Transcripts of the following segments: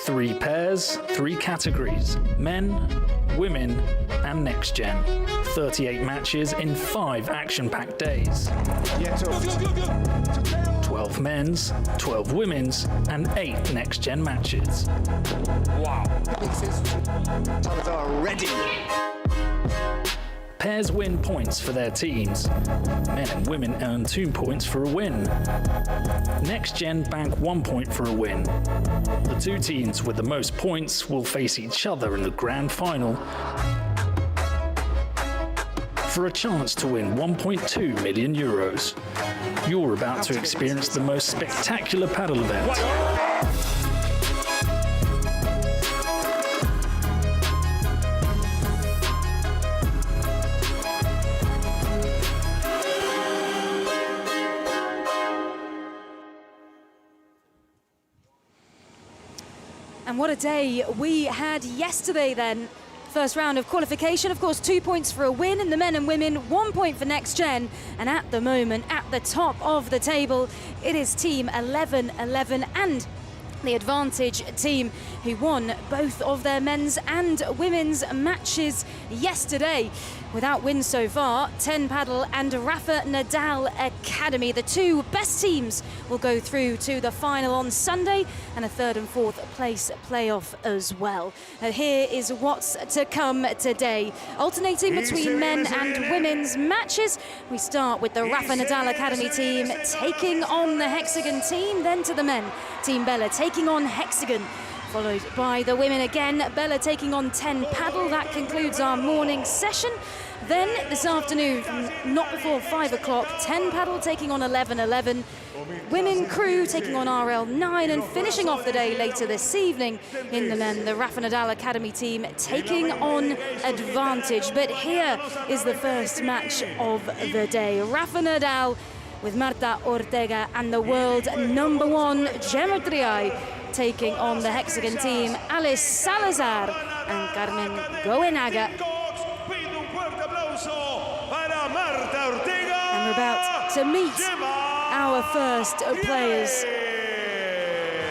3 pairs, 3 categories: men, women, and next gen. 38 matches in 5 action-packed days. 12 men's, 12 women's, and 8 next gen matches. Wow. Ready. Pairs win points for their teams. Men and women earn 2 points for a win. Next Gen bank 1 point for a win. The 2 teams with the most points will face each other in the grand final for a chance to win 1.2 million euros. You're about to experience the most spectacular padel event. And what a day we had yesterday then. First round of qualification, of course, 2 points for a win in the men and women, 1 point for next gen. And at the moment, at the top of the table, it is team 11-11 and the advantage team who won both of their men's and women's matches yesterday. Without wins so far, 10 Padel and Rafa Nadal Academy. The 2 best teams will go through to the final on Sunday and a 3rd and 4th place playoff as well. And here is what's to come today. Alternating between men and women's matches, we start with the Rafa Nadal Academy team taking on the Hexagon team, then to the men. Team Bella taking on Hexagon, followed by the women again. Bella taking on 10 Padel. That concludes our morning session. Then this afternoon, not before 5 o'clock, 10 Padel taking on 11-11. Women crew taking on RL9, and finishing off the day later this evening in the men, the Rafa Nadal Academy team taking on advantage. But here is the first match of the day. Rafa Nadal with Marta Ortega and the world #1 Gemma Triay taking on the Hexagon team, Alice Salazar and Carmen Goenaga. And we're about to meet our first players.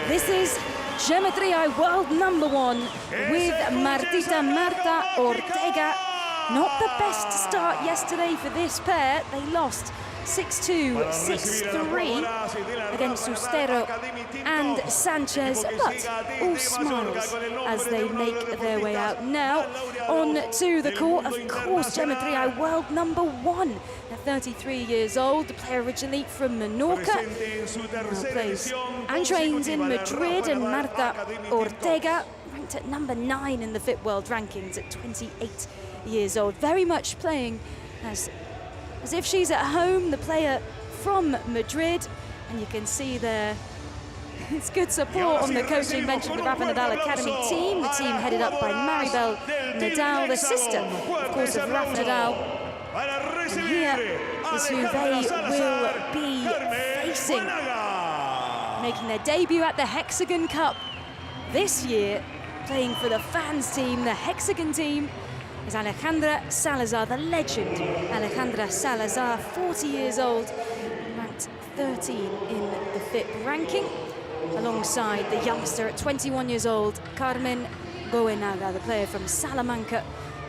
This is Gemma Triay, world #1 with Marta Ortega. Not the best start yesterday for this pair. They lost 6-2, 6-3 against Ustero and Sanchez, but all smiles as they make their way out. Now, on to the court, of course, Gemma Triay, world #1 at 33 years old, the player originally from Menorca, plays and trains in Madrid, and Marta Ortega, ranked at #9 in the Fit World rankings at 28 years old, very much playing as if she's at home, the player from Madrid. And you can see there, it's good support on the coaching bench of the Rafa Nadal Academy team, the team headed up by Maribel Nadal, the sister, of course, of Rafa Nadal. And here is who they will be facing, making their debut at the Hexagon Cup this year, playing for the fans team, the Hexagon team, is Alejandra Salazar, the legend Alejandra Salazar, 40 years old, ranked 13 in the FIP ranking, alongside the youngster at 21 years old, Carmen Goenaga, the player from Salamanca,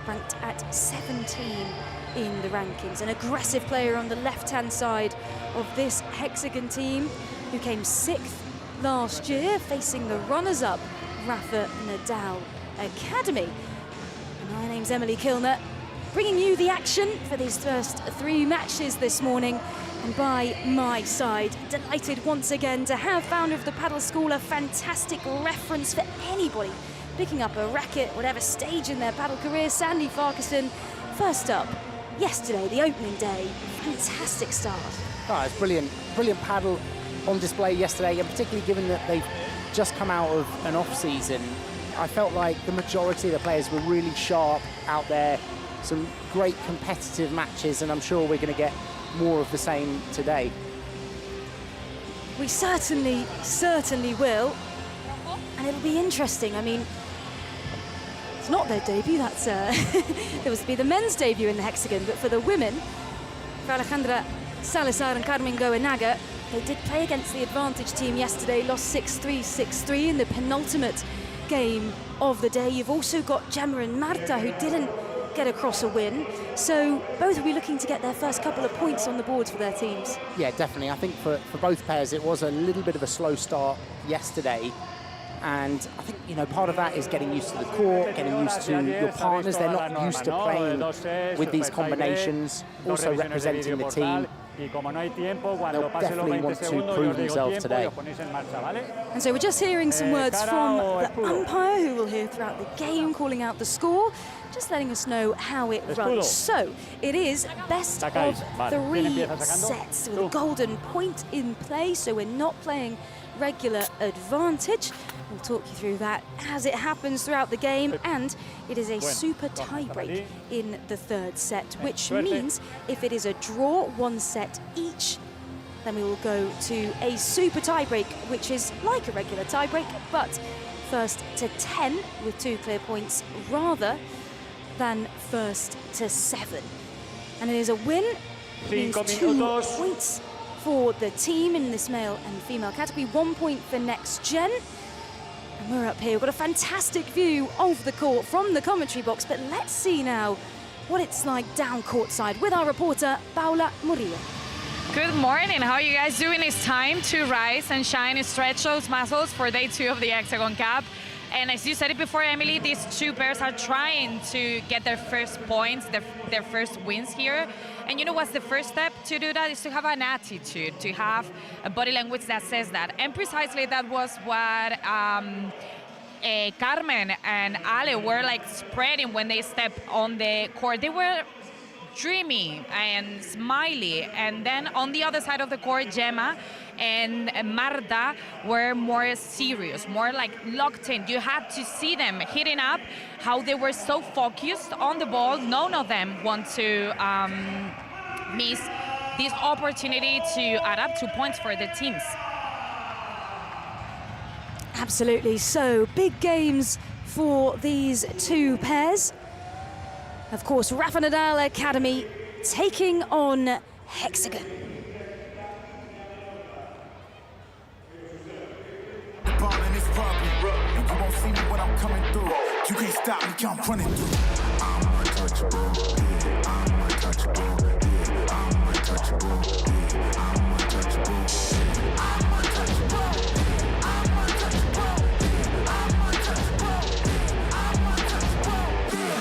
ranked at 17 in the rankings. An aggressive player on the left-hand side of this Hexagon team, who came 6th last year, facing the runners-up Rafa Nadal Academy. My name's Emily Kilner, bringing you the action for these first 3 matches this morning. And by my side, delighted once again to have founder of the Padel School, a fantastic reference for anybody picking up a racket, whatever stage in their paddle career, Sandy Farquharson. First up, yesterday, the opening day, fantastic start. Oh, it's brilliant, brilliant paddle on display yesterday, and particularly given that they've just come out of an off-season, I felt like the majority of the players were really sharp out there, some great competitive matches, and I'm sure we're going to get more of the same today. We certainly will, and it'll be interesting. I mean, it's not their debut, that's it was to be the men's debut in the Hexagon, but for the women, for Alejandra Salazar and Carmen Goenaga, they did play against the advantage team yesterday, lost 6-3, 6-3 in the penultimate game of the day. You've also got Gemma and Marta, who didn't get across a win. So both will be looking to get their first couple of points on the boards for their teams. Yeah, definitely. I think for both pairs, it was a little bit of a slow start yesterday. And I think, you know, part of that is getting used to the court, getting used to your partners. They're not used to playing with these combinations, also representing the team. They'll definitely want to prove themselves today. And so we're just hearing some words from the umpire, who we'll hear throughout the game, calling out the score, just letting us know how it runs. So it is best of 3 sets with a golden point in play, so we're not playing regular advantage. We'll talk you through that as it happens throughout the game, and it is a super tiebreak in the 3rd set, which means if it is a draw, 1 set each, then we will go to a super tiebreak, which is like a regular tiebreak, but first to 10 with 2 clear points rather than first to 7. And it is a win, means 2 points for the team in this male and female category, 1 point for next gen. And we're up here, we've got a fantastic view of the court from the commentary box, but let's see now what it's like down courtside with our reporter, Paula Murillo. Good morning, how are you guys doing? It's time to rise and shine and stretch those muscles for day 2 of the Hexagon Cup. And as you said it before, Emily, these 2 pairs are trying to get their first points, their first wins here. And you know what's the first step to do that? Is to have an attitude, to have a body language that says that. And precisely that was what Carmen and Ale were like spreading when they stepped on the court. They were dreamy and smiley. And then on the other side of the court, Gemma and Marta were more serious, more like locked in. You had to see them hitting up, how they were so focused on the ball. None of them want to miss this opportunity to add up 2 points for the teams. Absolutely, so big games for these 2 pairs. Of course, Rafa Nadal Academy taking on Hexagon. You won't see me when I'm coming through. You can't stop me, I'm running through. I'm untouchable, yeah, I'm untouchable, yeah, I'm untouchable, yeah, I'm untouchable, yeah, I'm untouchable, yeah, I'm untouchable, yeah, I'm untouchable, yeah, I'm untouchable, yeah.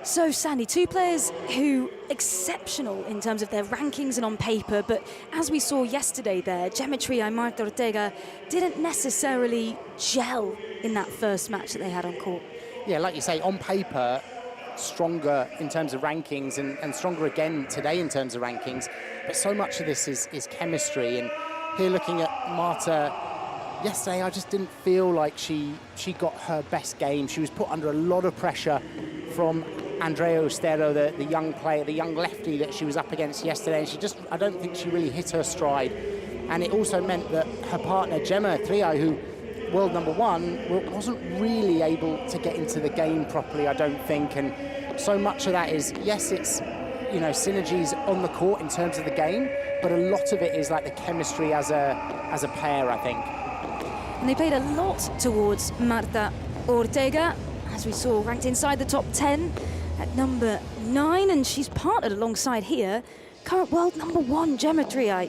So, Sandy, 2 players who exceptional in terms of their rankings and on paper, but as we saw yesterday there, Geometry and Marta Ortega didn't necessarily gel in that first match that they had on court. Yeah, like you say, on paper, stronger in terms of rankings and stronger again today in terms of rankings, but so much of this is chemistry. And here looking at Marta yesterday, I just didn't feel like she got her best game. She was put under a lot of pressure from Andrea Ostero, the young player, the young lefty that she was up against yesterday. And I don't think she really hit her stride. And it also meant that her partner, Gemma Trio, who world #1, wasn't really able to get into the game properly, I don't think. And so much of that is, yes, it's, you know, synergies on the court in terms of the game, but a lot of it is like the chemistry as a pair, I think. And they played a lot towards Marta Ortega, as we saw, ranked inside the top 10 at number 9, and she's partnered alongside here current world #1 Gemma Trio.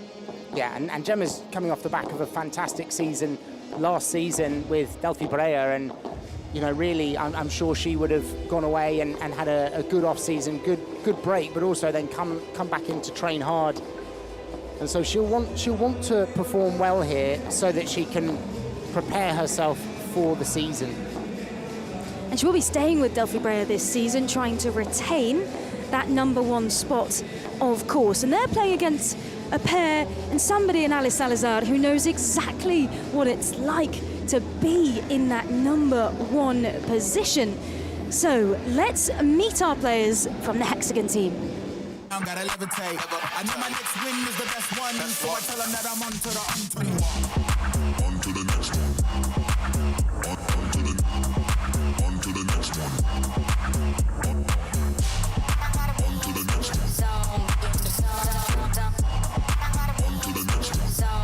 Yeah, and Gemma's coming off the back of a fantastic season last season with Delphi Pereira, and you know, really, I'm sure she would have gone away and had a good off season, good break, but also then come back in to train hard. And so she'll want to perform well here so that she can prepare herself for the season. And she will be staying with Delphi Pereira this season, trying to retain that #1 spot, of course. And they're playing against a pair and somebody in Alice Salazar who knows exactly what it's like to be in that #1 position. So let's meet our players from the Hexagon team. I gotta levitate. I know my next win is the best one, so I tell them that I'm on to the on to the next one. On to the next one. On to the next one. On to the next one.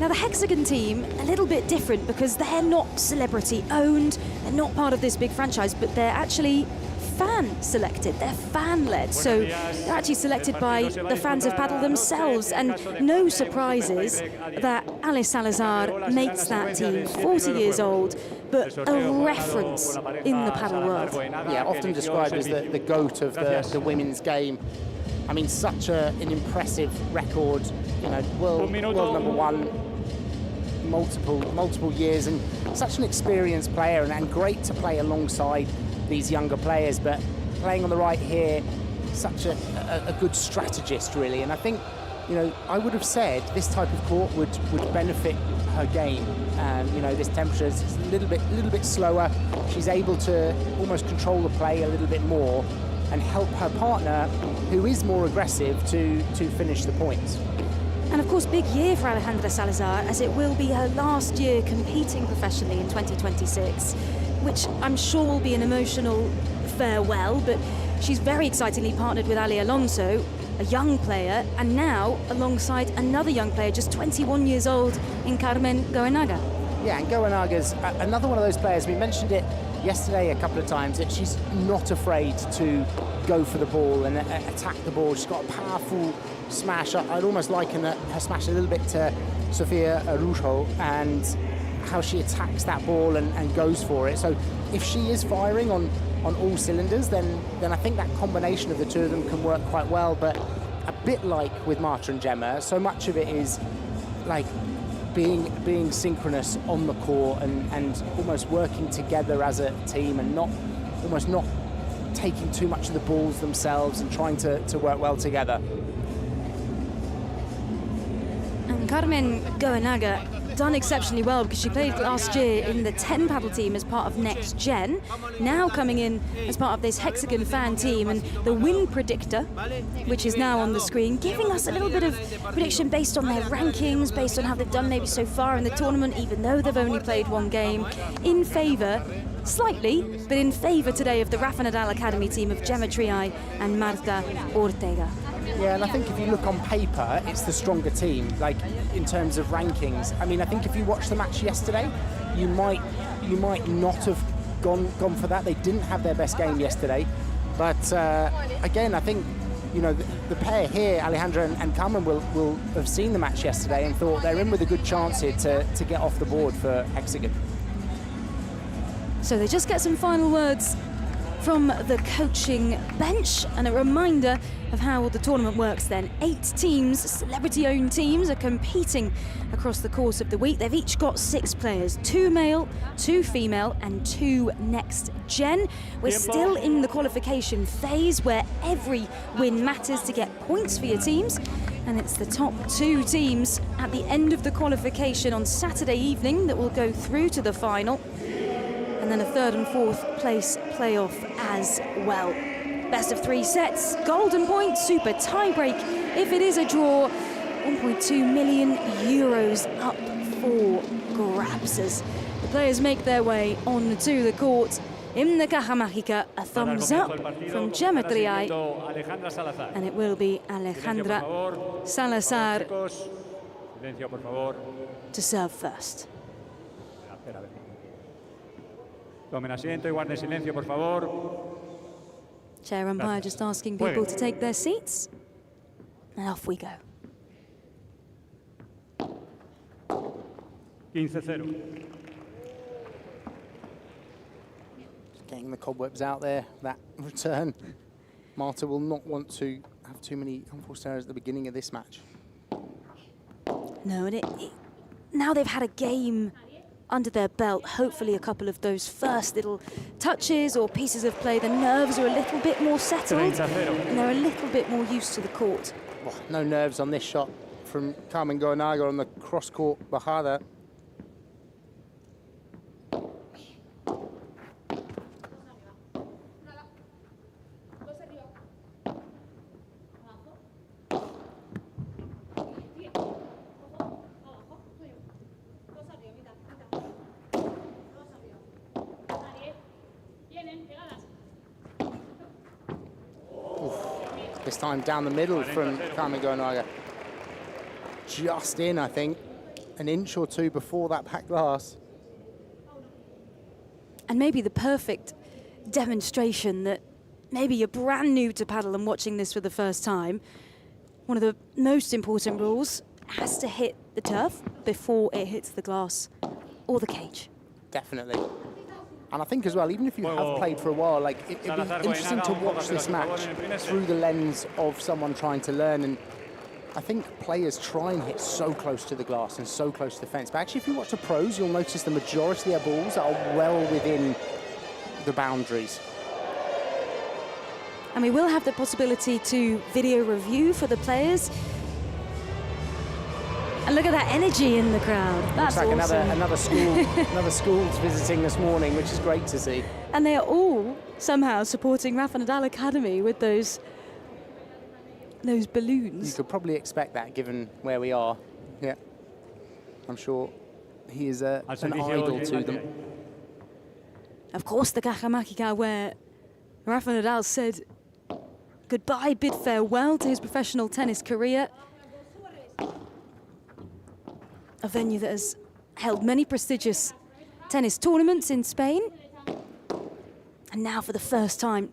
Now, the Hexagon team, a little bit different because they're not celebrity-owned, they're not part of this big franchise, but they're actually fan-selected, they're fan-led, so they're actually selected by the fans of padel themselves, and no surprises that Ale Salazar makes that team, 40 years old, but a reference in the padel world. Yeah, often described as the GOAT of the women's game. I mean, such an impressive record, you know, world number one, multiple years, and such an experienced player, and great to play alongside these younger players, but playing on the right here, such a good strategist, really. And I think, you know, I would have said this type of court would benefit her game. You know, this temperature is a little bit slower. She's able to almost control the play a little bit more and help her partner, who is more aggressive, to finish the points. And of course, big year for Alejandra Salazar, as it will be her last year competing professionally in 2026, which I'm sure will be an emotional farewell, but she's very excitingly partnered with Ali Alonso, a young player, and now alongside another young player, just 21 years old, in Carmen Goenaga. Yeah, and Goenaga's another one of those players, we mentioned it yesterday a couple of times, that she's not afraid to go for the ball and attack the ball. She's got a powerful smash. I'd almost liken her smash a little bit to Sofia Araujo, and how she attacks that ball and goes for it. So if she is firing on all cylinders, then I think that combination of the two of them can work quite well. But a bit like with Marta and Gemma, so much of it is like being synchronous on the court and almost working together as a team, and not taking too much of the balls themselves and trying to work well together. And Carmen Goenaga done exceptionally well because she played last year in the 10 paddle team as part of Next Gen, now coming in as part of this Hexagon fan team, and the win predictor, which is now on the screen, giving us a little bit of prediction based on their rankings, based on how they've done maybe so far in the tournament, even though they've only played one game, in favour, slightly, but in favour today of the Rafa Nadal Academy team of Gemma Triay and Marta Ortega. Yeah, and I think if you look on paper, it's the stronger team, like in terms of rankings. I mean, I think if you watched the match yesterday, you might not have gone for that. They didn't have their best game yesterday, but again, I think, you know, the pair here, Alejandra and Carmen, will have seen the match yesterday and thought they're in with a good chance here to get off the board for Hexagon. So they just get some final words from the coaching bench, and a reminder of how the tournament works then. 8 teams, celebrity-owned teams, are competing across the course of the week. They've each got 6 players, 2 male, 2 female, and 2 next gen. We're still in the qualification phase where every win matters to get points for your teams, and it's the top 2 teams at the end of the qualification on Saturday evening that will go through to the final, and then a 3rd and 4th place playoff as well. Best of 3 sets, golden point, super tiebreak. If it is a draw, 1.2 million euros up for grabs as the players make their way onto the court. In the Caja Mágica, a thumbs up from Gemma Triay, and it will be Alejandra Salazar to serve first. Tomen asiento y guarden silencio, por favor. Chair umpire just asking people to take their seats, and off we go. 15-0. Getting the cobwebs out there, that return. Marta will not want to have too many unforced errors at the beginning of this match. No, and now they've had a game under their belt, hopefully a couple of those first little touches or pieces of play, the nerves are a little bit more settled and they're a little bit more used to the court. Oh, no nerves on this shot from Carmen Goenaga on the cross-court bajada. This time down the middle from Carmen Goenaga. Just in, I think. an inch or two before that back glass. And maybe the perfect demonstration that maybe you're brand new to paddle and watching this for the first time. One of the most important rules has to hit the turf before it hits the glass or the cage. Definitely. And I think as well, even if you have played for a while, like it'd be interesting to watch this match through the lens of someone trying to learn. And I think players try and hit so close to the glass and so close to the fence. But actually, if you watch the pros, you'll notice the majority of their balls are well within the boundaries. And we will have the possibility to video review for the players. And look at that energy in the crowd. That's Looks like awesome. another school, another school's visiting this morning, which is great to see. And they are all somehow supporting Rafa Nadal Academy with those You balloons. could probably expect that given where we are. Yeah. I'm sure he is an idol to them. Of course, the Caja Mágica, where Rafa Nadal said goodbye, bid farewell to his professional tennis career. A venue that has held many prestigious tennis tournaments in Spain. And now for the first time,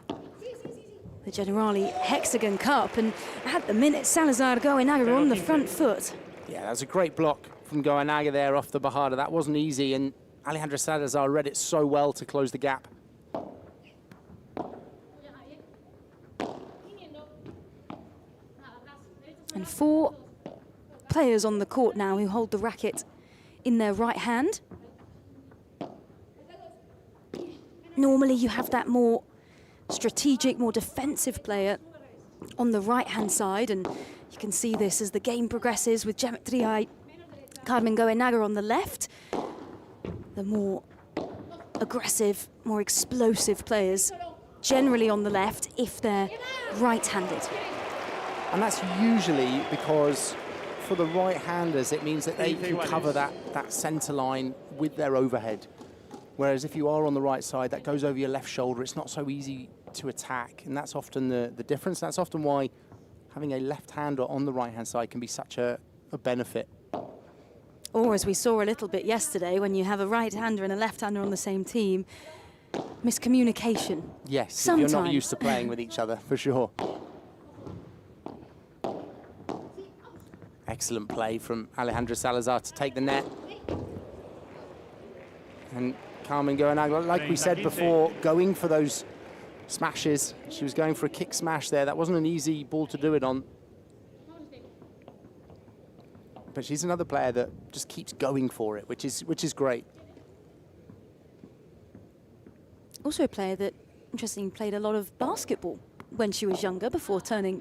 the Generali Hexagon Cup. And at the minute, Salazar Goenaga on the front foot. Yeah, that was a great block from Goenaga there off the Bajada. That wasn't easy, and Alejandro Salazar read it so well to close the gap. And 4 players on the court now who hold the racket in their right hand. Normally you have that more strategic, more defensive player on the right-hand side, and you can see this as the game progresses with Geometria Carmen Goenaga on the left. The more aggressive, more explosive players generally on the left if they're right-handed. And that's usually because for the right-handers, it means that they can cover that centre line with their overhead. Whereas if you are on the right side, that goes over your left shoulder. It's not so easy to attack, and that's often the difference. That's often why having a left-hander on the right-hand side can be such a benefit. Or as we saw a little bit yesterday, when you have a right-hander and a left-hander on the same team, miscommunication. Yes, sometimes. if you're not used to playing with each other, for sure. Excellent play from Alejandro Salazar to take the net. And Carmen Goenaga, like we said before, going for those smashes. She was going for a kick smash there. That wasn't an easy ball to do it on. But she's another player that just keeps going for it, which is great. Also a player that, interestingly, played a lot of basketball when she was younger before turning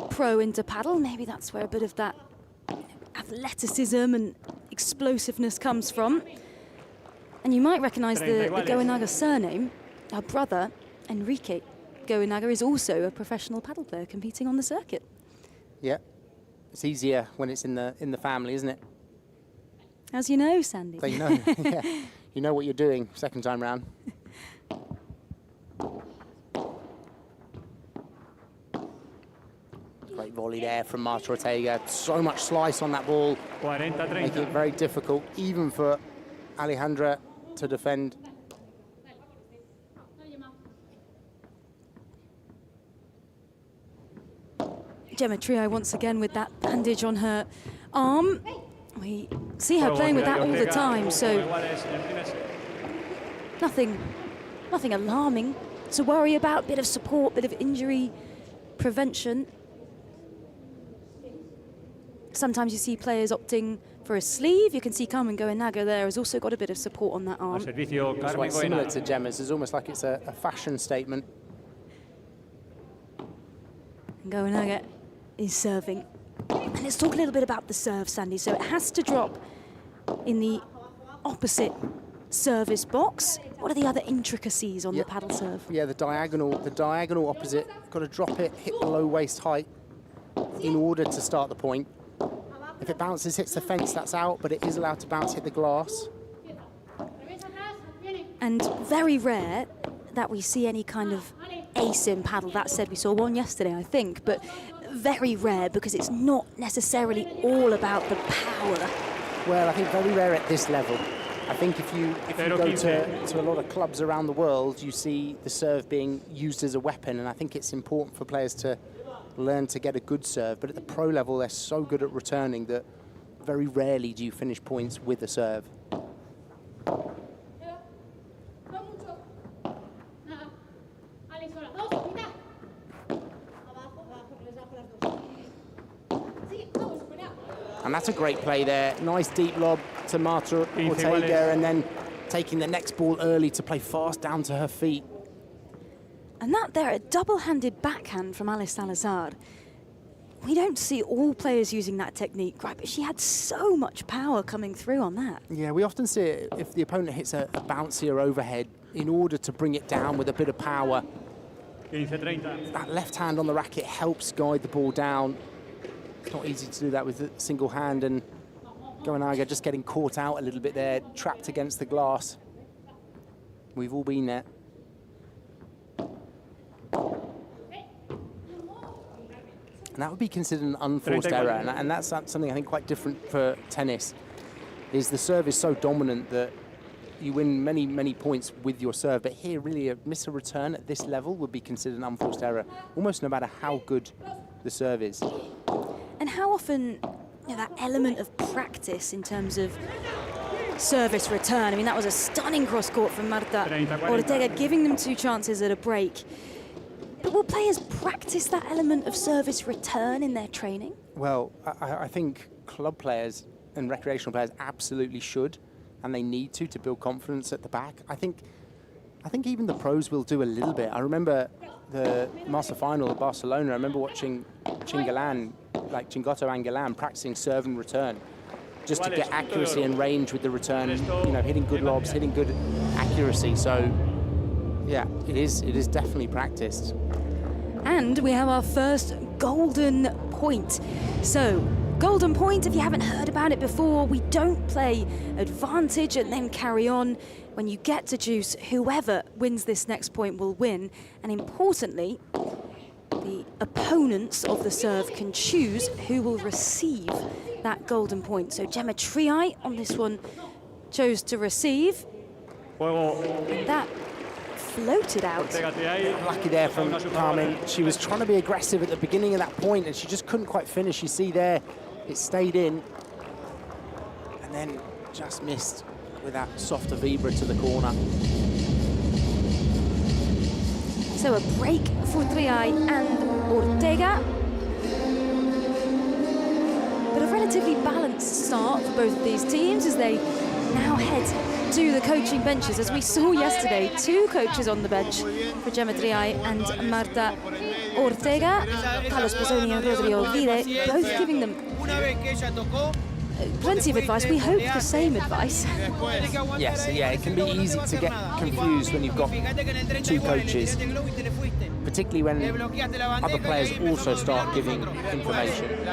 pro into paddle. Maybe that's where a bit of that athleticism and explosiveness comes from. And you might recognise the Goenaga surname. Her brother, Enrique Goenaga, is also a professional paddle player competing on the circuit. Yeah, it's easier when it's in the family, isn't it? As you know, Sandy. So you know, yeah, you know what you're doing second time round. Great volley there from Marta Ortega. So much slice on that ball, making it very difficult, even for Alejandra to defend. Geometria once again with that bandage on her arm. We see her playing with that all the time, so nothing alarming to worry about. Bit of support, bit of injury prevention. Sometimes you see players opting for a sleeve. You can see Carmen Goenaga there has also got a bit of support on that arm. It's quite similar to Gemma's. It's almost like it's a fashion statement. Goenaga is serving. And let's talk a little bit about the serve, Sandy. So it has to drop in the opposite service box. What are the other intricacies on the paddle serve? Yeah, the diagonal opposite. Got to drop it, hit below waist height in order to start the point. If it bounces, hits the fence, that's out, but it is allowed to bounce, hit the glass. And very rare that we see any kind of ace in paddle. That said, we saw one yesterday, I think, but very rare because it's not necessarily all about the power Well, I think very rare at this level. I think if you go to a lot of clubs around the world, you see the serve being used as a weapon, and I think it's important for players to learn to get a good serve. But at the pro level, they're so good at returning that very rarely do you finish points with a serve. And that's a great play there. Nice deep lob to Marta Ortega, and then taking the next ball early to play fast down to her feet. And that there, a double-handed backhand from Alice Salazar. We don't see all players using that technique, right? But she had so much power coming through on that. Yeah, we often see it if the opponent hits a bouncier overhead, in order to bring it down with a bit of power. That left hand on the racket helps guide the ball down. It's not easy to do that with a single hand, and Goenaga just getting caught out a little bit there, trapped against the glass. We've all been there. And that would be considered an unforced error, and that's something I think quite different for tennis, is the serve is so dominant that you win many, many points with your serve, but here really miss a return at this level would be considered an unforced error, almost no matter how good the serve is. And how often, that element of practice in terms of service return. I mean, that was a stunning cross-court from Marta Ortega, giving them 2 chances at a break. But will players practice that element of service return in their training? Well, I think club players and recreational players absolutely should, and they need to build confidence at the back. I think even the pros will do a little bit. I remember the Master Final at Barcelona. I remember watching Chingalan, like Chingotto Angalan, practicing serve and return, just to get accuracy and range with the return. Hitting good lobs, hitting good accuracy. So, yeah, it is definitely practiced. And we have our first golden point. So, golden point, if you haven't heard about it before, we don't play advantage and then carry on. When you get to juice, whoever wins this next point will win. And importantly, the opponents of the serve can choose who will receive that golden point. So Gemma Triay on this one chose to receive. And that floated out. Lucky there from Carmen. She was trying to be aggressive at the beginning of that point, and she just couldn't quite finish. You see there, it stayed in, and then just missed with that softer vibra to the corner. So a break for Triay and Ortega. But a relatively balanced start for both of these teams as they now head to the coaching benches. As we saw yesterday, 2 coaches on the bench for Gemma Triay and Marta Ortega. Carlos Pezzoni and Rodrigo Vide, both giving them plenty of advice. We hope the same advice. Yes, yeah, it can be easy to get confused when you've got 2 coaches, particularly when other players also start giving information.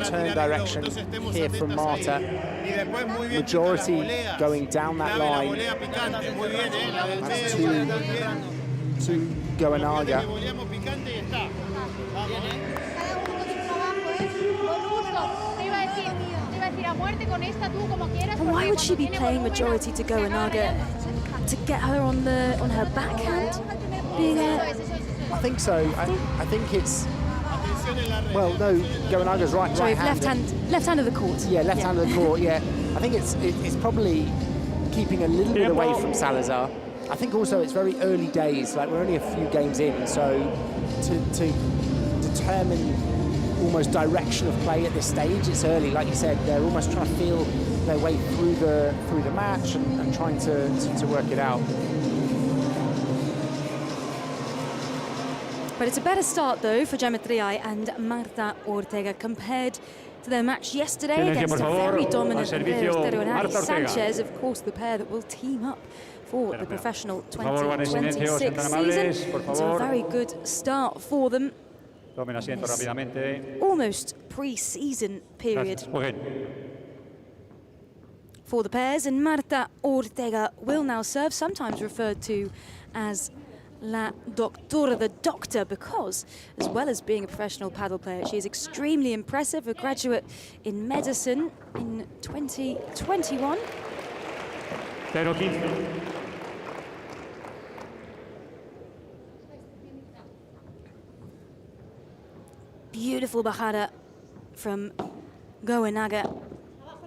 Turn direction here from Marta. Majority going down that line. That's to Goenaga. And why would she be playing majority to Goenaga? To get her on her backhand? I think so. I think it's... Well, no, Goenaga's right. Sorry, left hand of the court. Yeah, left hand of the court. Yeah, I think it's probably keeping a little bit away from Salazar. I think also it's very early days. Like, we're only a few games in, so to determine almost direction of play at this stage, it's early. Like you said, they're almost trying to feel their way through the match and trying to work it out. But it's a better start, though, for Gemma Triay and Marta Ortega compared to their match yesterday against a very dominant Ari Sanchez, of course, the pair that will team up for the professional 2026 season. So a very good start for them. Almost pre-season period for the pairs, and Marta Ortega will now serve, sometimes referred to as La Doctora, the doctor, because as well as being a professional paddle player, she is extremely impressive, a graduate in medicine in 2021. 0-15. Beautiful bajada from Goenaga,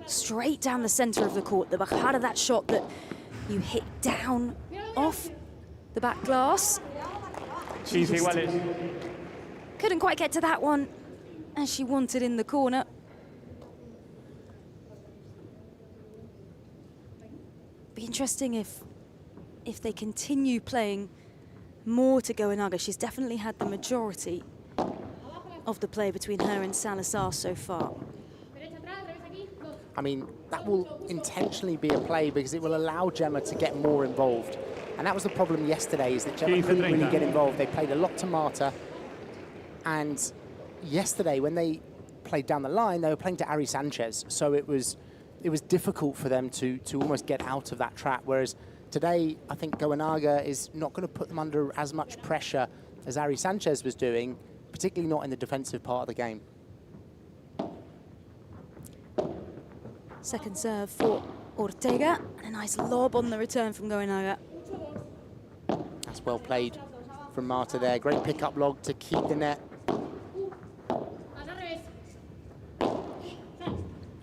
straight down the center of the court. The bajada, that shot that you hit down off the back glass. She's iguales. Couldn't quite get to that one as she wanted in the corner. Be interesting if they continue playing more to Goenaga. She's definitely had the majority of the play between her and Salazar so far. I mean, that will intentionally be a play because it will allow Gemma to get more involved. And that was the problem yesterday, is that Gemma couldn't really get involved. They played a lot to Marta. And yesterday, when they played down the line, they were playing to Ari Sanchez. So it was difficult for them to almost get out of that trap. Whereas today, I think Goenaga is not going to put them under as much pressure as Ari Sanchez was doing, particularly not in the defensive part of the game. Second serve for Ortega, and a nice lob on the return from Goenaga. That's well played from Marta there. Great pick-up log to keep the net.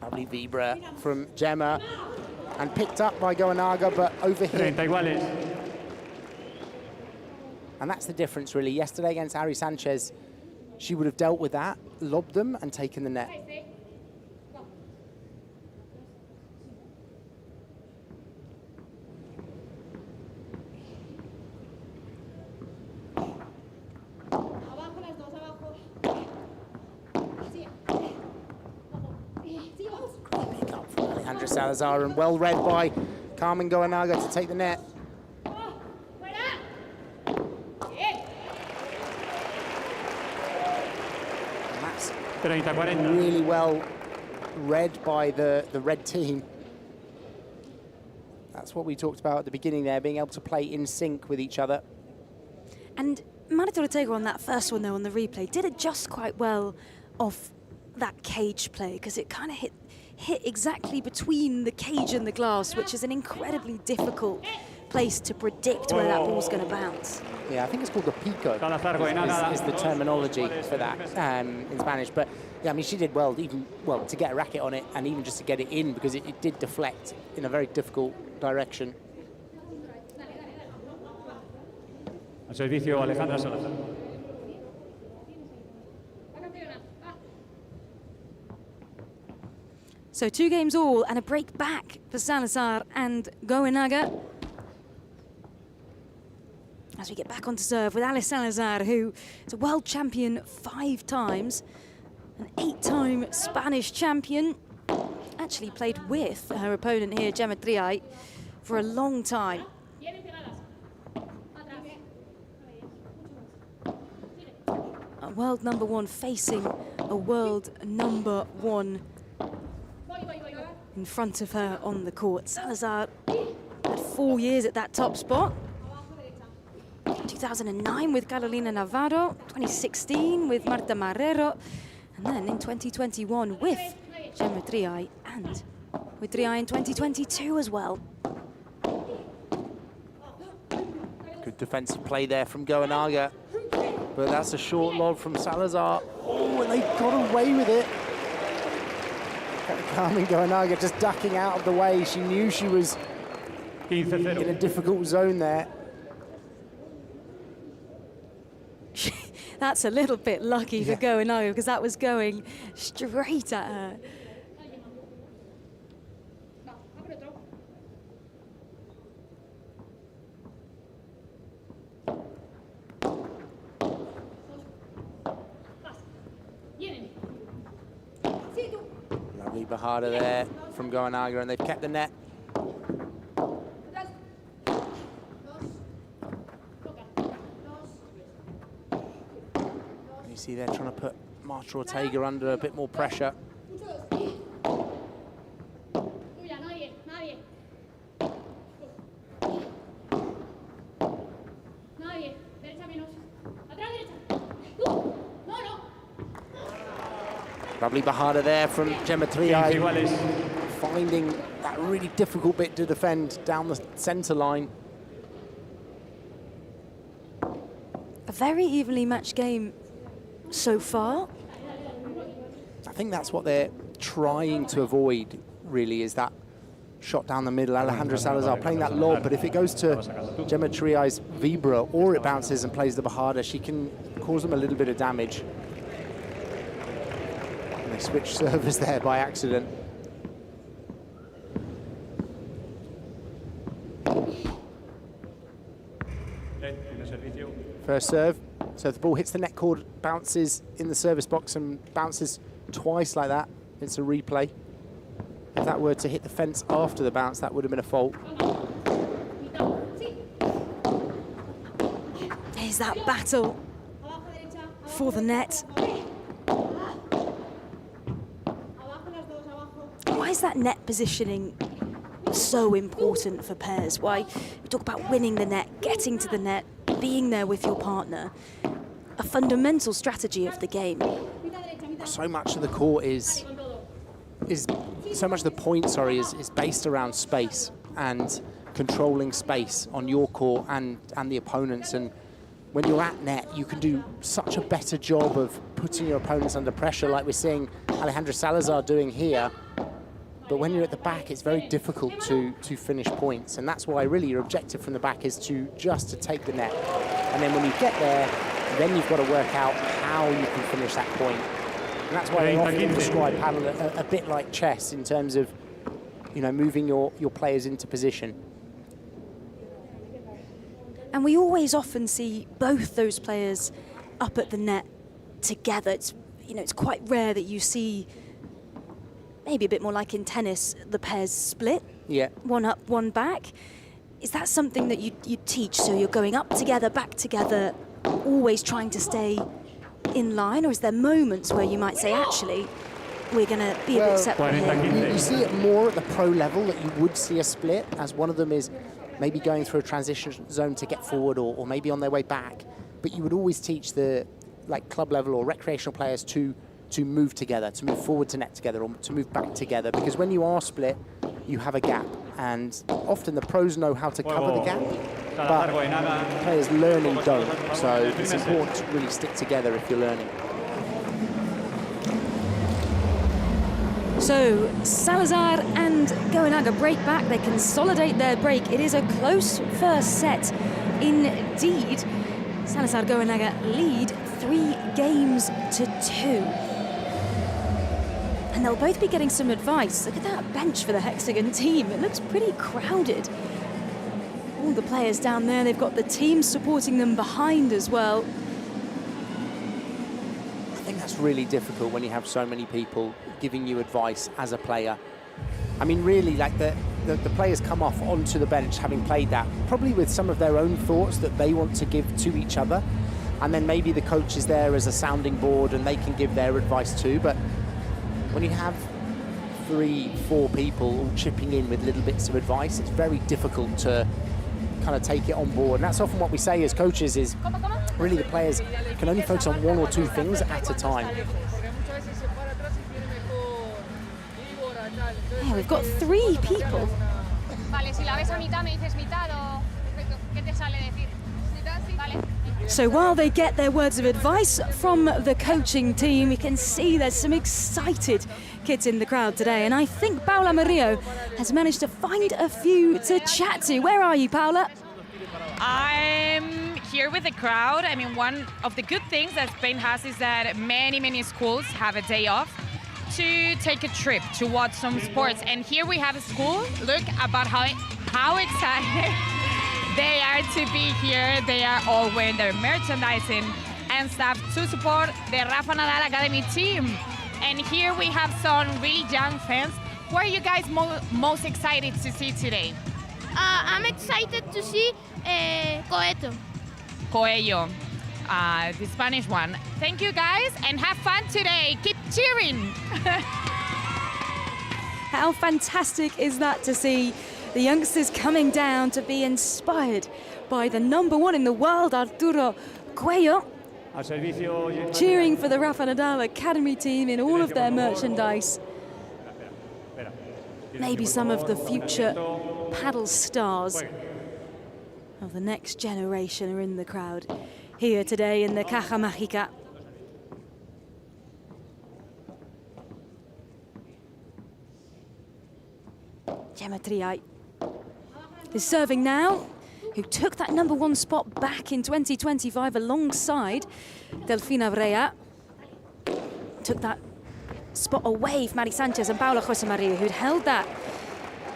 Lovely vibra from Gemma, and picked up by Goenaga, but overhit. 30 iguales. And that's the difference, really. Yesterday against Ari Sanchez, she would have dealt with that, lobbed them, and taken the net. Salazar, and well read by Carmen Goenaga to take the net. And that's 30-40. really well read by the red team. That's what we talked about at the beginning there, being able to play in sync with each other. And Marta Ortega on that first one, though, on the replay, did adjust quite well off that cage play, because it kind of hit exactly between the cage and the glass, which is an incredibly difficult place to predict where that ball's going to bounce. Yeah, I think it's called the pico, is the terminology for that in Spanish. But yeah, I mean, she did well, to get a racket on it, and even just to get it in, because it did deflect in a very difficult direction. Al servicio Alejandra Salazar. So 2 games all and a break back for Salazar and Goenaga. As we get back onto serve with Alice Salazar, who is a world champion 5 times, an 8-time Spanish champion. Actually played with her opponent here, Gemma Triay, for a long time. A world #1 facing a world #1 in front of her on the court. Salazar had 4 years at that top spot. 2009 with Carolina Navarro, 2016 with Marta Marrero, and then in 2021 with Gemma Triay, and with Triay in 2022 as well. Good defensive play there from Goenaga, but that's a short lob from Salazar. Oh, and they got away with it. Carmen Goenaga just ducking out of the way. She knew she was in a difficult zone there. That's a little bit lucky for Goenaga, because that was going straight at her. Lovely bajada there from Goenaga, and they've kept the net. You see they're trying to put Marta Ortega under a bit more pressure. Lovely bajada there from Gemma Triay, iguales. finding that really difficult bit to defend down the centre line. A very evenly matched game so far. I think that's what they're trying to avoid, really, is that shot down the middle. Alejandra Salazar playing that lob, but if it goes to Gemma Triay's Vibra or it bounces and plays the bajada, she can cause them a little bit of damage. And they switch servers there by accident. First serve, so if the ball hits the net cord, bounces in the service box and bounces twice like that, it's a replay. If that were to hit the fence after the bounce, that would have been a fault. There's that battle for the net. Why is that net positioning so important for pairs? Why we talk about winning the net, getting to the net, being there with your partner, a fundamental strategy of the game. So much of the court is so much of the point, is based around space and controlling space on your court and the opponents. And when you're at net, you can do such a better job of putting your opponents under pressure, like we're seeing Alejandra Salazar doing here. But when you're at the back, it's very difficult to finish points. And that's why really your objective from the back is to take the net. And then when you get there, then you've got to work out how you can finish that point. And that's why I often describe paddle a bit like chess in terms of, you know, moving your players into position. And we always often see both those players up at the net together. It's quite rare that you see, maybe a bit more like in tennis, the pairs split. Yeah. One up, one back. Is that something that you teach? So you're going up together, back together, always trying to stay in line? Or is there moments where you might say, actually, we're going to be a bit separate here? You see it more at the pro level that you would see a split, as one of them is maybe going through a transition zone to get forward or maybe on their way back. But you would always teach the club level or recreational players to move together, to move forward to net together or to move back together, because when you are split, you have a gap. And often the pros know how to cover the gap, but players learning don't. So it's important to really stick together if you're learning. So Salazar and Goenaga break back. They consolidate their break. It is a close first set indeed. Salazar Goenaga lead 3-2. And they'll both be getting some advice. Look at that bench for the Hexagon team. It looks pretty crowded. All the players down there, they've got the team supporting them behind as well. I think that's really difficult when you have so many people giving you advice as a player. I mean, really, like the players come off onto the bench having played that, probably with some of their own thoughts that they want to give to each other. And then maybe the coach is there as a sounding board and they can give their advice too. But when you have 3-4 people all chipping in with little bits of advice, it's very difficult to kind of take it on board. And that's often what we say as coaches is really the players can only focus on one or two things at a time. Yeah, we've got 3 people. So while they get their words of advice from the coaching team, we can see there's some excited kids in the crowd today. And I think Paula Murillo has managed to find a few to chat to. Where are you, Paula? I'm here with the crowd. I mean, one of the good things that Spain has is that many schools have a day off to take a trip to watch some sports. And here we have a school. Look about how excited they are to be here. They are all wearing their merchandising and stuff to support the Rafa Nadal Academy team. And here we have some really young fans. Who are you guys most excited to see today? I'm excited to see Coello, the Spanish one. Thank you guys and have fun today. Keep cheering. How fantastic is that to see the youngsters coming down to be inspired by the #1 in the world, Arturo Coello. Al servicio. cheering for the Rafa Nadal Academy team in all of their merchandise. Maybe some of the future paddle stars of the next generation are in the crowd here today in the Caja Mágica. Gemma Triay is serving now, who took that #1 spot back in 2025 alongside Delfina Brea. Took that spot away from Mari Sanchez and Paula Jose Maria, who'd held that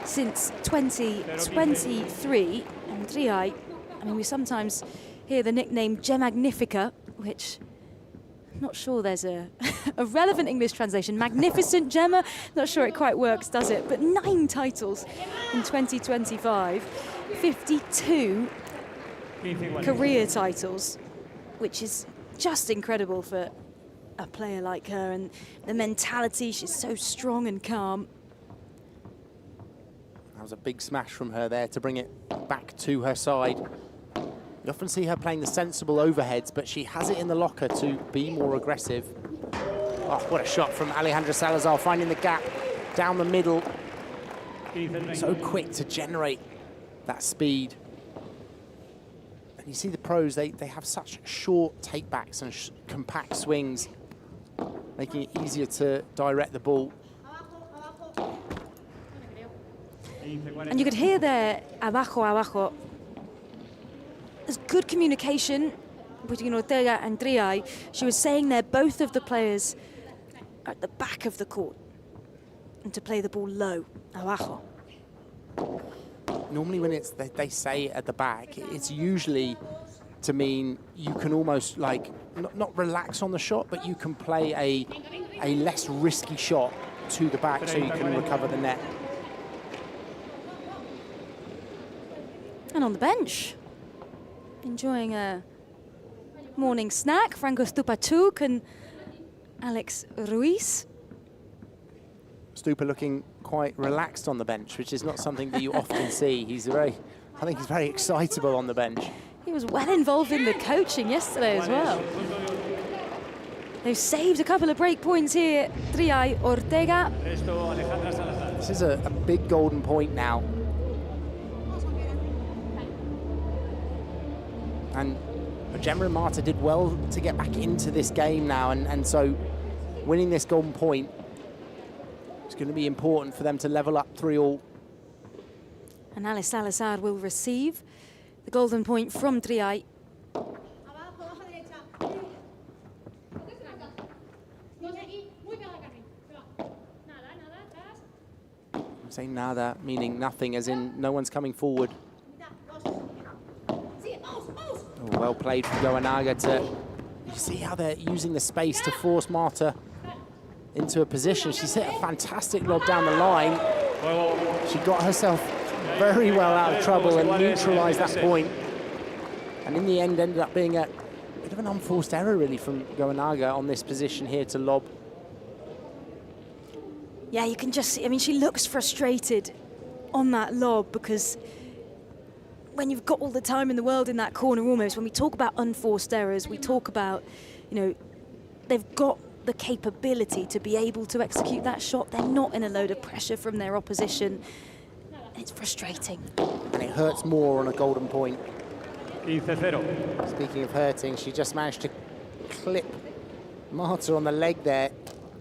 since 2023. And Triay, I mean, we sometimes hear the nickname Gemagnifica, which I'm not sure there's a relevant English translation. Magnificent Gemma, not sure it quite works, does it? But 9 titles in 2025, 52 career titles, which is just incredible for a player like her, and the mentality, she's so strong and calm. That was a big smash from her there to bring it back to her side. You often see her playing the sensible overheads, but she has it in the locker to be more aggressive. Oh, what a shot from Alejandra Salazar, finding the gap down the middle. So quick to generate that speed. And you see the pros, they have such short takebacks and compact swings, making it easier to direct the ball. And you could hear there, abajo, abajo. There's good communication between Ortega and Triay. She was saying there, both of the players are at the back of the court and to play the ball low, abajo. Normally when they say at the back, it's usually to mean you can almost like, not relax on the shot, but you can play a less risky shot to the back so you can recover the net. And on the bench, enjoying a morning snack, Franco Stupachuk and Alex Ruiz. Stupa looking quite relaxed on the bench, which is not something that you often see. I think he's very excitable on the bench. He was well involved in the coaching yesterday as well. They've saved a couple of break points here, Triay, Ortega. This is a big golden point now. And Gemma and Marta did well to get back into this game now, and so winning this golden point is going to be important for them to level up 3-all. And Alice Salazar will receive the golden point from Triay. I'm saying nada, meaning nothing, as in no one's coming forward. Oh, well played from Goanaga to, you see how they're using the space to force Marta into a position. She's hit a fantastic lob down the line. She got herself very well out of trouble and neutralized that point. And in the end ended up being a bit of an unforced error really from Goanaga on this position here to lob. Yeah, you can just see, I mean, she looks frustrated on that lob because when you've got all the time in the world in that corner almost, when we talk about unforced errors, we talk about, you know, they've got the capability to be able to execute that shot. They're not in a load of pressure from their opposition. And it's frustrating. And it hurts more on a golden point. 15-0. Speaking of hurting, she just managed to clip Marta on the leg there.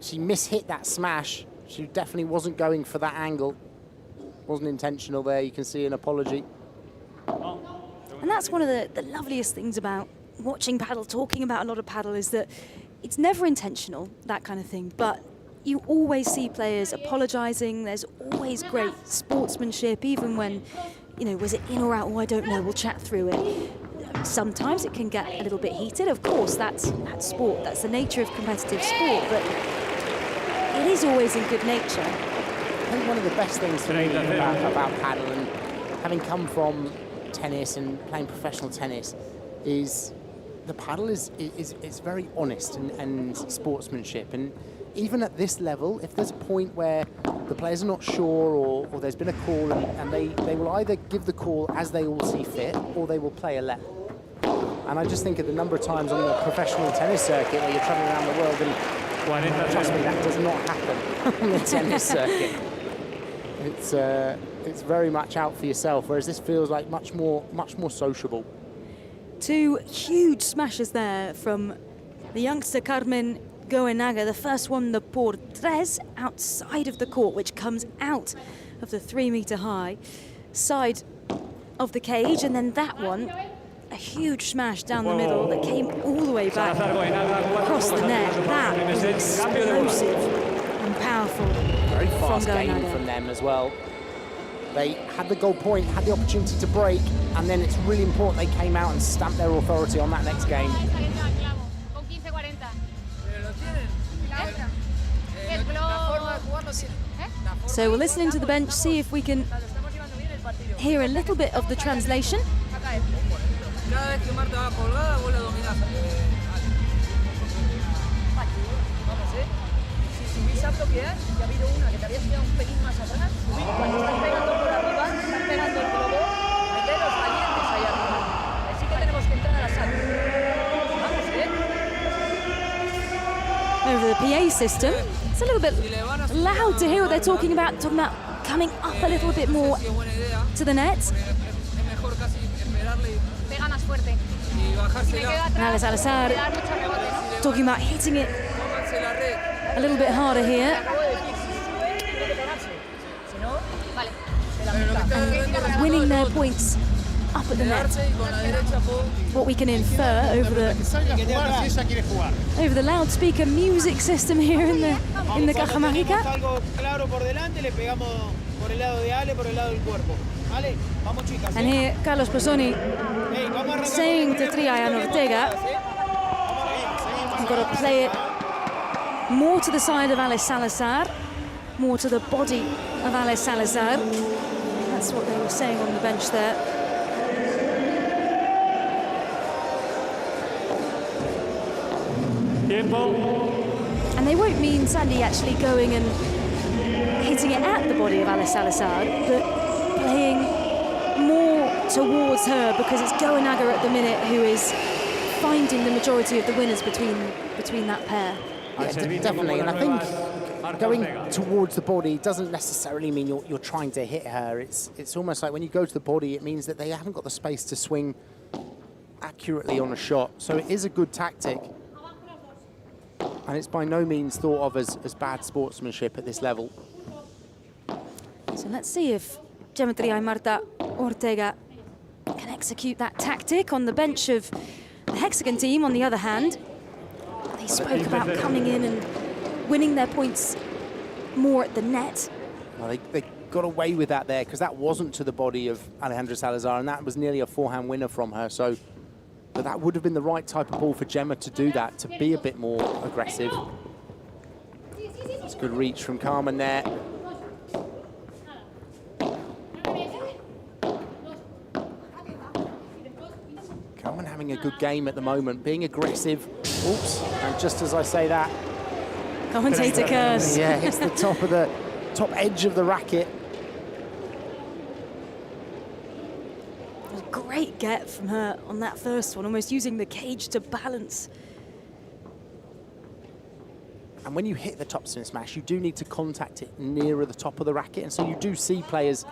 She mishit that smash. She definitely wasn't going for that angle. Wasn't intentional there. You can see an apology. And that's one of the loveliest things about watching paddle, talking about a lot of paddle, is that it's never intentional, that kind of thing, but you always see players apologising. There's always great sportsmanship, even when, you know, was it in or out? Oh, I don't know, we'll chat through it. Sometimes it can get a little bit heated. Of course, that's sport. That's the nature of competitive sport, but it is always in good nature. I think one of the best things for me about paddle, and having come from tennis and playing professional tennis, is the paddle is very honest and sportsmanship. And even at this level, if there's a point where the players are not sure or there's been a call and they will either give the call as they all see fit or they will play a let. And I just think of the number of times on the professional tennis circuit where you're traveling around the world, and trust me, that does not happen on the tennis circuit. It's very much out for yourself, whereas this feels like much more sociable. Two huge smashes there from the youngster Carmen Goenaga. The first one, the por tres, outside of the court, which comes out of the 3-meter high side of the cage, and then that one, a huge smash down the middle that came all the way back across the net. That was explosive and powerful. Very fast from game Goenaga. from them as well. They had the goal point, had the opportunity to break, and then it's really important they came out and stamped their authority on that next game. So we're listening to the bench, see if we can hear a little bit of the translation. Cada vez que Marta va colgada, vos la dominás. Vamos, Si subís a bloquear, ya ha habido una que te habías quedado un pelín más atrás. Cuando estás pegando por arriba, estás pegando el globo, mete los valientes ahí arriba. Así que tenemos que entrar a la sala. Vamos, Over the PA system. It's a little bit loud to hear what they're talking about coming up a little bit more to the net. Pega más fuerte. And Alex Salazar talking about hitting it a little bit harder here. And winning their points up at the net. What we can infer over the loudspeaker music system here in the Caja Mágica. And here Carlos Pozzoni saying to Triay and Ortega, you've got to play it more to the side of Alex Salazar, more to the body of Alex Salazar. That's what they were saying on the bench there. And they won't mean Sandy actually going and hitting it at the body of Alex Salazar, but playing more towards her, because it's Goenaga at the minute who is finding the majority of the winners between that pair. Yeah, definitely, and I think going towards the body doesn't necessarily mean you're trying to hit her. It's almost like when you go to the body, it means that they haven't got the space to swing accurately on a shot. So it is a good tactic, and it's by no means thought of as bad sportsmanship at this level. So let's see if Gemma Triay Marta Ortega can execute that tactic on the bench of the Hexagon team. On the other hand, they spoke about coming in and winning their points more at the net. Well, they got away with that there, because that wasn't to the body of Alejandra Salazar, and that was nearly a forehand winner from her. So but that would have been the right type of ball for Gemma to do that, to be a bit more aggressive. It's a good reach from Carmen there. Carmen having a good game at the moment, being aggressive. Oops, and just as I say that, Commentator curse. yeah, it's the top edge of the racket. A great get from her on that first one, almost using the cage to balance. And when you hit the topspin smash, you do need to contact it nearer the top of the racket, and so you do see players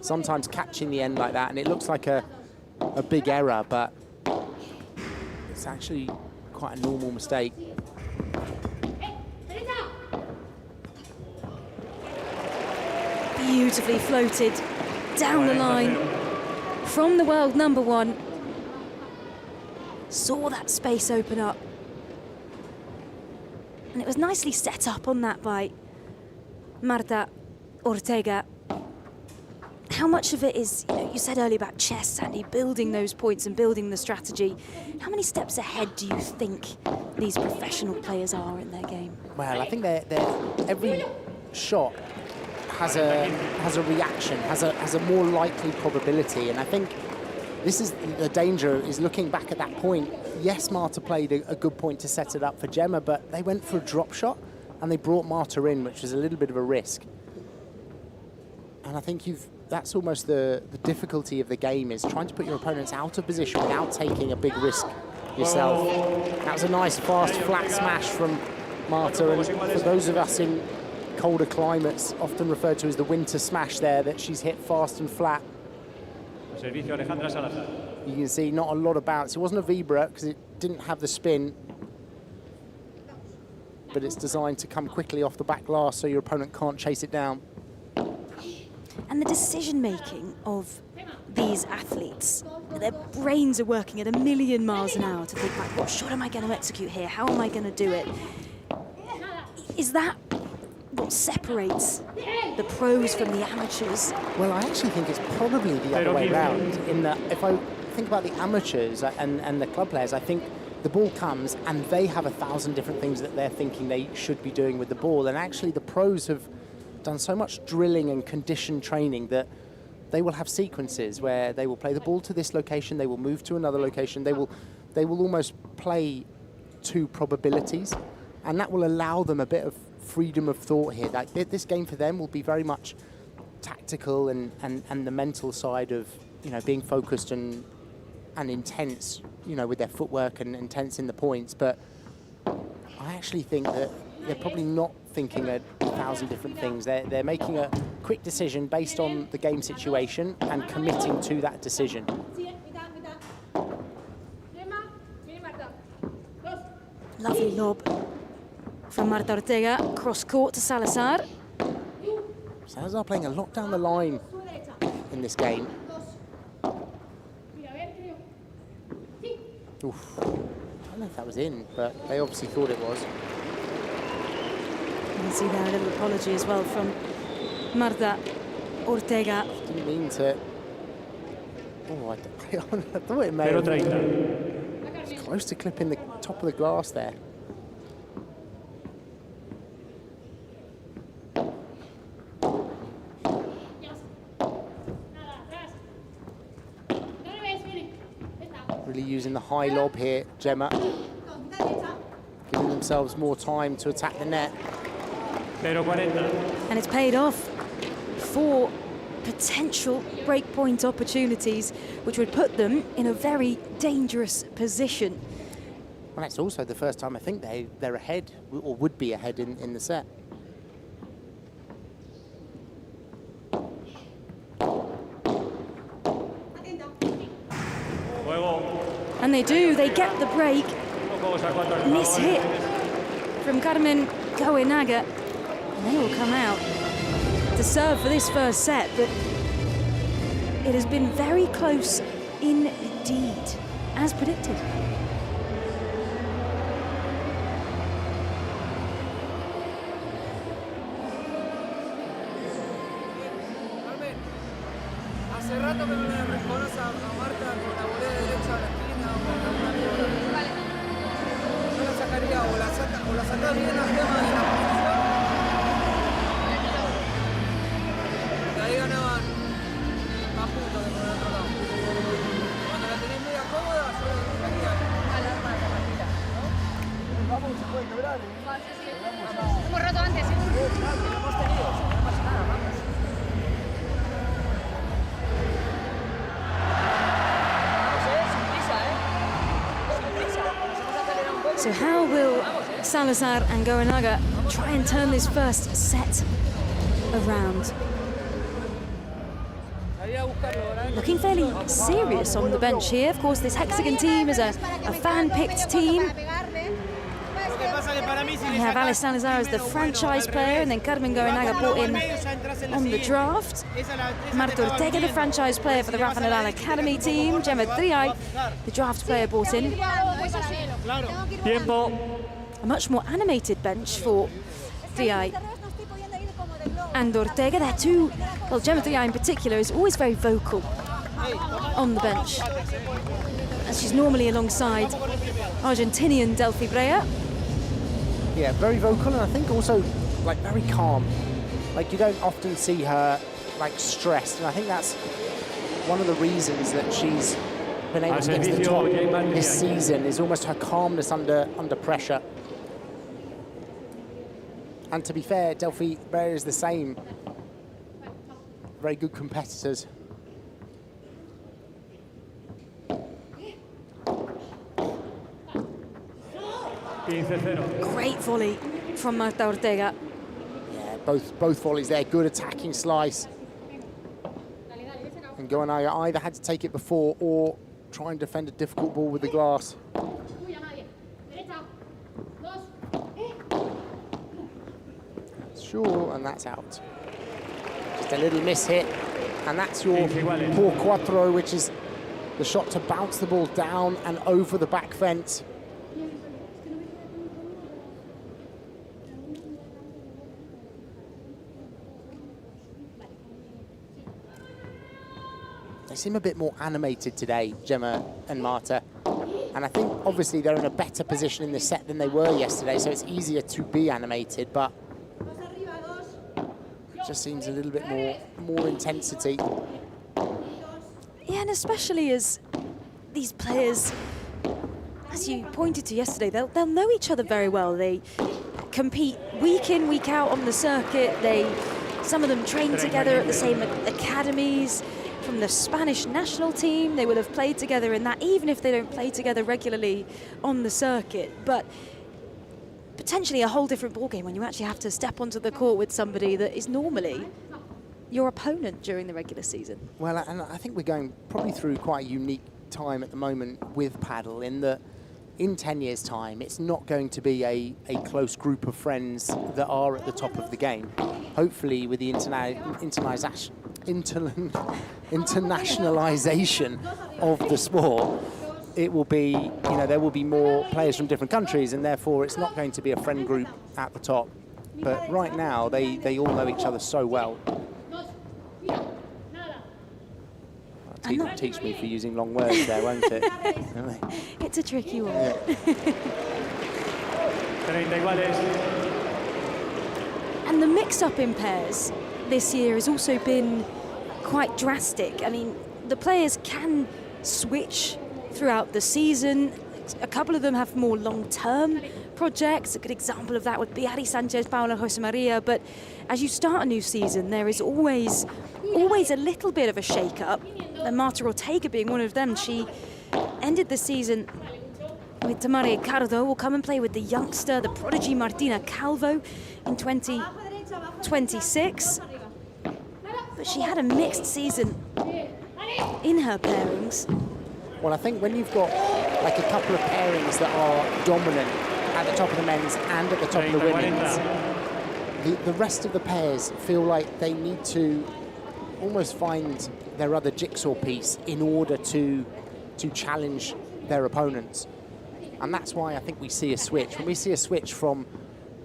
sometimes catching the end like that, and it looks like a big error, but it's actually quite a normal mistake. Beautifully floated down the line from the world number one. Saw that space open up. And it was nicely set up on that by Marta Ortega. How much of it is, you said earlier about chess, Sandy, building those points and building the strategy. How many steps ahead do you think these professional players are in their game? Well, I think every shot has a reaction, has a more likely probability, and I think this is the danger, is looking back at that point. Yes, Marta played a good point to set it up for Gemma, but they went for a drop shot and they brought Marta in, which was a little bit of a risk. And I think you've that's almost the difficulty of the game, is trying to put your opponents out of position without taking a big risk yourself. That was a nice, fast, flat smash from Marta, and for those of us in colder climates, often referred to as the winter smash there, that she's hit fast and flat. You can see not a lot of bounce. It wasn't a vibra because it didn't have the spin, but it's designed to come quickly off the back glass so your opponent can't chase it down. And the decision-making of these athletes, their brains are working at 1,000,000 miles an hour to think, like, what shot am I going to execute here? How am I going to do it? Is that what separates the pros from the amateurs? Well, I actually think it's probably the other way around, in that if I think about the amateurs and the club players, I think the ball comes and they have 1,000 different things that they're thinking they should be doing with the ball. And actually the pros have done so much drilling and condition training that they will have sequences where they will play the ball to this location, they will move to another location, they will almost play to probabilities, and that will allow them a bit of freedom of thought here. Like, this game for them will be very much tactical and the mental side of, you know, being focused and intense, you know, with their footwork and intense in the points. But I actually think that they're probably not thinking 1,000 different things. They're making a quick decision based on the game situation and committing to that decision. Lovely lob from Marta Ortega, cross-court to Salazar. Salazar playing a lot down the line in this game. Oof. I don't know if that was in, but they obviously thought it was. You can see there a little apology as well from Marta Ortega. Didn't mean to. Oh, I thought it may have. It's close to clipping the top of the glass there. Really using the high lob here, Gemma. Giving themselves more time to attack the net. And it's paid off. 4 potential breakpoint opportunities, which would put them in a very dangerous position. And it's also the first time I think they're ahead, or would be ahead in the set. And they do, they get the break. Miss hit from Carmen Goenaga. And they will come out to serve for this first set, but it has been very close indeed, as predicted. Hace rato que no le reconoce a Marta con la volea derecha a la esquina o con una vale. Yo la sacaría o la saca bien a Gema de la posición. Y ahí ganaban más puntos que por el otro lado. Cuando la tenés media cómoda, yo la sacaría a la arma de la partida, ¿no? Vamos, se puede quebrar. Hemos roto antes, ¿eh? Lo hemos tenido, no pasa nada, vamos. So how will Salazar and Goenaga try and turn this first set around? Looking fairly serious on the bench here. Of course, this Hexagon team is a fan-picked team. We have Alice Salazar as the franchise player, and then Carmen Goenaga brought in on the draft. Marta Ortega, the franchise player for the Rafa Nadal Academy team. Gemma Triay, the draft player brought in. A much more animated bench for Triay and Ortega. They're two, well, Gemma Triay in particular is always very vocal on the bench, as she's normally alongside Argentinian Delphi Brea. Yeah, very vocal, and I think also like very calm. Like, you don't often see her like stressed, and I think that's one of the reasons that she's been able to get to the top this season, is almost her calmness under pressure. And to be fair, Delphi Brea is the same. very good competitors. Great volley from Marta Ortega. Yeah, both volleys there, good attacking slice. And Goenaga either had to take it before or try and defend a difficult ball with the glass. Sure, and that's out. Just a little miss hit, and that's your por cuatro, which is the shot to bounce the ball down and over the back fence. They seem a bit more animated today, Gemma and Marta. And I think obviously they're in a better position in this set than they were yesterday, so it's easier to be animated, but it just seems a little bit more intensity. Yeah, and especially as these players, as you pointed to yesterday, they'll know each other very well. They compete week in, week out on the circuit. Some of them train together at the same academies. From the Spanish national team, they will have played together in that, even if they don't play together regularly on the circuit. But potentially a whole different ballgame when you actually have to step onto the court with somebody that is normally your opponent during the regular season. Well, and I think we're going probably through quite a unique time at the moment with padel, in that in 10 years' time, it's not going to be a close group of friends that are at the top of the game. Hopefully, with the internationalization of the sport, it will be, you know, there will be more players from different countries, and therefore it's not going to be a friend group at the top. But right now, they all know each other so well. Teach me for using long words there, won't it? It's a tricky one. Yeah. And the mix-up in pairs this year has also been quite drastic. I mean, the players can switch throughout the season. A couple of them have more long-term projects. A good example of that would be Ari Sanchez, Paula Jose Maria. But as you start a new season, there is always a little bit of a shake-up. And Marta Ortega being one of them. She ended the season with Tamara Ricardo, will come and play with the youngster, the prodigy Martina Calvo in 2026. But she had a mixed season in her pairings. Well, I think when you've got like a couple of pairings that are dominant at the top of the men's and at the top of the women's, the rest of the pairs feel like they need to almost find their other jigsaw piece in order to challenge their opponents. And that's why I think we see a switch. When we see a switch from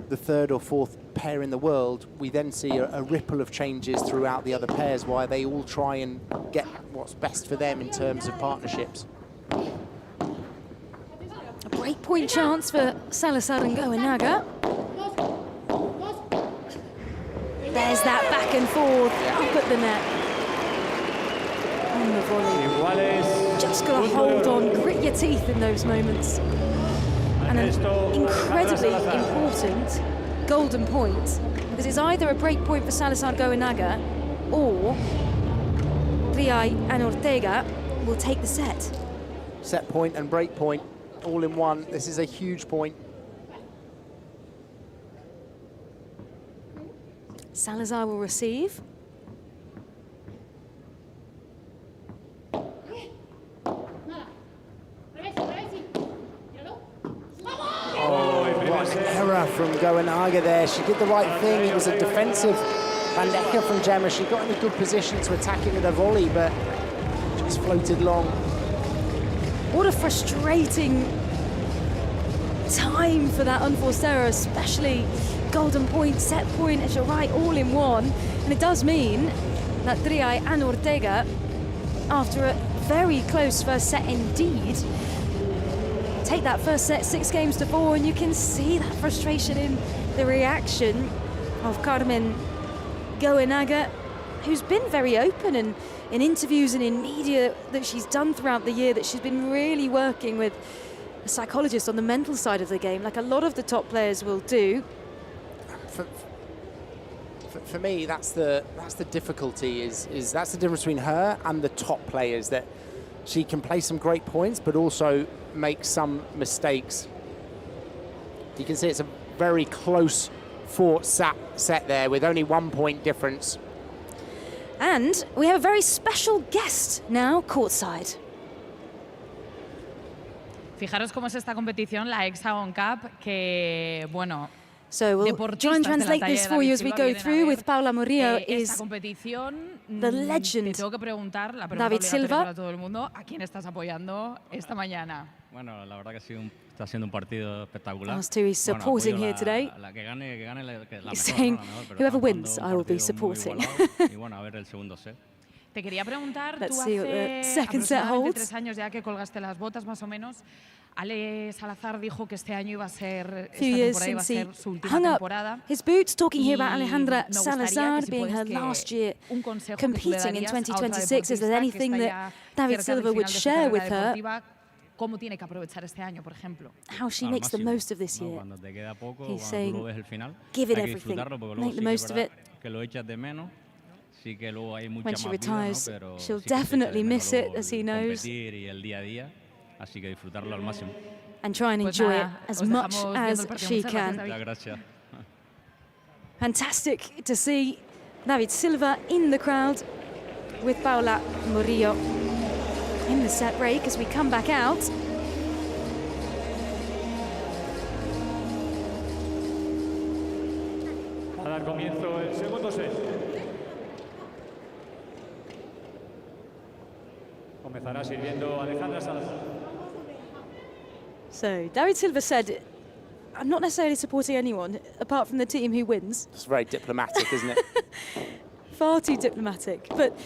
the third or fourth pair in the world, we then see a ripple of changes throughout the other pairs, while they all try and get what's best for them in terms of partnerships. A break point chance for Salazar and Goenaga. There's that back and forth up at the net. On the volley. Just got to hold on, grit your teeth in those moments. And an incredibly important golden point, because it's either a break point for Salazar Goenaga or Riay and Ortega will take the set. Set point and break point all in one. This is a huge point. Salazar will receive. What an error from Goenaga there. She did the right thing. It was a defensive bandeja from Gemma. She got in a good position to attack it with a volley, but just floated long. What a frustrating time for that unforced error, especially golden point, set point, as you're right, all in one. And it does mean that Riay and Ortega, after a very close first set indeed, take that first set 6-4, and you can see that frustration in the reaction of Carmen Goenaga, who's been very open in interviews and in media that she's done throughout the year, that she's been really working with a psychologist on the mental side of the game, like a lot of the top players will do. For For me, that's the difficulty. Is that's the difference between her and the top players, that she can play some great points, but also make some mistakes. You can see it's a very close fought set there with only 1 point difference. And we have a very special guest now courtside. Fijaros cómo es esta competición, la Hexagon Cup, que, bueno, So we'll try and translate this for you as we go through with Paula Murillo. Is the legend te tengo que preguntar, la pregunta David obligatoria Silva. para todo el mundo, ¿a quién estás apoyando esta mañana? Bueno, la verdad que está siendo un partido espectacular. As to he's supporting here today. La que gane la mejor, He's saying, ¿no? La mejor, pero whoever estamos wins, jugando I will un be partido muy supporting. igualado. Y bueno, a ver el segundo set. Te quería preguntar, Let's tú see what the hace second set aproximadamente holds. 3 años ya que colgaste las botas, más o menos, Ale Salazar dijo que este año iba a ser, esta Few years temporada iba a since he ser su última hung up temporada. his boots, talking here about Y Alejandra me gustaría Salazar que si being puedes her que last year un consejo que tú le competing in darías a otra 2026. Is there deportista anything que está that ya David cerca del Silva would final de su share with carrera her? deportiva, ¿cómo tiene que aprovechar este año, por ejemplo? How she Al makes the máximo, most of this ¿no? year. Cuando te queda poco, He's cuando saying, tú lo ves el final, give it hay que everything, disfrutarlo porque luego make sí the que es most of verdad it. que lo echas de menos. Sí que luego hay mucha When más she vida, ¿no? retires, Pero she'll sí que se echa de definitely menos miss it, luego as he el knows. competir y el día a día, así que disfrutarlo al máximo. And try and Pues enjoy nada, it as os much dejamos viendo as el partido. she Muchas gracias, can. David. Muchas gracias. Fantastic to see David Silva in the crowd with Paula Murillo in the set break as we come back out. A dar comienzo el segundo set. Comenzará sirviendo Alejandra Salazar. So David Silva said, I'm not necessarily supporting anyone apart from the team who wins. It's very diplomatic, isn't it? Far too diplomatic. But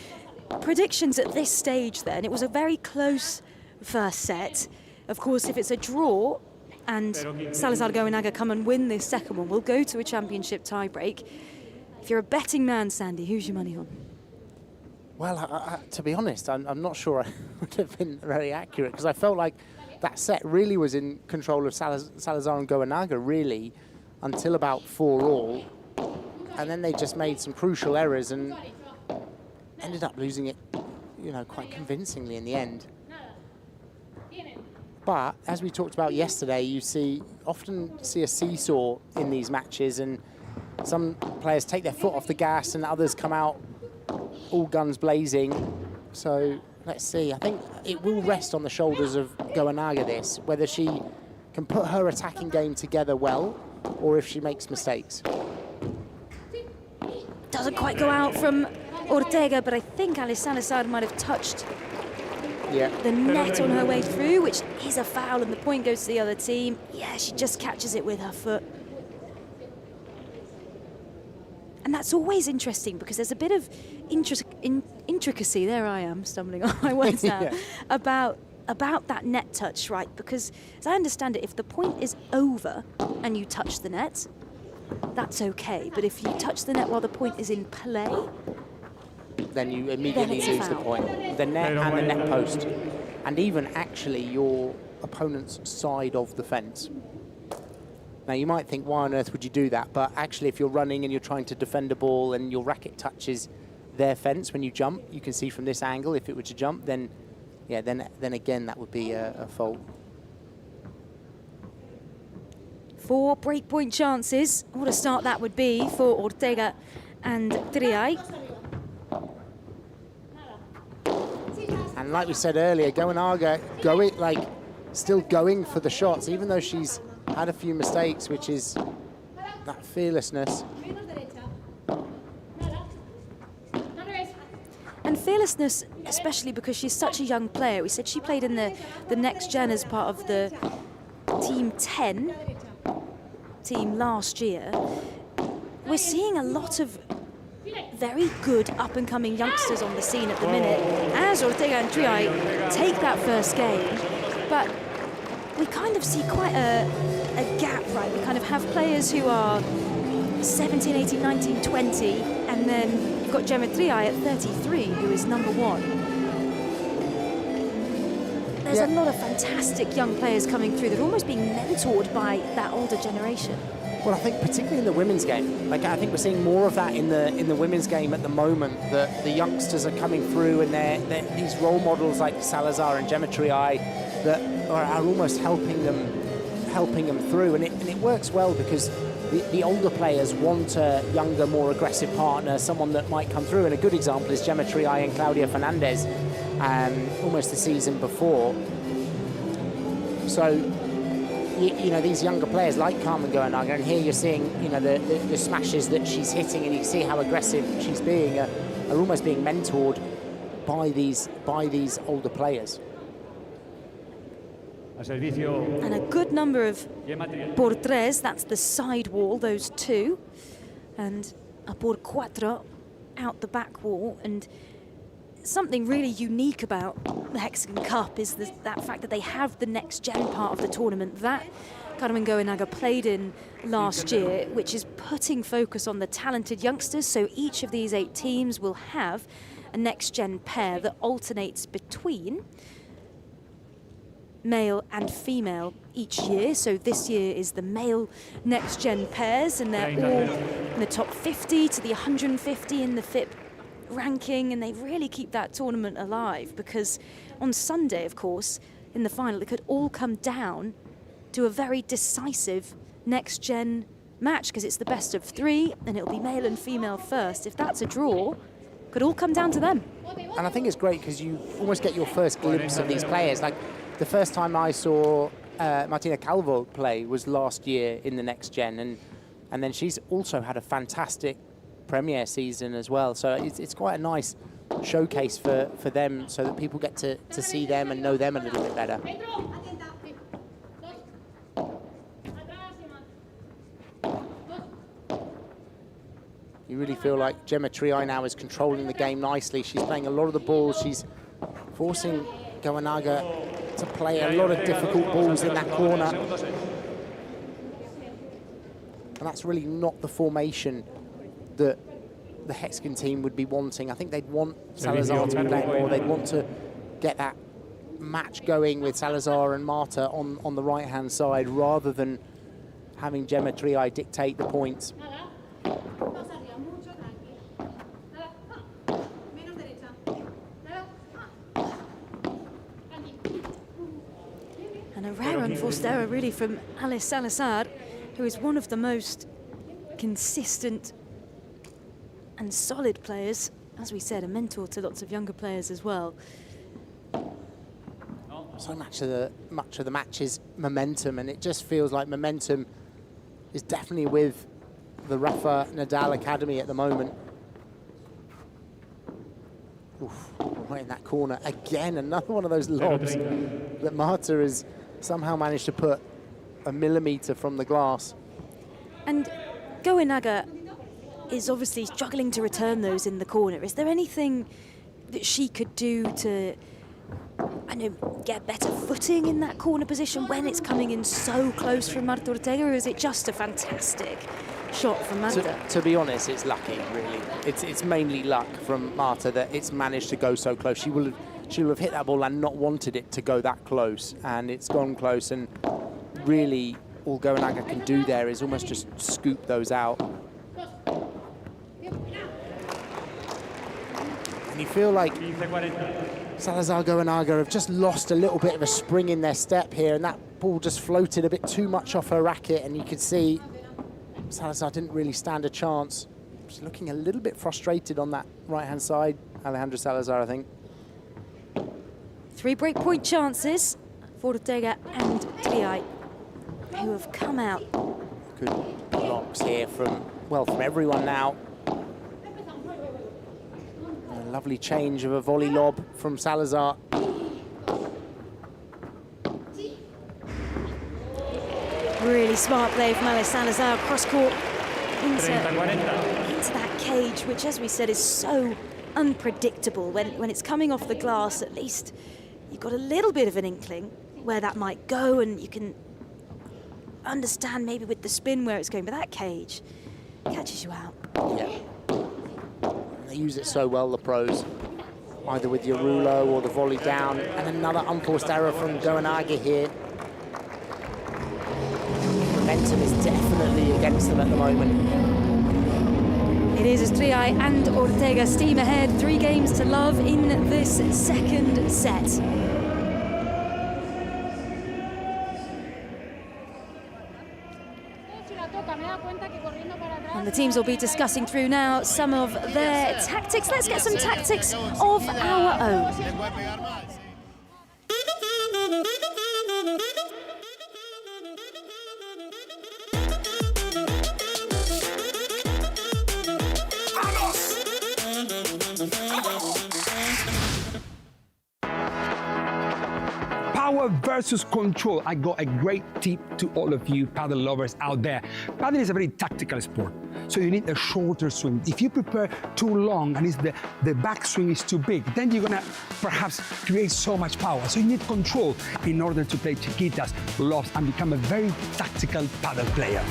predictions at this stage then, it was a very close first set. Of course, if it's a draw and Salazar Goenaga come and win this second one, we'll go to a championship tiebreak. If you're a betting man, Sandy, who's your money on? Well, to be honest, I'm not sure I would have been very accurate, because I felt like that set really was in control of Salazar and Goenaga, really, until about 4-all. And then they just made some crucial errors and ended up losing it, you know, quite convincingly in the end. But as we talked about yesterday, you often see a seesaw in these matches, and some players take their foot off the gas and others come out all guns blazing. So let's see. I think it will rest on the shoulders of Goenaga, this, whether she can put her attacking game together well or if she makes mistakes. Doesn't quite go out from Ortega, but I think Alice Salazar might have touched the net on her way through, which is a foul, and the point goes to the other team. Yeah, she just catches it with her foot. And that's always interesting because there's a bit of intricacy, there I am, stumbling on my words now, about that net touch, right? Because as I understand it, if the point is over and you touch the net, that's okay. But if you touch the net while the point is in play, then you immediately lose the point. The net and the net post. And even actually your opponent's side of the fence. Now you might think, why on earth would you do that? But actually if you're running and you're trying to defend a ball and your racket touches their fence when you jump, you can see from this angle, if it were to jump, then yeah, then again that would be a fault. 4 breakpoint chances. What a start that would be for Ortega and Triay. And like we said earlier, Goenaga still going for the shots, even though she's had a few mistakes, which is that fearlessness. And fearlessness, especially because she's such a young player. We said she played in the next gen as part of the Team 10 team last year. We're seeing a lot of very good up-and-coming youngsters on the scene at the minute as Ortega and Triay take that first game. But we kind of see quite a gap, right? We kind of have players who are 17, 18, 19, 20, and then you've got Gemma Triay at 33, who is number 1. There's a lot of fantastic young players coming through that are almost being mentored by that older generation. Well, I think particularly in the women's game, like I think we're seeing more of that in the women's game at the moment. That the youngsters are coming through, and they're these role models like Salazar and Geometry-I that are almost helping them through, and it works well because the older players want a younger, more aggressive partner, someone that might come through. And a good example is Geometry-I and Claudia Fernandez, almost the season before. So, you know, these younger players like Carmen Goenaga, and here you're seeing, you know, the smashes that she's hitting, and you see how aggressive she's being, are almost being mentored by these older players. And a good number of por tres, that's the side wall, those two, and a por cuatro out the back wall. And something really unique about the Hexagon Cup is that fact that they have the next gen part of the tournament that Carmen Goenaga played in last year, which is putting focus on the talented youngsters. So each of these 8 teams will have a next gen pair that alternates between male and female each year. So this year is the male next gen pairs, and they're all in the top 50 to the 150 in the FIP ranking, and they really keep that tournament alive, because on Sunday, of course, in the final, it could all come down to a very decisive next gen match, because it's the best of 3 and it'll be male and female first. If that's a draw, it could all come down to them. And I think it's great because you almost get your first glimpse of these players. Like the first time I saw Martina Calvo play was last year in the next gen, and then she's also had a fantastic Premier season as well. So it's quite a nice showcase for them, so that people get to see them and know them a little bit better. You really feel like Geometry-I now is controlling the game nicely. She's playing a lot of the balls. She's forcing Goenaga to play a lot of difficult balls in that corner. And that's really not the formation that the Hexagon team would be wanting. I think they'd want Salazar to be playing more. They'd want to get that match going with Salazar and Marta on the right-hand side, rather than having Geometry-I dictate the points. And a rare unforced error really from Alice Salazar, who is one of the most consistent and solid players. As we said, a mentor to lots of younger players as well. So much of the match is momentum, and it just feels like momentum is definitely with the Rafa Nadal Academy at the moment. Oof, right in that corner. Again, another one of those lobs that Marta has somehow managed to put a millimetre from the glass. And Goenaga is obviously struggling to return those in the corner. Is there anything that she could do to, I know, get better footing in that corner position when it's coming in so close from Marta Ortega, or is it just a fantastic shot from Marta? To be honest, it's lucky, really. It's mainly luck from Marta that it's managed to go so close. She will have hit that ball and not wanted it to go that close, and it's gone close, and really all Goenaga can do there is almost just scoop those out. And you feel like Salazar Goenaga have just lost a little bit of a spring in their step here, and that ball just floated a bit too much off her racket, and you could see Salazar didn't really stand a chance. She's looking a little bit frustrated on that right-hand side, Alejandra Salazar, I think. 3 breakpoint chances for Ortega and Triay, who have come out. Good blocks here from everyone now. And a lovely change of a volley lob from Salazar. Really smart play from Alice Salazar, cross-court into that cage, which, as we said, is so unpredictable. When it's coming off the glass, at least you've got a little bit of an inkling where that might go, and you can understand maybe with the spin where it's going, but that cage catches you out. Yeah. They use it so well, the pros, either with your rulo or the volley down. And another unforced error from Goenaga here. momentum is definitely against them at the moment. It is Estrella and Ortega steam ahead, 3 games to love in this second set. And the teams will be discussing through now some of their tactics. Let's get some tactics of our own. Power versus control. I got a great tip to all of you paddle lovers out there. Paddle is a very tactical sport, so you need a shorter swing. If you prepare too long and the backswing is too big, then you're gonna perhaps create so much power. So you need control in order to play chiquitas, lofts, and become a very tactical paddle player.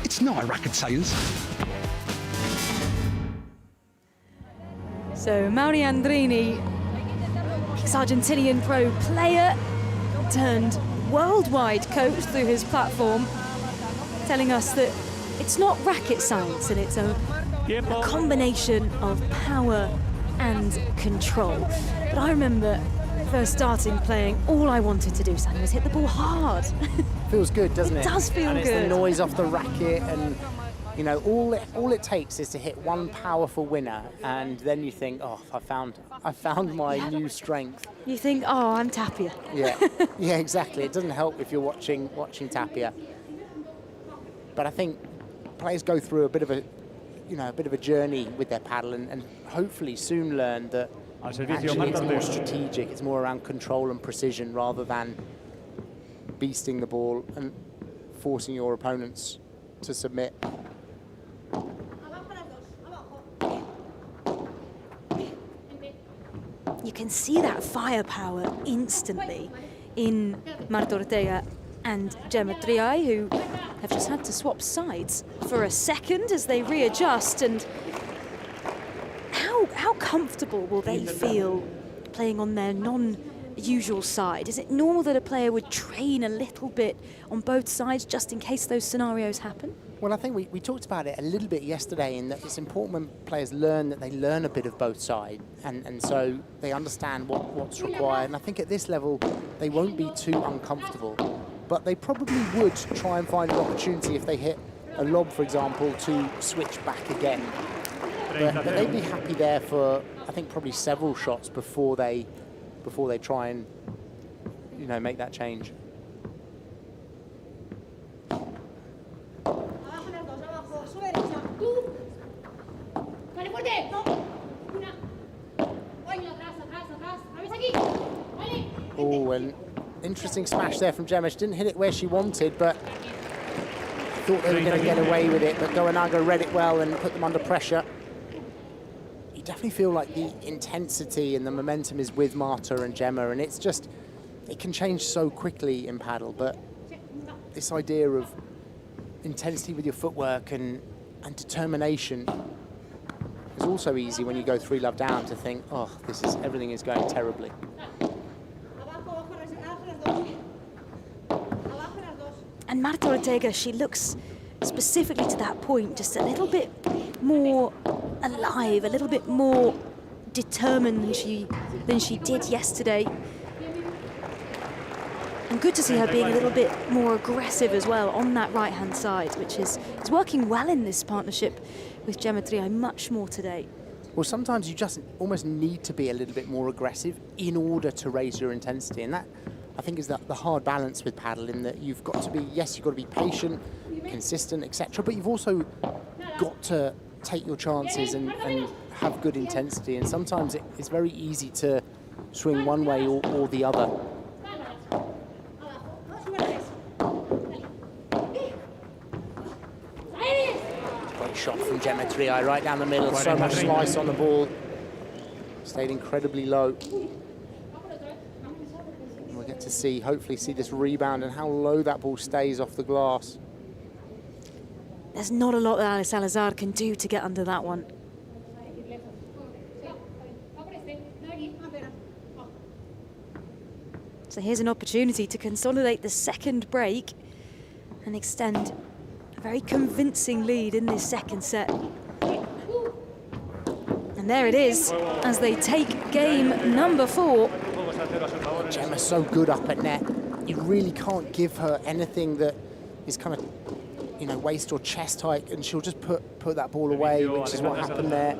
It's not a rocket science. So Mauri Andrini, ex-Argentinian pro player, turned worldwide coach through his platform, telling us that it's not racket science and it's a combination of power and control. But I remember first starting playing, all I wanted to do, Sam, was hit the ball hard. Feels good, doesn't it? It does feel and good. It's the noise off the racket, and you know, all it takes is to hit one powerful winner, and then you think, oh, I found my new strength. You think, oh, I'm Tapia. Yeah, yeah, exactly. It doesn't help if you're watching Tapia. But I think players go through a bit of a journey with their paddle, and hopefully soon learn that actually it's more strategic. It's more around control and precision rather than beasting the ball and forcing your opponents to submit. You can see that firepower instantly in Marta Ortega and Gemma Triay, who have just had to swap sides for a second as they readjust. And how comfortable will they feel playing on their non-usual side? Is it normal that a player would train a little bit on both sides just in case those scenarios happen? Well, I think we talked about it a little bit yesterday, in that it's important when players learn that they learn a bit of both sides, and so they understand what's required. And I think at this level, they won't be too uncomfortable, but they probably would try and find an opportunity if they hit a lob, for example, to switch back again. But they'd be happy there for, I think, probably several shots before they try and, you know, make that change. Oh, an interesting smash there from Gemma. She didn't hit it where she wanted, but thought they were going to get away with it. But Goenaga read it well and put them under pressure. You definitely feel like the intensity and the momentum is with Marta and Gemma, and it's just, it can change so quickly in paddle. But this idea of intensity with your footwork and determination is also easy when you go 3-love down to think, oh, everything is going terribly. And Marta Ortega, she looks specifically to that point just a little bit more alive, a little bit more determined than she did yesterday. And good to see her being a little bit more aggressive as well on that right-hand side, which is working well in this partnership with Gemma Triay, much more today. Well, sometimes you just almost need to be a little bit more aggressive in order to raise your intensity, and that, I think, is the hard balance with paddle, in that you've got to be, yes, you've got to be patient, consistent, etc., but you've also got to take your chances and have good intensity, and sometimes it's very easy to swing one way or the other. Great shot from Gemma Triay, right down the middle, so much slice on the ball. Stayed incredibly low. We'll get to hopefully see this rebound and how low that ball stays off the glass. There's not a lot that Alice Salazar can do to get under that one. So here's an opportunity to consolidate the second break and extend a very convincing lead in this second set. And there it is, as they take game number 4. Gemma's so good up at net. You really can't give her anything that is kind of, you know, waist or chest height, and she'll just put that ball away, which is what happened there.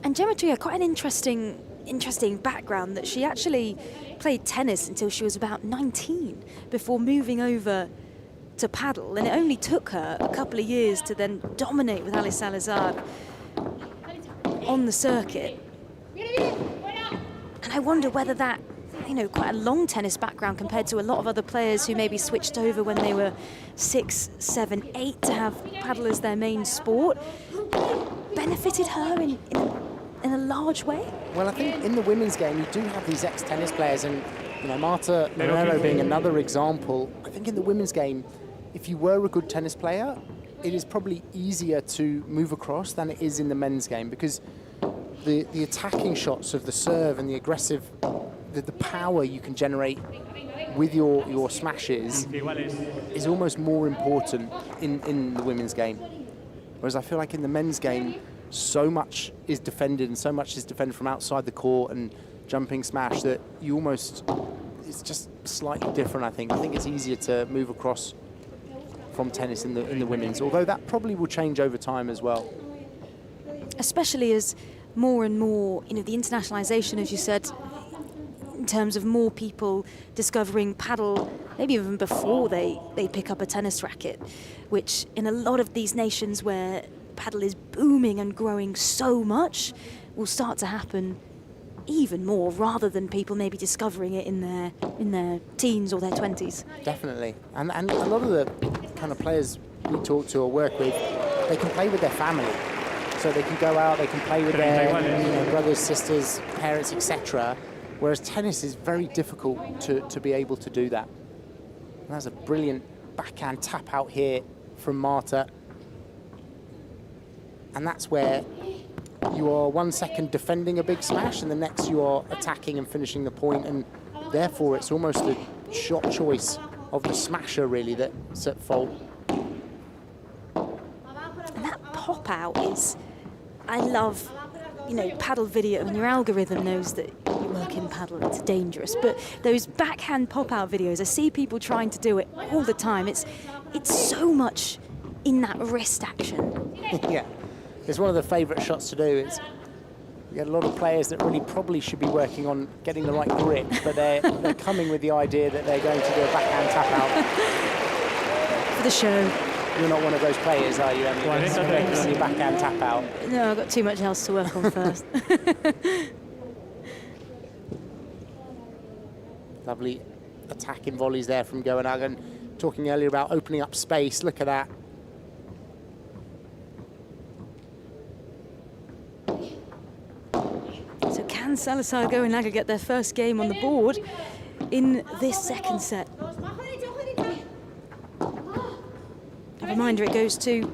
And Gemma Tria, quite an interesting background, that she actually played tennis until she was about 19 before moving over to paddle, and it only took her a couple of years to then dominate with Ali Salazar on the circuit. And I wonder whether that, you know, quite a long tennis background compared to a lot of other players who maybe switched over when they were 6, 7, 8 to have paddle as their main sport, benefited her in a large way. Well, I think in the women's game, you do have these ex-tennis players, and, you know, Marta Monero being another example. I think in the women's game, if you were a good tennis player, it is probably easier to move across than it is in the men's game, because the attacking shots of the serve and the aggressive, the power you can generate with your smashes is almost more important in the women's game. Whereas I feel like in the men's game, so much is defended, and so much is defended from outside the court and jumping smash, that you almost, it's just slightly different, I think. I think it's easier to move across from tennis in the women's, although that probably will change over time as well. Especially as more and more, you know, the internationalization, as you said, in terms of more people discovering paddle, maybe even before they pick up a tennis racket, which in a lot of these nations where paddle is booming and growing so much, will start to happen even more, rather than people maybe discovering it in their teens or their 20s. Definitely. And a lot of the kind of players we talk to or work with, they can play with their family. So they can go out, they can play with their brothers, sisters, parents, etc. Whereas tennis is very difficult to be able to do that. And that's a brilliant backhand tap out here from Marta. And that's where you are 1 second defending a big smash, and the next you are attacking and finishing the point, and therefore it's almost the shot choice of the smasher really that's at fault. And that pop out is, I love, you know, paddle video, and your algorithm knows that you work in paddle, it's dangerous, but those backhand pop out videos, I see people trying to do it all the time. It's so much in that wrist action. Yeah. It's one of the favourite shots to do. It's, you get a lot of players that really probably should be working on getting the right grip, but they're coming with the idea that they're going to do a backhand tap out. For the show. You're not one of those players, are you, Emily? That's making your backhand tap out. No, I've got too much else to work on first. Lovely attacking volleys there from Goenagan. Talking earlier about opening up space. Look at that. So can Salazar Goenaga get their first game on the board in this second set? A reminder, it goes to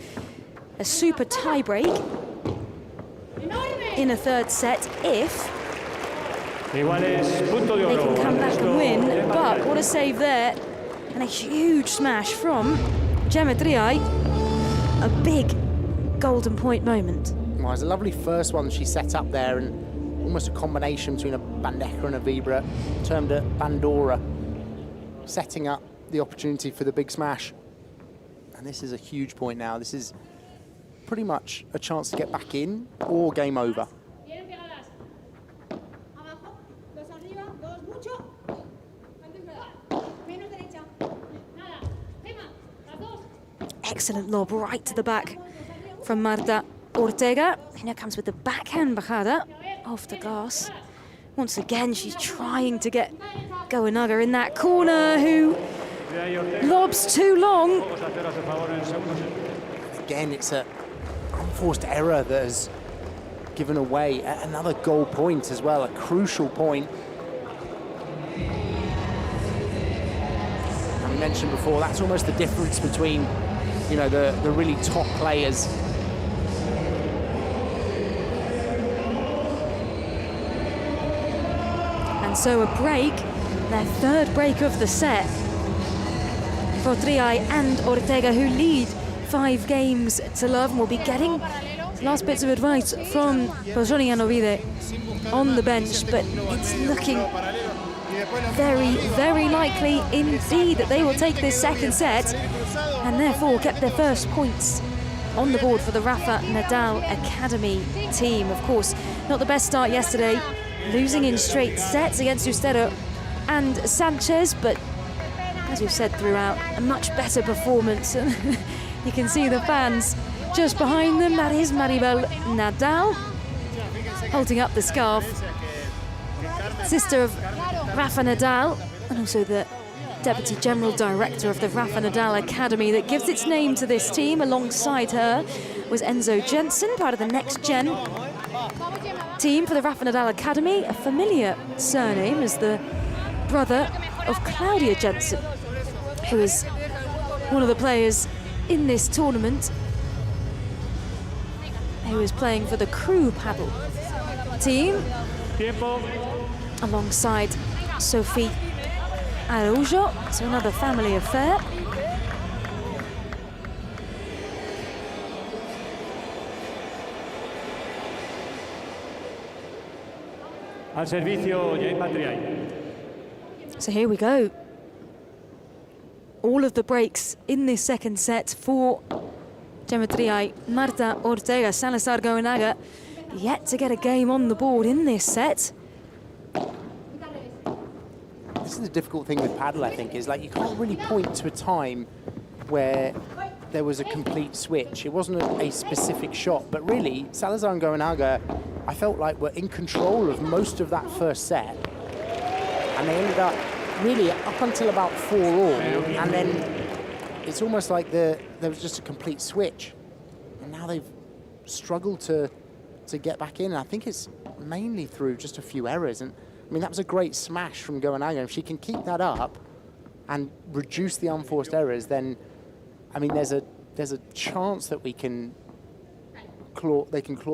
a super tie-break in a third set if they can come back and win. But what a save there, and a huge smash from Gemma Triay. A big golden point moment. Well, it's a lovely first one she set up there, and almost a combination between a bandeja and a vibra, termed a bandora, setting up the opportunity for the big smash. And this is a huge point now. This is pretty much a chance to get back in or game over. Excellent lob right to the back from Marta Ortega. And here comes with the backhand bajada off the glass. Once again, she's trying to get Goenaga in that corner, who lobs too long. Again, it's an unforced error that has given away another goal point as well, a crucial point. And we mentioned before, that's almost the difference between, you know, the really top players. And so a break, their third break of the set. for Triay and Ortega, who lead 5 games to love, and will be getting last bits of advice from Bojoni and Ovide on the bench, but it's looking very, very likely indeed that they will take this second set and therefore get their first points on the board for the Rafa Nadal Academy team. Of course, not the best start yesterday, losing in straight sets against Ustero and Sanchez, but as we've said throughout, a much better performance. You can see the fans just behind them. That is Maribel Nadal holding up the scarf, sister of Rafa Nadal, and also the Deputy General Director of the Rafa Nadal Academy that gives its name to this team. Alongside her was Enzo Jensen, part of the Next Gen team for the Rafa Nadal Academy, a familiar surname as the brother of Claudia Jensen, who is one of the players in this tournament, who is playing for the crew paddle team alongside Sophie Araujo, so another family affair. Al servicio, Eva Longoria. So here we go. All of the breaks in this second set for Gemma Triay, Marta Ortega, Salazar Goenaga, yet to get a game on the board in this set. This is the difficult thing with paddle, I think, is like you can't really point to a time where there was a complete switch. It wasn't a specific shot, but really, Salazar and Goenaga, I felt like were in control of most of that first set. And they ended up really up until about 4-all, and then it's almost like there was just a complete switch. And now they've struggled to get back in. And I think it's mainly through just a few errors. And I mean, that was a great smash from Goenaga. If she can keep that up and reduce the unforced errors, then I mean, there's a chance that they can claw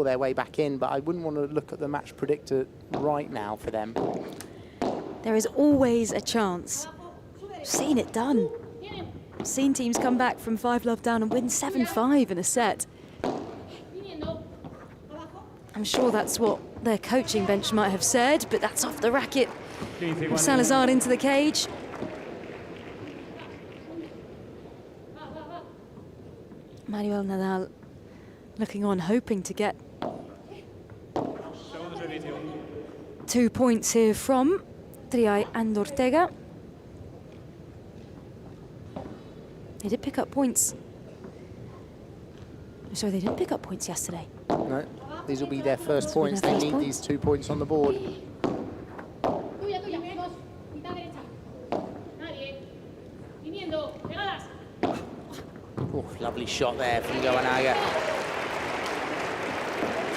their way back in. But I wouldn't want to look at the match predictor right now for them. There is always a chance. I've seen it done. I've seen teams come back from 5-love down and win 7-5 in a set. I'm sure that's what their coaching bench might have said, but that's off the racket. Salazar into the cage. Manuel Nadal looking on, hoping to get 2 points here from Triay and Ortega. They did pick up points. Sorry, they didn't pick up points yesterday. No, these will be their first points. They need these 2 points on the board. Oh, lovely shot there from Goenaga.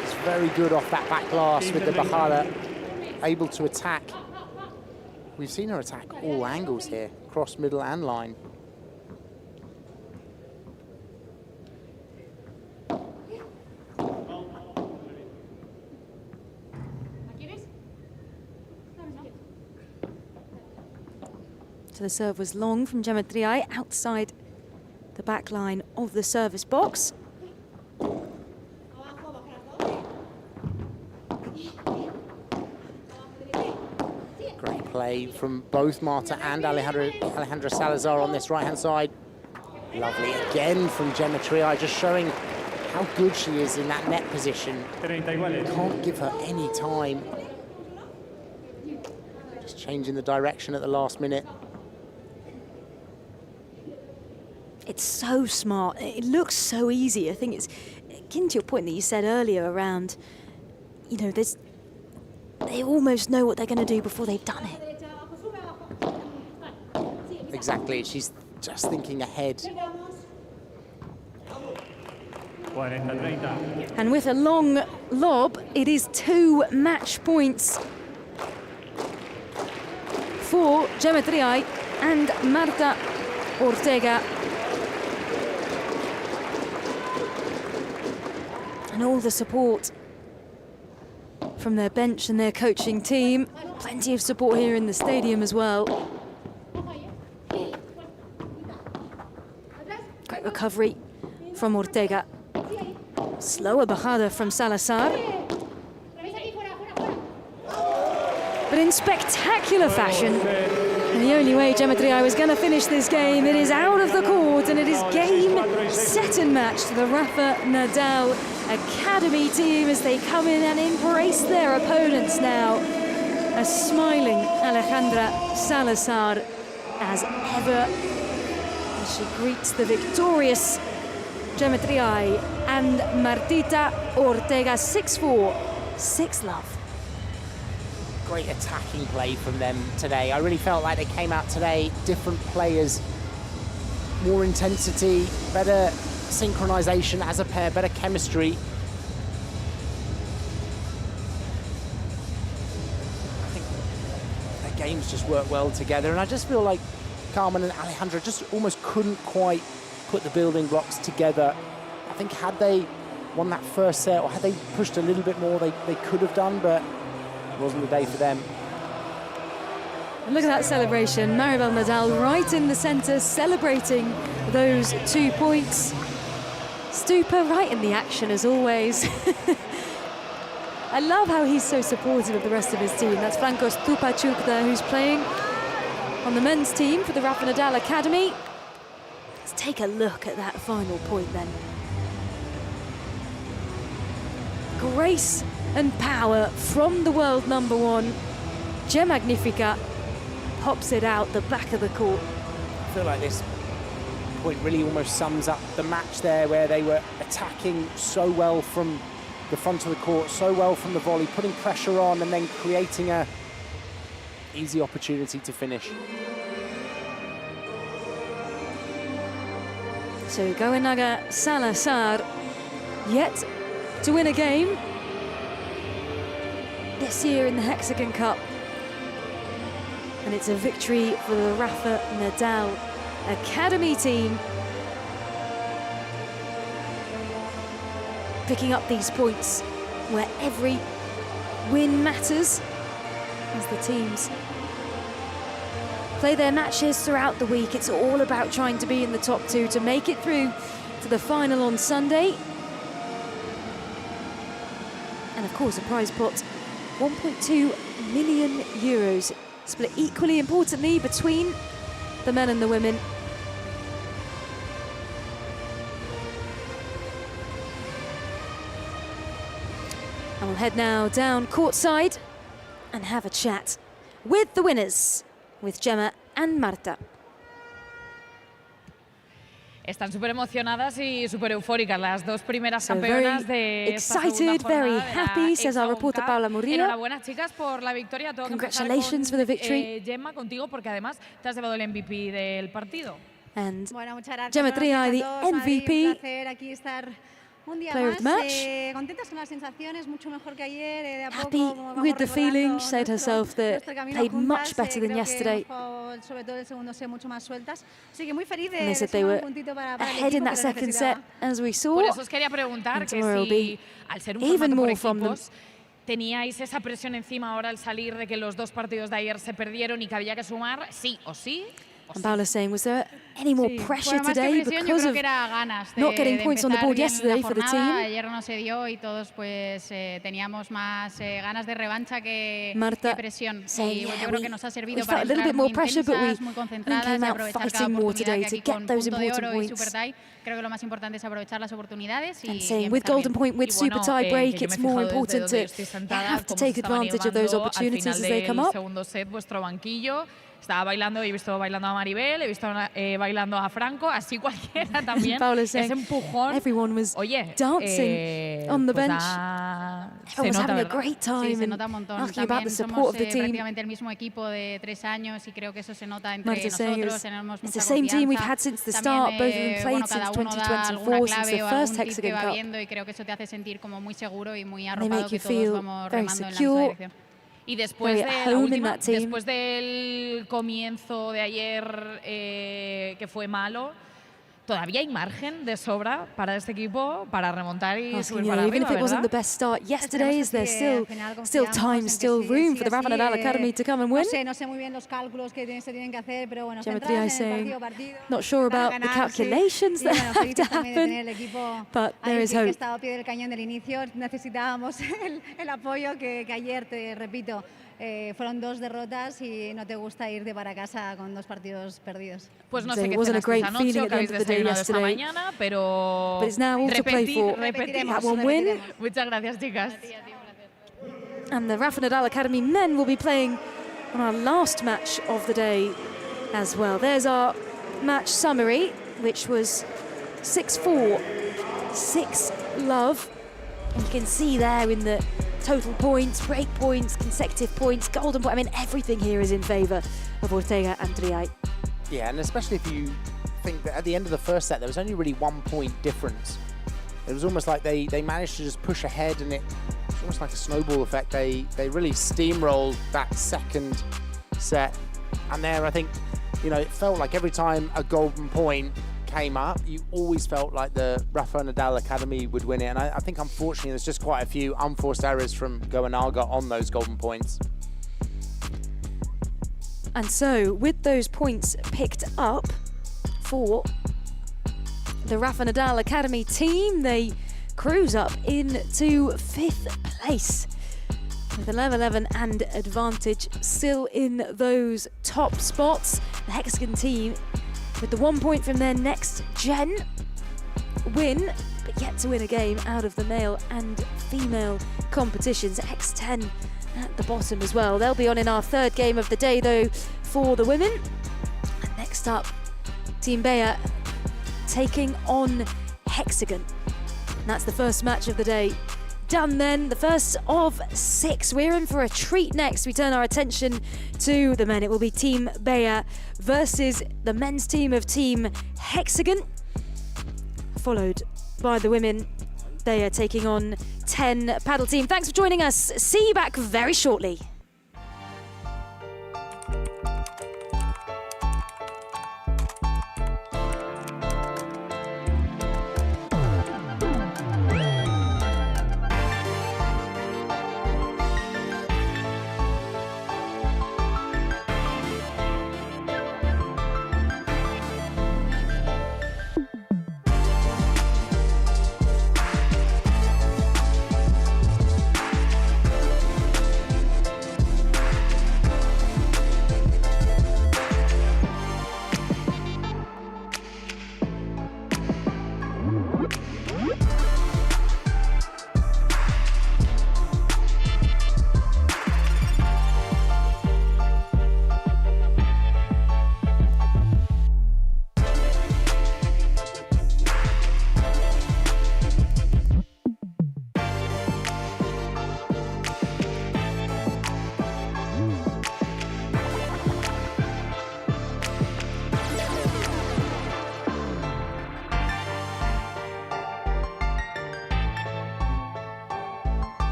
She's very good off that back glass with the Bajada, able to attack. We've seen her attack all angles here, cross, middle and line. So the serve was long from Gemma Triay outside the back line of the service box. Great play from both Marta and Alejandra Salazar on this right-hand side. Lovely again from Gemma Triay, just showing how good she is in that net position. Can't give her any time. Just changing the direction at the last minute. It's so smart. It looks so easy. I think it's akin to your point that you said earlier around, you know, they almost know what they're going to do before they've done it. Exactly. She's just thinking ahead. And with a long lob, it is 2 match points for Gemma Triay and Marta Ortega. And all the support from their bench and their coaching team. Plenty of support here in the stadium as well. Great recovery from Ortega. Slower bajada from Salazar. But in spectacular fashion. And the only way Gemma Triay was going to finish this game, it is out of the court and it is game, set and match to the Rafa Nadal Academy team as they come in and embrace their opponents now. A smiling Alejandra Salazar as ever as she greets the victorious Gemma Triay and Martita Ortega 6-4, 6-love. Great attacking play from them today. I really felt like they came out today, different players, more intensity, better synchronization as a pair, better chemistry. I think their games just work well together, and I just feel like Carmen and Alejandra just almost couldn't quite put the building blocks together. I think had they won that first set, or had they pushed a little bit more, they could have done, but wasn't the day for them. And look at that celebration. Maribel Nadal right in the centre, celebrating those 2 points. Stupa right in the action as always. I love how he's so supportive of the rest of his team. That's Franco Stupachuk there, who's playing on the men's team for the Rafa Nadal Academy. Let's take a look at that final point then. Grace and power from the world number one. Gem Magnifica pops it out the back of the court. I feel like this point really almost sums up the match there, where they were attacking so well from the front of the court, so well from the volley, putting pressure on and then creating a easy opportunity to finish. So Goenaga Salazar yet to win a game this year in the Hexagon Cup. And it's a victory for the Rafa Nadal Academy team. Picking up these points where every win matters as the teams play their matches throughout the week. It's all about trying to be in the top 2 to make it through to the final on Sunday. And of course, a prize pot, 1.2 million euros, split equally importantly between the men and the women. And we'll head now down courtside and have a chat with the winners, with Gemma and Marta. Están súper emocionadas y súper eufóricas las dos primeras campeonas de esta segunda Excited, very jornada de la happy, says our Hexagon reporter Cup. Paula Murillo. Enhorabuena, chicas, por la victoria. Tengo que empezar Congratulations con, for the victory. Gemma, contigo, porque además te has llevado el MVP del partido. And Bueno, muchas gracias. Gemma Buenos días Triay, a the todos. Madrid, MVP. un placer aquí estar un día Player of the más. match. Contentas con las sensaciones, mucho mejor que ayer. De a Happy poco, como vamos with the recordando feeling, she said herself that nuestro camino played juntas, much better than creo que yesterday. hemos jugado, sobre todo el segundo set, mucho más sueltas. Así que muy feliz And they de said they sumar were un puntito para el ahead in equipo that que lo second set, necesitaba. as we saw. Por eso os quería preguntar And que tomorrow will si, be al ser un even formato por more from them. equipos, teníais esa presión encima ahora al salir de que los dos partidos de ayer se perdieron y que había que sumar sí o sí. And Paula saying, was there any more pressure Bueno, más que today presión, yo because creo of que era ganas not getting de points on the empezar board bien yesterday la for the jornada. team? Ayer no se dio y todos pues teníamos más ganas de revancha que Marta presión. saying, Y yeah, yo creo que nos ha servido we para felt a little entrar bit more muy pressure, but we intensas, muy concentradas came y out aprovechar cada fighting more oportunidad today que to aquí get con those punto de important oro y points. super tie. Creo que lo más importante es aprovechar las oportunidades And y saying with empezar Golden bien. Point, with Y super bueno, tie que break, yo me it's he more fijado desde important donde to estoy sentada, have to cómo se take estaban advantage of those llevando al opportunities final as they come del up. segundo set vuestro banquillo. Estaba bailando, he visto bailando a Maribel, he visto bailando a Franco, así cualquiera también. Paula Ese saying empujón. everyone was Oye, dancing on the pues bench. se Everyone was nota, having a ¿verdad? great Sí, time se and nota un montón. asking about the También support somos of the team. prácticamente el mismo equipo de 3 años y creo que eso se nota entre Marta saying nosotros. Tenemos it's mucha the same team we've confianza. had since the También, start. Both of them played bueno, since cada uno da alguna 2024, since clave the o first algún tip que Hexagon va Cup. viendo y creo que eso te hace sentir como muy seguro y muy they arropado make que you todos feel vamos very remando en la misma secure. dirección. Y después, Very de at la home in última, that team. después del comienzo de ayer que fue malo, todavía hay margen de sobra para este equipo para remontar y Asking subir you, para even arriba, if it wasn't the ¿verdad? best start yesterday, is there Esperemos que still al final still confiamos time, en que still room for the Rafa Nadal Academy to come and win? No sé muy bien los cálculos que se tienen que hacer, pero bueno, Gemma centradas Triay en el saying, partido. not sure Van a about the ganar, sí. calculations Y that bueno, have to felices también de tener happen, el equipo but there ahí is que hope. estaba a pie del cañón del inicio. Necesitábamos el apoyo que ayer, te repito, fueron 2 derrotas y no te gusta irte para casa con 2 partidos perdidos. Pues no So sé it qué wasn't a cenasteis great anoche feeling o at que the habéis end of the day desayunado esta yesterday. mañana, pero But it's now all to play for. repetimos. That one win. Muchas gracias, chicas. And the Rafa Nadal Academy men will be playing on our last match of the day as well. There's our match summary, which was 6-4, 6-love. And you can see there in the total points, break points, consecutive points, golden point. I mean, everything here is in favour of Ortega and Triay. Yeah, and especially if you think that at the end of the first set, there was only really 1 point difference. It was almost like they managed to just push ahead, and it was almost like a snowball effect. They really steamrolled that second set. And there, I think, you know, it felt like every time a golden point came up, you always felt like the Rafa Nadal Academy would win it. And I think, unfortunately, there's just quite a few unforced errors from Goenaga on those golden points. And so, with those points picked up for the Rafa Nadal Academy team, they cruise up into 5th place with 11-11 and advantage still in those top spots. The Hexagon team with the 1 point from their next gen win, but yet to win a game out of the male and female competitions. X10 at the bottom as well. They'll be on in our 3rd game of the day though for the women. And next up, Team Bayer taking on Hexagon. And that's the first match of the day. Done then, the first of 6. We're in for a treat next. We turn our attention to the men. It will be Team Bayer versus the men's team of Team Hexagon, followed by the women. They are taking on 10 paddle team. Thanks for joining us. See you back very shortly.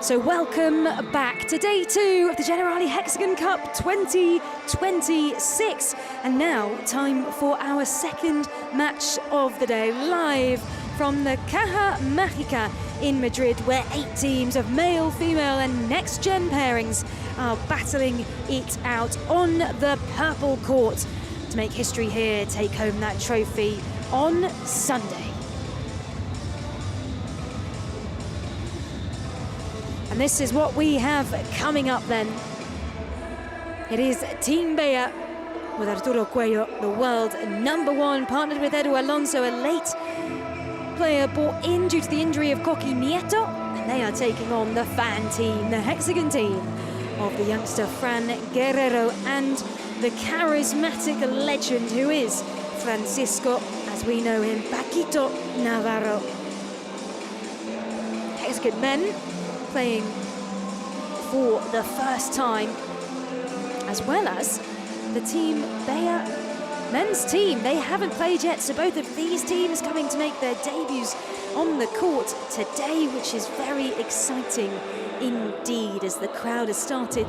So welcome back to day 2 of the Generali Hexagon Cup 2026. And now time for our second match of the day, live from the Caja Mágica in Madrid, where 8 teams of male, female and next-gen pairings are battling it out on the purple court to make history here, take home that trophy on Sunday. And this is what we have coming up then. It is Team Bea with Arturo Cuello, the world #1, partnered with Edu Alonso, a late player brought in due to the injury of Coqui Nieto. And they are taking on the fan team, the Hexagon team of the youngster Fran Guerrero and the charismatic legend who is Francisco, as we know him, Paquito Navarro. Hexagon men playing for the first time, as well as the Team Bea men's team. They haven't played yet, so both of these teams coming to make their debuts on the court today, which is very exciting indeed, as the crowd has started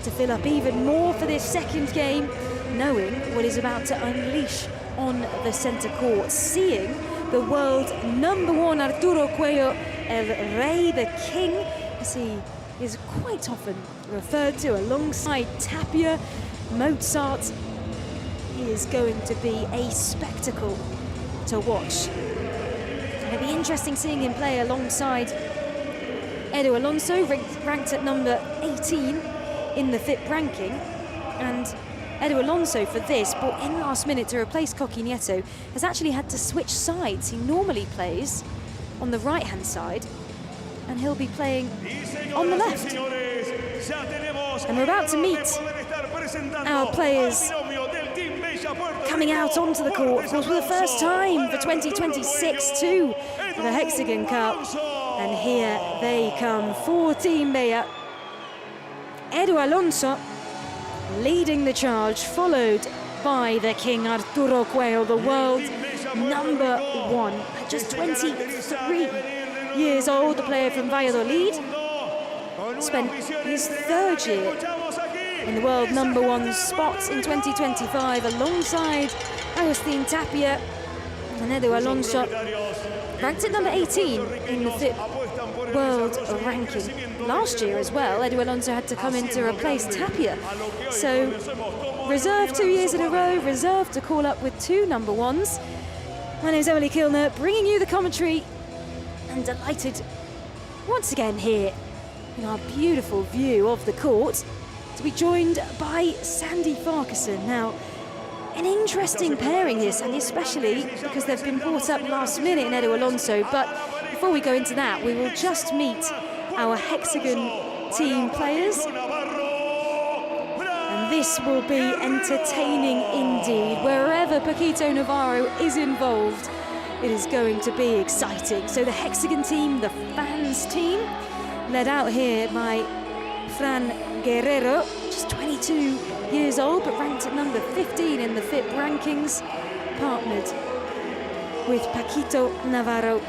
to fill up even more for this second game, knowing what is about to unleash on the centre court, seeing the world #1 Arturo Cuello, El Rey, the King, as he is quite often referred to, alongside Tapia, Mozart. He is going to be a spectacle to watch. It'll be interesting seeing him play alongside Edu Alonso, ranked at number 18 in the FIP ranking, and Edu Alonso for this, brought in last minute to replace Coqui Nieto, has actually had to switch sides. He normally plays on the right-hand side, and he'll be playing on the left. And we're about to meet our players coming out onto the court, of course, for the first time for 2026 too, the Hexagon Cup. And here they come for Team Bea. Edu Alonso leading the charge, followed by the King Arturo Cuello, the world #1. At just 23 years old, the player from Valladolid spent his 3rd year in the world #1 spot in 2025 alongside Agustin Tapia and Edu Alonso, ranked at number 18 in the FIP world ranking. Last year as well, Edu Alonso had to come in to replace Tapia. So reserve 2 years in a row, reserve to call up with 2 #1s. My name's Emily Kilner, bringing you the commentary, and delighted once again here in our beautiful view of the court to be joined by Sandy Farquharson. Now, an interesting pairing here, Sandy, especially because they've been brought up last minute in Edu Alonso. But before we go into that, we will just meet our Hexagon team players. And this will be entertaining indeed. Wherever Paquito Navarro is involved, it is going to be exciting. So the Hexagon team, the fans team, led out here by Fran Guerrero, just 22 years old, but ranked at number 15 in the FIP rankings, partnered with Paquito Navarro.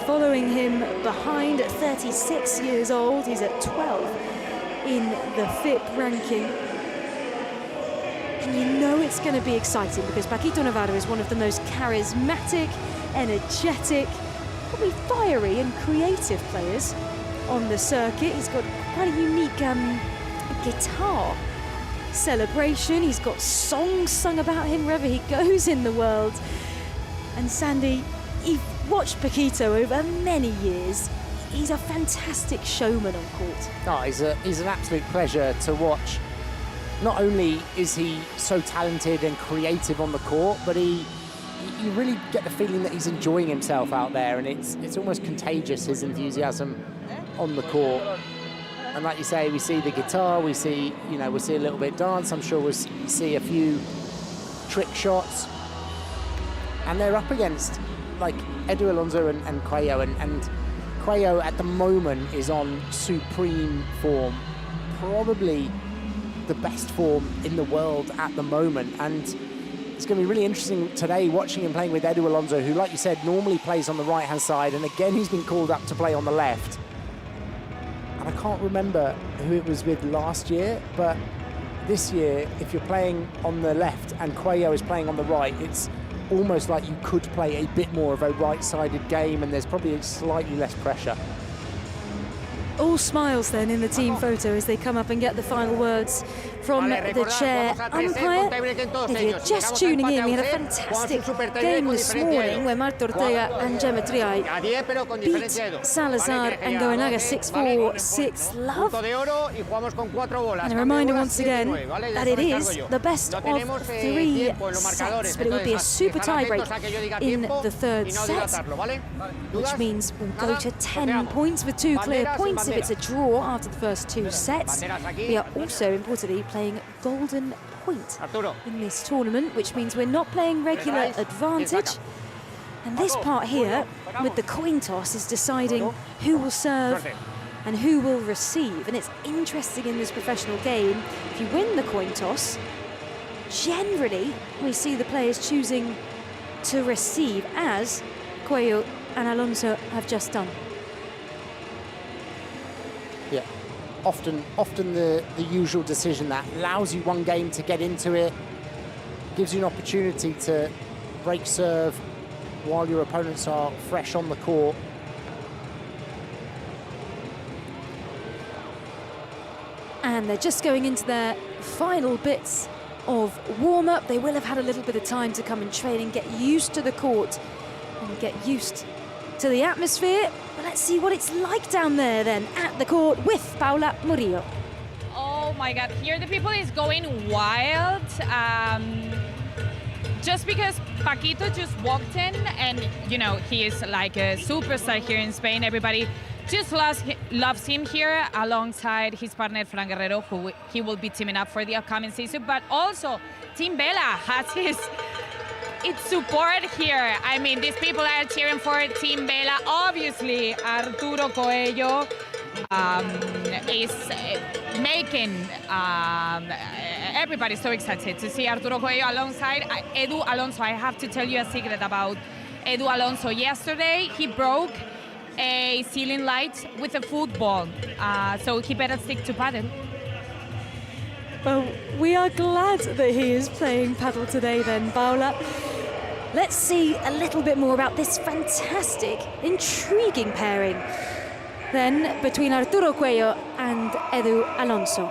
Following him behind at 36 years old, he's at 12 in the FIP ranking. And you know it's going to be exciting because Paquito Navarro is one of the most charismatic, energetic, probably fiery and creative players on the circuit. He's got quite a unique guitar celebration. He's got songs sung about him wherever he goes in the world. And Sandy, you've watched Paquito over many years. He's a fantastic showman on court. Oh, he's an absolute pleasure to watch. Not only is he so talented and creative on the court, but you really get the feeling that he's enjoying himself out there, and it's almost contagious, his enthusiasm on the court. And like you say, we see the guitar, we'll see a little bit of dance, I'm sure we'll see a few trick shots. And they're up against like Edu Alonso and Cuello, and Cuello at the moment is on supreme form, probably the best form in the world at the moment. And it's going to be really interesting today watching him playing with Edu Alonso, who, like you said, normally plays on the right-hand side, and again he's been called up to play on the left. and I can't remember who it was with last year, but this year, if you're playing on the left and Cuello is playing on the right, it's almost like you could play a bit more of a right-sided game, and there's probably slightly less pressure. All smiles then in the team photo as they come up and get the final words from the chair umpire. If you're just tuning in, we had a fantastic game this morning where Marta Ortega and Gemma Triay beat Salazar and Goenaga 6-4, 6-love. And a reminder once again that it is the best of 3 sets, but it would be a super tiebreak in the third set, which means we'll go to 10 points with 2 clear points if it's a draw after the first 2 sets. We are also, importantly, playing golden point in this tournament, which means we're not playing regular advantage. And this part here, with the coin toss, is deciding who will serve and who will receive. And it's interesting in this professional game, if you win the coin toss, generally we see the players choosing to receive, as Cuello and Alonso have just done. Yeah, often the usual decision that allows you one game to get into it, gives you an opportunity to break serve while your opponents are fresh on the court. And they're just going into their final bits of warm-up. They will have had a little bit of time to come and train and get used to the court and get used to the atmosphere. But let's see what it's like down there then at the court with Paula Murillo. Oh my God, here the people is going wild. Just because Paquito just walked in, and you know, he is like a superstar here in Spain. Everybody just loves him here alongside his partner Fran Guerrero, who he will be teaming up for the upcoming season. But also Team Vela has its support here. I mean, these people are cheering for Team Vela. Obviously, Arturo Coello is making everybody so excited to see Arturo Coello alongside Edu Alonso. I have to tell you a secret about Edu Alonso. Yesterday, he broke a ceiling light with a football, so he better stick to padel. Well, we are glad that he is playing padel today then, Paula. Let's see a little bit more about this fantastic, intriguing pairing then between Arturo Cuello and Edu Alonso.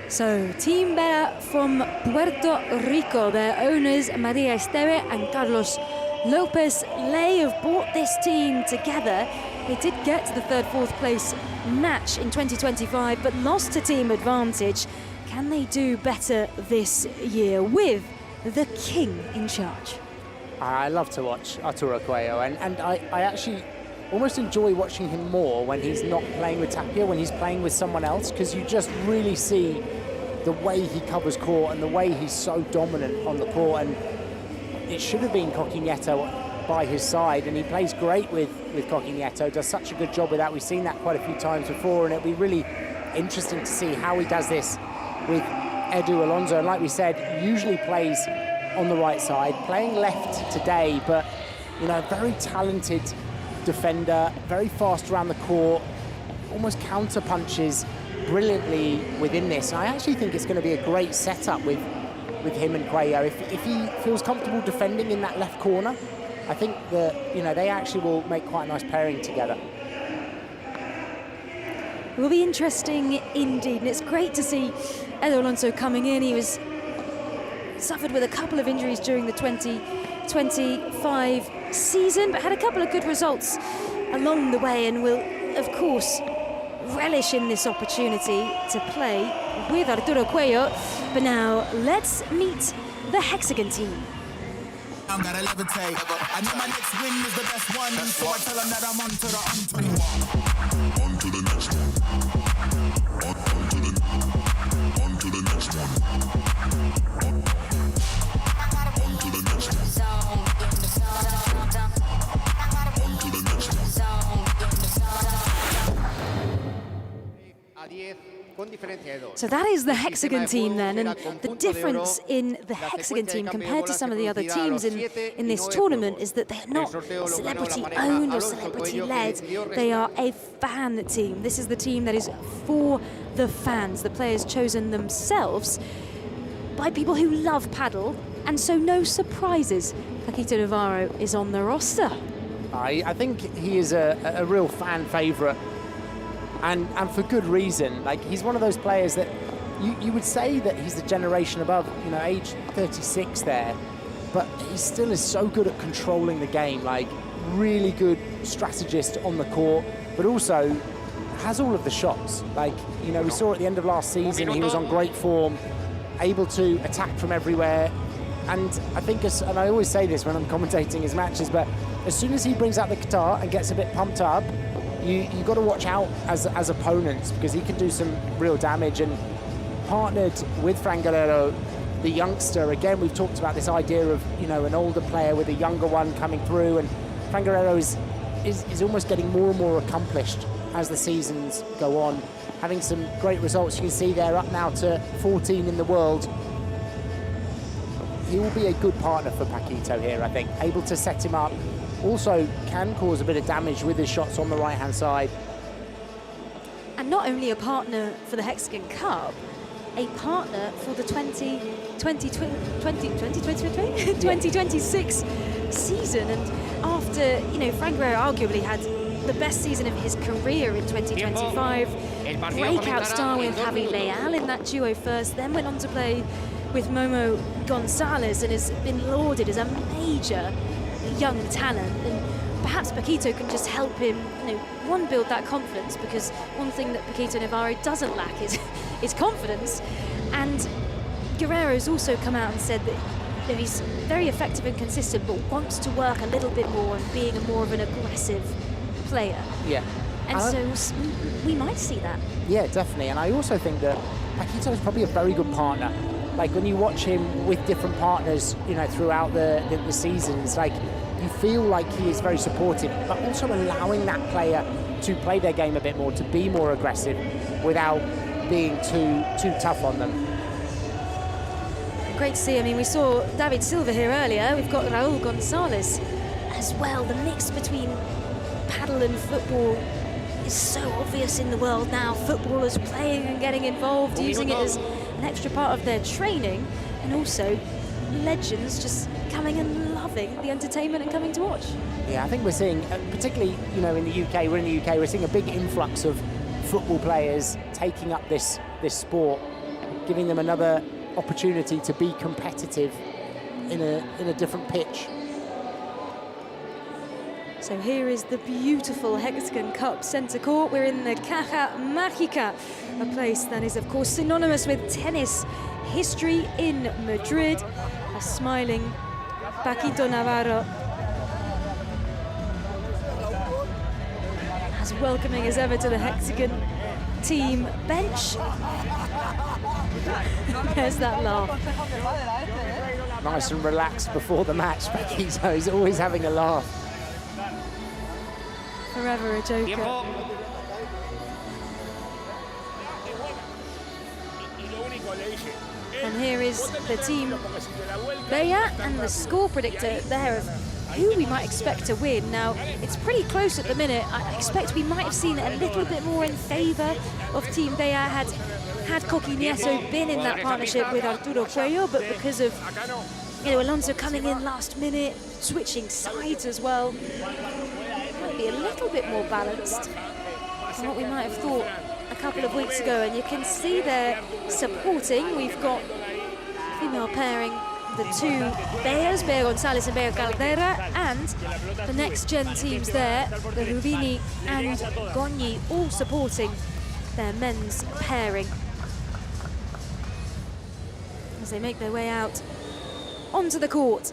So, Team Vela from Puerto Rico, their owners Maria Esteve and Carlos Lopez Ley have brought this team together. They did get to the 3rd, 4th place match in 2025, but lost to Team Advantage. Can they do better this year with the king in charge? I love to watch Arturo Cuello, and I actually almost enjoy watching him more when he's not playing with Tapia, when he's playing with someone else, because you just really see the way he covers court and the way he's so dominant on the court. And it should have been Coquinetto by his side, and he plays great with Coquinetto, does such a good job with that. We've seen that quite a few times before, and it'll be really interesting to see how he does this with Edu Alonso. And like we said, usually plays on the right side, playing left today, but you know, very talented defender, very fast around the court, almost counter punches brilliantly within this. And I actually think it's going to be a great setup with him and Cuello. If he feels comfortable defending in that left corner, I think that, you know, they actually will make quite a nice pairing together. It will be interesting indeed, and it's great to see Edu Alonso coming in. He was suffered with a couple of injuries during the 2025 season, but had a couple of good results along the way, and will, of course, relish in this opportunity to play with Arturo Cuello. But now, let's meet the Hexagon team. I'm gotta levitate. I know my next win is the best one, so I tell them that I'm on to the on to the next one. On to the next one. So that is the Hexagon team then, and the difference in the Hexagon team compared to some of the other teams in this tournament is that they're not celebrity-owned or celebrity-led. They are a fan team. This is the team that is for the fans, the players chosen themselves by people who love paddle, and so no surprises. Paquito Navarro is on the roster. I think he is a real fan favourite, and for good reason. Like, he's one of those players that you would say that he's the generation above, you know, age 36 there, but he still is so good at controlling the game, like really good strategist on the court, but also has all of the shots. Like, you know, we saw at the end of last season, he was on great form, able to attack from everywhere. And I think, and I always say this when I'm commentating his matches, but as soon as he brings out the guitar and gets a bit pumped up, you've got to watch out as opponents, because he can do some real damage. And partnered with Fran Guerrero, the youngster, again, we've talked about this idea of, you know, an older player with a younger one coming through, and Fran Guerrero is almost getting more and more accomplished as the seasons go on, having some great results. You can see they're up now to 14 in the world. He will be a good partner for Paquito here, I think. Able to set him up. Also can cause a bit of damage with his shots on the right-hand side. And not only a partner for the Hexagon Cup, a partner for the 2026 season. And after, you know, Fran Guerrero arguably had the best season of his career in 2025, breakout star with Javi Leal in that duo first, then went on to play with Momo Gonzalez and has been lauded as a major young talent. And perhaps Paquito can just help him, you know, one, build that confidence, because one thing that Paquito Navarro doesn't lack is confidence. And Guerrero's also come out and said that, you know, he's very effective and consistent, but wants to work a little bit more on being more of an aggressive player. Yeah. And so we might see that. Yeah, definitely. And I also think that Paquito is probably a very good partner. Like, when you watch him with different partners, you know, throughout the seasons, like, you feel like he is very supportive, but also allowing that player to play their game a bit more, to be more aggressive without being too tough on them. Great to see. I mean, we saw David Silva here earlier. We've got Raul Gonzalez as well. The mix between paddle and football is so obvious in the world now. Footballers playing and getting involved, using it as an extra part of their training, and also legends just coming and loving the entertainment and coming to watch. Yeah, I think we're seeing, particularly, you know, in the UK, we're seeing a big influx of football players taking up this sport, giving them another opportunity to be competitive in a different pitch. So here is the beautiful Hexagon Cup centre court. We're in the Caja Mágica, a place that is, of course, synonymous with tennis history in Madrid. A smiling Paquito Navarro, as welcoming as ever to the Hexagon team bench. There's that laugh. Nice and relaxed before the match, Paquito. He's always having a laugh. Forever a joker. And here is the team Bea and the score predictor there of who we might expect to win. Now, it's pretty close at the minute. I expect we might have seen a little bit more in favour of Team Bea had Coqui Nieto been in that partnership with Arturo Cuello, but because of, you know, Alonso coming in last minute, switching sides as well, might be a little bit more balanced than what we might have thought a couple of weeks ago. And you can see they're supporting. We've got female pairing, the two Beas, Bea Gonzalez and Bea Caldera, and the next gen teams there, the Rubini and Gogni, all supporting their men's pairing as they make their way out onto the court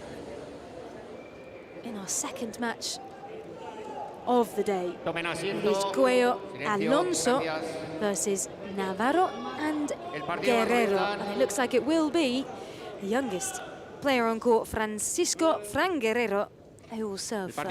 in our second match of the day. It is Cuello Alonso versus Navarro and Guerrero. And it looks like it will be the youngest player on court, Francisco Fran Guerrero, who will serve first.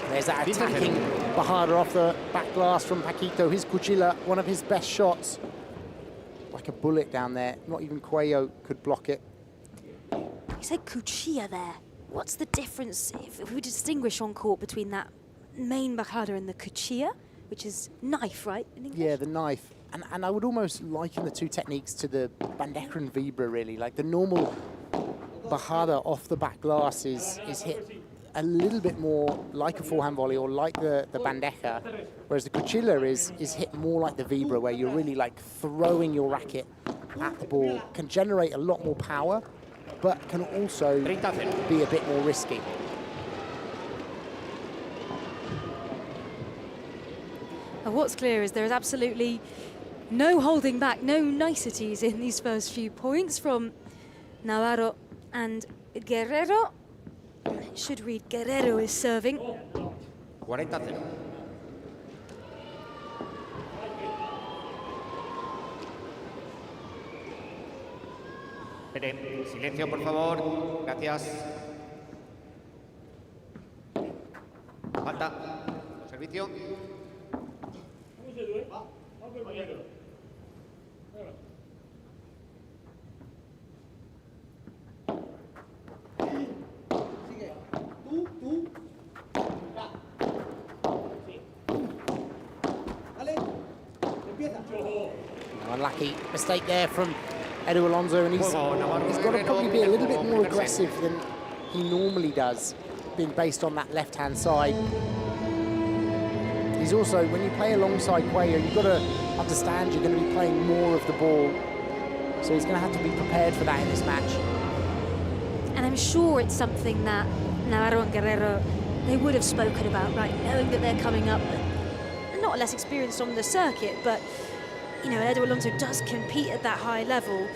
There's that attacking bajada off the back glass from Paquito. His cuchilla, one of his best shots. Like a bullet down there. Not even Cuello could block it. You said cuchilla there. What's the difference, if we distinguish on court, between that main bajada and the cuchilla, which is knife, right, in English? Yeah, the knife. And I would almost liken the two techniques to the bandeja and vibra, really. Like the normal bajada off the back glass is hit a little bit more like a forehand volley or like the bandeja, whereas the cuchilla is hit more like the vibra, where you're really like throwing your racket at the ball. Can generate a lot more power, but can also be a bit more risky. And what's clear is there is absolutely no holding back, no niceties in these first few points from Navarro and Guerrero. It should read Guerrero is serving. 40-0. Silencio, por favor. Gracias. Falta. Servicio. Unlucky mistake there from Edu Alonso, and he's got to probably be a little bit more aggressive than he normally does, being based on that left-hand side. He's also, when you play alongside Cuello, you've got to understand you're going to be playing more of the ball, so he's going to have to be prepared for that in this match. And I'm sure it's something that Navarro and Guerrero, they would have spoken about, right? Knowing that they're coming up, not less experienced on the circuit, but you know, Edu Alonso does compete at that high level,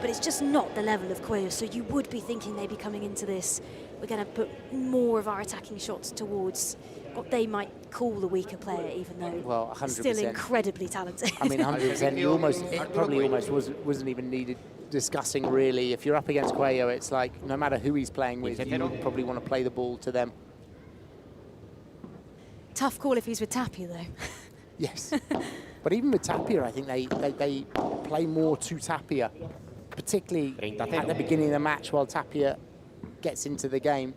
but it's just not the level of Cuello. So you would be thinking they'd be coming into this, we're going to put more of our attacking shots towards what they might call the weaker player, even though well, 100%. still incredibly talented. I mean, 100%. It probably almost wasn't even needed discussing, really. If you're up against Cuello, it's like no matter who he's playing with, you would probably want to play the ball to them. Tough call if he's with Tapia, though. Yes. But even with Tapia, I think they play more to Tapia, particularly at the beginning of the match while Tapia gets into the game.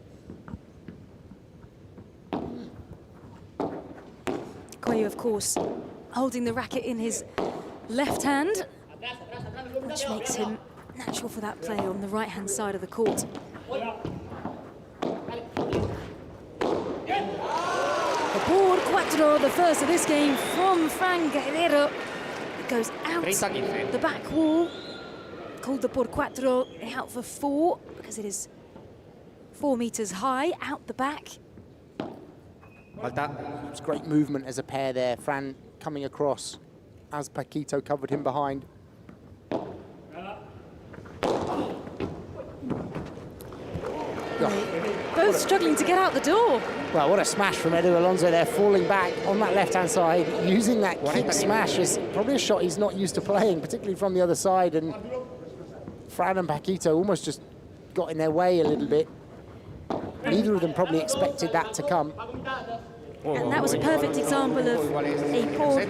Cuello, of course, holding the racket in his left hand, which makes him natural for that play on the right-hand side of the court. Por cuatro, the first of this game from Fran Guerrero. It goes out the back wall, called the por cuatro, out for 4 because it is 4 meters high out the back. It's great movement as a pair there. Fran coming across as Paquito covered him behind. Both struggling to get out the door. Well, what a smash from Edu Alonso there, falling back on that left-hand side, using that kick smash is probably a shot he's not used to playing, particularly from the other side, and Fran and Paquito almost just got in their way a little bit. Neither of them probably expected that to come. And that was a perfect example of a por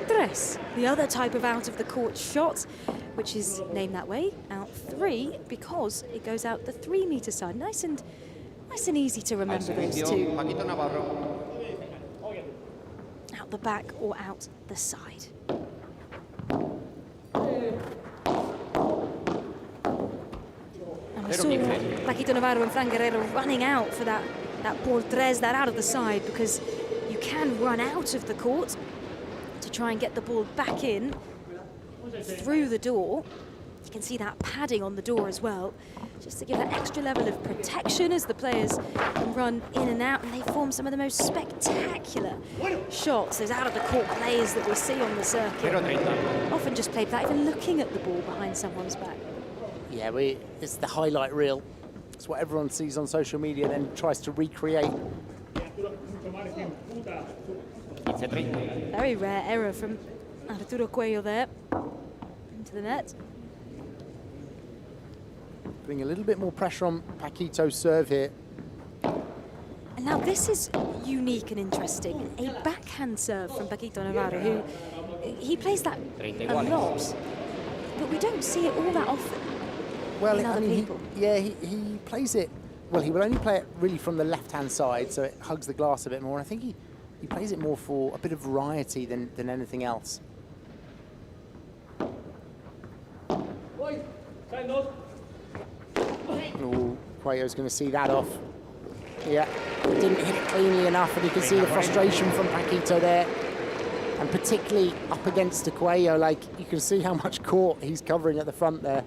tres, the other type of out-of-the-court shot, which is named that way, out 3, because it goes out the 3-meter side. Nice and easy to remember those two. Out the back or out the side. And we saw Paquito Navarro and Fran Guerrero running out for that por tres, that out of the side, because you can run out of the court to try and get the ball back in through the door. You can see that padding on the door as well, just to give that extra level of protection as the players can run in and out, and they form some of the most spectacular shots, those out-of-the-court plays that we see on the circuit. Often just played without even looking at the ball behind someone's back. Yeah, it's the highlight reel. It's what everyone sees on social media and then tries to recreate. Very rare error from Arturo Cuello there, into the net. Putting a little bit more pressure on Paquito's serve here. Now this is unique and interesting. A backhand serve from Paquito Navarro, who he plays that a lot, but we don't see it all that often. Well, in other people. He plays it. Well, he will only play it really from the left-hand side, so it hugs the glass a bit more. And I think he plays it more for a bit of variety than anything else. Oh, Cuello's going to see that off. Yeah, didn't hit it cleanly enough, and you can see the frustration from Paquito there. And particularly up against de Cuello, like, you can see how much court he's covering at the front there.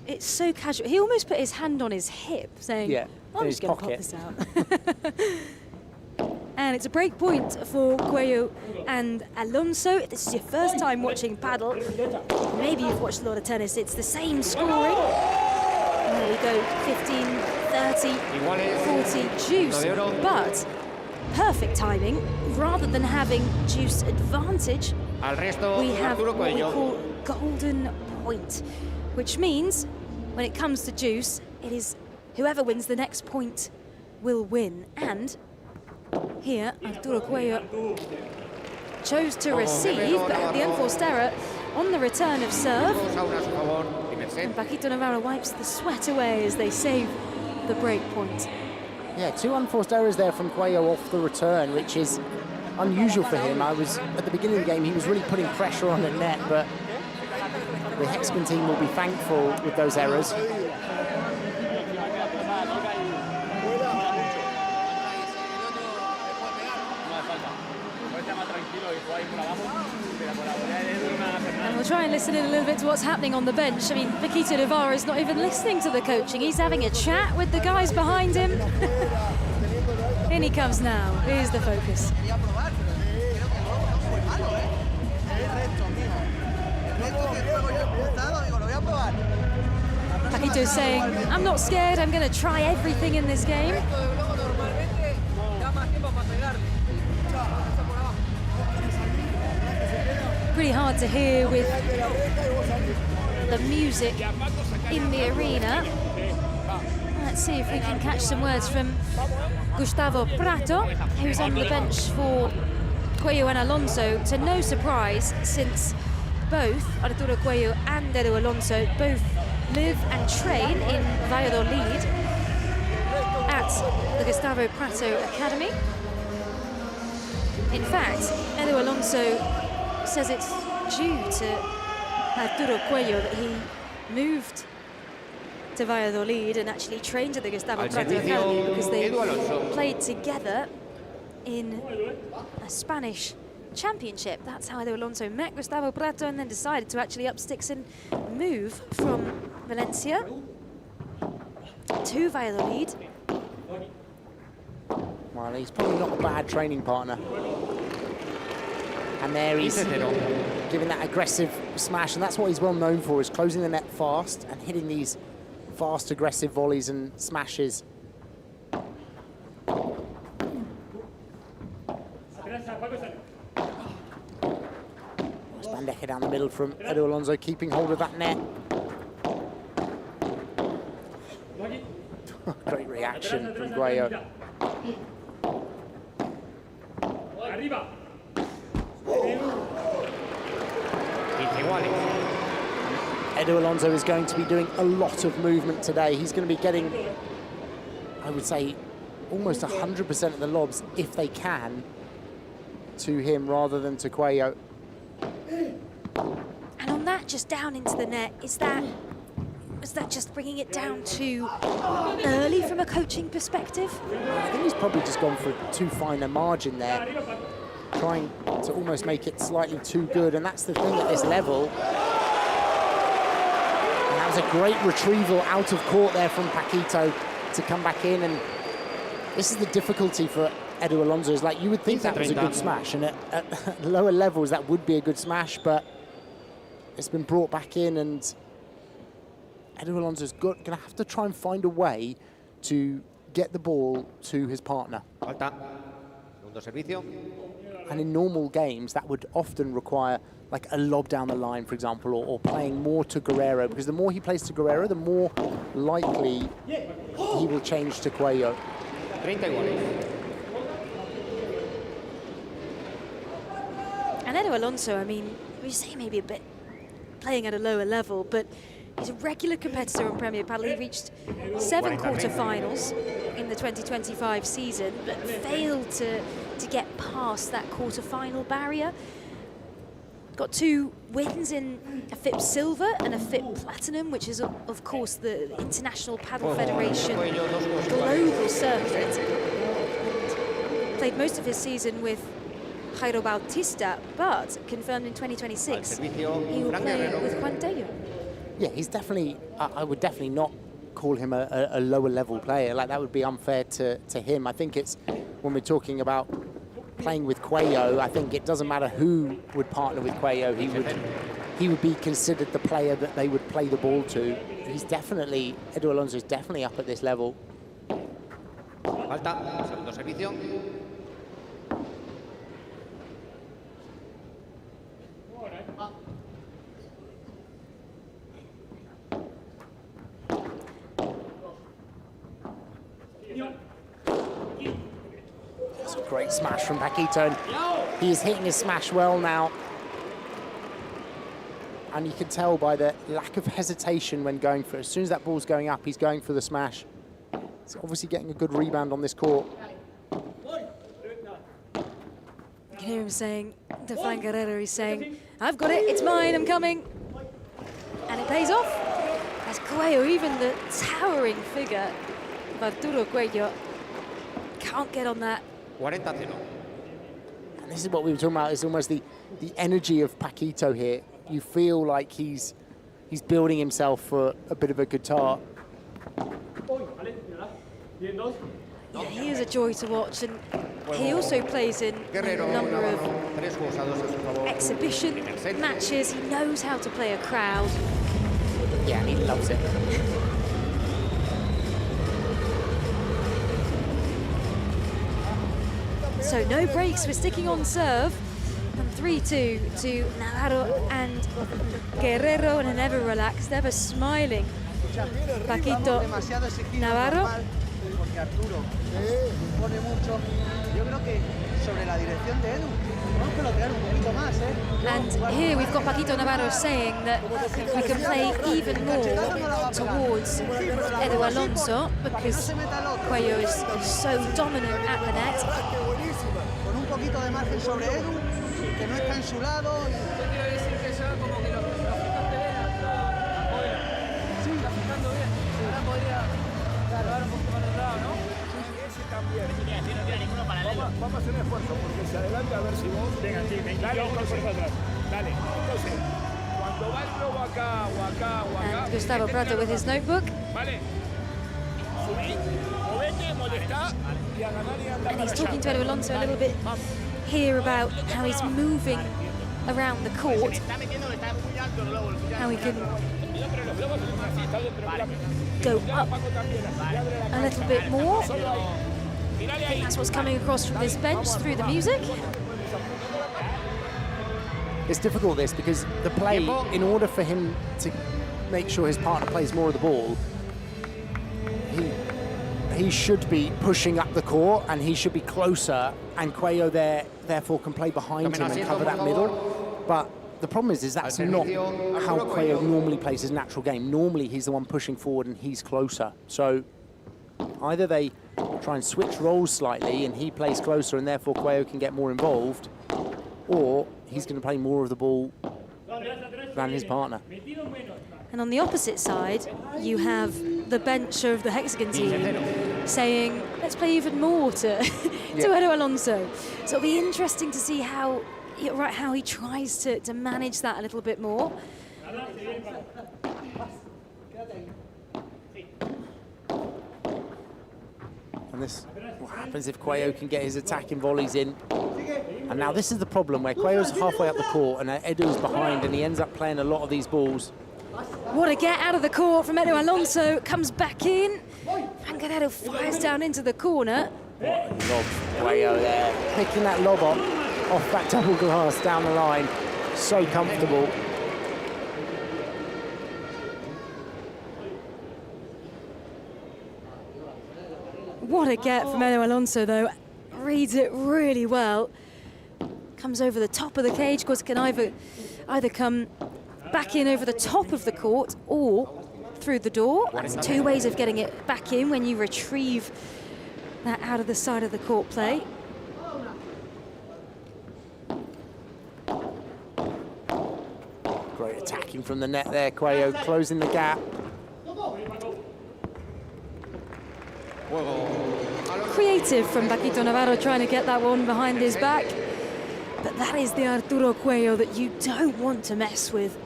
It's so casual. He almost put his hand on his hip, saying, yeah, I'm just going to pop this out. And it's a break point for Cuello and Alonso. If this is your first time watching paddle, maybe you've watched a lot of tennis, it's the same scoring. There we go, 15, 30, 40, juice. But perfect timing. Rather than having juice advantage, we have what we call golden point, which means when it comes to juice, it is whoever wins the next point will win. And here, Arturo Cuello chose to receive, but had the unforced error on the return of serve. And Paquito Navarro wipes the sweat away as they save the break point. Yeah, 2 unforced errors there from Cuello off the return, which is unusual for him. At the beginning of the game, he was really putting pressure on the net, but the Hexagon team will be thankful with those errors. And we'll try and listen in a little bit to what's happening on the bench. I mean, Paquito Navarro is not even listening to the coaching. He's having a chat with the guys behind him. In he comes now. Here's the focus. Paquito saying, I'm not scared, I'm going to try everything in this game. Pretty hard to hear with the music in the arena. Let's see if we can catch some words from Gustavo Prato, who's on the bench for Cuello and Alonso, to no surprise, since both Arturo Cuello and Edu Alonso both live and train in Valladolid at the Gustavo Prato Academy. In fact, Edu Alonso says it's due to Arturo Cuello that he moved to Valladolid and actually trained at the Gustavo Prato Academy because they played together in a Spanish championship. That's how Edu Alonso met Gustavo Prato and then decided to actually up sticks and move from Valencia to Valladolid. Well, he's probably not a bad training partner. And there he's giving that aggressive smash, and that's what he's well known for, is closing the net fast and hitting these fast, aggressive volleys and smashes. Bandeja down the middle from Edu Alonso, keeping hold of that net. Great reaction from Cuello. Edu Alonso is going to be doing a lot of movement today. He's going to be getting, I would say, almost 100% of the lobs, if they can, to him rather than to Cuello. And on that, just down into the net, is that just bringing it down too early from a coaching perspective? I think he's probably just gone for too fine a margin there, trying to almost make it slightly too good, and that's the thing at this level. And that was a great retrieval out of court there from Paquito to come back in, and this is the difficulty for Edu Alonso, is like you would think that was a good smash, and at lower levels that would be a good smash, but it's been brought back in, and Edu Alonso's going to have to try and find a way to get the ball to his partner. And in normal games, that would often require like a lob down the line, for example, or playing more to Guerrero, because the more he plays to Guerrero, the more likely he will change to Cuello. 30 iguales. And Edu Alonso, I mean, we say maybe a bit playing at a lower level, but he's a regular competitor on Premier Padel. He reached 7 quarterfinals in the 2025 season, but failed to get past that quarterfinal barrier. Got 2 wins in a FIP Silver and a FIP Platinum, which is, of course, the International Padel Federation global circuit. Played most of his season with Jairo Bautista, but confirmed in 2026 he will play with Juan Tello. Yeah, he's definitely, I would definitely not call him a lower level player. Like, that would be unfair to him. I think it's, when we're talking about playing with Cuello, I think it doesn't matter who would partner with Cuello, he would be considered the player that they would play the ball to. He's definitely, Edu Alonso is definitely up at this level. Falta, segundo servicio. That's a great smash from Paquito, and he is hitting his smash well now. And you can tell by the lack of hesitation when going for it. As soon as that ball's going up, he's going for the smash. He's obviously getting a good rebound on this court. You can hear him saying, to Fran Guerrero, he's saying, I've got it, it's mine, I'm coming. And it pays off. As Cuello, even the towering figure of Arturo Cuello, can't get on that. 40-0. And this is what we were talking about. It's almost the energy of Paquito here. You feel like he's building himself for a bit of a guitar. Yeah, he is a joy to watch, and he also plays in a number of exhibition matches. He knows how to play a crowd. Yeah, and he loves it. So no breaks, we're sticking on serve. From 3-2 to Navarro and Guerrero, and an ever relaxed, ever smiling Paquito Navarro. Porque Arturo pone mucho. Yo creo que sobre la dirección de Edu, tenemos que lograr un poquito más, And here we've got Paquito Navarro saying that we can play even more towards Edu Alonso because Cuello is so dominant at the net. Con un poquito de margen sobre Edu, que no está en su lado. ¿Qué quiere decir que sea como que lo fijaste bien? Sí, está fijando bien. Ahora podría dar un poquito más de lado, ¿no? Ese también. No tiene ninguno paralelo. Vamos a hacer un esfuerzo porque se adelanta a ver si vos. Venga, sí, venga. Dale, dale. Entonces, cuando va el globo acá o acá o acá. And Gustavo Prato with his notebook. Vale. Subí, movete, molestá y a ganar y andar. And he's talking to Edu Alonso a little bit here about how he's moving around the court, how he can go up a little bit more. I think that's what's coming across from this bench through the music. It's difficult, this, because the play, in order for him to make sure his partner plays more of the ball, he should be pushing up the court and he should be closer, and Cuello therefore can play behind him and cover that middle. But the problem is that's not how Cuello normally plays his natural game. Normally he's the one pushing forward and he's closer. So either they try and switch roles slightly and he plays closer and therefore Cuello can get more involved, or he's going to play more of the ball than his partner. And on the opposite side, you have the bench of the Hexagon team saying, let's play even more to Edu Alonso. So it'll be interesting to see how he tries to manage that a little bit more. And this, what happens if Cuello can get his attacking volleys in? And now this is the problem, where Cuello's halfway up the court and Edu's behind, and he ends up playing a lot of these balls. What a get out of the court from Edu Alonso, comes back in. Fran Guerrero fires down into the corner. Lob, Cuello there, picking that lob off that double glass down the line. So comfortable. What a get from Eva Alonso, though. Reads it really well. Comes over the top of the cage. Of course, can either come back in over the top of the court or through the door. That's two ways of getting it back in when you retrieve that out of the side of the court play. Great attacking from the net there, Cuello closing the gap. Creative from Paquito Navarro trying to get that one behind his back. But that is the Arturo Cuello that you don't want to mess with.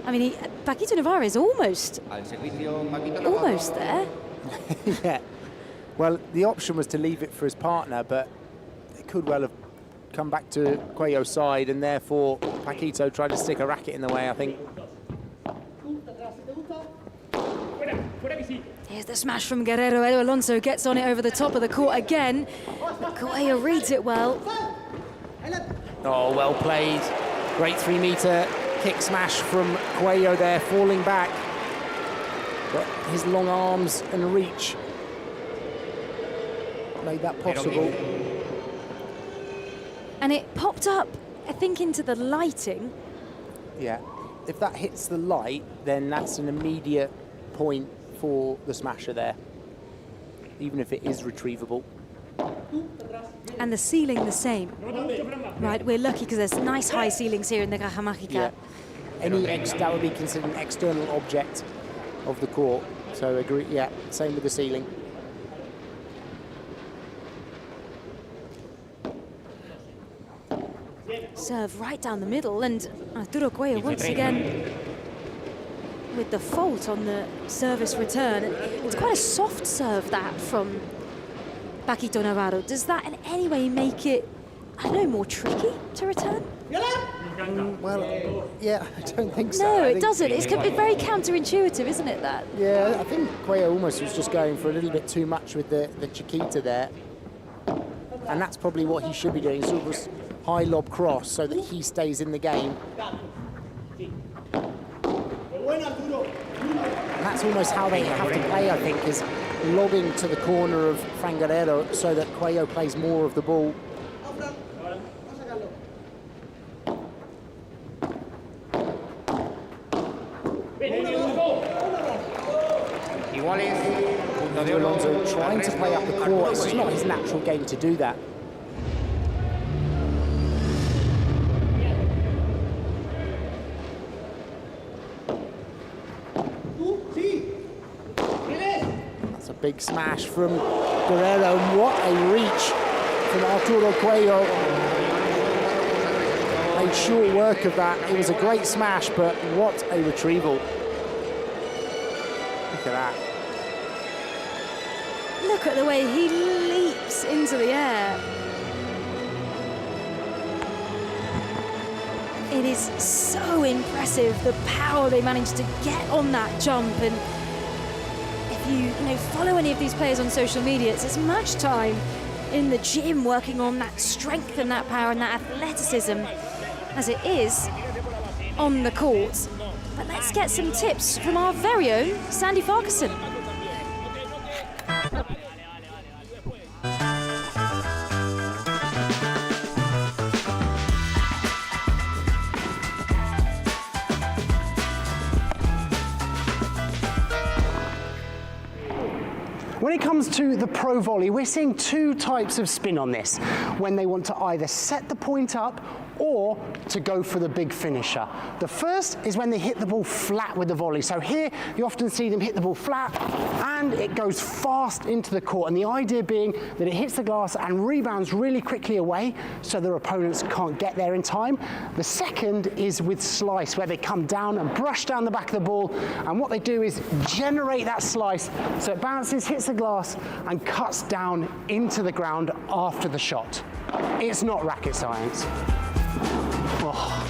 I mean, Paquito Navarro is almost there. Yeah. Well, the option was to leave it for his partner, but it could well have come back to Cuello's side, and therefore Paquito tried to stick a racket in the way, I think. Here's the smash from Guerrero. Eva Alonso gets on it over the top of the court again. But Cuello reads it well. Oh, well played. Great 3-meter kick smash from Cuello there, falling back. But his long arms and reach made that possible. And it popped up, I think, into the lighting. Yeah. If that hits the light, then that's an immediate point for the smasher there, even if it is retrievable. And the ceiling the same. Right, we're lucky because there's nice high ceilings here in the Caja Mágica. Yeah. That would be considered an external object of the court. So agree, yeah, same with the ceiling. Serve right down the middle, and Arturo Cuello once again with the fault on the service return. It's quite a soft serve, that, from Paquito Navarro. Does that in any way make it, I don't know, more tricky to return? Well, yeah, I don't think so. No, it doesn't. It's very counterintuitive, isn't it, that? Yeah, I think Cuello almost was just going for a little bit too much with the Chiquita there. And that's probably what he should be doing, sort of high lob cross so that he stays in the game. And that's almost how they have to play, I think, is lobbing to the corner of Fran Guerrero so that Cuello plays more of the ball. Alonso trying to play up the court. It's just not his natural game to do that. That's a big smash from Guerrero. What a reach from Arturo Cuello. Made short work of that. It was a great smash, but what a retrieval. Look at that. Look at the way he leaps into the air. It is so impressive, the power they managed to get on that jump. And if you follow any of these players on social media, it's as much time in the gym working on that strength and that power and that athleticism as it is on the court. But let's get some tips from our very own Sandy Farquharson. When it comes to the pro volley, we're seeing two types of spin on this, when they want to either set the point up or to go for the big finisher. The first is when they hit the ball flat with the volley. So here you often see them hit the ball flat and it goes fast into the court. And the idea being that it hits the glass and rebounds really quickly away so their opponents can't get there in time. The second is with slice, where they come down and brush down the back of the ball. And what they do is generate that slice so it bounces, hits the glass and cuts down into the ground after the shot. It's not racket science. Oh.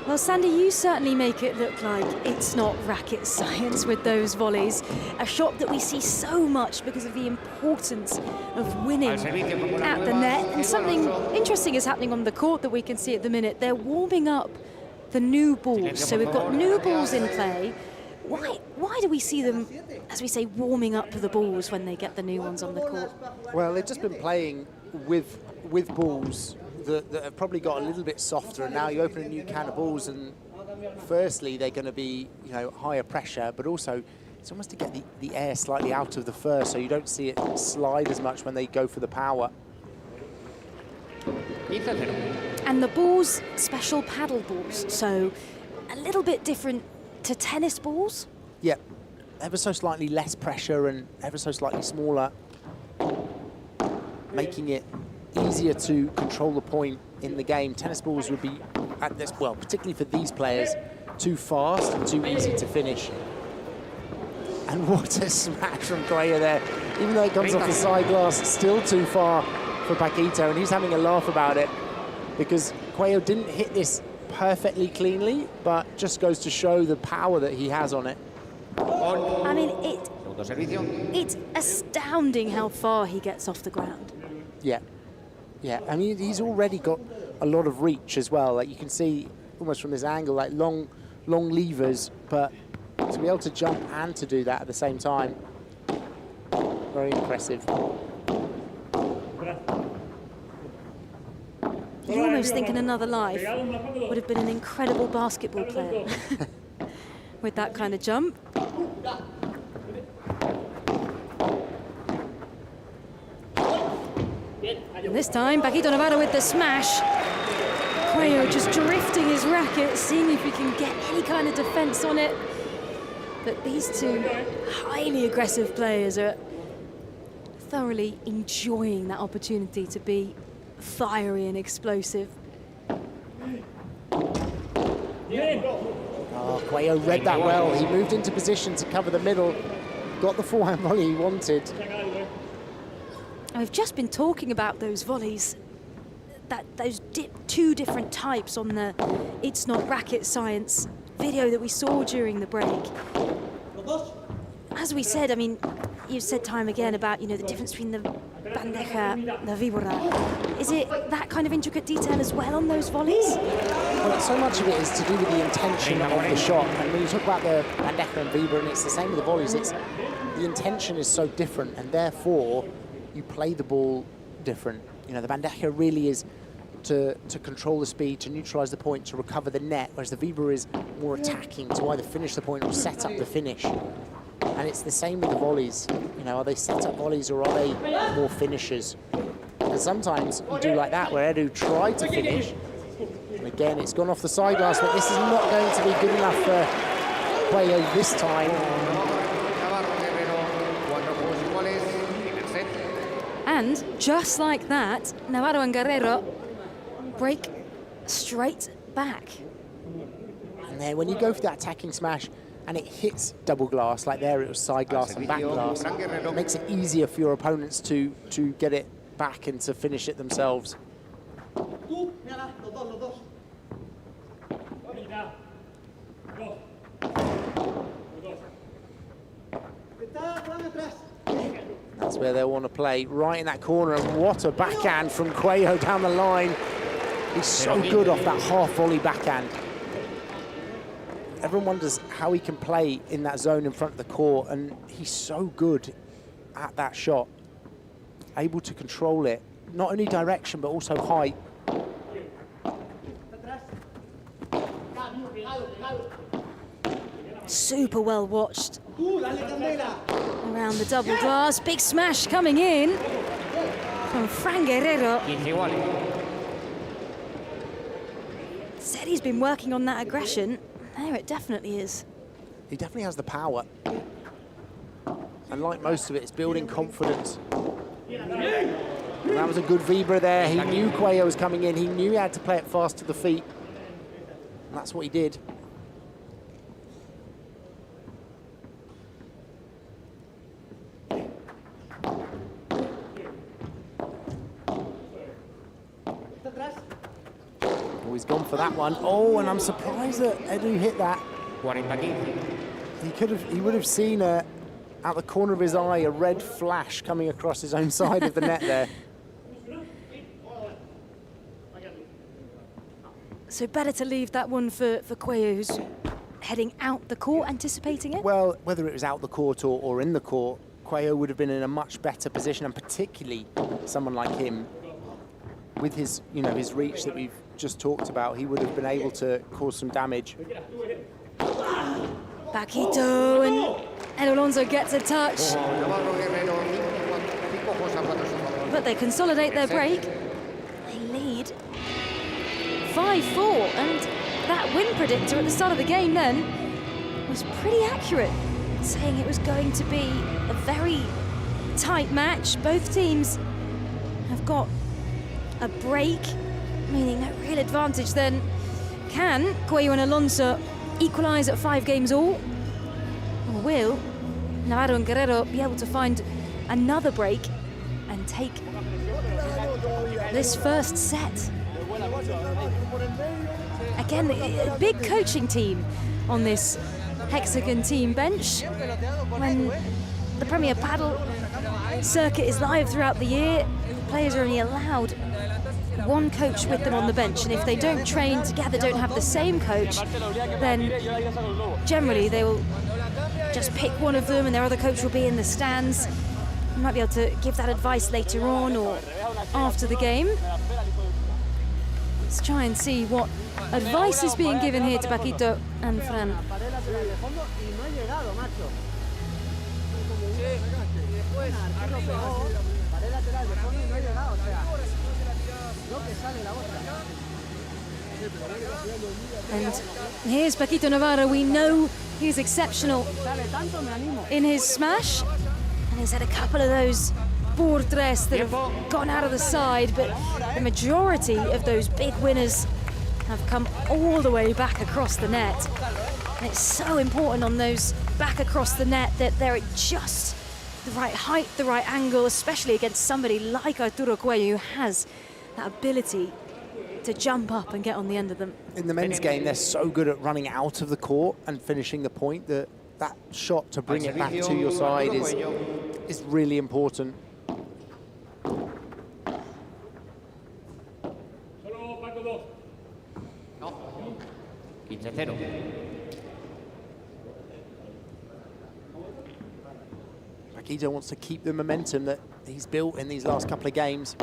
Well, Sandy, you certainly make it look like it's not racket science with those volleys. A shot that we see so much because of the importance of winning at the net. And something interesting is happening on the court that we can see at the minute. They're warming up the new balls. So we've got new balls in play. Why do we see them, as we say, warming up the balls when they get the new ones on the court? Well, they've just been playing with balls that have probably got a little bit softer, and now you open a new can of balls, and firstly they're going to be, you know, higher pressure, but also it's almost to get the air slightly out of the fur, so you don't see it slide as much when they go for the power. And the balls, special paddle balls, so a little bit different to tennis balls. Yeah, ever so slightly less pressure and ever so slightly smaller, making it easier to control the point in the game. Tennis balls would be, at this, well, particularly for these players, too fast and too easy to finish. And what a smash from Cuello there. Even though it comes off the side glass, still too far for Paquito, and he's having a laugh about it because Cuello didn't hit this perfectly cleanly, but just goes to show the power that he has on it. I mean, it's astounding how far he gets off the ground. Yeah, yeah. I mean, he's already got a lot of reach as well. Like you can see almost from this angle, like long levers, but to be able to jump and to do that at the same time, very impressive. You almost think in another life would have been an incredible basketball player with that kind of jump. And this time, Paquito Navarro with the smash. Cuello just drifting his racket, seeing if he can get any kind of defense on it. But these two highly aggressive players are thoroughly enjoying that opportunity to be fiery and explosive. Oh, Cuello read that well. He moved into position to cover the middle, got the forehand volley he wanted. And we've just been talking about those volleys, those two different types on the It's Not Racket Science video that we saw during the break. As we said, I mean, you said time again about, you know, the difference between the bandeja, the víbora. Is it that kind of intricate detail as well on those volleys? Well, so much of it is to do with the intention of the shot. And when you talk about the bandeja and víbora, and it's the same with the volleys, it's the intention is so different, and therefore you play the ball different. You know, the bandeja really is to control the speed, to neutralize the point, to recover the net, whereas the víbora is more attacking, to either finish the point or set up the finish. And it's the same with the volleys. You know, are they set-up volleys or are they more finishers? And sometimes you do like that, where Edu tried to finish. And again, it's gone off the side glass, but this is not going to be good enough for Cuello this time. And just like that, Navarro and Guerrero break straight back. And then when you go for that attacking smash, and it hits double glass, like there it was side glass and back glass, it makes it easier for your opponents to get it back and to finish it themselves. That's where they'll want to play, right in that corner, and what a backhand from Cuello down the line. He's so good off that half volley backhand. Everyone wonders how he can play in that zone in front of the court, and he's so good at that shot. Able to control it, not only direction, but also height. Super well watched. Around the double glass, big smash coming in from Fran Guerrero. Said he's been working on that aggression. There it definitely is. He definitely has the power. And like most of it, it's building confidence. And that was a good víbora there. He knew Cuello was coming in. He knew he had to play it fast to the feet. And that's what he did. Oh, he's gone for that one. Oh, and I'm surprised that Edu hit that. He would have seen out the corner of his eye a red flash coming across his own side of the net there. So better to leave that one for Cuello, who's heading out the court, anticipating it? Well, whether it was out the court or in the court, Cuello would have been in a much better position, and particularly someone like him, with his, his reach that we've just talked about, he would have been able to cause some damage. Paquito, and Ed Alonso gets a touch. But they consolidate their break. They lead 5-4, and that win predictor at the start of the game then was pretty accurate, saying it was going to be a very tight match. Both teams have got a break, meaning no real advantage then. Can Cuello and Alonso equalise at 5 games all? Or will Navarro and Guerrero be able to find another break and take this first set? Again, a big coaching team on this Hexagon team bench. When the Premier Padel circuit is live throughout the year, players are only allowed one coach with them on the bench, and if they don't train together, don't have the same coach, then generally they will just pick one of them and their other coach will be in the stands. You might be able to give that advice later on or after the game. Let's try and see what advice is being given here to Paquito and Fran. And here's Paquito Navarro. We know he's exceptional in his smash, and he's had a couple of those por tres that have gone out of the side, but the majority of those big winners have come all the way back across the net. And it's so important on those back across the net that they're at just the right height, the right angle, especially against somebody like Arturo Cuello, who has that ability to jump up and get on the end of them. In the men's game, they're so good at running out of the court and finishing the point that that shot to bring it back to your side is really important. Paquito wants to keep the momentum that he's built in these last couple of games.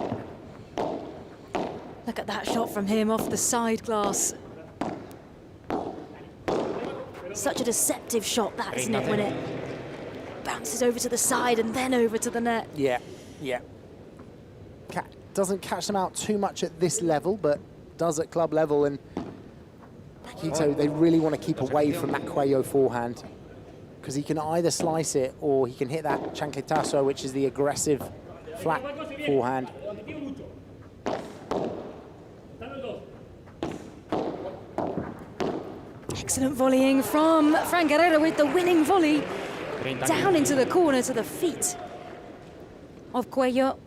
Look at that shot from him off the side glass. Such a deceptive shot, that, isn't it, when it bounces over to the side and then over to the net. Yeah. Doesn't catch them out too much at this level, but does at club level. And Paquito, they really want to keep away from that Cuello forehand, because he can either slice it or he can hit that chancletazo, which is the aggressive flat forehand. Excellent volleying from Fran Guerrero with the winning volley down into the corner to the feet of Cuello.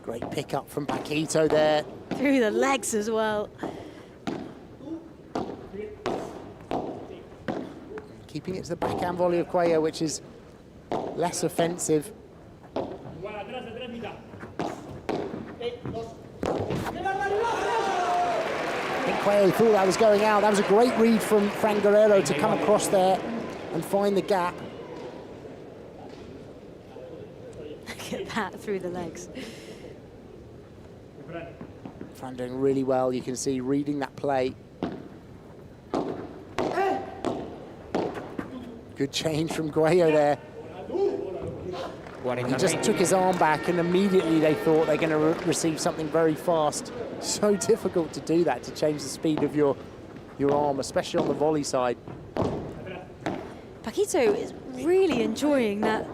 Great pick up from Paquito there. Through the legs as well. Keeping it to the backhand volley of Cuello, which is less offensive. I think Cuello thought that was going out. That was a great read from Fran Guerrero to come across there and find the gap. Look at that, through the legs. Fran doing really well, you can see, reading that play. Good change from Cuello there. He just took his arm back and immediately they thought they're going to receive something very fast. So difficult to do that, to change the speed of your arm, especially on the volley side. Paquito is really enjoying that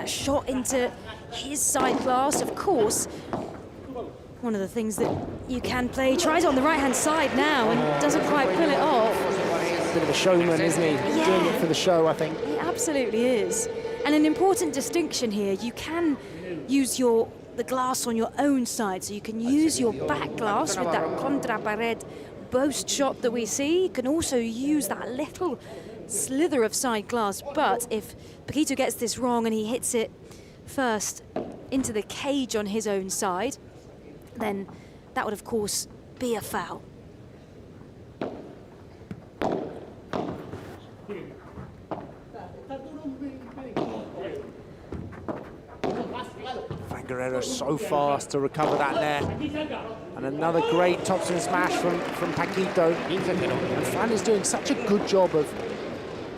shot into his side glass. Of course, one of the things that you can play, he tries on the right-hand side now and doesn't quite pull it off. Bit of a showman, isn't he? He's doing it for the show, I think. He absolutely is. And an important distinction here, you can use the glass on your own side, so you can use your back glass with that contra pared boast shot that we see. You can also use that little slither of side glass, but if Paquito gets this wrong and he hits it first, into the cage on his own side, then that would, of course, be a foul. Guerrero so fast to recover that net. And another great topspin smash from Paquito. And Fran is doing such a good job of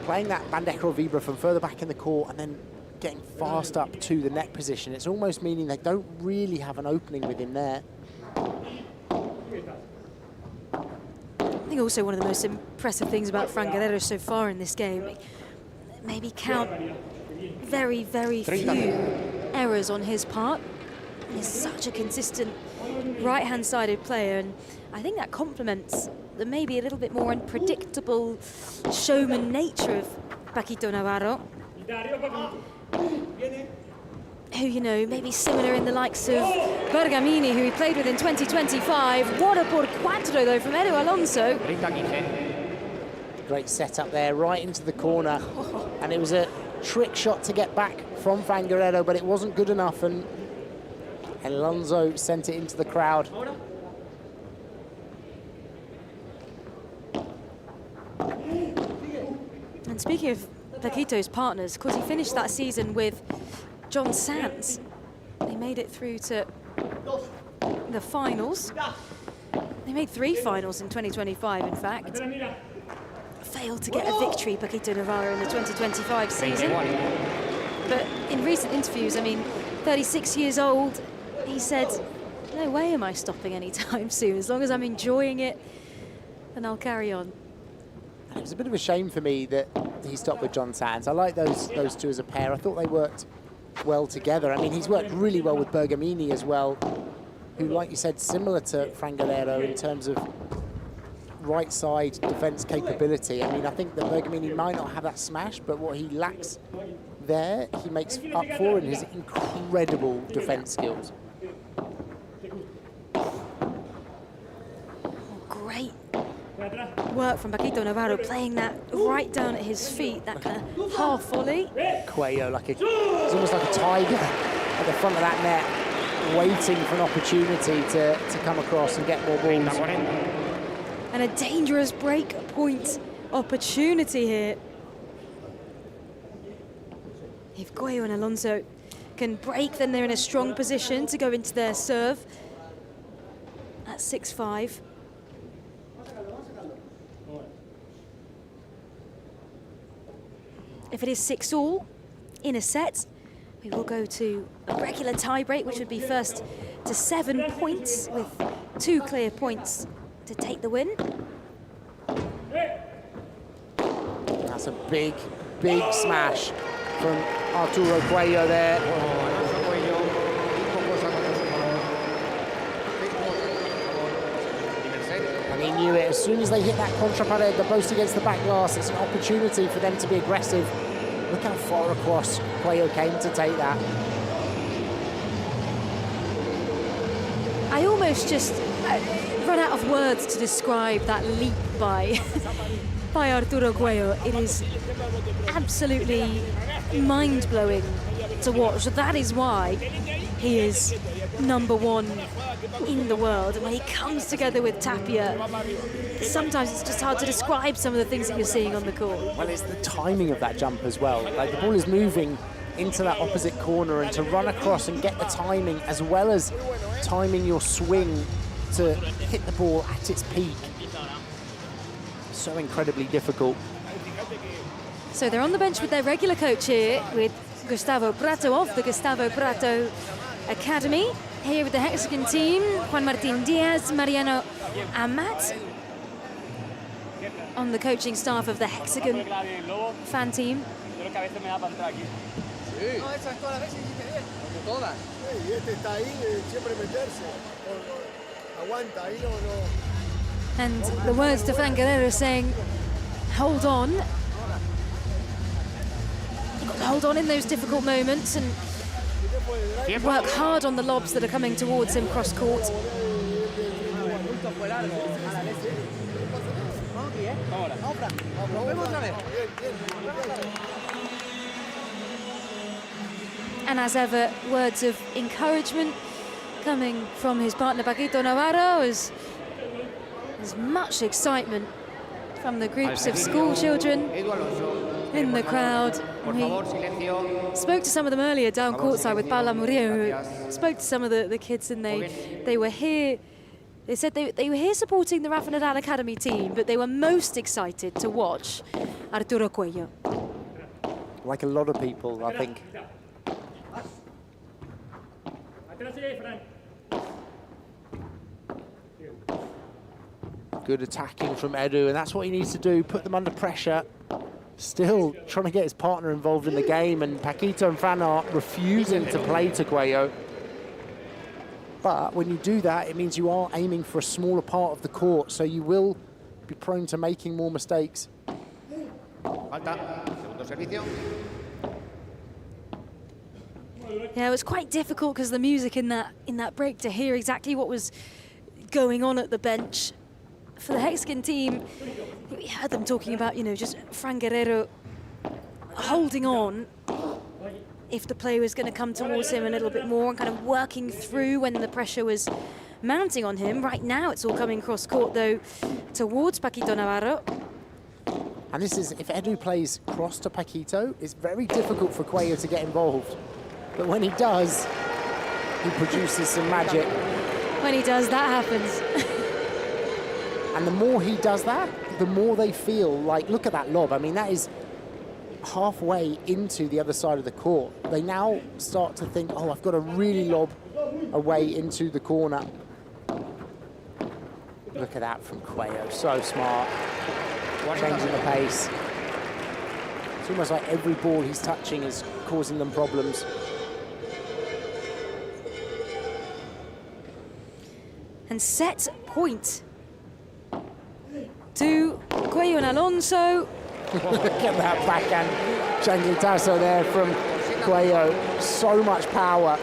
playing that bandeja vibra from further back in the court and then getting fast up to the net position. It's almost meaning they don't really have an opening with him there. I think also one of the most impressive things about Fran Guerrero so far in this game, maybe count very, very few errors on his part. He's such a consistent right-hand-sided player, and I think that complements the maybe a little bit more unpredictable showman nature of Paquito Navarro, who, you know, maybe similar in the likes of Bergamini, who he played with in 2025. What a por cuatro, though, from Edu Alonso. Great setup there, right into the corner, and it was a trick shot to get back from Fran Guerrero, but it wasn't good enough, and Alonso sent it into the crowd. And speaking of Paquito's partners, of course, he finished that season with John Sands. They made it through to the finals. They made 3 finals in 2025, in fact. Failed to get a victory, Paquito Navarro, in the 2025 season. But in recent interviews, I mean, 36 years old, he said, no way am I stopping anytime soon. As long as I'm enjoying it, then I'll carry on. It was a bit of a shame for me that he stopped with John Sands. I like those two as a pair. I thought they worked well together. I mean, he's worked really well with Bergamini as well, who, like you said, similar to Fran Guerrero in terms of right side defense capability. I mean, I think that Bergamini might not have that smash, but what he lacks there, he makes up for in his incredible defense skills. Great work from Paquito Navarro, playing that right down at his feet, that kind of half volley. Cuello, it's almost like a tiger at the front of that net, waiting for an opportunity to come across and get more balls. And a dangerous break point opportunity here. If Cuello and Alonso can break, then they're in a strong position to go into their serve at 6-5. If it is 6-all in a set, we will go to a regular tie-break, which would be first to 7 points with 2 clear points to take the win. That's a big, big smash from Arturo Cuello there. And he knew it. As soon as they hit that contra pared, the post against the back glass, it's an opportunity for them to be aggressive. Look how far across Cuello came to take that. I almost just run out of words to describe that leap by Arturo Cuello. It is absolutely mind-blowing to watch. That is why he is #1 in the world. And when he comes together with Tapia, sometimes it's just hard to describe some of the things that you're seeing on the court. Well, it's the timing of that jump as well. Like, the ball is moving into that opposite corner, and to run across and get the timing, as well as timing your swing to hit the ball at its peak. So incredibly difficult. So they're on the bench with their regular coach here, with Gustavo Prato of the Gustavo Prato Academy. Here with the Hexagon team, Juan Martín Diaz, Mariano Amat. On the coaching staff of the Hexagon fan team. And the words to Fran Guerrero saying, hold on. You've got to hold on in those difficult moments and work hard on the lobs that are coming towards him cross court. And as ever, words of encouragement coming from his partner Paquito Navarro, as much excitement from the groups of school children in the crowd. We spoke to some of them earlier down courtside with Paula Murillo, who spoke to some of the kids, and they were here. They said they were here supporting the Rafa Nadal Academy team, but they were most excited to watch Arturo Cuello. Like a lot of people, I think. Good attacking from Edu, and that's what he needs to do, put them under pressure. Still trying to get his partner involved in the game, and Paquito and Fran are refusing to play to Cuello. But when you do that, it means you are aiming for a smaller part of the court, so you will be prone to making more mistakes. Yeah, it was quite difficult because the music in that break to hear exactly what was going on at the bench. For the Hexagon team, we heard them talking about, you know, just Fran Guerrero holding on if the play was going to come towards him a little bit more, and kind of working through when the pressure was mounting on him. Right now, it's all coming cross court, though, towards Paquito Navarro. And this is, if Edu plays cross to Paquito, it's very difficult for Cuello to get involved. But when he does, he produces some magic. When he does, that happens. And the more he does that, the more they feel like, look at that lob. I mean, that is halfway into the other side of the court. They now start to think, oh, I've got to really lob away into the corner. Look at that from Cuello, so smart. Changing the pace. It's almost like every ball he's touching is causing them problems. And set point to Cuello and Alonso. Look at that backhand changlitazo there from Cuello. So much power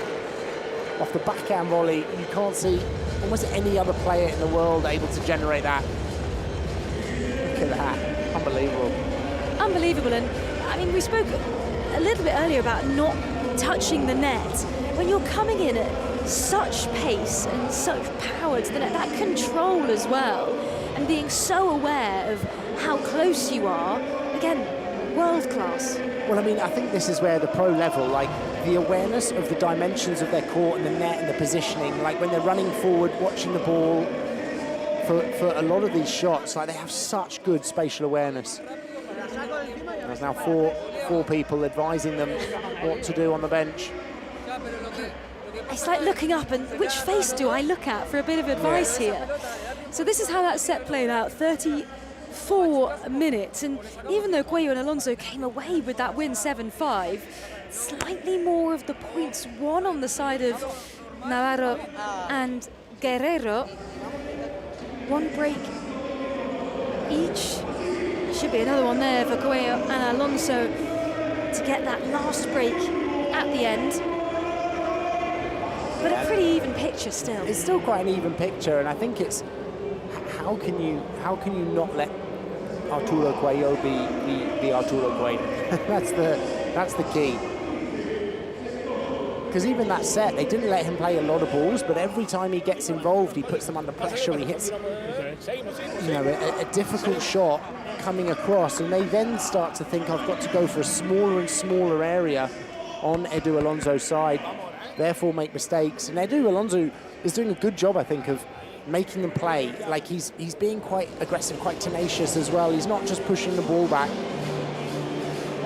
off the backhand volley. You can't see almost any other player in the world able to generate that. Look at that. Unbelievable. Unbelievable. And I mean, we spoke a little bit earlier about not touching the net. When you're coming in at such pace and such power to the net, that control as well, and being so aware of how close you are, again, world class. Well, I mean, I think this is where the pro level, like the awareness of the dimensions of their court and the net and the positioning, like when they're running forward, watching the ball, for a lot of these shots, like they have such good spatial awareness. There's now four people advising them what to do on the bench. It's like looking up, and which face do I look at for a bit of advice here? So this is how that set played out, 34 minutes. And even though Cuello and Alonso came away with that win 7-5, slightly more of the points won on the side of Navarro and Guerrero. One break each. Should be another one there for Cuello and Alonso to get that last break at the end. But a pretty even picture still. It's still quite an even picture, and I think it's how can you not let Arturo Cuello be Arturo Cuello? that's the key. Because even that set, they didn't let him play a lot of balls, but every time he gets involved, he puts them under pressure. He hits, you know, a difficult shot coming across, and they then start to think, I've got to go for a smaller and smaller area on Edu Alonso's side, therefore make mistakes. And Edu Alonso is doing a good job, I think, of making them play. Like he's being quite aggressive, quite tenacious as well. He's not just pushing the ball back.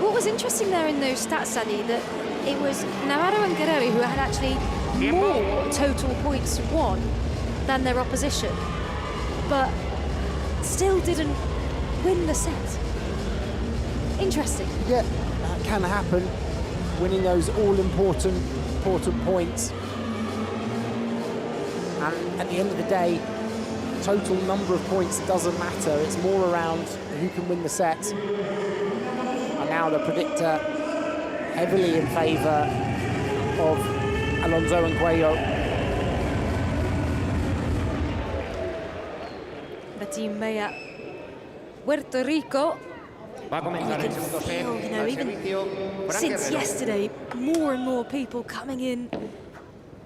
What was interesting there in those stats, Sandy, that it was Navarro and Guerrero who had actually more total points won than their opposition, but still didn't win the set. Interesting. Yeah, that can happen, winning those all-important points. And at the end of the day, total number of points doesn't matter. It's more around who can win the set. And now the predictor heavily in favour of Alonso and Cuello. The team Maya Puerto Rico Va a comenzar el segundo set. You know, Al even servicio, Fran since Guerrero. yesterday, more and more people coming in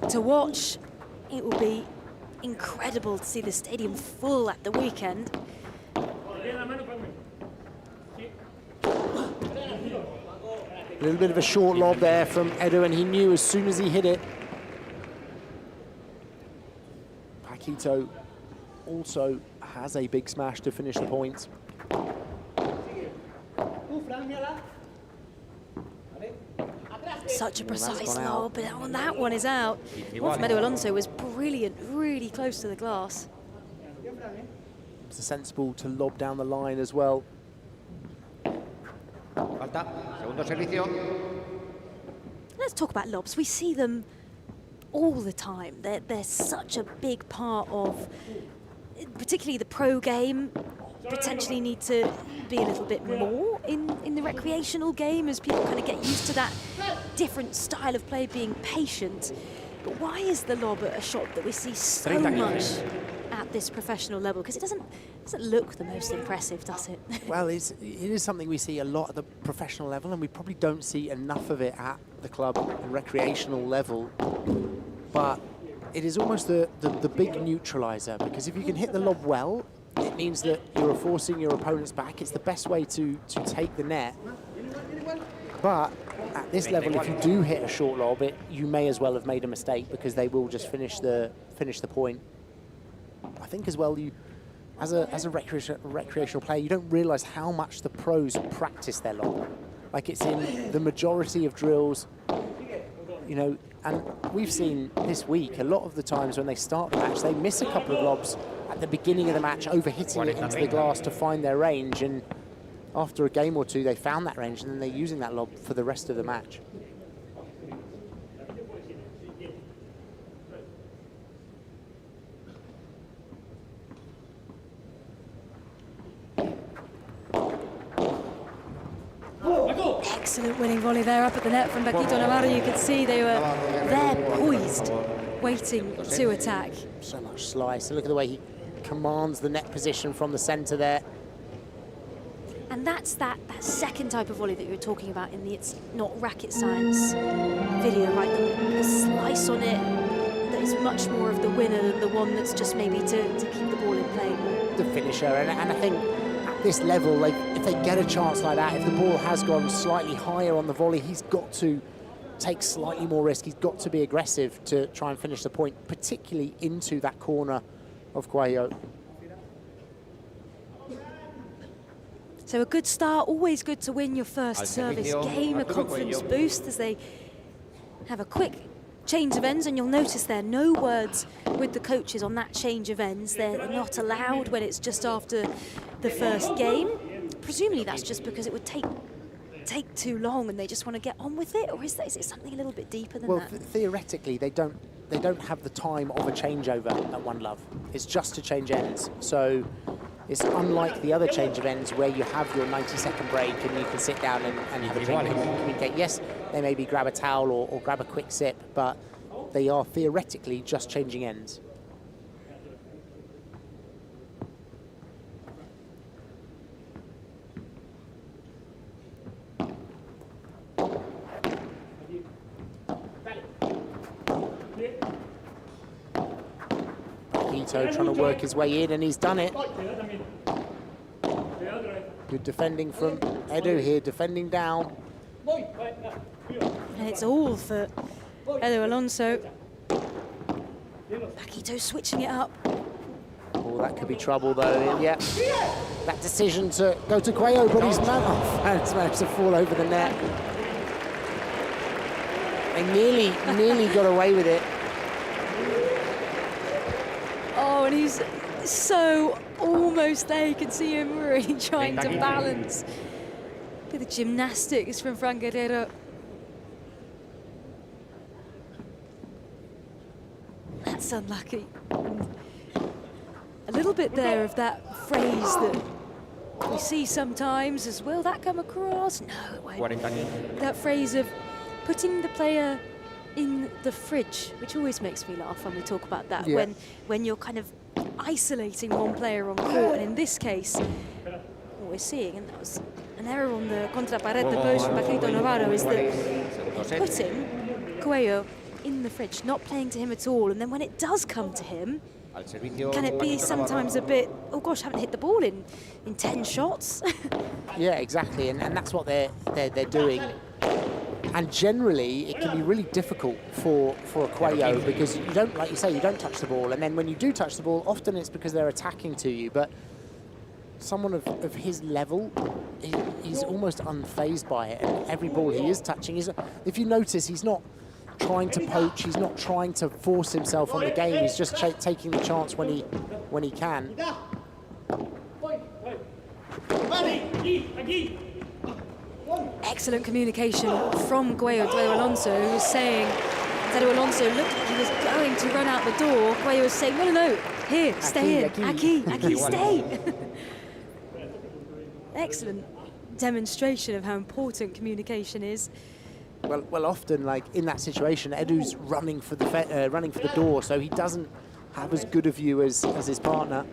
to watch. It will be incredible to see the stadium full at the weekend. A little bit of a short lob there from Edu, and he knew as soon as he hit it. Paquito also has a big smash to finish the points. Such a Well, that's precise gone out. lob, but on that one is out. One from Edu Alonso was brilliant, really close to the glass. It's sensible to lob down the line as well. Falta. Segundo servicio. Let's talk about lobs. We see them all the time. They're such a big part of, particularly the pro game. Potentially need to be a little bit more in the recreational game as people kind of get used to that different style of play, being patient. But why is the lob a shot that we see so much at this professional level? Because it doesn't look the most impressive, does it? Well, it is something we see a lot at the professional level, and we probably don't see enough of it at the club and recreational level. But it is almost the big neutralizer, because if you can hit the lob well, it means that you're forcing your opponents back. It's the best way to take the net. But at this level, if you do hit a short lob, you may as well have made a mistake, because they will just finish the point. I think as well, as a recreational player, you don't realise how much the pros practice their lob. Like, it's in the majority of drills, you know. And we've seen this week a lot of the times when they start the match, they miss a couple of lobs at the beginning of the match, overhitting it into the glass to find their range. And after a game or two, they found that range, and then they're using that lob for the rest of the match. Excellent winning volley there up at the net from Paquito Navarro. You could see they were there poised, waiting to attack. So much slice. And look at the way he commands the net position from the centre there. And that's that second type of volley that you were talking about in the It's Not Racket Science video, right? The slice on it that is much more of the winner than the one that's just maybe to keep the ball in play. The finisher, and I think at this level, if they get a chance like that, if the ball has gone slightly higher on the volley, he's got to take slightly more risk. He's got to be aggressive to try and finish the point, particularly into that corner of Cuello. So a good start, always good to win your first service game, a confidence boost as they have a quick change of ends, and you'll notice there no words with the coaches on that change of ends. They're not allowed when it's just after the first game. Presumably that's just because it would take too long and they just want to get on with it, or is it something a little bit deeper than that? Well, theoretically, they don't have the time of a changeover at One Love. It's just to change ends. So it's unlike the other change of ends where you have your 90-second break and you can sit down and have a drink and communicate. Yes, they maybe grab a towel or grab a quick sip, but they are theoretically just changing ends. Trying to work his way in, and he's done it. Good defending from Edu here, defending down. And it's all for Edu Alonso. Paquito switching it up. Oh, that could be trouble though. Yeah, that decision to go to Cuello, but he's managed to fall over the net. They nearly got away with it. Oh, and he's so almost there. You can see him really trying to balance. Look at the gymnastics from Fran Guerrero. That's unlucky. A little bit there of that phrase that we see sometimes as, will that come across? No, it won't. That phrase of putting the player in the fridge, which always makes me laugh when we talk about that, yeah. when you're kind of isolating one player on court, and in this case, what we're seeing, and that was a an error on the contrapared post from Paquito Navarro is that putting Cuello in the fridge, not playing to him at all, and then when it does come to him, can it be sometimes a bit, oh gosh, I haven't hit the ball in 10 shots? Yeah, exactly, and that's what they're doing. And generally, it can be really difficult for a Cuello because you don't, like you say, you don't touch the ball, and then when you do touch the ball, often it's because they're attacking to you. But someone of his level, he's almost unfazed by it, and every ball he is touching is. If you notice, he's not trying to poach, he's not trying to force himself on the game. He's just taking the chance when he can. Excellent communication from Cuello to Edu Alonso, who was saying, as Edu Alonso looked like he was going to run out the door, Cuello was saying, no, here, stay here, aquí, stay. Excellent demonstration of how important communication is. Well, often, like in that situation, Edu's running for the door, so he doesn't have as good a view as his partner.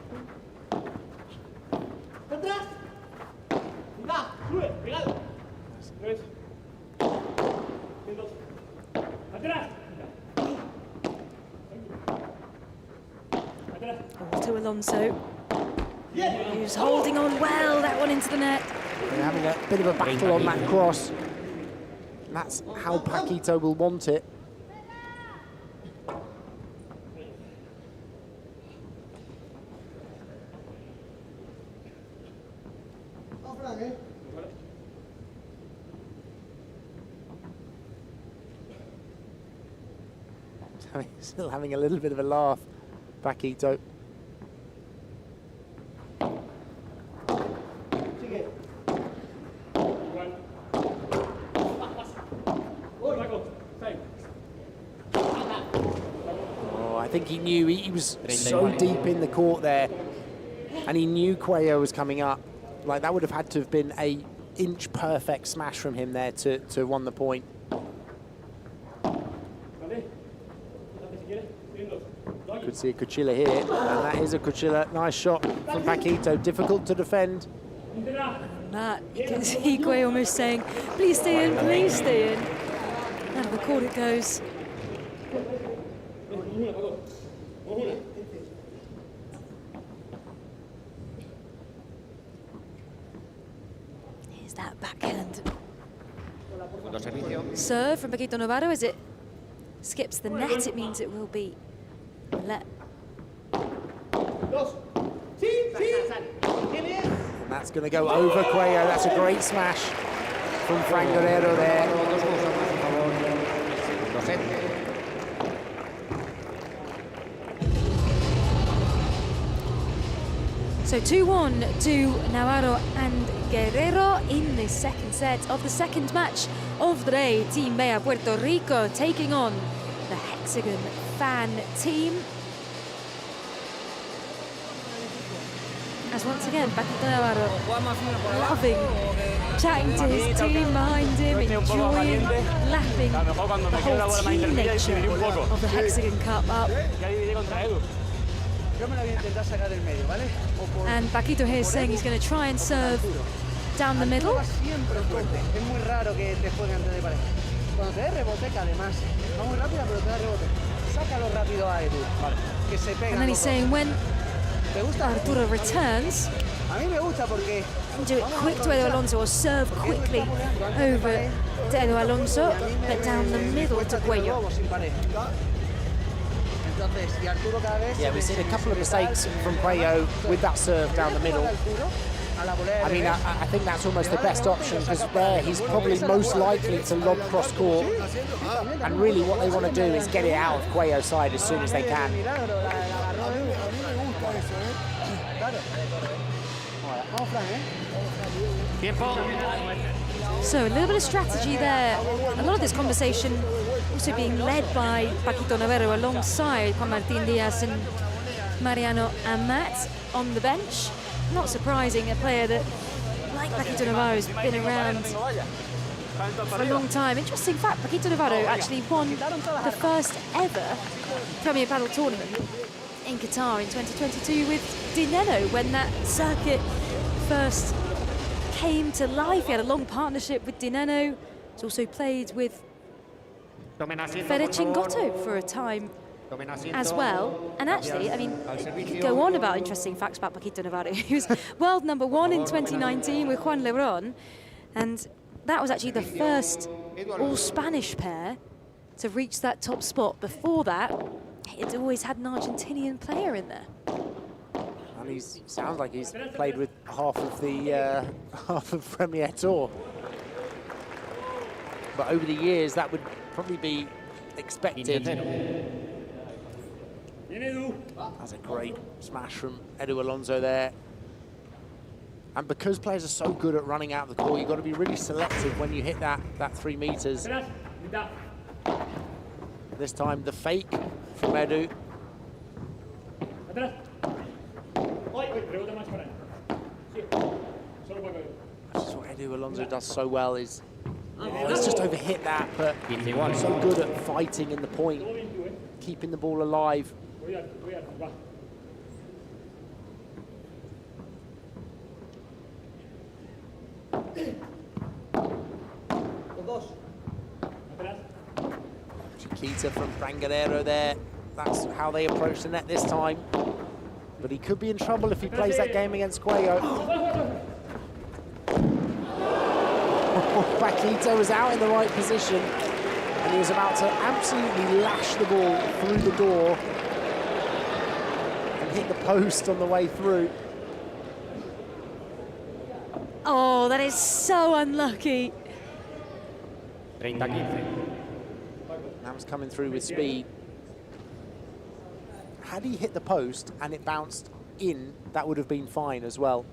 To Alonso, who's holding on well, that one into the net. They're having a bit of a battle on that cross. And that's how Paquito will want it. Still having a little bit of a laugh, Paquito. I think he knew he was so deep in the court there, and he knew Cuello was coming up. Like, that would have had to have been a inch perfect smash from him there to won the point. Could see a cuchilla here, and that is a cuchilla. Nice shot from Paquito, difficult to defend. That, you can see Cuello almost saying, please stay in, please stay in. Out of the court it goes. Here's that backhand serve from Paquito Navarro. As it skips the net, it means it will be let. And that's going to go over Cuello. That's a great smash from Frank Guerrero there. So 2-1 to Navarro and Guerrero in the second set of the second match of the day. Team Bea Puerto Rico taking on the Hexagon fan team. As once again, Paquito Navarro loving chatting to his team behind him, enjoying, laughing the whole team nature of the Hexagon Cup up. And Paquito here is saying he's going to try and serve down the middle. And then he's saying when Arturo returns, do it quick to Edu Alonso or serve quickly over to Edu Alonso, but down the middle to Cuello. Yeah, we've seen a couple of mistakes from Cuello with that serve down the middle. I mean, I think that's almost the best option, because there he's probably most likely to lob cross court. And really what they want to do is get it out of Cuello's side as soon as they can. So a little bit of strategy there. A lot of this conversation also being led by Paquito Navarro alongside Juan Martín Díaz and Mariano Amat on the bench. Not surprising, a player that, like Paquito Navarro, has been around for a long time. Interesting fact, Paquito Navarro actually won the first ever Premier Padel tournament in Qatar in 2022 with Dineno when that circuit first came to life. He had a long partnership with Dineno. He's also played with Ferecingotto for a time as well. And actually, I mean, you could go on about interesting facts about Paquito Navarro. He was world #1 in 2019 with Juan Lebron. And that was actually the first all-Spanish pair to reach that top spot. Before that, it always had an Argentinian player in there. And he sounds like he's played with half of Premier Tour. But over the years, that would probably be expected. That's a great smash from Edu Alonso there. And because players are so good at running out of the court, you've got to be really selective when you hit that 3 meters. This time, the fake from Edu. That's what Edu Alonso does so well is, he's just overhit that, but so good at fighting in the point, keeping the ball alive. Chiquita from Brangadero there. That's how they approach the net this time. But he could be in trouble if he plays that game against Cuello. Paquito was out in the right position and he was about to absolutely lash the ball through the door and hit the post on the way through. Oh, that is so unlucky. 30-15. That was coming through with speed. Had he hit the post and it bounced in, that would have been fine as well.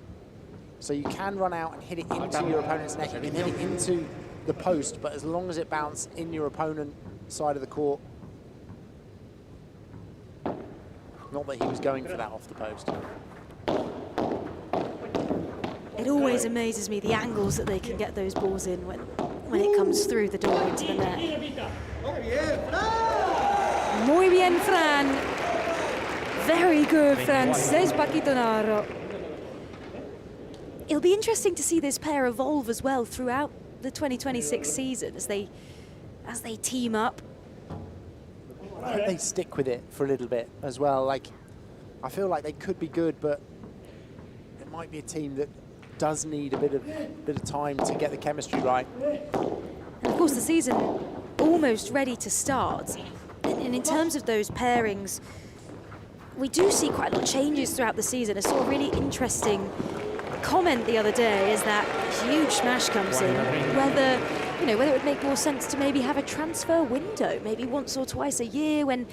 So you can run out and hit it into your opponent's net, you can hit it into the post, but as long as it bounced in your opponent's side of the court. Not that he was going for that off the post. It always amazes me the angles that they can get those balls in when it comes through the door into the net. Muy bien, Fran. Very good, Fran. Says Paquito Navarro. It'll be interesting to see this pair evolve as well throughout the 2026 season as they team up. I hope they stick with it for a little bit as well. Like, I feel like they could be good, but it might be a team that does need a bit of time to get the chemistry right. And of course, the season almost ready to start. And in terms of those pairings, we do see quite a lot of changes throughout the season. I saw a really interesting comment the other day as that huge smash comes in, whether it would make more sense to maybe have a transfer window, maybe once or twice a year when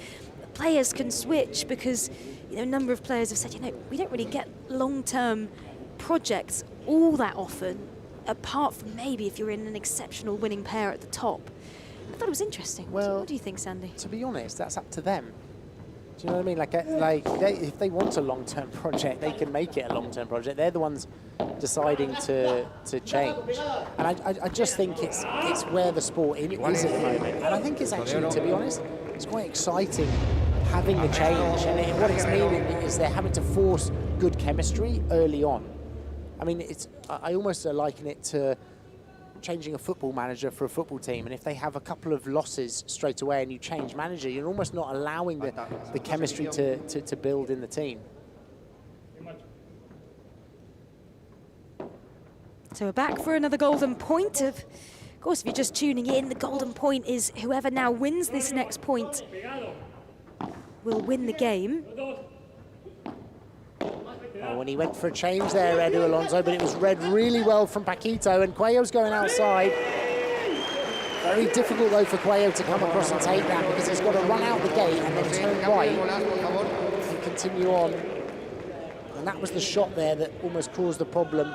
players can switch, because a number of players have said, we don't really get long-term projects all that often, apart from maybe if you're in an exceptional winning pair at the top. I thought it was interesting. Well, what do you think, Sandy? To be honest, that's up to them. Do you know what I mean? If they want a long-term project, they can make it a long-term project. They're the ones deciding to change. And I just think it's where the sport is at the moment. And I think it's actually, to be honest, it's quite exciting having the change. And what it's meaning is they're having to force good chemistry early on. I mean, I almost liken it to changing a football manager for a football team, and if they have a couple of losses straight away and you change manager, you're almost not allowing the chemistry to build in the team. So we're back for another golden point. Of course, if you're just tuning in, the golden point is whoever now wins this next point will win the game. When he went for a change there, Edu Alonso, but it was read really well from Paquito, and Cuello's going outside. Very difficult, though, for Cuello to come across and take that, because he's got to run out the gate and then turn right and continue on. And that was the shot there that almost caused the problem,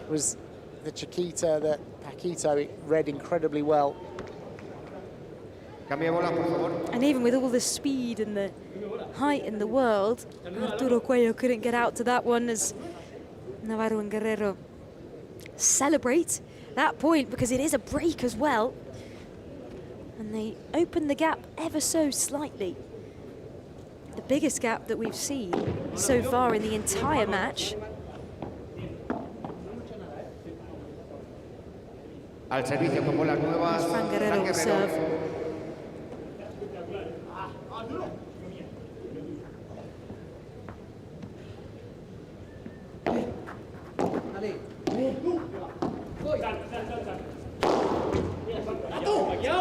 was the Chiquita that Paquito read incredibly well. And even with all the speed and the height in the world, Arturo Cuello couldn't get out to that one as Navarro and Guerrero celebrate that point, because it is a break as well. And they open the gap ever so slightly. The biggest gap that we've seen so far in the entire match. Al servicio con bolas nuevas, Fran Guerrero will serve.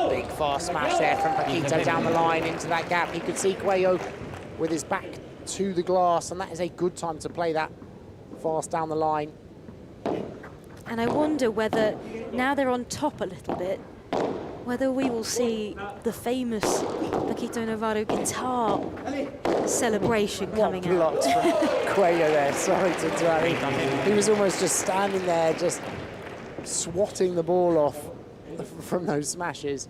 Big fast smash there from Paquito down the line into that gap. He could see Cuello with his back to the glass, and that is a good time to play that fast down the line. And I wonder whether, now they're on top a little bit, whether we will see the famous Paquito Navarro guitar celebration coming out. Blocked from Cuello there, sorry to interrupt. He was almost just standing there, just swatting the ball off from those smashes.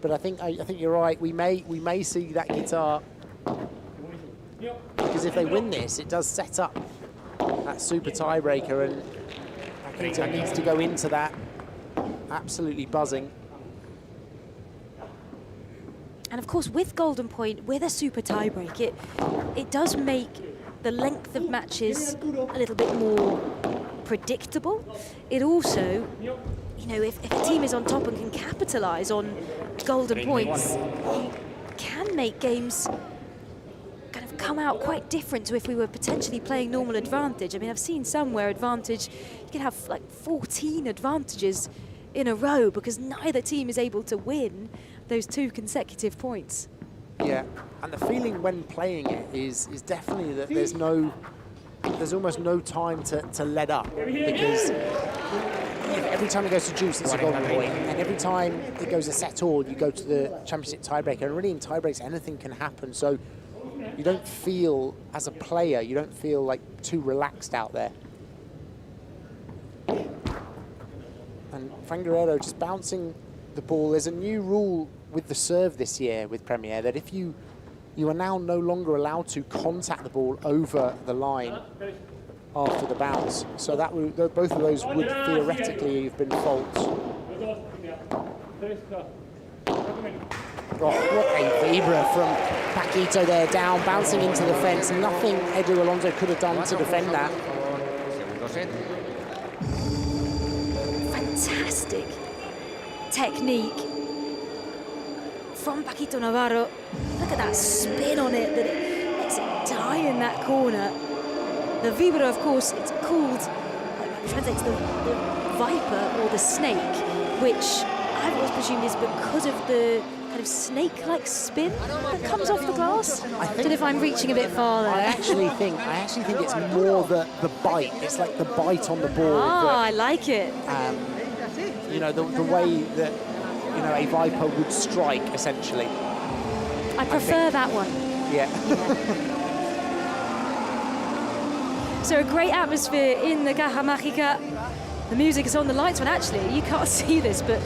But I think you're right. We may see that guitar, because if they win this, it does set up that super tiebreaker, and Paquito needs to go into that absolutely buzzing. And of course, with Golden Point, with a super tiebreak, it does make the length of matches a little bit more predictable. It also, you know, if a team is on top and can capitalise on golden points, it can make games kind of come out quite different to if we were potentially playing normal advantage. I mean, I've seen some where advantage, you can have like 14 advantages in a row because neither team is able to win those 2 consecutive points. Yeah, and the feeling when playing it is definitely that there's almost no time to let up, because every time it goes to juice, it's a golden point, and every time it goes a set all, you go to the championship tiebreaker, and really in tiebreaks, anything can happen, so you don't feel, as a player, you don't feel like too relaxed out there. And Fran Guerrero just bouncing the ball. There's a new rule with the serve this year with Premier that if you are now no longer allowed to contact the ball over the line after the bounce. So that both of those would theoretically have been faults. Oh, what a vibra from Paquito there, down, bouncing into the fence. Nothing Edu Alonso could have done to defend that. Fantastic technique from Paquito Navarro. Look at that spin on it, that it makes it die in that corner. The vibra, of course, it's called, translates the viper or the snake, which I've always presumed is because of the kind of snake-like spin that comes off the glass. I don't know if I'm reaching a bit far there. I actually think it's more the bite. It's like the bite on the ball. Ah, I like it. You know, the way that, you know, a viper would strike, essentially. I prefer that one. Yeah. So a great atmosphere in the Caja Mágica. The music is on, the lights on. Actually, you can't see this, but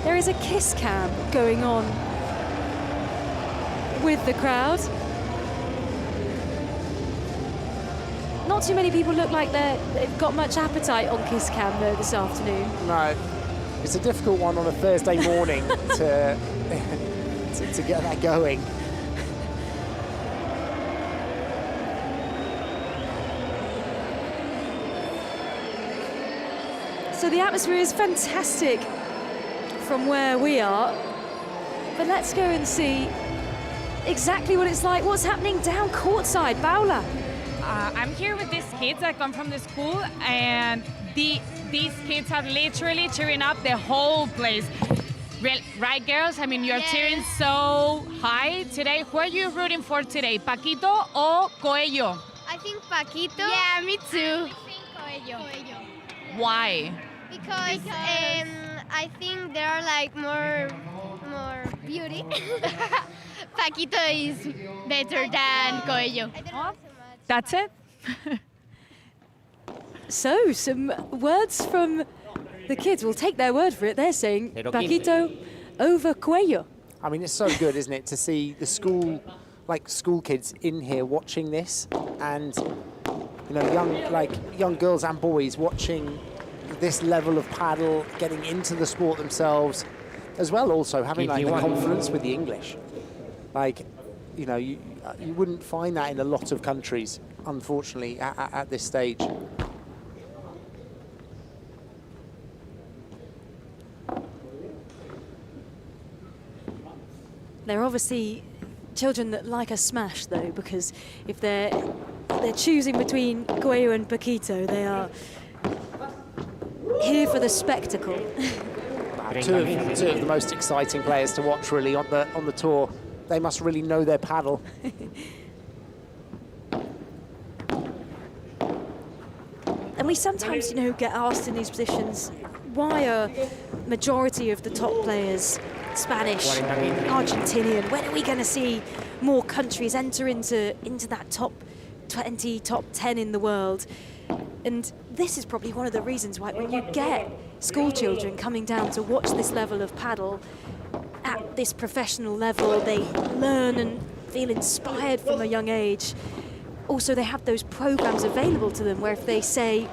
there is a kiss cam going on with the crowd. Not too many people look like they've got much appetite on kiss cam though this afternoon. No, it's a difficult one on a Thursday morning to get that going. So the atmosphere is fantastic from where we are, but let's go and see exactly what it's like. What's happening down courtside, Paula? I'm here with these kids that come from the school, and these kids are literally cheering up the whole place. Right, girls? I mean, you're cheering so high today. Who are you rooting for today, Paquito or Cuello? I think Paquito. Yeah, me too. I think Cuello. Why? Because I think there are like more beauty. Paquito is better than Cuello. That's it? So, some words from the kids. We'll take their word for it. They're saying Paquito over Cuello. I mean, it's so good, isn't it, to see the school kids in here watching this, and you know, young girls and boys watching this level of paddle, getting into the sport themselves, as well also having like the confidence with the English. Like, you know, you wouldn't find that in a lot of countries, unfortunately, at this stage. They're obviously children that like a smash, though, because if they're choosing between Cuello and Paquito, they are here for the spectacle. Two of the most exciting players to watch, really, on the tour. They must really know their paddle. And we sometimes, get asked in these positions, why are majority of the top players Spanish, Argentinian? When are we going to see more countries enter into that top 20, top 10 in the world? And this is probably one of the reasons why when you get school children coming down to watch this level of paddle at this professional level, they learn and feel inspired from a young age. Also, they have those programs available to them where if they say,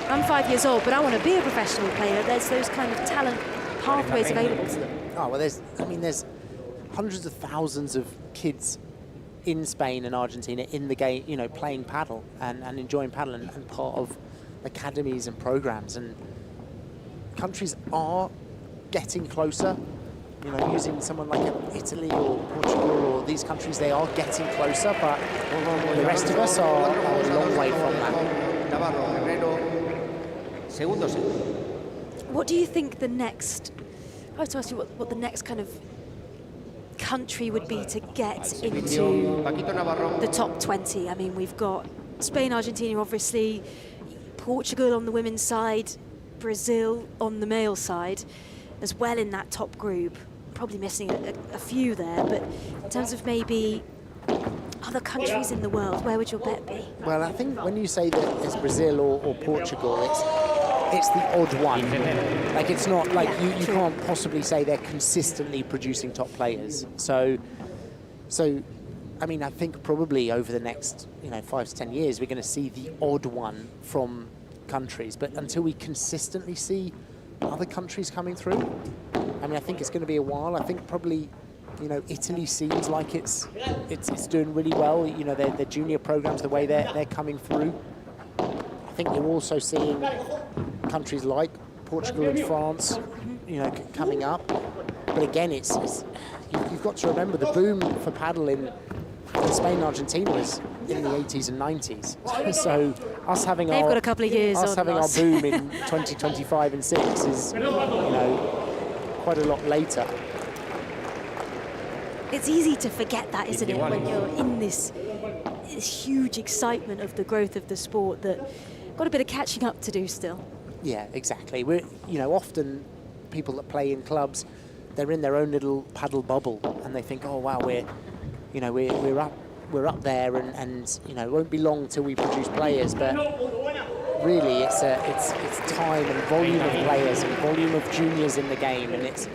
I'm 5 years old, but I want to be a professional player, there's those kind of talent pathways available to them. Oh, well, there's hundreds of thousands of kids in Spain and Argentina in the game, playing paddle and enjoying paddle and part of academies and programs. And countries are getting closer. Using someone like Italy or Portugal or these countries, they are getting closer, but the rest of us are a long way from that. What do you think the next, I have to ask you what the next kind of country would be to get into the top 20? I mean, we've got Spain, Argentina, obviously, Portugal on the women's side, Brazil on the male side, as well in that top group. Probably missing a few there, but in terms of maybe other countries in the world, where would your bet be? Well, I think when you say that it's Brazil or Portugal, it's the odd one. Like, it's not like you can't possibly say they're consistently producing top players. So I mean, I think probably over the next 5 to 10 years, we're going to see the odd one from countries. But until we consistently see other countries coming through, I mean, I think it's going to be a while. I think probably, Italy seems like it's doing really well. Their junior programs, the way they're coming through. I think you're also seeing countries like Portugal and France, coming up. But again, you've got to remember the boom for paddle in Spain and Argentina was in the 80s and 90s. So us having They've got a couple of years us on having us. our boom in 2025 and 6 is, quite a lot later. It's easy to forget that, isn't it, when you're in this huge excitement of the growth of the sport, that got a bit of catching up to do still. Yeah, exactly. We're, often people that play in clubs, they're in their own little paddle bubble, and they think, oh wow, we're up there, and it won't be long till we produce players. But really, it's time and volume of players and volume of juniors in the game, and it's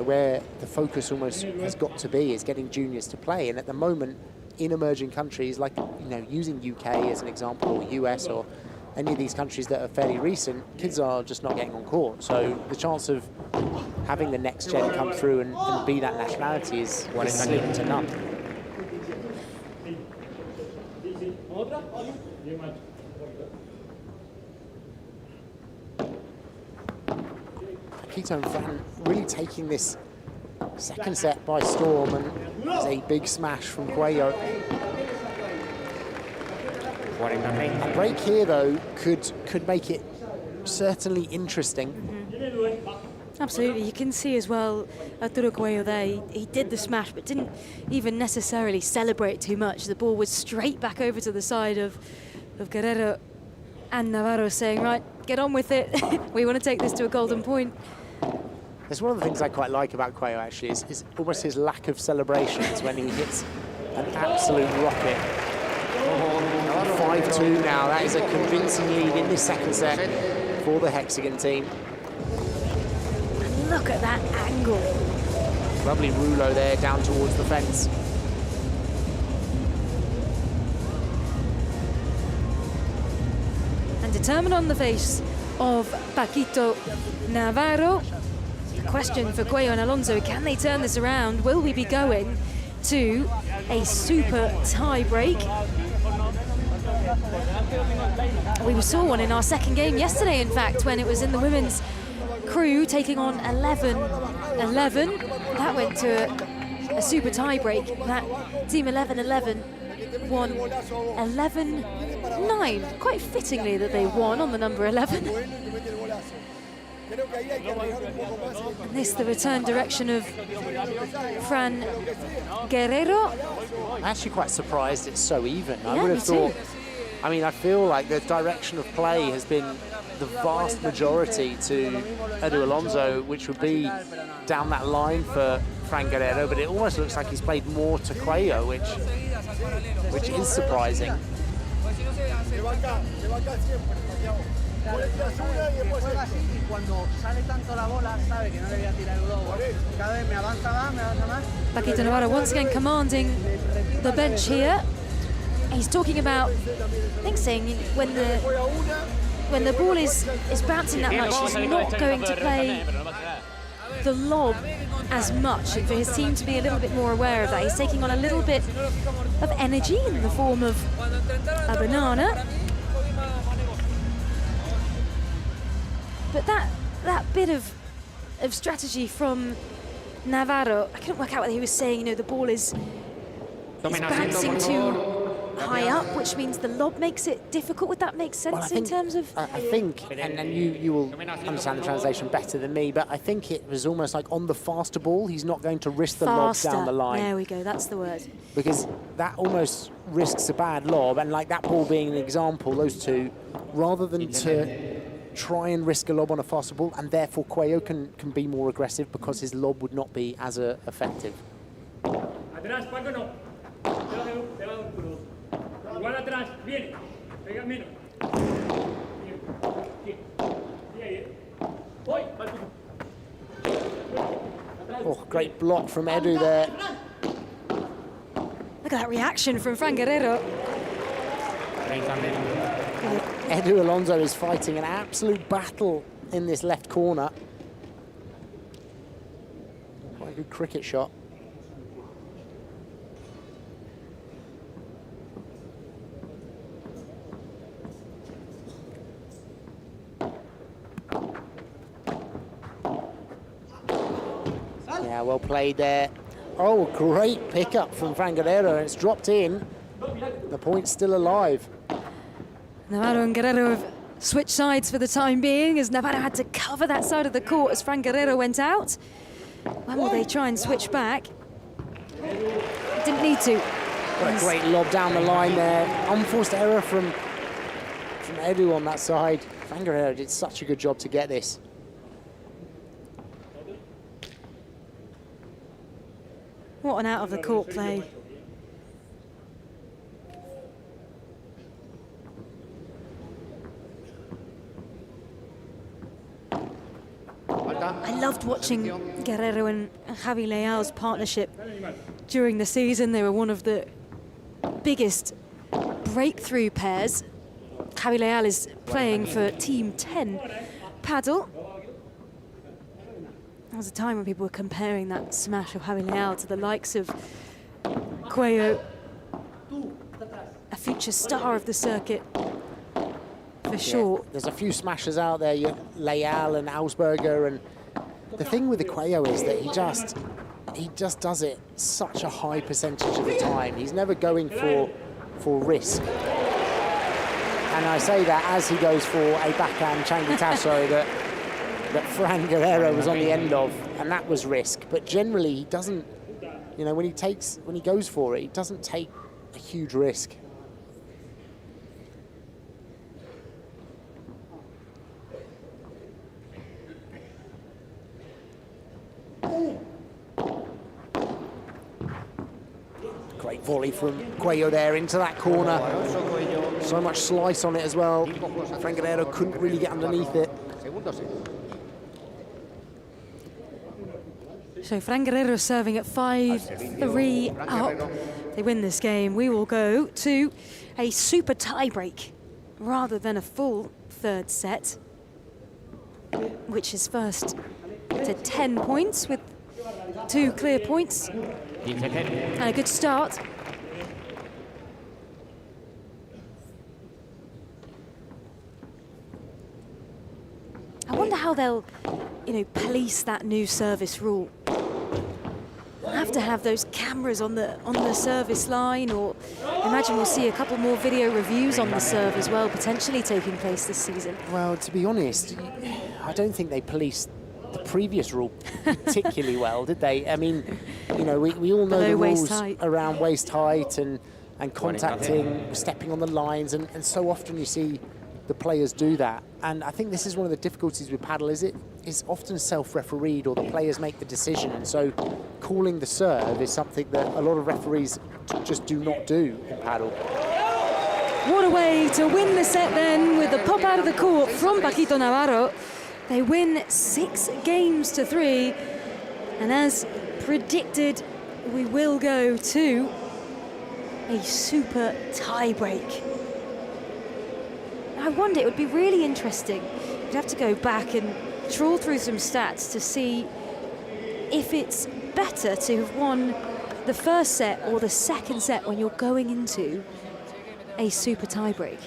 where the focus almost has got to be is getting juniors to play. And at the moment, in emerging countries like using UK as an example, or US, or any of these countries that are fairly recent, kids are just not getting on court. So the chance of having the next gen come through and be that nationality is slim to none. Paquito and Fran really taking this second set by storm, and there's a big smash from Cuello. A break here, though, could make it certainly interesting. Absolutely, you can see as well Arturo Cuello there, he did the smash but didn't even necessarily celebrate too much. The ball was straight back over to the side of Guerrero and Navarro, saying, right, get on with it, we want to take this to a golden point. There's one of the things I quite like about Cuello, actually, is almost his lack of celebrations when he hits an absolute rocket. 5-2 now, that is a convincing lead in this second set for the Hexagon team. And look at that angle. Lovely rouleau there down towards the fence. And determined on the face of Paquito Navarro. Question for Cuello and Alonso, can they turn this around? Will we be going to a super tie break? We saw one in our second game yesterday, in fact, when it was in the women's crew taking on 11-11. That went to a super tie-break. That team 11-11 won 11-9. Quite fittingly that they won on the number 11. And this, the return direction of Fran Guerrero. I'm actually quite surprised it's so even. I Yeah, would me have thought, too. I mean, I feel like the direction of play has been the vast majority to Edu Alonso, which would be down that line for Fran Guerrero, but it almost looks like he's played more to Cuello, which is surprising. Paquito Navarro once again commanding the bench here. He's talking about, I think, saying when the ball is bouncing that much, he's not going to play the lob as much, and for his team to be a little bit more aware of that. He's taking on a little bit of energy in the form of a banana. But that bit of strategy from Navarro, I couldn't work out whether he was saying, you know, the ball is bouncing too high up, which means the lob makes it difficult. Would that make sense in terms of? I think, and you will understand the translation better than me, but I think it was almost like on the faster ball, he's not going to risk the lob down the line. There we go, that's the word. Because that almost risks a bad lob, and like that ball being an example, those two, rather than to try and risk a lob on a faster ball, and therefore Cuello can be more aggressive because his lob would not be as effective. Atrás, Paco, no. Te va un cruz. Igual atrás, viene. Pega menos. Oh, great block from Edu there. Look at that reaction from Fran Guerrero. Edu Alonso is fighting an absolute battle in this left corner. Quite a good cricket shot. Yeah, well played there. Oh, great pickup from Fran Guerrero. It's dropped in. The point's still alive. Navarro and Guerrero have switched sides for the time being, as Navarro had to cover that side of the court as Fran Guerrero went out. When will they try and switch back? Didn't need to. What a great lob down the line there. Unforced error from Edu on that side. Fran Guerrero did such a good job to get this. What an out of the court play. I loved watching Guerrero and Javi Leal's partnership during the season. They were one of the biggest breakthrough pairs. Javi Leal is playing for Team 10 Padel. There was a time when people were comparing that smash of Javi Leal to the likes of Cuello, a future star of the circuit, for sure. Yeah, there's a few smashers out there, Leal and Augsburger, and the thing with the Cuello is that he just does it such a high percentage of the time. He's never going for risk. And I say that as he goes for a backhand Changitasso that Fran Guerrero was on the end of, and that was risk. But generally he doesn't, you know, when he goes for it, he doesn't take a huge risk. Great volley from Cuello there into that corner. So much slice on it as well. Fran Guerrero couldn't really get underneath it. So Fran Guerrero serving at 5-3 up. They win this game. We will go to a super tie-break rather than a full third set, which is first to 10 points with 2 clear points and a good start. I wonder how they'll, police that new service rule. have to have those cameras on the service line, or I imagine we'll see a couple more video reviews on the serve as well, potentially taking place this season. Well, to be honest, I don't think they policed the previous rule particularly well, did they? I mean, you know, we all know the rules around waist height and contacting, stepping on the lines, and so often you see the players do that. And I think this is one of the difficulties with paddle, is it's often self-refereed, or the players make the decision. And so calling the serve is something that a lot of referees just do not do in paddle. What a way to win the set then, with the pop out of the court from Paquito Navarro. They win 6-3, and as predicted, we will go to a super tie-break. I wonder, it would be really interesting. We'd have to go back and trawl through some stats to see if it's better to have won the first set or the second set when you're going into a super tie-break.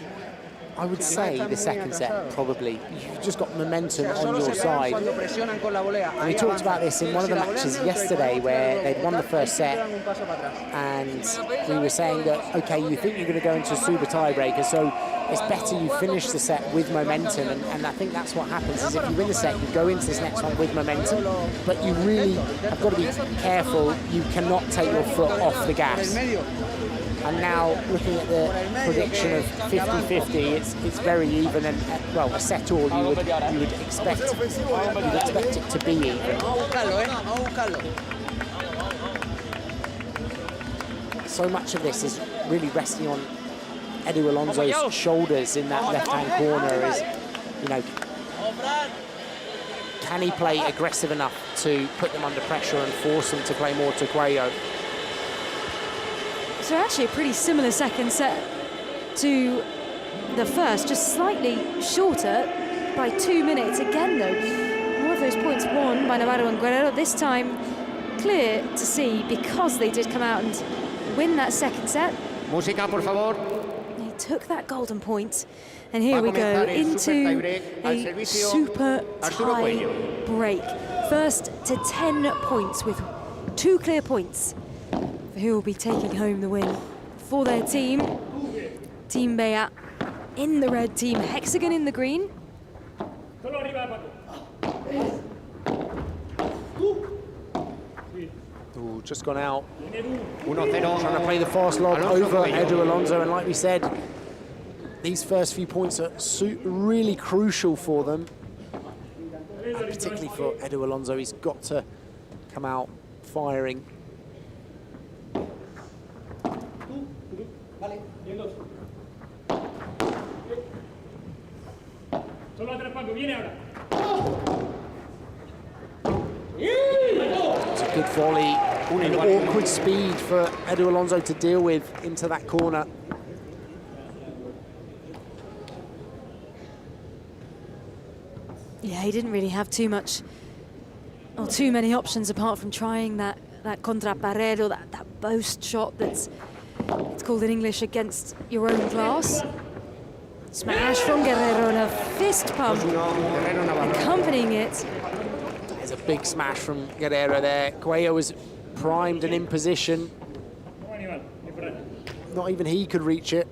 I would say the second set, probably. You've just got momentum on your side. And we talked about this in one of the matches yesterday where they'd won the first set, and we were saying that, okay, you think you're going to go into a super tiebreaker, so it's better you finish the set with momentum, and I think that's what happens, is if you win the set, you go into this next one with momentum, but you really have got to be careful. You cannot take your foot off the gas. And now, looking at the prediction of 50-50, it's very even, and well, a set all you would expect it to be even. So much of this is really resting on Edu Alonso's shoulders in that left-hand corner. Is, you know, can he play aggressive enough to put them under pressure and force them to play more to Agüero? So actually a pretty similar second set to the first, just slightly shorter by 2 minutes. Again though, more of those points won by Navarro and Guerrero. This time clear to see, because they did come out and win that second set. Música, por favor. They took that golden point, and here we go into a super tie break. First to 10 points with 2 clear points, who will be taking home the win for their team. Team Bea in the red, Team Hexagon in the green. Ooh, just gone out. 1-0. Trying to play the fast lob over Edu Alonso, and like we said, these first few points are really crucial for them. And particularly for Edu Alonso, he's got to come out firing. It's a good volley, an awkward speed for Edu Alonso to deal with into that corner. Yeah, he didn't really have too much or too many options apart from trying that contra pared, or that boast shot it's called in English, against your own glass. Smash from Guerrero and a fist pump accompanying it. There's a big smash from Guerrero there. Cuello was primed and in position. Not even he could reach it.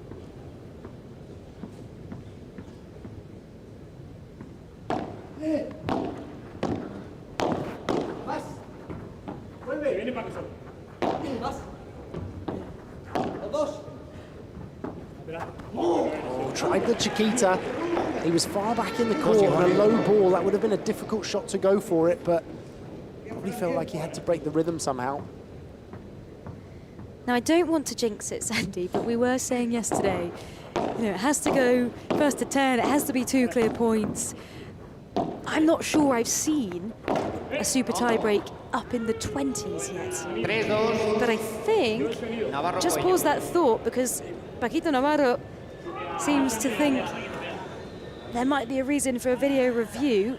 Oh, tried the Chiquita. He was far back in the court on a low ball. That would have been a difficult shot to go for it, but probably felt like he had to break the rhythm somehow. Now, I don't want to jinx it, Sandy, but we were saying yesterday, you know, it has to go first to 10, it has to be 2 clear points. I'm not sure I've seen a super tie-break up in the 20s yet. But I think, just pause that thought, because Paquito Navarro seems to think there might be a reason for a video review.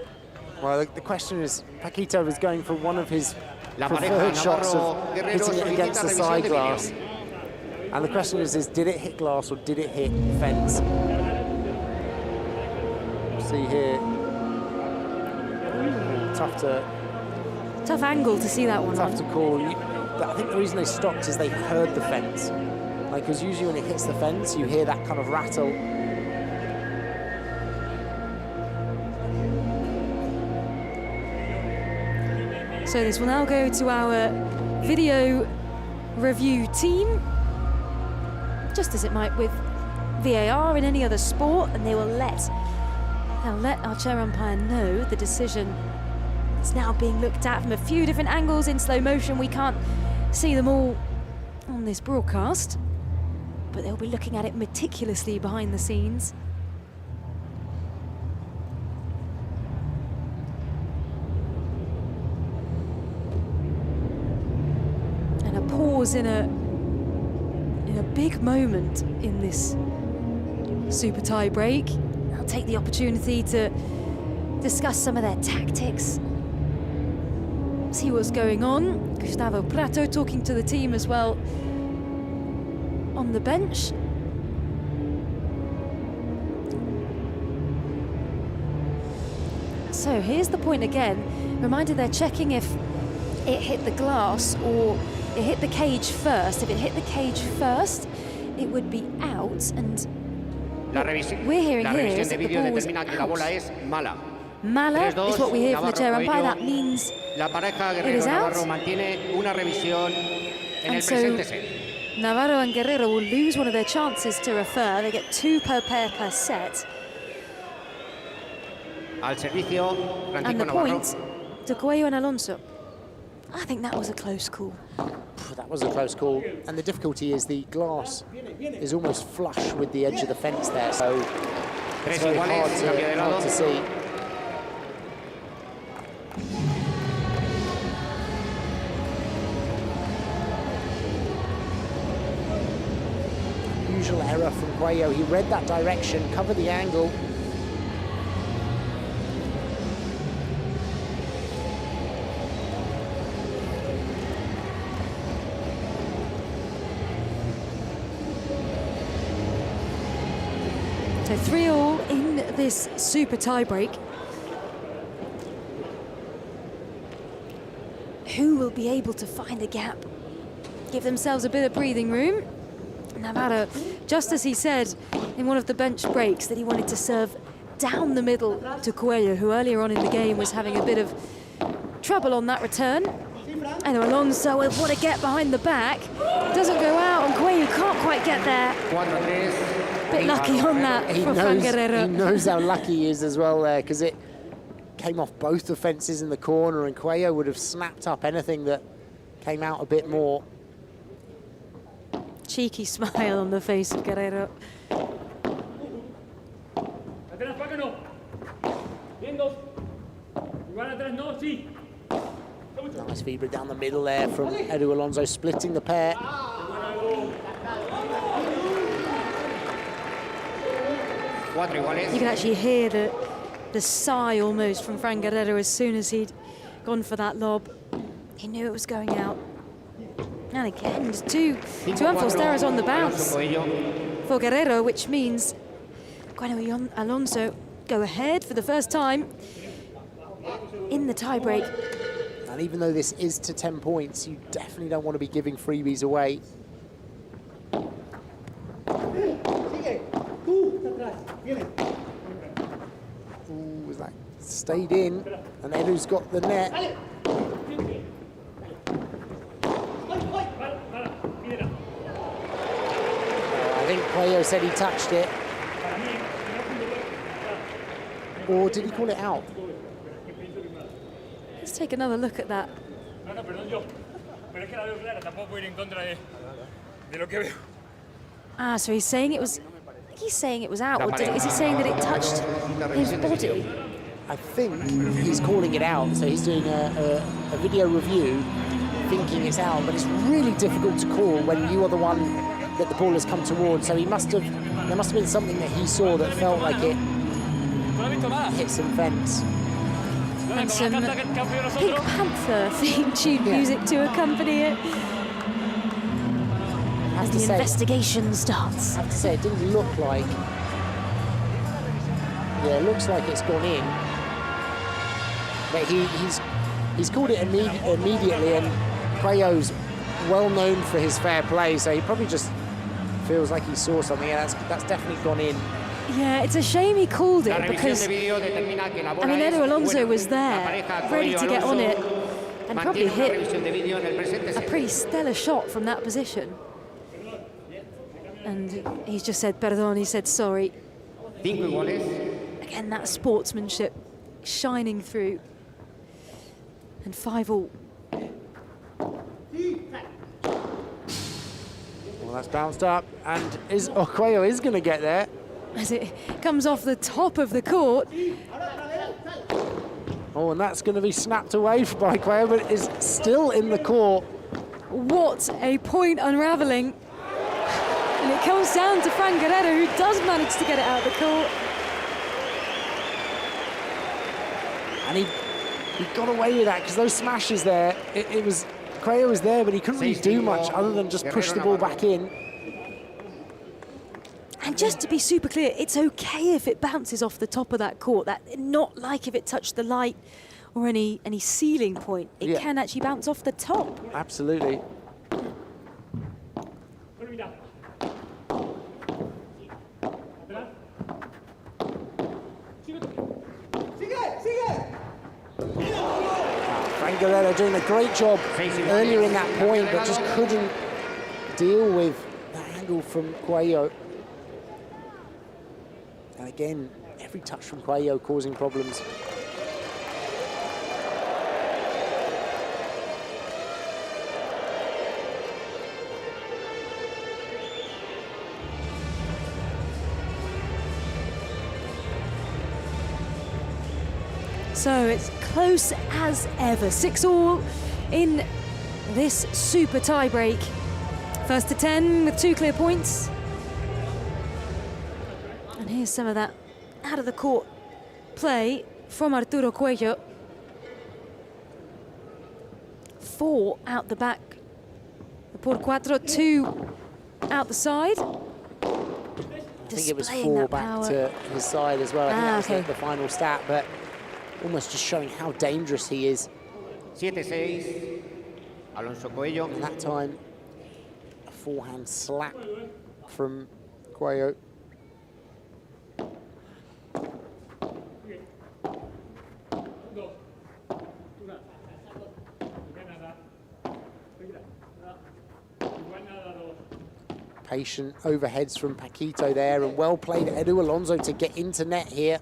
Well, the question is, Paquito was going for one of his preferred shots of hitting it against the side glass. And the question is did it hit glass or did it hit fence? See here. Tough angle to see that one. Tough to call. But I think the reason they stopped is they heard the fence. Like, because usually when it hits the fence, you hear that kind of rattle. So this will now go to our video review team, just as it might with VAR in any other sport, and they'll let our chair umpire know the decision. It's now being looked at from a few different angles in slow motion. We can't see them all on this broadcast, but they'll be looking at it meticulously behind the scenes. And a pause in a big moment in this super tie break. I'll take the opportunity to discuss some of their tactics, see what's going on. Gustavo Prato talking to the team as well on the bench. So here's the point again. Reminder, they're checking if it hit the glass or it hit the cage first. If it hit the cage first, it would be out, and we're hearing here is that the ball was out. Mala is what we hear from the chair umpire. That means it is out. And so Navarro and Guerrero will lose one of their chances to refer. They get 2 per pair per set. And the point to Cuello and Alonso. I think that was a close call. That was a close call, and the difficulty is the glass is almost flush with the edge of the fence there, so it's very hard to see. Usual error from Cuello. He read that direction, covered the angle. So 3-all in this super tie-break. Who will be able to find a gap, give themselves a bit of breathing room? Navarro, just as he said in one of the bench breaks that he wanted to serve down the middle to Cuello, who earlier on in the game was having a bit of trouble on that return. And Alonso will want to get behind the back. It doesn't go out, and Cuello can't quite get there. Bit lucky on that for Fran Guerrero. He knows how lucky he is as well there, because it came off both the fences in the corner, and Cuello would have snapped up anything that came out a bit more. Cheeky smile on the face of Guerrero. Nice feeder down the middle there from Edu Alonso, splitting the pair. You can actually hear the sigh almost from Fran Guerrero as soon as he'd gone for that lob. He knew it was going out. And again, there's two unforced errors on the bounce for Guerrero, which means Cuello Alonso go ahead for the first time in the tiebreak. And even though this is to 10 points, you definitely don't want to be giving freebies away. Ooh, was that stayed in, and Edu's got the net. I think Cuello said he touched it. Or did he call it out? Let's take another look at that. Ah, so he's saying it was. He's saying it was out, or is he saying that it touched his body? I think he's calling it out, so he's doing a video review, thinking it's out, but it's really difficult to call when you are the one that the ball has come towards. So there must have been something that he saw that felt like it hit some fence. And some Pink Panther theme tune music to accompany it. As the investigation starts. I have to say, it didn't look like. Yeah, it looks like it's gone in. But he's called it immediately, and Cuello's well known for his fair play, so he probably just feels like he saw something. Yeah, that's definitely gone in. Yeah, it's a shame he called it because, I mean, Edu Alonso was there, ready to get on it, and probably hit a pretty stellar shot from that position. And he's just said, perdón, he said sorry. Again, that sportsmanship shining through. And 5-all. Well, that's bounced up, and Agüero is going to get there. As it comes off the top of the court. Oh, and that's going to be snapped away by Agüero, but is still in the court. What a point unraveling. And it comes down to Fran Guerrero, who does manage to get it out of the court. And he got away with that because those smashes there, it was, Agüero was there, but he couldn't really do much other than just push the ball back in. And just to be super clear, it's okay if it bounces off the top of that court. Not like if it touched the light or any ceiling point. It can actually bounce off the top. Absolutely. Fran Guerrero doing a great job earlier in that point, but just couldn't deal with the angle from Agüero. And again, every touch from Agüero causing problems. So it's close as ever. 6-all in this super tie-break. First to 10 with 2 clear points. And here's some of that out of the court play from Arturo Cuello. 4 out the back. The por cuatro, 2 out the side. I think it was 4 back to his side as well. I think that was the final stat, but almost just showing how dangerous he is. 7-6, Alonso Cuello. And that time, a forehand slap from Cuello. Patient overheads from Paquito there, and well played Edu Alonso to get into net here.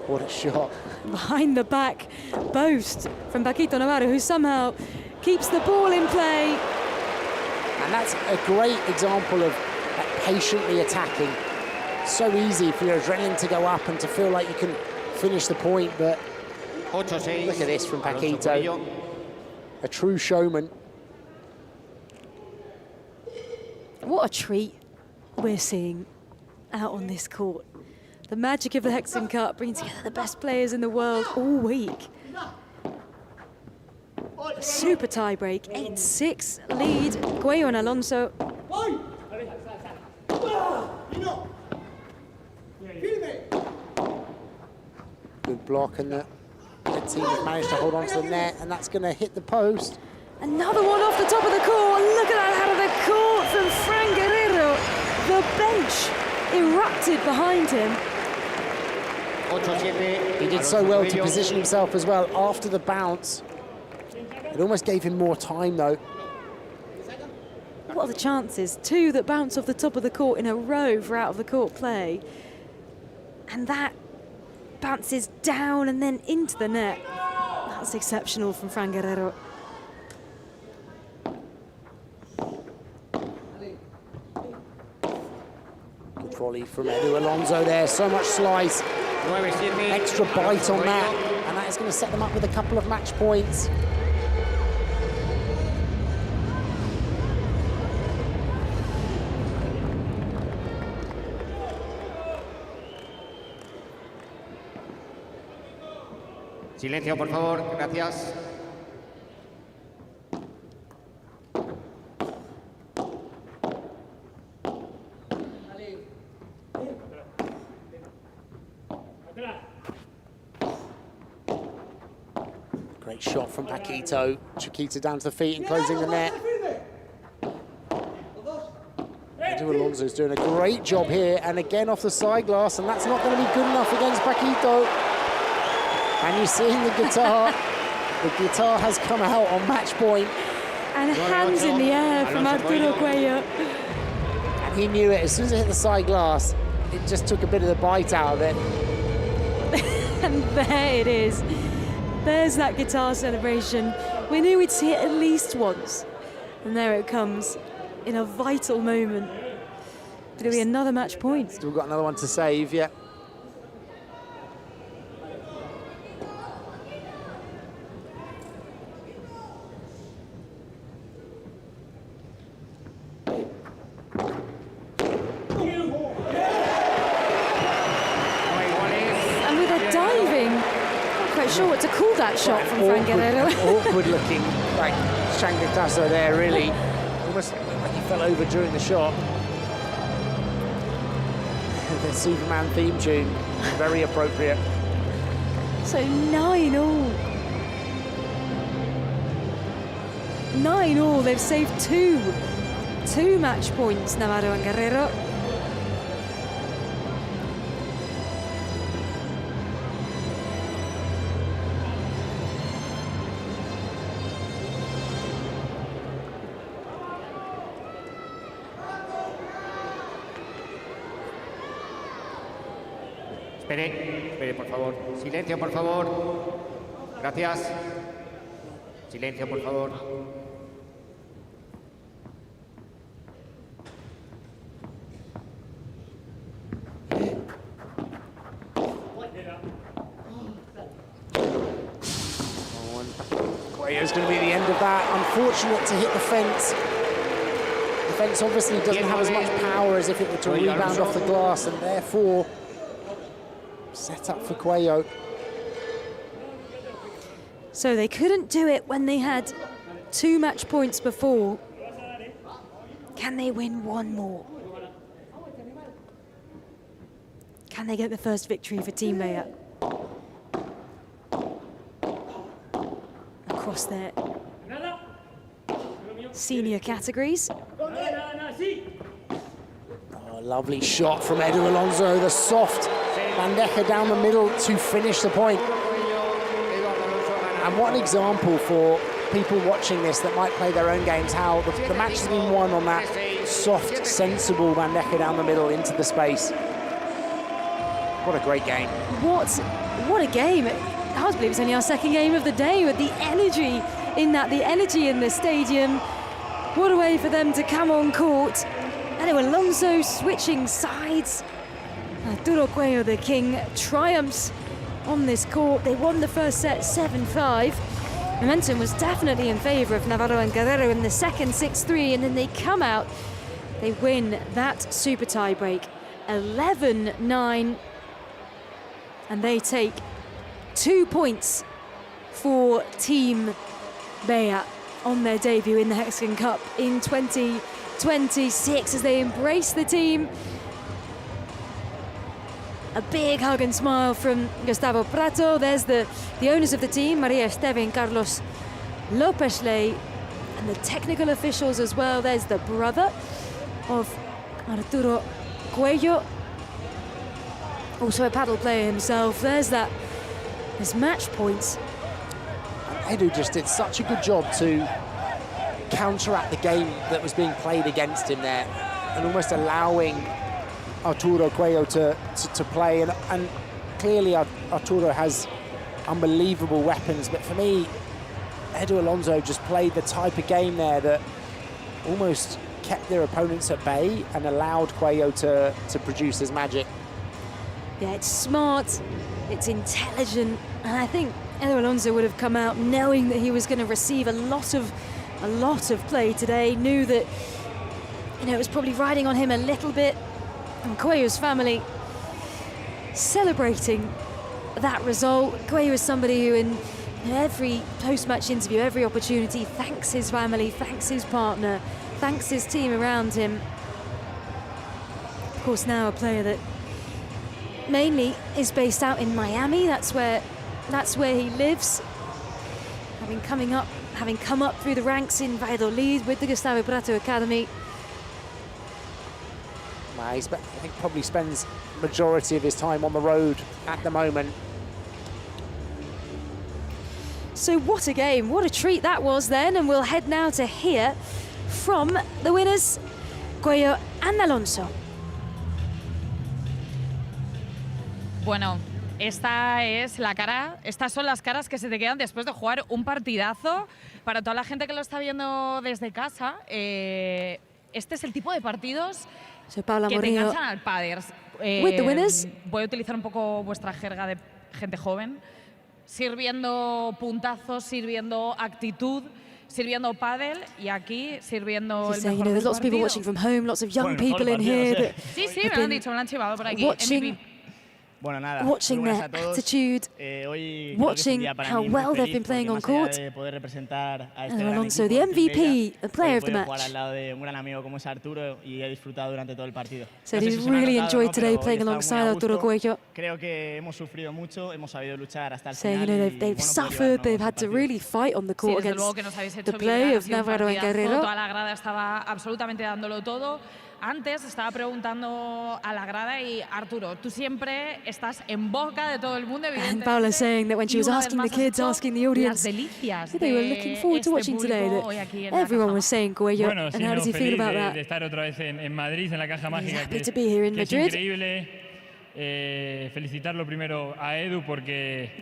What a shot. Behind the back boast from Paquito Navarro, who somehow keeps the ball in play. And that's a great example of patiently attacking. So easy for your adrenaline to go up and to feel like you can finish the point, but look at this from Paquito. A true showman. What a treat we're seeing out on this court. The magic of the Hexagon Cup, bringing together the best players in the world all week. A super tie-break, 8-6 lead, Cuello and Alonso. Good block, and the team has managed to hold on to the net, and that's going to hit the post. Another one off the top of the court. Look at that out of the court from Fran Guerrero. The bench erupted behind him. He did so well to position himself as well after the bounce. It almost gave him more time though. What are the chances? 2 that bounce off the top of the court in a row for out of the court play. And that bounces down and then into the net. That's exceptional from Fran Guerrero. Good volley from Edu Alonso there, so much slice. Extra bite on that, and that is going to set them up with a couple of match points. Silencio, por favor. Gracias. Great shot from Paquito. Chiquita down to the feet and closing the net. Edu Alonso's doing a great job here, and again off the side glass, and that's not going to be good enough against Paquito. And you're seeing the guitar. The guitar has come out on match point. And hands in the air from Arturo Cuello. And he knew it. As soon as it hit the side glass, it just took a bit of the bite out of it. And there it is. There's that guitar celebration. We knew we'd see it at least once. And there it comes in a vital moment. It'll be another match point. Still got another one to save, yeah. And with a diving, not quite sure what to call that shot from Fran Guerrero. Awkward looking, like Shangri-Tasso there, really. Almost like he fell over during the shot. The Superman theme tune, very appropriate. So 9-all. 9-all, they've saved two match points, Navarro and Guerrero. Espere, por favor. Silencio, por favor. Gracias. Silencio, por favor. Cuello's going to be the end of that. Unfortunate to hit the fence. The fence obviously doesn't have as much power as if it were to rebound off the glass, and therefore set up for Cuello. So they couldn't do it when they had 2 match points before. Can they win one more? Can they get the first victory for Team Bea? Across their senior categories. Oh, lovely shot from Edu Alonso, the soft bandeja down the middle to finish the point. And what an example for people watching this that might play their own games, how the match has been won on that soft, sensible bandeja down the middle into the space. What a great game. What a game. I hard to believe it's only our second game of the day with the energy in that, the energy in the stadium. What a way for them to come on court. Edu Alonso switching sides. Arturo Cuello, the king, triumphs on this court. They won the first set 7-5. Momentum was definitely in favour of Navarro and Guerrero in the second 6-3, and then they come out, they win that super tie break 11-9, and they take 2 points for Team Bea on their debut in the Hexagon Cup in 2026 as they embrace the team. A big hug and smile from Gustavo Prato. There's the owners of the team, Maria Esteve and Carlos Lopez-Ley, and the technical officials as well. There's the brother of Arturo Cuello, also a paddle player himself. There's match points. And Edu just did such a good job to counteract the game that was being played against him there, and almost allowing Arturo Cuello to play, and clearly Arturo has unbelievable weapons, but for me, Edu Alonso just played the type of game there that almost kept their opponents at bay and allowed Cuello to produce his magic. Yeah, it's smart, it's intelligent, and I think Edu Alonso would have come out knowing that he was going to receive a lot of play today, knew that it was probably riding on him a little bit. And Cuello's family celebrating that result. Cuello is somebody who in every post-match interview, every opportunity, thanks his family, thanks his partner, thanks his team around him. Of course, now a player that mainly is based out in Miami. That's where he lives. Having come up through the ranks in Valladolid with the Gustavo Prato Academy. I think probably spends majority of his time on the road at the moment. So what a game, what a treat that was then, and we'll head now to hear from the winners, Cuello and Alonso. Bueno, estas son las caras que se te quedan después de jugar un partidazo. Para toda la gente que lo está viendo desde casa, este es el tipo de partidos que te enganchan al pádel. With the winners. Voy a utilizar un poco vuestra jerga de gente joven. Sirviendo puntazos, sirviendo actitud, sirviendo pádel y aquí sirviendo el mejor there's lots of people watching from home, lots of young people in here. Sí, me lo han dicho, me lo han chivado por aquí. Bueno, nada, watching their attitude, watching how well they've been playing on court. And Alonso, the MVP, the player of the match. So he's really enjoyed today playing alongside Arturo Cuello. Saying, they've suffered, they've had to really fight on the court against the play of Navarro and Guerrero. Toda la grada estaba absolutamente dándolo todo. Antes estaba preguntando a la grada y Arturo, tú siempre estás en boca de todo el mundo, evidentemente. And Paula saying that when she was asking the kids, asking the audience, they were looking forward to watching today, that everyone was saying Cuello. And how does he feel about that? De estar otra vez en Madrid, en la Caja Mágica, happy to be here in Madrid. Es increíble. Felicitarlo primero a Edu porque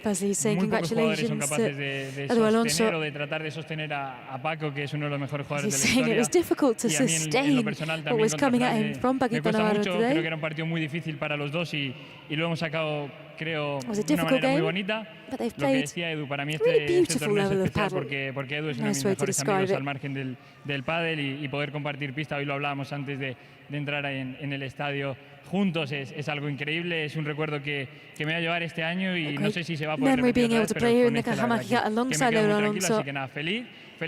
muy pocos jugadores son capaces de sostener o de tratar de sostener a Paco, que es uno de los mejores jugadores de la historia. It was difficult to sustain what was coming at him from Paquito Navarro today. Creo que era un partido muy difícil para los dos y lo hemos sacado, creo, de una manera muy bonita. Lo que decía Edu, para mí este torneo es especial porque Edu es uno de mis mejores amigos al margen del pádel y poder compartir pista, hoy lo hablábamos antes de entrar en el estadio juntos, es algo increíble, es un recuerdo que me va a llevar este año y no sé si se va a poder repetir otra vez, pero con este la verdad que me quedo muy tranquilo, así que nada, feliz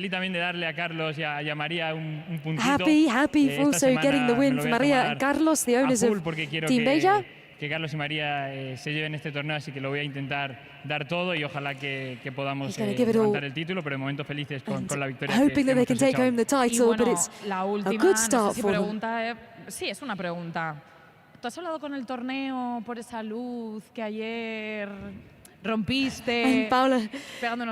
también de darle a Carlos y a María un puntito. Happy for also getting the win for María and Carlos, the owners of Team Bella. Que Carlos y María se lleven este torneo, así que lo voy a intentar dar todo y ojalá que podamos levantar el título, pero de momento felices con la victoria. Hoping that they can take home the title, but it's a good start for them. Sí, es una pregunta. ¿Tú has hablado con el torneo por esa luz que ayer rompiste? And Paula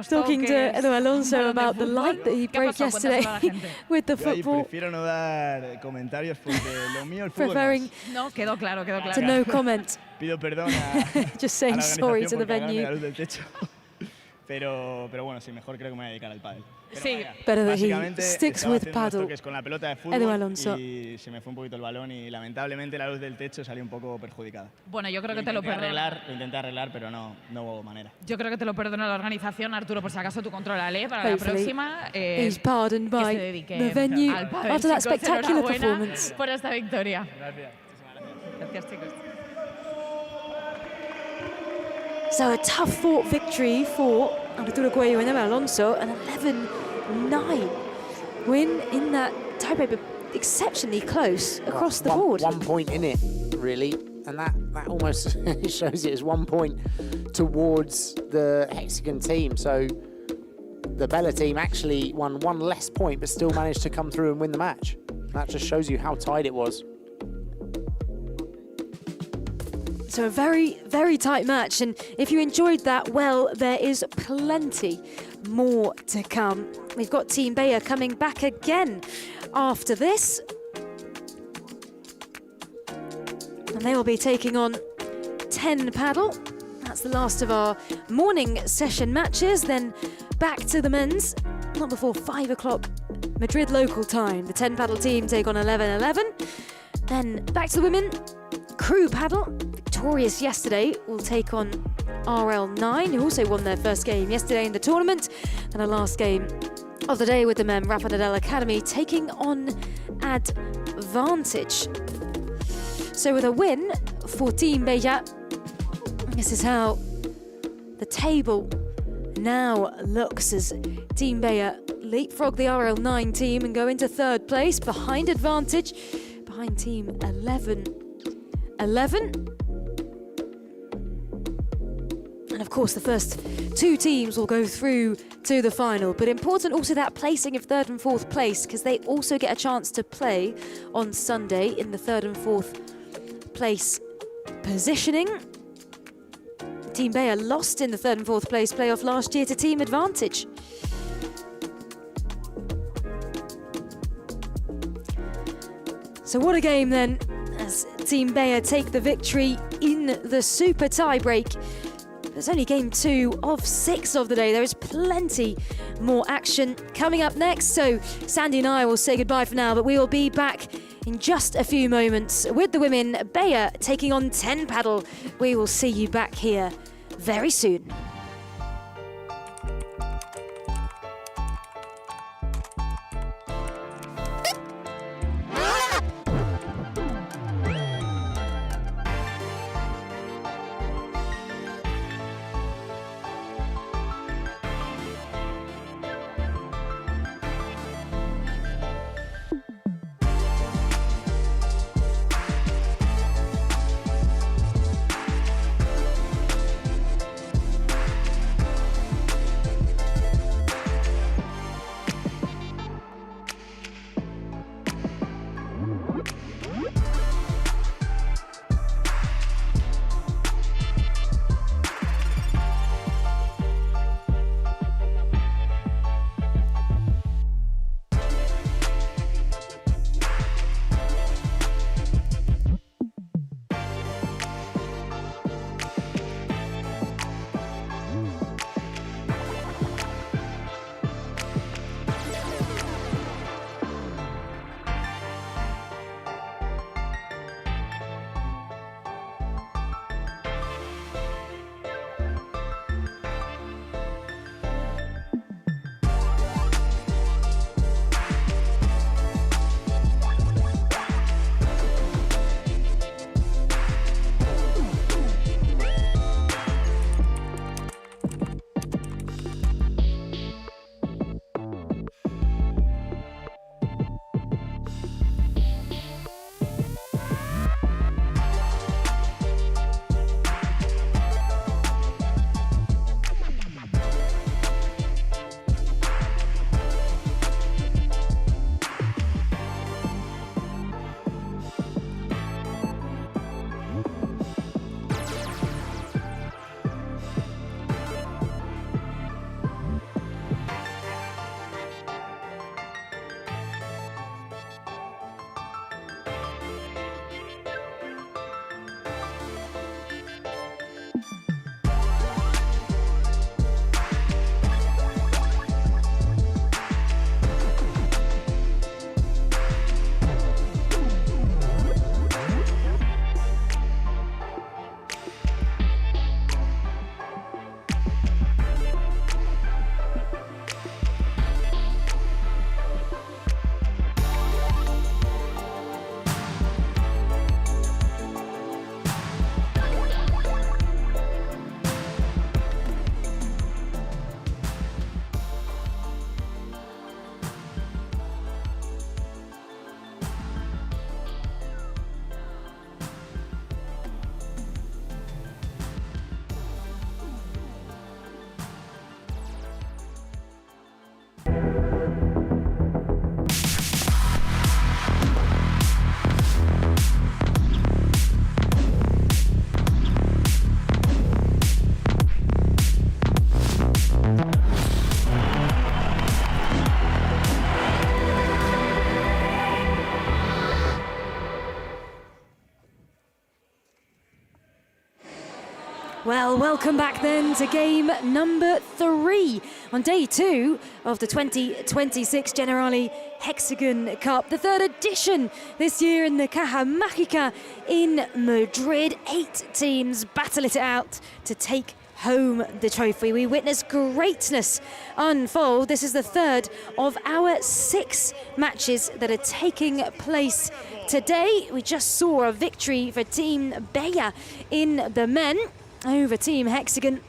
talking to Edu Alonso about the light that he broke yesterday with the football. Prefiero no dar comentarios porque lo mío el fútbol. No, quedó claro. To no comment. Pido perdón a Just saying sorry to the venue. La luz del techo. Pero bueno, sí, mejor creo que me voy a dedicar al pádel. Sí. Better that he sticks with paddle. Con la pelota de Edu Alonso. Y se me fue un poquito el balón y lamentablemente la luz del techo salió un poco perjudicada. Bueno, yo creo que te lo perdono. Lo intenté arreglar, pero no hubo manera. Yo creo que te lo perdona la organización, Arturo, por si acaso tú contrólale para la próxima. He's pardoned by the venue after that spectacular performance. Por esta victoria. Gracias. Gracias, chicos. So a tough-fought victory for Arturo Cuello and Eva Alonso, an 11-9 win in that tiebreak, but exceptionally close across the board. 1 point in it, really, and that almost shows it as 1 point towards the Hexagon team. So the Bella team actually won one less point, but still managed to come through and win the match. That just shows you how tight it was. So a very, very tight match, and if you enjoyed that, well, there is plenty more to come. We've got Team Bayer coming back again after this. And they will be taking on 10 paddle. That's the last of our morning session matches. Then back to the men's, not before 5 o'clock Madrid local time. The 10 paddle team take on 11-11. Then back to the women, crew paddle. Victorious yesterday will take on RL9, who also won their first game yesterday in the tournament. And our last game of the day with the men, Rafa Nadal Academy, taking on Advantage. So with a win for Team Bella, this is how the table now looks as Team Bella leapfrog the RL9 team and go into third place behind Advantage, behind Team 11. And of course, the first 2 teams will go through to the final. But important also that placing of 3rd and 4th place, because they also get a chance to play on Sunday in the 3rd and 4th place positioning. Team Bayer lost in the 3rd and 4th place playoff last year to Team Advantage. So what a game then, as Team Bayer take the victory in the super tie-break. There's only game 2 of 6 of the day. There is plenty more action coming up next. So Sandy and I will say goodbye for now, but we will be back in just a few moments with the women. Bayer taking on 10 paddle. We will see you back here very soon. Well, welcome back then to game number 3 on day 2 of the 2026 Generali Hexagon Cup, the 3rd edition this year in the Caja Mágica in Madrid. 8 teams battle it out to take home the trophy. We witness greatness unfold. This is the 3rd of our 6 matches that are taking place today. We just saw a victory for Team Bayer in the men over Team Hexagon.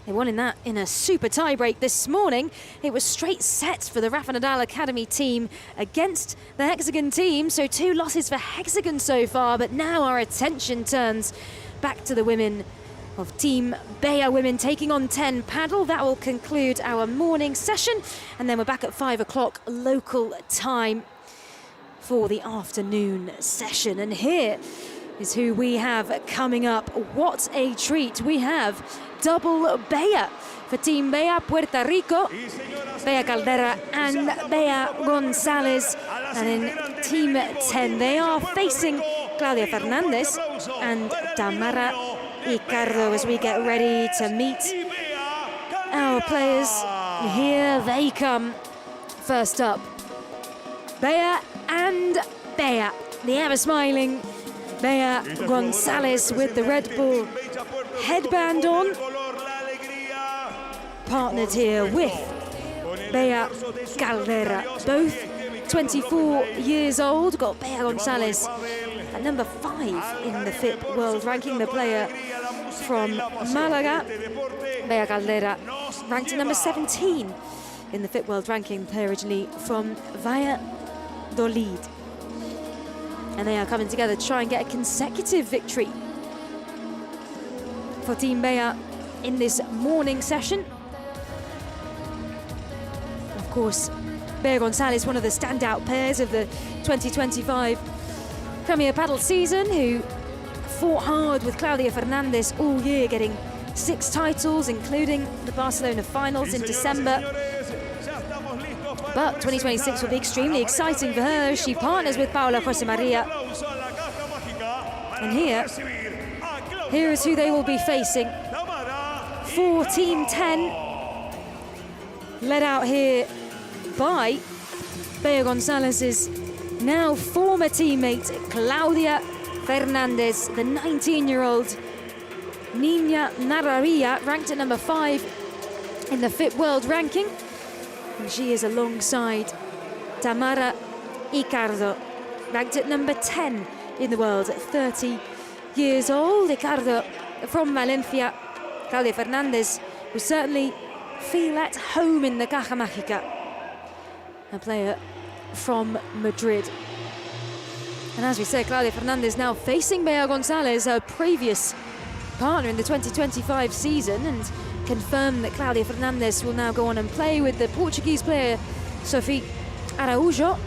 They won in a super tie-break this morning. It was straight sets for the Rafa Nadal Academy team against the Hexagon team. So 2 losses for Hexagon so far, but now our attention turns back to the women of Team Bea women taking on 10 paddle. That will conclude our morning session, and then we're back at 5 o'clock local time for the afternoon session. And here is who we have coming up. What a treat. We have double Bea for Team Bea Puerto Rico, Bea Caldera and Bea Gonzalez. And in Team 10, they are facing Claudia Fernandez and Tamara Icardo as we get ready to meet our players. Here they come. First up, Bea and Bea, the ever-smiling Bea Gonzalez with the Red Bull headband on, partnered here with Bea Caldera, both 24 years old. Got Bea Gonzalez at number 5 in the FIP World Ranking, the player from Malaga. Bea Caldera ranked at number 17 in the FIP World Ranking, player originally from Valladolid. And they are coming together to try and get a consecutive victory for Team Bea in this morning session. Of course, Bea Gonzalez, one of the standout pairs of the 2025 Premier Padel season, who fought hard with Claudia Fernandez all year, getting 6 titles, including the Barcelona finals in December. But 2026 will be extremely exciting for her. She partners with Paula José María. And here is who they will be facing. For Team 10, led out here by Bea Gonzalez's now former teammate Claudia Fernandez, the 19-year-old Niña Narraría, ranked at number 5 in the FIP World Ranking. And she is alongside Tamara Icardo, ranked at number 10 in the world at 30 years old. Icardo from Valencia. Claudia Fernandez will certainly feel at home in the Caja Mágica, a player from Madrid. And as we said, Claudia Fernandez now facing Bea Gonzalez, her previous partner in the 2025 season, and confirmed that Claudia Fernandez will now go on and play with the Portuguese player Sophie Araújo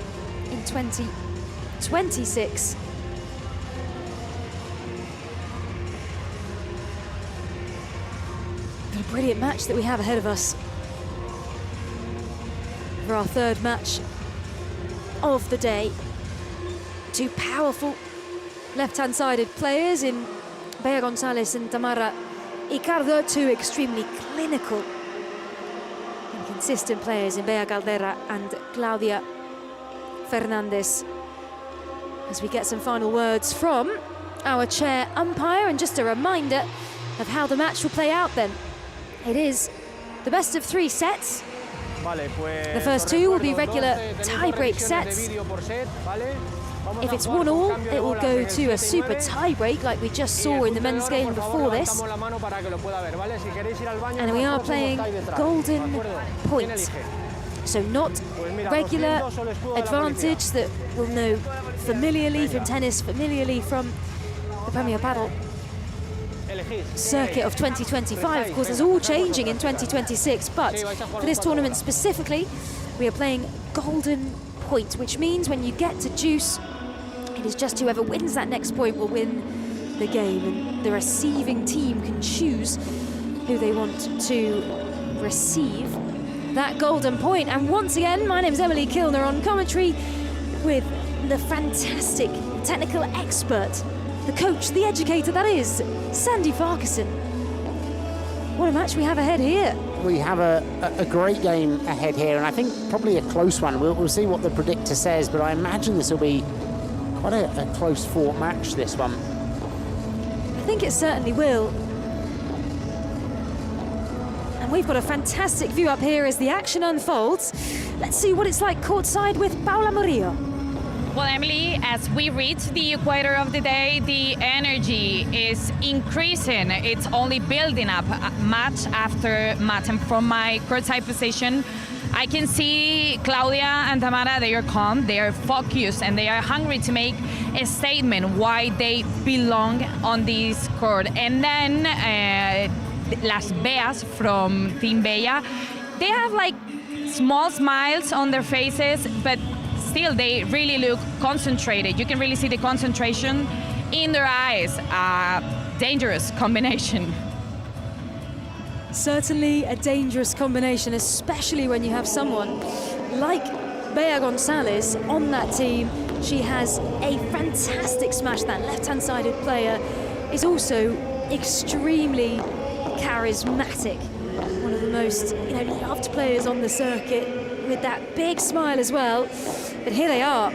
in 2026. What a brilliant match that we have ahead of us for our third match of the day. 2 powerful left-hand sided players in Bea Gonzalez and Tamara Icardo, 2 extremely clinical and consistent players in Bea Caldera and Claudia Fernandez. As we get some final words from our chair umpire, and just a reminder of how the match will play out then. It is the best of 3 sets. The first 2 will be regular tie-break sets. If it's 1-1, it will go to a super tie-break like we just saw in the men's game before this. And we are playing golden points. So not regular advantage that we'll know familiarly from tennis, familiarly from the Premier Padel circuit of 2025. Of course, it's all changing in 2026, but for this tournament specifically, we are playing golden point, which means when you get to deuce, it is just whoever wins that next point will win the game, and the receiving team can choose who they want to receive that golden point. And once again, my name is Emily Kilner on commentary with the fantastic technical expert, the coach, the educator, that is Sandy Farquharson. What a match we have ahead here. We have a great game ahead here, and I think probably a close one. We'll see what the predictor says, but I imagine this will be quite a close fought match, this one. I think it certainly will. And we've got a fantastic view up here as the action unfolds. Let's see what it's like courtside with Paula Murillo. Well, Emily, as we reach the equator of the day, the energy is increasing. It's only building up match after match. And from my courtside position, I can see Claudia and Tamara, they are calm, they are focused, and they are hungry to make a statement why they belong on this court. And then Las Beas from Team Bella, they have like small smiles on their faces, but still they really look concentrated. You can really see the concentration in their eyes. Dangerous combination. Certainly a dangerous combination, especially when you have someone like Bea Gonzalez on that team. She has a fantastic smash. That left-hand-sided player is also extremely charismatic. One of the most loved players on the circuit, with that big smile as well. But here they are,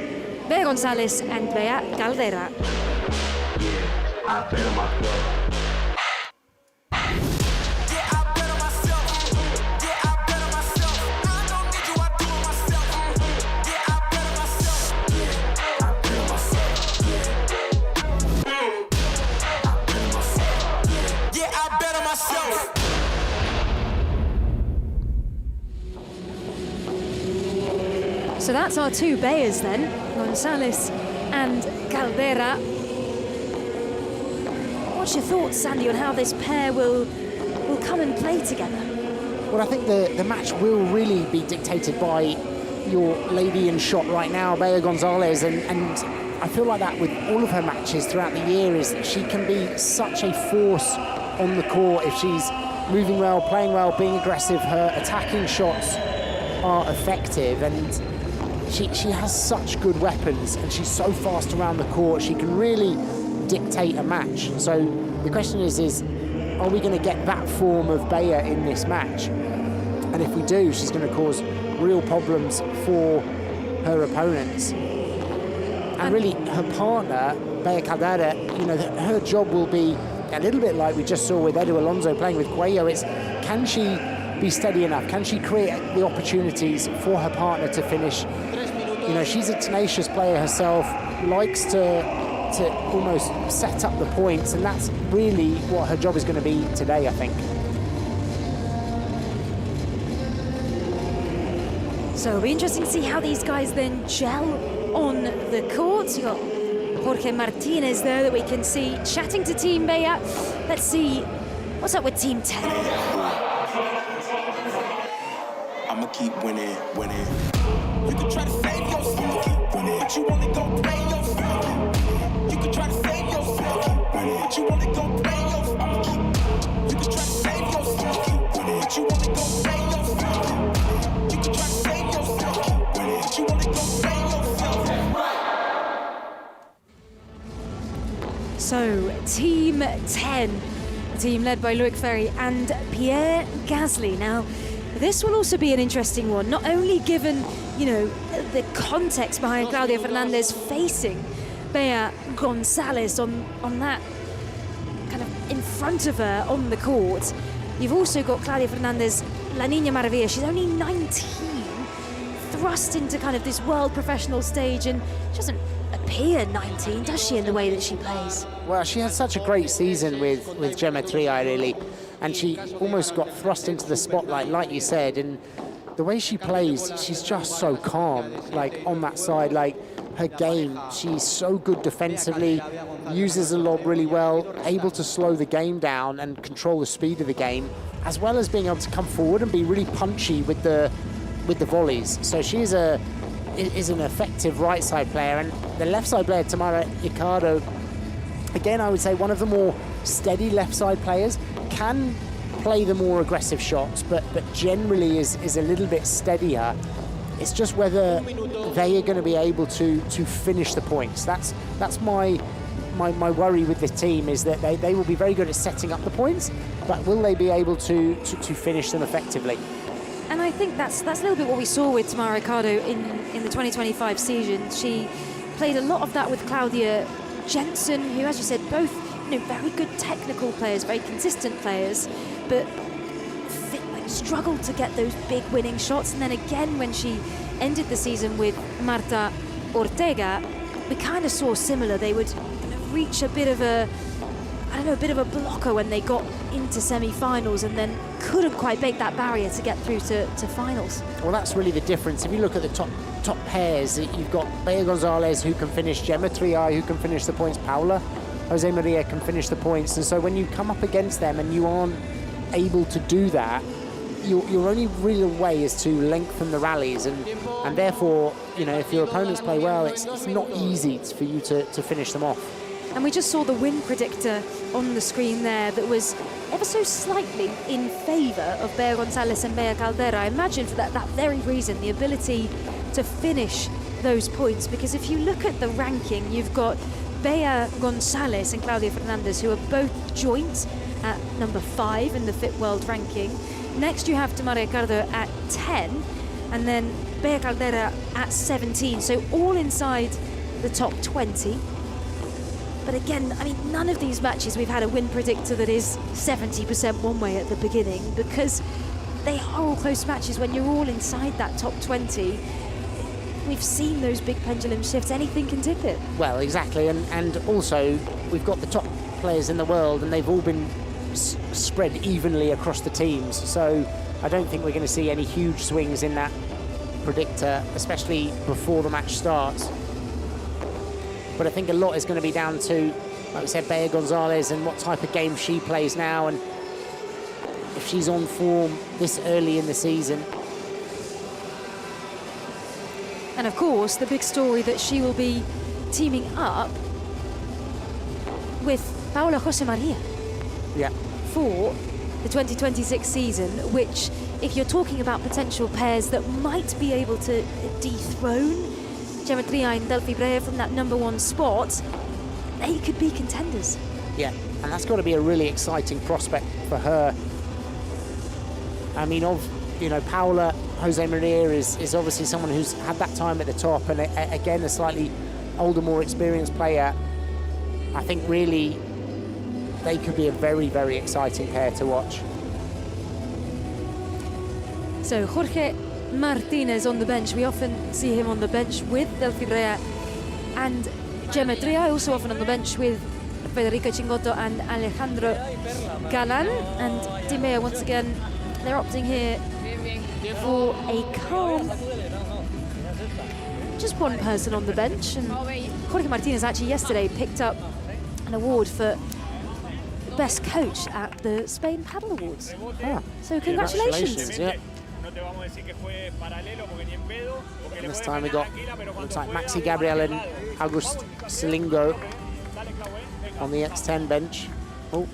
Bea Gonzalez and Bea Caldera. So that's our two Beas then, Gonzalez and Caldera. What's your thoughts, Sandy, on how this pair will come and play together? Well, I think the match will really be dictated by your lady in shot right now, Bea Gonzalez, and I feel like that with all of her matches throughout the year, is that she can be such a force on the court if she's moving well, playing well, being aggressive. Her attacking shots are effective, and she has such good weapons, and she's so fast around the court. She can really dictate a match. So the question is are we going to get that form of Bea in this match? And if we do, she's going to cause real problems for her opponents. And really, her partner, Bea Caldera, her job will be a little bit like we just saw with Edu Alonso playing with Cuello. It's, can she be steady enough? Can she create the opportunities for her partner to finish? She's a tenacious player herself, likes to almost set up the points, and that's really what her job is going to be today, I think. So it'll be interesting to see how these guys then gel on the court. You've got Jorge Martinez there that we can see chatting to Team Bea. Let's see what's up with Team 10. I'ma keep winning. You can try to save yourself, but you wanna go play yourself. You can try to save yourself, but you wanna go play yourself. You can try to save yourself, but you wanna go play yourself. You can try to save yourself, but you wanna go play yourself. So, Team 10, a team led by Loic Ferry and Pierre Gasly. Now, this will also be an interesting one, not only given, the context behind Claudia Fernandez facing Bea Gonzalez on that kind of in front of her on the court. You've also got Claudia Fernandez, La Niña Maravilla. She's only 19, thrust into kind of this world professional stage, and she doesn't appear 19, does she, in the way that she plays? Well, she had such a great season with Gemma Tria, really, and she almost got thrust into the spotlight, like you said, and the way she plays, she's just so calm, like on that side, like her game, she's so good defensively, uses the lob really well, able to slow the game down and control the speed of the game, as well as being able to come forward and be really punchy with the volleys. So she is an effective right side player, and the left side player, Tamara Ricardo, again, I would say one of the more steady left side players, can play the more aggressive shots, but generally is a little bit steadier. It's just whether they are going to be able to finish the points. That's my worry with this team, is that they will be very good at setting up the points, but will they be able to finish them effectively? And I think that's a little bit what we saw with Tamara Ricardo in the 2025 season. She played a lot of that with Claudia Jensen, who, as you said, both very good technical players, very consistent players, but struggled to get those big winning shots. And then again, when she ended the season with Marta Ortega, we kind of saw similar. They would reach a bit of a blocker when they got into semi-finals, and then couldn't quite break that barrier to get through to finals. Well, that's really the difference. If you look at the top pairs, you've got Bea Gonzalez, who can finish, Gemma Tria, who can finish the points, Paula Jose Maria can finish the points. And so when you come up against them and you aren't able to do that, your only real way is to lengthen the rallies, and therefore, you know, if your opponents play well, it's not easy for you to finish them off. And we just saw the win predictor on the screen there that was ever so slightly in favour of Bea Gonzalez and Bea Caldera. I imagine for that very reason, the ability to finish those points, because if you look at the ranking, you've got Bea Gonzalez and Claudia Fernandez, who are both joint at number 5 in the Fit World ranking. Next you have Tamara Ricardo at 10, and then Bea Caldera at 17, so all inside the top 20. But again, I mean, none of these matches we've had a win predictor that is 70% one way at the beginning, because they are all close matches. When you're all inside that top 20, we've seen those big pendulum shifts. Anything can tip it. Well, exactly, and also we've got the top players in the world, and they've all been spread evenly across the teams. So I don't think we're going to see any huge swings in that predictor, especially before the match starts. But I think a lot is going to be down to, like we said, Bea Gonzalez and what type of game she plays now, and if she's on form this early in the season. And of course, the big story that she will be teaming up with Paula Jose Maria for the 2026 season, which, if you're talking about potential pairs that might be able to dethrone Gemma Tria and Delphi Brea from that #1 spot, they could be contenders. Yeah, and that's got to be a really exciting prospect for her. I mean, Paula Jose Maria is obviously someone who's had that time at the top, and again, a slightly older, more experienced player. I think really they could be a very, very exciting pair to watch. So Jorge Martinez on the bench. We often see him on the bench with Delphi Brea and Gemma Tria, also often on the bench with Federica Chingotto and Alejandro Galan. And Timea, once again, they're opting here for a calm, just one person on the bench. And Jorge Martinez actually yesterday picked up an award for best coach at the Spain Padel Awards. So congratulations. Yeah. And this time we got, looks like Maxi Gabriel and August Silingo on the X10 bench. Oh.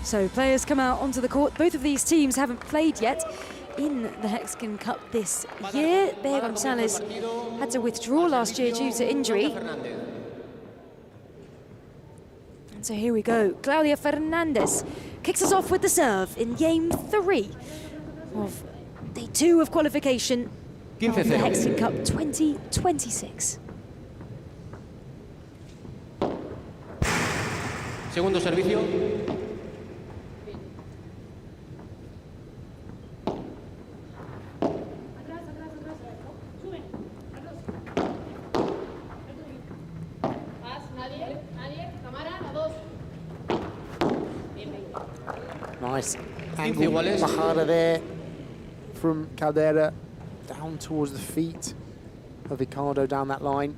So players come out onto the court. Both of these teams haven't played yet in the Hexagon Cup this year. Bea Gonzalez had to withdraw last year due to injury. And so here we go. Claudia Fernandez kicks us off with the serve in game 3 of day 2 of qualification of the Hexagon Cup 2026. Segundo servicio. Nice angle bajada there from Caldera down towards the feet of Ricardo down that line.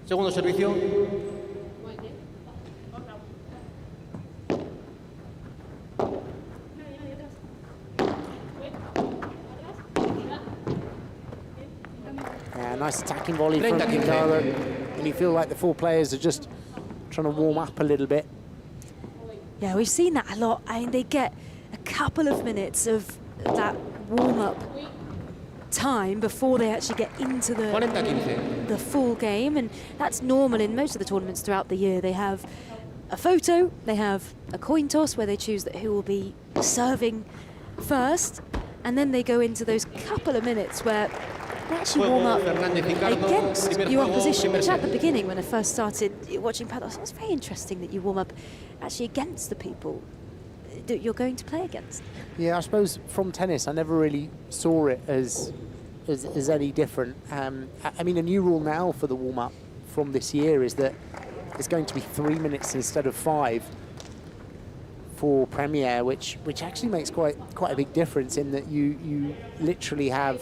Segundo servicio. Yeah, nice attacking volley from Ricardo. And you feel like the 4 players are just trying to warm up a little bit. Yeah, we've seen that a lot. I mean, they get a couple of minutes of that warm-up time before they actually get into the full game, and that's normal in most of the tournaments throughout the year. They have a photo, they have a coin toss where they choose who will be serving first, and then they go into those couple of minutes where they actually warm up against your opposition, which at the beginning, when I first started watching padel, it was very interesting that you warm up actually against the people that you're going to play against. Yeah, I suppose from tennis, I never really saw it as any different. I mean, a new rule now for the warm-up from this year is that it's going to be 3 minutes instead of 5 for Premier, which actually makes quite a big difference in that you literally have,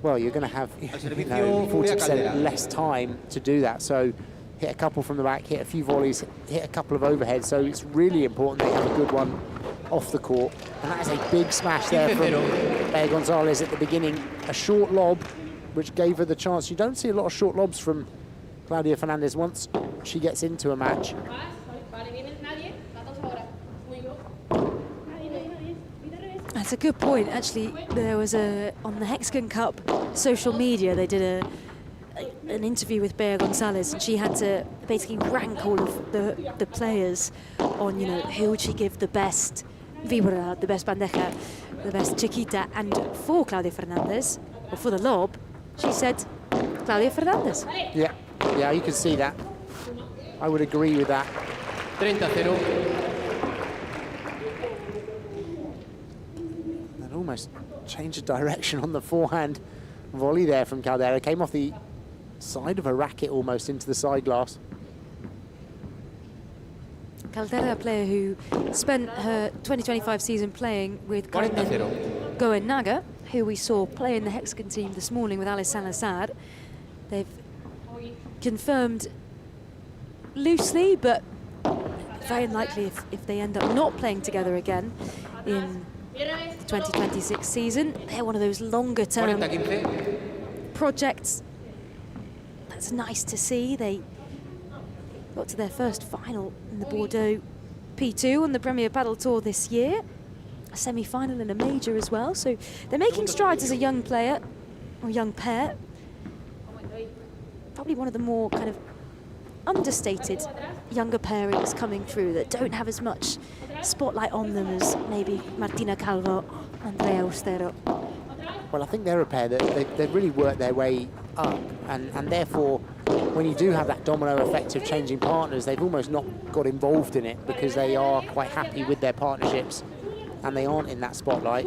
well, you're going to have 40% less time to do that. So hit a couple from the back, hit a few volleys, hit a couple of overheads. So it's really important they have a good one off the court. And that is a big smash there from Bea Gonzalez at the beginning. A short lob, which gave her the chance. You don't see a lot of short lobs from Claudia Fernandez once she gets into a match. That's a good point. Actually, there was on the Hexagon Cup social media, they did an interview with Bea Gonzalez, and she had to basically rank all of the players on, you know, who would she give the best vibra, the best bandeja, the best chiquita, and for Claudia Fernandez, or for the lob, she said Claudia Fernandez. Yeah, you can see that. I would agree with that. 30-0. Almost changed the direction on the forehand volley there from Caldera. Came off the side of a racket almost into the side glass. Caldera, a player who spent her 2025 season playing with Carmen Goenaga, who we saw play in the Hexagon team this morning with Alice Salazar. They've confirmed loosely, but very likely if they end up not playing together again in the 2026 season. They're one of those longer term projects. That's nice to see. They got to their first final in the Bordeaux P2 on the Premier Padel Tour this year. A semi-final in a major as well. So they're making strides as a young player, or young pair. Probably one of the more kind of understated younger pairings coming through that don't have as much spotlight on them as maybe Martina Calvo, Andrea Austero. Well, I think they're a pair that they've really worked their way up, and therefore, when you do have that domino effect of changing partners, they've almost not got involved in it because they are quite happy with their partnerships, and they aren't in that spotlight.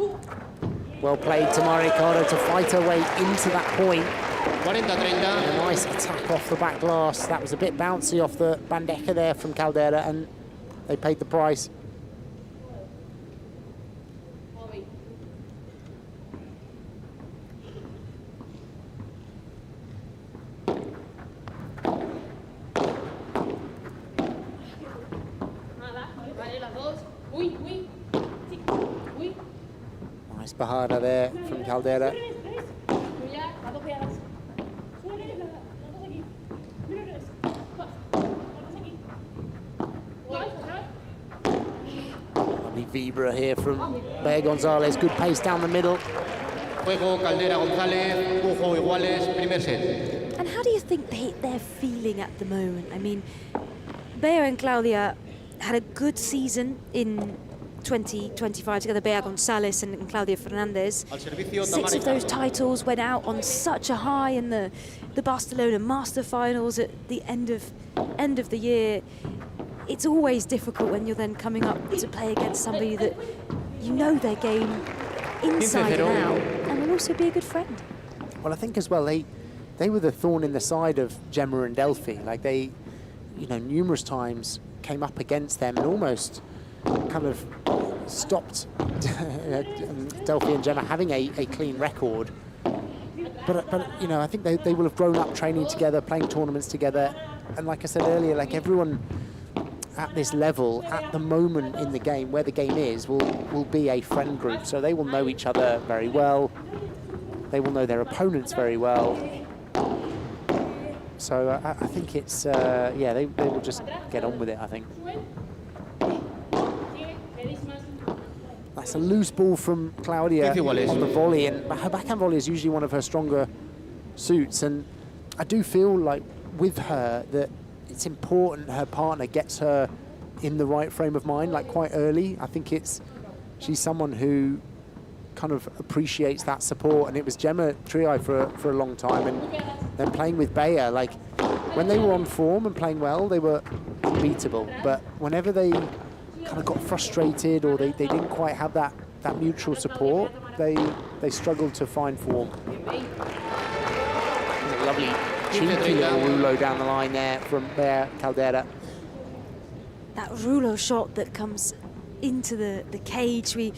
Well played Tamara Ricardo to fight her way into that point. 40-30. A nice attack off the back glass. That was a bit bouncy off the bandeja there from Caldera, and they paid the price. Nice bajada there from Caldera. Lovely vibra here from Bea Gonzalez. Good pace down the middle. Juego Caldera González, un juego iguales, primer set. And how do you think they're feeling at the moment? I mean, Bea and Claudia had a good season in 2025 together, Bea Gonzalez and Claudia Fernandez. 6 of those titles went out on such a high in the Barcelona Master Finals at the end of the year. It's always difficult when you're then coming up to play against somebody that you know their game inside and out, and will also be a good friend. Well, I think as well, they were the thorn in the side of Gemma and Delphi. Like they, numerous times came up against them and almost kind of stopped Delphi and Gemma having a clean record. But I think they will have grown up training together, playing tournaments together, and like I said earlier, like everyone at this level, at the moment in the game, where the game is, will be a friend group. So they will know each other very well. They will know their opponents very well. So I think it's, they will just get on with it, I think. That's a loose ball from Claudia on the volley, and her backhand volley is usually one of her stronger suits, and I do feel like with her that it's important her partner gets her in the right frame of mind, like quite early. I think she's someone who kind of appreciates that support, and it was Gemma Triai for a long time, and then playing with Bea, like when they were on form and playing well, they were unbeatable, but whenever they kind of got frustrated or they didn't quite have that mutual support, they struggled to find form. Lovely cheeky little rouleau down the line there from Bea Caldera. That rouleau shot that comes into the cage. We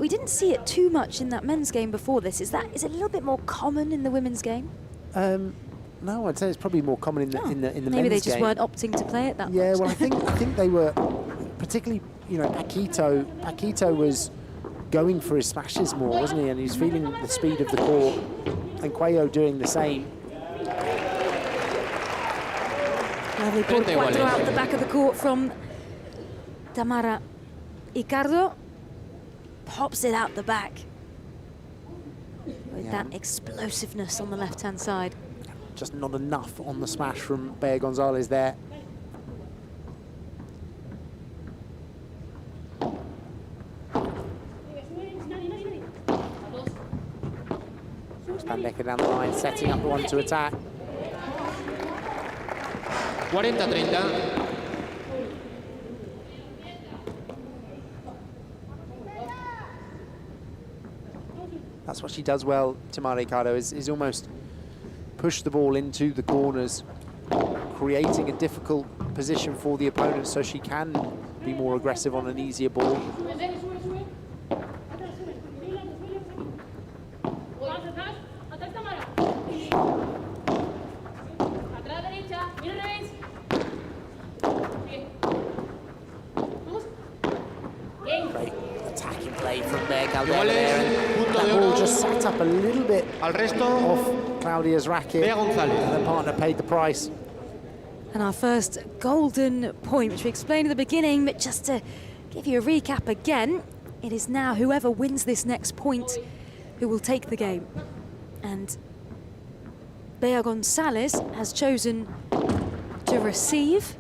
didn't see it too much in that men's game before this. Is it a little bit more common in the women's game? No, I'd say it's probably more common in the men's game. Maybe they just weren't opting to play it that much. Yeah, well, I think they were, particularly, you know, Paquito was going for his smashes more, wasn't he? And he was feeling the speed of the court, and Cuello doing the same. Lovely ball cuatro out the back of the court from Tamara Icardo. Pops it out the back with that explosiveness on the left-hand side. Just not enough on the smash from Bea Gonzalez there. Spandecker down the line, setting up the one to attack. 40-30. That's what she does well, Tamara Ricardo, is almost push the ball into the corners, creating a difficult position for the opponent so she can be more aggressive on an easier ball. Great attacking play from Bea Caldera there. That ball just sat up a little bit off Claudia's racket, and the partner paid the price. And our first golden point, which we explained at the beginning, but just to give you a recap again, it is now whoever wins this next point who will take the game. And Bea Gonzalez has chosen to receive.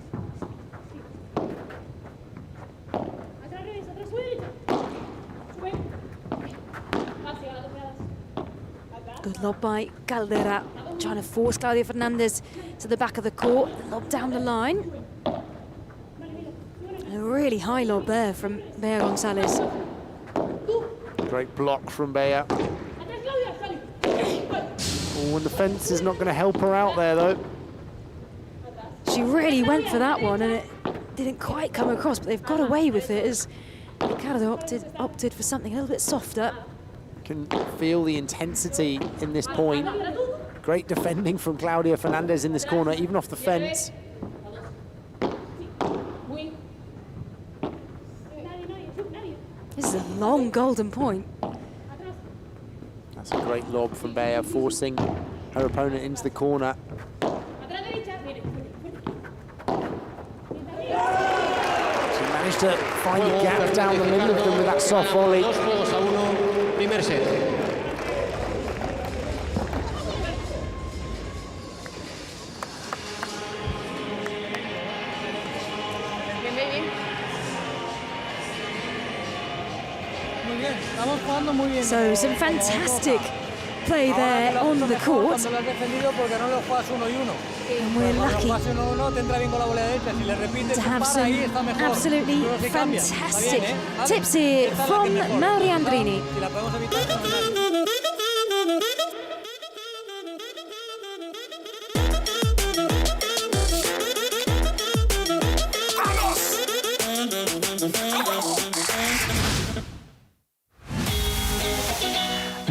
Good lob by Caldera, trying to force Claudia Fernandez to the back of the court. Lob down the line. And a really high lob there from Bea Gonzalez. Great block from Bea. Oh, and the fence is not going to help her out there, though. She really went for that one, and it didn't quite come across, but they've got away with it as Ricardo opted for something a little bit softer. Can feel the intensity in this point. Great defending from Claudia Fernandez in this corner, even off the fence. This is a long golden point. That's a great lob from Bea, forcing her opponent into the corner. She managed to find a gap down the middle of them with that soft volley. Primer set. So some fantastic play there on the court. And we're lucky to have some absolutely fantastic tips here from Mauri Andrini.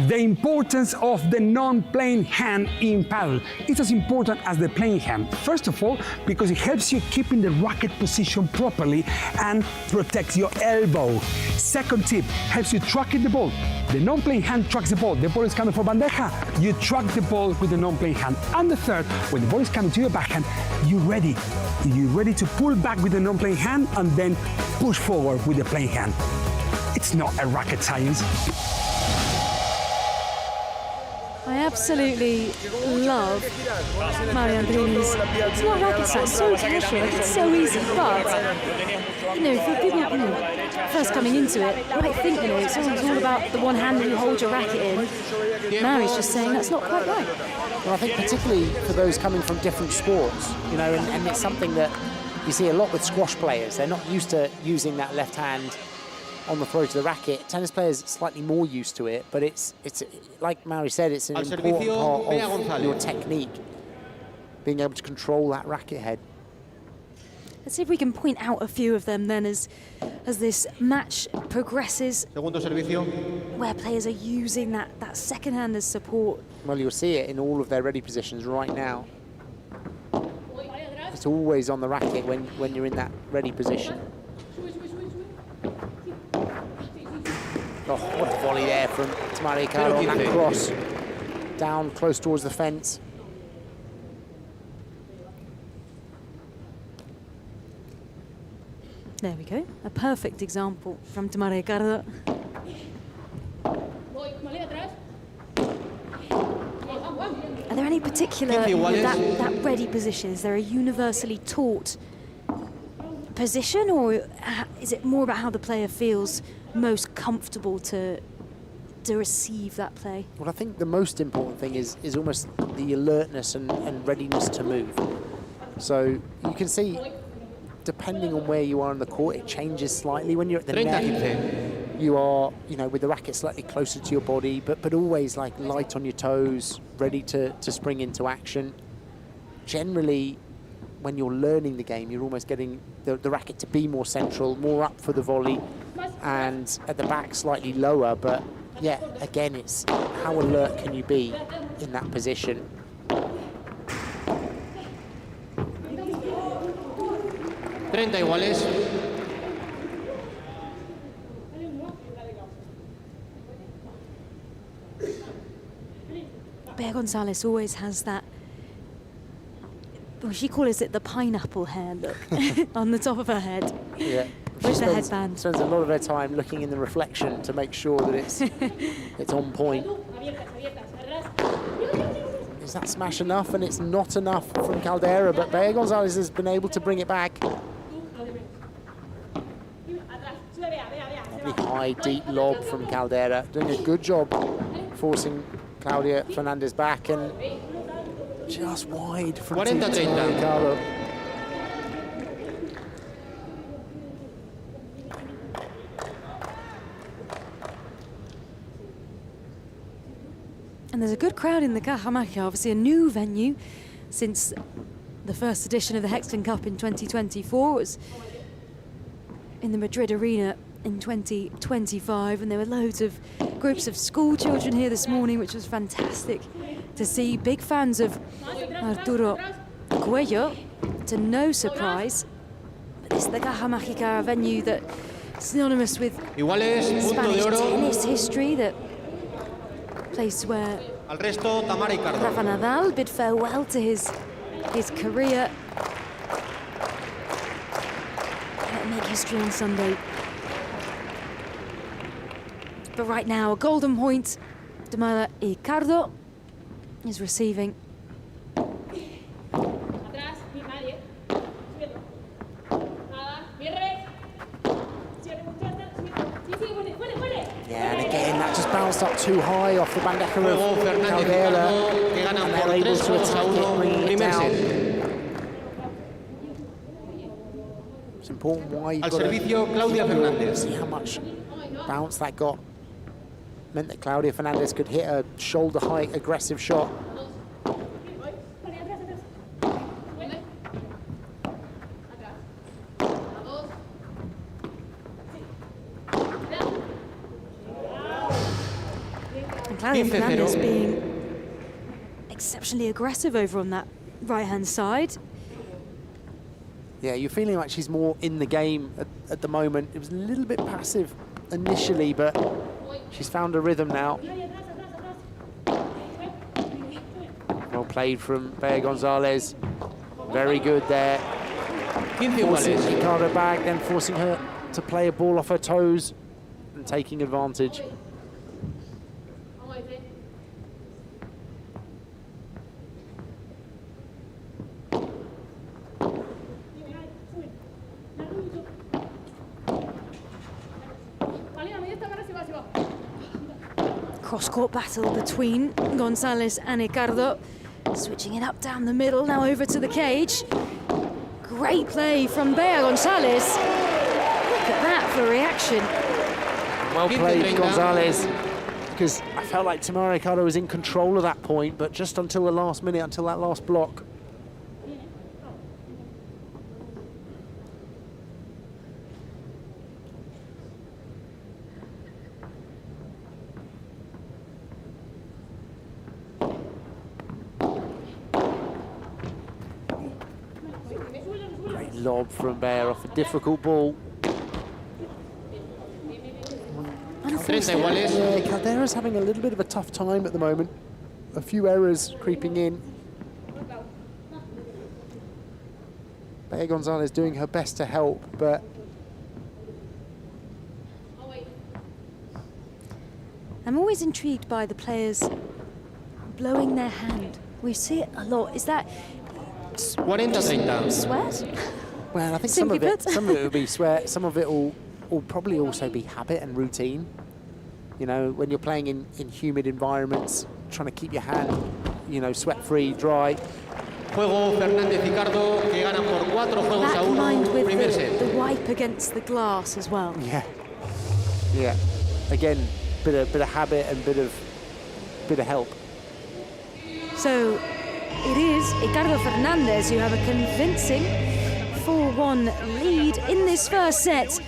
The importance of the non-playing hand in paddle is as important as the playing hand. First of all, because it helps you keep in the racket position properly and protects your elbow. Second tip, helps you tracking the ball. The non-playing hand tracks the ball. The ball is coming for bandeja, you track the ball with the non-playing hand. And the third, when the ball is coming to your backhand, you're ready. You're ready to pull back with the non-playing hand and then push forward with the playing hand. It's not a racket science. I absolutely love Mauri Andrini's. It's not rocket science, so casual, it's so easy, but for people first coming into it, you might think it's all about the one hand that you hold your racket in. Mauri's just saying that's not quite right. Well, I think particularly for those coming from different sports, and it's something that you see a lot with squash players. They're not used to using that left hand on the throw to the racket. Tennis players slightly more used to it, but it's like Mauri said, it's an important part of your technique, being able to control that racket head. Let's see if we can point out a few of them then as this match progresses. Segundo servicio. Where players are using that second hand as support. Well, you'll see it in all of their ready positions right now. It's always on the racket when you're in that ready position. Oh, what a volley there from Tamara Ricardo on that cross. Down close towards the fence. There we go. A perfect example from Tamara Ricardo. Are there any particular, that ready position, is there a universally taught position, or is it more about how the player feels most comfortable to receive that play? Well, I think the most important thing is almost the alertness and readiness to move. So you can see, depending on where you are on the court, it changes slightly. When you're at the net, you are, with the racket slightly closer to your body, but always like light on your toes, ready to spring into action. Generally, when you're learning the game, you're almost getting the racket to be more central, more up for the volley, and at the back slightly lower. But yeah, again, it's how alert can you be in that position. Iguales. Bea Gonzalez always has that, well, she calls it the pineapple hair look on the top of her head. Yeah. With the headband. Spends a lot of her time looking in the reflection to make sure that it's on point. Is that smash enough? And it's not enough from Caldera, but Bea Gonzalez has been able to bring it back. Lovely high, deep lob from Caldera. Doing a good job forcing Claudia Fernandez back, and just wide from Ricardo. And there's a good crowd in the Caja Mágica, obviously a new venue since the first edition of the Hexagon Cup in 2024 was in the Madrid Arena in 2025, and there were loads of groups of school children here this morning, which was fantastic to see. Big fans of Arturo Cuello, to no surprise. But this is the Caja Mágica, a venue that is synonymous with Spanish tennis history, that place where Rafa Nadal bid farewell to his career and make history on Sunday. But right now, a golden point. Tamara Ricardo is receiving. Yeah, and again, that just bounced up too high off the bandeja of Caldera, and they're able to attack it, bringing it down. It's important why you've got to see how much bounce that got. Meant that Claudia Fernandez could hit a shoulder-height aggressive shot. And Claudia Fernandez being exceptionally aggressive over on that right-hand side. Yeah, you're feeling like she's more in the game at the moment. It was a little bit passive initially, but she's found a rhythm now. Well played from Bea Gonzalez. Very good there. Forcing Ricardo back, then forcing her to play a ball off her toes and taking advantage. Cross-court battle between Gonzalez and Ricardo. Switching it up down the middle, now over to the cage. Great play from Bea Gonzalez. Look at that for reaction. Well played, Gonzalez, because I felt like Tamara Ricardo was in control of that point, but just until the last minute, until that last block. lob from Bear off a difficult ball. 30 iguales. Yeah, Caldera's having a little bit of a tough time at the moment. A few errors creeping in. Bea Gonzalez doing her best to help, but I'm always intrigued by the players blowing their hand. We see it a lot. Is that 40-30. sweat? well, I think some of it will be sweat. Some of it will probably also be habit and routine. You know, when you're playing in humid environments, trying to keep your hand, you know, sweat-free, dry. Juego Fernández Ricardo, que ganan por 4 juegos That a 1, combined with primer set. the wipe against the glass as well. Yeah, yeah. Again, bit of habit and bit of help. So it is Ricardo Fernandez who have a convincing 4-1 lead in this first set.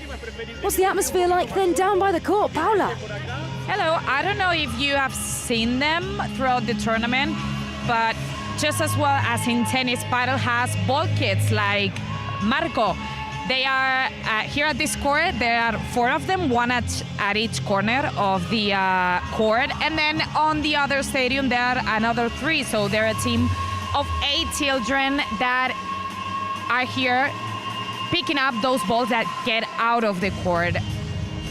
What's the atmosphere like then down by the court, Paula? Hello, I don't know if you have seen them throughout the tournament, but just as well as in tennis, padel has ball kits like Marco. They are here at this court. There are 4 of them, one at each corner of the court, and then on the other stadium there are another 3. So they're a team of 8 children that are here picking up those balls that get out of the court.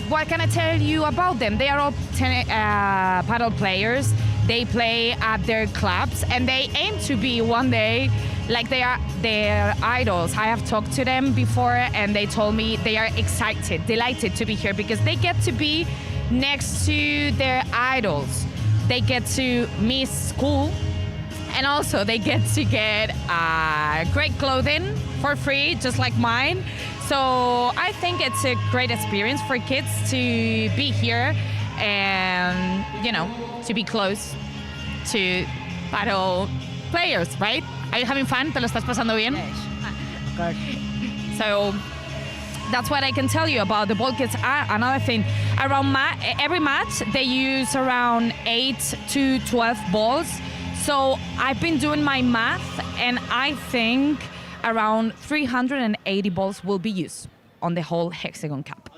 What can I tell you about them? They are all paddle players. They play at their clubs, and they aim to be one day like they are their idols. I have talked to them before, and they told me they are excited, delighted to be here because they get to be next to their idols. They get to miss school, and also they get to get great clothing for free, just like mine. So I think it's a great experience for kids to be here and, you know, to be close to paddle players, right? Are you having fun? ¿Te lo estás pasando bien? So that's what I can tell you about the ball kits. Another thing, around every match, they use around 8 to 12 balls. So I've been doing my math, and I think around 380 balls will be used on the whole Hexagon Cup.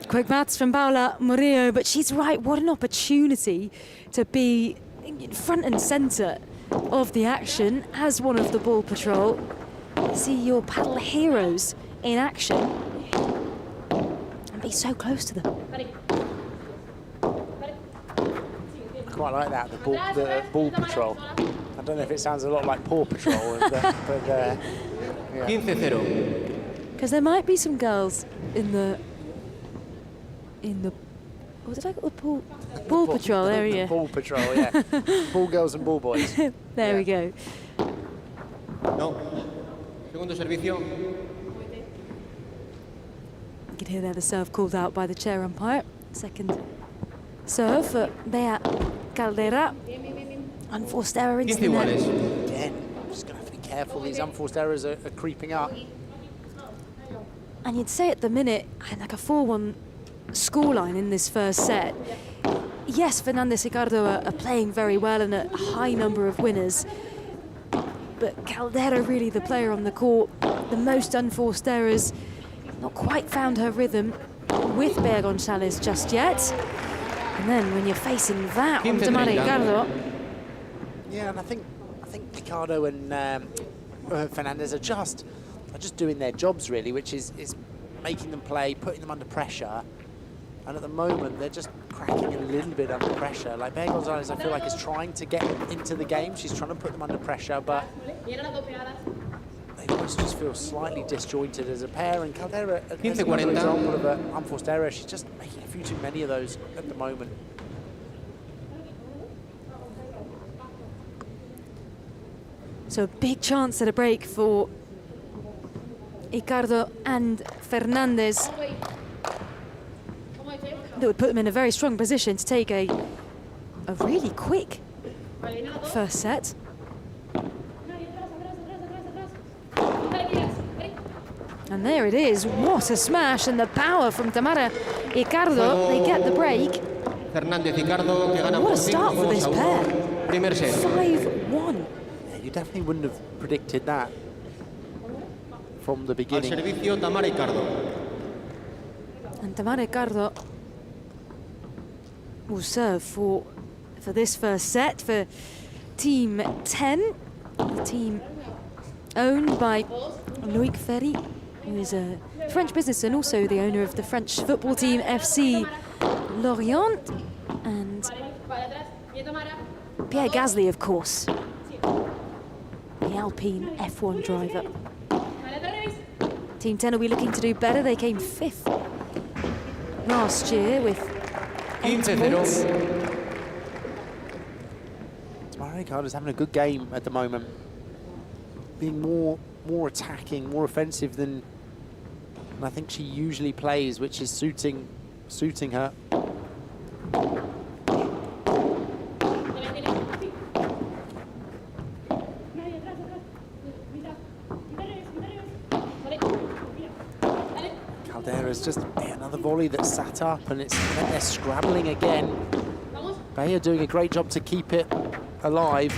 Quick maths from Paula Murillo, but she's right. What an opportunity to be front and centre of the action as one of the ball patrol. See your paddle heroes in action and be so close to them. I quite like that, the ball patrol. I don't know if it sounds a lot like Paw Patrol, but yeah. 15-0. Because there might be some girls in the what did I call the ball patrol area? Ball patrol, yeah. Ball girls and ball boys. There we go. No. Segundo servicio. You can hear there the serve called out by the chair umpire. Second serve for Bea Caldera. Unforced error into the net. Again, just going to have to be careful. These unforced errors are creeping up. And you'd say at the minute, like a 4-1 scoreline in this first set. Yes, Fernandez Ricardo are playing very well and a high number of winners. But Caldera really the player on the court. The most unforced errors. Not quite found her rhythm with Bea Gonzalez just yet. And then when you're facing that on Tamara Ricardo. Yeah, and I think Ricardo and Fernandez are just doing their jobs really, which is making them play, putting them under pressure. And at the moment, they're just cracking a little bit under pressure. Like Bea Gonzalez, I feel like is trying to get into the game. She's trying to put them under pressure, but they almost just feel slightly disjointed as a pair. And Caldera, as another example of an unforced error, she's just making a few too many of those at the moment. So a big chance at a break for Ricardo and Fernandez. That would put them in a very strong position to take a really quick first set. And there it is. What a smash, and the power from Tamara Ricardo. They get the break. Fernandez Ricardo, que gana What a start for this pair. 5-1. Yeah, you definitely wouldn't have predicted that. from the beginning. Al servicio, Tamara Icardo. And Tamara Icardo will serve for this first set for Team 10, the team owned by Loïc Ferry, who is a French business and also the owner of the French football team FC Lorient, and Pierre Gasly, of course, the Alpine F1 driver. Team 10 will be looking to do better. They came 5th last year with 8 points. Tamara Icardo is having a good game at the moment, being more attacking, more offensive than I think she usually plays, which is suiting her. Caldera's just another volley that sat up, and they're scrabbling again. Bayer doing a great job to keep it alive.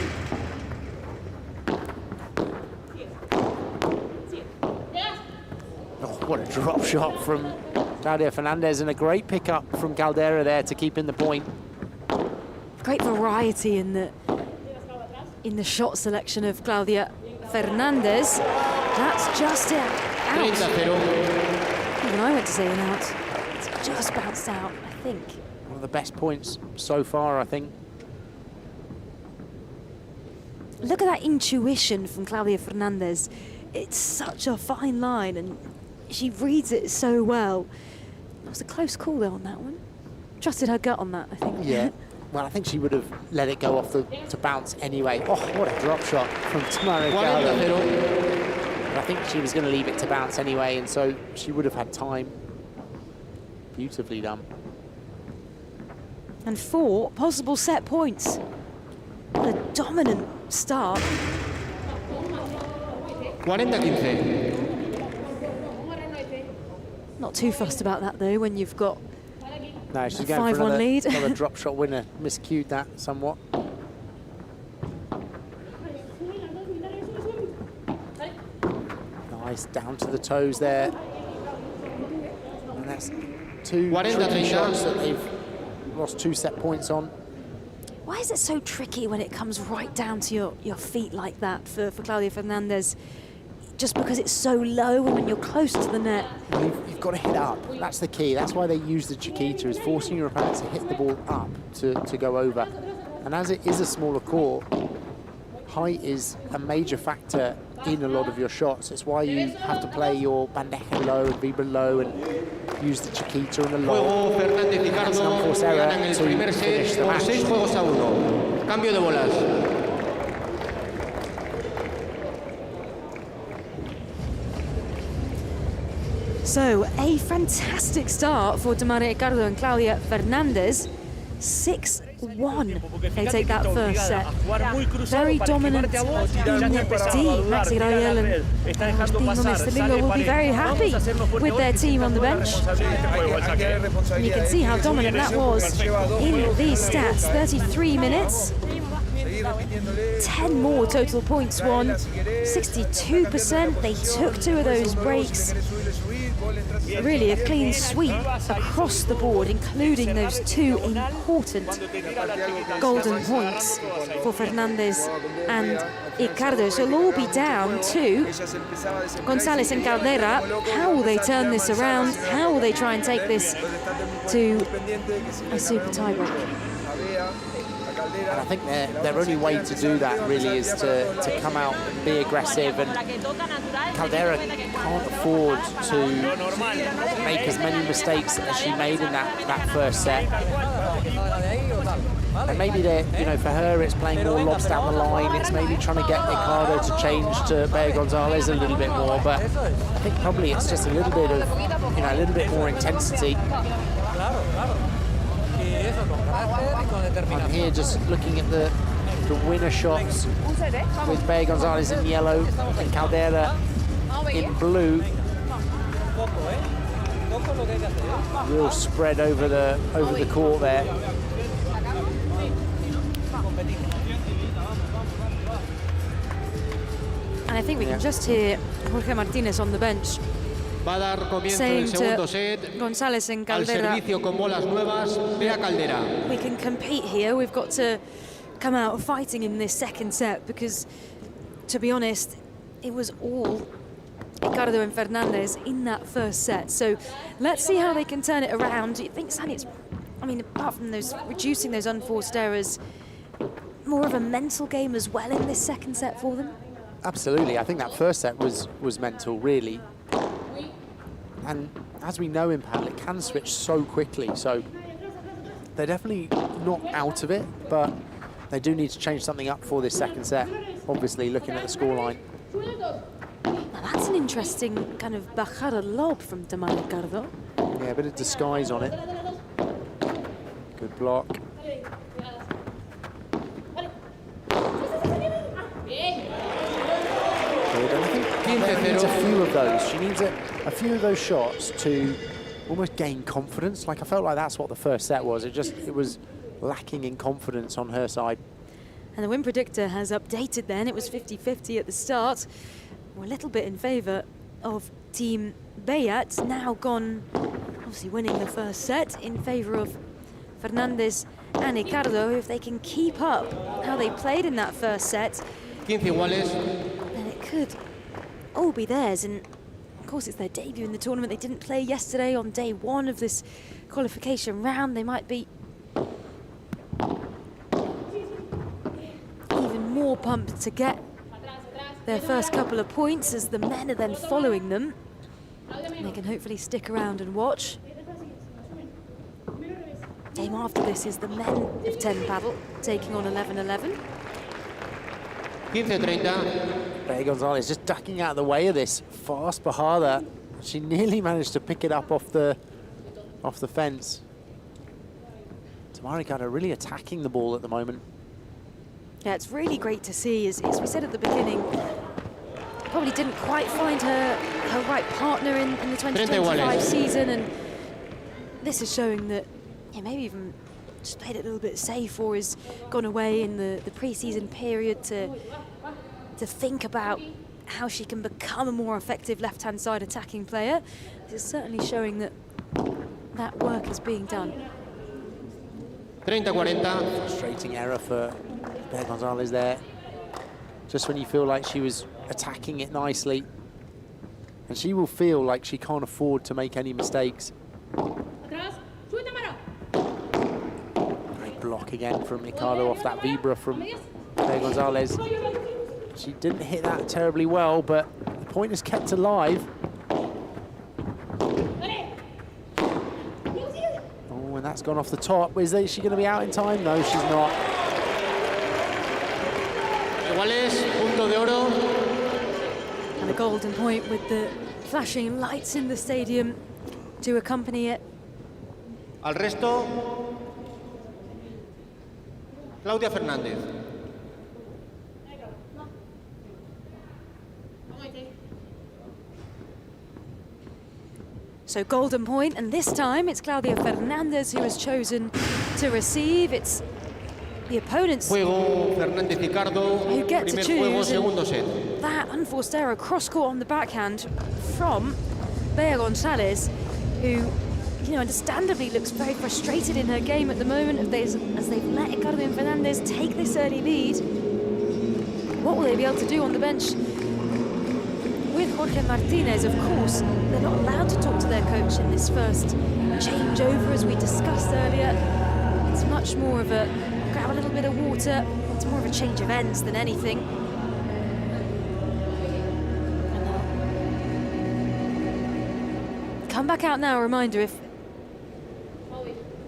Oh, what a drop shot from Claudia Fernandez, and a great pickup from Caldera there to keep in the point. Great variety in the shot selection of Claudia Fernandez. That's just it. Out. Even I went to say an out. It's just bounced out, I think. One of the best points so far, I think. Look at that intuition from Claudia Fernandez. It's such a fine line, and she reads it so well. It was a close call though on that one. Trusted her gut on that, I think. Yeah. Well, I think she would have let it go off to bounce anyway. Oh, what a drop shot from Tamara Icardo. I think she was going to leave it to bounce anyway, and so she would have had time. Beautifully done. And 4 possible set points. What a dominant start. 40-15. Not too fussed about that though when you've got No, she's a going for 5-1 lead. another drop shot winner. Miscued that somewhat. Nice, down to the toes there. And that's 2 tricky shots that they've lost 2 set points on. Why is it so tricky when it comes right down to your feet like that for Claudia Fernandez? Just because it's so low and when you're close to the net. You've got to hit up. That's the key. That's why they use the Chiquita, is forcing your opponent to hit the ball up to go over. And as it is a smaller court, height is a major factor in a lot of your shots. It's why you have to play your bandeja low and vibra low and use the Chiquita and the low. That's an unforced error to finish the match. Cambio de bolas. So, a fantastic start for Tamara Icardo and Claudia Fernandez. 6-1. They take that first set. Very dominant team. Maxi Rayel and Agustín Gómez Domingo will be very happy with their team on the bench. And you can see how dominant that was in these stats. 33 minutes. 10 more total points won. 62%. They took 2 of those breaks. Really a clean sweep across the board, including those 2 important golden points for Fernandez and Icardo. So it'll all be down to González and Caldera. How will they turn this around? How will they try and take this to a super tiebreak? And I think their only way to do that really is to come out and be aggressive, and Caldera can't afford to make as many mistakes as she made in that first set. And maybe for her it's playing more lobs down the line, it's maybe trying to get Icardo to change to Bea González a little bit more, but I think probably it's just a little bit of, a little bit more intensity. I'm here just looking at the winner shots with Bea González in yellow and Caldera in blue. Real spread over the court there. And I think we can just hear Jorge Martínez on the bench Va a dar comienzo saying el segundo to set. González and Al Caldera, servicio con bolas nuevas, Bea Caldera. we can compete here. We've got to come out fighting in this second set because, to be honest, it was all Ricardo and Fernandez in that first set. So let's see how they can turn it around. Do you think, Sanny, it's, I mean, apart from those reducing those unforced errors, more of a mental game as well in this second set for them? Absolutely. I think that first set was mental, really. And as we know in padel, it can switch so quickly. So they're definitely not out of it, but they do need to change something up for this second set, obviously, looking at the scoreline. Now that's an interesting kind of bajada lob from Tamara Ricardo. Yeah, a bit of disguise on it. Good block. And I think Bea needs a few of those. She needs a few of those shots to almost gain confidence. Like, I felt like that's what the first set was. It was lacking in confidence on her side. And the win predictor has updated then. It was 50-50 at the start. We're a little bit in favour of Team Bea. It's now gone, obviously winning the first set, in favour of Fernandez and Ricardo. If they can keep up how they played in that first set, 15 iguales. then it could all be theirs. And of course, it's their debut in the tournament. They didn't play yesterday on day one of this qualification round. They might be even more pumped to get their first couple of points as the men are then following them. And they can hopefully stick around and watch. Game after this is the men of 10 paddle taking on 11-11. 15-30. Bea González just ducking out of the way of this fast bajada. She nearly managed to pick it up off the fence. Tamara Ricardo really attacking the ball at the moment. Yeah, it's really great to see. As we said at the beginning, probably didn't quite find her right partner in the 2025 season, and this is showing that, yeah, maybe even just played it a little bit safe, or has gone away in the pre-season period to think about how she can become a more effective left-hand side attacking player. This is certainly showing that that work is being done. 30-40. Frustrating error for Bea González there. Just when you feel like she was attacking it nicely. And she will feel like she can't afford to make any mistakes. Great block again from Ricardo off that Vibra from Bea González. She didn't hit that terribly well, but the point is kept alive. Oh, and that's gone off the top. Is she going to be out in time? No, she's not. Iguales, punto de oro. And a golden point with the flashing lights in the stadium to accompany it. Al resto, Claudia Fernández. So golden point, and this time it's Claudia Fernandez who has chosen to receive. It's the opponents Juego Fernández Ricardo. who get to Primer juego, choose. segundo set. That unforced error cross-court on the backhand from Bea González, who, you know, understandably looks very frustrated in her game at the moment as they've let Ricardo and Fernandez take this early lead. What will they be able to do on the bench? With Jorge Martínez, of course, they're not allowed to talk to their coach in this first changeover, as we discussed earlier. It's much more of a grab a little bit of water. It's more of a change of ends than anything. Come back out now. A reminder: if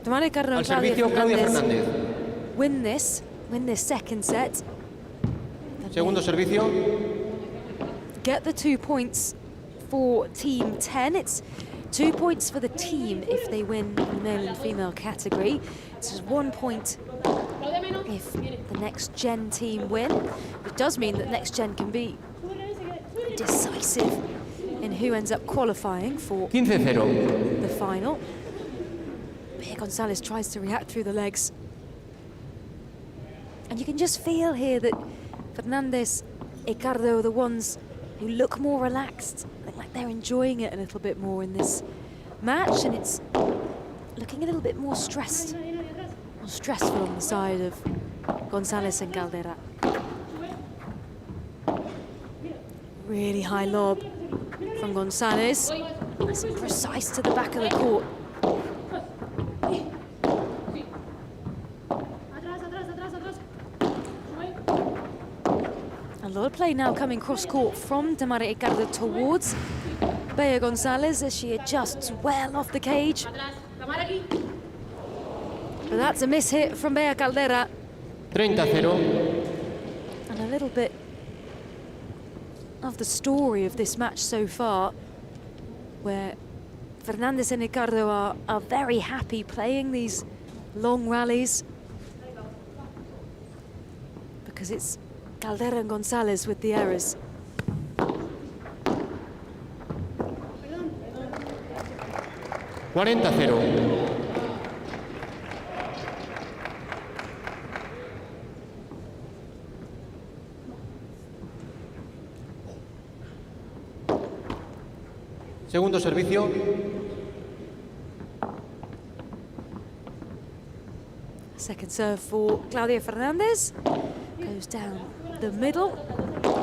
Tamara Ricardo and Claudia Fernández win this second set, Segundo servicio. get the 2 points for Team 10. It's 2 points for the team if they win the male and female category. It's just 1 point if the next gen team win. It does mean that next gen can be decisive in who ends up qualifying for 15-0. the final. Bea González tries to react through the legs. And you can just feel here that Fernandez Ricardo are the ones who look more relaxed. Look like they're enjoying it a little bit more in this match, and it's looking a little bit more stressed, more stressful on the side of Gonzalez and Caldera. Really high lob from Gonzalez. Nice and precise to the back of the court. A lot of play now coming cross-court from Tamara Ricardo towards Bea Gonzalez as she adjusts well off the cage. But that's a miss hit from Bea Caldera. 30-0. And a little bit of the story of this match so far, where Fernandez and Ricardo are very happy playing these long rallies, because it's Caldera and Gonzalez with the errors. Segundo servicio. Second serve for Claudia Fernandez. Goes down the middle,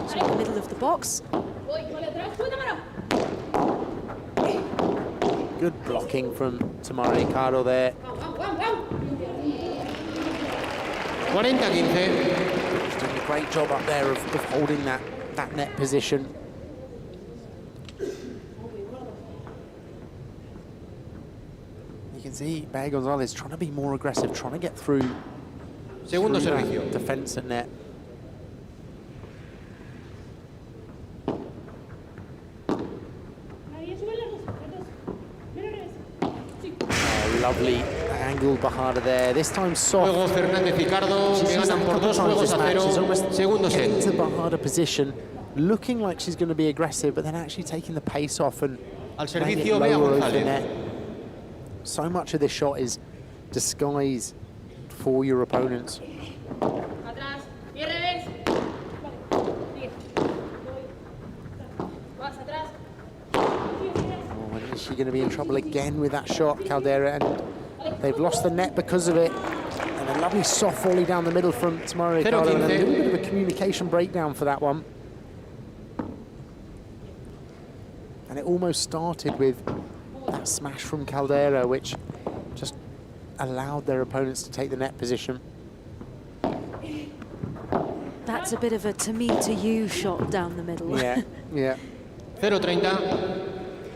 so the middle of the box. Good blocking from Tamara Ricardo there. 40-15. She's doing a great job up there of holding that net position. You can see Bea Gonzalez trying to be more aggressive, trying to get through Segundo servicio. Defense and net. Lovely angled bajada there. This time soft. Luego Fernández Ricardo que ganan por 2 juegos a 0. Segundo set. Into bajada position, looking like she's going to be aggressive, but then actually taking the pace off and Al laying it servicio Bea lower over the González. net. So much of this shot is disguise for your opponents. When is she going to be in trouble again with that shot, Caldera? And they've lost the net because of it. And a lovely soft volley down the middle from Tamara Ricardo. And a little bit of a communication breakdown for that one. And it almost started with that smash from Caldera, which just allowed their opponents to take the net position. That's a bit of a to me to you shot down the middle. Yeah, yeah. 0-30.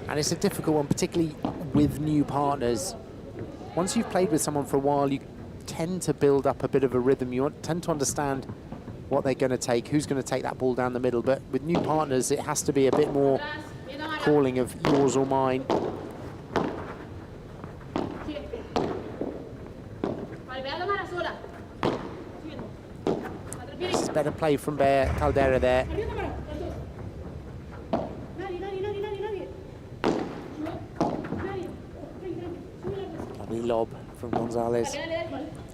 And it's a difficult one, particularly with new partners. Once you've played with someone for a while, you tend to build up a bit of a rhythm. You tend to understand what they're going to take, who's going to take that ball down the middle. But with new partners, it has to be a bit more calling of yours or mine. This is better play from Caldera there. Lovely lob from Gonzalez.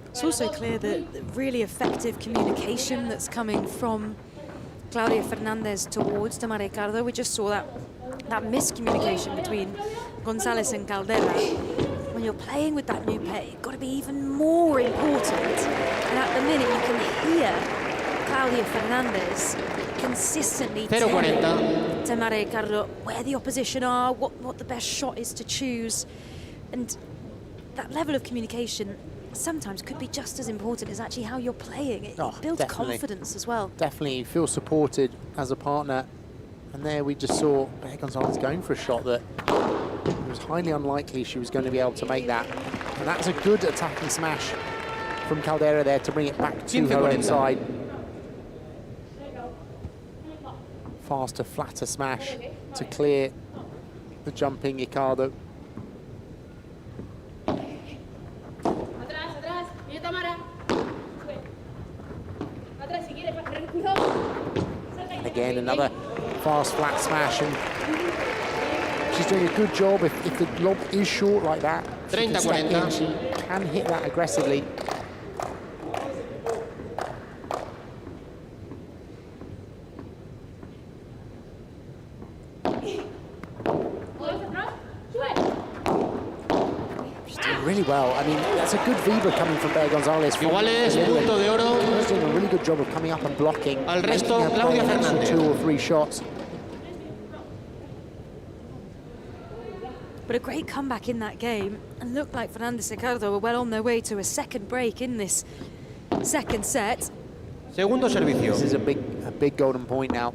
It's also clear that the really effective communication that's coming from Claudia Fernandez towards Tamara Ricardo. We just saw that miscommunication between Gonzalez and Caldera. When you're playing with that new pair, you've got to be even more important. And at the minute, you can hear Claudia Fernandez consistently telling Tamara Ricardo where the opposition are, what the best shot is to choose. And that level of communication sometimes could be just as important as actually how you're playing. It builds confidence as well. Definitely, you feel supported as a partner. And there we just saw Bea Gonzalez going for a shot that it was highly unlikely she was going to be able to make that. And that's a good attacking smash from Caldera there to bring it back to her own side. Faster, flatter smash to clear the jumping Ricardo. And again, another fast, flat smash, and she's doing a good job. If the lob is short like that, she can step in, she can hit that aggressively. She's doing really well. I mean, that's a good Viva coming from Bea Gonzalez. Iguales, punto de oro. She's doing a really good job of coming up and blocking. Al resto, making her Claudia play an extra Fernández. 2 or 3 shots. But a great comeback in that game, and looked like Fernández and Ricardo were well on their way to a second break in this second set. Segundo servicio. This is a big golden point now.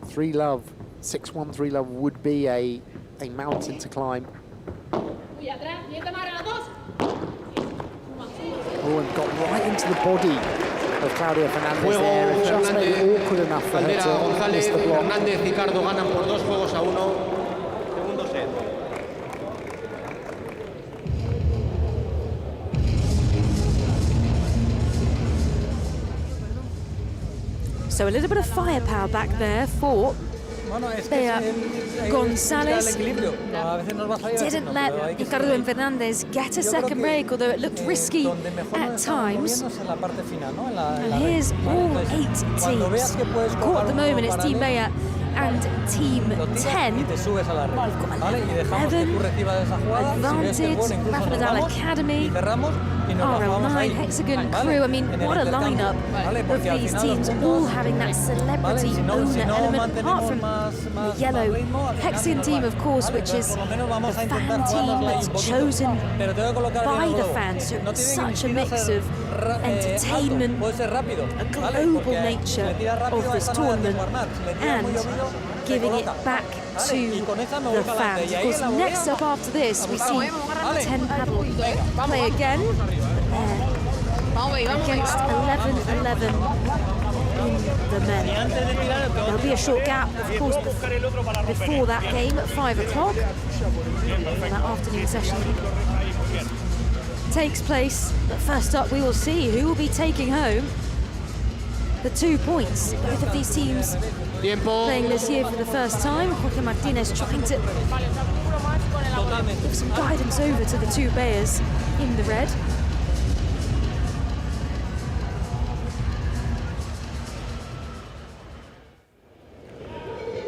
3-love, 6-1 3-love would be a mountain to climb. Oh, and got right into the body of Claudia Fernández there, and just made it awkward enough for her Caldera, to miss González, the block. Fernández, Ricardo ganan por 2-1. Segundo set. So a little bit of firepower back there for Bea Gonzalez. Didn't let Ricardo and Fernández get a second break, although it looked risky at times. And here's all 8 teams. Caught at the moment, it's Team Bea and Team 10. We've got 11 advantage, Rafa Nadal Academy, RL9, Hexagon Crew. I mean, what a lineup of these teams, all having that celebrity owner element, apart from the yellow Hexagon team, of course, which is the fan team that's chosen by the fans. So it's such a mix of entertainment, a global nature of this tournament, and giving it back to the fans. Of course, next up after this, we see 10 paddle play again, against 11-11 in the men. There'll be a short gap, of course, before that game at 5 o'clock. That afternoon session takes place. But first up, we will see who will be taking home the 2 points. Both of these teams playing this year for the first time. Jorge Martinez trying to give some guidance over to the 2 Beas in the red.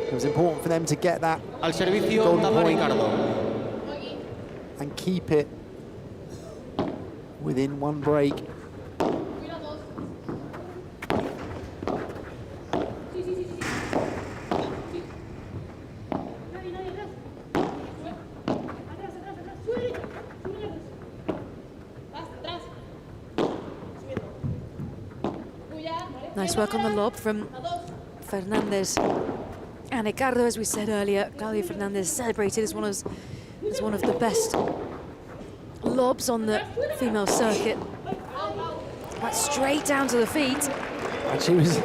It was important for them to get that Al servicio, golden Tapa point Ricardo. and keep it within 1 break. Nice work on the lob from Fernández and Ricardo. As we said earlier, Claudia Fernández celebrated as one of the best lobs on the female circuit. Right straight down to the feet. And she was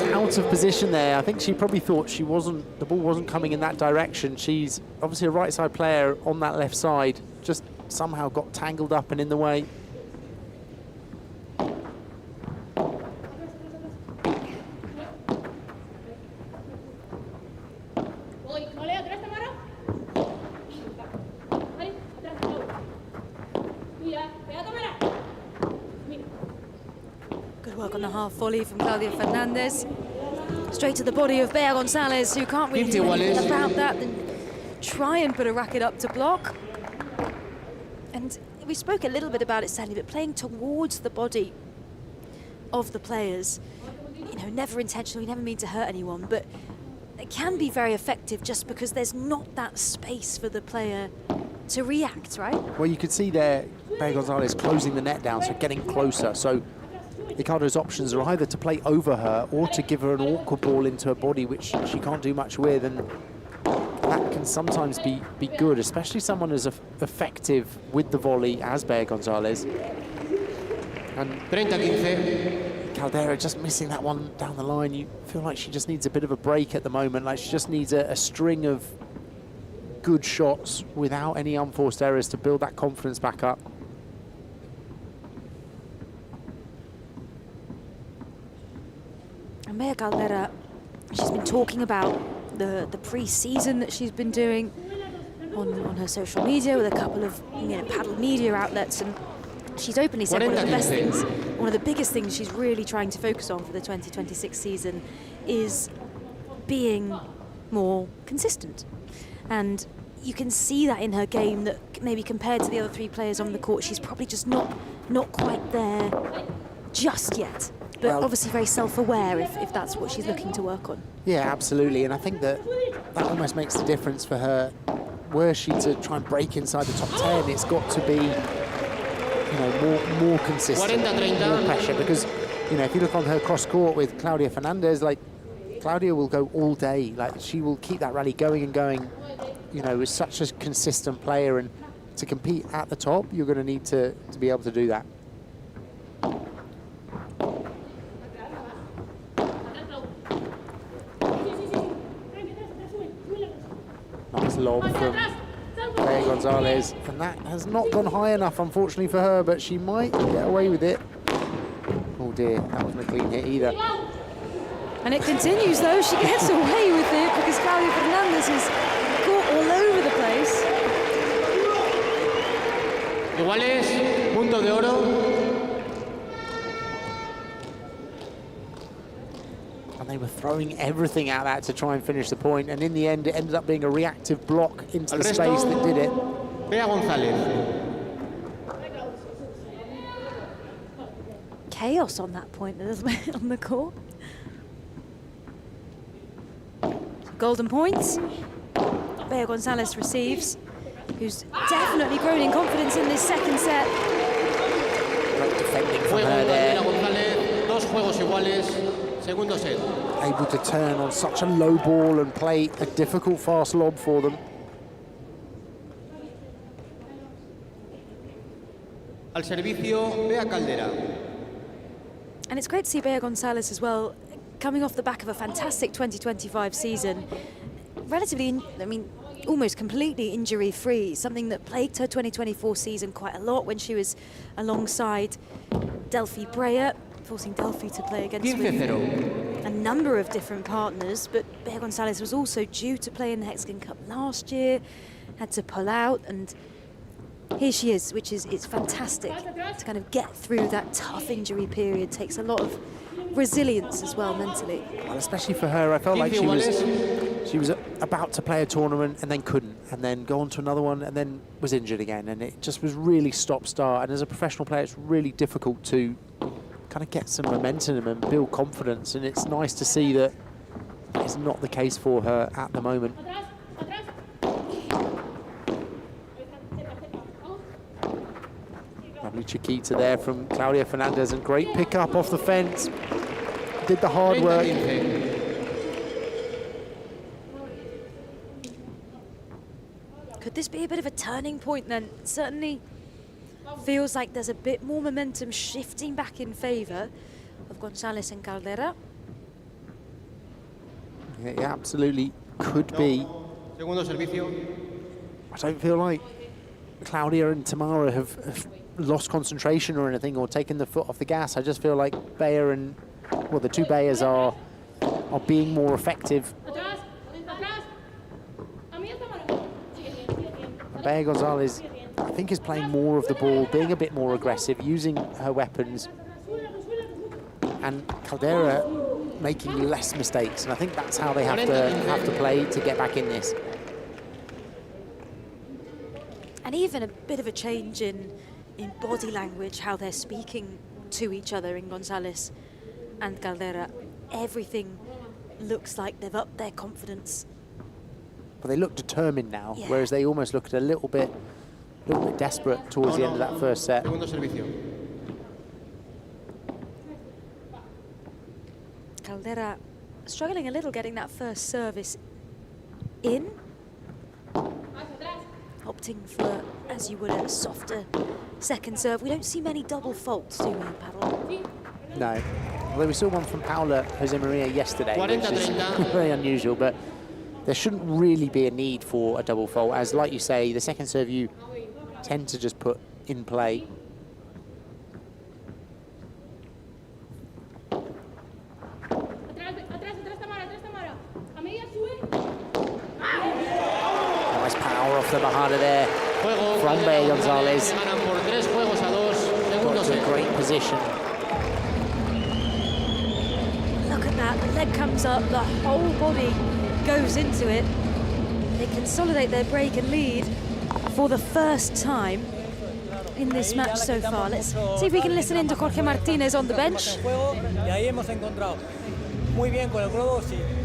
out of position there. I think she probably thought the ball wasn't coming in that direction. She's obviously a right side player on that left side, just somehow got tangled up and in the way. Good work on the half volley from Claudia Fernández. Straight to the body of Bea Gonzalez, who can't really do anything about that than try and put a racket up to block. And we spoke a little bit about it, Sandy, but playing towards the body of the players, you know, never intentionally, never mean to hurt anyone, but it can be very effective just because there's not that space for the player to react, right? Well, you could see there, Bea Gonzalez closing the net down, so getting closer. So Ricardo's options are either to play over her or to give her an awkward ball into her body, which she can't do much with, and that can sometimes be good, especially someone as effective with the volley as Bea Gonzalez. And 30-15. Caldera just missing that one down the line. You feel like she just needs a bit of a break at the moment, like she just needs a string of good shots without any unforced errors to build that confidence back up. And Bea Caldera, she's been talking about the pre-season that she's been doing on her social media with a couple of paddle media outlets, and she's openly said one of the biggest things she's really trying to focus on for the 2026 season is being more consistent. And you can see that in her game, that maybe compared to the other 3 players on the court, she's probably just not quite there just yet. But obviously very self-aware if that's what she's looking to work on. Yeah, absolutely. And I think that almost makes the difference for her. Were she to try and break inside the top 10, it's got to be, more consistent, more pressure. Because, if you look on her cross court with Claudia Fernandez, like, Claudia will go all day. Like, she will keep that rally going and going. Is such a consistent player, and to compete at the top, you're going to need to be able to do that. Nice lob from Bea Gonzalez, and that has not gone high enough, unfortunately, for her, but she might get away with it. Oh dear, that wasn't a clean hit either. And it continues, though. She gets away with it because Claudia Fernandez is caught all over the place. Iguales, punto de oro. And they were throwing everything at that to try and finish the point, and in the end, it ended up being a reactive block into the space that did it. Bea Gonzalez. Chaos on that point, on the court. Golden points. Bea Gonzalez receives, who's definitely grown in confidence in this second set. Great defending from her there. Dos juegos iguales, segundo set. Able to turn on such a low ball and play a difficult fast lob for them. Al servicio, Bea Caldera. And it's great to see Bea Gonzalez as well, coming off the back of a fantastic 2025 season. Relatively, almost completely injury-free, something that plagued her 2024 season quite a lot when she was alongside Delphi Breyer, forcing Delphi to play against a number of different partners. But Bea Gonzalez was also due to play in the Hexagon Cup last year, had to pull out, and here she is, which is it's fantastic to kind of get through that tough injury period. Takes a lot of resilience as well mentally. Well, especially for her, I felt like she was about to play a tournament and then couldn't, and then go on to another one and then was injured again, and it just was really stop-start. And as a professional player, it's really difficult to kind of get some momentum and build confidence, and it's nice to see that it's not the case for her at the moment. Lovely Chiquita there from Claudia Fernandez, and great pick up off the fence. Did the hard work. Could this be a bit of a turning point then? It certainly feels like there's a bit more momentum shifting back in favour of Gonzalez and Caldera. Yeah, it absolutely could be. Segundo servicio. I don't feel like Claudia and Tamara have lost concentration or anything, or taken the foot off the gas. I just feel like Bea and, well, the two Beas are being more effective. Bea Gonzalez, I think, is playing more of the ball, being a bit more aggressive, using her weapons, and Caldera making less mistakes. And I think that's how they have to play to get back in this. And even a bit of a change in body language, how they're speaking to each other in Gonzalez and Caldera. Everything looks like they've upped their confidence. But they look determined now, whereas they almost looked a little bit desperate towards the end of that first set. Caldera struggling a little getting that first service in. Opting for, as you would, a softer second serve. We don't see many double faults, do we, Paddle? No. Although we saw one from Paula Jose Maria yesterday, which is very unusual, but there shouldn't really be a need for a double fault, as, like you say, the second serve you tend to just put in play. Nice power off the Bajada there from Bea Gonzalez. Got to a great position. Look at that, the leg comes up, the whole body goes into it. They consolidate their break and lead for the first time in this match so far. Let's see if we can listen in to Jorge Martínez on the bench.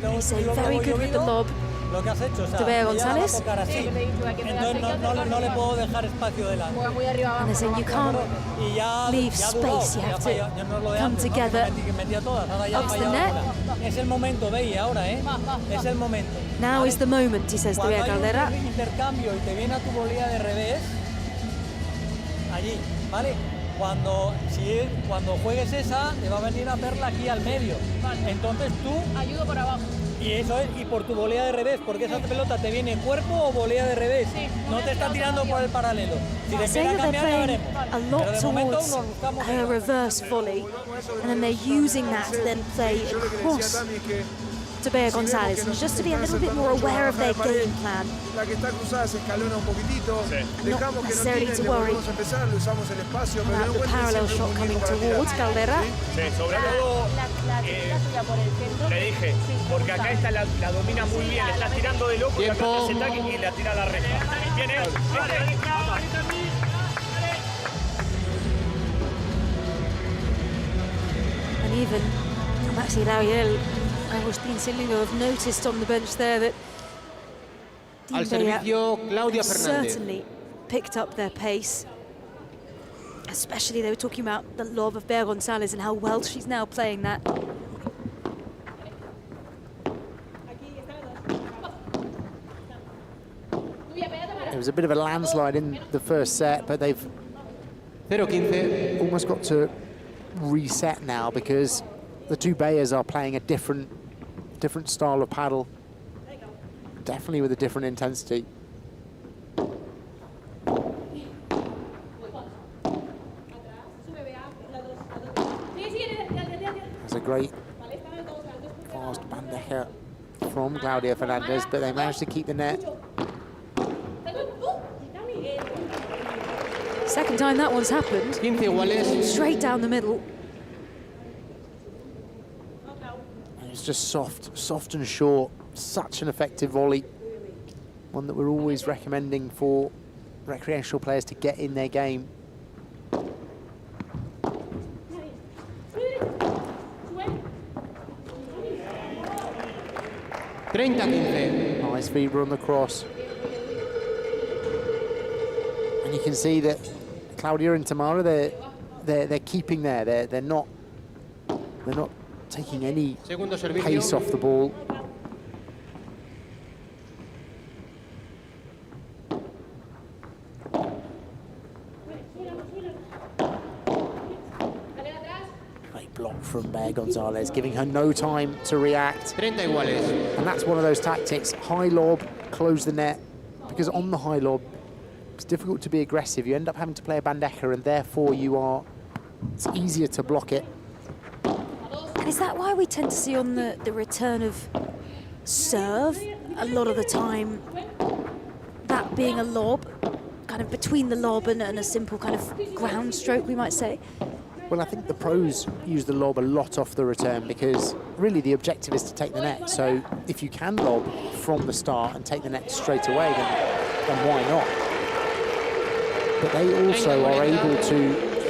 They say very good with the lob to Bea González. And they're saying you can't leave space, you have to come together up to the net. Now is the moment, he says to Bea Caldera. Cuando juegues esa, te va a venir a verla aquí al medio. Entonces tú... Ayudo por abajo. Y eso es, y por tu volea de revés, porque esa pelota te viene cuerpo o volea de revés. Sí, no te está tirando por el paralelo. Si te empieza a cambiar, ya veremos. A lot towards a reverse volley, and then they're using that to then play across to Bea González, and just to be a little bit more aware of their game plan. La que está cruzada se escalona un poquitito. Dejamos que no tiren, después podemos empezar, le usamos el espacio. About the parallel shot coming towards Caldera. Sí, sobre todo le dije, porque acá esta la domina muy bien, está tirando de loco y acá se taque y la tira a la reja. Viene, And even Maxi Lauriel, Agustín Silvio have noticed on the bench there that Al servicio, Claudia Fernández. Certainly picked up their pace. Especially they were talking about the lob of Bea González and how well she's now playing that. It was a bit of a landslide in the first set, but they've almost got to reset now because the two Beas are playing a different style of paddle, definitely with a different intensity. It's a great fast bandeja from Claudia Fernandez, but they managed to keep the net. Second time that one's happened. Straight down the middle. And it's just soft and short. Such an effective volley. One that we're always recommending for recreational players to get in their game. Nice feeder on the cross. And you can see that Claudia and Tamara, they're keeping there. They're not taking any pace off the ball. Great block from Bea González, giving her no time to react. And that's one of those tactics: high lob, close the net, because on the high lob, it's difficult to be aggressive. You end up having to play a bandeja, and therefore it's easier to block it. And is that why we tend to see on the return of serve, a lot of the time, that being a lob, kind of between the lob and a simple kind of ground stroke, we might say? Well, I think the pros use the lob a lot off the return because really the objective is to take the net. So if you can lob from the start and take the net straight away, then why not? But they also are able to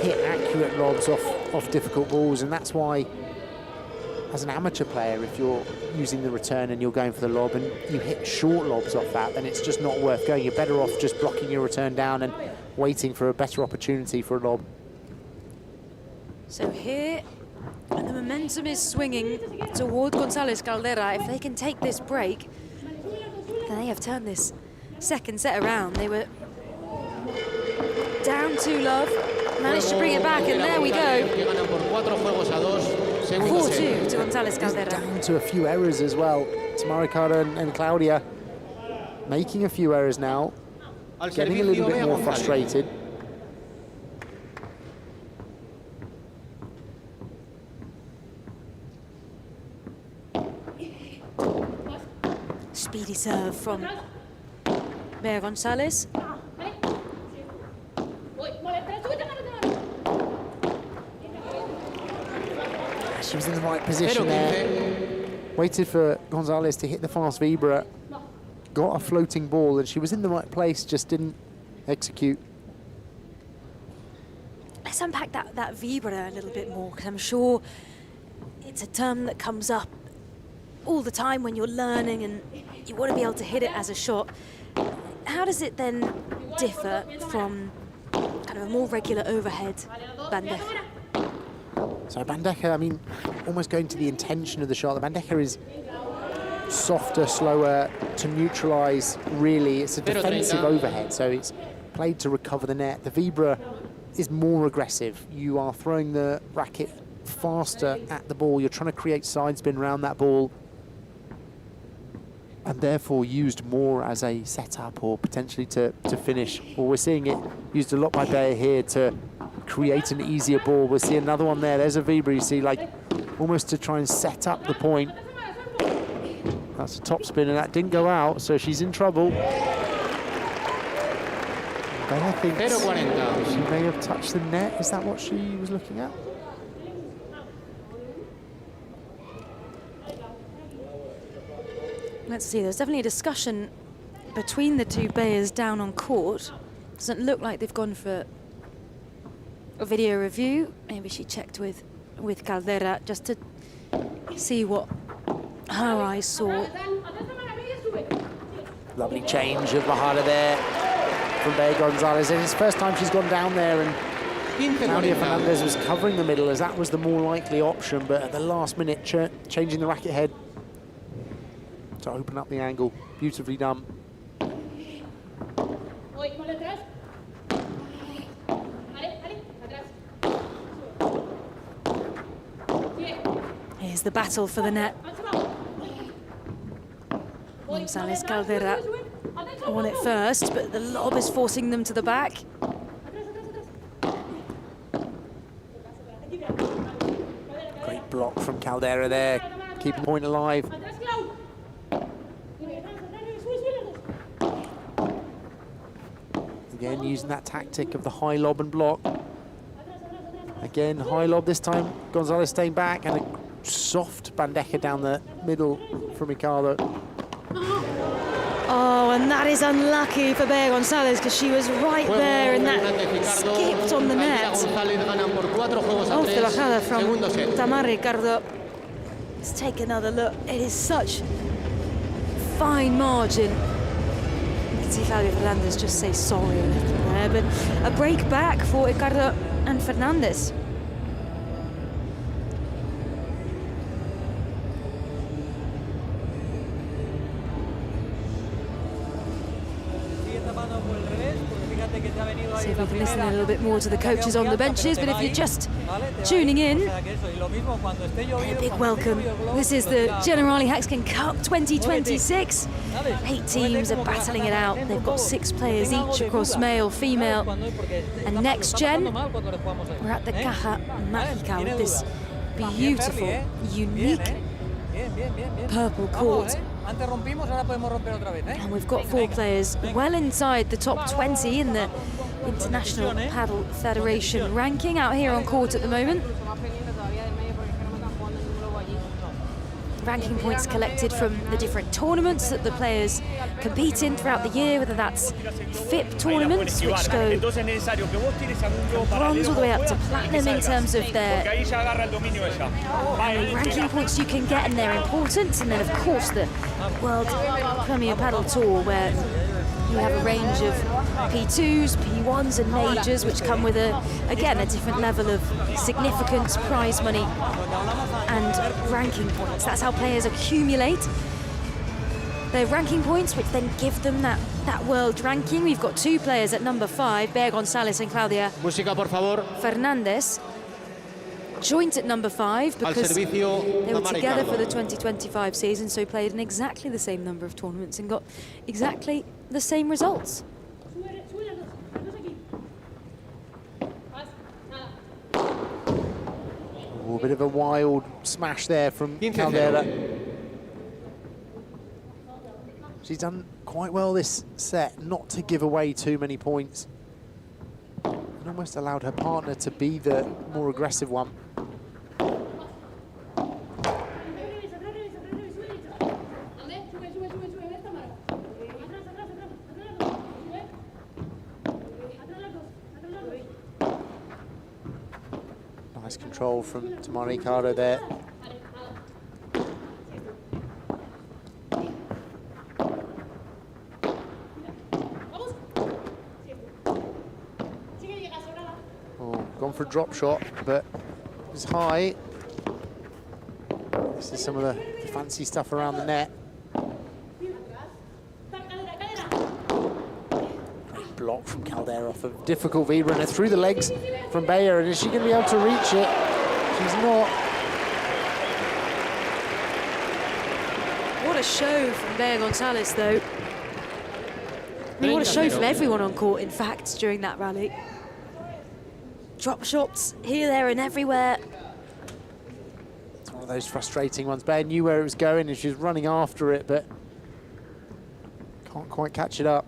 hit accurate lobs off difficult balls, and that's why, as an amateur player, if you're using the return and you're going for the lob and you hit short lobs off that, then it's just not worth going. You're better off just blocking your return down and waiting for a better opportunity for a lob. So here, the momentum is swinging toward González Caldera. If they can take this break, then they have turned this second set around. They were down 2-love, managed to bring it back, and there we go. 4-2 to González Caldera. Down to a few errors as well. Tamara Carter and Claudia making a few errors now, getting a little bit more frustrated. Speedy serve from Bea González. She was in the right position there. waited for Gonzalez to hit the fast Vibra, got a floating ball, and she was in the right place, just didn't execute. Let's unpack that Vibra a little bit more, because I'm sure it's a term that comes up all the time when you're learning and you want to be able to hit it as a shot. How does it then differ from kind of a more regular overhead bandeja? So bandeja, I mean, almost going to the intention of the shot. The bandeja is softer, slower to neutralize, really. It's a defensive overhead, so it's played to recover the net. The Vibra is more aggressive. You are throwing the racket faster at the ball. You're trying to create side spin around that ball, and therefore used more as a setup or potentially to finish. Well, we're seeing it used a lot by Bayer here to create an easier ball. We'll see another one there. There's a Vibra, you see, like almost to try and set up the point. That's a top spin, and that didn't go out, so she's in trouble. Bayer thinks she may have touched the net. Is that what she was looking at? Let's see, there's definitely a discussion between the two Bayers down on court. Doesn't look like they've gone for a video review. Maybe she checked with Caldera just to see what her eyes saw. Lovely change of Bajada there from Bayer Gonzalez. It's the first time she's gone down there, and Claudia Fernandez was covering the middle as that was the more likely option, but at the last minute changing the racket head to open up the angle. Beautifully done. Here's the battle for the net. Gonzalez Caldera won it first, but the lob is forcing them to the back. Great block from Caldera there, keeping the point alive. Again, using that tactic of the high lob and block. Again, high lob this time. Gonzalez staying back, and a soft bandeja down the middle from Ricardo. Oh, and that is unlucky for Bayer Gonzalez, because she was right there and that skipped on the net. Off the bajada from Tamar Ricardo. Let's take another look. It is such fine margin. You can see Claudia Fernandez just say sorry a little there, but a break back for Ricardo and Fernandez. See if we can listen a little bit more to the coaches on the benches, but if you're just tuning in, a big welcome. This is the Generali Hexagon Cup 2026. 8 teams are battling it out. They've got 6 players each across male, female, and next gen. We're at the Caja Mágica with this beautiful, unique purple court. And we've got 4 players well inside the top 20 in the International Padel Federation ranking out here on court at the moment. Ranking points collected from the different tournaments that the players compete in throughout the year, whether that's FIP tournaments, which go from bronze all the way up to platinum in terms of their ranking points you can get and their importance, and then of course the World Premier Padel Tour, where you have a range of P2s, P1s and majors, which come with, again, a different level of significance, prize money and ranking points. That's how players accumulate their ranking points, which then give them that world ranking. We've got 2 players at number 5, Bayer Gonzalez and Claudia Fernandez, joint at number 5 because they were together for the 2025 season, so played in exactly the same number of tournaments and got exactly the same results. A bit of a wild smash there from Caldera. She's done quite well this set not to give away too many points, and almost allowed her partner to be the more aggressive one. Nice control from Tamara Ricardo there. Oh, gone for a drop shot, but it was high. This is some of the fancy stuff around the net. Great block from Caldera off a difficult V-runner through the legs from Bayer, and is she going to be able to reach it? She's not. What a show from Bea Gonzalez, though. I mean, what a show from everyone on court, in fact, during that rally. Drop shots here, there, and everywhere. It's one of those frustrating ones. Bayer knew where it was going, and she was running after it, but can't quite catch it up.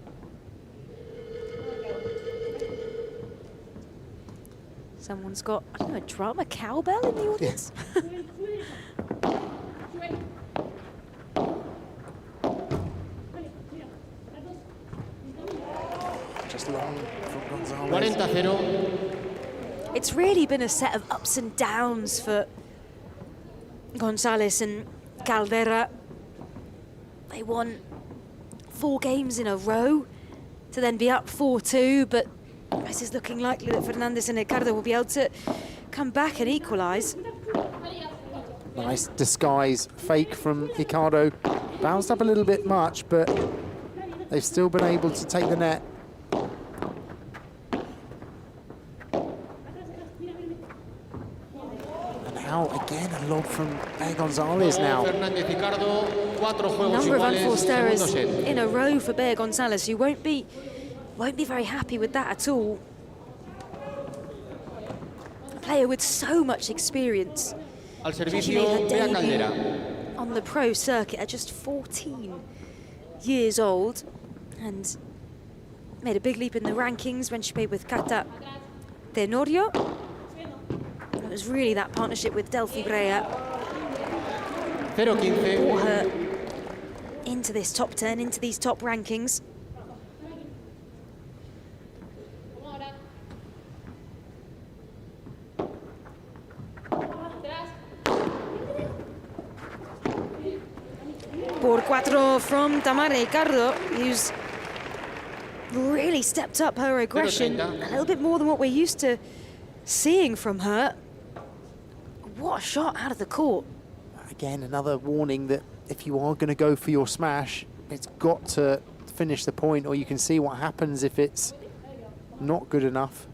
Someone's got, I don't know, a drum, a cowbell in the audience? Just long from Gonzalez. 40-0. It's really been a set of ups and downs for Gonzalez and Caldera. They won 4 games in a row to then be up 4-2, but this is looking likely that Fernandez and Ricardo will be able to come back and equalise. Nice disguise fake from Ricardo. Bounced up a little bit much, but they've still been able to take the net. And now again a lob from Bea Gonzalez now. Fernández Ricardo, 4 juegos Number of iguales, unforced errors segundo set. in a row for Bea Gonzalez, who won't be very happy with that at all. A player with so much experience. Al She servicio, made her Bea debut Caldera. on the pro circuit at just 14 years old, and made a big leap in the rankings when she played with Cata Tenorio. It was really that partnership with Delphi Brea 0-15. brought her into this top 10, into these top rankings. Por 4 from Tamara Ricardo, who's really stepped up her aggression a little bit more than what we're used to seeing from her. What a shot out of the court. Again, another warning that if you are going to go for your smash, it's got to finish the point, or you can see what happens if it's not good enough.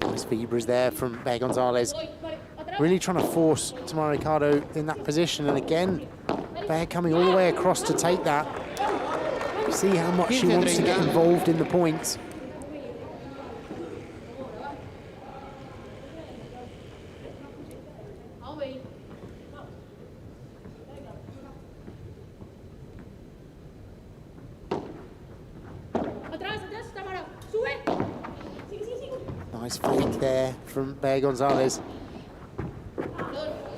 Nice Vibras there from Bea Gonzalez. Really trying to force Tamara Ricardo in that position, and again, Bea coming all the way across to take that. See how much she wants to get involved in the points. Nice fake there from Bea Gonzalez.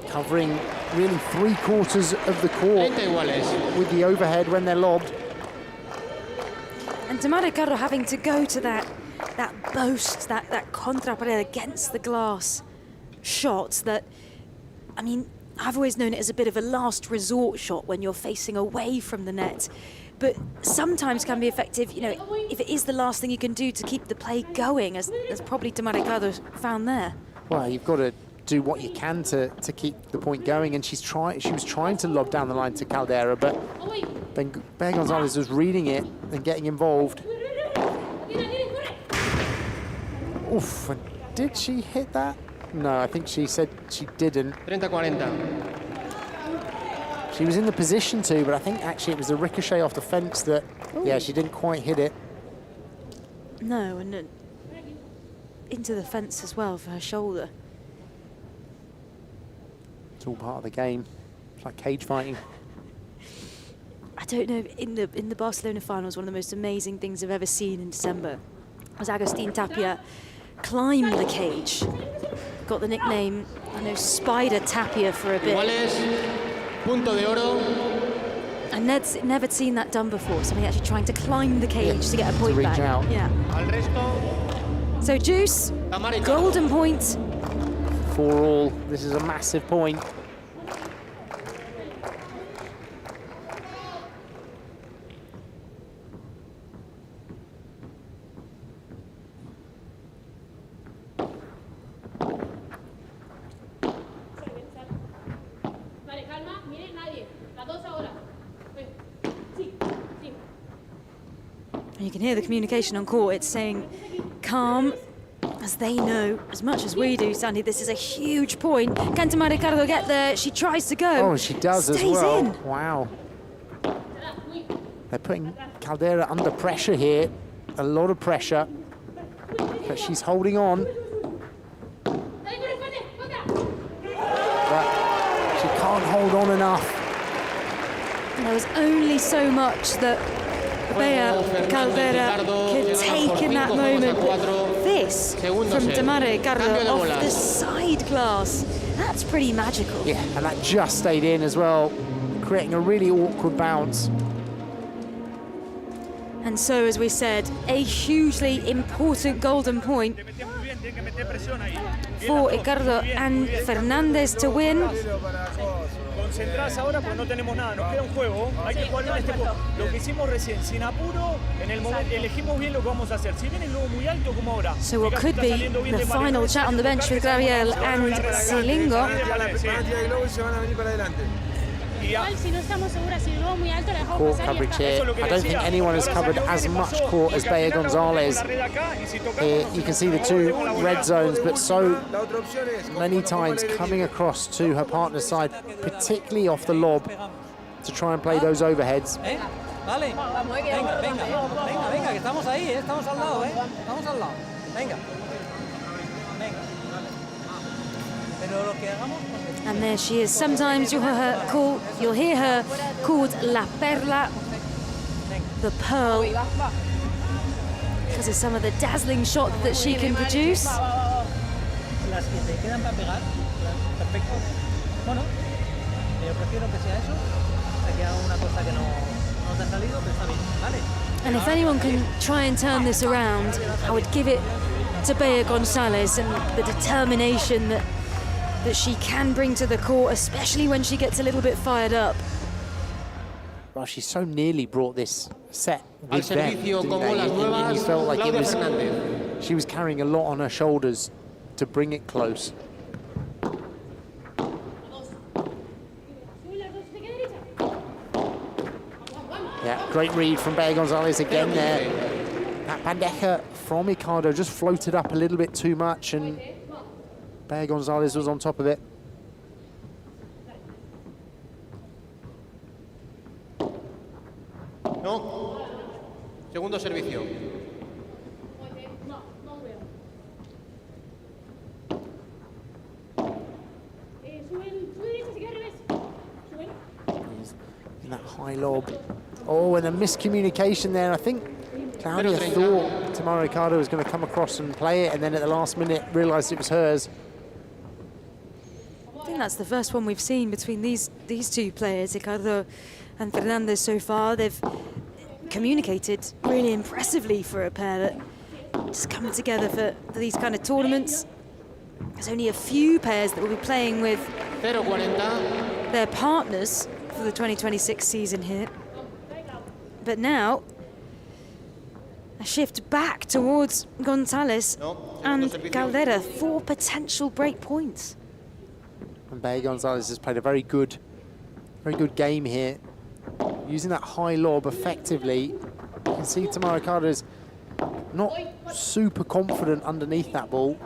Covering really 3/4 of the court with the overhead when they're lobbed. And Tamara Ricardo having to go to that boast, that contra pared against the glass shot that, I mean, I've always known it as a bit of a last resort shot when you're facing away from the net, but sometimes can be effective, you know, if it is the last thing you can do to keep the play going, as probably Tamara Ricardo found there. Well, you've got to do what you can to keep the point going, and she was trying to lob down the line to Caldera, but then Bea Gonzalez was reading it and getting involved. Oof, and did she hit that? No, I think she said she didn't. 30-40. She was in the position to, but I think actually it was a ricochet off the fence that, yeah, she didn't quite hit it. No, and into the fence as well for her shoulder. It's all part of the game. It's like cage fighting. I don't know, in the Barcelona finals, one of the most amazing things I've ever seen in December was Agustín Tapia climb the cage. Got the nickname, I know, Spider Tapia for a bit. Punto de oro. And Ned's never seen that done before, somebody actually trying to climb the cage to get a point reach back. out. Yeah. Al resto, So Juice, golden point. 4-all. This is a massive point. And you can hear the communication on court. It's saying calm, as they know as much as we do, Sandy. This is a huge point. Can Tamara Ricardo get there? She tries to go. Oh, she does Stays as well. in. Wow. They're putting Caldera under pressure here. A lot of pressure. But she's holding on. But she can't hold on enough. And there was only so much that Bea Caldera could take in that moment. But this from Tamara Ricardo off the side glass. That's pretty magical. Yeah, and that just stayed in as well, creating a really awkward bounce. And so, as we said, a hugely important golden point for Ricardo and Fernández to win. Concentradas ahora porque no tenemos nada, nos queda un juego, hay que jugar bien este juego. Lo que hicimos recién, sin apuro, en el momento elegimos bien lo que vamos a hacer. Si viene el globo muy alto, como ahora. So what could be the final chat on the bench with Gabriel and Silingo. Court coverage here. I don't think anyone has covered as much court as Bea Gonzalez. Here you can see the two red zones, but so many times coming across to her partner's side, particularly off the lob, to try and play those overheads. Vale, venga, que estamos ahí, estamos al lado, estamos al lado. Venga. Pero lo que hagamos. And there she is. Sometimes you'll hear her called La Perla, the pearl, because of some of the dazzling shots that she can produce. Las que te quedan para pegar, perfecto. Bueno, yo prefiero que sea eso, que haga una cosa que no te ha salido, pero está bien, ¿vale? And if anyone can try and turn this around, I would give it to Bea Gonzalez and the determination that she can bring to the court, especially when she gets a little bit fired up. Well, she so nearly brought this set with them, servicio, didn't como they? las nuevas, You felt like Claudia Fernández. she was carrying a lot on her shoulders to bring it close. Yeah, great read from Bea Gonzalez again there. That bandeja from Ricardo just floated up a little bit too much, and Bea Gonzalez was on top of it. No. Segundo servicio. In that high lob. Oh, and a miscommunication there. I think Claudia thought Tamara Ricardo was going to come across and play it, and then at the last minute realised it was hers. I think that's the first one we've seen between these two players, Ricardo and Fernández, so far. They've communicated really impressively for a pair that just coming together for these kind of tournaments. There's only a few pairs that will be playing with their partners for the 2026 season here. But now, a shift back towards Gonzalez and Caldera, 4 potential break points. And Bea Gonzalez has played a very good game here. Using that high lob effectively. You can see Tamara Ricardo's not super confident underneath that ball.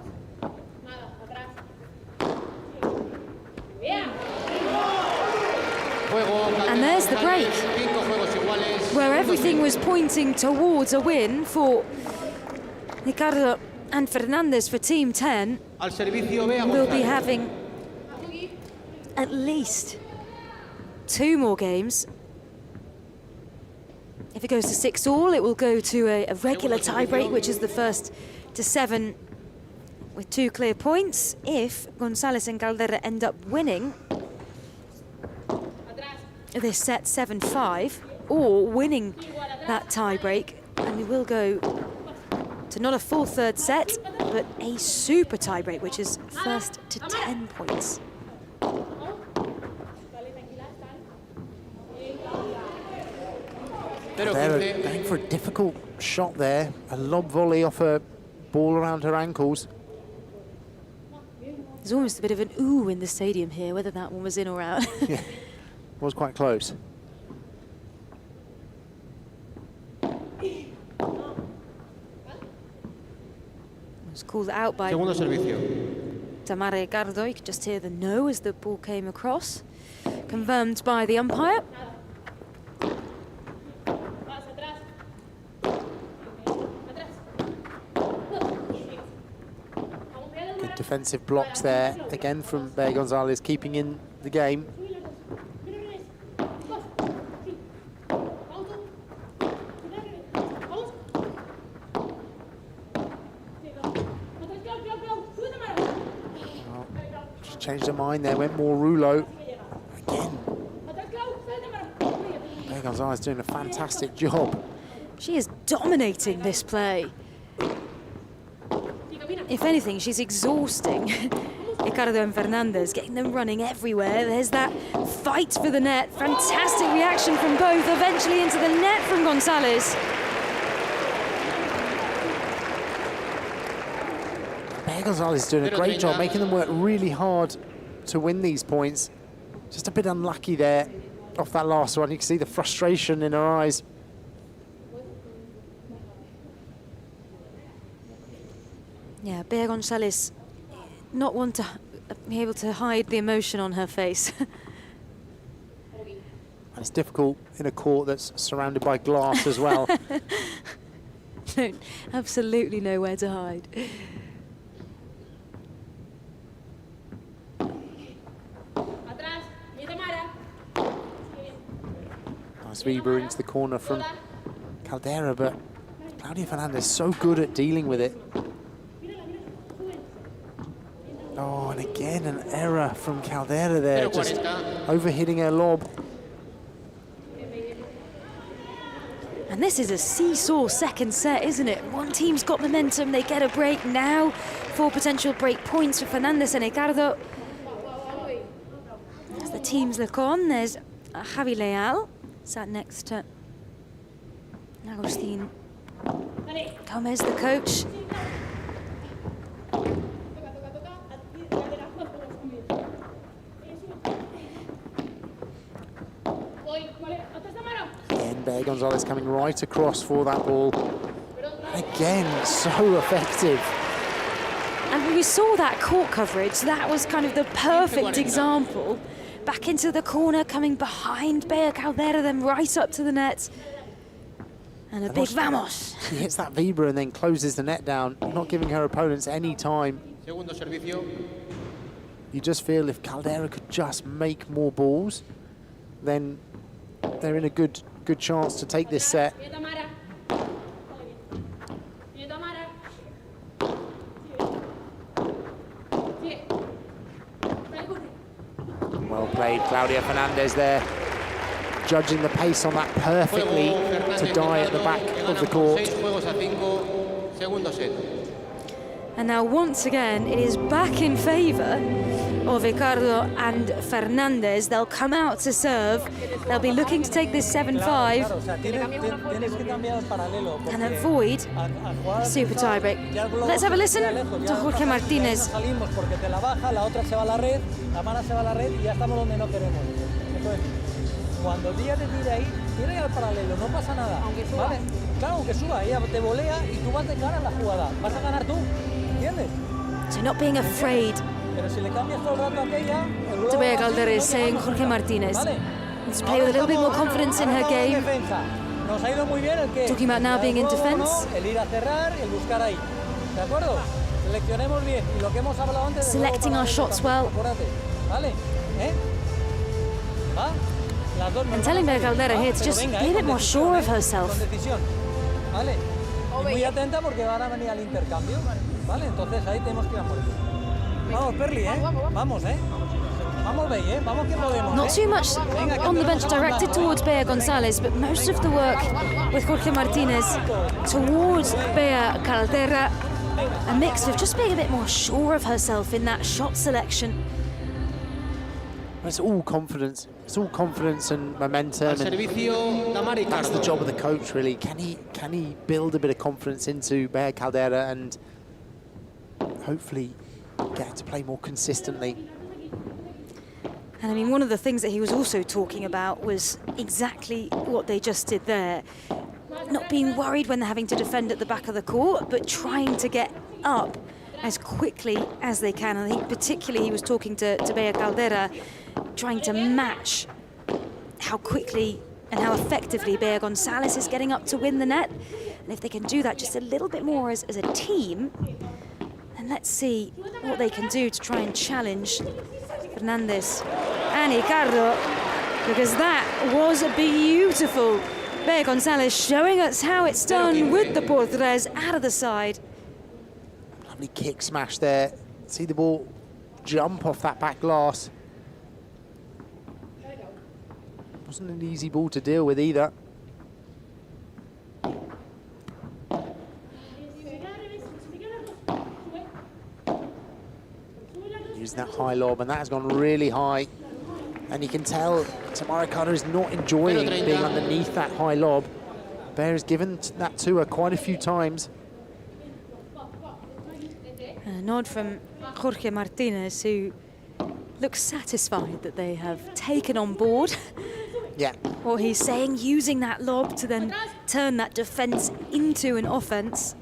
And there's the break, where everything was pointing towards a win for Ricardo and Fernández for Team 10. We'll be having at least 2 more games. If it goes to 6-all, it will go to a regular tie break, which is the first to 7 with 2 clear points. If Gonzalez and Caldera end up winning this set 7-5, or winning that tie-break, and we will go to not a full third set, but a super tie-break, which is first to 10 points. They're going for a difficult shot there, a lob volley off a ball around her ankles. There's almost a bit of an ooh in the stadium here, whether that one was in or out. Yeah, was quite close. Was called out by Segundo servicio. Tamara Ricardo. You could just hear the no as the ball came across. Confirmed by the umpire. Good defensive blocks there, again from Pierre Gonzalez, keeping in the game. Changed her mind there, went more Rouleau. Again. Pierre Gonzalez doing a fantastic job. She is dominating this play. If anything, she's exhausting Ricardo and Fernandez, getting them running everywhere. There's that fight for the net. Fantastic reaction from both, eventually into the net from Gonzalez. Pierre Gonzalez is doing a great job, making them work really hard to win these points. Just a bit unlucky there off that last one. You can see the frustration in her eyes. Yeah, Pierre Gonzalez, not one to be able to hide the emotion on her face. It's difficult in a court that's surrounded by glass as well. Don't absolutely know where to hide. Nice Weber into the corner from Caldera, but Claudia Fernandez so good at dealing with it. Oh, and again an error from Caldera there, just overhitting her lob. And this is a seesaw second set, isn't it? One team's got momentum, they get a break now. 4 potential break points for Fernandez and Ricardo. As the teams look on, there's Javi Leal, sat next to Agustin Gomez, the coach. Again, Pierre Gonzalez coming right across for that ball. Again, so effective. And we saw that court coverage, that was kind of the perfect example. Back into the corner, coming behind Bea Caldera, then right up to the net. And a big vamos. She hits that Weber and then closes the net down, not giving her opponents any time. Segundo servicio. You just feel if Caldera could just make more balls, then they're in a good chance to take this set. Well played, Claudia Fernandez there, judging the pace on that perfectly to die at the back of the court. And now once again, it is back in favour of Ricardo and Fernandez. They'll come out to serve. They'll be looking to take this 7-5 and avoid super tiebreak. Let's have a listen to Jorge Martínez. Cuando ella te tire ahí, tira al paralelo, no pasa nada. ¿Vale? Claro, aunque suba, ella te volea y tú vas de cara en la jugada. Vas a ganar tú, ¿entiendes? So not being afraid. Pero si le cambias todo el rato a aquella, To Bea Caldera is saying Jorge Martínez. Let's play with a little bit more confidence in her game. Nos ha ido muy bien el que Talking about now being in defense. el ir a cerrar, el buscar ahí. ¿De acuerdo? Seleccionemos bien y lo que hemos hablado antes. Selecting our shots well. ¿Vale? ¿Eh? ¿Va? And telling Bea Caldera here to just be a bit more sure of herself. Vale. Y muy atenta porque van a venir al intercambio. ¿vale? Entonces ahí tenemos que ir a por ello. Vamos, Perli, ¿eh? Vamos, ¿eh? Vamos, Bey, ¿eh? Vamos que podemos. Not too much on the bench directed towards Bea Gonzalez, but most of the work with Jorge Martinez towards Bea Caldera. A mix of just being a bit more sure of herself in that shot selection. It's all confidence. It's all confidence and momentum. And that's the job of the coach, really. Can he build a bit of confidence into Bea Caldera and hopefully get her to play more consistently? And I mean, one of the things that he was also talking about was exactly what they just did there. Not being worried when they're having to defend at the back of the court, but trying to get up as quickly as they can. And I think particularly he was talking to Bea Caldera, trying to match how quickly and how effectively Bea Gonzalez is getting up to win the net. And if they can do that just a little bit more as a team, then let's see what they can do to try and challenge Fernandez and Ricardo, because that was beautiful. Bea Gonzalez showing us how it's done with the Portres out of the side. Lovely kick smash there. See the ball jump off that back glass. Wasn't an easy ball to deal with either. Using that high lob, and that has gone really high. And you can tell Tamara Carter is not enjoying being underneath that high lob. Bea has given that to her quite a few times. A nod from Jorge Martinez, who looks satisfied that they have taken on board what he's saying, using that lob to then turn that defence into an offence.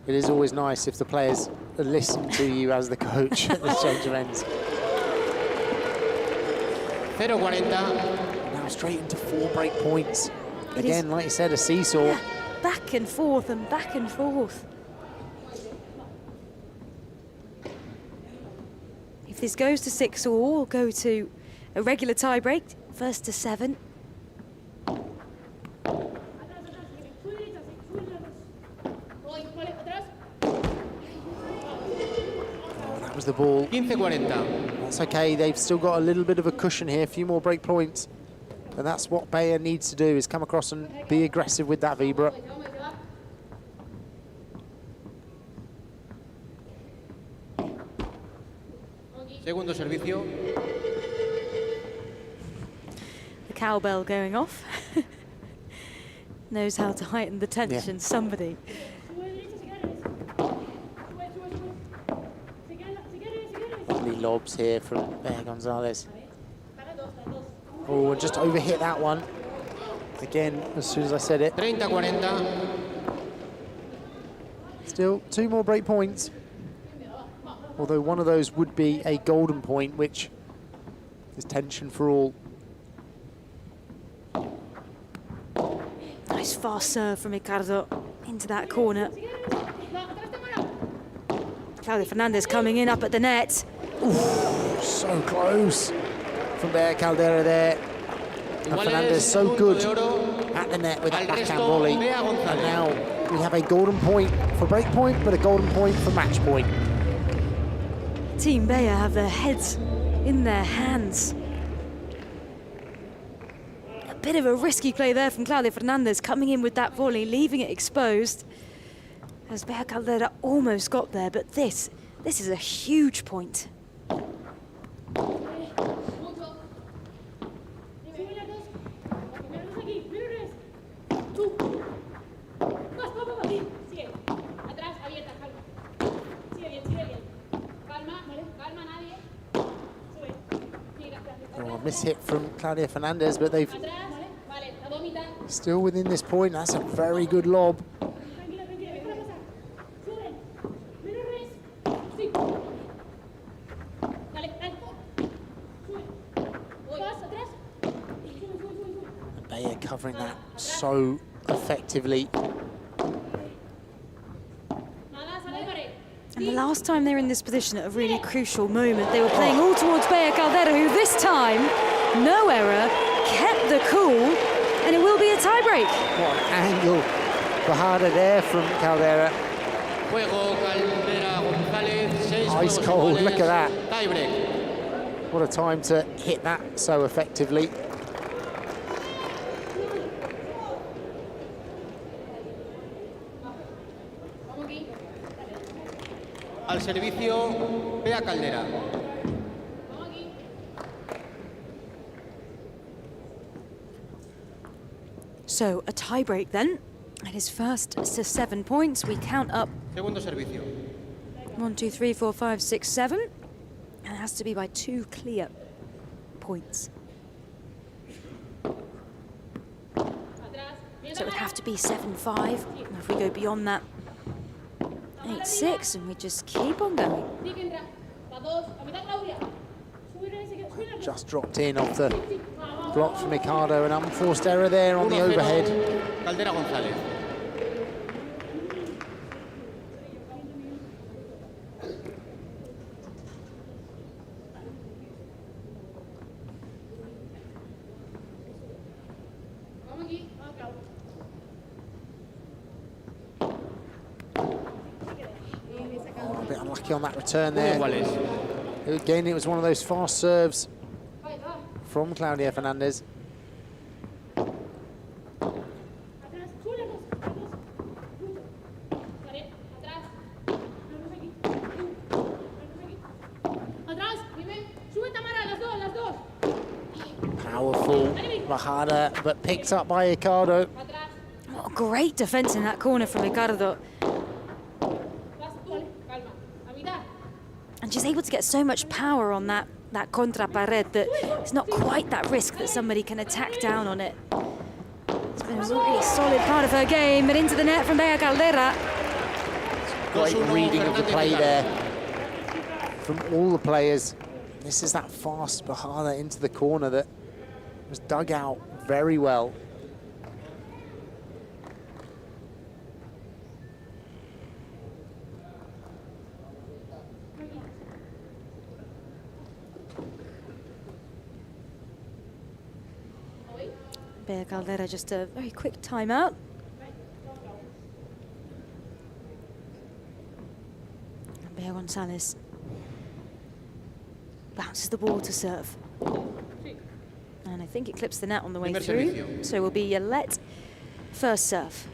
It is always nice if the players listen to you as the coach at the change of ends. 0-40. Now straight into 4 break points. Again, like you said, a seesaw. Yeah, back and forth and back and forth. If this goes to 6-all, we'll go to a regular tie break, 1st to 7. That was the ball. 15-40. That's okay, they've still got a little bit of a cushion here, a few more break points. And that's what Bea needs to do, is come across and be aggressive with that Vibra. Segundo servicio. The cowbell going off. Knows how to heighten the tension, somebody. Lovely lobs here from Bea Gonzalez. Oh, and just overhit that one. Again, as soon as I said it. 30-40. Still 2 more break points. Although one of those would be a golden point, which is tension for all. Nice fast serve from Ricardo into that corner. Claudia Fernandez coming in up at the net. Ooh, so close from Bea Caldera there. And Fernandez so good at the net with that backhand volley. And now we have a golden point for break point, but a golden point for match point. Team Bea have their heads in their hands. A bit of a risky play there from Claudia Fernandez, coming in with that volley, leaving it exposed. As Bea Caldera almost got there, but this is a huge point. Miss-hit from Claudia Fernandez, but they've still within this point. That's a very good lob. Bea covering that so effectively. And the last time they were in this position at a really crucial moment, they were playing all towards Bea Caldera, who this time, no error, kept the cool, and it will be a tiebreak. What an angle bajada there from Caldera. Juego Caldera González, 6 Ice juegos cold, iguales, look at that. Tiebreak. What a time to hit that so effectively. Al servicio, Bea Caldera. So a tie-break then. It is first to 7 points. We count up Segundo servicio. 1, 2, 3, 4, 5, 6, 7. And it has to be by 2 clear points. So it would have to be 7-5. And if we go beyond that, 8-6, and we just keep on going. Just dropped in off the block from Ricardo, an unforced error there on the overhead. Caldera González. A bit unlucky on that return there. Again, it was one of those fast serves from Claudia Fernandez. Powerful bajada, but picked up by Ricardo. What a great defense in that corner from Ricardo. And she's able to get so much power on that contra pared that it's not quite that risk that somebody can attack down on it. It's been a really solid part of her game, but into the net from Bea Caldera. Great reading of the play there from all the players. This is that fast bajada into the corner that was dug out very well. Bea Caldera, just a very quick timeout. And Bea González bounces the ball to serve. And I think it clips the net on the way through. So it will be a let first serve.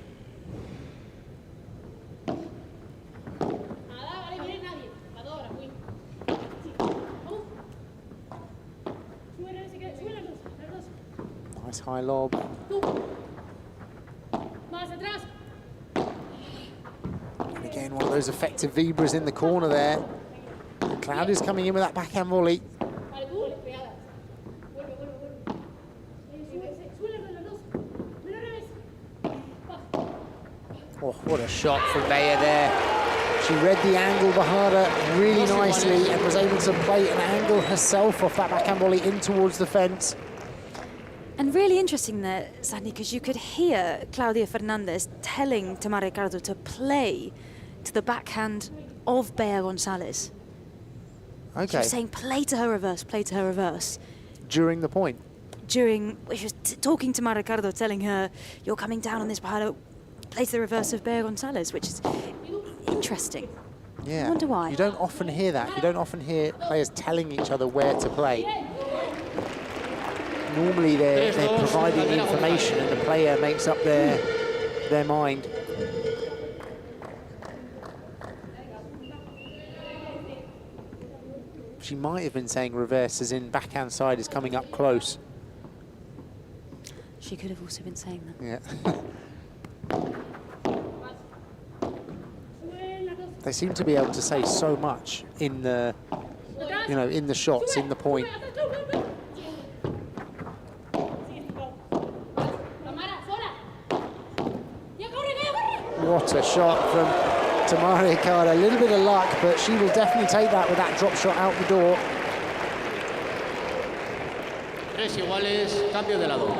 Nice high lob. And again, one of those effective vibras in the corner there. And Claudia's coming in with that backhand volley. Oh, what a shot from Bea there. She read the angle bajada really nicely and was able to play an angle herself off that backhand volley in towards the fence. And really interesting there, Sandy, because you could hear Claudia Fernandez telling Tamara Ricardo to play to the backhand of Bea González. Okay. She was saying, play to her reverse, play to her reverse. During the point? She was talking to Tamara Ricardo, telling her, you're coming down on this bajada, play to the reverse of Bea González, which is interesting. Yeah. I wonder why. You don't often hear that. You don't often hear players telling each other where to play. Normally they're providing information and the player makes up their mind. She might have been saying reverse as in backhand side is coming up close. She could have also been saying that. Yeah. They seem to be able to say so much in the, in the shots, in the point. What a shot from Tamara Ricardo. A little bit of luck, but she will definitely take that with that drop shot out the door. Tres iguales, cambio de lado.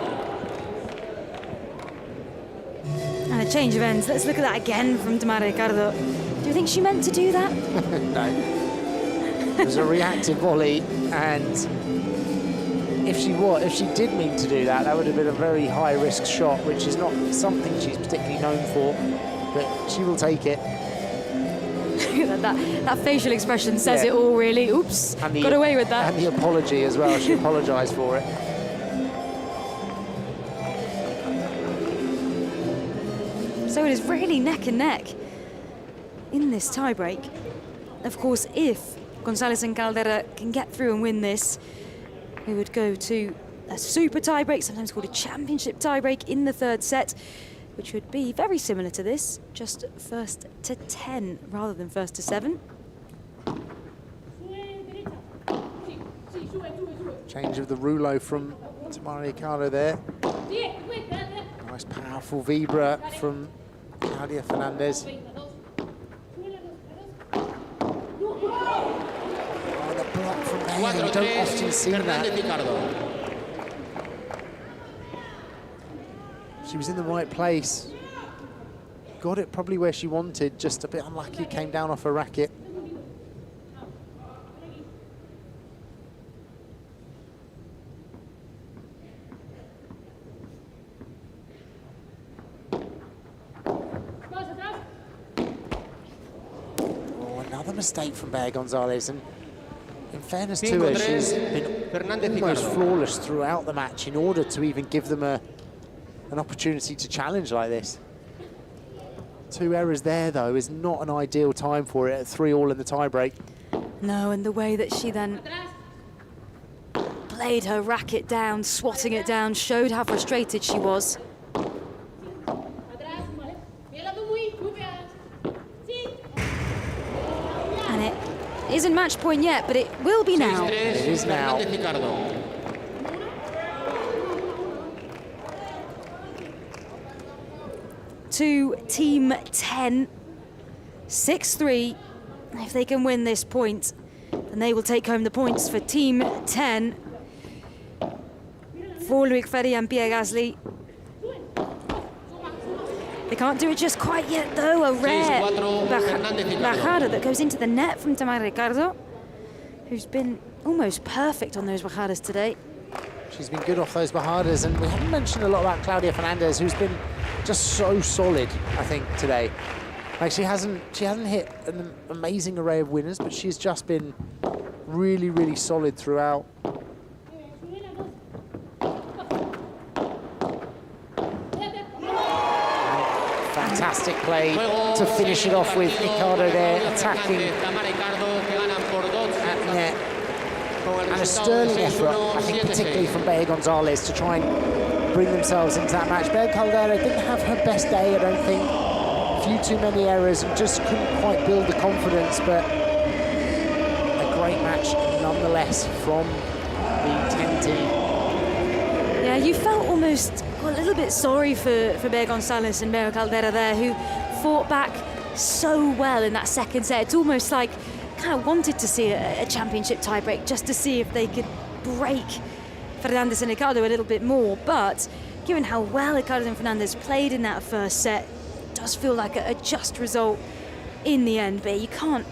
And a change of ends. Let's look at that again from Tamara Ricardo. Do you think she meant to do that? No. It was a reactive volley, and if she did mean to do that, that would have been a very high-risk shot, which is not something she's particularly known for, but she will take it. that facial expression says it all, really. Oops, got away with that. And the apology as well. She apologised for it. So it is really neck and neck in this tiebreak. Of course, if Gonzalez and Caldera can get through and win this, we would go to a super tiebreak, sometimes called a championship tiebreak in the third set, which would be very similar to this, just first to 10 rather than first to 7. Change of the rouleau from Tamara Ricardo there. Nice powerful vibra from Claudia Fernandez. Oh, the block from there, you don't often see that. She was in the right place. Got it probably where she wanted, just a bit unlucky, came down off her racket. Oh, another mistake from Bea Gonzalez, and in fairness to her, she's been almost flawless throughout the match in order to even give them an opportunity to challenge like this. 2 errors there, though, is not an ideal time for it at 3-all in the tiebreak. No, and the way that she then played her racket down, swatting it down, showed how frustrated she was. And it isn't match point yet, but it will be now. It is now. To Team 10, 6-3. If they can win this point, then they will take home the points for Team 10. For Loic Ferry and Pierre Gasly. They can't do it just quite yet, though. A rare bajada that goes into the net from Tamara Ricardo, who's been almost perfect on those bajadas today. She's been good off those bajadas, and we haven't mentioned a lot about Claudia Fernandez, who's been just so solid, I think, today. Like, she hasn't hit an amazing array of winners, but she's just been really, really solid throughout. Fantastic play to finish it off with. Ricardo there attacking at net. And a sterling effort, I think, particularly from Bea Gonzalez to try and bring themselves into that match. Bea Caldera didn't have her best day, I don't think. A few too many errors and just couldn't quite build the confidence, but a great match nonetheless from the 10 team. Yeah, you felt almost a little bit sorry for Bea Gonzalez and Bea Caldera there, who fought back so well in that second set. It's almost like kind of wanted to see a championship tiebreak just to see if they could break Fernandez and Ricardo a little bit more. But given how well Ricardo and Fernandez played in that first set, it does feel like a just result in the end. But you can't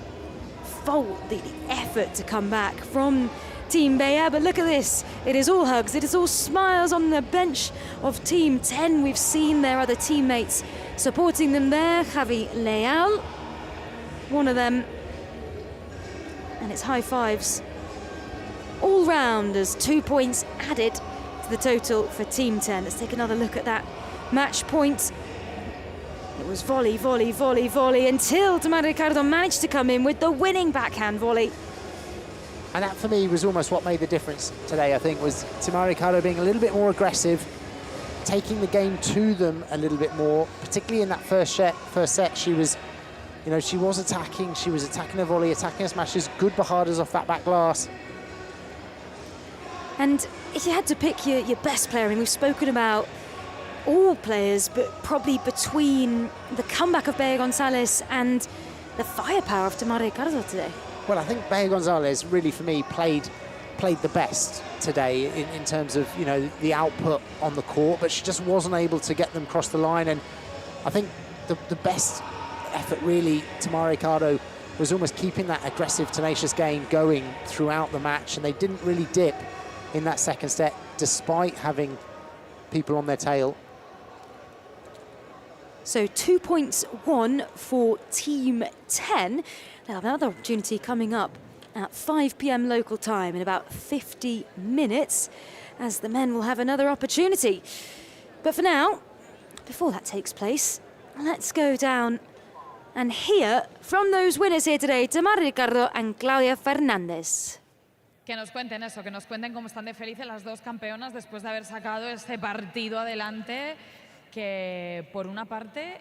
fault the effort to come back from Team Bea. But look at this, it is all hugs, it is all smiles on the bench of Team 10. We've seen their other teammates supporting them there. Javi Leal, one of them. And it's high fives all round as 2 points added to the total for Team 10. Let's take another look at that match point. It was volley, volley, volley, volley until Tamara Ricardo managed to come in with the winning backhand volley. And that, for me, was almost what made the difference today, I think, was Tamara Ricardo being a little bit more aggressive, taking the game to them a little bit more, particularly in that first set. She was, she was attacking her volley, attacking her smashes, good bajadas off that back glass. And if you had to pick your best player, I mean, we've spoken about all players, but probably between the comeback of Bea Gonzalez and the firepower of Tamara Ricardo today. Well, I think Bea Gonzalez really, for me, played the best today in terms of, the output on the court, but she just wasn't able to get them across the line. And I think the best effort, really, Tamara Ricardo, was almost keeping that aggressive, tenacious game going throughout the match, and they didn't really dip in that second set, despite having people on their tail. So 2 points won for Team 10. They'll have another opportunity coming up at 5 p.m. local time in about 50 minutes, as the men will have another opportunity. But for now, before that takes place, let's go down and hear from those winners here today, Tamara Ricardo and Claudia Fernández. Que nos cuenten eso, que nos cuenten cómo están de felices las dos campeonas después de haber sacado este partido adelante, que por una parte,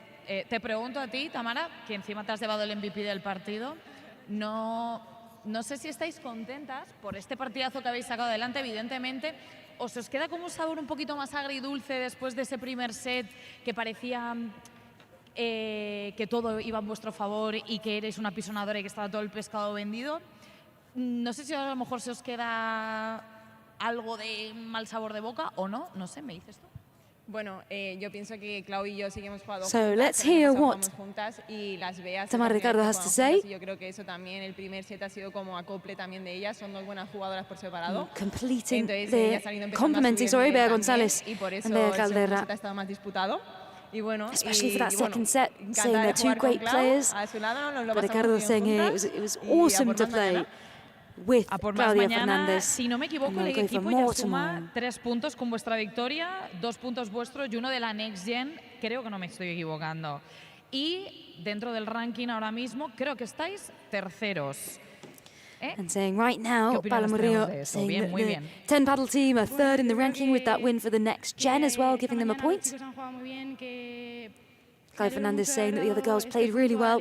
te pregunto a ti, Tamara, que encima te has llevado el MVP del partido, no sé si estáis contentas por este partidazo que habéis sacado adelante, evidentemente. ¿Os queda como un sabor un poquito más agridulce después de ese primer set que parecía que todo iba en vuestro favor y que eres una pisonadora y que estaba todo el pescado vendido? No sé si a lo mejor se os queda algo de mal sabor de boca o no, no sé, ¿me dices tú? Bueno, yo pienso que Clau y yo sí que hemos jugado So let's hear what juntas y las veas. Tamara Ricardo has to say. Yo creo que eso también, el primer set ha sido como acople también de ellas, son dos buenas jugadoras por separado. Completing complimenting, Eva González y por eso and Bea el segundo Caldera. set ha estado más disputado. Y bueno, Especially for that second set, saying they're two great players. But Ricardo saying it was awesome to play with Claudia Fernández. Si no me equivoco, el equipo ya suma 3 puntos con vuestra victoria, 2 puntos vuestros y uno de la Next Gen. Creo que no me estoy equivocando. Y dentro del ranking ahora mismo, creo que estáis terceros. And saying right now, Palamurillo saying that the 10 paddle team are third in the ranking with that win for the Next Gen as well, giving them a point. Claudia Fernández saying that the other girls played really well.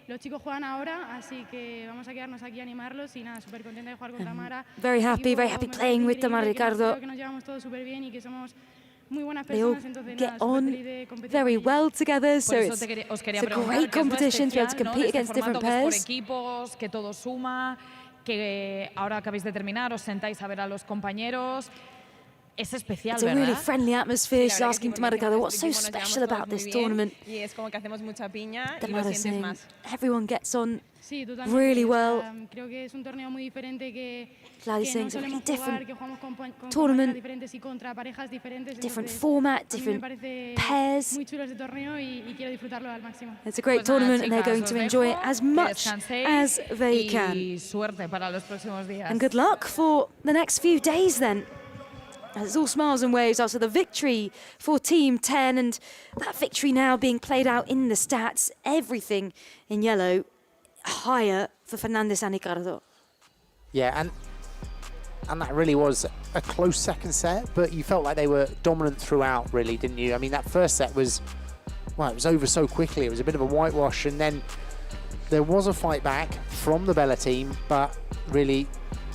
Los chicos juegan ahora, así que vamos a quedarnos aquí a animarlos y nada, súper contenta de jugar con Tamara. Very happy playing with Tamara Ricardo. Creo que nos llevamos todos súper bien y que somos muy buenas They all personas, entonces get nada, súper on feliz de competir. very well together, so Por it's eso os quería a preguntar, great que es lo competition to be able to especial, ¿no? compete de este against different formato que es por pairs. equipos, que todo suma, que ahora acabáis de terminar, os sentáis a ver a los compañeros. Es especial, It's a ¿verdad? really friendly atmosphere. She's asking Tamara Ricardo what's so special about this tournament. Y es como que hacemos mucha piña y lo Tamara sientes saying más. everyone gets on Sí, totalmente. really well. Creo que es un torneo muy diferente que Claudia no saying it's a solemos really jugar, different que jugamos con tournament, compañeras diferentes y contra parejas diferentes. different entonces, format, a mí me different parece pairs. muy chulo este torneo y quiero disfrutarlo al máximo. It's a great Pues nada, tournament and they're chicas, going os to dejo, enjoy it as que much descanséis as they can. Y suerte para los próximos días. And good luck for the next few days then. As it's all smiles and waves after the victory for Team 10, and that victory now being played out in the stats, everything in yellow higher for Fernández and Ricardo. Yeah, and that really was a close second set, but you felt like they were dominant throughout, really, didn't you? I mean, that first set was, well, it was over so quickly. It was a bit of a whitewash, and then there was a fight back from the Bella team, but really,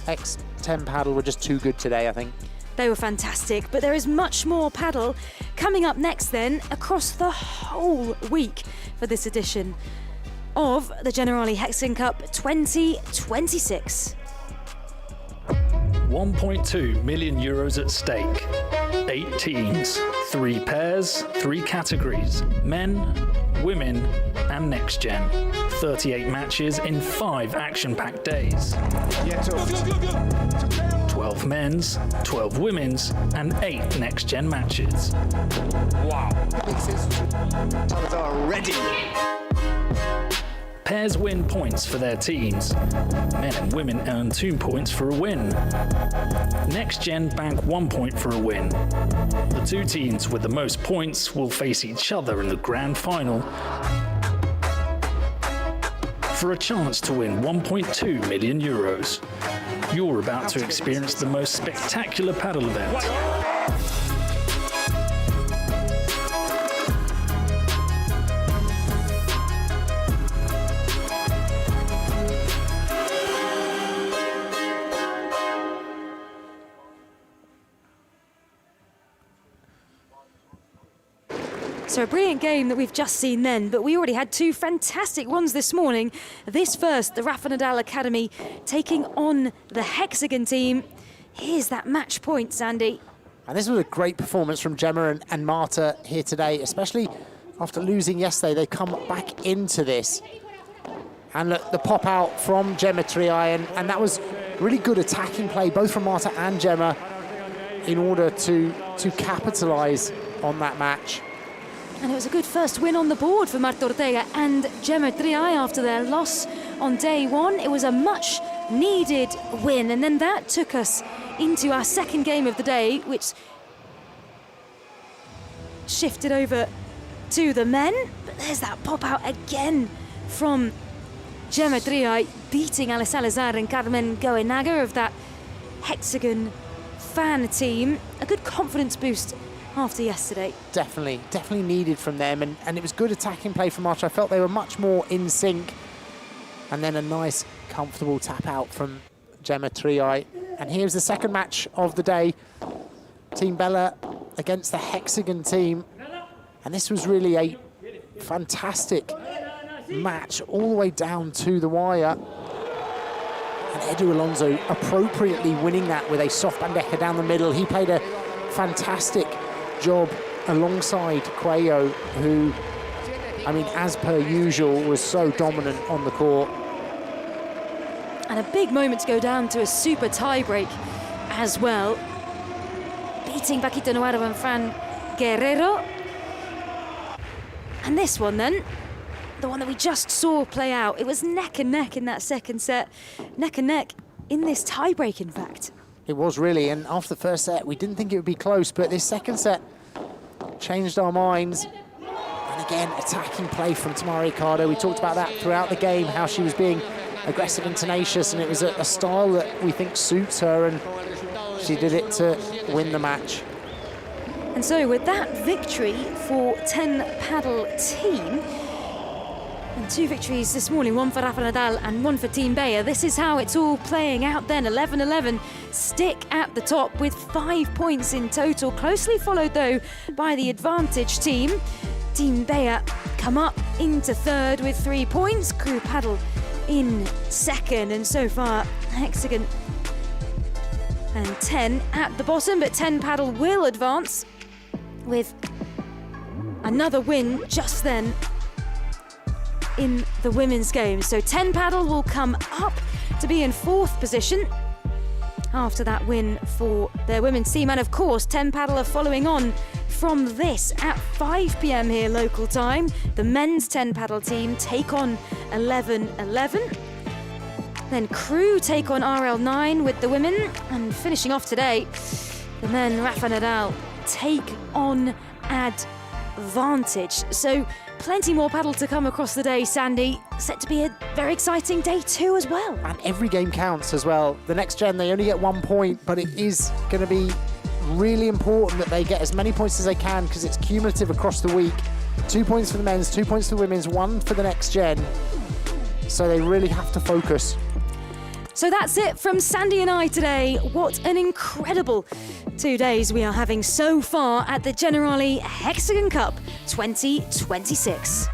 X10 paddle were just too good today, I think. They were fantastic, but there is much more paddle coming up next then across the whole week for this edition of the Generali Hexagon Cup 2026. 1.2 million euros at stake. 8 teams, 3 pairs, 3 categories, men, women and next gen. 38 matches in 5 action-packed days. 12 men's, 12 women's and 8 next gen matches. Wow. Ready. Pairs win points for their teams. Men and women earn 2 points for a win. Next Gen bank 1 point for a win. The 2 teams with the most points will face each other in the grand final for a chance to win 1.2 million euros. You're about to experience the most spectacular paddle event. So a brilliant game that we've just seen then, but we already had 2 fantastic ones this morning. This first, the Rafa Nadal Academy taking on the Hexagon team. Here's that match point, Sandy. And this was a great performance from Gemma and Marta here today, especially after losing yesterday. They've come back into this. And look, the pop out from Gemma Triai, and that was really good attacking play, both from Marta and Gemma, in order to capitalise on that match. And it was a good first win on the board for Marta Ortega and Gemma Triay after their loss on day one. It was a much needed win, and then that took us into our second game of the day, which shifted over to the men. But there's that pop out again from Gemma Triay, beating Alice Salazar and Carmen Goenaga of that Hexagon fan team. A good confidence boost after yesterday. Definitely needed from them, and it was good attacking play from Marta. I felt they were much more in sync, and then a nice comfortable tap out from Gemma Triay. And here's the second match of the day, Team Bella against the Hexagon team, and this was really a fantastic match all the way down to the wire. And Edu Alonso appropriately winning that with a soft bandeja down the middle. He played a fantastic job alongside Cuello, who, I mean, as per usual, was so dominant on the court. And a big moment to go down to a super tie-break as well. Beating Paquito Navarro and Fran Guerrero. And this one then, the one that we just saw play out, it was neck and neck in that second set. Neck and neck in this tie-break, in fact. It was really, and after the first set, we didn't think it would be close, but this second set changed our minds. And again, attacking play from Tamara Ricardo. We talked about that throughout the game, how she was being aggressive and tenacious, and it was a style that we think suits her, and she did it to win the match. And so with that victory for 10 paddle team, and 2 victories this morning, one for Rafa Nadal and one for Team Bayer. This is how it's all playing out then. 11-11, stick at the top with 5 points in total. Closely followed though by the Advantage team. Team Bayer come up into third with 3 points. Crew Paddle in second, and so far Hexagon and 10 at the bottom, but 10 Paddle will advance with another win just then in the women's game. So 10 Paddle will come up to be in 4th position after that win for their women's team. And of course, 10 Paddle are following on from this at 5 p.m. here local time. The men's 10 Paddle team take on 11-11. Then Crew take on RL9 with the women. And finishing off today, the men Rafa Nadal take on Advantage. So plenty more paddle to come across the day, Sandy. Set to be a very exciting day too as well. And every game counts as well. The next gen, they only get 1 point, but it is going to be really important that they get as many points as they can, because it's cumulative across the week. 2 points for the men's, 2 points for the women's, 1 for the next gen. So they really have to focus. So that's it from Sandy and I today. What an incredible 2 days we are having so far at the Generali Hexagon Cup 2026.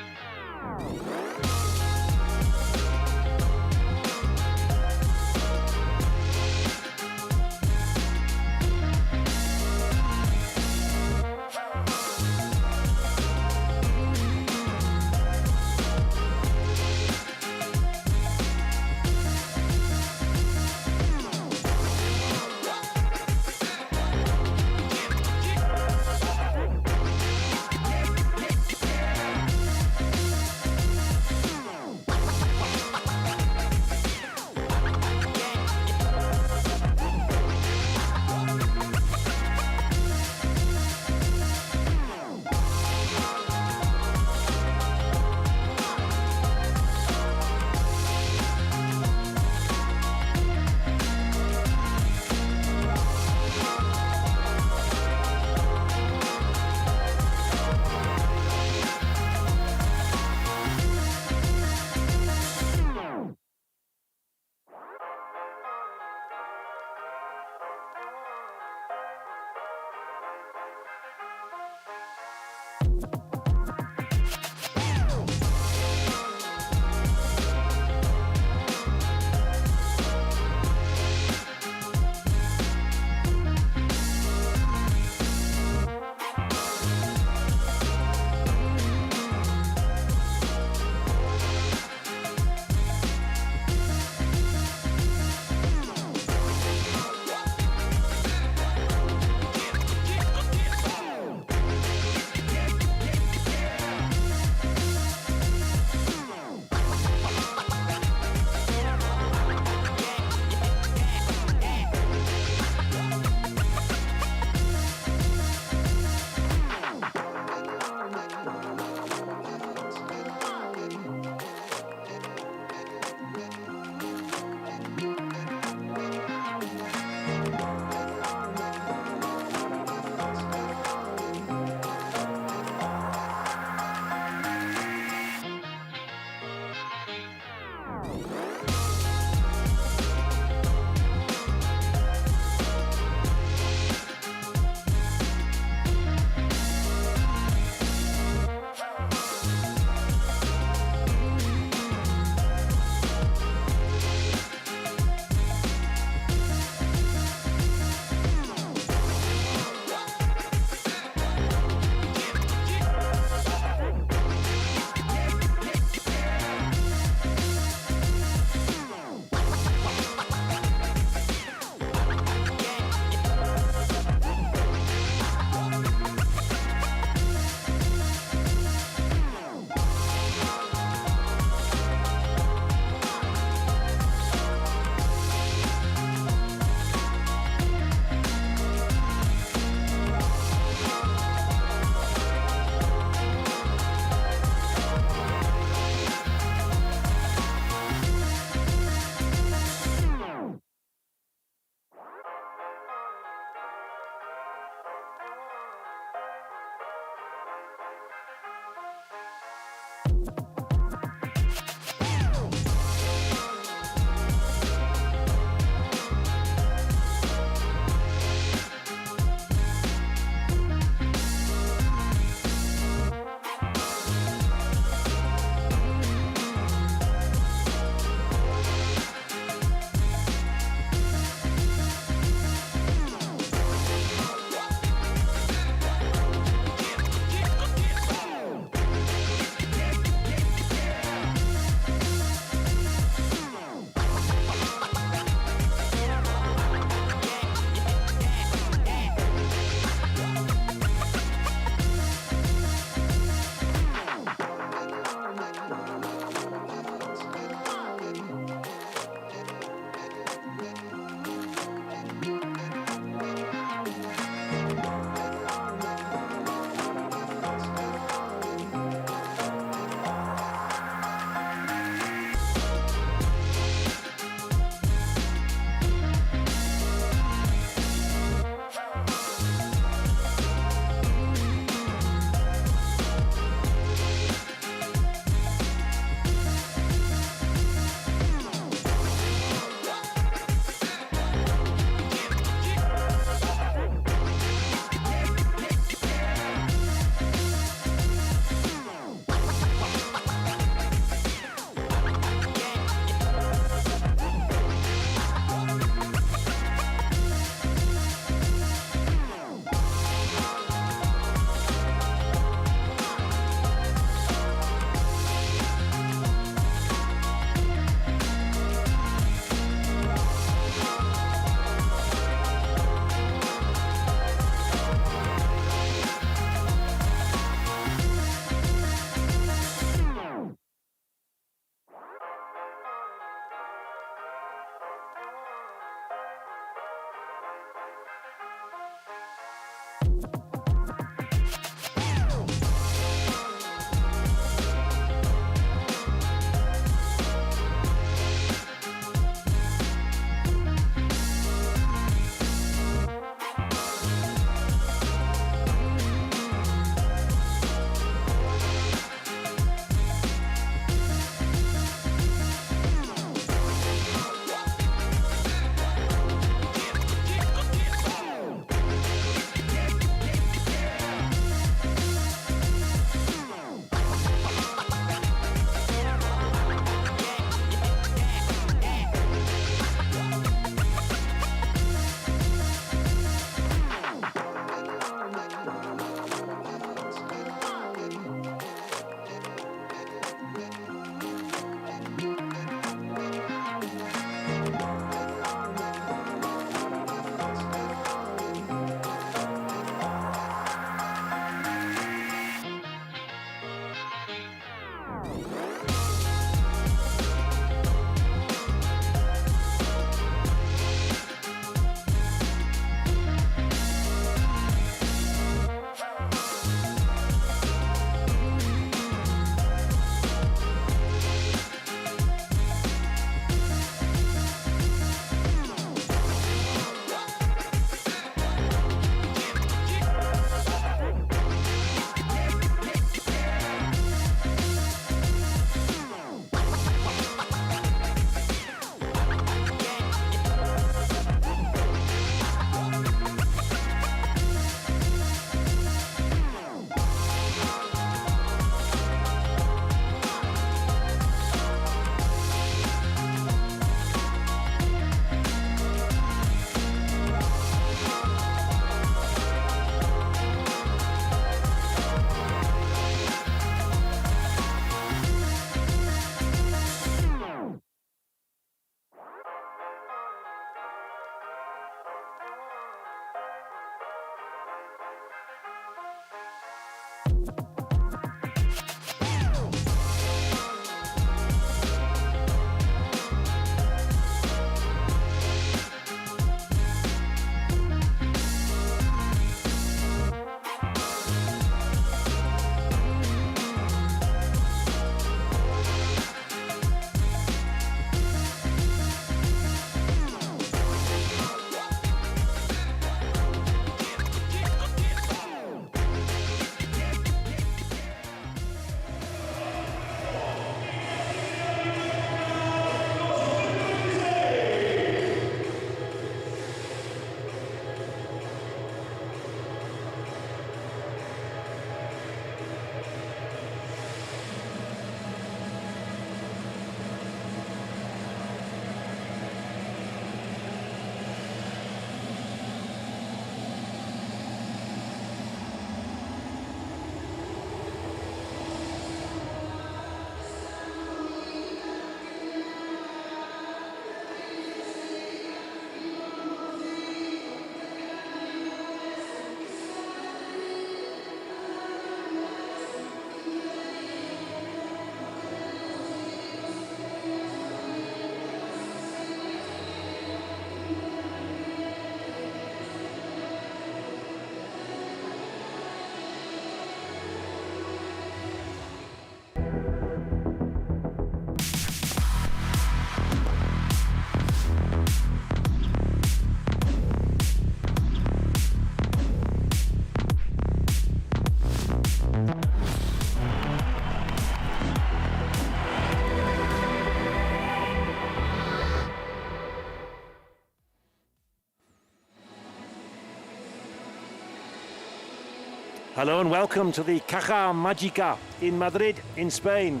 Hello and welcome to the Caja Mágica in Madrid, in Spain.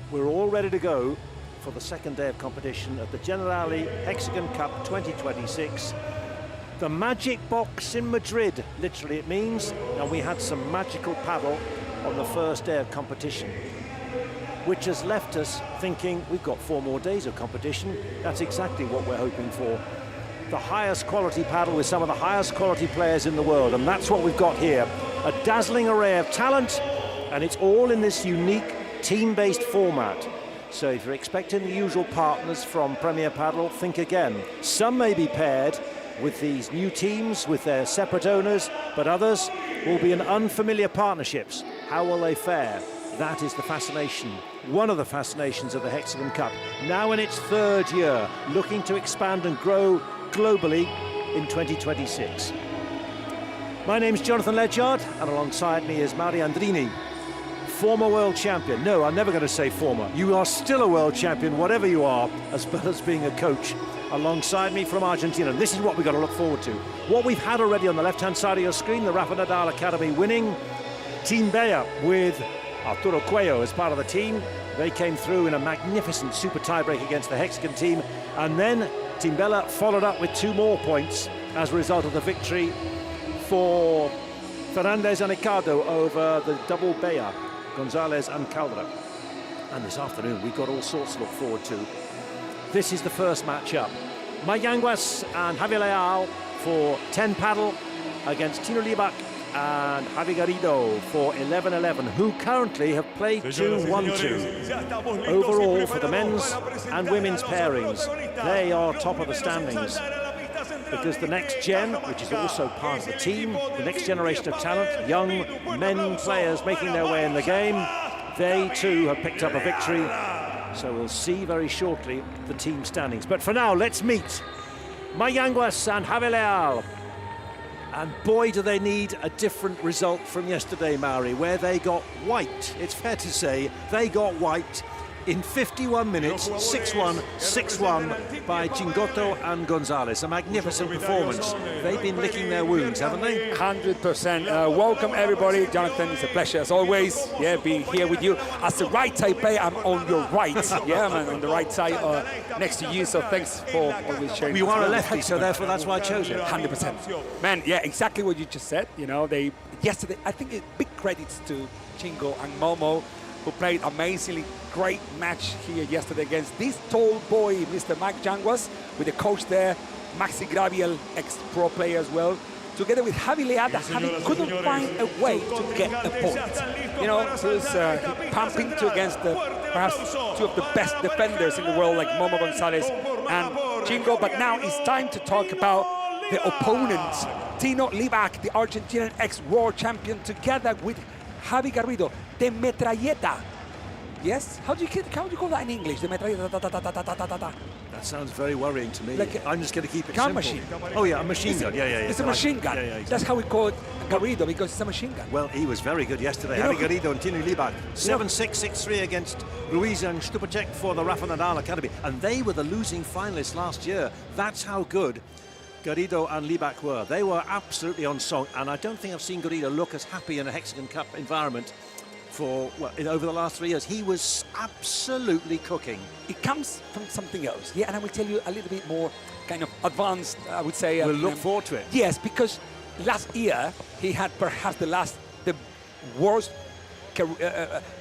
We're all ready to go for the second day of competition at the Generali Hexagon Cup 2026. The magic box in Madrid, literally it means, and we had some magical paddle on the first day of competition, which has left us thinking we've got 4 more days of competition. That's exactly what we're hoping for. The highest quality paddle with some of the highest quality players in the world, and that's what we've got here. A dazzling array of talent, and it's all in this unique team-based format. So if you're expecting the usual partners from Premier Padel, think again. Some may be paired with these new teams, with their separate owners, but others will be in unfamiliar partnerships. How will they fare? That is the fascination, one of the fascinations of the Hexagon Cup. Now in its 3rd year, looking to expand and grow globally in 2026. My name's Jonathan Ledgard, and alongside me is Mario Andrini, former world champion. No, I'm never going to say former. You are still a world champion, whatever you are, as well as being a coach. Alongside me from Argentina, and this is what we've got to look forward to. What we've had already on the left-hand side of your screen, the Rafa Nadal Academy winning Team Bea with Arturo Cuello as part of the team. They came through in a magnificent super tiebreak against the Hexagon team, and then Team Bella followed up with 2 more points as a result of the victory for Fernandez and Ricardo over the double Bea, Gonzalez and Caldera. And this afternoon we've got all sorts to look forward to. This is the first match-up. Mayanguas and Javier Leal for 10 paddle against Tino Libac and Javi Garrido for 11-11, who currently have played 2-1-2. Overall, for the men's and women's pairings, they are top of the standings. Because the next gen, which is also part of the team, the next generation of talent, young men players making their way in the game, they too have picked up a victory. So we'll see very shortly the team standings. But for now, let's meet Mayanguas and Javier Leal. And boy, do they need a different result from yesterday, Mauri, where they got white. It's fair to say they got white in 51 minutes, 6-1, 6-1 by Chingotto and Gonzalez. A magnificent performance. They've been licking their wounds, haven't they? 100%. Welcome, everybody. Jonathan, it's a pleasure, as always, being here with you. As the right side player, I'm on your right. I'm on the right side next to you, so thanks for always sharing. You are a lefty, so therefore that's why I chose you. 100%. Man, exactly what you just said. Yesterday, I think big credits to Chingo and Momo, who played amazingly great match here yesterday against this tall boy, Mr. Mike Yanguas, with the coach there, Maxi Graviel, ex-pro player as well, together with Javi Leal, that Javi couldn't find a way to get a point. He was pumping against perhaps 2 of the best defenders in the world, like Momo Gonzalez and Chingo. But now it's time to talk about the opponent, Tino Libac, the Argentinian ex-world champion, together with Javi Garrido, the metralleta. Yes? How do you call that in English? The metralleta. That sounds very worrying to me. I'm just going to keep it gun simple. Machine. Oh yeah, a machine gun. Yeah. It's a machine gun. Exactly. That's how we call it Garrido, because it's a machine gun. Well, he was very good yesterday. Javi Garrido and Tino Libac. 7-6, 6-3 against Ruiz and Stupacek for the Rafa Nadal Academy. And they were the losing finalists last year. That's how good Garrido and Libac were. They were absolutely on song, and I don't think I've seen Garrido look as happy in a Hexagon Cup environment for over the last 3 years. He was absolutely cooking. It comes from something else, and I will tell you a little bit more kind of advanced, I would say. We'll look forward to it. Yes, because last year he had perhaps the worst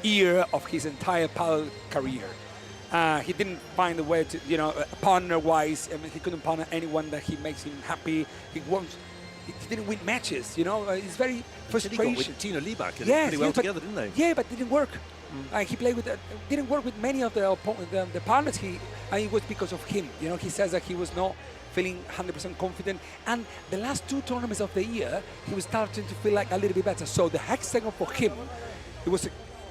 year of his entire padel career. He didn't find a way to, partner-wise. I mean, he couldn't partner anyone that he makes him happy. He didn't win matches. It's very frustration. He got with Tino Libac pretty well together, didn't they? Yeah, but it didn't work. He played didn't work with many of the partners. And it was because of him. He says that he was not feeling 100% confident. And the last 2 tournaments of the year, he was starting to feel like a little bit better. So the Hexagon for him,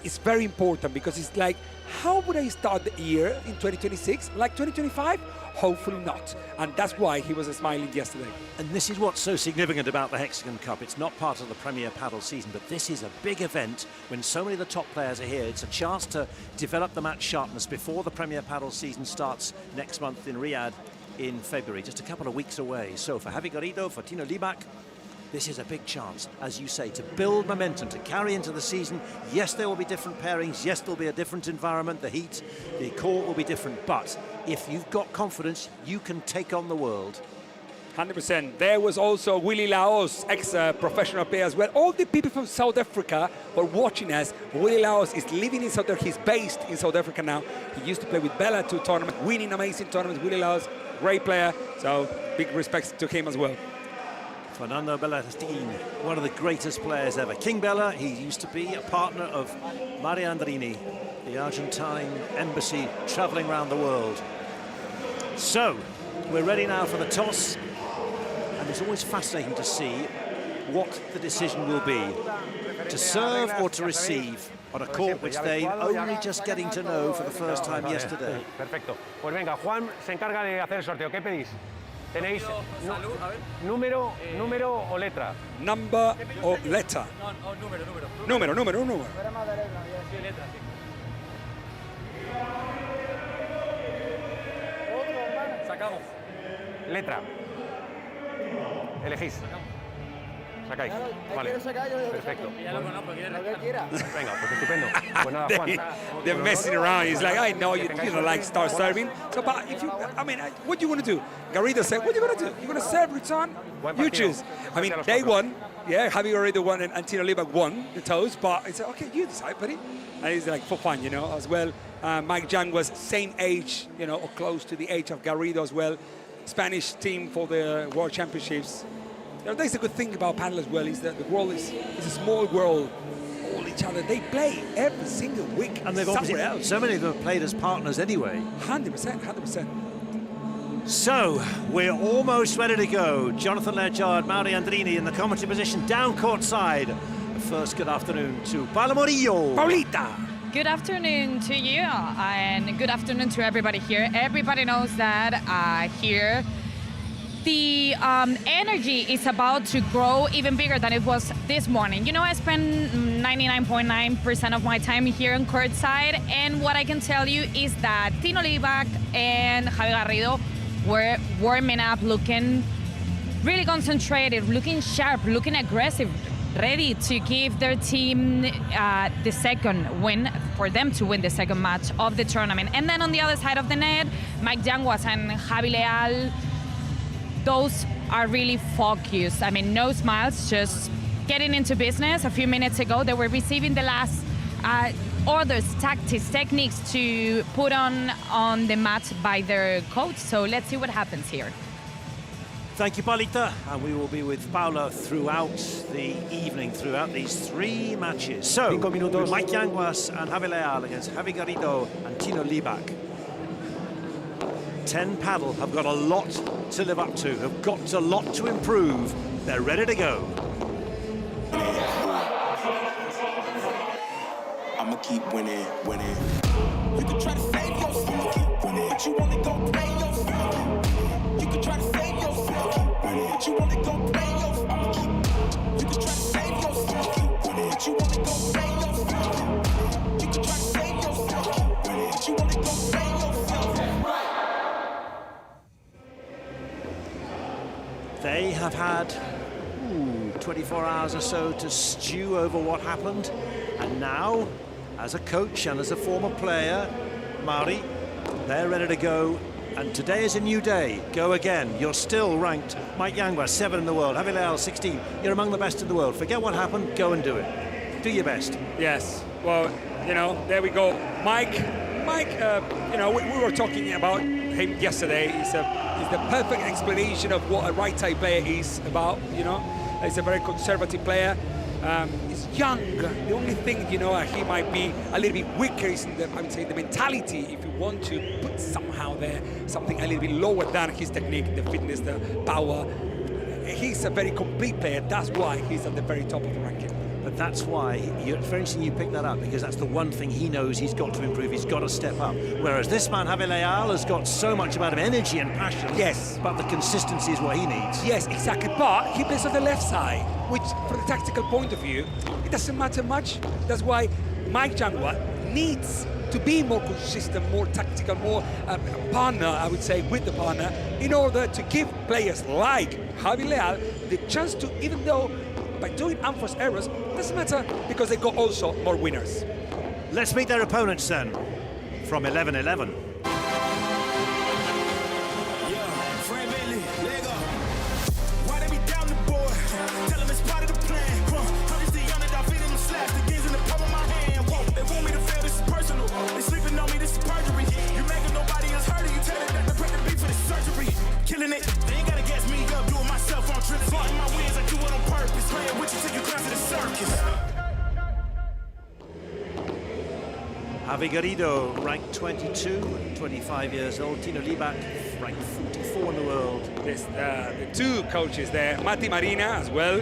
it's very important, because it's like, how would I start the year in 2026? Like 2025? Hopefully not. And that's why he was smiling yesterday. And this is what's so significant about the Hexagon Cup. It's not part of the Premier Padel season, but this is a big event when so many of the top players are here. It's a chance to develop the match sharpness before the Premier Padel season starts next month in Riyadh in February, just a couple of weeks away. So for Javi Garrido, for Tino Libac, this is a big chance, as you say, to build momentum, to carry into the season. Yes, there will be different pairings. Yes, there'll be a different environment. The heat, the court will be different. But if you've got confidence, you can take on the world. 100%. There was also Willie Laos, ex-professional player as well. All the people from South Africa were watching us. Willie Laos is living in South Africa. He's based in South Africa now. He used to play with Bella 2 tournaments, winning amazing tournaments. Willie Laos, great player. So big respects to him as well. Fernando Bellastin, one of the greatest players ever. King Bella, he used to be a partner of Mario Andrini, the Argentine embassy traveling around the world. So, we're ready now for the toss. And it's always fascinating to see what the decision will be, to serve or to receive on a court which they only just getting to know for the first time yesterday. Perfecto. Pues venga, Juan se encarga de hacer el sorteo. ¿Qué pedís? ¿Tenéis número o letra? Number or letter? No, Número. Sacamos. Letra. Elegís. Sacáis. Vale. Perfecto. Venga, pues estupendo. Pues nada, Juan. They're messing around. He's like, I know you don't like start serving. So, but if you, I mean, what do you want to do? Garrido said, what are you going to do? You're going to serve, return? You choose. I mean, they won. Yeah, Javi Garrido won and Tino Libac won the toes. But he said, okay, you decide, buddy. And he's like, for fun, you know, as well. Mike Jang was same age, you know, or close to the age of Garrido as well. Spanish team for the World Championships. You know, that's the good thing about padel as well, is that the world is a small world. All each other, they play every single week, and they've somewhere else. So many of them have played as partners anyway. 100%. So, we're almost ready to go. Jonathan Ledgard, Mauri Andrini in the commentary position, down court side. First, good afternoon to Paula Morillo. Paulita. Good afternoon to you, and good afternoon to everybody here. Everybody knows that here the energy is about to grow even bigger than it was this morning. You know, I spend 99.9% of my time here on courtside, and what I can tell you is that Tino Libac and Javi Garrido were warming up, looking really concentrated, looking sharp, looking aggressive, ready to give their team the second win, for them to win the second match of the tournament. And then on the other side of the net, Mike Yanguas and Javi Leal, those are really focused. I mean, no smiles, just getting into business. A few minutes ago, they were receiving the last orders, tactics, techniques to put on the mat by their coach. So let's see what happens here. Thank you, Paulita, and we will be with Paula throughout the evening, throughout these 3 matches. So, Mike Yanguas and Javi Leal against Javi Garrido and Tino Libac. 10 paddle have got a lot to live up to, have got a lot to improve. They're ready to go. I'ma keep winning. You can try to save yourself, but you wanna go play yourself. You can try to save yourself, but you wanna go play yourself. You can try to save yourself, but you wanna go play yourself. You can try to save yourself, but you wanna go play yourself. They have had 24 hours or so to stew over what happened, and now, as a coach and as a former player, Mauri, they're ready to go. And today is a new day. Go again. You're still ranked. Mike Yanguas, 7 in the world. Javi Leal, 16. You're among the best in the world. Forget what happened. Go and do it. Do your best. Yes. Well, you know, there we go. Mike, you know, we were talking about him yesterday. He's the perfect explanation of what a right-side player is about, you know. He's a very conservative player. He's young. The only thing, you know, he might be a little bit weaker is in the, I would say, the mentality. If you want to put somehow there something a little bit lower than his technique, the fitness, the power. He's a very complete player. That's why he's at the very top of the ranking. But that's why, it's very interesting you pick that up, because that's the one thing he knows he's got to improve. He's got to step up. Whereas this man, Javi Leal, has got so much about him, energy and passion. Yes. But the consistency is what he needs. Yes, exactly. But he plays on the left side, which, from the tactical point of view, it doesn't matter much. That's why Mike Yanguas needs to be more consistent, more tactical, more partner, I would say, with the partner, in order to give players like Javi Leal the chance to, even though by doing unforced errors, doesn't matter because they got also more winners. Let's meet their opponents then, from 11-11. Killing it, they ain't gotta gas me up, doing myself on trips. Flying my wings, I do it on purpose. Playing with you till you climb to the circus. Javi Garrido, ranked 22, 25 years old. Tino Libak, ranked 44 in the world. There's the two coaches there, Mati Marina as well,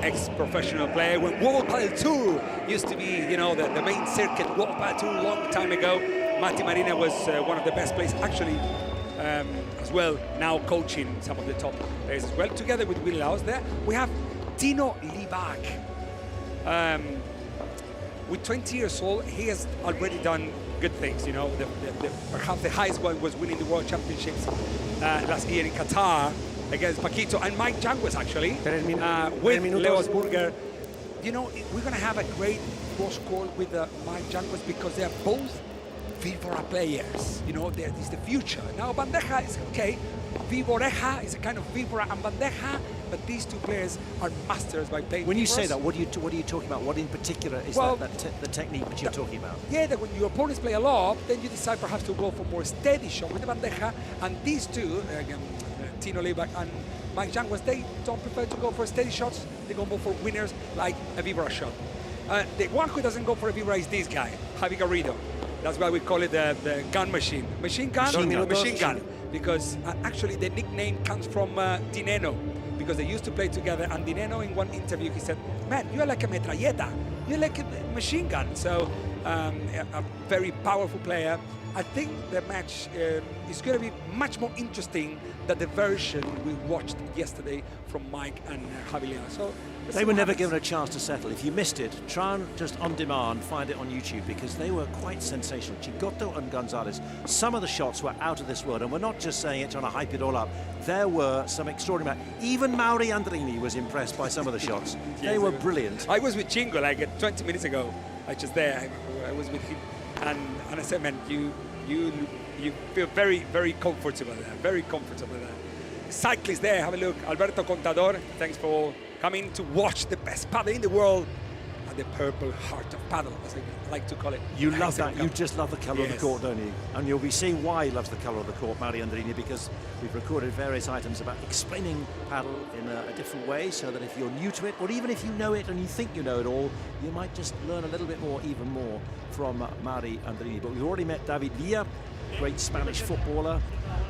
ex-professional player. When World Padel Tour used to be, you know, the main circuit, World Padel Tour, long time ago. Mati Marina was one of the best players, actually, as well, now coaching some of the top players as well. Together with Will Laos there, we have Tino Libak. With 20 years old, he has already done good things, you know. Perhaps the highest one was winning the World Championships last year in Qatar against Paquito and Mike Jangues, actually, with Lewis Burger. You know, we're going to have a great cross call with Mike Jangues because they are both Vibora players. You know, is the future. Now, Bandeja is okay. Viboreja is a kind of Vibora and Bandeja, but these two players are masters by playing. When you Viboras. say that, what are you talking about? What in particular is the technique that you're talking about? Yeah, that when your opponents play a lot, then you decide perhaps to go for more steady shot with the Bandeja, and these two, Tino Libak and Mike Jangues, they don't prefer to go for steady shots. They go more for winners like a Vibora shot. The one who doesn't go for a Vibora is this guy, Javi Garrido. That's why we call it the gun machine. Machine gun, because actually the nickname comes from Dineno, because they used to play together, and Dineno in one interview, he said, man, you're like a metralleta, you're like a machine gun. So a very powerful player. I think the match is going to be much more interesting than the version we watched yesterday from Mike and Javi Leal. So they were never given a chance to settle. If you missed it, try and just on demand find it on YouTube, because they were quite sensational. Chingotto and Gonzalez, some of the shots were out of this world, and we're not just saying it trying to hype it all up. There were some extraordinary. Even Mauri Andrini was impressed by some of the shots. They were brilliant. I was with Chingo like 20 minutes ago. I was there. I was with him, and I said, man, you feel very, very comfortable there. Very comfortable there. Cyclists there, have a look. Alberto Contador, thanks for coming to watch the best padel in the world at the Purple Heart of Padel, as I like to call it. You love that. You just love the colour of the court, don't you? And you'll be seeing why he loves the colour of the court, Mauri Andrini, because we've recorded various items about explaining padel in a different way, so that if you're new to it, or even if you know it and you think you know it all, you might just learn a little bit more, even more, from Mauri Andrini. But we've already met David Villa, great Spanish footballer,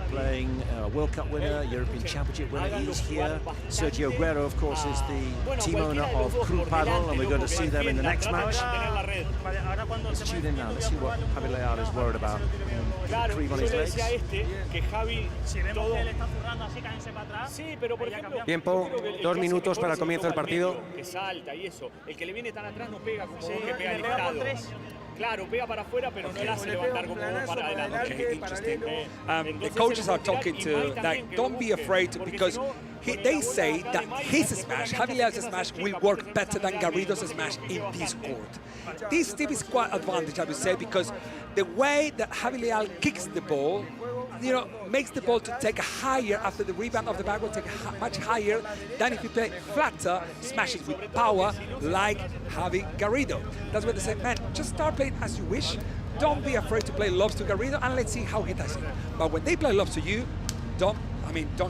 playing World Cup winner, European Championship winner. He's here. Sergio Agüero, of course, is the team owner of Crew Padel, and we're going to see them in the next match. Let's tune in now. Let's see what Javi Leal is worried about. Cream on his legs. Tiempo, 2 minutos para el comienzo del partido. Que salta y eso. El que le viene tan atrás no pega como que pega levantado. Claro, pega para afuera, pero no le hace levantar como para adelante. Okay, interesting. The coaches are talking to, like, don't be afraid, because they say that his smash, Javi Leal's smash, will work better than Garrido's smash in this court. This tip is quite advantage, I would say, because the way that Javi Leal kicks the ball, you know, makes the ball to take higher after the rebound of the back will take much higher than if you play flatter, smashes with power like Javi Garrido. That's what they say, man, just start playing as you wish. Don't be afraid to play lobs to Garrido, and let's see how he does it. But when they play lobs to you, don't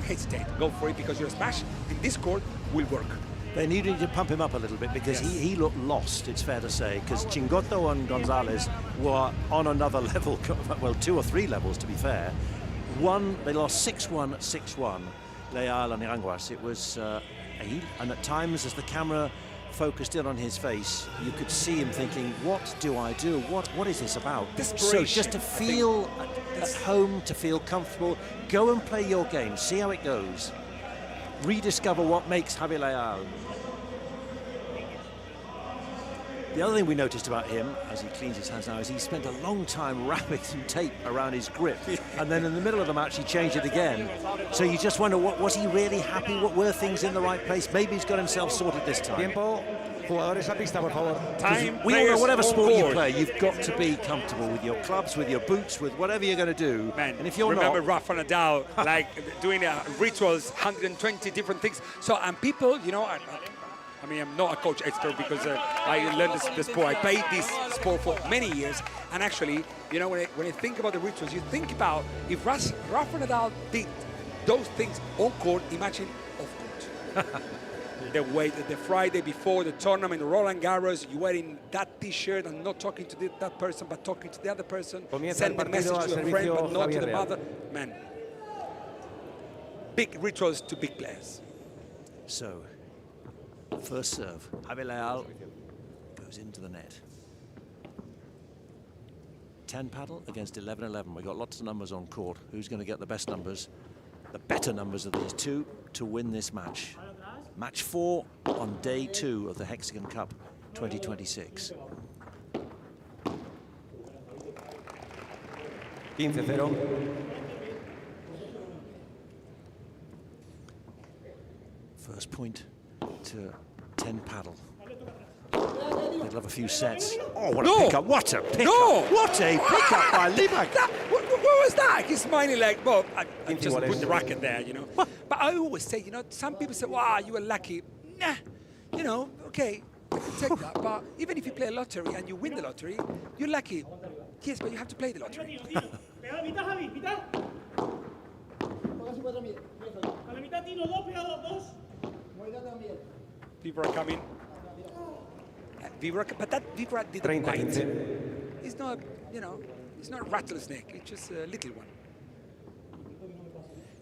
hesitate. Go for it, because your smash in this court will work. They needed to pump him up a little bit, because he looked lost, it's fair to say, because Chingotto and Gonzalez were on another level, well, 2 or 3 levels to be fair. They lost 6-1, 6-1, Leal and Jangues. It was, and at times as the camera focused in on his face, you could see him thinking, what do I do? What is this about? So just to feel at home, to feel comfortable, go and play your game, see how it goes. Rediscover what makes Javi Leal. The other thing we noticed about him, as he cleans his hands now, is he spent a long time wrapping some tape around his grip, and then in the middle of the match he changed it again. So you just wonder, was he really happy? What were things in the right place? Maybe he's got himself sorted this time. Tiempo. Jugadores a pista, por favor. We all know whatever sport you play, you've got to be comfortable with your clubs, with your boots, with whatever you're going to do. Man, and if you're remember not, Rafa Nadal, like doing rituals, 120 different things. So, and people, you know, I mean, I'm not a coach expert because I learned the sport. I played this sport for many years. And actually, you know, when I think about the rituals, you think about if Rafa Nadal did those things on court, imagine off court. The way that the Friday before the tournament, Roland Garros, you wearing that T-shirt and not talking to that person, but talking to the other person, send the message to a friend, but not to the mother. Man, big rituals to big players. So, first serve, Javi Leal goes into the net. 10 paddle against 11-11. We've got lots of numbers on court. Who's going to get the best numbers, the better numbers of these two to win this match? Match 4 on day 2 of the Hexagon Cup 2026. 15-0. First point to 10 paddle. They'd love a few sets. Oh, what a pickup! What a pickup! No! What a pickup by Libak! What was that? He's smiling like, well, I just put the racket there, you know. But I always say, you know, some people say, wow, you were lucky. Nah, you know, okay, take that. But even if you play a lottery and you win the lottery, you're lucky. Yes, but you have to play the lottery. People are coming. But that Vibra didn't bite. It's not, you know, it's not a rattlesnake. It's just a little one.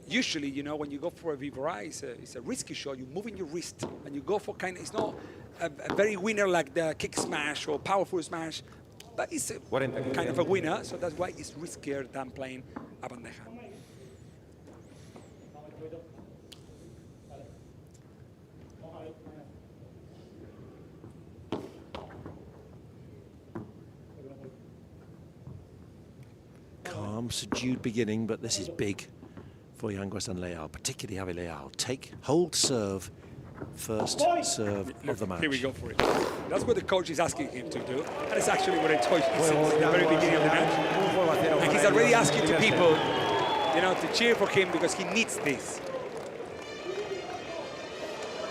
Usually, you know, when you go for a Vibra, it's a risky shot. You're moving your wrist, and you go for it's not a very winner like the kick smash or powerful smash, but it's a kind of a winner. So that's why it's riskier than playing a bandeja. Calm, subdued beginning, but this is big for Yanguas and Leal, particularly Javi Leal. Hold serve, first serve of the match. Here we go for it. That's what the coach is asking him to do. And it's actually what I told you since the very beginning of the match. And he's already asking to people, you know, to cheer for him because he needs this.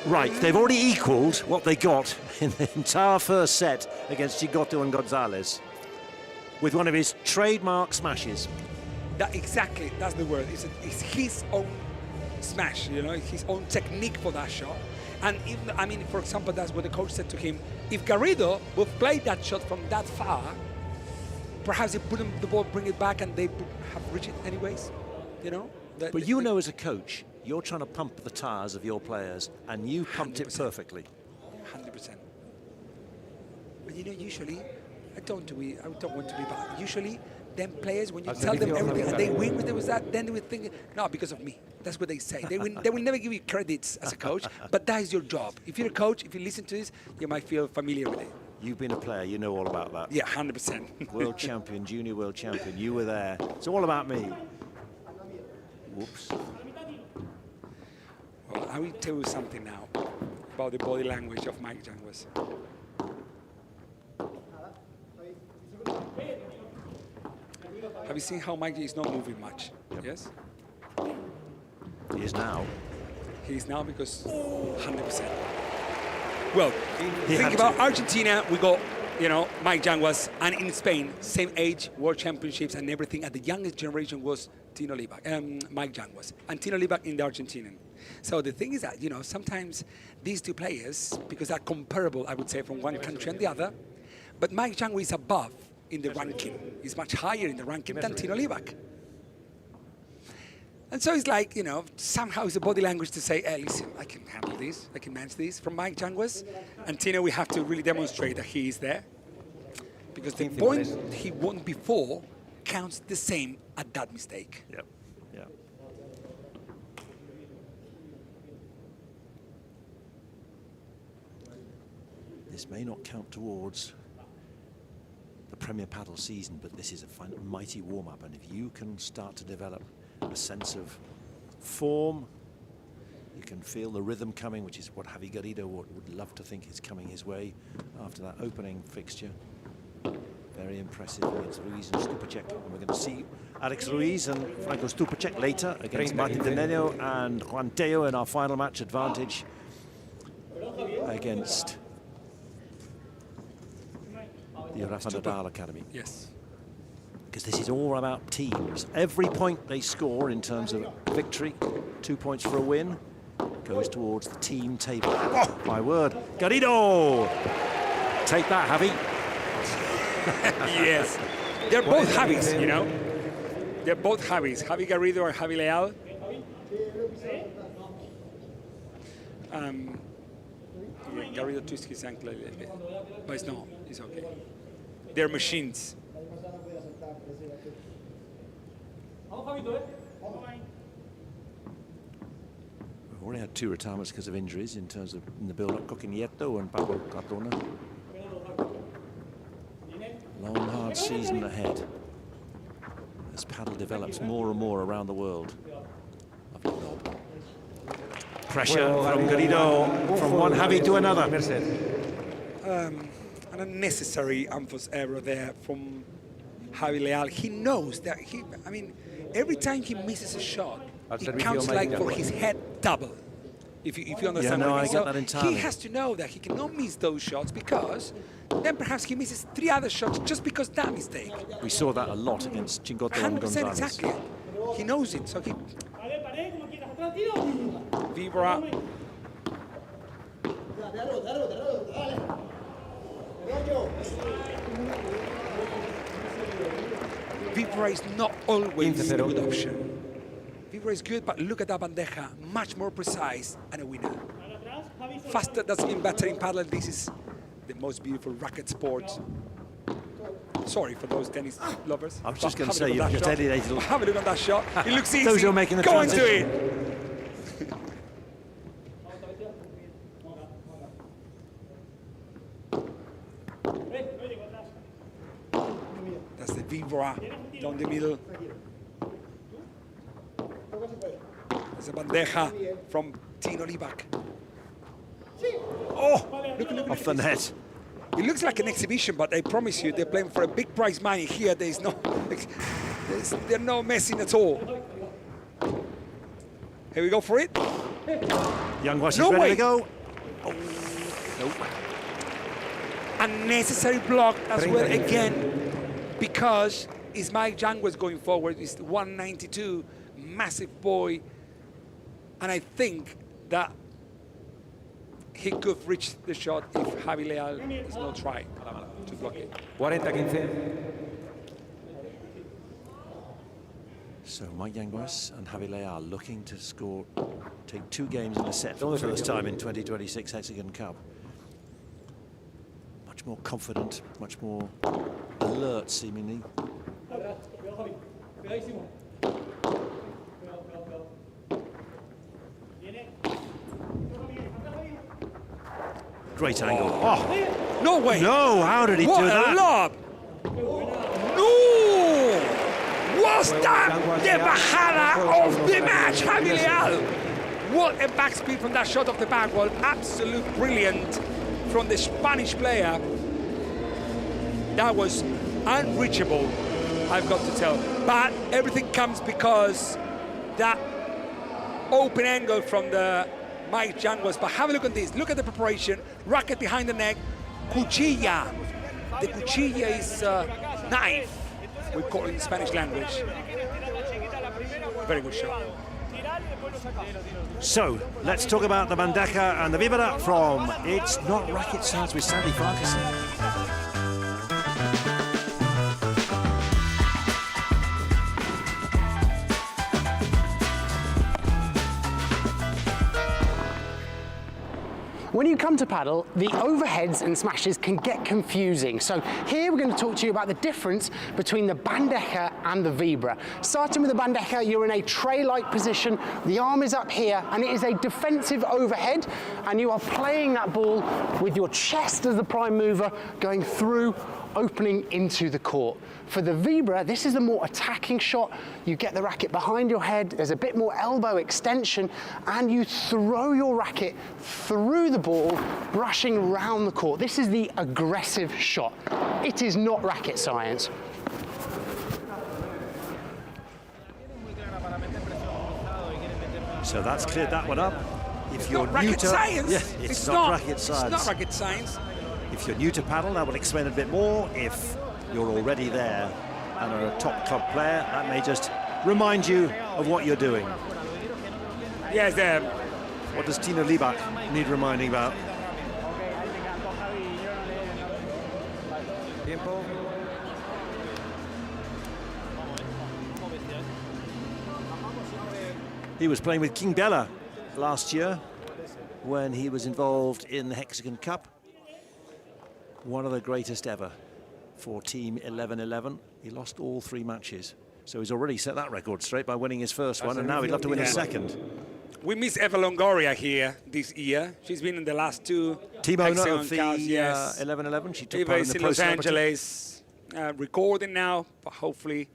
Right, they've already equalled what they got in the entire first set against Gigoto and Gonzalez with one of his trademark smashes. Exactly, that's the word. It's his own smash, you know, his own technique for that shot. And even, I mean, for example, that's what the coach said to him. If Garrido would play that shot from that far, perhaps he put the ball, bring it back, and they would have reached it anyways, you know? But you know, as a coach, you're trying to pump the tires of your players, and you pumped 100%. It perfectly. 100%. But you know, usually, I don't want to be bad. Usually, them players, when you tell them everything and they win with that, then they will think, no, because of me. That's what they say. They will never give you credits as a coach, but that is your job. If you're a coach, if you listen to this, you might feel familiar with it. You've been a player, you know all about that. Yeah, 100%. World champion, junior world champion, you were there. It's all about me. Whoops. Well, I will tell you something now about the body language of Mike Yanguas. Have you seen how Mike is not moving much? Yep. Yes? He is now. He is now because 100%. Well, think about Argentina, we got, you know, Mike Yanguas, and in Spain, same age, world championships and everything, and the youngest generation was Tino Libak, Mike Yanguas, and Tino Libak in the Argentinian. So the thing is that, you know, sometimes these two players, because they're comparable, I would say, from one country and the other, but Mike Yanguas is above in the ranking. He's much higher in the ranking than Tino Libak. And so it's like, you know, somehow it's a body language to say, hey, listen, I can handle this, I can manage this. From Mike Yanguas and Tino, we have to really demonstrate that he is there. Because the point he won before counts the same at that mistake. Yep. Yeah. This may not count towards the Premier Padel season, but this is a mighty warm-up, and if you can start to develop a sense of form, you can feel the rhythm coming, which is what Javi Garrido would love to think is coming his way after that opening fixture. Very impressive against Ruiz and Stupacek. And we're going to see Alex Ruiz and Franco Stupacek later against Martin Denenio and Juan Teo in our final match advantage against the Rafa Nadal Academy. Yes. Because this is all about teams. Every point they score in terms of victory, 2 points for a win, goes towards the team table. Oh, my word. Garrido! Take that, Javi. Yes. They're both Javis, you know. They're both Javis. Javi Garrido and Javi Leal. Yeah, Garrido twisted his ankle a little bit. But it's not. It's okay. They're machines. We've already had 2 retirements because of injuries in terms of in the build-up, Coque Nieto and Pablo Cardona. Long, hard season ahead as padel develops more and more around the world. Pressure from Garrido, from one Javi to another. An unnecessary Anfos error there from Javi Leal. He knows that I mean, every time he misses a shot, it counts like for his head double. If you understand yeah, no, what I mean. I get that entirely. He has to know that he cannot miss those shots because then perhaps he misses 3 other shots just because that mistake. We saw that a lot against Chingoto and Gonzalez. Exactly. He knows it, so he... Vibra. Vibra is not always a good option. Vibra is good, but look at that bandeja, much more precise and a winner. Faster doesn't mean better in padel. This is the most beautiful racket sport. Sorry for those tennis lovers. I was just going to say, you've got Eddie Hazel. Have a look at that shot. It looks easy. Those who are making the Go transition. into it. That's the Vibra down the middle. There's a bandeja from Tino Libac. Oh, look, off the net. It looks like an exhibition, but I promise you, they're playing for a big prize money. Here, there's no messing at all. Here we go for it. Yanguas is ready to go. Oh, nope. Unnecessary block as well again, because Ismail Yanguas going forward. He's 192, massive boy, and I think that he could have reached the shot if Javi Leal does not try to block it. 40-15. So Mike Yanguas and Javi Leal looking to score, take 2 games in a set for the first time in 2026 Hexagon Cup. Much more confident, much more alert seemingly. Great angle. Oh, no way. No, how did he do that? What a lob. No! Was that the bajada of the match, Javi Leal? What a backspeed from that shot of the back wall. Absolute brilliant from the Spanish player. That was unreachable, I've got to tell. But everything comes because that open angle from the Mike Yanguas. But have a look at this. Look at the preparation. Racket behind the neck. Cuchilla. The cuchilla is knife, we call it in Spanish language. Very good shot. So, let's talk about the bandeja and the vibra from It's Not Racket Science with Sandy Farquharson. when you come to paddle, the overheads and smashes can get confusing. So here we're going to talk to you about the difference between the bandeja and the vibra. Starting with the bandeja, you're in a tray-like position, the arm is up here, and it is a defensive overhead, and you are playing that ball with your chest as the prime mover, going through, opening into the court. For the vibra, this is a more attacking shot. You get the racket behind your head, there's a bit more elbow extension, and you throw your racket through the ball, brushing around the court. This is the aggressive shot. It is not racket science. So that's cleared that one up. If you're not racket science. Yes, it's not racket science. It's not racket science. If you're new to paddle, that will explain it a bit more. If you're already there and are a top club player, that may just remind you of what you're doing. Yes, what does Tina Liebach need reminding about? He was playing with King Bella last year when he was involved in the Hexagon Cup. One of the greatest ever for Team 11-11. He lost all 3 matches. So he's already set that record straight by winning his first one, and now he'd love to win his second. We miss Eva Longoria here this year. She's been in the last 2 team owner Hexagon of the Cups, yes. 11-11. She took Eva part in is the in Pro Los Celebrity. Angeles, recording now, but hopefully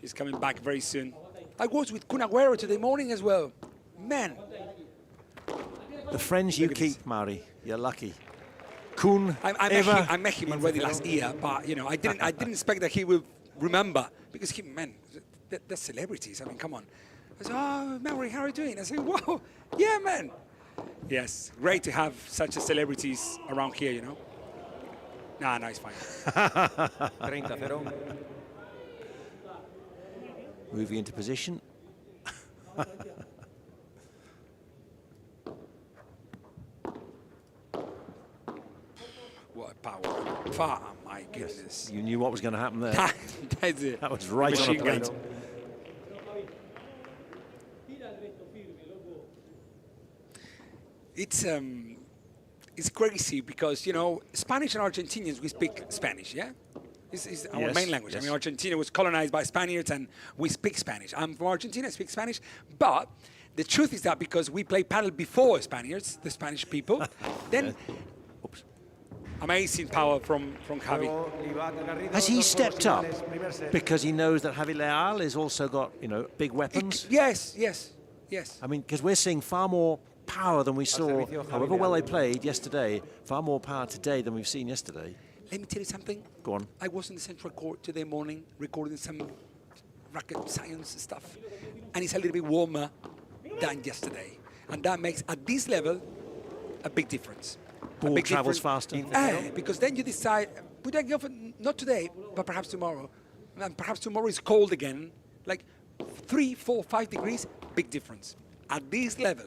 she's coming back very soon. I was with Kun Agüero today morning as well. Man. The friends you keep, Mari. You're lucky. Kun, I met him already last year, but you know, I didn't expect that he would remember, because he, man, they're celebrities. I mean, come on. I said, oh, Mary, how are you doing? I said, whoa, yeah, man. Yes, great to have such a celebrities around here, you know. No, it's fine. 30-0. Moving into position. What a power. Oh, my goodness. You knew what was going to happen there. That's it. That was right on a plate. It's crazy because, you know, Spanish and Argentinians, we speak Spanish, yeah? It's our main language. Yes. I mean, Argentina was colonized by Spaniards and we speak Spanish. I'm from Argentina, I speak Spanish, but the truth is that because we play paddle before Spaniards, the Spanish people, then amazing power from Javi. Has he stepped up because he knows that Javi Leal has also got, you know, big weapons? Yes. I mean, because we're seeing far more power than we saw, however well they played yesterday, far more power today than we've seen yesterday. Let me tell you something. Go on. I was in the central court today morning recording some racket science stuff, and it's a little bit warmer than yesterday. And that makes, at this level, a big difference. Ball travels faster. Because then you decide, would I go for, not today, but perhaps tomorrow. And perhaps tomorrow is cold again, like 3, 4, 5 degrees, big difference. At this level,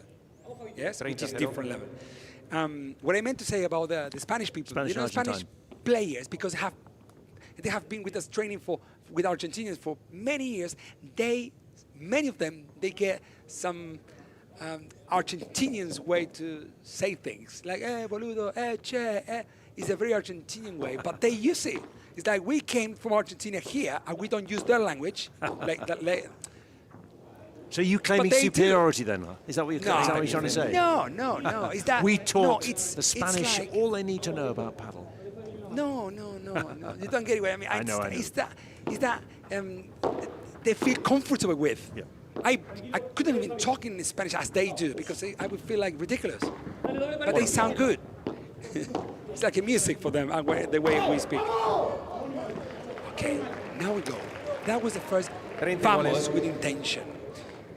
yes, which is different level. What I meant to say about the Spanish people, you know, Spanish players, because they have been with us training with Argentinians for many years. Many of them, they get some Argentinians way to say things like boludo, che, it's a very Argentinian way, but they use it. It's like we came from Argentina here and we don't use their language. So you claiming superiority then? Is that what you're trying to say? No. Is that we taught the Spanish all they need to know about paddle. No. You don't get it. I mean, I know. Is that they feel comfortable with. Yeah. I couldn't even talk in Spanish as they do because I would feel like ridiculous. But they sound good. It's like a music for them, the way we speak. Okay, now we go. That was the first vamos with intention.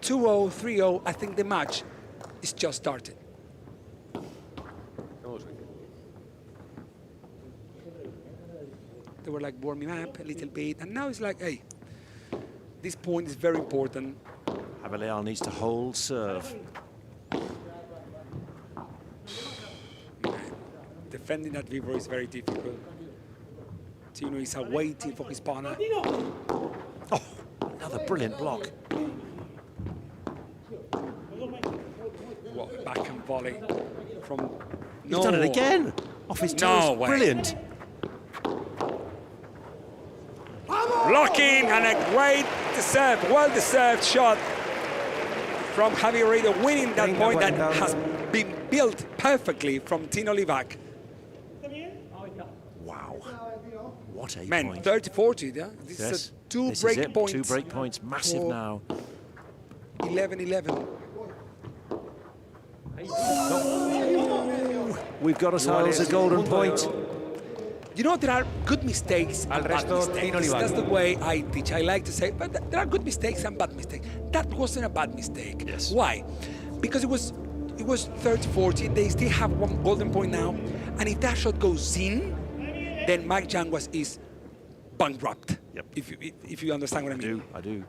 2-0, 3-0, I think the match is just started. They were like warming up a little bit, and now it's like, hey, this point is very important. Javi Leal needs to hold serve. Defending that vibro is very difficult. Tino is waiting for his partner. Oh, another brilliant block. What a backhand volley from... He's done it again. Off his toes. No way. Brilliant. Blocking and a great well-deserved shot from Javier Reida, winning that point that has been built perfectly from Tino Libac. Wow. What a Man, point. 30-40, yeah? This Yes. is a two This break is it. points. 2 break points, massive for now. 11-11. We've got ourselves a golden point. You know, there are good mistakes and bad resto, mistakes. Tino Libac. That's the way I teach. I like to say, but there are good mistakes and bad mistakes. That wasn't a bad mistake. Yes. Why? Because it was 30-40. They still have one golden point now. And if that shot goes in, then Mike Janguas is bankrupt. Yep. If you understand what I mean. I do.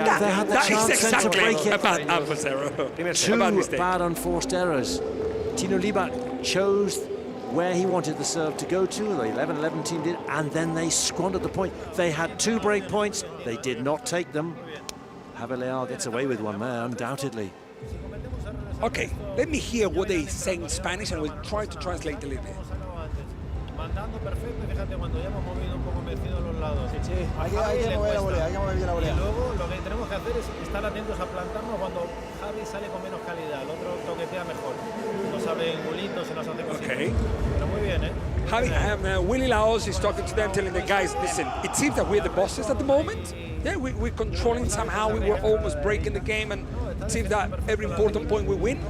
That is exactly a bad adversary. Two bad unforced errors. Tino Libac chose where he wanted the serve to go to, the 11-11 team did, and then they squandered the point. They had 2 break points, they did not take them. Javier Leal gets away with one there, undoubtedly. Okay, let me hear what they say in Spanish and we'll try to translate a little bit. Mandando perfecto, y fíjate, cuando ya hemos movido un poco vencido los lados. Sí, hay que mover la volea, hay que mover bien la volea. Y luego lo que tenemos que hacer es estar atentos a plantarnos cuando Javi sale con menos calidad, el otro toquetea mejor. Nos abre un bulito, se nos hace cositas. Okay. Pero muy bien, ¿eh? Javi, Willy Laos is talking to them, telling the guys, listen, it seems that we're the bosses at the moment. Yeah, we're controlling somehow. We were almost breaking the game, and it seems that every important point we win.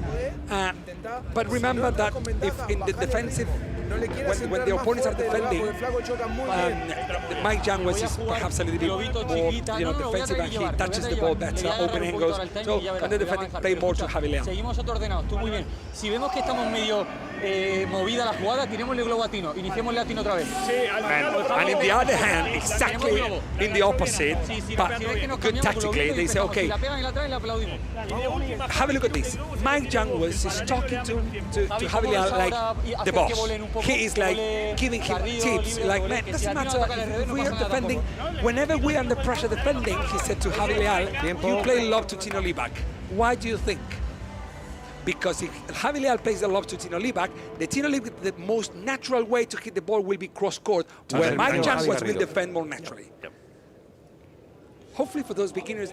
But remember that if in the defensive, when the opponents are defending, Mike Janguas is perhaps a little bit more, defensive, and he touches the ball better, open angles. So, and the defending play more to Javi Leal. Seguimos ordenados, tú muy bien. Si vemos que estamos medio movida la jugada, tirémosle globo a Tino, iniciémosle a Tino otra vez. And in the other hand, exactly in the opposite, but good tactically, they say, okay, have a look at this. Mike Janguas is talking to Javi Leal like the boss. He is like giving him tips, like, man, it doesn't matter if we are defending. Whenever we are under pressure defending, he said to Javi Leal, you play lob to Tino Libac. Why do you think? Because if Javi Leal plays the lob to Tino Libac, the Tino Libac, the most natural way to hit the ball will be cross-court, where Mike Janguas will defend more naturally. Yep. Hopefully for those beginners,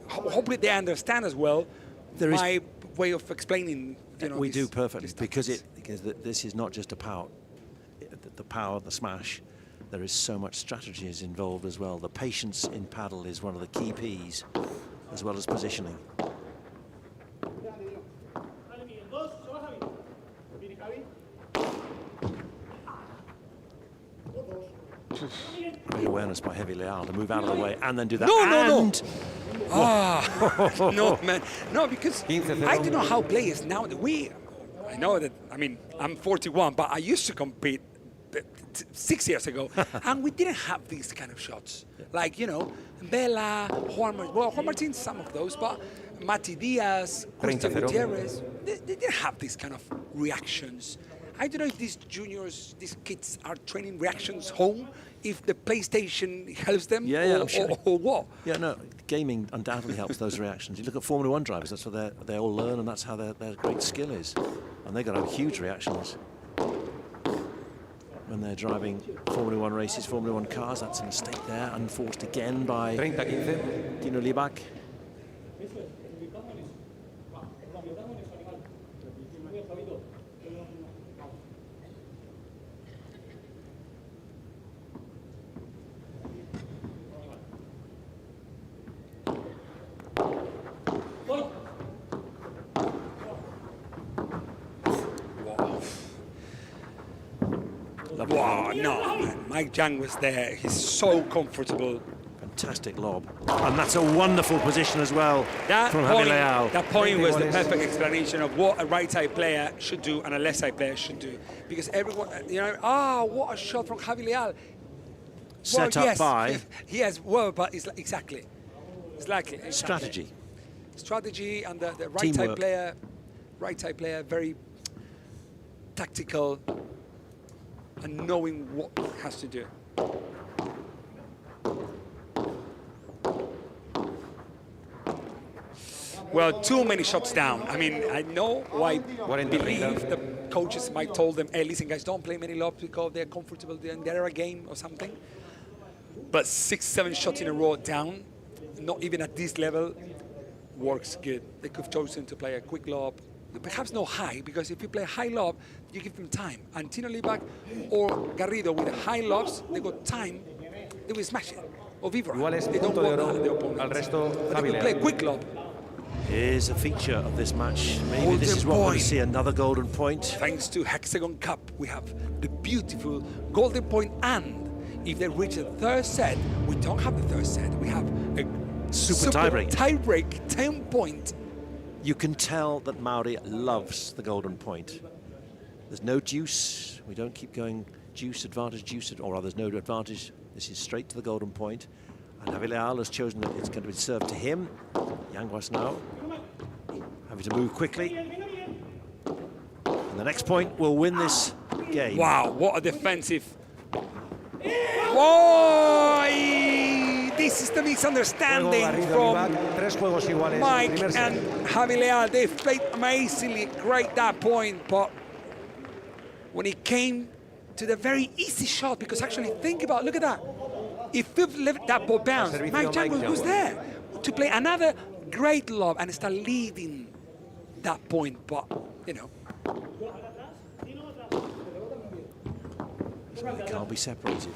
hopefully they understand as well my way of explaining. We do perfectly, because this is not just the power, the smash. There is so much strategy is involved as well. The patience in paddle is one of the key Ps, as well as positioning. Great awareness by Javier Leal to move out of the way and then do that. No. No, man. No, because I don't know how players now. I know that, I'm 41, but I used to compete 6 years ago, and we didn't have these kind of shots. Like, Bella, Juan Martin, some of those, but Mati Diaz, Costa Gutierrez, they didn't have these kind of reactions. I don't know if these juniors, these kids are training reactions home, if the PlayStation helps them, or what? Yeah, no, gaming undoubtedly helps those reactions. You look at Formula 1 drivers, that's what they all learn, and that's how their great skill is. And they've got to have huge reactions when they're driving Formula 1 races, Formula 1 cars. That's a mistake there, unforced again by Tino Libac. Wow, no, man. Mike Jang was there. He's so comfortable. Fantastic lob. And that's a wonderful position as well from Javier Leal. That point was the perfect explanation of what a right-side player should do and a left-side player should do. Because everyone, what a shot from Javier Leal. Set up by... Yes, but it's exactly. Strategy. Strategy and the right-side player, very tactical and knowing what he has to do. Well, too many shots down. I mean, I know why I believe the coaches might told them, hey, listen, guys, don't play many lobs because they're comfortable in their game or something. But 6, 7 shots in a row down, not even at this level, works good. They could have chosen to play a quick lob, perhaps no high, because if you play high lob, you give them time. And Tino Libac or Garrido with the high lobs, they got time, they will smash it. Or Vivra, they don't want the opponents. But they could play quick lob. Here's a feature of this match. Maybe this is what we see, another golden point. Thanks to Hexagon Cup, we have the beautiful golden point, and if they reach the third set, we don't have the third set. We have a super tiebreak. Tiebreak, 10-point. You can tell that Mauri loves the golden point. There's no juice. We don't keep going juice, advantage, or rather, there's no advantage. This is straight to the golden point. And Javi Leal has chosen that it's going to be served to him. Yanguas now having to move quickly. And the next point will win this game. Wow, what a defensive. Whoa! This is the misunderstanding from Mike and Javi Leal. They've played amazingly great that point, but when it came to the very easy shot, because actually think about, look at that. If we've left that ball bounce, Mike Janguas was there to play another great lob and start leading that point, but, you know. So they can't be separated.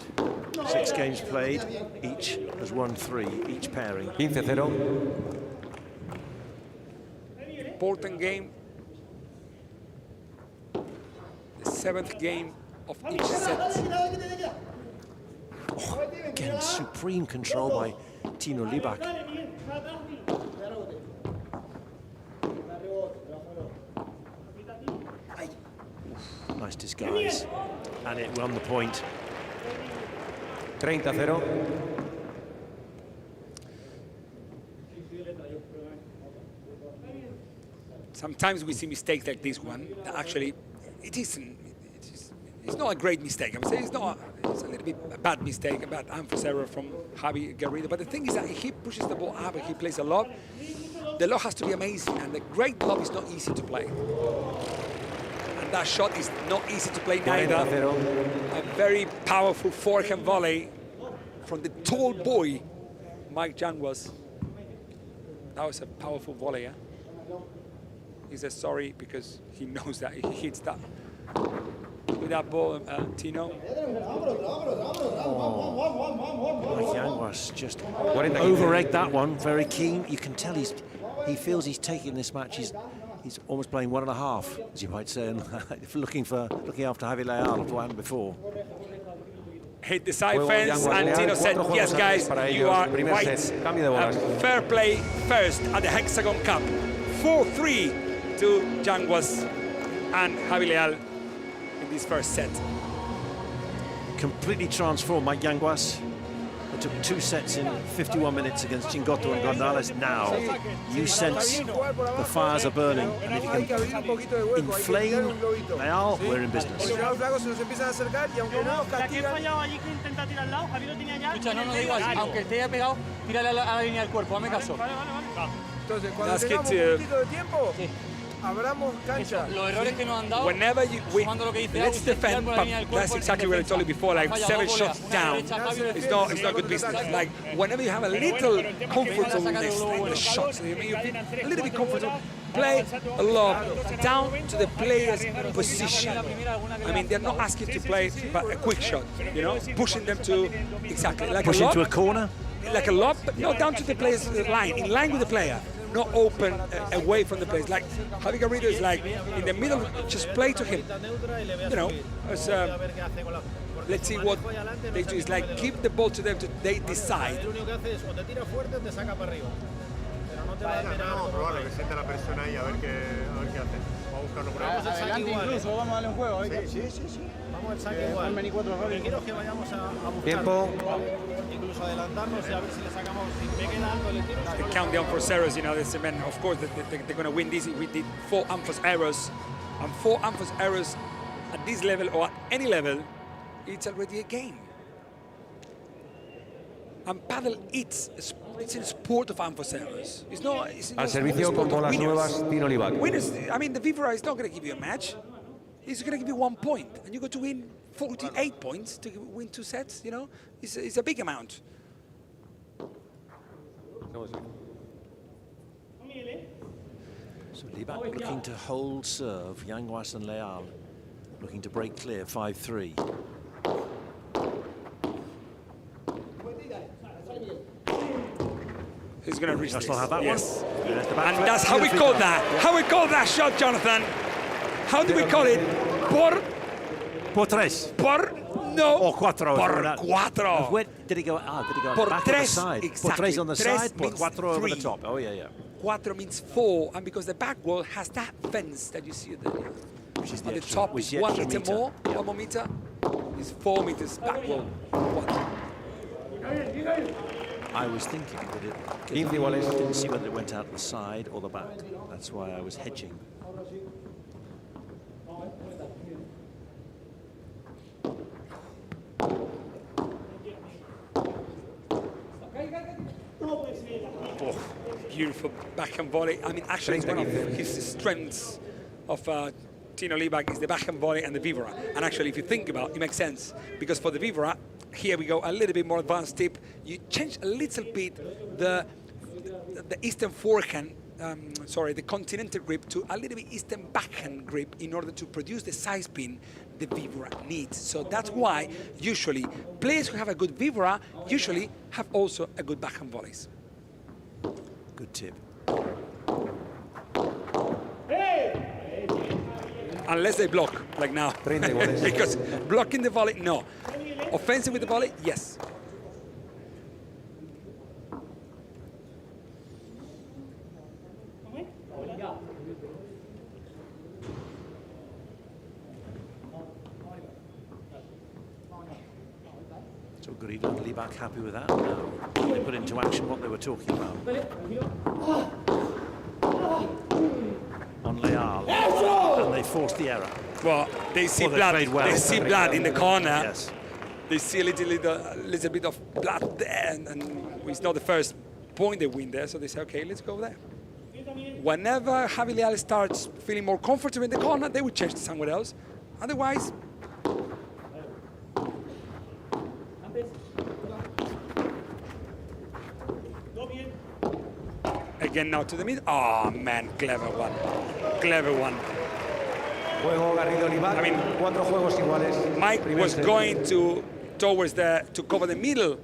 6 games played, each has won 3, each pairing. 15-0. Important game. The 7th game of each set. Oh, again, supreme control by Tino Libac. Nice disguise. And it won the point. 30-0. Sometimes we see mistakes like this one. That actually, it isn't. It's not a great mistake. I would say it's not. It's a little bit a bad mistake, a bad unforced error from Javi Garrido. But the thing is that if he pushes the ball up and he plays a lob, the lob has to be amazing. And the great lob is not easy to play. And that shot is not easy to play neither. A very powerful forehand volley from the tall boy, Mike Janguas. That was a powerful volley, yeah? He says sorry because he knows that he hits that. With that ball, Tino. Mike Yanguas just over-egged that one, very keen. You can tell he feels he's taking this match. He's almost playing 1.5, as you might say, and looking after Javi Leal of what happened before. Hit the side fence, and Tino said, yes, guys, you are right. Fair play first at the Hexagon Cup. 4-3 to Janguas and Javi Leal in this first set. Completely transformed Mike Yanguas. It took 2 sets in 51 minutes against Chingoto and Gonzalez. Now, you sense the fires are burning, and if you can inflame Leal, we're in business. Escucha, no da igual, aunque esté ya pegado, tírale a la línea del cuerpo, hazme caso. Entonces, cuando tengamos un poquito de tiempo, abramos cancha. Los errores que nos han dado, whenever let's defend, but that's exactly what I told you before, like 7 shots down. It's not good business. Like, whenever you have a little comfortableness in the shots, I mean, you feel a little bit comfortable, play a lob down to the player's position. I mean, they're not asking to play but a quick shot, you know, pushing them to exactly like push a lob, into a corner, like a lob, but not down to the player's line, in line with the player. Not open away from the place. Like Javi Garrido is like in the middle, just play to him. You know, as, let's see what they do. It's like give the ball to them, they decide. Tiempo. The countdown for errors, you know, this man, of course, they're going to win this. We did 4 unforced errors, and 4 unforced errors at this level or at any level, it's already a game. And padel, it's a sport of adversaries. It's not. Al servicio con bolas nuevas, Tino Libac. Winners. I mean, the Vivera is not going to give you a match. It's going to give you 1 point, and you got to win 48 points to win 2 sets. You know, it's a big amount. So Libac looking to hold serve. Yanguas and Leal looking to break clear. 5-3. He's going to reach this. Have that yes. one. And that's how we call that. How we call that shot, Jonathan. How do we call it? Por tres. No. Or cuatro. Por cuatro. Where did he go? Did he go Por back tres, on the side? exactly. Por tres on the Tres side. Por means cuatro over the 3. top. Oh yeah. Cuatro means 4, and because the back wall has that fence that you see there, which is on the extra, top which is 1 extra meter meter. more, 1 more meter. It's 4 meters back wall. I was thinking that it didn't see whether it went out the side or the back. That's why I was hedging. Oh, beautiful backhand volley. I mean, actually, it's one of his strengths of Tino Libac is the backhand volley and the Vivera. And actually, if you think about it, it makes sense. Because for the Vivera, here we go, a little bit more advanced tip. You change a little bit the eastern forehand, the continental grip to a little bit eastern backhand grip in order to produce the side spin the Vivera needs. So that's why usually players who have a good Vivera usually have also a good backhand volleys. Good tip. Unless they block, like now. Because blocking the volley, no. Offensive with the volley, yes. So Garrido and Libac happy with that. Now they put into action what they were talking about. On Leal, and they forced the error. Well, they see blood. They see blood in the corner. Yes. They see a little bit of blood there, and it's not the first point they win there, so they say, okay, let's go there. Whenever Javi Leal starts feeling more comfortable in the corner, they would change to somewhere else. Otherwise, again now to the middle. Oh man, clever one. Clever one. Juego Garrido Libac. I mean, 4 juegos iguales. Mike was going to cover the middle.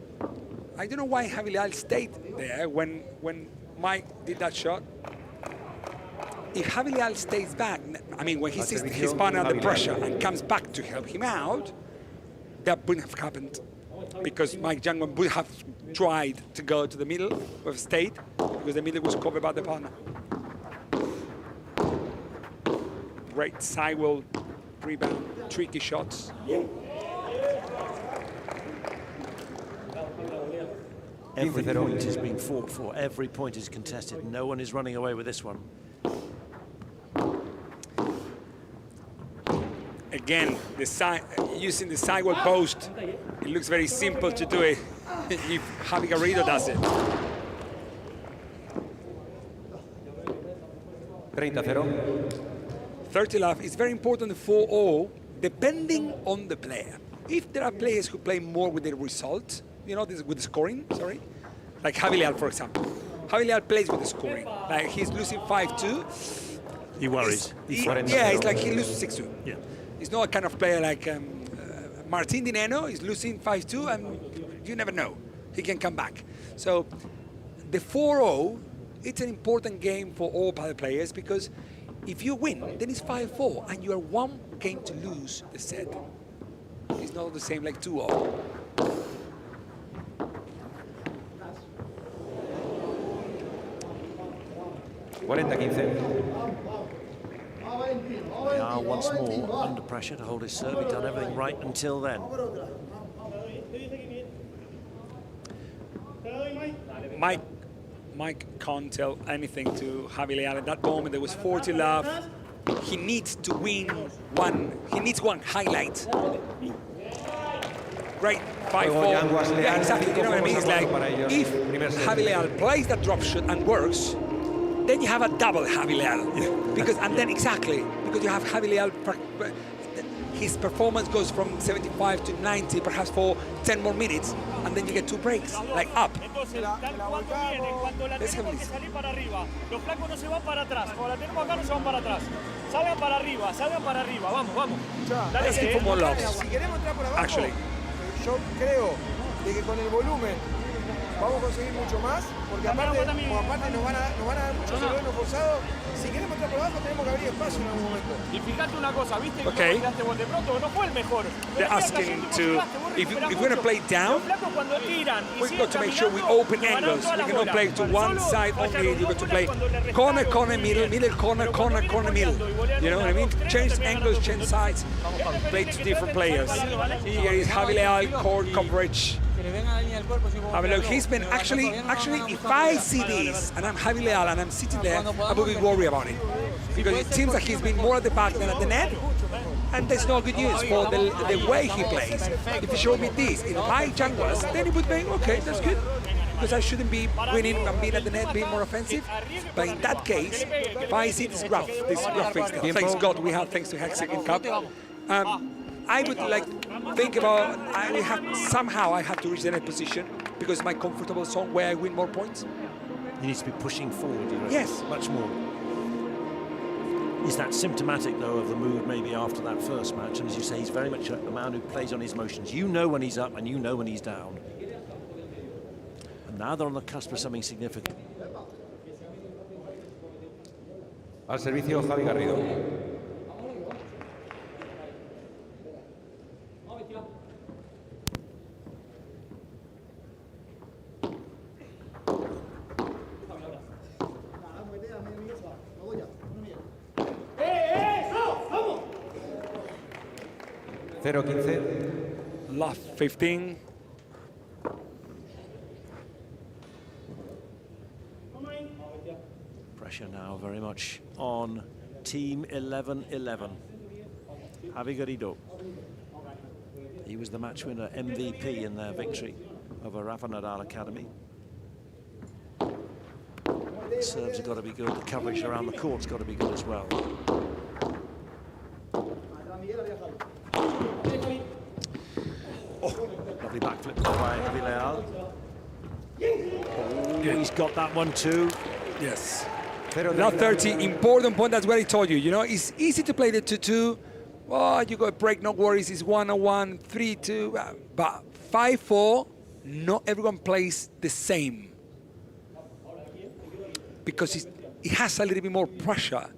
I don't know why Javi Leal stayed there when Mike did that shot. If Javi Leal stays back, I mean, when he sees his partner under pressure and comes back to help him out, that wouldn't have happened. Because Mike Jangwon would have tried to go to the middle, but stayed, because the middle was covered by the partner. Great sidewall rebound, tricky shots. Every point is being fought for. Every point is contested. No one is running away with this one. Again, using the sidewall post, it looks very simple to do it if Javi Garrido does it. 30 love is very important for all, depending on the player. If there are players who play more with the result, you know, with the scoring, sorry, like Javi Leal, for example. Javi Leal plays with the scoring. Like he's losing 5-2. He worries. Yeah, it's like he loses 6-2. Yeah. He's not a kind of player like Martin Dineno is losing 5-2, and you never know. He can come back. So the 4-0, it's an important game for all padel players because if you win, then it's 5-4, and you are 1 game to lose the set. It's not the same like 2-0. They are once more under pressure to hold his serve. He'd done everything right until then. Mike can't tell anything to Javi Leal. At that moment, there was 40 love. He needs to win one. He needs one highlight. great 5-4. Yeah, exactly. You know what I mean? It's like if Javi Leal plays that drop shot and works, then you have a double Javi Leal. Because you have Javi Leal. His performance goes from 75 to 90, perhaps for 10 more minutes, and then you get 2 breaks, like up. Entonces, cuando la tenemos que salir para arriba, los flacos no se van para atrás, cuando la tenemos acá no se van para atrás. Salgan para arriba, vamos, vamos. Let's keep for more lobs. Si queremos entrar por abajo, Actually. yo creo de que con el volumen vamos a conseguir mucho más, porque aparte nos van a dar mucho terreno forzado. Si queremos entrar por abajo tenemos que abrir espacio en algún momento. Y fíjate una cosa, ¿viste? Okay. Que bote pronto no fue el mejor. They're asking to, if we're going to play down, we've got to make sure we open angles. We cannot play to one side only. You've got to play corner, corner, middle, middle, corner, corner, corner, middle. You know what I mean? Change angles, change sides, play to different players. Here is Javi Leal, core coverage. Look, he's been actually, if I see this and I'm Javi Leal and I'm sitting there, I will be worried about it. Because it seems like he's been more at the back than at the net. And that's not good news for the way he plays. If he showed me this in my Jaguars, then it would be, okay, that's good. Because I shouldn't be winning and being at the net, being more offensive. But in that case, if I see this graphics, thanks God we have, thanks to Hexagon Cup, I would like think about, I have to reach the net position because my comfortable zone where I win more points. He needs to be pushing forward, you know, yes, much more. Is that symptomatic, though, of the mood maybe after that first match? And as you say, he's very much a man who plays on his emotions. You know when he's up and you know when he's down. And now they're on the cusp of something significant. Al servicio, Javi Garrido. 0-15. Love 15. Pressure now very much on Team 11-11. Javi Garrido. He was the match winner, MVP in their victory over Rafa Nadal Academy. The serves have got to be good. The coverage around the court's got to be good as well. Oh, lovely backflip by Javi Leal. Oh, he's got that one too. Yes. Now 30, important point, that's what I told you. You know, it's easy to play the 2-2. Oh, you got a break, no worries, it's 1-1, 3-2. But 5-4, not everyone plays the same. Because it has a little bit more pressure.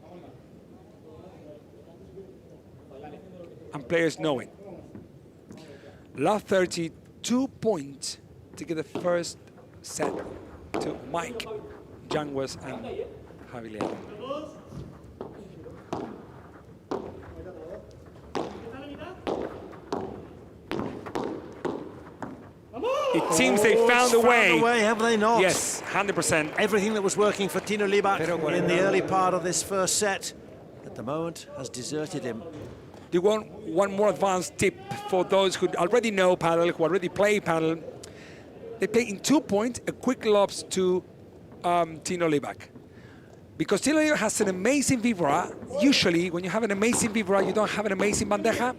And players know it. Last 30, 2 points to get the first set to Mike, Jaguars, and Javi Leal. It seems they found a way. Have they not? Yes, 100%. Everything that was working for Tino Libak in the early part of this first set, at the moment, has deserted him. Do you want one more advanced tip for those who already know paddle, who already play paddle? They play in 2 points, a quick lobs to Tino Libak. Because Tino Libak has an amazing vibra. Usually, when you have an amazing vibra, you don't have an amazing bandeja.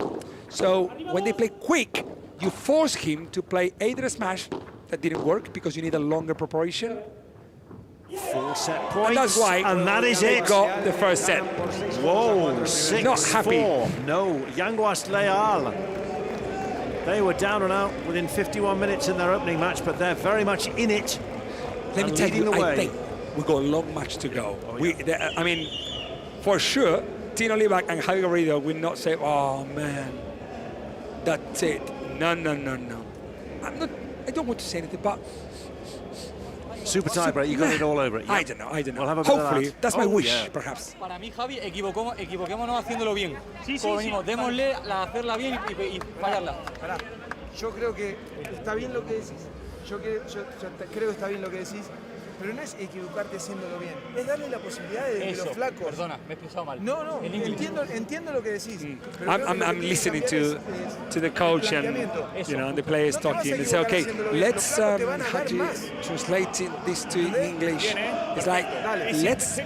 So when they play quick, you force him to play either a smash that didn't work because you need a longer preparation. 4 set points, and that's why that is they it. Got the first set. Whoa, 6-4. Not happy. No, Jaguars Leal. They were down and out within 51 minutes in their opening match, but they're very much in it. Let me tell you, I think we've got a long match to go. I mean, for sure, Tino Libak and Javi Garrido will not say, oh man, that's it. No. I don't want to say anything, but super tiebreak, you got it all over it. Yeah. I don't know. We'll have a bit Hopefully, of that. That's my wish, perhaps. Para mí, Javi, equivoquémonos haciéndolo bien. Sí. Démosle hacerla bien y fallarla. Yo creo que está bien lo que decís. Yo creo que está bien lo que decís. Pero no es equivocarte haciéndolo bien. Es darle la posibilidad de que los flacos... Perdona, me he expresado mal. No, entiendo lo que decís. Pero I'm listening to to the coach and and the players talking. They say, okay, let's how do you translate this to English? It's like let's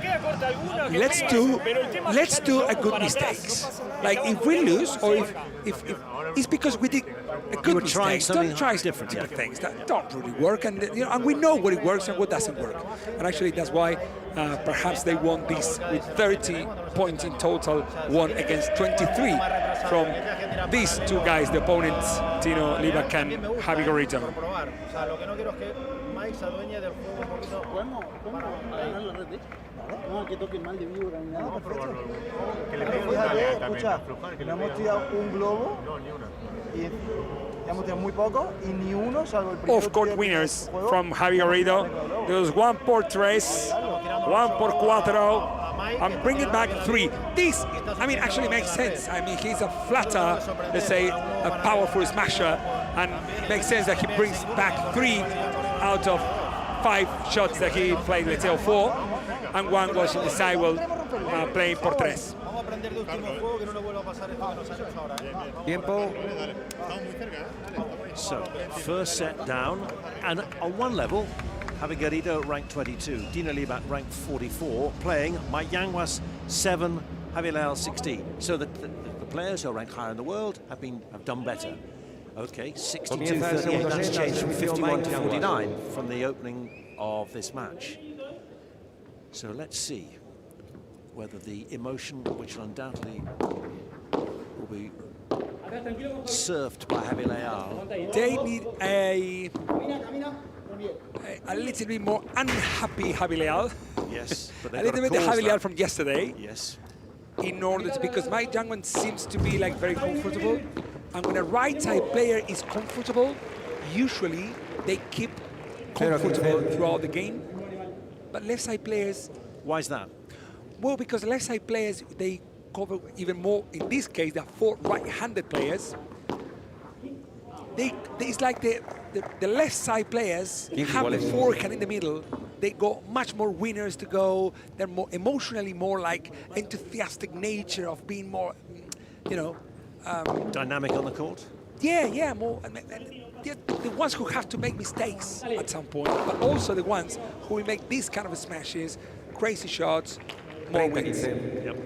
do a good mistakes. Like if we lose or if it's because we did a good mistakes. Don't try different things that don't really work, and and we know what it works and what doesn't work. And actually, that's why perhaps they won this with 30 points in total, won against 23 from these two guys, the opponents, Tino Libac and Javi Gorrito. No, que toquen mal de víbora ni nada. Escucha, que le hemos tirado un globo y le hemos tirado muy poco y ni uno salvo el primero. Off-court winners from Javi Garrido. There was 1 por 3, 1 por 4, and bring it back 3. This, I mean, actually makes sense. I mean, he's a flatter, let's say, a powerful smasher, and it makes sense that he brings back 3 out of 5 shots that he played, let's say, or 4. And 1 was in the sidewall playing por 3. Tiempo. So, first set down, and on one level, Javi Garrido ranked 22, Dino Libac ranked 44, playing Mike Yanguas 7, Javi Leal 16. So the players who are ranked higher in the world have done better. Okay, 62-38, that's changed from 51 to 49 from the opening of this match. So let's see whether the emotion, which undoubtedly will be surfed by Javi Leal. They need a little bit more unhappy Javi Leal. Yes, but a little bit the Javi Leal from yesterday. Yes. In order to, because Mike Yanguas seems to be like very comfortable, and when a right side player is comfortable, usually they keep comfortable throughout the game. But left side players. Why is that? Well, because left side players, they cover even more. In this case, there are 4 right-handed players. It's like the left side players have the forehand in the middle. They got much more winners to go. They're more emotionally more like enthusiastic nature of being more, dynamic on the court. Yeah, more. The ones who have to make mistakes at some point, but also the ones who will make these kind of smashes, crazy shots, more wins. Yep.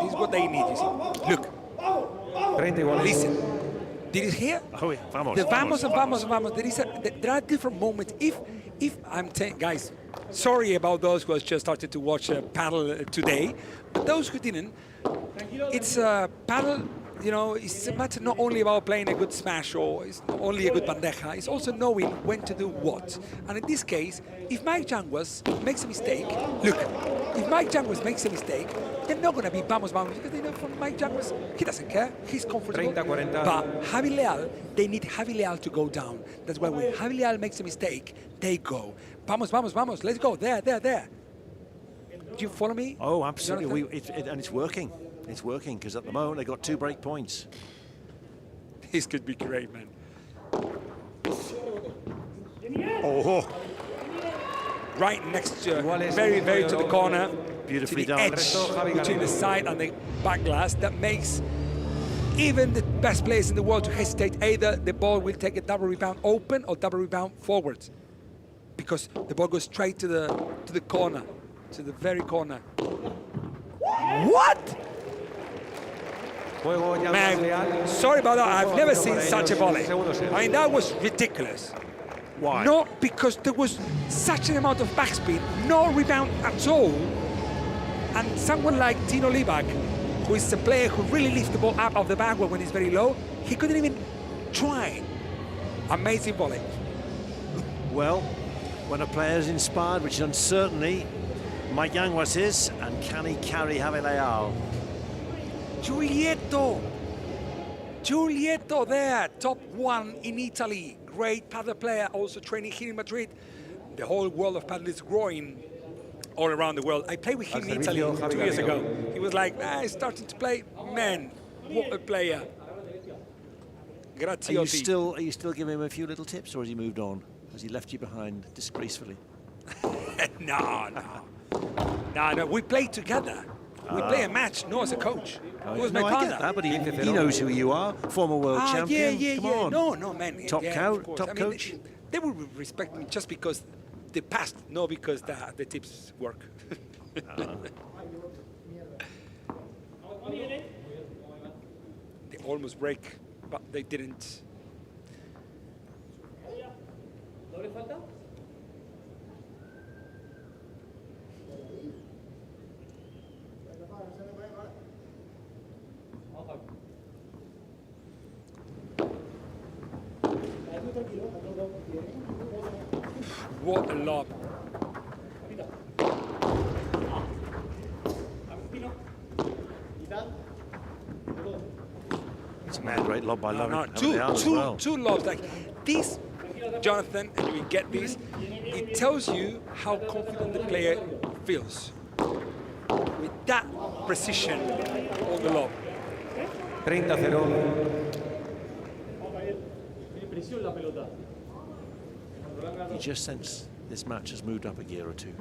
This is what they need, you see. Look. Listen. Did you hear? Oh, yeah. Vamos. The vamos and vamos and vamos. There are different moments. If I'm saying, guys, sorry about those who have just started to watch paddle today, but those who didn't, it's paddle. It's a matter not only about playing a good smash or it's not only a good bandeja, it's also knowing when to do what. And in this case, if Mike Yanguas makes a mistake, look, if Mike Yanguas makes a mistake, they're not going to be vamos, because they know from Mike Yanguas, he doesn't care, he's comfortable. 30-40. But Javi Leal, they need Javi Leal to go down. That's why when Javi Leal makes a mistake, they go. Vamos, let's go, there. Do you follow me? Oh, absolutely, and it's working. It's working, because at the moment they've got 2 break points. This could be great, man. Oh. Right next to, very to the corner. Beautifully to the done. Edge between the side and the back glass. That makes even the best players in the world to hesitate. Either the ball will take a double rebound open or double rebound forward, because the ball goes straight to the corner, to the very corner. What? Man, sorry about that. I've never seen such a volley. I mean, that was ridiculous. Why? Not because there was such an amount of backspin, no rebound at all. And someone like Tino Libac, who is a player who really lifts the ball up off the backward when it's very low, he couldn't even try. Amazing volley. Well, when a player is inspired, which uncertainly Mike Yanguas is, and can he carry Javi Leal? Giulietto there, top 1 in Italy. Great paddle player, also training here in Madrid. The whole world of paddle is growing all around the world. I played with him in Italy 2 years ago. He was like, he's starting to play. Man, what a player. Are you still giving him a few little tips, or has he moved on? Has he left you behind disgracefully? No. We play together. We play a match, no as a coach. He was my I partner. get that, but he knows who you are, former world champion. Come on. No, man. Top coach. They will respect me just because the past, not because the tips work. They almost break, but they didn't. What a lob. It's a great lob by Lovren. Two lobs like this, Jonathan, and you get this. It tells you how confident the player feels. With that precision on the lob. 30-0. You just sense this match has moved up a gear or two.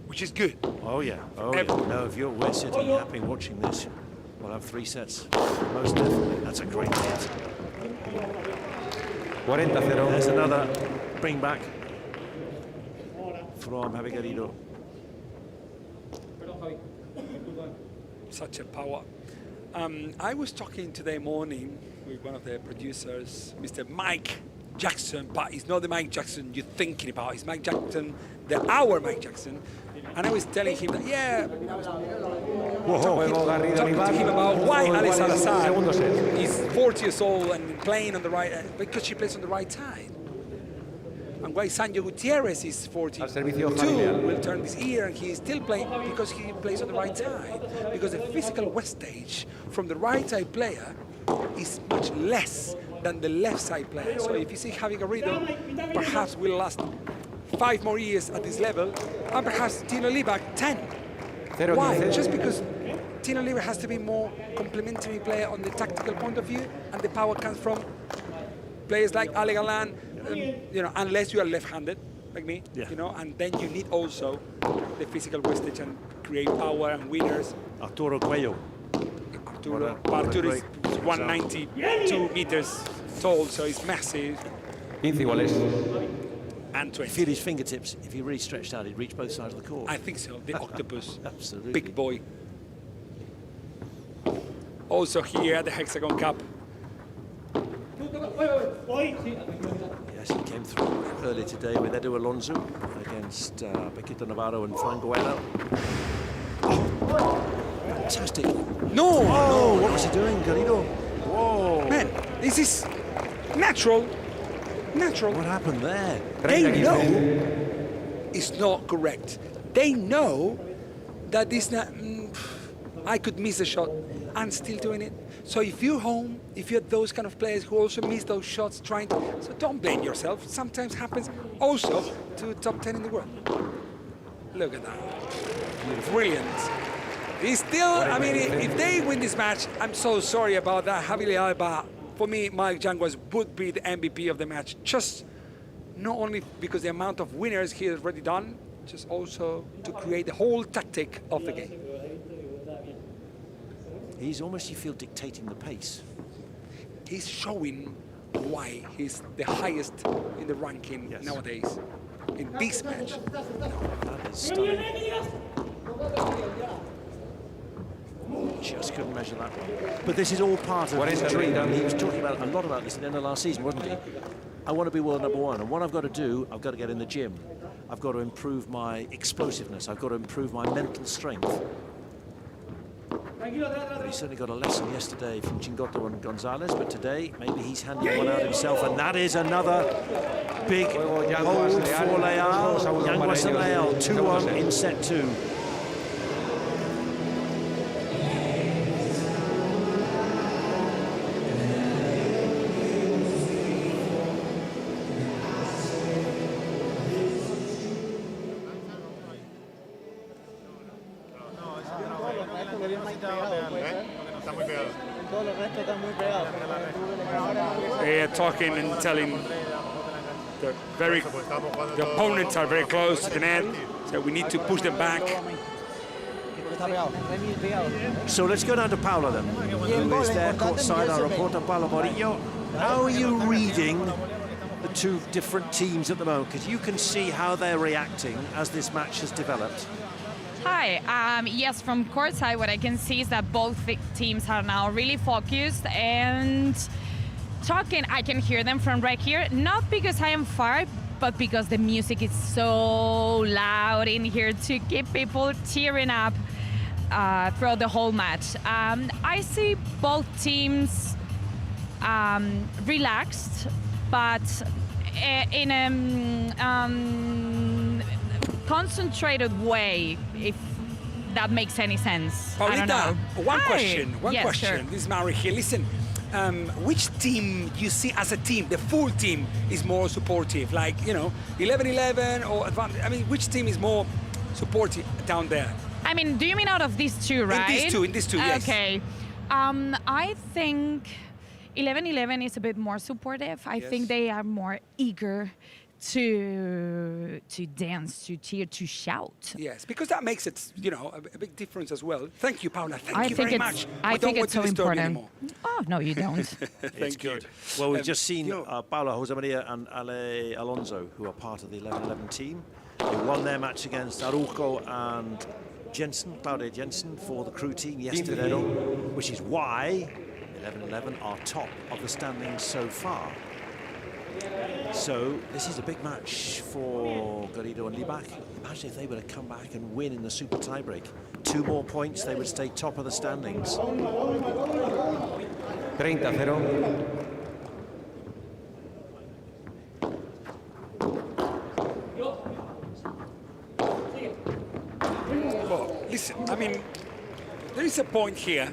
Which is good. Oh yeah. No, if we're sitting happy watching this, we'll have 3 sets. Most definitely. That's a great hit. 40-0. There's another bring back from Javi Garrido. Such a power. I was talking today morning with one of the producers, Mr. Mike Jackson, but it's not the Mike Jackson you're thinking about. It's Mike Jackson, our Mike Jackson. And I was telling him that, talking to him about why Alex Salazar is 40 years old and playing on the right, because she plays on the right side. And why Sergio Gutierrez is 42, will turn this year, and he is still playing because he plays on the right side. Because the physical wastage from the right side player is much less than the left side player. So if you see Javi Garrido, perhaps will last 5 more years at this level, and perhaps Tino Libac 10. Why? Just because Tino Libac has to be more complementary player on the tactical point of view, and the power comes from players like Ale Galan, unless you are left-handed, like me, and then you need also the physical wastage and create power and winners. Arturo Cuello. Arturo is 192 meters tall, so he's massive. 15 iguales. And 20. Feel his fingertips. If he really stretched out, he'd reach both sides of the court. I think so. The octopus. Absolutely. Big boy. Also here at the Hexagon Cup. Yes, he came through earlier today with Edu Alonso against Paquito Navarro and Fran Guerrero. Fantastic. No! What was he doing, Garrido? Whoa! Man, this is natural. What happened there? They know it's not correct. They know that this not. I could miss a shot and still doing it. So if you're home, if you're those kind of players who also miss those shots, so don't blame yourself. Sometimes happens also to top 10 in the world. Look at that. Brilliant. He's still, if they win this match, I'm so sorry about that, Javi Leal, but for me, Mike Yanguas would be the MVP of the match. Just not only because the amount of winners he has already done, just also to create the whole tactic of the game. He's almost, you feel, dictating the pace. He's showing why he's the highest in the ranking nowadays in this match. That is stunning. Just couldn't measure that one. But this is all part of his dream. He was talking a lot about this at the end of last season, wasn't he? I want to be world #1, and what I've got to do, I've got to get in the gym. I've got to improve my explosiveness. I've got to improve my mental strength. But he certainly got a lesson yesterday from Chingotto and Gonzalez, but today maybe he's handing one out himself, and that is another big hold for Leal. Yanguas and Leal, 2-1 in set 2. talking and telling the opponents are very close to the net, so we need to push them back. So let's go down to Paula then, who is there courtside, our reporter Paula Morillo. How are you reading the two different teams at the moment? Because you can see how they're reacting as this match has developed. Hi. Yes, from courtside, what I can see is that both teams are now really focused and talking. I can hear them from right here, not because I am far, but because the music is so loud in here to keep people cheering up throughout the whole match. I see both teams relaxed, but in a concentrated way, if that makes any sense. I don't know. One question. Sure. This is Mary here. Listen, which team you see as a team, the full team, is more supportive? Like, 11-11 or advanced? I mean, which team is more supportive down there? I mean, do you mean out of these two, right? In these two, yes. Okay. I think 11-11 is a bit more supportive. I think they are more eager to dance, to cheer, to shout. Yes, because that makes it, a big difference as well. Thank you, Paula. Thank you very much. I think it's so important. Oh, no, you don't. Thank you. Well, we've just seen Paula, Jose Maria and Ale Alonso, who are part of the 11-11 team. They won their match against Araujo and Claudia Jensen for the crew team yesterday, which is why 11-11 are top of the standings so far. So this is a big match for Garrido and Libak. Imagine if they were to come back and win in the super tiebreak. 2 more points, they would stay top of the standings. 30-0. Well, listen, I mean, there is a point here,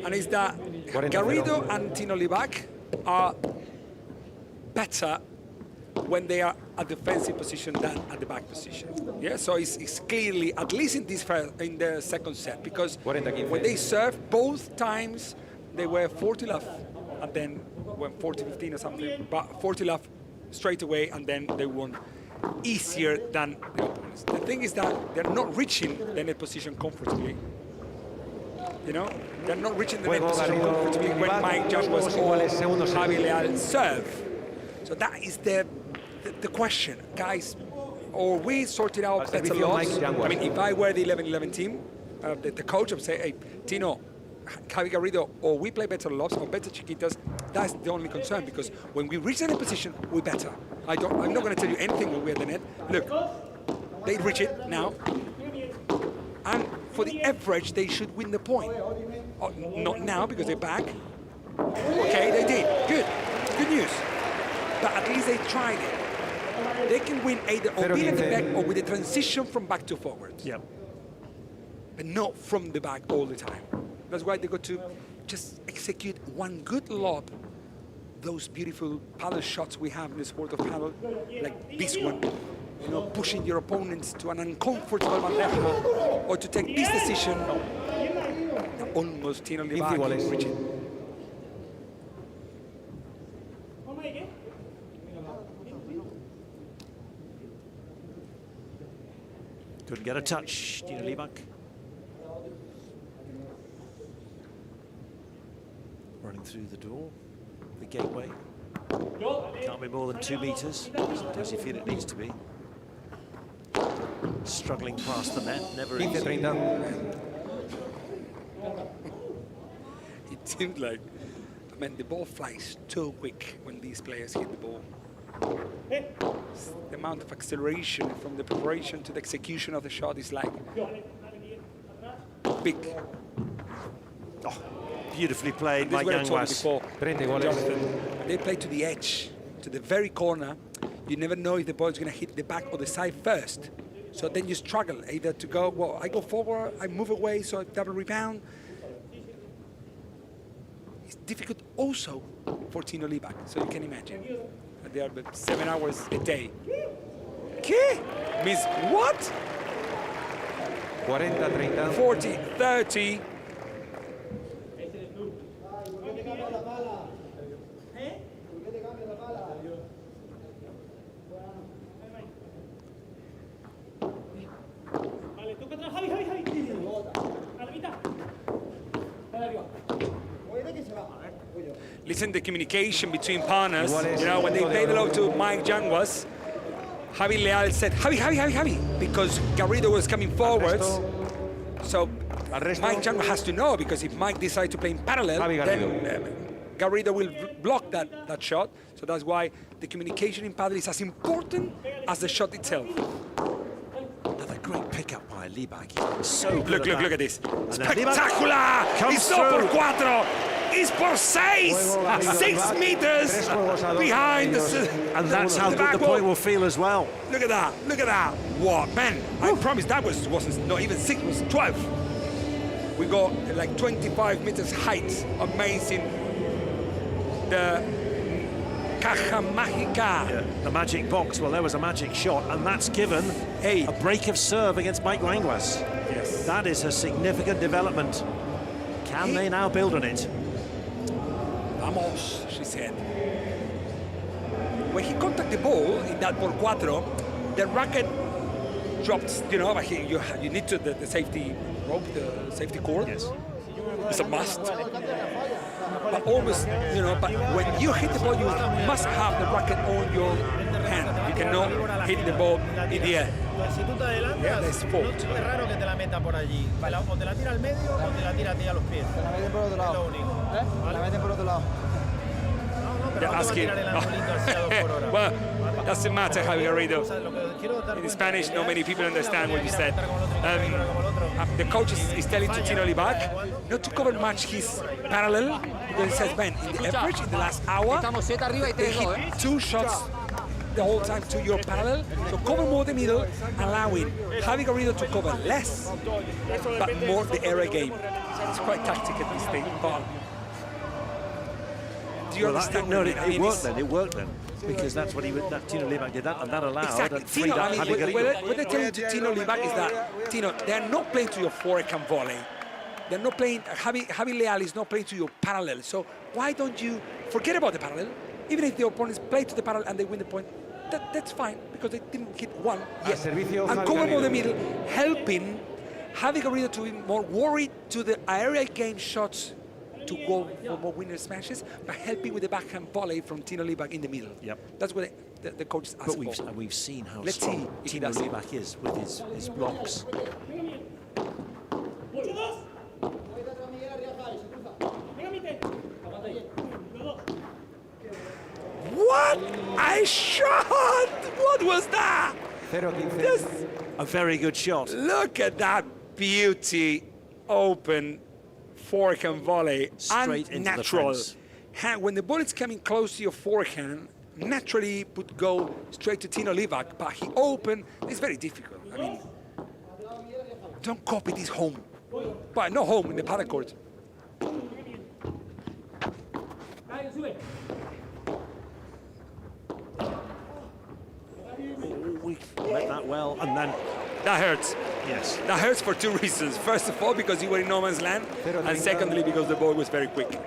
and it's that Garrido and Tino Libak are better when they are at defensive position than at the back position. Yeah, so it's clearly, at least in the second set, because when they serve, both times they were 40 love, and then went 40-15 or something, but 40 love straight away, and then they won easier than the opponents. The thing is that they're not reaching the net position comfortably. They're not reaching the net position comfortably when Mike Jambos or Javi Leal serve. So that is the question, guys. Or we sorted out better loss. I mean, if I were the 11-11 team, the coach would say, hey, Tino, Javi Garrido, or we play better lobs or better chiquitas. That's the only concern, because when we reach the net position, we're better. I'm not going to tell you anything when we're at the net. Look, they reach it now. And for the average, they should win the point. Oh, not now, because they're back. Okay, they did. Good news. But at least they tried it. They can win either or beat at the back or with a transition from back to forward. Yep. But not from the back all the time. That's why they got to just execute one good lob. Those beautiful paddle shots we have in the sport of paddle, like this one. Pushing your opponents to an uncomfortable bandeja, or to take this decision. Almost Tino Libak reaching. Couldn't get a touch, Tino Libak. Running through the door, the gateway. Can't be more than 2 meters. Sometimes you feel it needs to be. Struggling past the net, never easy. It seems like, the ball flies too quick when these players hit the ball. The amount of acceleration from the preparation to the execution of the shot is like big. Oh, beautifully played by Yanguas. They play to the edge, to the very corner. You never know if the ball is going to hit the back or the side first. So then you struggle either to go, well, I go forward, I move away, so I double rebound. It's difficult also for Tino Libak, so you can imagine. They are 7 hours a day. ¿Qué? Miss what? 40-30. 40-30. isn't the communication between partners. You know, when they played it over to Mike Yanguas, Javi Leal said, Javi, because Garrido was coming forwards. So Mike Yanguas has to know, because if Mike decides to play in parallel, then Garrido will block that shot. So that's why the communication in padel is as important as the shot itself. Another great pickup by Libak. So look at this. Spectacular! It's not por cuatro. It's por seis. 6 meters behind the and that's how good the point will feel as well. Look at that. Look at that. What, man? I promise that wasn't not even 6, it was 12. We got like 25 meters height. Amazing. The Caja Mágica. Yeah, the magic box. Well, there was a magic shot, and that's given a break of serve against Mike Yanguas. Yes. That is a significant development. Can they now build on it? Vamos, she said. When he contacted the ball in that por cuatro, the racket dropped, you know, but you need to the safety rope, the safety cord. Yes. It's a must. But almost, you know, but when you hit the ball, you must have the racket on your hand. You cannot hit the ball in the air. Si tú te adelantas, that's fault. Es raro que te la meta por allí. O te la tira al medio o te la tira a ti a los pies. Te la meten por otro lado. Es lo único. Te la meten por otro lado. Pero no te va a tirar el angulito hacia 2 por hora. Well, doesn't matter, Javier Garrido. In Spanish, not many people understand what you said. The coach is telling to Tino Libak not to cover much his parallel, because he says, man, in the average, in the last hour, they hit 2 shots the whole time to your parallel, so cover more the middle, allowing Javi Garrido to cover less, but more the area game. It's quite tactical, this thing, but do you understand? It worked then. Because that's what Tino Libak did that, and that allowed exactly. freed up Javi Garrido. What they tell to Tino Libak is that, Tino, they're not playing to your forehand volley. They're not playing, Javi Leal is not playing to your parallel, so why don't you forget about the parallel? Even if the opponents play to the parallel and they win the point, that's fine, because they didn't hit one yet. And cover more the middle, helping Javi Garrido to be more worried to the area game shots to go for more winner smashes, but helping with the backhand volley from Tino Libak in the middle. Yep. That's what the coach is asking for. But we've seen how Let's strong see Tino Libak is with his blocks. What a shot! What was that? Just a very good shot. Look at that beauty, open forehand volley, straight into natural. the fence. When the ball is coming close to your forehand, naturally would go straight to Tino Libak, but he opened. It's very difficult. I mean, don't copy this home, but no home in the padel court. We met that well, and then that hurts. Yes. That hurts for 2 reasons. First of all, because you were in no man's land, and secondly, because the ball was very quick.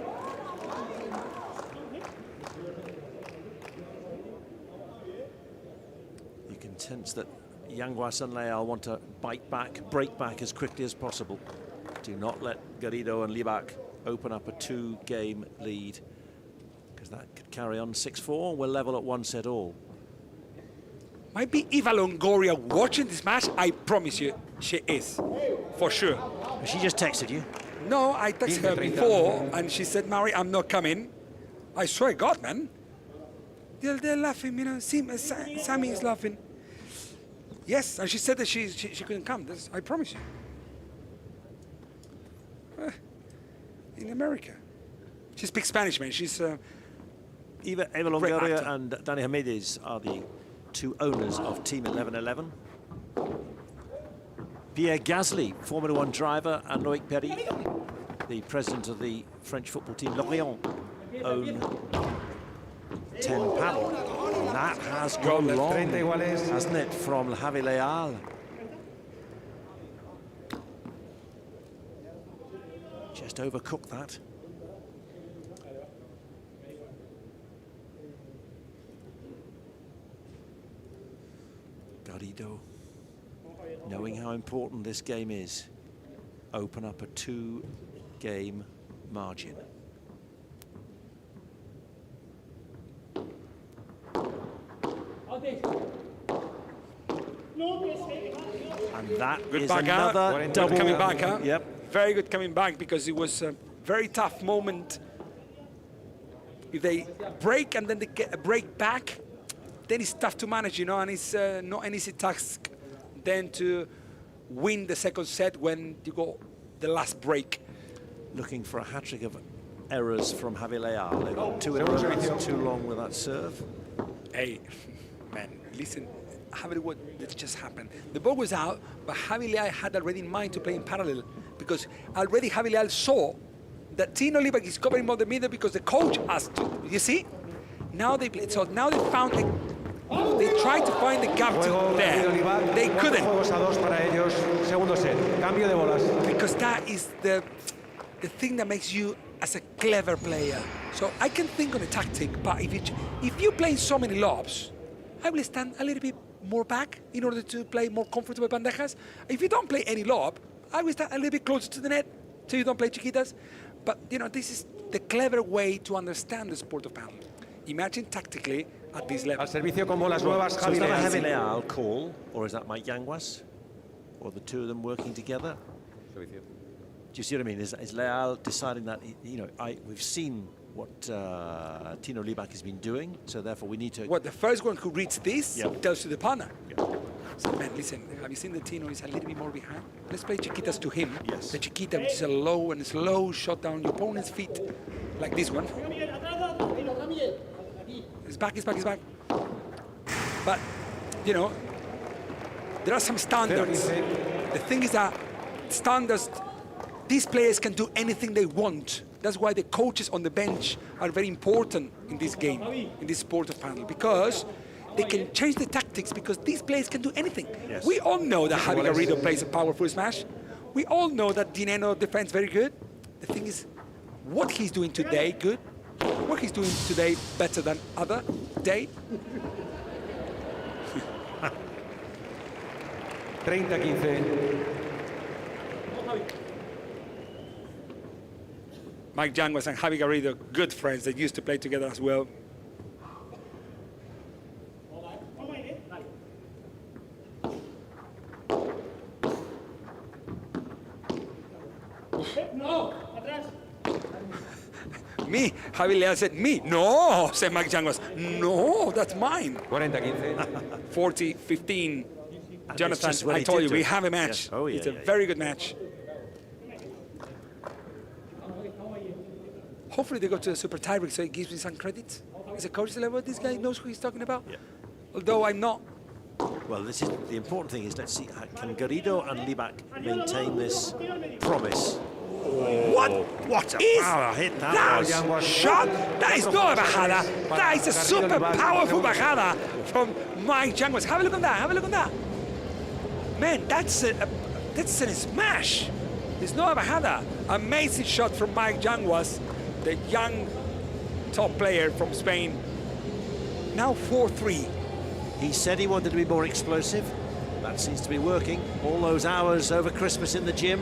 You can sense that Yanguas and Leal want to bite back, break back as quickly as possible. Do not let Garrido and Libak open up a 2-game lead, because that could carry on 6-4. We're level at 1 set all. Might be Eva Longoria watching this match. I promise you, she is, for sure. She just texted you? No, I texted her before, and she said, Mari, I'm not coming. I swear to God, man. They're laughing, you know, Sammy is laughing. Yes, and she said that she couldn't come. I promise you. In America. She speaks Spanish, man. She's Eva Longoria and Dani Hamides are the 2 owners of Team 1111. Pierre Gasly, Formula 1 driver, and Loïc Perry, the president of the French football team Lorient, own 10 paddle. And that has gone long, hasn't it, from Javi Leal. Just overcooked that. Garrido, knowing how important this game is, open up a 2-game margin. And that Good is back out. another Good double. coming back, huh? Yep. Very good coming back, because it was a very tough moment. If they break and then they get a break back, then it's tough to manage, you know, and it's not an easy task then to win the second set when you go the last break. Looking for a hat-trick of errors from Javi Leal. They got two in a row. That's too long with that serve. Hey, man, listen, have it what just happened. The ball was out, but Javi Leal had already in mind to play in parallel, because already Javi Leal saw that Tino Libak is covering more the middle because the coach asked to. You see? Now they played. So now they found they tried to find the gap to there. They couldn't. Because that is the thing that makes you as a clever player. So I can think on a tactic, but if you play so many lobs, I will stand a little bit more back in order to play more comfortable bandejas. If you don't play any lob, I will stand a little bit closer to the net so you don't play chiquitas. But, you know, this is the clever way to understand the sport of padel. Imagine tactically at this level. So is that a Javi Leal call, or is that Mike Yanguas? Or the two of them working together? Do you see what I mean? Is Leal deciding that, you know, we've seen what Tino Libak has been doing, so therefore we need to... What, the first one who reads this tells to the partner. So, man, listen, have you seen the Tino is a little bit more behind? Let's play chiquitas to him. Yes. The chiquita, which is a low and slow shot down your opponent's feet, like this one. It's back, it's back, it's back. But, you know, there are some standards. The thing is that standards, these players can do anything they want. That's why the coaches on the bench are very important in this game, in this sport of padel, because they can change the tactics, because these players can do anything. Yes. We all know that Javi Garrido plays a powerful smash. We all know that Dineno defends very good. The thing is, what he's doing today good, what he's doing today better than other day. 30-15. Mike Yanguas and Javi Garrido, good friends that used to play together as well. Me, Javi Leal said, me. No, said Mike Yanguas. No, that's mine. 40-15. Jonathan, I told you, we have a match. Yes. Oh, yeah, it's a very good match. Hopefully they go to the super tiebreak, so it gives me some credit. As a coach level, this guy knows who he's talking about. Yeah. Although I'm not. Well, this is the important thing is, let's see, can Garrido and Libak maintain this promise? What a power hit that was. Shot? That is not a bajada. That is a super powerful bajada from Mike Yanguas. Have a look at that, have a look at that. Man, that's a smash. It's not a bajada. Amazing shot from Mike Yanguas, the young top player from Spain. Now 4-3. He said he wanted to be more explosive. That seems to be working. All those hours over Christmas in the gym.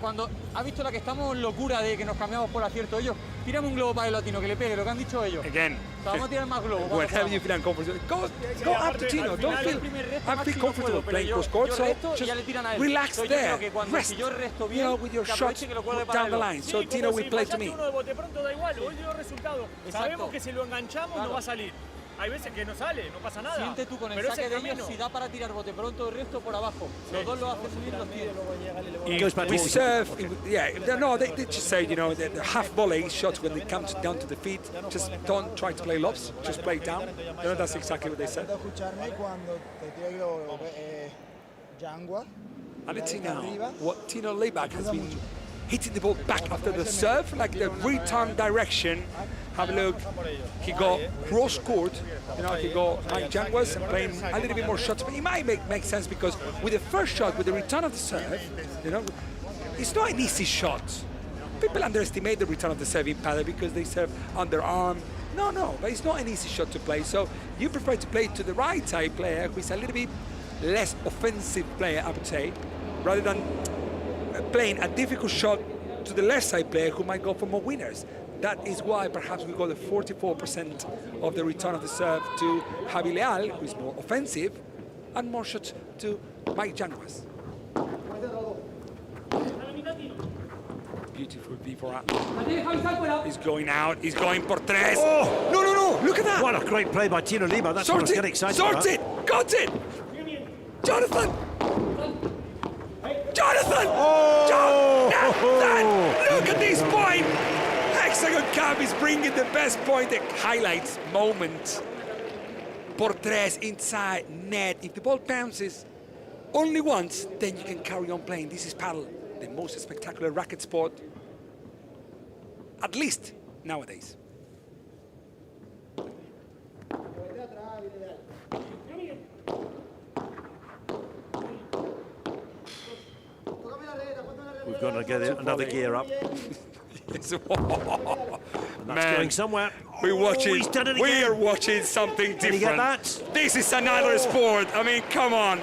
Cuando ha visto la que estamos en locura de que nos cambiamos por acierto ellos, tírame un globo para el latino, que le pegue, lo que han dicho ellos. Again. O sea, vamos a tirar más globos. Whenever you feel uncomfortable, go up to Tino. Don't feel comfortable playing cross court, so just relax there. Rest, you know, with your shots down the line. So Tino will play to me. Sabemos que si lo enganchamos no va a salir. Hay veces que no sale, no pasa nada. Siente tú con el saque de ellos si da para tirar bote pronto el resto por abajo. Los dos lo hacen subir los pies. We serve, they just say, you know, the half volley shots when they come down to the feet, just don't try to play lobs, just play down. You know, that's exactly what they said. And let's see now what Tino Libak has been hitting the ball back after the serve, like the return direction. Have a look. He got cross court. You know, he got Mike Yanguas and playing a little bit more shots. But it might make sense because with the first shot, with the return of the serve, you know, it's not an easy shot. People underestimate the return of the serve in padel because they serve underarm. No, but it's not an easy shot to play. So you prefer to play to the right side player, who is a little bit less offensive player, I would say, rather than playing a difficult shot to the left side player who might go for more winners. That is why perhaps we got the 44% of the return of the serve to Javi Leal, who is more offensive, and more shots to Mike Yanguas. Beautiful V4. He's going out, he's going por tres. Oh! No, no, no, look at that. What a great play by Tino Lima. That's what I was getting excited about. Sort it, got it. Jonathan. Jonathan! Oh! Jonathan! Look at this point! Hexagon Cup is bringing the best point, the highlights moment. Por tres inside net. If the ball bounces only once, then you can carry on playing. This is paddle, the most spectacular racket sport, at least nowadays. We've got to get another gear up. Yes. That's going somewhere. We're watching. He's done it again. We are watching something different. Did he get that? This is another sport. I mean, come on.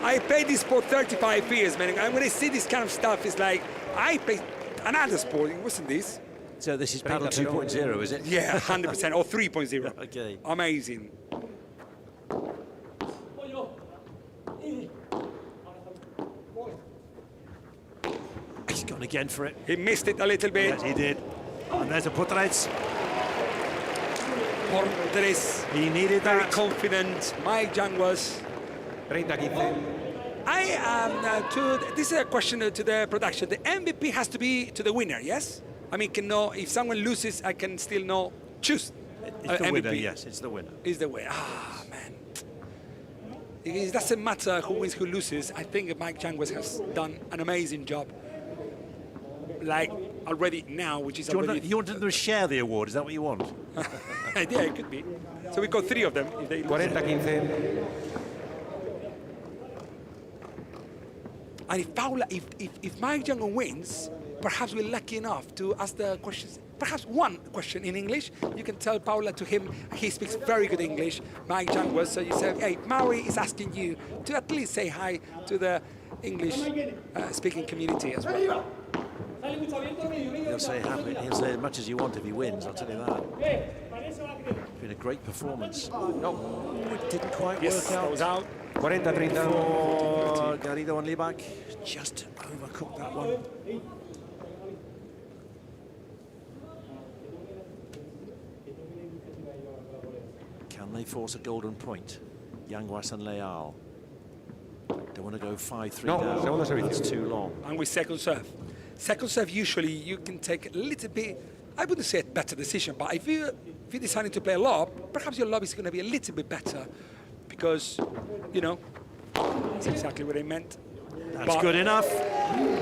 I paid this sport 35 years, man. And when I see this kind of stuff, it's like I paid another sport. It wasn't this. So this is paddle 2.0, is it? Yeah, 100% or 3.0. Okay. Amazing. He's gone again for it. He missed it a little bit. Yes, he did. And there's a Portres. Portres. He needed Very that. confident. Mike Yanguas. 30-15. This is a question to the production. The MVP has to be to the winner, yes? I mean, if someone loses, I can still not choose. It's the MVP. winner, yes, it's the winner. Is the winner. Ah, man. It doesn't matter who wins, who loses. I think Mike Yanguas has done an amazing job. Like already now, which is already... You want them to share the award, is that what you want? Yeah, it could be. So we got 3 of them. If they 40-15. And if Mike Yanguas wins, perhaps we're lucky enough to ask the questions. Perhaps one question in English. You can tell Paula to him. He speaks very good English, Mike Yanguas. So you say, hey, Mauri is asking you to at least say hi to the English speaking community as well. He'll say happy. He'll say as much as you want if he wins, I'll tell you that. It's been a great performance. No, it didn't quite work out. That was out. 40-30. For Garrido and Libak, just overcooked that one. Can they force a golden point? Yanguas and Leal. Don't want to go 5-3 No, down. segundo servicio. That's too long. And with second serve. Second serve, usually you can take a little bit, I wouldn't say a better decision, but if you're deciding to play a lob, perhaps your lob is going to be a little bit better because, you know, that's exactly what I meant. That's but good enough.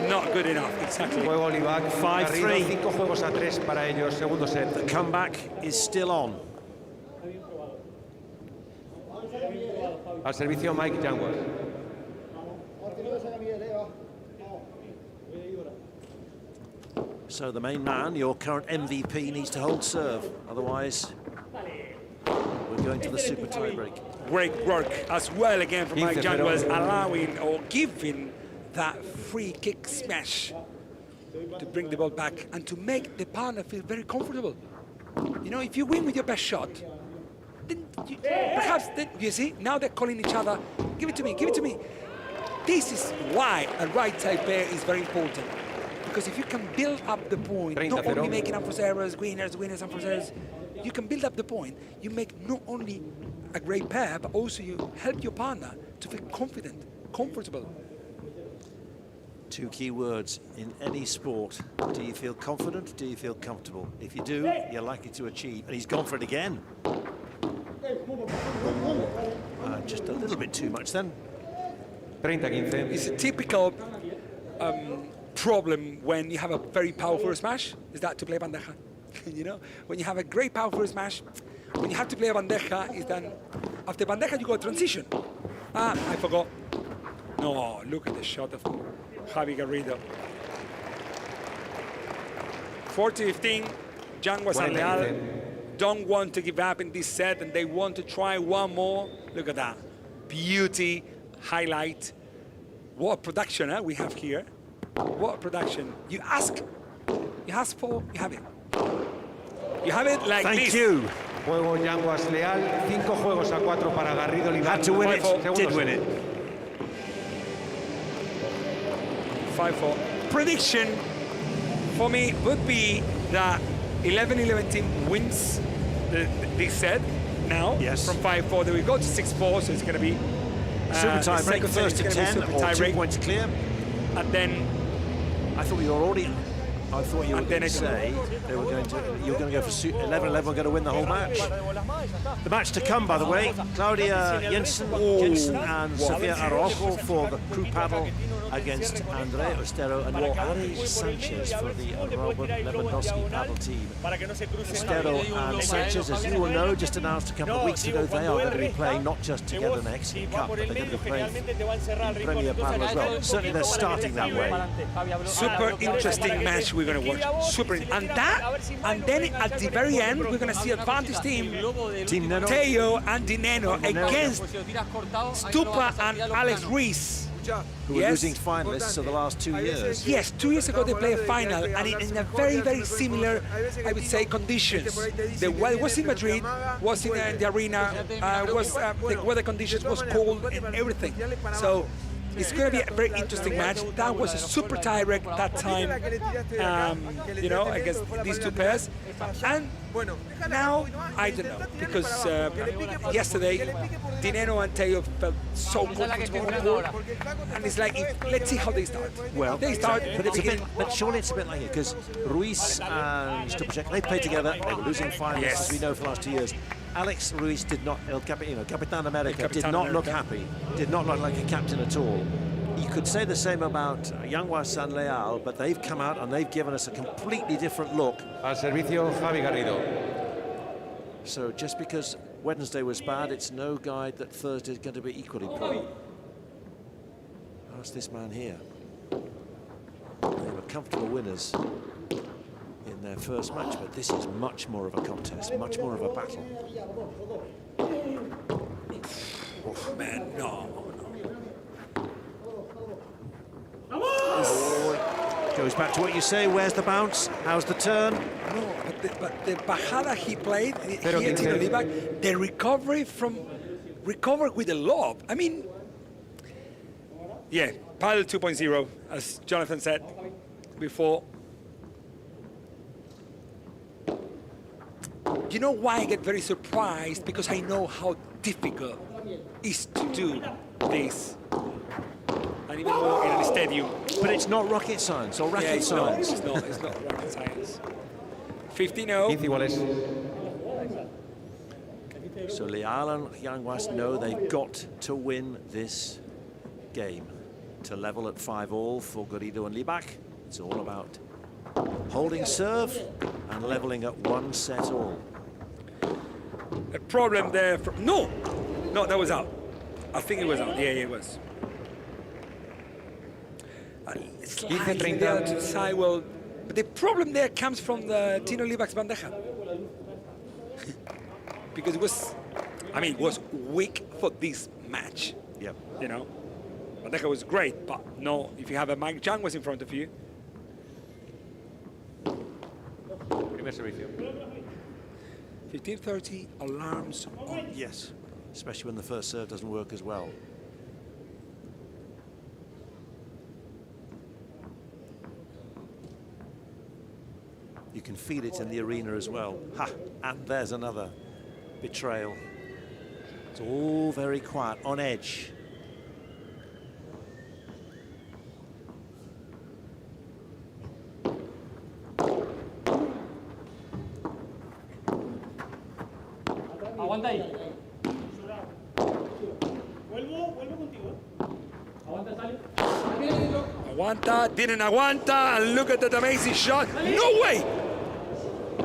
Not good enough, exactly. Juego Olivac. 5-3. 5 juegos a 3 para ellos, segundo set. The comeback is still on. Al servicio Mike Yanguas. So the main man, your current MVP, needs to hold serve. Otherwise, we're going to the super tiebreak. Great work as well again from Mike Yanguas, 15-0. allowing or giving that free kick smash to bring the ball back and to make the partner feel very comfortable. You know, if you win with your best shot, then perhaps, you see, now they're calling each other, give it to me, give it to me. This is why a right side pair is very important. Because if you can build up the point, not only making unforced errors, winners, unforced errors, you can build up the point, you make not only a great pair, but also you help your partner to feel confident, comfortable. 2 key words in any sport. Do you feel confident? Do you feel comfortable? If you do, you're likely to achieve. And he's gone for it again. Just a little bit too much then. 30-15. It's a typical problem when you have a very powerful smash, is that to play bandeja. You know, when you have a great powerful smash, when you have to play a bandeja, is then after bandeja you go transition. Ah, I forgot. No, look at the shot of Javi Garrido. 40-15, Yanguas and Leal don't want to give up in this set and they want to try one more. Look at that. Beauty, highlight. What production we have here. What production. You ask for, you have it. You have it like Thank this. you. Juego Yanguas Leal, 5 juegos a 4 para Garrido Libac. Had to win it, 5-4. did win it. 5-4. Prediction for me would be that 11-11 team wins this set now. Yes. From 5-4, then we go to 6-4, so it's going to be Super tie break, second set first is to gonna be 10 super or tie 2 break. points clear. And then I thought you were already. I thought you were And going then to say they were going to. You were going to go for 11-11. We're going to win the whole match. The match to come, by the way, Claudia Jensen and Sofia Araujo for the crew paddle against Andrea Ostero and Ari Sanchez for the Robert Lewandowski paddle team. Ostero and Sanchez, as you will know, just announced a couple of weeks ago, they are going to be playing not just together in the Hexagon Cup, but they're going to be playing in Premier Paddle as well. Certainly they're starting that way. Super interesting match we're going to watch. Super, and then at the very end we're going to see advantage team Teo and Dineno against Stupa and Alex Ruiz, who were losing finalists of the last 2 years. Yes, 2 years ago they played a final, and in a very, very similar, I would say, conditions. The weather was in Madrid, was in the arena, the weather conditions was cold and everything. So it's going to be a very interesting match. That was a super tie break that time, you know, against these two pairs. And now, I don't know, because yesterday, Dineno and Teo felt so comfortable. And it's like, let's see how they start. Well, they start, but surely it's a bit like it, because Ruiz and Stupacek, they played together, they were losing finals, as we know for the last 2 years. Alex Ruiz did not, Capitan America, did not look happy, did not look like a captain at all. You could say the same about Yanguas and Leal, but they've come out and they've given us a completely different look. Al servicio, Javi Garrido. So just because Wednesday was bad, it's no guide that Thursday is going to be equally poor. How's this man here? They were comfortable winners in their first match, but this is much more of a contest, much more of a battle. Oh, man, no. Oh, goes back to what you say, where's the bounce? How's the turn? No, but the bajada he played here in Libac, the recovery with the lob. I mean, yeah, padel 2.0, as Jonathan said before. You know why I get very surprised? Because I know how difficult it is to do this. And even more in a stadium. But it's not rocket science or racket science. It's not rocket science. 15-0. So Leal and Yanguas know they've got to win this game to level at 5-all for Garrido and Libac. It's all about holding serve and leveling at 1 set all. A problem there. No, that was out. I think it was out. Yeah, it was. Slightly the other side. Well, but the problem there comes from the Tino Libac's bandeja. Because it was, it was weak for this match. Yep. You know, bandeja was great, but no, if you have a Mike Yanguas in front of you. Primer servicio. 15:30 alarms on. Yes, especially when the first serve doesn't work as well. You can feel it in the arena as well. Ha! And there's another betrayal. It's all very quiet, on edge. Aguanta ahí. Vuelvo contigo. Aguanta, sale. Aguanta, didn't aguanta, and look at that amazing shot. No way!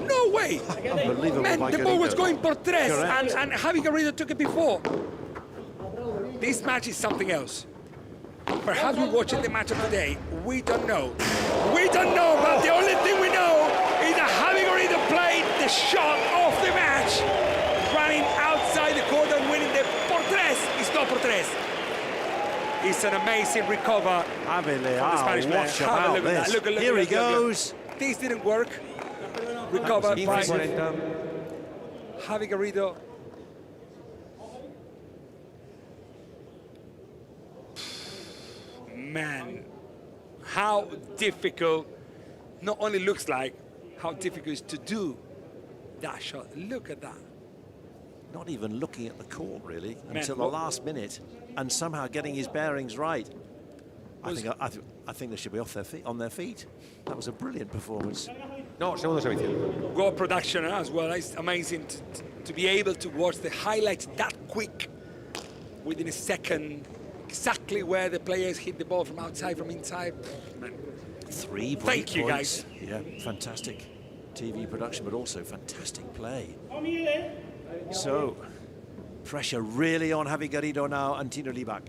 No way! Unbelievable. Man, the ball was going por tres, and Javi Garrido took it before. This match is something else. Perhaps we're watching the match of today. We don't know. We don't know, but the only thing we know is that Javi Garrido played the shot of the match, running outside the court and winning the por tres. It's not por tres. It's an amazing recover from the Spanish player. Watch about this. Look, Here he goes. This didn't work. recovered by 15-40. Javi Garrido. Man, how difficult, not only looks like, how difficult it is to do that shot. Look at that. Not even looking at the court, really, Man, until the last minute, and somehow getting his bearings right. I think they should be on their feet. That was a brilliant performance. No, segundo servicio. Goal production as well. It's amazing to be able to watch the highlights that quick, within a second, exactly where the players hit the ball from outside, from inside. Man. 3 break Thank you, points. guys. Yeah, fantastic TV production, but also fantastic play. So, pressure really on Javi Garrido now and Tino Libak.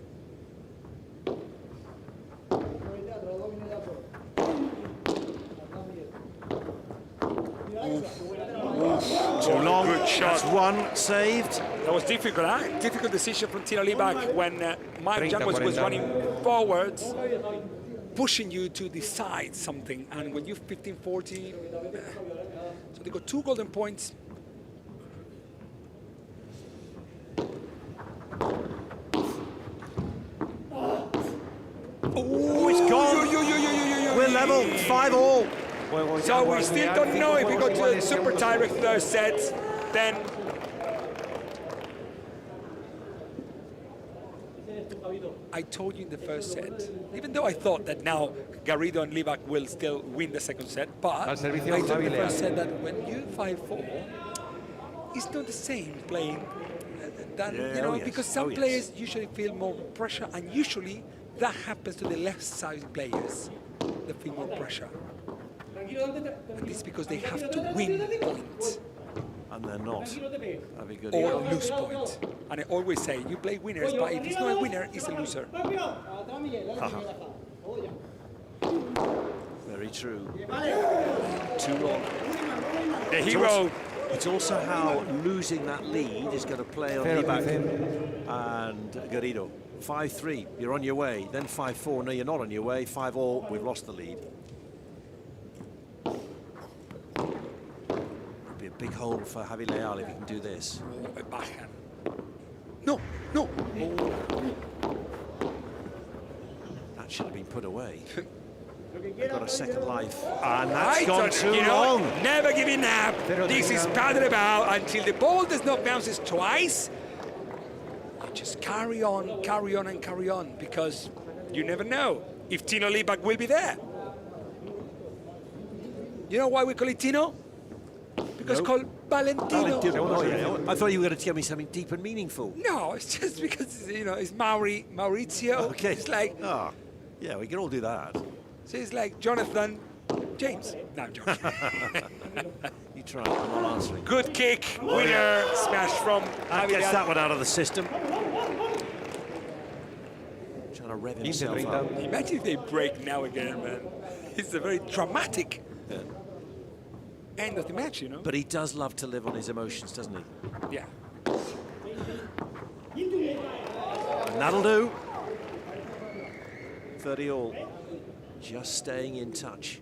Too long. Good shot. That's one saved. That was difficult, huh? Difficult decision from Tino Libak when Mike Jacobs was running forwards, pushing you to decide something. And when you're 15-40, so they got 2 golden points. Oh, it's gone. We're level, 5-all. So we still don't know if we go to a super tie with third set, then I told you in the first set, even though I thought that now Garrido and Libak will still win the second set, but I told you in the first set that when you 5-4, it's not the same playing than, you know, because some players usually feel more pressure, and usually that happens to the left side players, they feel more pressure. And it's because they have to win point. And they're not. Or lose point. And I always say, you play winners, but if it's not a winner, it's a loser. Very true. Too long. The hero. It's also how losing that lead is going to play on Libak and Garrido. 5-3, you're on your way. Then 5-4, no, you're not on your way. 5-all, we've lost the lead. Be a big hole for Javi Leal if he can do this. A backhand. No, no. That should have been put away. They've got a second life. And that's gone too long. Never giving up. This is padel about until the ball does not bounce twice. You just carry on, and carry on, because you never know if Tino Libak will be there. You know why we call it Tino? Because it's called Valentino. Oh, yeah. I thought you were going to tell me something deep and meaningful. No, it's just because, you know, it's Maurizio. Okay. It's like... Oh, yeah, we can all do that. So it's like Jonathan James. No, I'm joking. You try, I'm not answering. Good kick, winner, smash from That gets that one out of the system. Trying to rev himself up. Imagine if they break now again, man. It's a very dramatic end of the match, you know? But he does love to live on his emotions, doesn't he? Yeah. And that'll do. 30-all. Just staying in touch.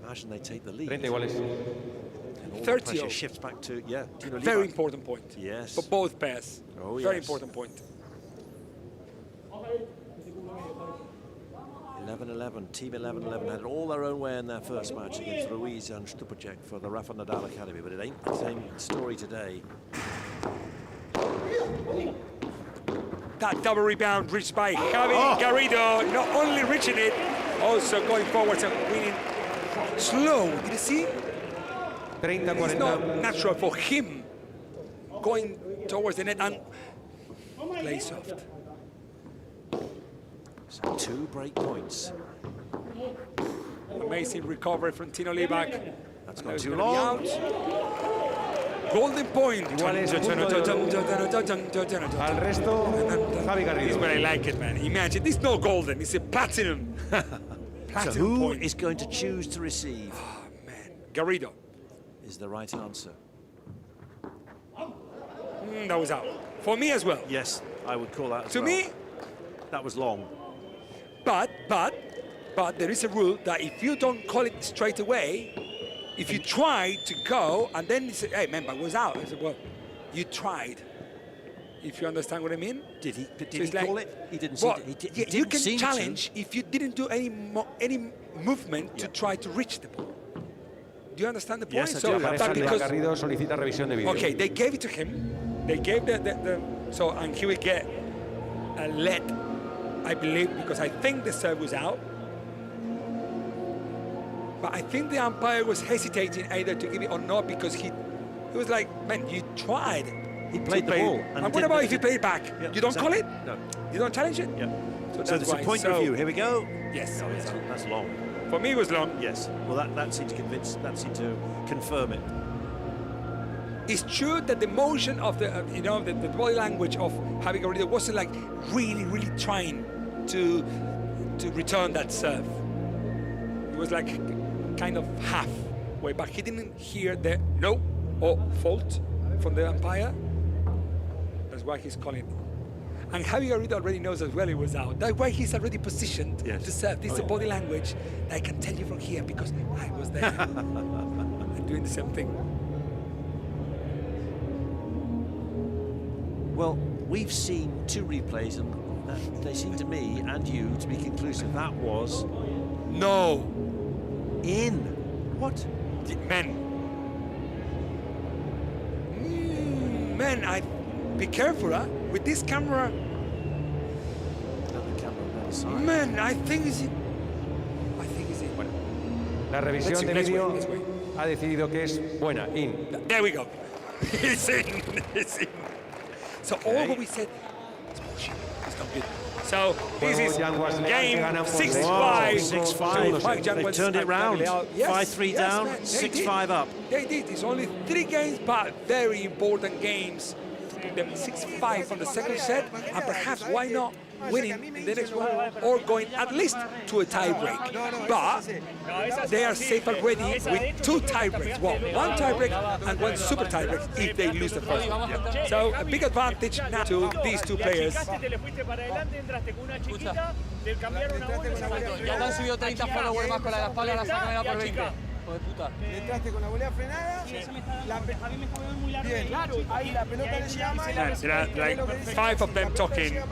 Imagine they take the lead. 30-all. Shifts back to, Tino Libak. Very important point. Yes. For both pairs. Oh, Very yes. important point. 11-11, Team 11-11 had it all their own way in their first match against Ruiz and Stupacek for the Rafa Nadal Academy, but it ain't the same story today. That double rebound reached by Javi Garrido, not only reaching it, also going forwards and winning slow. Did you see? It's not natural for him going towards the net and play soft. So 2 break points. Amazing recovery from Tino Libak. That's gone too long. Golden point. Igual es punto al resto, Javi Garrido. This is where I like it, man. Imagine, this is no golden, it's a platinum. So who is going to choose to receive? Oh, man. Garrido. Is the right answer. That was out. For me as well. Yes, I would call that as To well. me, that was long. But there is a rule that if you don't call it straight away, if you try to go and then you say, hey, man, but it was out. I said, well, you tried. If you understand what I mean? Did he? Did So he call it? He didn't seem to. He didn't you can seem challenge to. if you didn't do any movement to try to reach the ball. Do you understand the point? Yes, I so, do. but because, Garrido solicita revisión de vídeo. okay, they gave it to him. They gave so and he will get a lead, I believe, because I think the serve was out. But I think the umpire was hesitating either to give it or not because he was like, man, you tried. He played the ball. And what about if you play it back? Yeah, you don't call it? No. You don't challenge it? Yeah. So So there's a point review. Here we go. Yes. That's long. For me, it was long. Yes. Well, that seemed to convince. That seemed to confirm it. It's true that the motion of the, the body language of Javi Garrido wasn't like really, really trying to return that serve. It was like kind of halfway back. He didn't hear the no or fault from the umpire. That's why he's calling. And Javi Garrido already knows as well it was out. That's why he's already positioned to serve. This is a body language that I can tell you from here because I was there and doing the same thing. Well, we've seen 2 replays, and they seem to me and you to be conclusive. That was no in. What? Men. Men, be careful, huh? With this camera. Man, I think it's in. Bueno. La revisión de vídeo ha decidido que es buena, in. There we go. It's in. It's in. So all what we said is bullshit. It's not good. So this is game 6-5. 6-5. They turned it round. 5-3 down, 6-5 up. They did. It's only 3 games, but very important games. Them 6-5 from the second set, and perhaps why not winning in the next one or going at least to a tie break. But they are safe already with 2 tie breaks. Well, 1 tie break and 1 super tie break if they lose the first one. So a big advantage now to these 2 players. Ya te han subido 30 followers más con la de la espalda, la sacan por 20. Hijo de puta. Entraste con la volea frenada. Bien, claro, ahí la pelota le llama. Like 5 of them talking.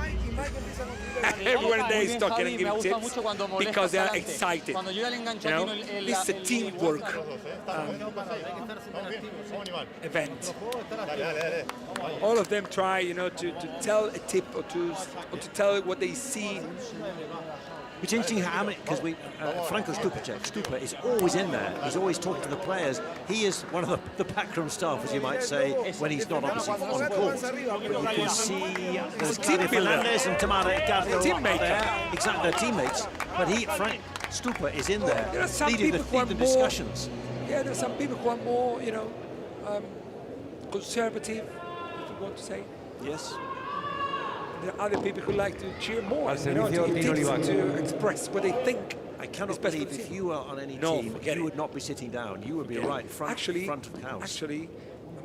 Everyone there is talking and giving tips because they are excited. This is a teamwork event. All of them try, to tell a tip or to tell what they see. It's interesting how many, because Franco Stupa is always in there. He's always talking to the players. He is one of the backroom staff, as you might say, when he's not obviously on court. You can see there's Javier Fernandez and Tamara Garrido there. Exactly, they're teammates. But Frank Stupa is in there, leading the discussions. Yeah, there are some people who are more, conservative, if you want to say. Yes. There are other people who like to cheer more, to express what they think. I cannot believe if you were on any team, you would not be sitting down. You would be right front of the house. Actually,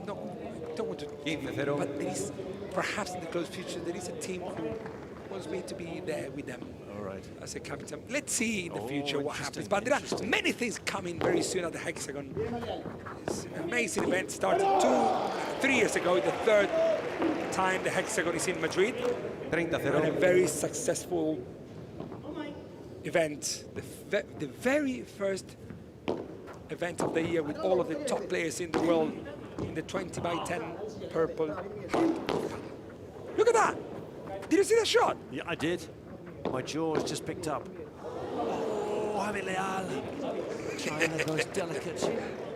I don't want to give it, but there is, perhaps in the close future, there is a team who wants me to be there with them. All right. As a captain. Let's see in the future what happens. But there are many things coming very soon at the Hexagon. It's an amazing event. Started 3 years ago, the 3rd time the Hexagon is in Madrid. 30-0. And a very successful event. The very first event of the year with all of the top players in the world in the 20x10 purple. Look at that! Did you see that shot? Yeah, I did. My jaws just picked up. Oh, Javi Leal. Trying those delicate.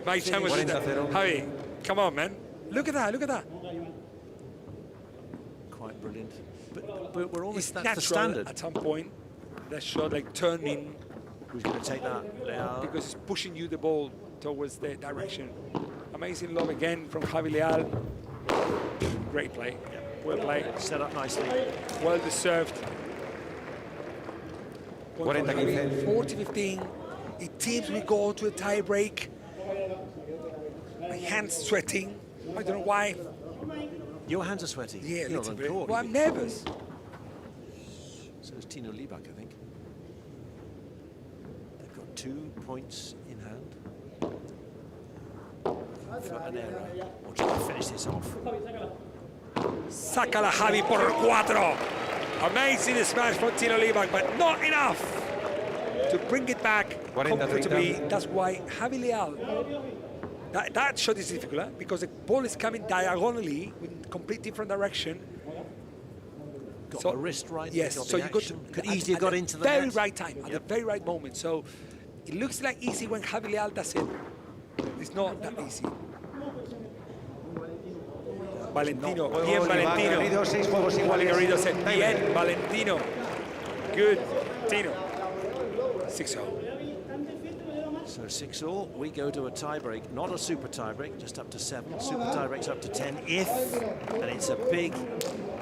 My chance was Javi, come on, man. Look at that, look at that. Quite brilliant. But we're always, that's natural the standard. At some point, that shot like turning. Who's going to take that? Leal. Because it's pushing you the ball towards the direction. Amazing lob again from Javi Leal. Great play. Yeah. Well played. Set up nicely. Well deserved. 40-15. 40-15. It seems we go to a tie break. My hands sweating. I don't know why. Your hands are sweaty. Yeah, You're on court. Well, I'm nervous. So is Tino Liebach, I think. They've got 2 points in hand. for an error or try to finish this off. Sácala Javi por 4. Amazing smash from Tino Libac, but not enough to bring it back comfortably. That's why Javi Leal, that shot is difficult, because the ball is coming diagonally in complete different direction. Got the wrist right. Yes, got so the you got action. Could easily have got into the very net. right time, at the very right moment. So it looks like easy when Javi Leal does it. It's not that easy. Valentino, bien Valentino. Garrido, 6 juegos iguales. Garrido said, bien Valentino. Good, Tino. 6-0. So 6-all, we go to a tie-break, not a super tie-break, just up to 7. Super tie-break's up to 10 if, and it's a big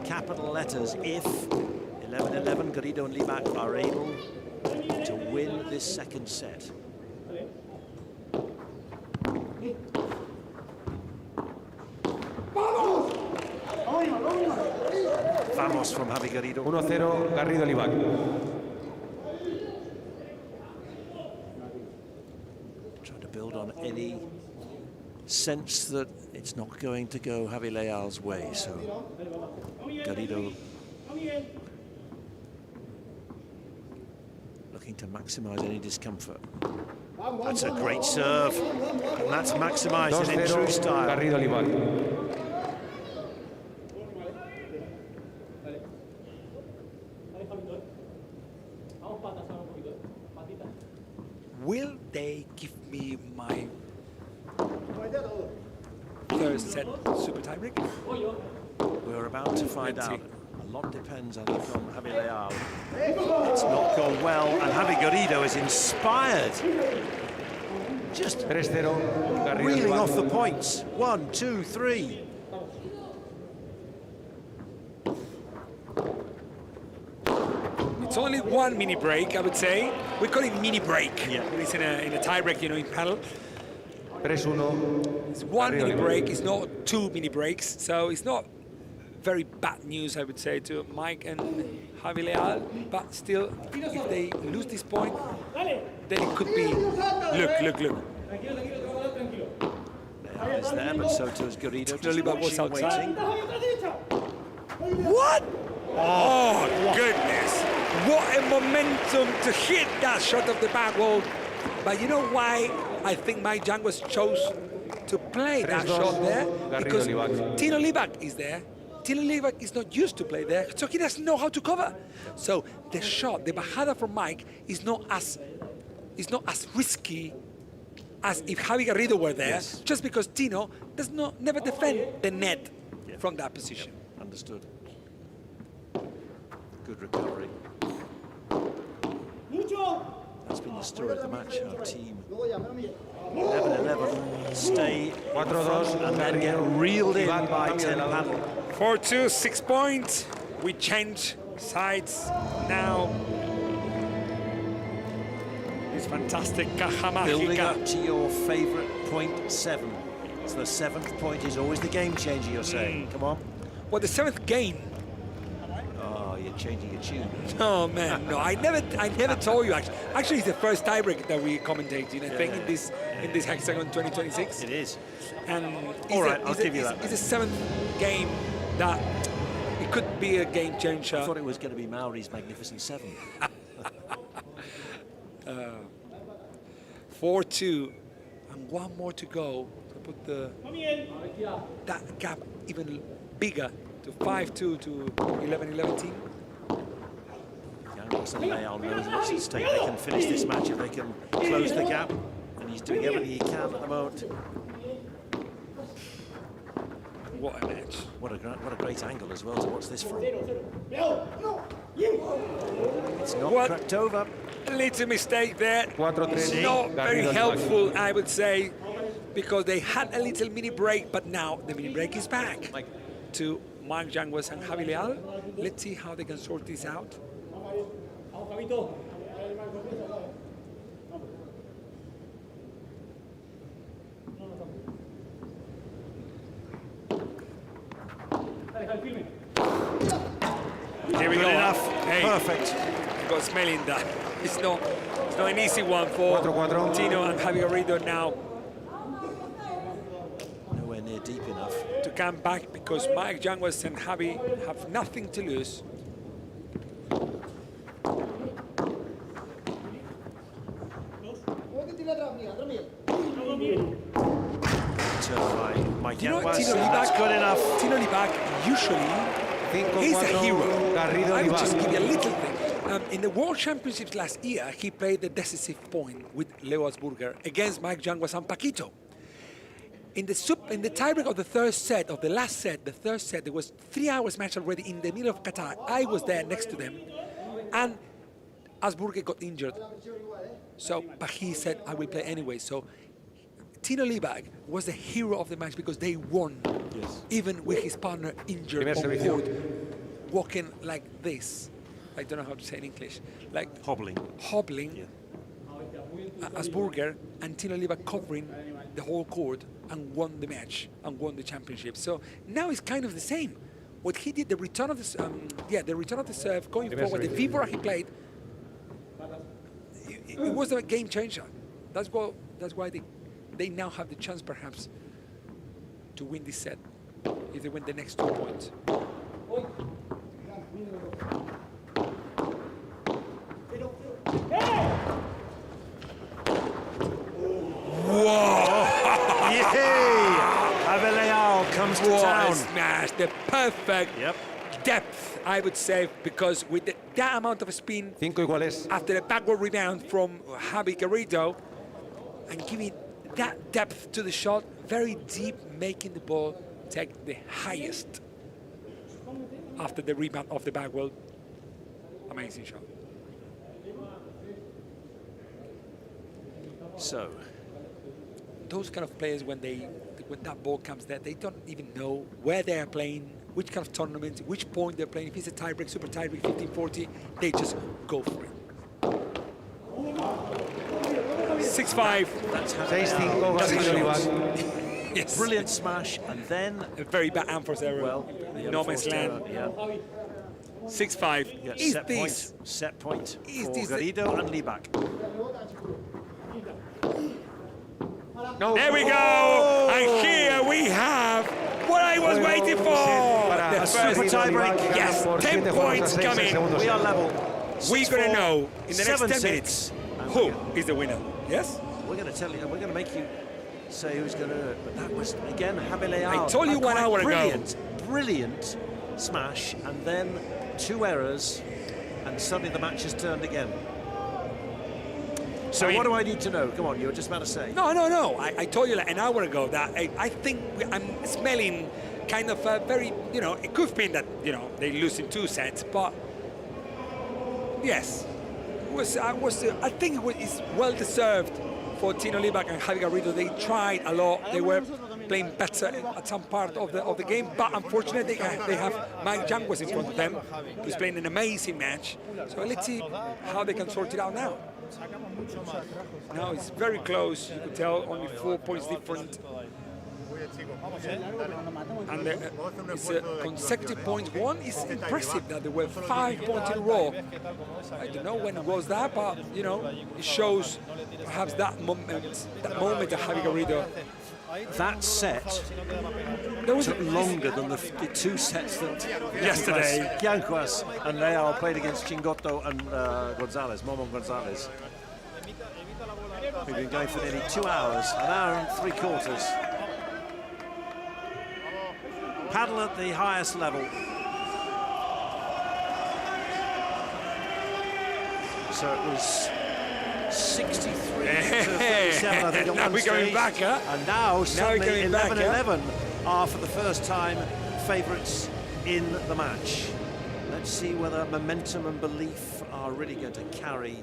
capital letters, if 11-11, Garrido and Libac are able to win this second set. Vamos from Javi Garrido. 1-0, Garrido Libac. Trying to build on any sense that it's not going to go Javi Leal's way, so Garrido looking to maximise any discomfort. That's a great serve, and that's maximised in true style. Garrido Libac. Will they give me my third set super tiebreak? We're about to find out. A lot depends, I think, on Javi Leal. It's not gone well, and Javi Garrido is inspired. Just reeling off the points. 1, 2, 3. It's only one mini break, I would say. We call it mini break. Yeah. When it's in a tie break, you know, in paddle. 3-1. It's one mini break. It's not 2 mini breaks. So it's not very bad news, I would say, to Mike and Javi Leal. But still, if they lose this point, then it could be. Look. Leal is there, but so too is Garrido. Just was outside. waiting. What? Oh, goodness. What a momentum to hit that shot of the back wall. But you know why I think Mike Yanguas chose to play that shot there? Because Tino Libac is there. Tino Libac is not used to play there, so he doesn't know how to cover. So the shot, the bajada from Mike, is not as risky as if Javi Garrido were there, just because Tino does never defend the net from that position. Understood. Good recovery. That's been the story of the match. Our team 11-11 stay 4-2 and then get reeled in by 10 paddle. 4-2, 6 points. We change sides now. It's fantastic Caja Mágica. Building up to your favourite point 7. So the 7th point is always the game changer, you're saying. Come on. Well, the 7th game. Oh, you're changing your tune. Oh man, no, I never told you actually. Actually, it's the first tiebreak that we commentating, I think, in this Hexagon 2026. It is. And all right, I'll give you that. It's a 7th game that it could be a game changer. I thought it was going to be Maori's Magnificent 7. 4-2, and one more to go to put that gap even bigger to 5-2 to 11-11 team. Yanguas and Leal knows what's at stake. They can finish this match if they can close the gap, and he's doing everything he can at the moment. What a match! What a great angle as well to watch this from. It's not crept over. A little mistake there. 4-3. Not very helpful, I would say, because they had a little mini break, but now the mini break is back to Mike Yanguas and Javi Leal. Let's see how they can sort this out. Here we go. Enough. Hey, perfect. I got smelling that. It's not an easy one for 4-4. Tino and Javi Garrido now. to come back because Mike Yanguas and Javi have nothing to lose. Mike You know, Yanguas, Tino that's Libac, good enough. Tino Libac, usually, he's a hero. I would just give you a little thing. In the World Championships last year, he played the decisive point with Lewandowski against Mike Yanguas and Paquito. In the tiebreak of the third set, of the last set, the third set, there was 3 hours match already in the middle of Qatar. I was there next to them, and Asburger got injured. So, but he said, I will play anyway. So, Tino Libac was the hero of the match because they won, even with his partner injured on court, walking like this. I don't know how to say in English. Like hobbling. Asburger and Tino Libac covering the whole court and won the match and won the championship. So now it's kind of the same. What he did, the return of the serve, going forward, the vibra he played, it was a game changer. That's why they now have the chance, perhaps, to win this set if they win the next 2 points. Whoa! Yay! Abelleao comes to town. Smash, the perfect depth, I would say, because with that amount of spin, after the backward rebound from Javi Garrido, and giving that depth to the shot, very deep, making the ball take the highest after the rebound of the backward. Amazing shot. So, those kind of players, when that ball comes there, they don't even know where they are playing, which kind of tournament, which point they're playing. If it's a tiebreak, super tiebreak, 15-40, they just go for it. 6-5. That's yes. Brilliant smash, and then a very bad Amphor's error. Well, no man's land. 6-5. Yeah, Is set point for this Garrido and Libac. There we go, and here we have what I was waiting for. The super tiebreak. Yes, 10 points coming. We are level. We're going to know in the next 10 7-6. minutes who is the winner. Yes? We're going to tell you, we're going to make you say who's going to do it. But that was, again, Abelleao. I told you 1 hour ago. Brilliant smash, and then 2 errors, and suddenly the match has turned again. So what do I need to know? Come on, you were just about to say. No. I told you like an hour ago that I think I'm smelling kind of a very, it could have been that, they lose in 2 sets, but yes, I think it's well deserved for Tino Libac and Javi Garrido. They tried a lot. They were playing better at some part of the game, but unfortunately they have Mike Yanguas in front of them, who's playing an amazing match. So let's see how they can sort it out now. Now it's very close. You can tell only 4 points different. And it's consecutive points. One is impressive that there were 5 points in a row. I don't know when it was that, but it shows perhaps that moment that Javi Garrido. That set took longer than the 2 sets that yesterday Yanguas and Leao played against Chingotto and Momon Gonzalez. We've been going for nearly 2 hours, 1 hour and 3/4. Paddle at the highest level. So it was 63 to 37, I think, at now one we're going stage. back, huh? And now suddenly 11-11 are for the first time favourites in the match. Let's see whether momentum and belief are really going to carry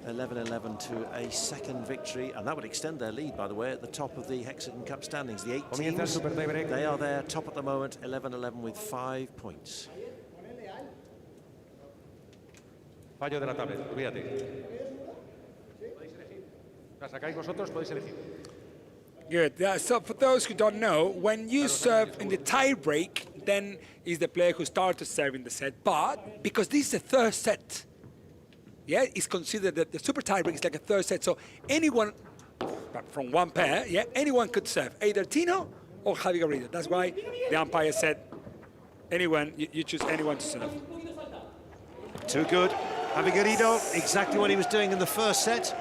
11-11 to a second victory, and that would extend their lead, by the way, at the top of the Hexagon Cup standings. The 8 teams, they are there top at the moment, 11-11 with 5 points. Fallo de la tablet, olvídate. La sacáis vosotros, podéis elegir. Good. So for those who don't know, when you serve in the tie break, then is the player who starts to serve in the set. But because this is the third set, it's considered that the super tie break is like a third set. So anyone from one pair, anyone could serve, either Tino or Javi Garrido. That's why the umpire said, anyone, you choose anyone to serve. Too good. Javi Garrido, exactly what he was doing in the first set,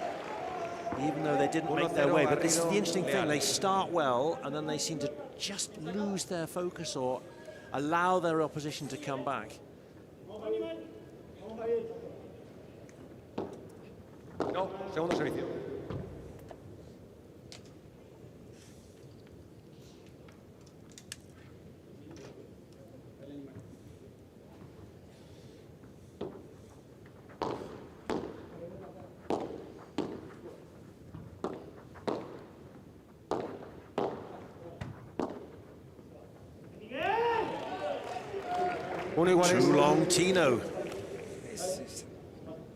even though they didn't make their way. But this is the interesting thing. They start well, and then they seem to just lose their focus or allow their opposition to come back. No, segundo servicio. Too long, Tino.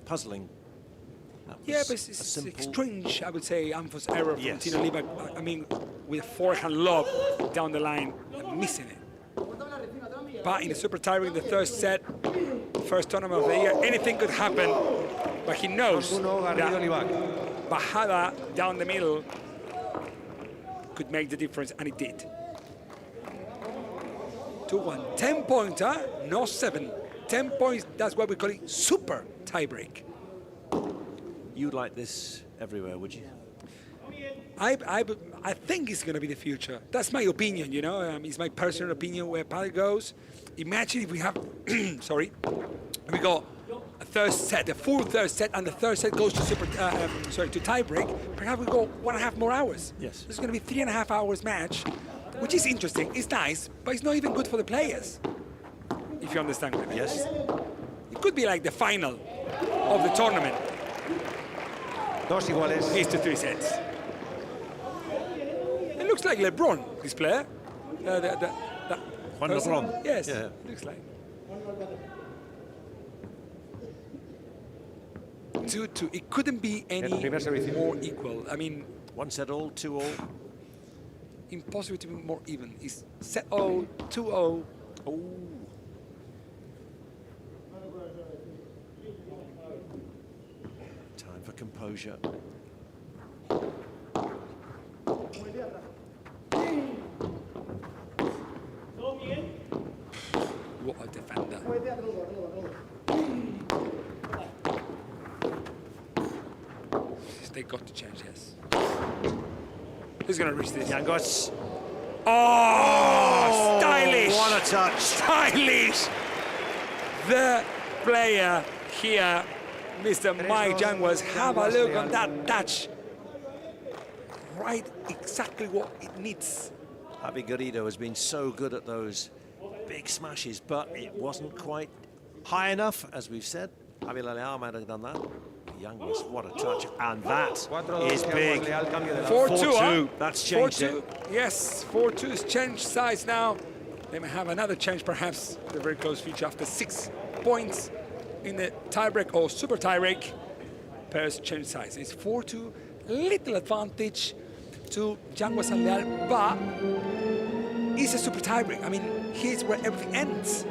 Puzzling. Yeah, but it's strange, I would say, Anfo's error from Tino Liba. I mean, with a forehand lob down the line, missing it. But in the super tiebreak in the third set, first tournament of the year, anything could happen. But he knows that bajada down the middle could make the difference, and it did. 2-1, 10-pointer, no 7. 10 points, that's what we call it, super tiebreak. You'd like this everywhere, would you? I think it's going to be the future. That's my opinion, you know. It's my personal opinion where padel goes. Imagine if we have, sorry, we got a third set, a full third set, and the third set goes to to tiebreak. Perhaps we go 1.5 more hours. Yes. It's going to be 3.5 hours match, which is interesting. It's nice, but it's not even good for the players. If you understand what I mean. Yes. It could be like the final of the tournament. Dos iguales. It's to 3 sets. It looks like LeBron, this player. Juan LeBron. Yes, yeah. Looks like. 2-2. It couldn't be any more equal. I mean, 1 set all, 2 all. Impossible to be more even. It's set 0, 2-0. Oh. Time for composure. What a defender. They got to change, yes. Who's going to reach this? Yangos. Oh, stylish! What a touch! Stylish! The player here, Mr. Mike Yangos, have a look on that touch. Right, exactly what it needs. Javi Garrido has been so good at those big smashes, but it wasn't quite high enough, as we've said. Javi Leal might have done that. Yangos, what a touch, and that is big. 4-2, that's changed it. Yes, 4-2 has changed size now. They may have another change, perhaps, in the very close future after 6 points in the tiebreak or super tiebreak. Pairs change size. It's 4-2, little advantage to Yangos and Leal, but it's a super tiebreak. I mean, here's where everything ends.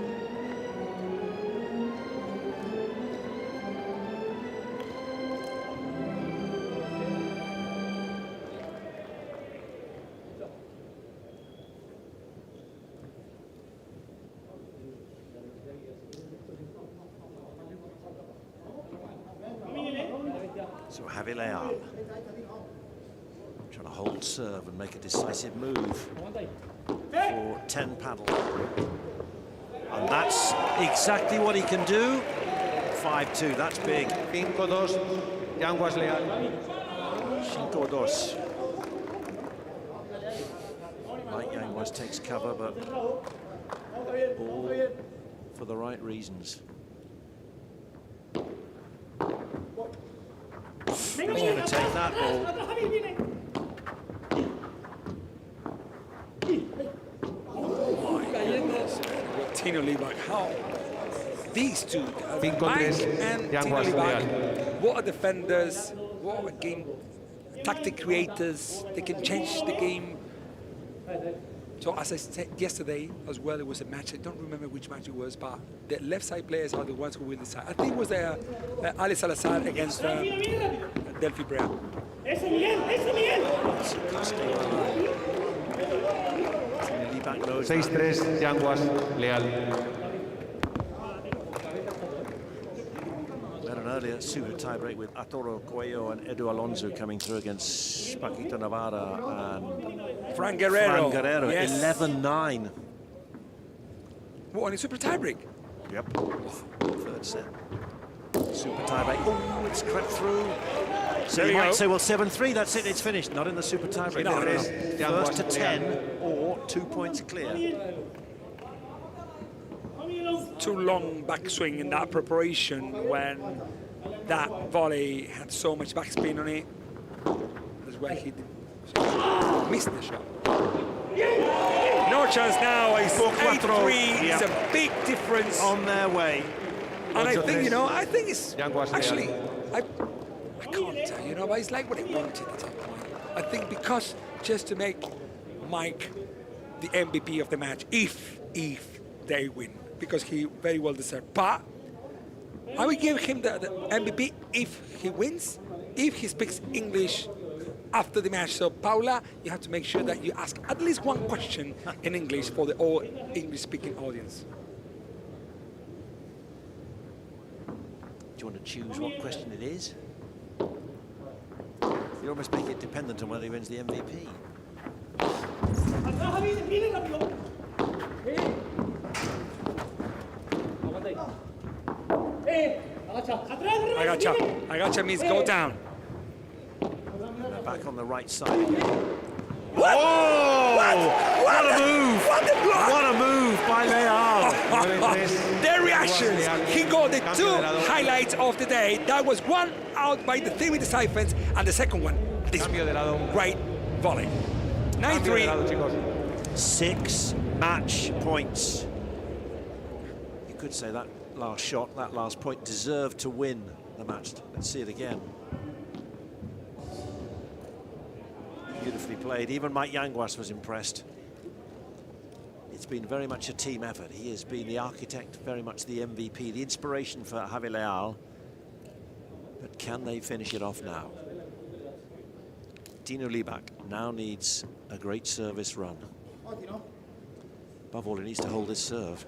So Javi Leal trying to hold serve and make a decisive move for 10 paddle. And that's exactly what he can do. 5-2, that's big. 5-2, Yangos Leal. 5-2. Mike Yangos takes cover, but all for the right reasons. He's going to take that ball. Oh my goodness. Tino Libac, how these two, Mike and Tino Libac, what are defenders, what are game tactic creators, they can change the game. So as I said yesterday as well, it was a match, I don't remember which match it was, but the left side players are the ones who will decide. I think it was Ali Salazar against Delphi Brea. back knows 6-3, Yanguas, Leal. We had an earlier super tiebreak with Arturo Coelho and Edu Alonso coming through against Paquito Navarra and Fran Guerrero. Fran Guerrero, Yes. 11-9. What, on a super tiebreak? Yep. Third set. Super tiebreak. Oh, it's crept through. So There you you might go. say, well, 7-3, that's it, it's finished. Not in the super tiebreak. No, No, no. First to 10 or 2 points clear. Too long backswing in that preparation when that volley had so much backspin on it. That's why he missed the shot. No chance now. It's 8-3. It's a big difference. On their way. And I think, you know, I think it's Yanguas, actually, I can't tell, you know, but it's like what I wanted at that point. I think because just to make Mike the MVP of the match, if they win, because he very well deserved. But I will give him the MVP if he wins, if he speaks English after the match. So Paula, you have to make sure that you ask at least one question in English for the all English-speaking audience. Do you want to choose what question it is? You almost make it dependent on whether he wins the MVP. Agacha means go down. And they're back on the right side. What? Oh! What a move! What a block! What a move by Leal! Their reactions. He got the two highlights of the day. That was one out by the 3-meter side fence, and the second one, this great volley. 9-3. 6 match points. You could say that last shot, that last point deserved to win the match. Let's see it again. Beautifully played. Even Mike Yanguas was impressed. It's been very much a team effort. He has been the architect, very much the MVP, the inspiration for Javi Leal. But can they finish it off now? Dino Libak now needs a great service run. Above all, he needs to hold his serve.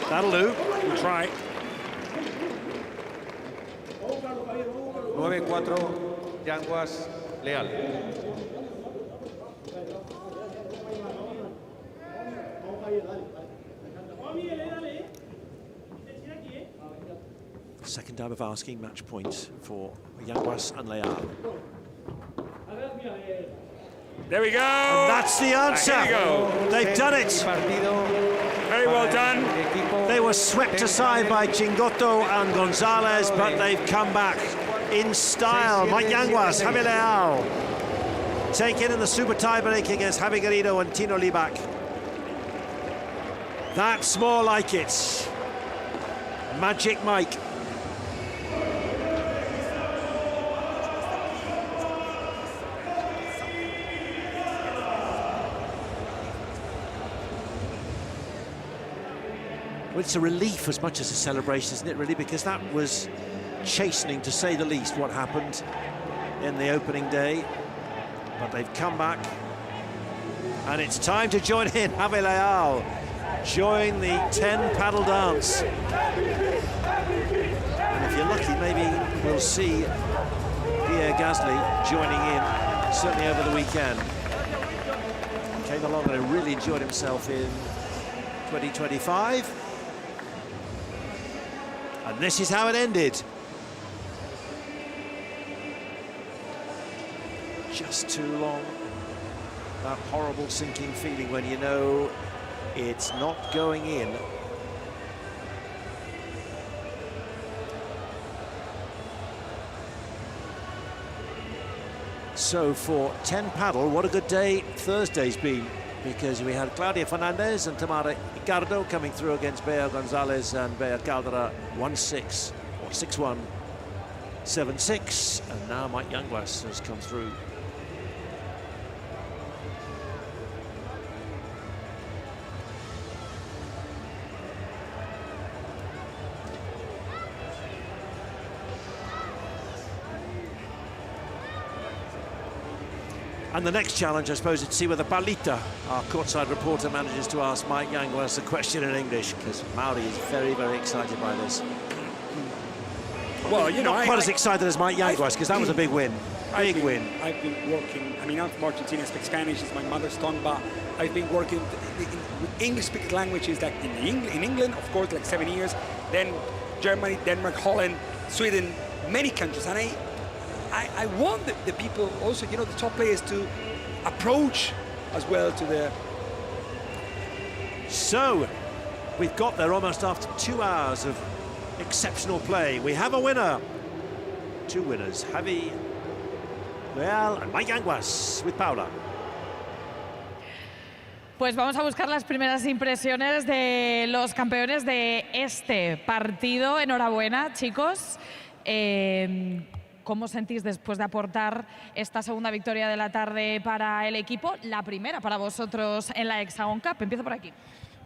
That'll do. We'll try. 9-4, Yanguas, Leal. Second time of asking match points for Yanguas and Leal. There we go. And that's the answer. Here we go. They've done it. Very well done. They were swept aside by Chingotto and Gonzalez, but they've come back in style. Mike Yanguas, Javi Leal, taken in the super tiebreak against Javi Garrido and Tino Libak. That's more like it. Magic Mike. Well, it's a relief as much as a celebration, isn't it, really? Because that was chastening, to say the least, what happened in the opening day. But they've come back, and it's time to join in. Javi Leal, join the 10 paddle dance. And if you're lucky, maybe we'll see Pierre Gasly joining in, certainly over the weekend. Came along and really enjoyed himself in 2025. And this is how it ended. Just too long. That horrible sinking feeling when you know it's not going in. So for 10 paddle, what a good day Thursday's been, because we had Claudia Fernandez and Tamara Icardo coming through against Bea Gonzalez and Bea Caldera 1-6 or 6-1, 7-6, and now Mike Yanguas has come through. And the next challenge, I suppose, is to see whether Palita, our courtside reporter, manages to ask Mike Yanguas a question in English, because Mauri is very, very excited by this. Well, you know, not quite as excited as Mike Yanguas, because that was a big win. Big win. I've been working, I mean, I'm from Argentina, I speak Spanish, it's my mother's tongue, but I've been working with English-speaking languages, like in England, of course, like 7 years, then Germany, Denmark, Holland, Sweden, many countries, and I want the people also, you know, the top players to approach as well to the... So, we've got there almost after 2 hours of exceptional play. We have a winner. 2 winners, Javi Leal and Mike Yanguas with Paula. Pues vamos a buscar las primeras impresiones de los campeones de este partido. Enhorabuena, chicos. ¿Cómo sentís después de aportar esta segunda victoria de la tarde para el equipo? La primera para vosotros en la Hexagon Cup. Empiezo por aquí.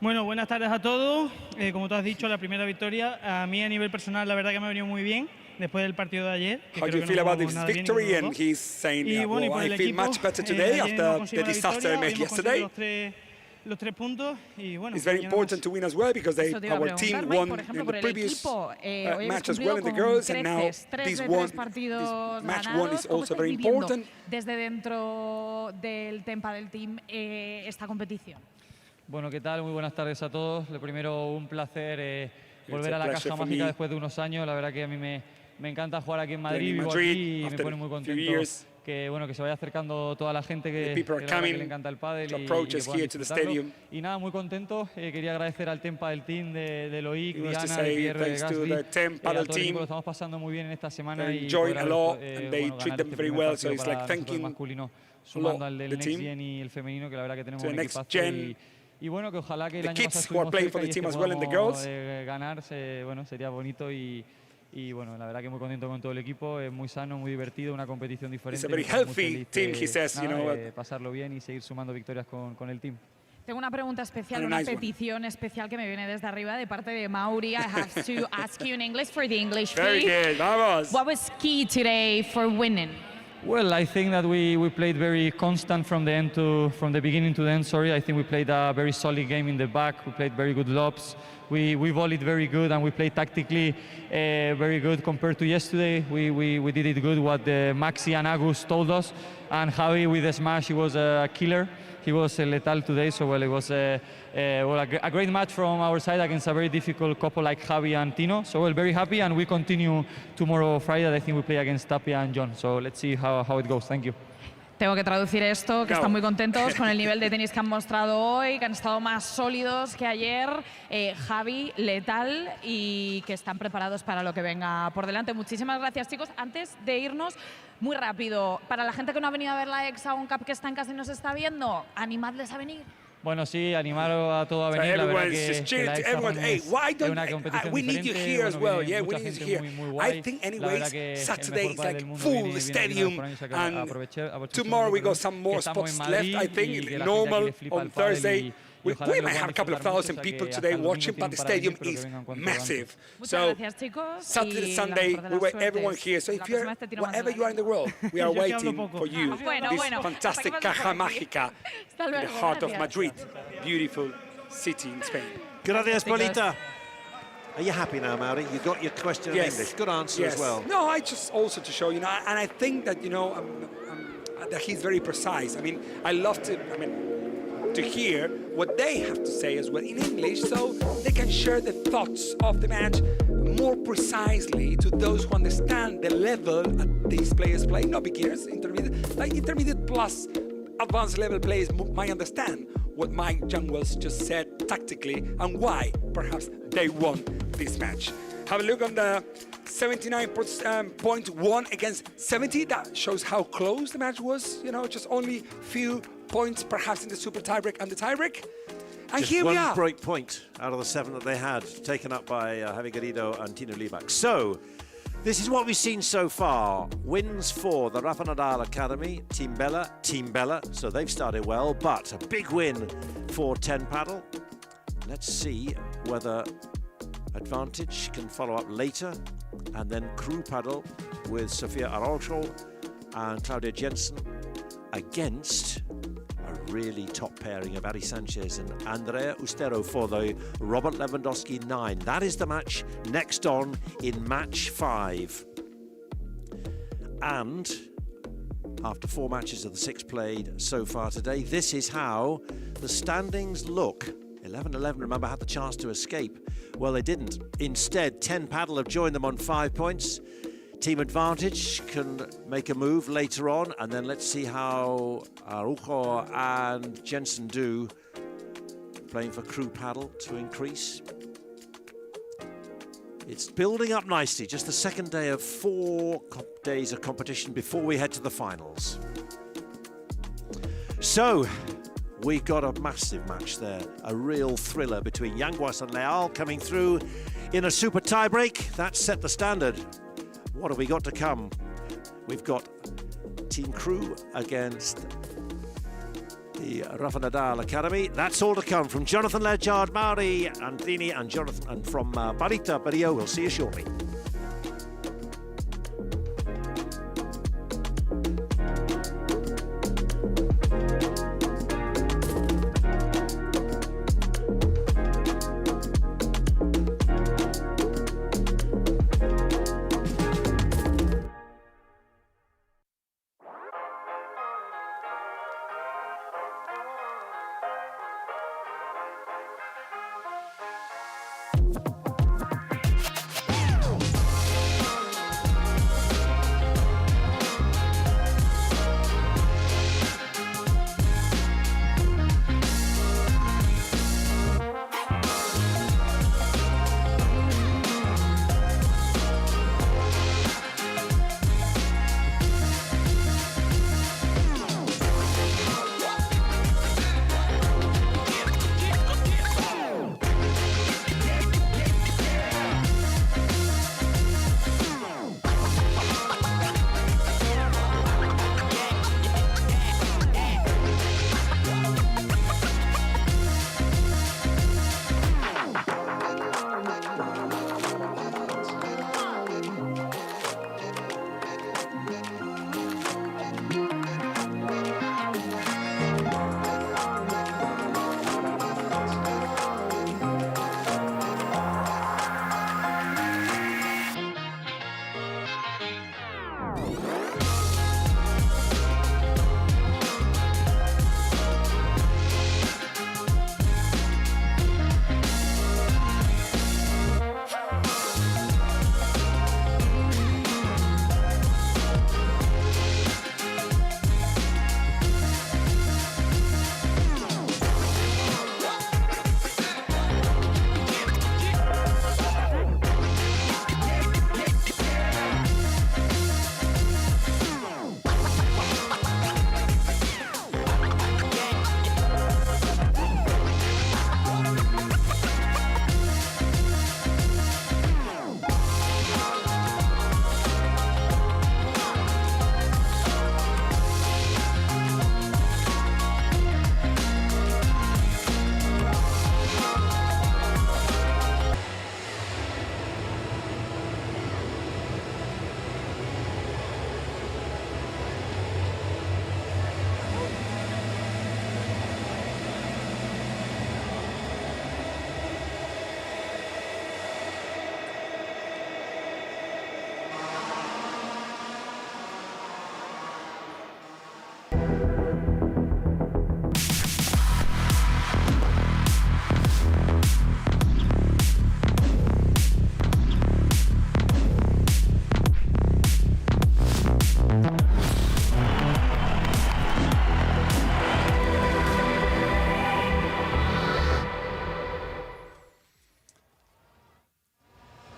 Bueno, buenas tardes a todos. Como tú has dicho, la primera victoria. A mí a nivel personal, la verdad que me ha venido muy bien después del partido de ayer. How do you feel about this victory? And he's saying, well, I feel much better today after the disaster they made yesterday. Los 3 puntos y bueno. It's very important to win as well because our team won in the previous match as well in the girls, and now this match one is also very important. Desde dentro del Tempa del Team esta competición. Bueno, ¿qué tal? Muy buenas tardes a todos. Lo primero, un placer volver a la Caja Mágica después de unos años. La verdad que a mí me encanta jugar aquí en Madrid, vivo aquí y me pone muy contento que, bueno, que se vaya acercando toda la gente que le encanta el pádel y que puedan disfrutarlo. Y nada, muy contento. Quería agradecer al Tempa del Team de Loic, Diana, de Pierre Gasly, a todo el equipo. Lo estamos pasando muy bien en esta semana y ganar este primer partido para nosotros masculino, sumando al del Next Gen y el femenino, que la verdad que tenemos un equipazo. Y bueno, que ojalá que el año pasado podamos ganar, bueno, sería bonito y bueno, la verdad que muy contento con todo el equipo, es muy sano, muy divertido, una competición diferente. It's a very healthy team, he says, you know. Pasarlo bien y seguir sumando victorias con el team. Tengo una pregunta especial, una petición especial que me viene desde arriba de parte de Mauri. I have to ask you in English for the English feed. Very good, vamos. What was key today for winning? Well, I think that we played very constant from the beginning to the end. Sorry, I think we played a very solid game in the back. We played very good lobs. We volleyed very good and we played tactically very good compared to yesterday. We did it good. What Maxi and Agus told us, and Javi with the smash, he was a killer. He was lethal today, so well, it was a great match from our side against a very difficult couple like Javi and Tino. So we're very happy, and we continue tomorrow Friday. I think we play against Tapia and John. So let's see how it goes. Thank you. Tengo que traducir esto, que están muy contentos con el nivel de tenis que han mostrado hoy, que han estado más sólidos que ayer. Javi, letal, y que están preparados para lo que venga por delante. Muchísimas gracias, chicos. Antes de irnos, muy rápido, para la gente que no ha venido a ver la Hexagon Cup, que está en casa y nos está viendo, animadles a venir. Bueno, sí, animar a todo a venir. La verdad que la Hexagon es una competición we need you here as well. Yeah, we need you here. I think anyways, Saturday is like full the stadium, and tomorrow we got some more spots left. I think normal on Thursday. We might have a couple of thousand people today watching, but the stadium is massive. So Saturday, Sunday, we were everyone here. So if you're wherever you are in the world, we are waiting for you. This fantastic Caja Mágica in the heart of Madrid, beautiful city in Spain. Gracias, Polita. Are you happy now, Mauri? You got your question in English. Good answer as well. No, I just also to show, you know, and I think that, you know, that he's very precise. I mean, I love to hear what they have to say as well in English, so they can share the thoughts of the match more precisely to those who understand the level that these players play. Not beginners, intermediate plus advanced level players might understand what Mike Yanguas just said tactically and why perhaps they won this match. Have a look on the 79.1 against 70. That shows how close the match was. You know, just only few points perhaps in the super tiebreak and the tiebreak. And just here we are. One break point out of the 7 that they had, taken up by Javi Garrido and Tino Liebach. So, this is what we've seen so far. Wins for the Rafa Nadal Academy, Team Bella, so they've started well, but a big win for 10 Paddle. Let's see whether Advantage can follow up later, and then Crew Paddle with Sofia Araujo and Claudia Jensen against a really top pairing of Ari Sanchez and Andrea Ustero for the Robert Lewandowski 9. That is the match next on in match 5. And after 4 matches of the 6 played so far today, this is how the standings look. 11-11, remember, had the chance to escape. Well, they didn't. Instead, 10 Padel have joined them on 5 points. Team Advantage can make a move later on, and then let's see how Araujo and Jensen do, playing for Crew Padel to increase. It's building up nicely, just the second day of 4 days of competition before we head to the finals. So, we've got a massive match there, a real thriller between Yanguas and Leal coming through in a super tie-break. That set the standard. What have we got to come? We've got Team Crew against the Rafa Nadal Academy. That's all to come from Jonathan Ledgard, Mauri Andrini and Jonathan, and from Barita Barrio. We'll see you shortly.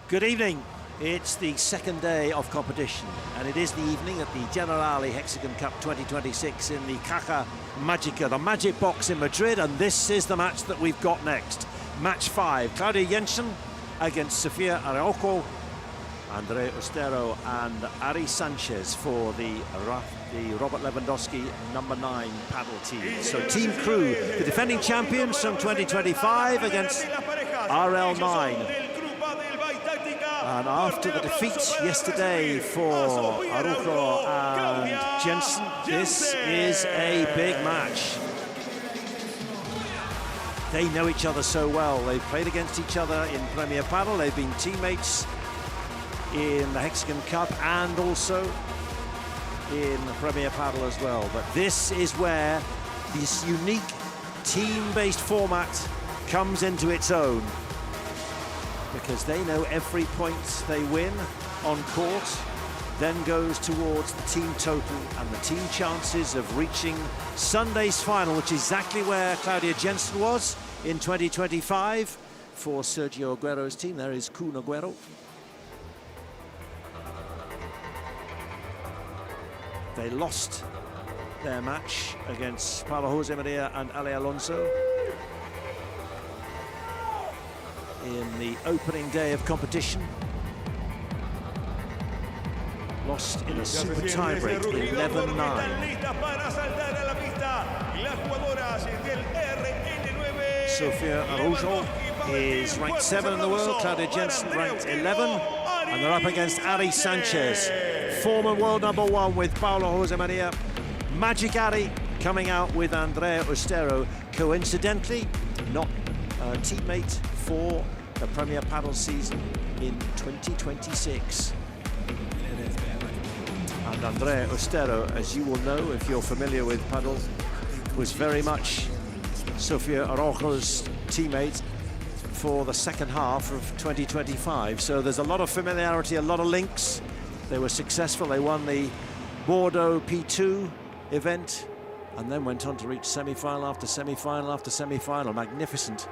Good evening. It's the second day of competition, and it is the evening at the Generali Hexagon Cup 2026 in the Caja Mágica, the magic box in Madrid, and this is the match that we've got next. Match 5, Claudia Jensen against Sofia Araujo, Andrea Ustero and Ari Sanchez for the Robert Lewandowski number 9 paddle team. So Team Crew, the defending champions from 2025 against RL9. And after the defeat yesterday for Araujo and Jensen, this is a big match. They know each other so well. They've played against each other in Premier Padel. They've been teammates in the Hexagon Cup and also in the Premier Padel as well. But this is where this unique team-based format comes into its own, because they know every point they win on court then goes towards the team total and the team chances of reaching Sunday's final, which is exactly where Claudia Jensen was in 2025 for Sergio Agüero's team. There is Kun Agüero. They lost their match against Paulo Jose Maria and Ale Alonso in the opening day of competition. Lost in a super tiebreak, 11-9. Sofia Araujo is ranked 7 in the world, Claudia Jensen ranked 11, and they're up against Ari Sanchez, former world #1 with Paulo Jose Maria. Magic Ari coming out with Andrea Ostero, coincidentally not a teammate for the Premier Padel season in 2026. And Andrea Ostero, as you will know if you're familiar with padel, was very much Sofia Araujo's teammate for the second half of 2025. So there's a lot of familiarity, a lot of links. They were successful. They won the Bordeaux P2 event and then went on to reach semi-final after semi-final after semi-final. Magnificent.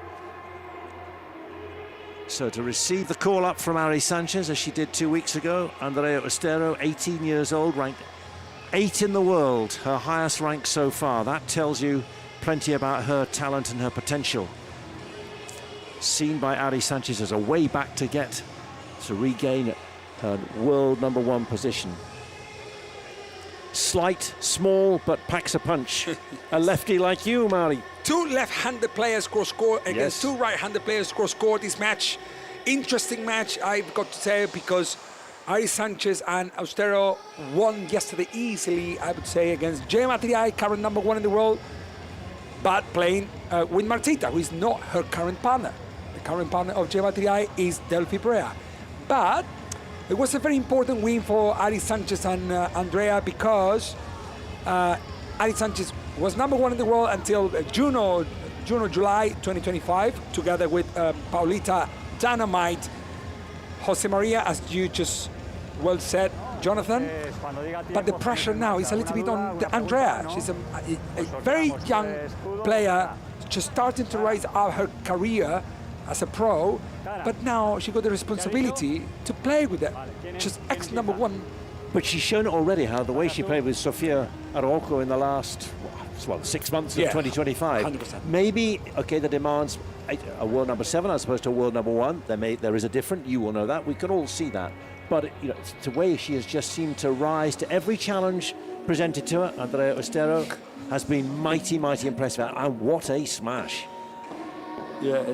So to receive the call up from Ari Sanchez, as she did 2 weeks ago, Andrea Ostero, 18 years old, ranked 8 in the world, her highest rank so far. That tells you plenty about her talent and her potential. Seen by Ari Sanchez as a way back to get to regain her world #1 position. Slight, small, but packs a punch. A lefty like you, Mari. 2 left-handed players score against 2 right-handed players score this match. Interesting match, I've got to say, because Ari Sanchez and Ostero won yesterday easily, I would say, against Gemma Triay, current #1 in the world, but playing with Martita, who is not her current partner. The current partner of Gemma Triay is Delphi Perea. But it was a very important win for Ari Sanchez and Andrea, because Ari Sanchez was #1 in the world until June or July 2025, together with Paulita Dynamite Jose Maria, as you just well said, Jonathan. But the pressure now is a little bit on Andrea. She's a very young player, just starting to rise up her career as a pro, but now she got the responsibility to play with it. Just ex-#1. But she's shown it already, how the way she played with Sofia Araujo in the last, well, 6 months of 2025. 100%. Maybe, okay, the demands a world #7 as opposed to a world #1. There is a difference. You will know that. We can all see that. But you know, it's the way she has just seemed to rise to every challenge presented to her. Andrea Ostero has been mighty, mighty impressive. And what a smash! Yeah, I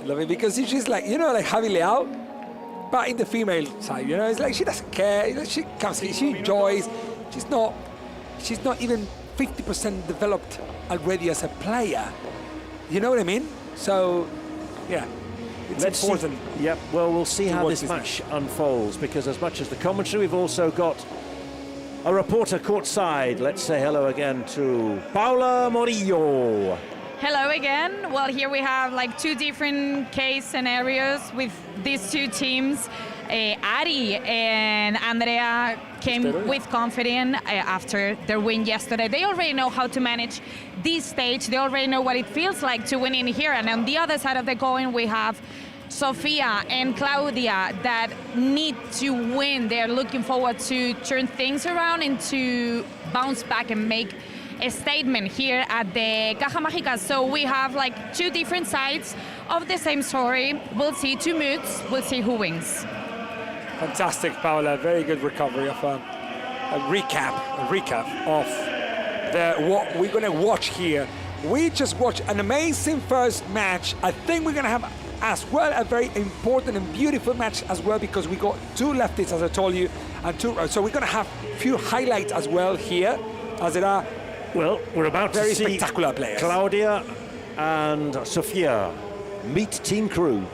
love it, because she's like, you know, like Javi Leao, but in the female side, you know, it's like she doesn't care. You know, she comes in, she enjoys. She's not even 50% developed already as a player. You know what I mean? So, yeah, it's important. Yep. Well, we'll see how this match unfolds, because as much as the commentary, we've also got a reporter courtside. Let's say hello again to Paula Morillo. Hello again. Well, here we have like 2 different case scenarios with these 2 teams. Ari and Andrea came with confidence after their win yesterday. They already know how to manage this stage. They already know what it feels like to win in here. And on the other side of the coin, we have Sofia and Claudia that need to win. They're looking forward to turn things around and to bounce back and make a statement here at the Caja Mágica. So we have like 2 different sides of the same story. We'll see 2 moods. We'll see who wins. Fantastic, Paula. Very good recovery of a recap of what we're going to watch here. We just watched an amazing first match. I think we're going to have as well a very important and beautiful match as well, because we got two lefties, as I told you, and so we're going to have a few highlights as well here, as there are we're about very to see spectacular players. Claudia and Sofia meet Team Crew.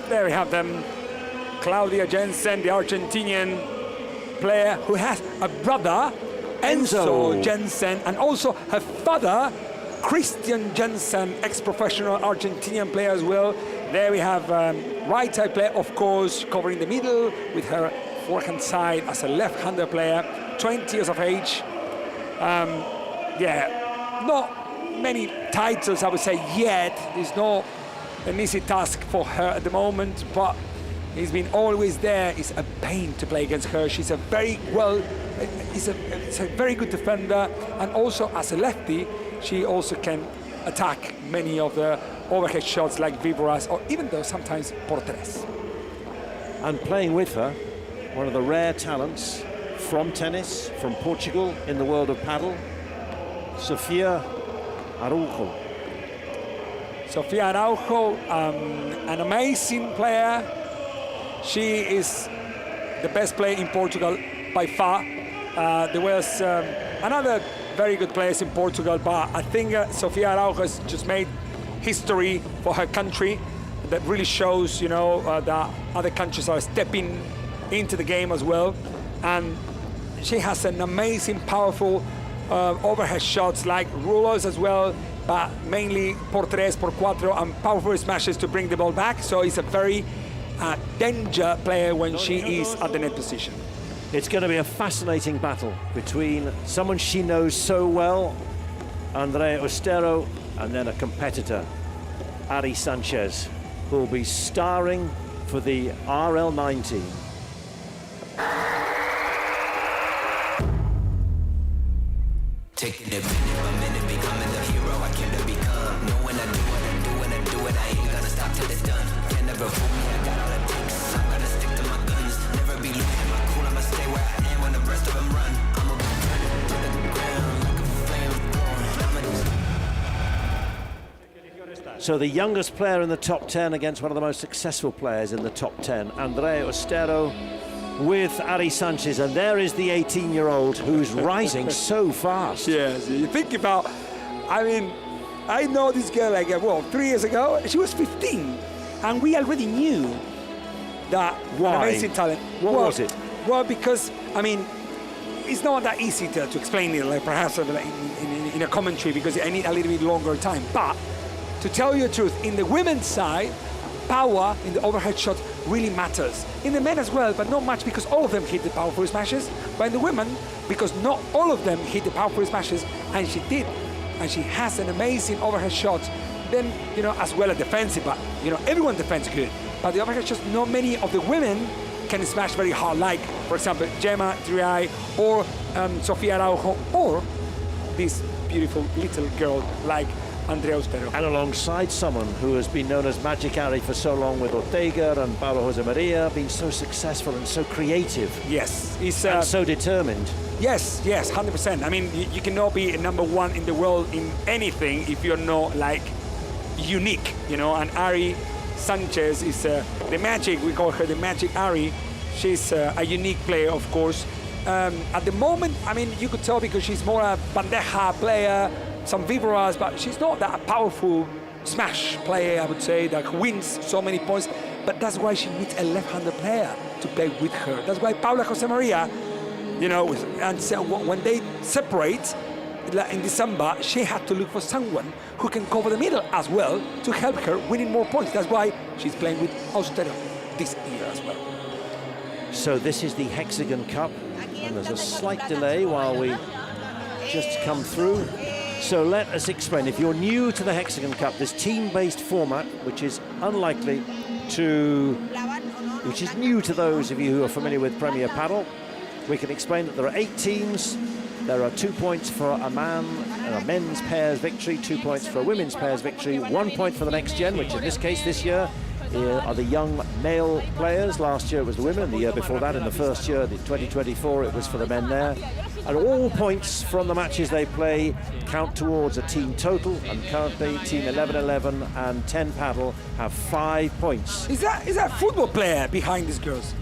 There we have them. Claudia Jensen, the Argentinian player who has a brother, Enzo Jensen, and also her father, Christian Jensen, ex-professional Argentinian player as well. There we have right-side player, of course, covering the middle with her forehand side as a left-hander player, 20 years of age. Yeah, not many titles, I would say, yet. It's not an easy task for her at the moment, but he's been always there. It's a pain to play against her. She's a very it's a very good defender, and also as a lefty, she also can attack many of the overhead shots like víboras, or even though sometimes porteres. And playing with her, one of the rare talents from tennis, from Portugal in the world of padel, Sofia Araujo. Sofia Araujo, an amazing player. She is the best player in Portugal by far. There was another very good players in Portugal, but I think Sofia Araujo has just made history for her country. That really shows, you know, that other countries are stepping into the game as well. And she has an amazing, powerful overhead shots like rulers as well, but mainly por tres, por cuatro, and powerful smashes to bring the ball back. So it's a very danger player when she is at the net position. It's going to be a fascinating battle between someone she knows so well, Andrea Ostero, and then a competitor, Ari Sanchez, who will be starring for the RL19. Taking it minute by minute, becoming the hero I came to become. Know when I do it, I do it, I do it. I ain't gonna stop till it's done. Can never fool me, I got all it takes. I'm gonna stick to my guns. Never be losing my cool, I'ma stay where I am when the rest of them run. I'ma be burning to the ground like a flame. So the youngest player in the top 10 against one of the most successful players in the top 10, Andrea Ostero with Ari Sanchez, and there is the 18-year-old who's rising so fast. Yes, you think about, I mean, I know this girl like, 3 years ago, she was 15, and we already knew that Why? amazing talent. What was it? Well, because, I mean, it's not that easy to explain it, like perhaps in a commentary, because I need a little bit longer time. But to tell you the truth, in the women's side, power in the overhead shot really matters. In the men as well, but not much, because all of them hit the powerful smashes. But in the women, because not all of them hit the powerful smashes, and she did. And she has an amazing overhead shot. Then, you know, as well as defensive, but, you know, everyone defends good. But the overhead shots, not many of the women can smash very hard, like, for example, Gemma Driai, or Sofia Araujo, or this beautiful little girl like Andrea Ostero. And alongside someone who has been known as Magic Ari for so long, with Ortega and Paulo Jose Maria, being so successful and so creative. Yes. He's, and so determined. Yes, 100%. I mean, you cannot be #1 in the world in anything if you're not, like, unique, you know. And Ari Sanchez is the magic, we call her the Magic Ari. She's a unique player, of course. At the moment, I mean, you could tell because she's more a bandeja player, some víboras, but she's not that powerful smash player, I would say, that wins so many points. But that's why she needs a left-handed player to play with her. That's why Paulo Jose Maria, you know, and so when they separate in December, she had to look for someone who can cover the middle as well to help her winning more points. That's why she's playing with Ostero this year as well. So this is the Hexagon Cup, and there's a slight delay while we just come through. So let us explain. If you're new to the Hexagon Cup, this team-based format, which is unlikely to which is new to those of you who are familiar with Premier Padel. We can explain that there are 8 teams. There are 2 points for a men's pairs victory, 2 points for a women's pairs victory, 1 point for the next gen, which in this case this year are the young male players. Last year it was the women, the year before that, in the first year, the 2024, it was for the men there. And all points from the matches they play count towards a team total, and currently Team 11-11 and 10 Padel have 5 points. Is that a football player behind these girls?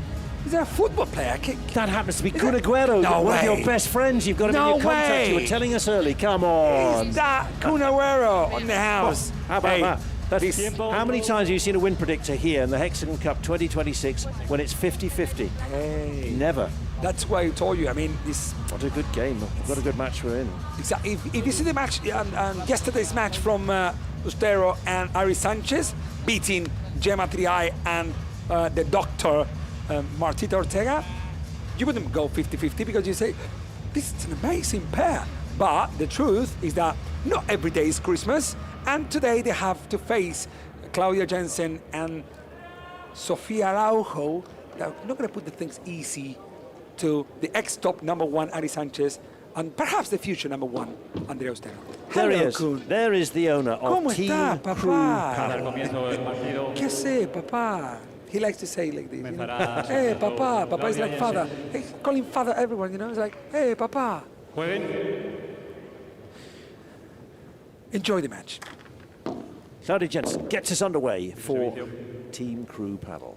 Is that a football player? That happens to be Kun Agüero, one of your best friends. You've got him in your contract. You were telling us early. Come on. Is that Kun Agüero on the house? How about that? How many times have you seen a win predictor here in the Hexagon Cup 2026 when it's 50-50? Hey. Never. That's why I told you. I mean, this. What a good game. What a good match we're in. Exactly. If you see the match, yesterday's match from Ustero and Ari Sanchez beating Gemma Triay and the doctor Martita Ortega, you wouldn't go 50-50 because you say, this is an amazing pair. But the truth is that not every day is Christmas, and today they have to face Claudia Jensen and Sofia Araujo. They're not going to put the things easy to the ex-top #1 Ari Sanchez and perhaps the future #1 Andrea Ustero. There he is. There is the owner of Team Crew Padel. ¿Qué sé, papá? He likes to say like this. You know? Hey, papá. Papá is like father. Hey, call him father, everyone, you know? It's like, hey, papá. Enjoy the match. Claudia Jensen gets us underway for Team Crew Padel.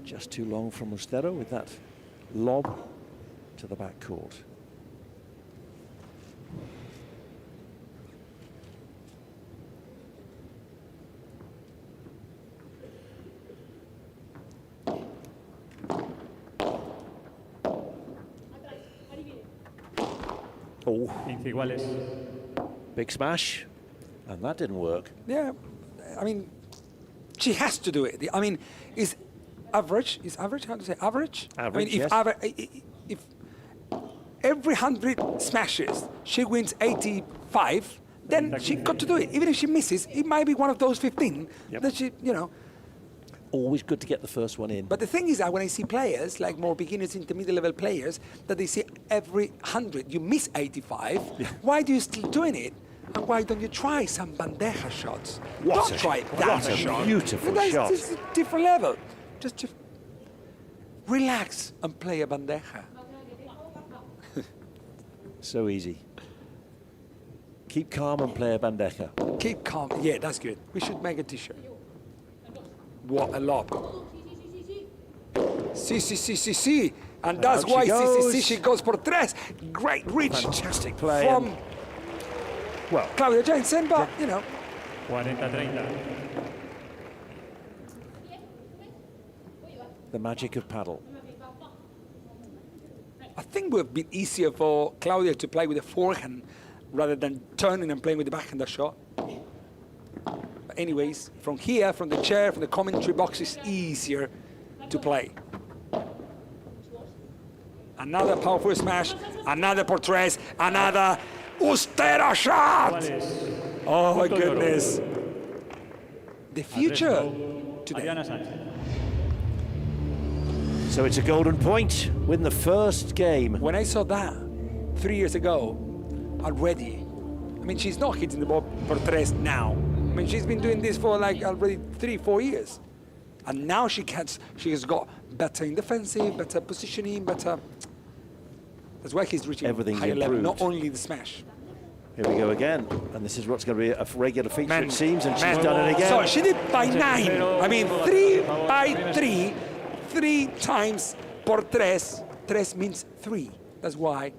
Just too long from Ustero with that lob to the back court. Oh, big smash, and that didn't work. Yeah, I mean, she has to do it. I mean, is average? Is average? How to say average? Average. I mean, if every 100 smashes she wins 85, then she got to do it. Even if she misses, it might be one of those 15 that she, you know. Always good to get the first one in. But the thing is that when I see players, like more beginners, intermediate level players, that they see every 100, you miss 85, why do you still doing it? And why don't you try some bandeja shots? Don't try that shot. Beautiful shot. It's a different level. Just relax and play a bandeja. So easy. Keep calm and play a bandeja. Keep calm. Yeah, that's good. We should make a t-shirt. What a lob. Sí. And that's why she goes por tres. Great reach. Fantastic play. From Claudia Jensen, but, you know. 40-30. The magic of paddle. I think it would have been easier for Claudia to play with a forehand rather than turning and playing with the backhand shot. But anyways, from here, from the chair, from the commentary box, it's easier to play. Another powerful smash, another portraits, another Ustero shot! Oh my goodness. The future today. So it's a golden point, win the first game. When I saw that 3 years ago, already, I mean, she's not hitting the ball por tres now. I mean, she's been doing this for like already 3-4 years. And now she has got better in defensive, better positioning, better. That's why he's reaching higher level, not only the smash. Here we go again, and this is what's going to be a regular feature, it seems, and she's done it again. So she did by 9. I mean, 3 by 3, 3 times por tres. Tres means 3. That's why.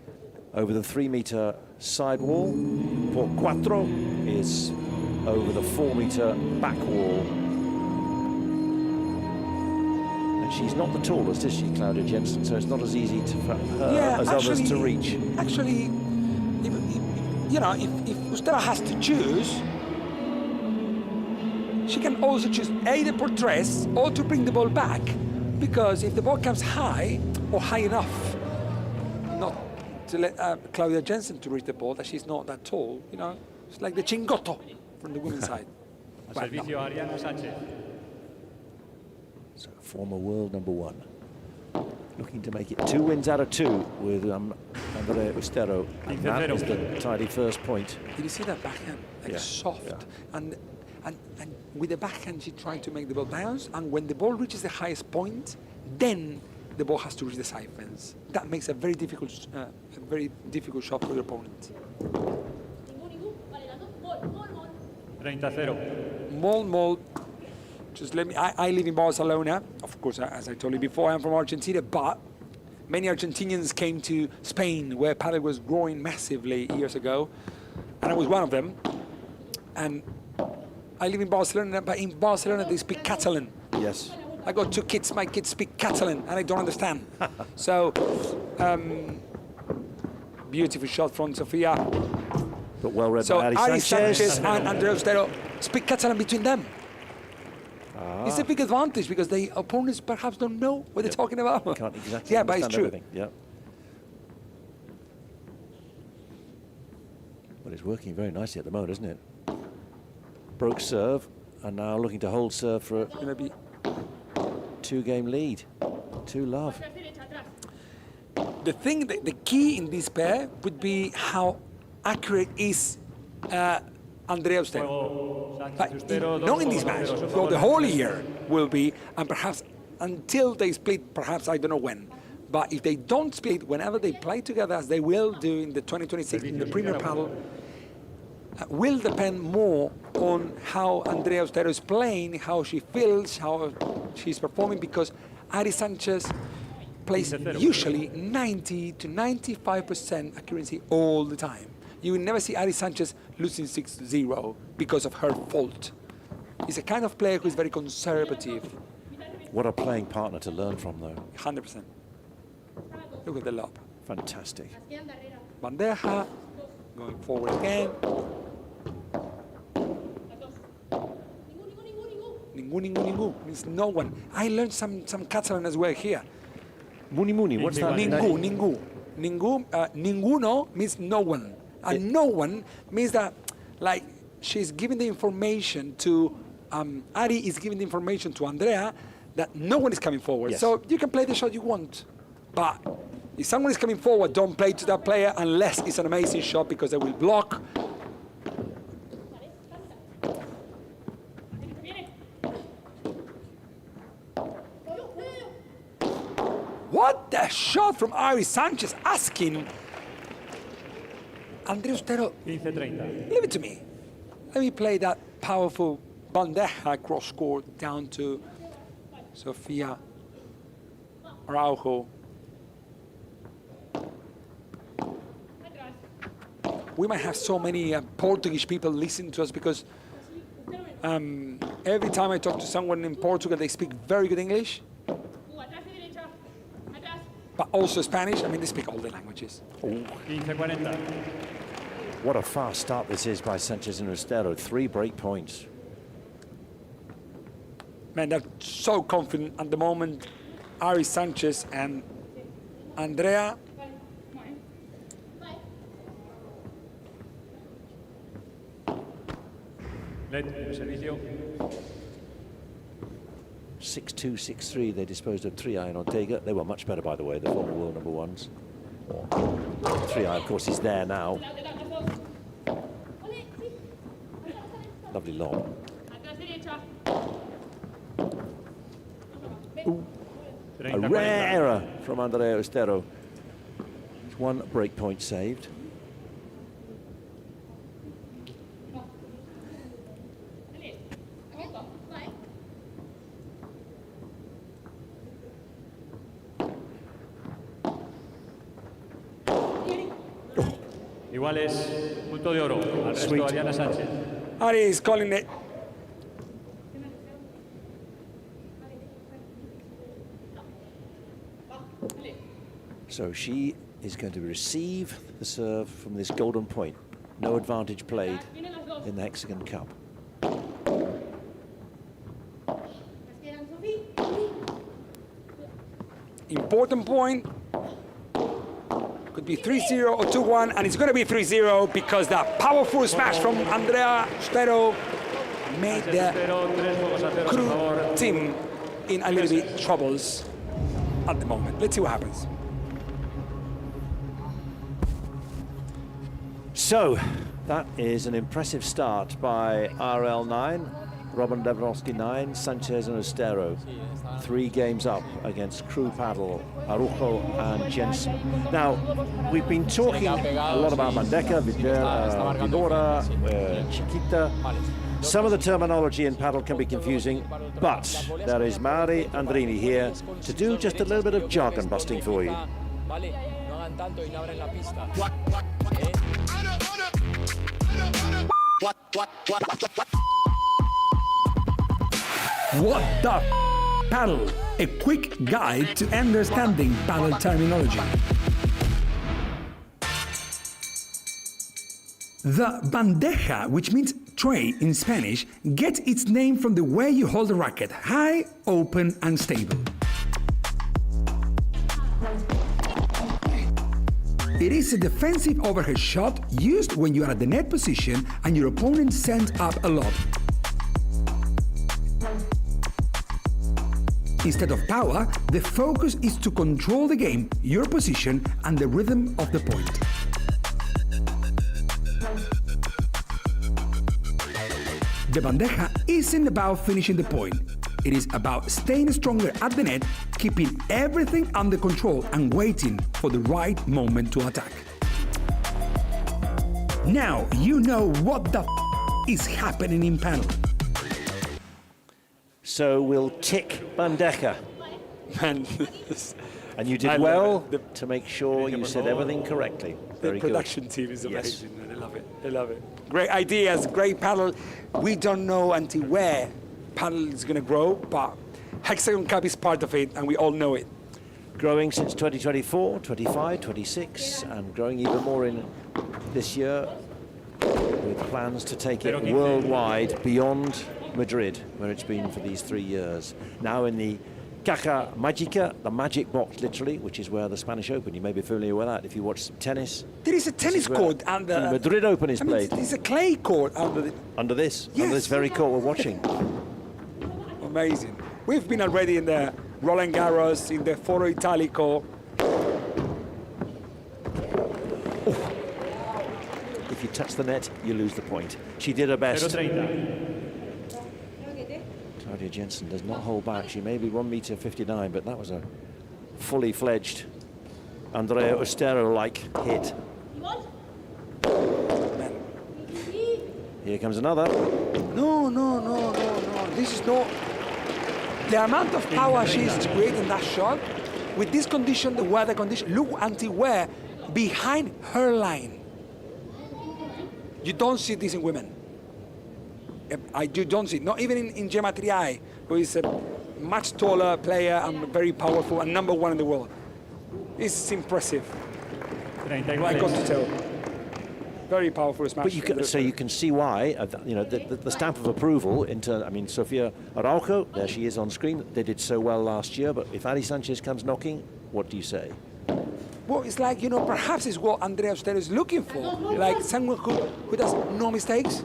Over the 3-meter side wall. Por cuatro is over the 4-meter back wall. And she's not the tallest, is she, Claudia Jensen? So it's not as easy for her as others to reach. Actually, you know, if Ustero has to choose, she can also choose either por tres or to bring the ball back. Because if the ball comes high, or high enough not to let Claudia Jensen to reach the ball, that she's not that tall, you know. It's like the chingotto from the women's side. Well, Servicio Ariana Sánchez. So former world #1. Looking to make it 2 wins out of 2 with Andrea Ustero. And that is the tidy first point. Did you see that backhand? Like soft. And with the backhand, she tried to make the ball bounce. And when the ball reaches the highest point, then the ball has to reach the side fence. That makes a very difficult shot for your opponent. 30-0. Mol. Just let me. I live in Barcelona. Of course, as I told you before, I'm from Argentina. But many Argentinians came to Spain, where padel was growing massively years ago, and I was one of them. And I live in Barcelona, but in Barcelona they speak Catalan. Yes. I got 2 kids. My kids speak Catalan, and I don't understand. So, beautiful shot from Sofia. But well read So by Ari Sanchez. Sanchez and Andrea Ustero speak Catalan between them. It's a big advantage because the opponents perhaps don't know what they're talking about. Can't exactly but it's true. everything. Yeah. But it's working very nicely at the moment, isn't it? Broke serve, and now looking to hold serve for a 2-game lead. 2-love. The thing, the key in this pair would be how accurate is Andrea Ustero. But not in this match, for the whole year will be, and perhaps until they split, perhaps I don't know when. But if they don't split, whenever they play together, as they will do in the 2026 in the Premier Padel, will depend more on how Andrea Ustero is playing, how she feels, how she's performing, because Ari Sanchez plays usually 90 to 95% accuracy all the time. You will never see Ari Sanchez losing 6-0 because of her fault. He's a kind of player who is very conservative. What a playing partner to learn from, though. 100%. Look at the lob. Fantastic. Bandeja, going forward again. Ningú means no one. I learned some Catalan as well here. Muni, what's that? Ningú. Ninguno means no one. And no one means that, like, she's giving the information to, Ari is giving the information to Andrea that no one is coming forward. Yes. So you can play the shot you want. But if someone is coming forward, don't play to that player unless it's an amazing shot, because they will block. What a shot from Ari Sanchez, asking Andrea Ustero, 15-30. leave it to me. Let me play that powerful bandeja cross court down to Sofia Araujo. We might have so many Portuguese people listening to us because every time I talk to someone in Portugal, they speak very good English, but also Spanish. I mean, they speak all the languages. 15-40. What a fast start this is by Sanchez and Ustero. 3 break points. Man, they're so confident at the moment. Ari Sanchez and Andrea. Servicio. 6-2, 6-3. They disposed of 3-iron Ortega. They were much better, by the way, the former world #1s. 3-iron, of course, is there now. Lovely lob. A rare error from Andrea Ustero. 1 break point saved. Iguales, punto de oro. Al resto, Ariana Sánchez. Ari is calling it. So she is going to receive the serve from this golden point. No advantage played in the Hexagon Cup. Important point. Could be 3-0 or 2-1, and it's going to be 3-0 because that powerful smash from Andrea Stero made the crew team in a little bit troubles at the moment. Let's see what happens. So, that is an impressive start by RL9, Robin Lewandowski 9, Sanchez and Estero. 3 games up against Crew Paddle, Arujo and Jensen. Now, we've been talking a lot about Bandeja, Vidora, Chiquita. Some of the terminology in paddle can be confusing, but there is Mari Andrini here to do just a little bit of jargon busting for you. What the paddle? A quick guide to understanding paddle terminology. The bandeja, which means tray in Spanish, gets its name from the way you hold the racket, high, open and stable. It is a defensive overhead shot used when you are at the net position and your opponent sends up a lob. Instead of power, the focus is to control the game, your position, and the rhythm of the point. The bandeja isn't about finishing the point. It is about staying stronger at the net, keeping everything under control and waiting for the right moment to attack. Now you know what the is happening in paddle. So we'll tick bandeja. And you did well to make sure you said everything correctly. Very good. The production team is amazing. Yes. I love it. I love it. Great ideas, great paddle. We don't know until where paddle is going to grow, but Hexagon Cup is part of it, and we all know it. Growing since 2024, 25, 26, and growing even more in this year with plans to take it worldwide beyond Madrid, where it's been for these 3 years. Now in the Caja Mágica, the magic box literally, which is where the Spanish Open, you may be familiar with that if you watch some tennis. There is a tennis court under the Madrid Open is played. There's a clay court under this very court we're watching. Amazing. We've been already in the Roland Garros, in the Foro Italico. Oh. If you touch the net, you lose the point. She did her best. Claudia Jensen does not hold back. She may be 1.59 m, but that was a fully fledged Andrea Ostero-like hit. Here comes another. No. This is not... The amount of power she's creating that shot, with this condition, the weather condition, look until where, behind her line. You don't see this in women. You don't see it, not even in Gemma Triay, who is a much taller player and very powerful and #1 in the world. It's impressive. I got to tell. Very powerful smash. But you can, so you can see why, you know, the stamp of approval into, I mean, Sofia Araujo, there she is on screen. They did so well last year, but if Ali Sanchez comes knocking, what do you say? Well, it's like, you know, perhaps it's what Andrea Ostero is looking for. Like someone who does no mistakes.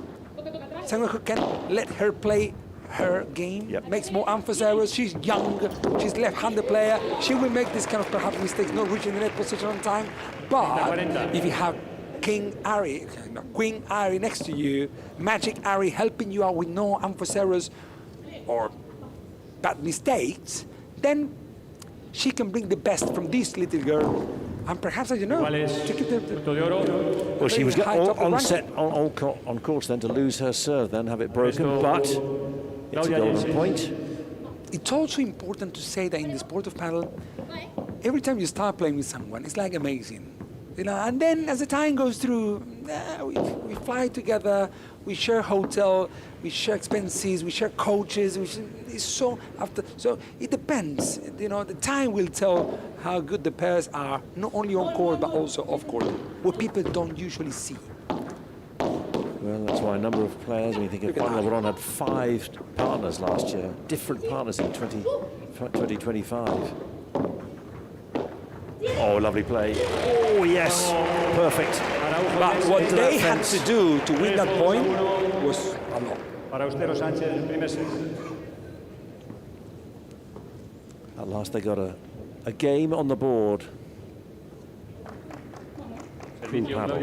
Someone who can let her play her game, makes more unforced errors. She's young, she's left-handed player. She will make this kind of perhaps mistakes, not reaching the net position on time. But if you have Queen Ari next to you, Magic Ari helping you out with no unforced errors or bad mistakes, then she can bring the best from this little girl. And perhaps, you know, to keep well, she was on course then to lose her serve, then have it broken, but it's a golden point. It's also important to say that in the sport of paddle, every time you start playing with someone, it's like amazing. You know, and then as the time goes through, we fly together, we share hotel, we share expenses, we share coaches. So it depends. You know, the time will tell how good the pairs are, not only on court but also off court, what people don't usually see. Well, that's why a number of players, when you think of Juan LeBron had 5 partners last year, different partners in 2025. Oh, lovely play. Oh, yes. Perfect. But what they had to do to win that point was a lot. Para Austero Sánchez, el primer set. At last they got a game on the board. Crew paddle.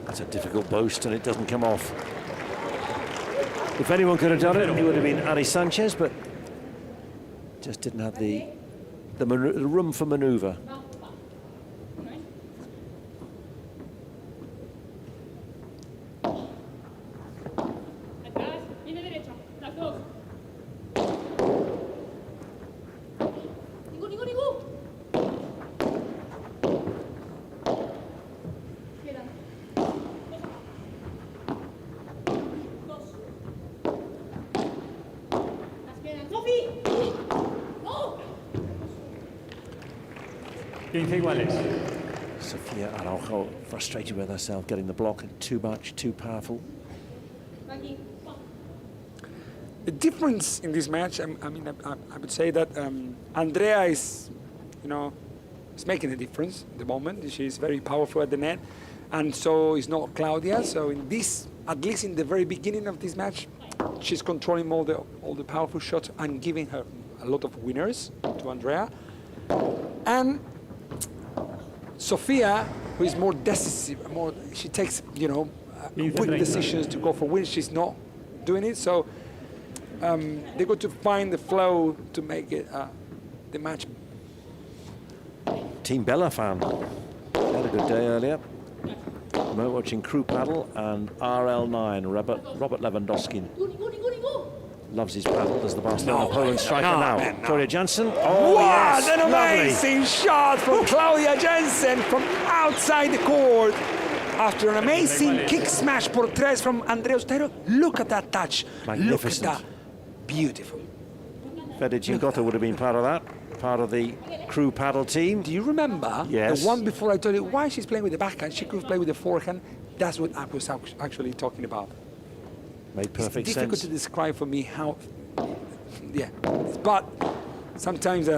That's a difficult boast, and it doesn't come off. If anyone could have done it, it would have been Ari Sanchez, but just didn't have the room for manoeuvre. Sofia Araujo frustrated with herself, getting the block too much, too powerful. The difference in this match, I would say that Andrea is, is making a difference at the moment. She's very powerful at the net, and so is not Claudia. So in this, at least in the very beginning of this match, she's controlling all the powerful shots and giving her a lot of winners to Andrea. And Sofia, who is more decisive, she takes, quick decisions to go for wins. She's not doing it, so they got to find the flow to make it the match. Team Bella fan had a good day earlier. We're watching Crew Paddle and RL9, Robert Lewandowski. Loves his paddle, does the Barcelona Poland striker now. Claudia Jansen. Oh, wow, yes, an amazing lovely shot from Claudia Jansen from outside the court. After an amazing kick smash por tres from Andrea Austero. Look at that touch. Magnificent. Look at that. Beautiful. Fede Giangotto would have been part of that, part of the Crew Paddle team. Do you remember yes. the one before I told you why she's playing with the backhand? She could play with the forehand. That's what I was actually talking about. Made perfect it's difficult sense. to describe for me how, but sometimes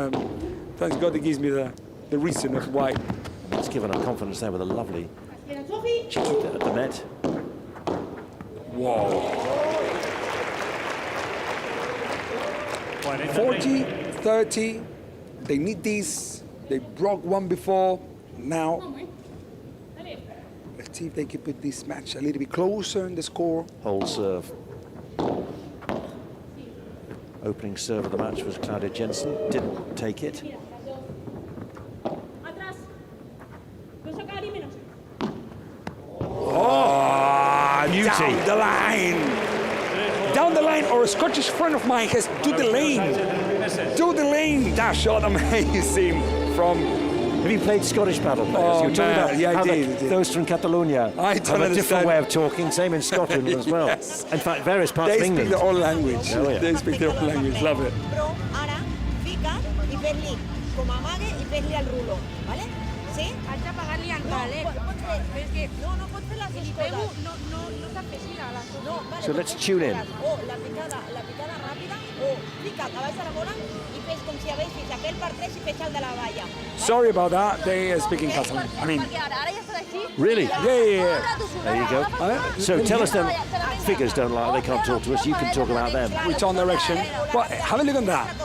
thanks God it gives me the reason of why. It's given her confidence there with a lovely chip at the net. Whoa. 40, 30, they need these. They broke one before, now. Let's see if they can put this match a little bit closer in the score. Hold serve. Opening serve of the match was Claudia Jansen. Didn't take it. Oh, beauty. Down the line. Down the line, or a Scottish friend of mine has to the lane. To the lane. That shot amazing from... Have you played Scottish paddle players? Oh, you were talking about yeah, how I did. those from Catalonia have a different way of talking, same in Scotland as well. Yes. In fact, various parts they of England. They speak their own language. Oh, yeah. They speak their own language. Love it. Ara, fica i fes-li com amague i fes-li el rulo, ¿vale? Sí? Haig de pagar-li en paral·lel. No pots fer les dues coses. No sap fer així, no, vale, So let's tune in. O la picada ràpida, o fica a baix de la bola i fes com si haguessis aquell per tres i fes el de la valla. Sorry about that. They are speaking Catalan. I mean, really? Yeah. There you go. So tell us then, figures don't lie, they can't talk to us, you can talk about them. Return direction. Well, have a look at that.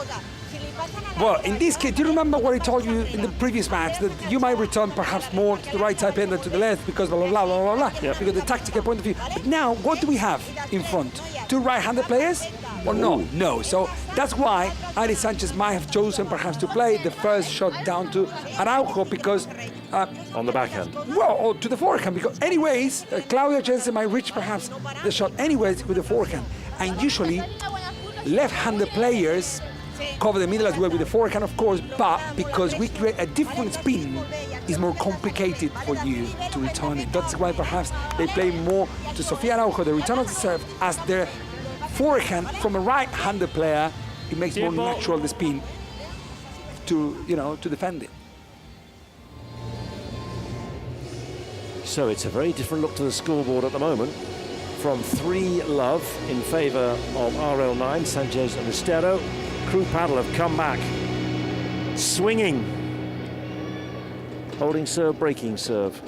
Well, in this case, do you remember what I told you in the previous match, that you might return perhaps more to the right type end than to the left because blah, blah, blah, blah, blah, yep. because the tactical point of view. But now, what do we have in front? Two right-handed players? Or no? No. So that's why Ari Sanchez might have chosen perhaps to play the first shot down to Araujo because... on the backhand? Well, or to the forehand, because anyways, Claudia Jansen might reach perhaps the shot anyways with the forehand. And usually, left-handed players cover the middle as well with the forehand, of course, but because we create a different spin, it's more complicated for you to return it. That's why perhaps they play more to Sofia Araujo, the return of the serve, as their forehand from a right-handed player. It makes more natural the spin to, you know, to defend it. So it's a very different look to the scoreboard at the moment. From 3-love in favour of RL9, Sanchez and Estero. Crew Paddle have come back. Swinging. Holding serve, breaking serve.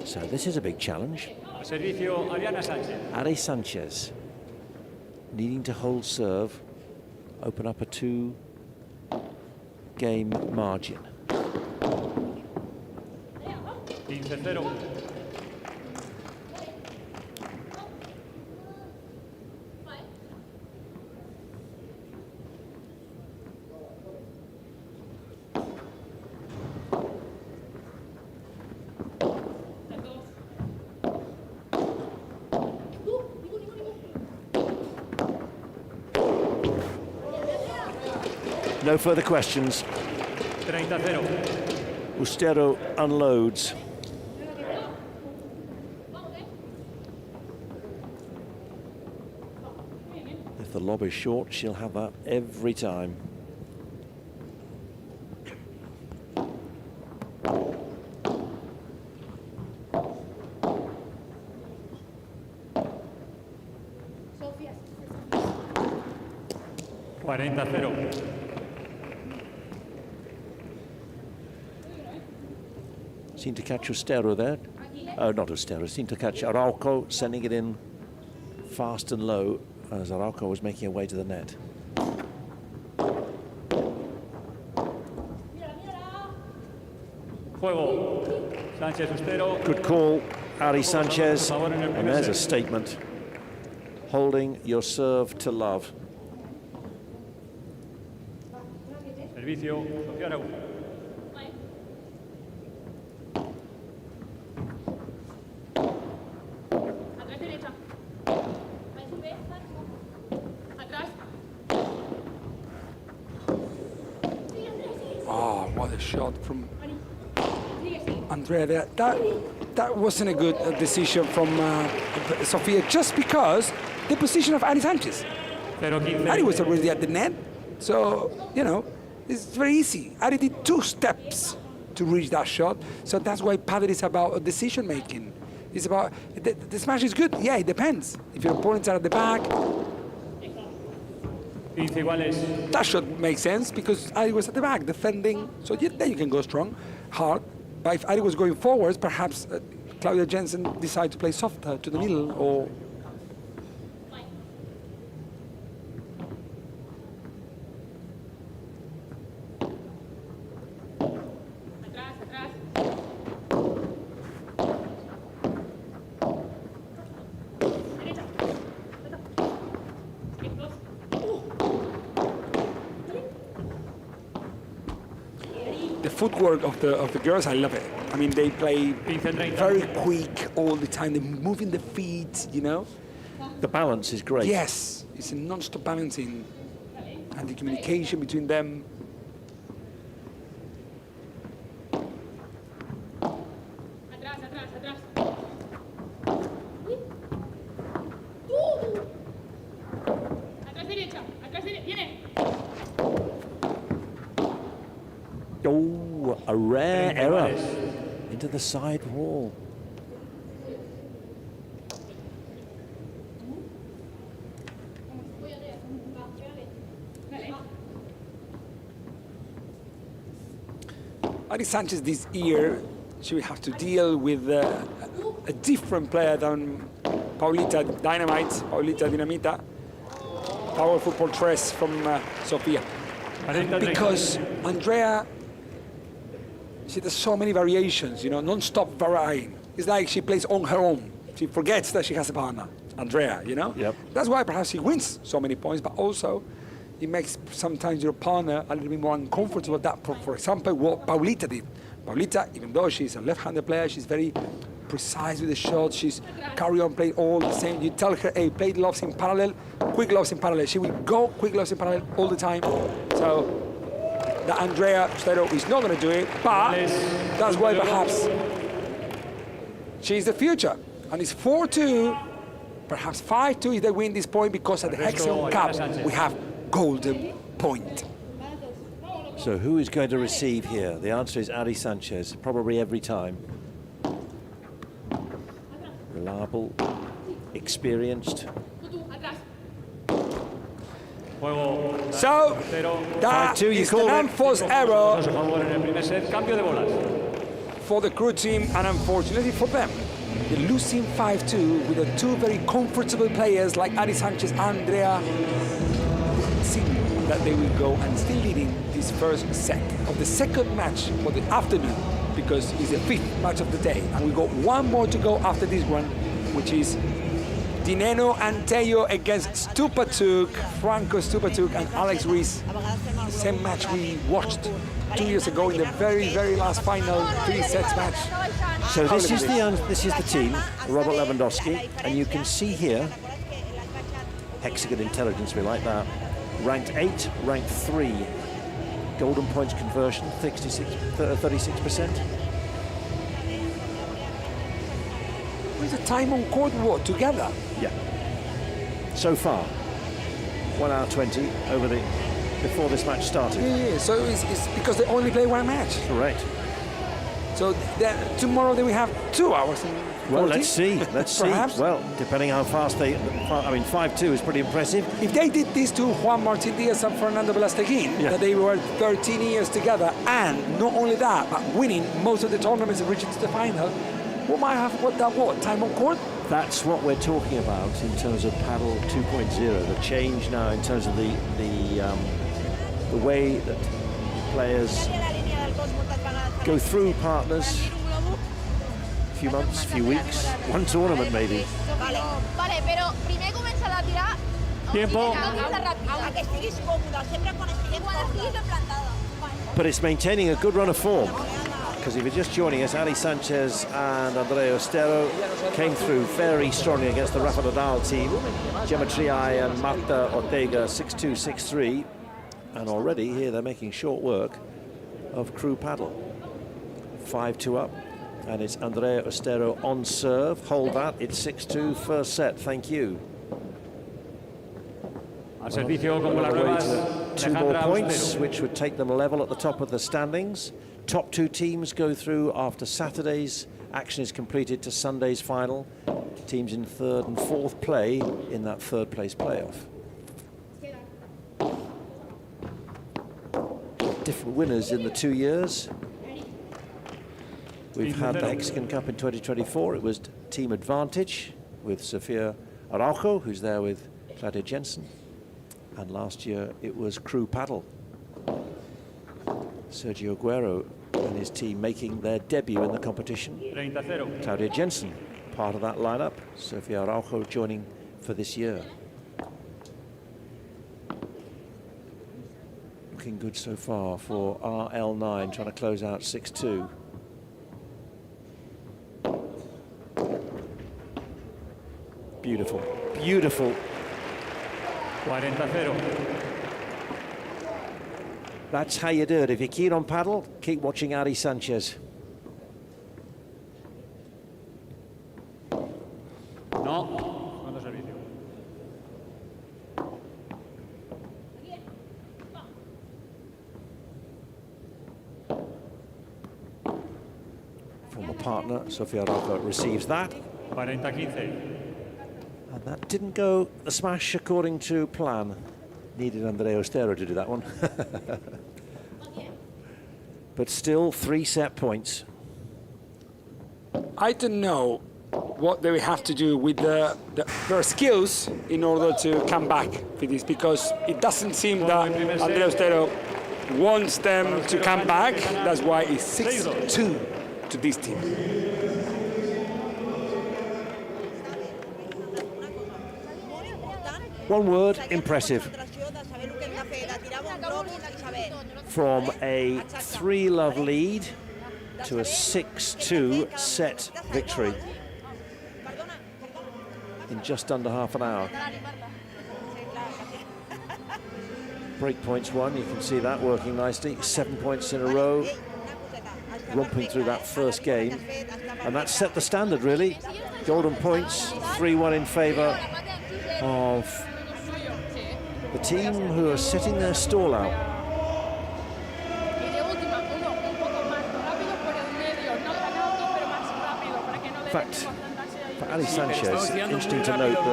So this is a big challenge. Servicio, Ariana Sánchez. Ari Sanchez needing to hold serve, open up a 2-game margin. 15-0. No further questions. 30-0. Ustero unloads. If the lob is short, she'll have that every time. Seem to catch Ustero there. Not Ustero, seem to catch Araujo, sending it in fast and low as Araujo was making her way to the net. Juego. Sánchez Ustero. Good call, Ari Sanchez. And there's a statement. Holding your serve to love. Servicio, Sofía Araujo. Oh, what a shot from Andrea there. That wasn't a good decision from Sofia, just because the position of Ari Sanchez. Ari was already at the net, so, you know, it's very easy. Ari did 2 steps to reach that shot, so that's why padel is about decision making. It's about, the smash is good, yeah, it depends. If your opponents are at the back, that shot makes sense because Ari was at the back defending, so then you can go strong, hard. But if Ari was going forwards, perhaps Claudia Jensen decided to play softer to the middle, or footwork of the girls, I love it. I mean, they play very quick all the time. They're moving the feet, you know. The balance is great. Yes, it's a non-stop balancing, and the communication between them. Oh, a rare error into the side wall. Ari Sanchez this year, she will have to deal with a different player than Paulita Dynamite, Paulita Dinamita, powerful portress from Sofia. Because Andrea, she does so many variations, you know, non-stop varying. It's like she plays on her own. She forgets that she has a partner, Andrea, you know? Yep. That's why perhaps she wins so many points, but also it makes sometimes your partner a little bit more uncomfortable. That, for example, what Paulita did. Paulita, even though she's a left-handed player, she's very precise with the shot. She's carry on playing all the same. You tell her, hey, play loves in parallel, quick loves in parallel. She will go quick loves in parallel all the time. So the Andrea Ostero is not going to do it, but that's why perhaps she's the future. And it's 4-2, perhaps 5-2 if they win this point, because at the Hexagon Cup we have golden point. So who is going to receive here? The answer is Ari Sanchez, probably every time. Reliable, experienced. So that is an unforced error for the crew team, and unfortunately for them, they're losing 5-2 with the two very comfortable players like Ari Sanchez and Andrea. See that they will go and still leading this first set of the second match for the afternoon, because it's the 5th match of the day, and we got one more to go after this one, which is Dineno and Teo against Stupatuk, Franco Stupatuk and Alex Ruiz. The same match we watched 2 years ago in the very, very last final 3 sets match. So this is the team, Robert Lewandowski, and you can see here, Hexagon Intelligence, we like that. Ranked 8, ranked 3. Golden points conversion, 36%. Where's the time on court war together? Yeah. So far, 1 hour 20 before this match started. Yeah. So it's because they only play one match. Correct. So then tomorrow they will have 2 hours. Well, let's see. Let's see. Perhaps. Well, depending how fast they... I mean, 5-2 is pretty impressive. If they did this to Juan Martín Díaz and Fernando Velasteguín, that they were 13 years together, and not only that, but winning most of the tournaments and reaching to the final, what might have what time on court? That's what we're talking about in terms of Padel 2.0. The change now in terms of the way that players go through partners. A few months, a few weeks, one tournament maybe. Vale, pero primer comença a tirar. Tiempo. A que estiguis còmode, sempre quan estiguem plantada. But it's maintaining a good run of form. Because if you're just joining us, Ali Sanchez and Andrea Ostero came through very strongly against the Rafa Nadal team. Gemma Triay and Marta Ortega 6-2, 6-3. And already here they're making short work of crew paddle. 5-2 up. And it's Andrea Ostero on serve. Hold that. It's 6-2 first set. Thank you. Al servicio como las nuevas. 2 more points, which would take them level at the top of the standings. Top 2 teams go through after Saturday's action is completed to Sunday's final. Teams in 3rd and 4th play in that 3rd place playoff. Different winners in the 2 years. We've had the Hexagon Cup in 2024. It was team advantage with Sofia Araujo, who's there with Claudia Jensen. And last year it was crew paddle. Sergio Agüero and his team making their debut in the competition. 30-0. Claudia Jensen, part of that lineup. Sofia Araujo joining for this year. Looking good so far for RL9, trying to close out 6-2. Beautiful, beautiful. 40-0. That's how you do it. If you're keen on paddle, keep watching Ari Sanchez. No. Mando servicio. Former partner, Sofia Araujo receives that. 40-15. And that didn't go the smash according to plan. Needed Andrea Ostero to do that one. But still 3 set points. I don't know what they will have to do with their skills in order to come back for this, because it doesn't seem that Andrea Ostero wants them to come back. That's why it's 6-2 to this team. One word, impressive. From a 3-love lead to a 6-2 set victory in just under half an hour. Break points won, you can see that working nicely. 7 points in a row, romping through that first game. And that set the standard, really. Golden points, 3-1 in favour of the team who are setting their stall out. In fact, for Ali Sanchez, interesting to note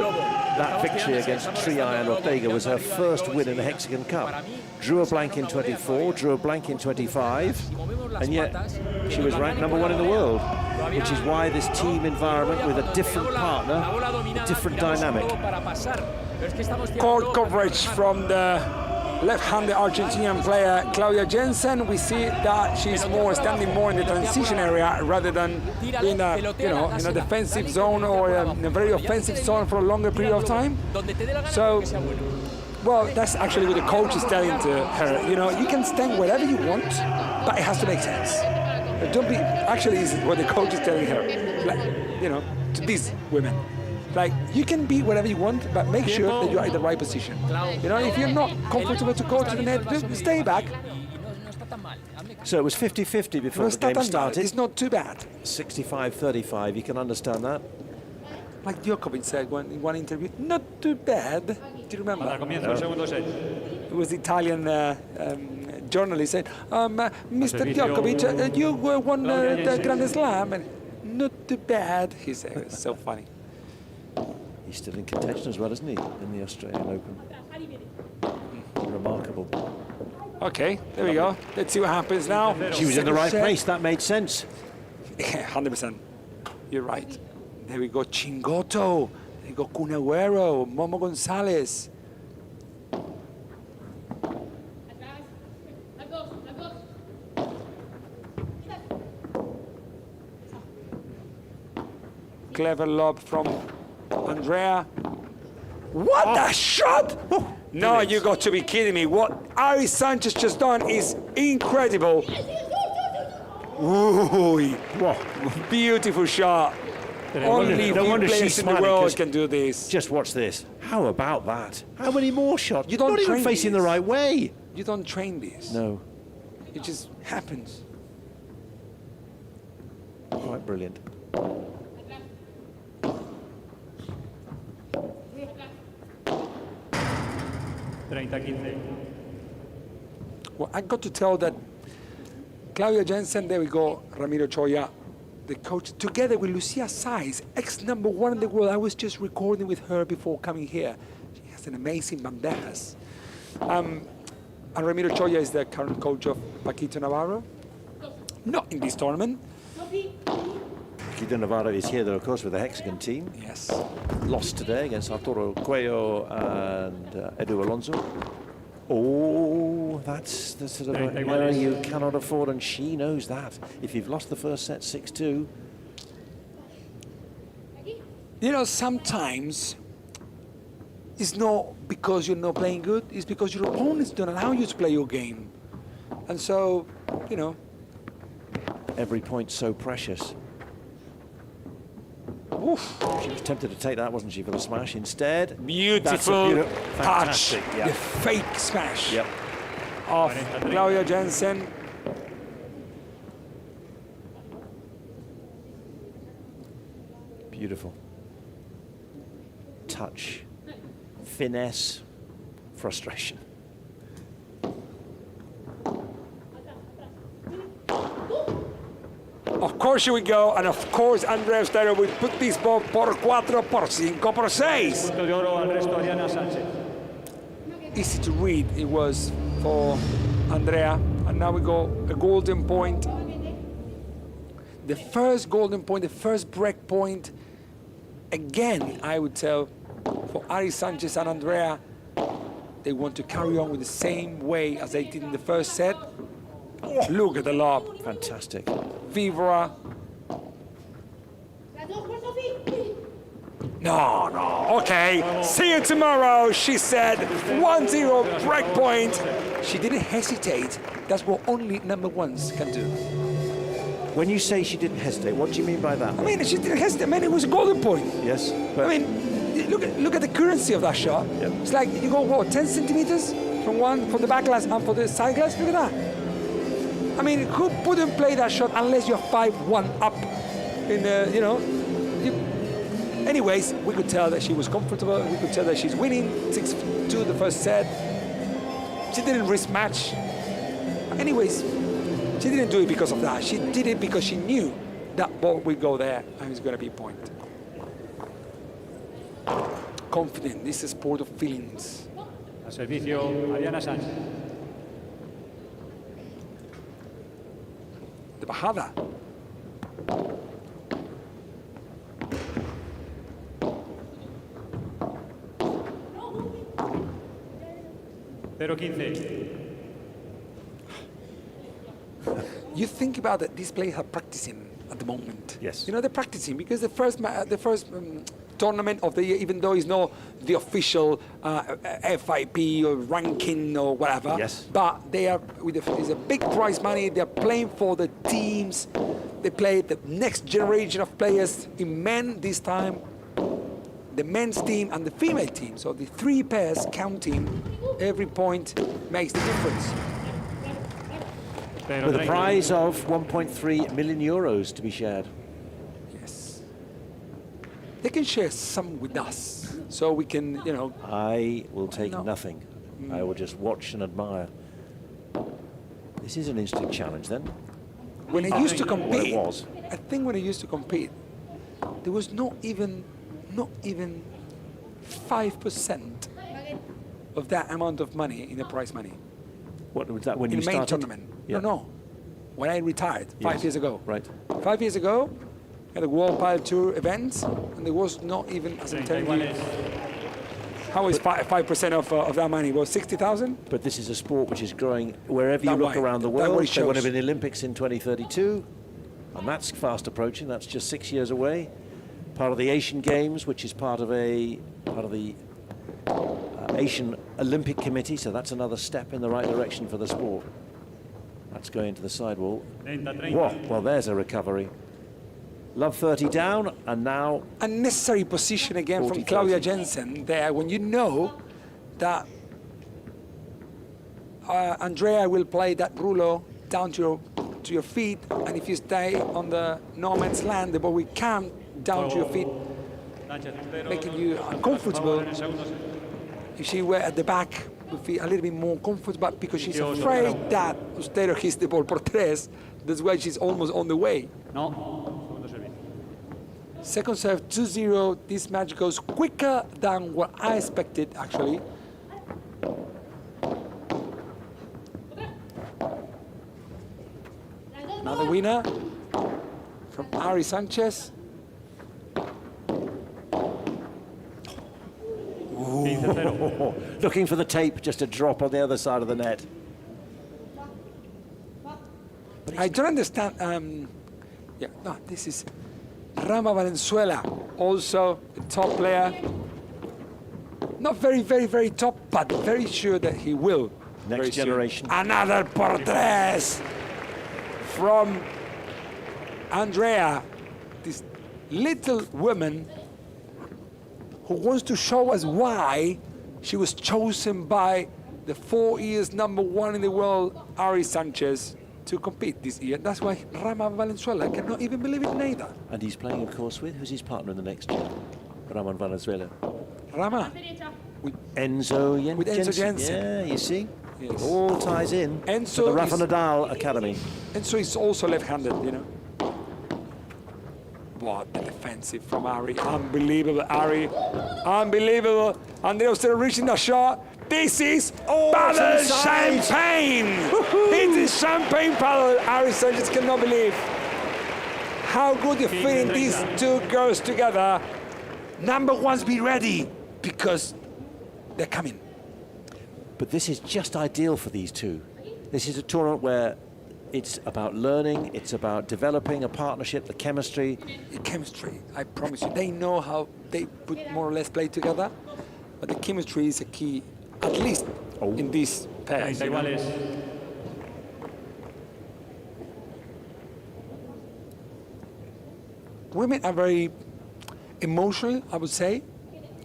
that victory against Tria and Ortega was her first win in the Hexagon Cup. Drew a blank in 24, drew a blank in 25, and yet she was ranked #1 in the world, which is why this team environment with a different partner, a different dynamic. Court coverage from the left-handed Argentinian player Claudia Jensen. We see that she's standing more in the transition area rather than in a, in a defensive zone or in a very offensive zone for a longer period of time. So, well, that's actually what the coach is telling to her. You can stand wherever you want, but it has to make sense. Don't be. Actually, is what the coach is telling her. To these women. Like, you can be whatever you want, but make sure that you're in the right position. If you're not comfortable to go to the net, just stay back. So it was 50-50 before the game started. It's not too bad. 65-35, you can understand that. Like Djokovic said in one interview, not too bad. Do you remember? It was the Italian journalist saying, Mr. Djokovic, you won the Grand Slam. And not too bad, he said. It was so funny. He's still in contention as well, isn't he, in the Australian Open? Remarkable. Okay, there we go. Let's see what happens now. She was in the right place, that made sense. Yeah, 100%. You're right. There we go, Chingotto. There we go, Kun Agüero, Momo Gonzalez. Clever lob from Andrea. What a shot! No, you got to be kidding me. What Ari Sanchez just done is incredible. Ooh, beautiful shot. Only few players in the world can do this. Just watch this. How about that? How many more shots? You don't not even train facing this. the right way. You don't train this. No. It just happens. Quite brilliant. Well, I got to tell that Claudia Jensen, there we go, Ramiro Choya, the coach, together with Lucia Saiz, ex-1 in the world. I was just recording with her before coming here. She has an amazing bandejas. And Ramiro Choya is the current coach of Paquito Navarro. Not in this tournament. Paquito Navarro is here, though, of course, with the Hexagon team. Yes. Lost today against Arturo Cuello and Edu Alonso. Oh, that's the sort of error you cannot afford, and she knows that. If you've lost the first set 6-2. Sometimes it's not because you're not playing good, it's because your opponents don't allow you to play your game. And so, Every point so precious. Oof. She was tempted to take that, wasn't she, for the smash instead? Beautiful touch. Fantastic, yeah. The fake smash Yep. of Claudia Jensen. Beautiful. Touch, finesse, frustration. Of course, here we go, and of course, Andrea Ostero will put this ball por 4, por 5, por 6. Easy to read it was for Andrea, and now we go a golden point. The first golden point, the first break point. Again, I would tell for Ari Sanchez and Andrea, they want to carry on with the same way as they did in the first set. Oh, look at the lob. Fantastic. Vibra. No. Okay. See you tomorrow, she said. 1-0 break point. She didn't hesitate. That's what only #1s can do. When you say she didn't hesitate, what do you mean by that? I mean, she didn't hesitate. I mean, it was a golden point. Yes. I mean, look at the currency of that shot. Yep. It's like you go, what, 10 centimeters from the back glass and for the side glass? Look at that. I mean, who wouldn't play that shot unless you're 5-1 up in the, you know. Anyways, we could tell that she was comfortable. We could tell that she's winning 6-2 the first set. She didn't risk match. Anyways, she didn't do it because of that. She did it because she knew that ball would go there and it's going to be a point. Confident. This is a sport of feelings. A servicio, Ariana Sánchez. De bajada. Pero 15. You think about that, these players are practicing at the moment. Yes. You know, they're practicing because the first tournament of the year, even though it's not the official FIP or ranking or whatever, yes. But they are it's a big prize money. They're playing for the teams. They play the next generation of players in men this time, the men's team and the female team. So the three pairs counting every point makes the difference. With a prize of 1.3 million euros to be shared. Yes. They can share some with us, so we can, you know. I will take nothing. I will just watch and admire. This is an interesting challenge then. When I used to compete, well, it was. I think when I used to compete, there was not even 5% of that amount of money in the prize money. What was that when you in the main started? tournament? Yeah. No. When I retired 5 years ago. Right. 5 years ago, I had a World Padel Tour event, and there was not even, as I'm telling you, how is 5% of that money? Was 60,000? But this is a sport which is growing wherever you look around the world. They want to be in the Olympics in 2032, and that's fast approaching. That's just 6 years away. Part of the Asian Games, which is part of the Asian Olympic Committee, so that's another step in the right direction for the sport. That's going to the sidewall. Whoa, well, there's a recovery. Love 30 down, and now... Unnecessary position again from Claudia Jensen there, when you know that Andrea will play that rulo down to your feet, and if you stay on the no man's land, the ball will come down to your feet, making you uncomfortable. If she were at the back, would feel a little bit more comfortable, because she's afraid that Ustero hits the ball por tres. That's why she's almost on the way. No. Second serve, 2-0. This match goes quicker than what I expected, actually. Another winner from Ari Sanchez. Looking for the tape, just a drop on the other side of the net. I don't understand. Yeah, no, this is Rama Valenzuela, also a top player. Not very, very, very top, but very sure that he will. Next generation. Another por tres from Andrea, this little woman who wants to show us why she was chosen by the 4 years #1 in the world, Ari Sanchez, to compete this year. That's why Rama Valenzuela cannot even believe it neither. And he's playing, of course, with who's his partner in the next gen? Raman Valenzuela. Rama. With Enzo Jensen. With Enzo Jensen. Yeah, you see? Yes. All ties in. Enzo to the Rafa Nadal Academy. Enzo is also left-handed, you know. What a defensive from Ari. Unbelievable, Ari. Unbelievable. Andrea Ustero reaching the shot. This is paddle champagne. It is champagne paddle. Ari Sanchez cannot believe how good you're feeling these two girls together. #1s, be ready, because they're coming. But this is just ideal for these two. This is a tournament where it's about learning, it's about developing a partnership, the chemistry. The chemistry, I promise you. They know how they would more or less play together, but the chemistry is a key, at least in these pairs. women are very emotional, I would say.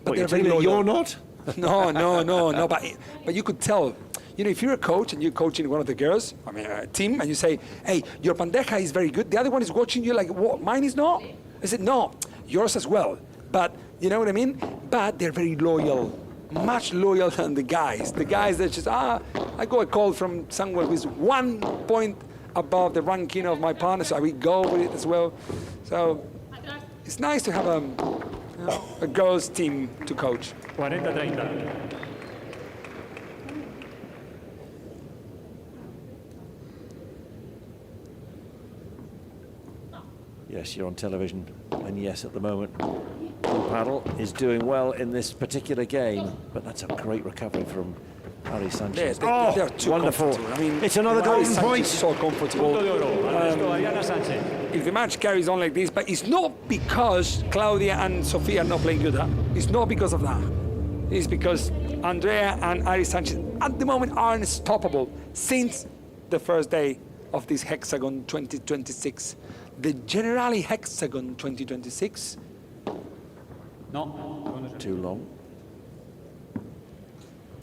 But What, you're not? No. But you could tell. You know, if you're a coach and you're coaching one of the girls, I mean, a team, and you say, hey, your bandeja is very good. The other one is watching you like, what, mine is not? I said, no, yours as well. But, you know what I mean? But they're very loyal, much loyal than the guys. The guys that just, I got a call from someone who's 1 point above the ranking of my partner, so we go with it as well. So it's nice to have a girls' team to coach. 40-30. Yes, you're on television, and yes, at the moment, paddle is doing well in this particular game, but that's a great recovery from Ari Sanchez. They're too wonderful. I mean, it's another golden point. So comfortable. If the match carries on like this, but it's not because Claudia and Sofia are not playing good. It's not because of that. It's because Andrea and Ari Sanchez at the moment are unstoppable since the first day of this Hexagon 2026. The Generali Hexagon 2026. No. Too long.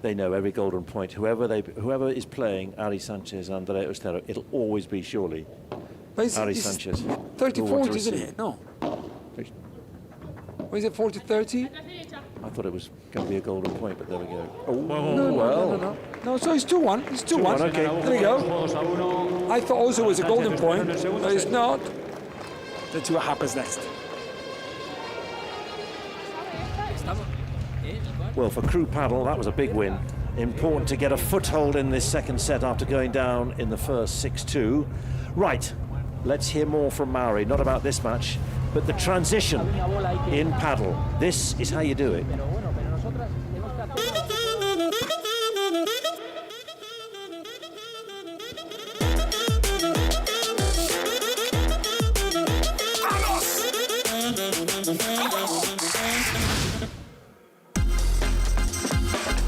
They know every golden point. Whoever is playing Ari Sanchez, Andrea Ostero, it'll always be surely Ari Sanchez. 30-40, isn't it? No. Or is it 40-30? I thought it was going to be a golden point, but there we go. Oh, No. No, so it's 2-1. It's 2-1. Okay. There we go. I thought also it was a golden point, but it's not. Let's see what happens next. Well, for crew paddle, that was a big win. Important to get a foothold in this second set after going down in the first 6-2. Right, let's hear more from Mauri, not about this match, but the transition in paddle. This is how you do it.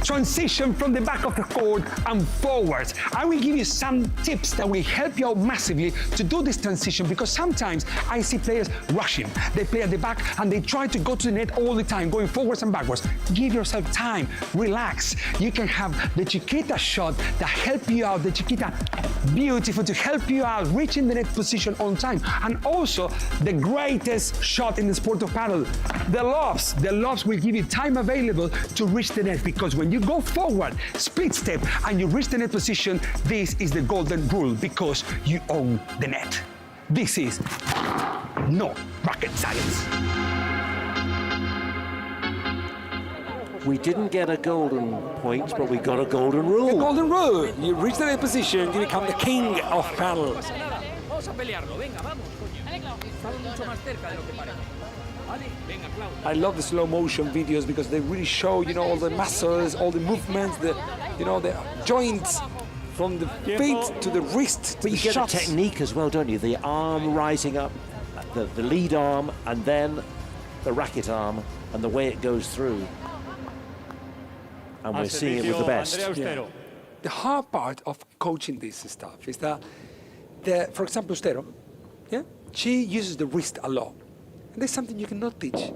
Transition from the back of the court and forwards. I will give you some tips that will help you out massively to do this transition, because sometimes I see players rushing. They play at the back and they try to go to the net all the time, going forwards and backwards. Give yourself time, relax. You can have the Chiquita shot that help you out, the Chiquita beautiful to help you out, reaching the net position on time. And also the greatest shot in the sport of paddle, the lobs. The lobs will give you time available to reach the net, because when you go forward, split step, and you reach the net position, this is the golden rule, because you own the net. This is no rocket science. We didn't get a golden point, but we got a golden rule. The golden rule. You reach the net position, you become the king of paddle. Vamos a pelearlo, venga, vamos, coño. Estamos mucho más cerca de lo que parece. I love the slow motion videos because they really show, you know, all the muscles, all the movements, the joints from the feet to the wrist. But you get the technique as well, don't you? The arm rising up, the lead arm, and then the racket arm, and the way it goes through. And we're seeing it with the best. Yeah. The hard part of coaching this stuff is that, for example, Ostero, she uses the wrist a lot. And there's something you cannot teach.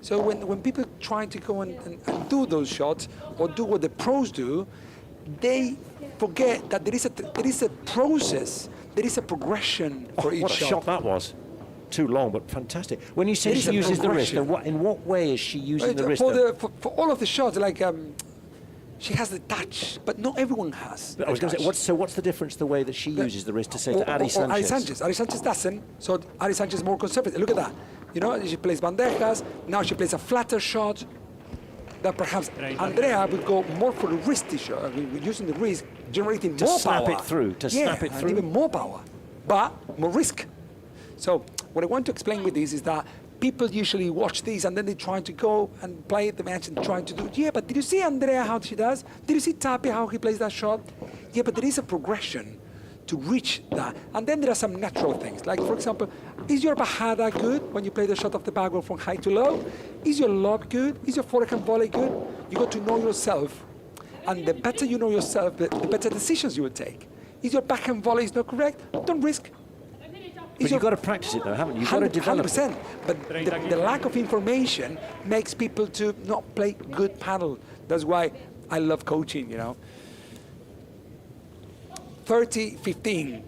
So when people try to go and do those shots or do what the pros do, they forget that there is a process, there is a progression for each shot. What a shot that was. Too long, but fantastic. When you say she uses the wrist, in what way is she using the wrist? For all of the shots, like she has the touch, but not everyone has. I was going to say, what's the difference the way that she uses the wrist to say to Ari Sanchez? Ari Sanchez doesn't, so Ari Sanchez is more conservative. Look at that. You know, she plays bandejas, now she plays a flatter shot, that perhaps Andrea would go more for the wristy shot, using the wrist, generating more power. To snap it through, and even more power, but more risk. So what I want to explain with this is that people usually watch these and then they try to go and play the match and try to do, but did you see Andrea how she does? Did you see Tapia how he plays that shot? Yeah, but there is a progression to reach that. And then there are some natural things. Like, for example, is your bajada good when you play the shot of the backward from high to low? Is your lob good? Is your forehand volley good? You got to know yourself. And the better you know yourself, the better decisions you will take. Is your backhand volley not correct? Don't risk. But you've got to practice it, though, haven't you? You've got to develop 100%. it. But the lack of information makes people to not play good paddle. That's why I love coaching, you know. 30-15.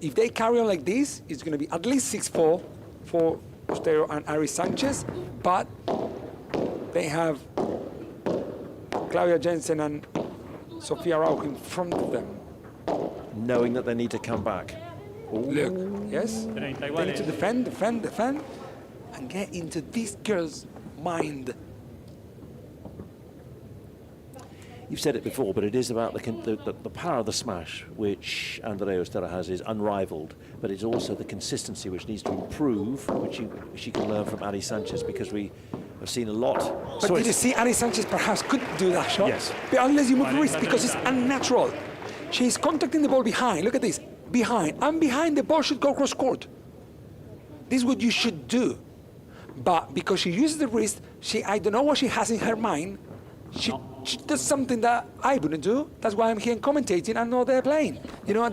If they carry on like this, it's going to be at least 6-4 for Ostero and Ari Sanchez. But they have Claudia Jensen and Sofia Rauch in front of them. Knowing that they need to come back. Ooh. Look, yes, they need to defend, and get into this girl's mind. You've said it before, but it is about the power of the smash, which Andrea Ostero has, is unrivaled, but it's also the consistency which needs to improve, which you can learn from Ari Sanchez, because we have seen a lot. But did you see Ari Sanchez perhaps could do that shot? Yes. But unless you move the wrist, because it's unnatural. She's contacting the ball behind. Look at this. Behind. And behind, the ball should go cross court. This is what you should do. But because she uses the wrist, I don't know what she has in her mind. She does something that I wouldn't do. That's why I'm here commentating and not there playing. You know,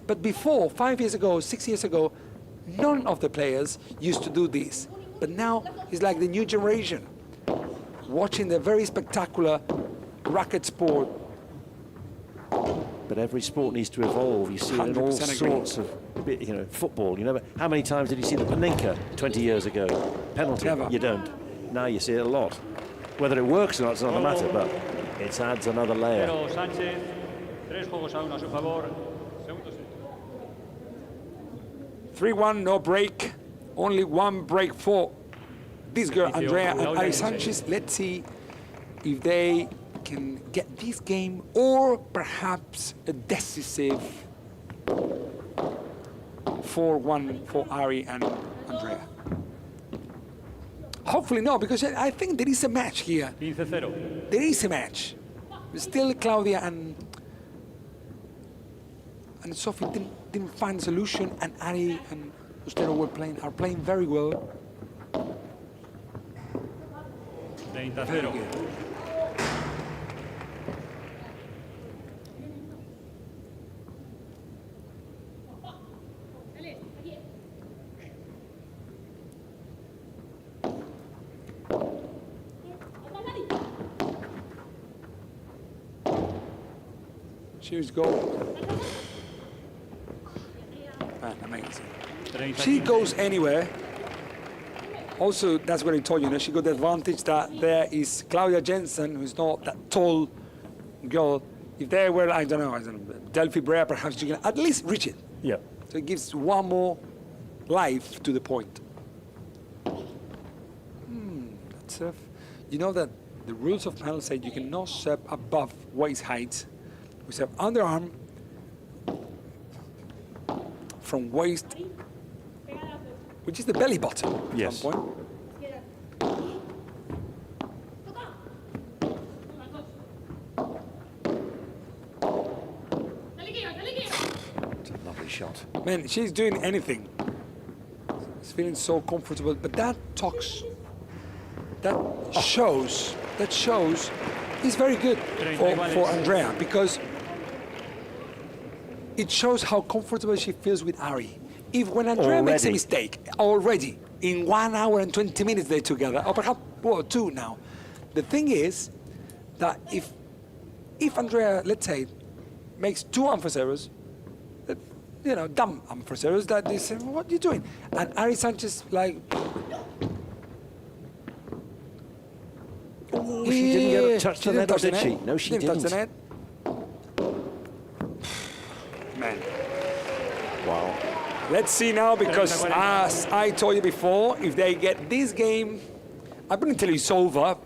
but before, 5 years ago, 6 years ago, none of the players used to do this. But now it's like the new generation watching the very spectacular racket sport. But every sport needs to evolve. You see it in all sorts of, you know, football. You never. How many times did you see the Panenka 20 years ago? Penalty. Never. You don't. Now you see it a lot. Whether it works or not, it's not a matter, but it adds another layer. Pero Sánchez, 3-1 a su favor. 3-1, no break. Only one break for this girl, Andrea and Ari Sanchez. Let's see if they can get this game, or perhaps a decisive 4-1 for Ari and Andrea. Hopefully no, because I think there is a match here. 15-0. There is a match. Still Claudia and Sophie didn't find a solution, and Ari and Ostero are playing very well. 30-0. Cheers, go. Man, amazing. She goes anywhere. Also, that's what I told you, she got the advantage that there is Claudia Jensen, who's not that tall girl. If there were, I don't know, Delphi Brea, perhaps you can at least reach it. Yeah. So it gives one more life to the point. That's you know that the rules of paddle say you cannot serve above waist height. We serve underarm from waist, which is the belly button. Yes. At some point. It's a lovely shot. Man, she's doing anything. It's feeling so comfortable, but that talks, that shows, is very good for Andrea, because it shows how comfortable she feels with Ari. If when Andrea makes a mistake already in 1 hour and 20 minutes they're together, or perhaps 2 now, the thing is that if Andrea, let's say, makes 2 unforced errors, dumb unforced errors, that they say, what are you doing? And Ari Sanchez, like, she didn't get a touch to the net, did she? No, she didn't. Touch the net. Man. Wow. Let's see now, because as I told you before, if they get this game, I wouldn't tell you it's over,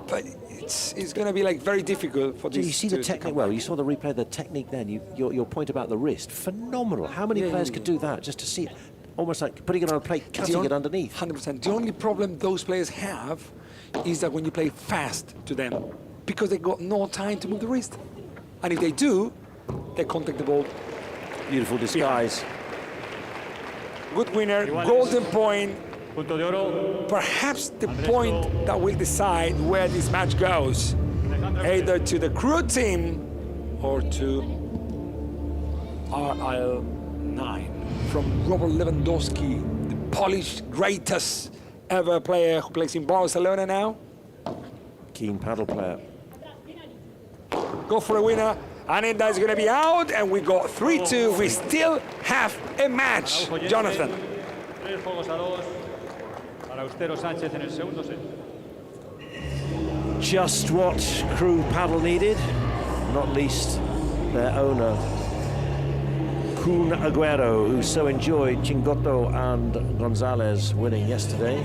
but it's going to be like very difficult for this. You see the technique. Well, you saw the replay of the technique then. Your point about the wrist, phenomenal. How many players could do that just to see it? Almost like putting it on a plate, cutting it underneath. 100%. The only problem those players have is that when you play fast to them, because they got no time to move the wrist. And if they do, they contact the ball. Beautiful disguise. Good winner, golden point. Perhaps the point that will decide where this match goes. Either to the crew team or to RL 9 from Robert Lewandowski, the Polish greatest ever player who plays in Barcelona now. Keen paddle player. Go for a winner, and that's going to be out, and we got 3-2. We still have a match, Jonathan. 3-2 para Austero Sánchez en el segundo set. Just what crew paddle needed, not least their owner, Kun Agüero, who so enjoyed Chingotto and Gonzalez winning yesterday.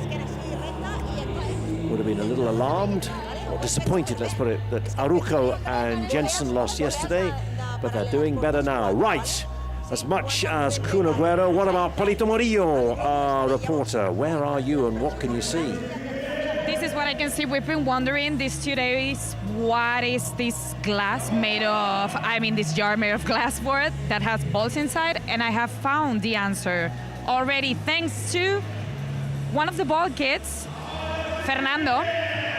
Would have been a little alarmed, or disappointed, let's put it, that Araujo and Jensen lost yesterday, but they're doing better now. Right, as much as Kun Agüero, what about Polito Morillo, our reporter? Where are you and what can you see? This is what I can see. We've been wondering these 2 days, what is this glass made of? I mean, this jar made of glass for it that has balls inside, and I have found the answer already thanks to one of the ball kids, Fernando,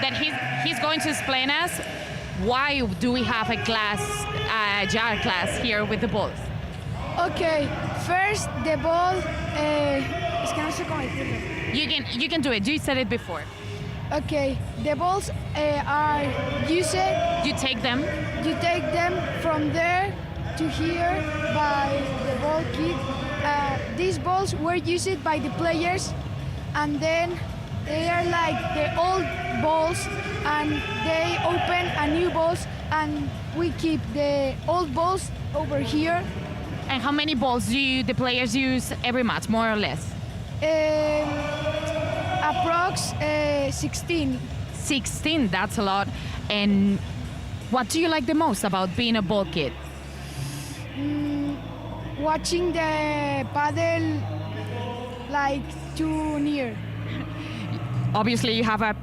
that he's going to explain us why do we have a jar glass here with the balls. Okay, first the ball, es que no sé cómo decirlo. You can do it, you said it before. Okay, the balls are used. You take them? You take them from there to here by the ball kit. These balls were used by the players, and then they are like the old balls, and they open a new balls, and we keep the old balls over here. And how many balls do the players use every match, more or less? Approx 16. 16, that's a lot. And what do you like the most about being a ball kid? Watching the padel like too near. Obviously, you have a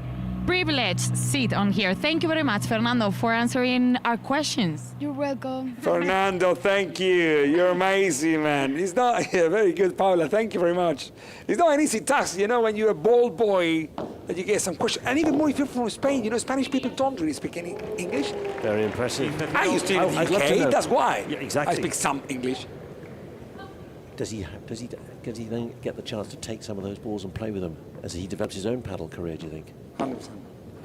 privileged seat on here. Thank you very much, Fernando, for answering our questions. You're welcome. Fernando, thank you. You're amazing, man. It's not very good, Paula. Thank you very much. It's not an easy task, you know, when you're a ball boy, that you get some questions. And even more if you're from Spain, you know, Spanish people don't really speak any English. Very impressive. I used to in the UK, that's why. Yeah, exactly. I speak some English. Does he then get the chance to take some of those balls and play with them as he develops his own paddle career, do you think? 100%.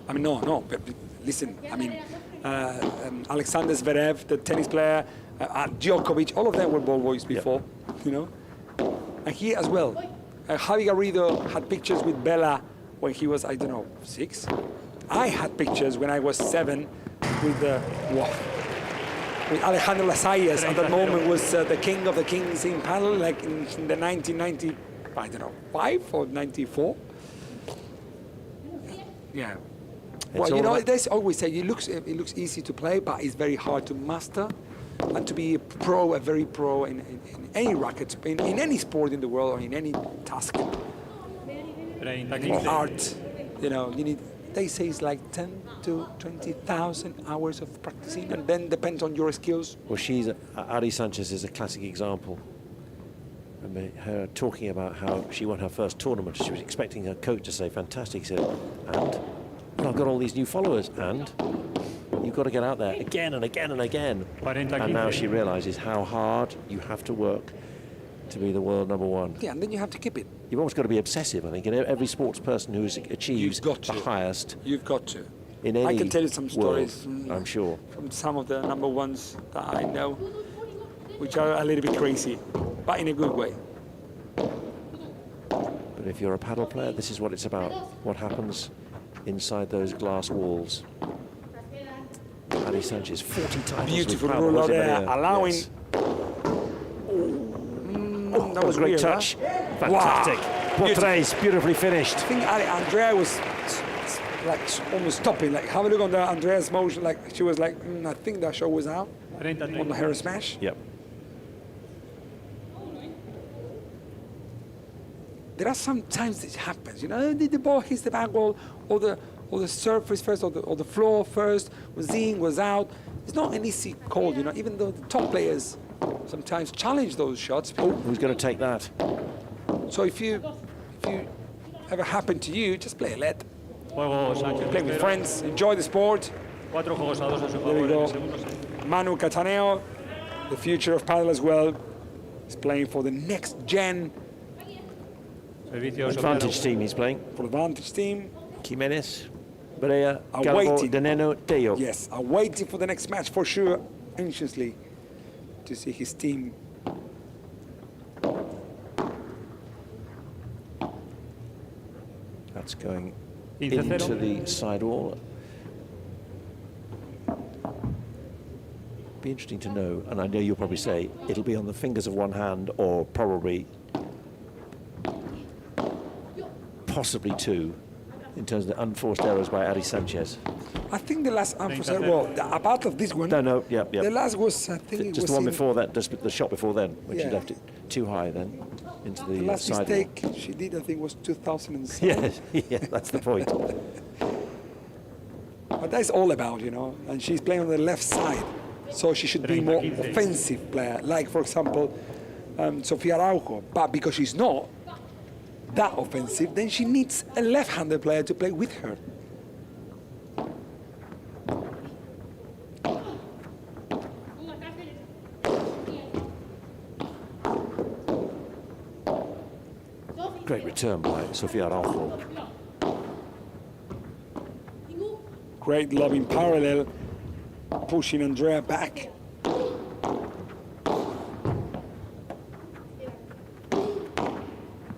I mean, no, but listen, I mean, Alexander Zverev, the tennis player, Djokovic, all of them were ball boys before, you know? And he as well. Javi Garrido had pictures with Bella when he was, I don't know, 6. I had pictures when I was 7 with with Alejandro Lasallas. At that moment was the king of the kings in paddle, like in the 1990, I don't know, 5 or 94. Yeah. Well, you know, they always say it looks easy to play, but it's very hard to master. And to be a very pro in any racket, in any sport in the world, or in any task, like art, you know, you need. They say it's like 10 to 20,000 hours of practicing, and then depends on your skills. Well, Ari Sanchez is a classic example. I mean, her talking about how she won her first tournament. She was expecting her coach to say, fantastic. He said, and? Well, I've got all these new followers, and? You've got to get out there again and again and again. And now she realizes how hard you have to work to be the world #1. Yeah, and then you have to keep it. You've almost got to be obsessive, I think. And every sports person who achieves the highest. You've got to. In any I can tell you some stories. I'm sure. From some of the #1s that I know, which are a little bit crazy, but in a good way. But if you're a paddle player, this is what it's about. What happens inside those glass walls. Ari Sanchez, 40 titles. Beautiful rule out there, allowing. Yes. That was a great touch. Huh? Fantastic. Wow. Portrays, beautifully finished. I think Andrea was like almost stopping. Like, have a look on the Andrea's motion. Like, she was like, I think that shot was out on the hair smash. Yep. There are some times it happens, you know, the ball hits the back wall, or the surface first, or the floor first, was in, was out. It's not an easy call, you know, even though the top players sometimes challenge those shots. Oh, who's going to take that? So if you ever happen to you, just play a let. Play with friends, enjoy the sport. There we go. Manu Cataneo, the future of paddle as well. He's playing for the next gen. Advantage team he's playing. For the advantage team. Jimenez, Brea, Galvo, Deneno, Teo. Yes, are waiting for the next match for sure, anxiously, to see his team. That's going into the sidewall. Be interesting to know, and I know you'll probably say it'll be on the fingers of one hand, or probably possibly two, in terms of the unforced errors by Ari Sanchez. I think the last unforced error, well, apart of this one. No, yeah. The last was, I think, just it was the one before that, just the shot before then, when she Yeah. left it too high then into the last sidewall. mistake she did, I think, was 2007. Yeah, that's the point. But that's all about, you know, and she's playing on the left side, so she should be more offensive player, like, for example, Sofia Araujo. But because she's not that offensive, then she needs a left-handed player to play with her. Great return by Sofia Araujo. Great lob in parallel, pushing Andrea back.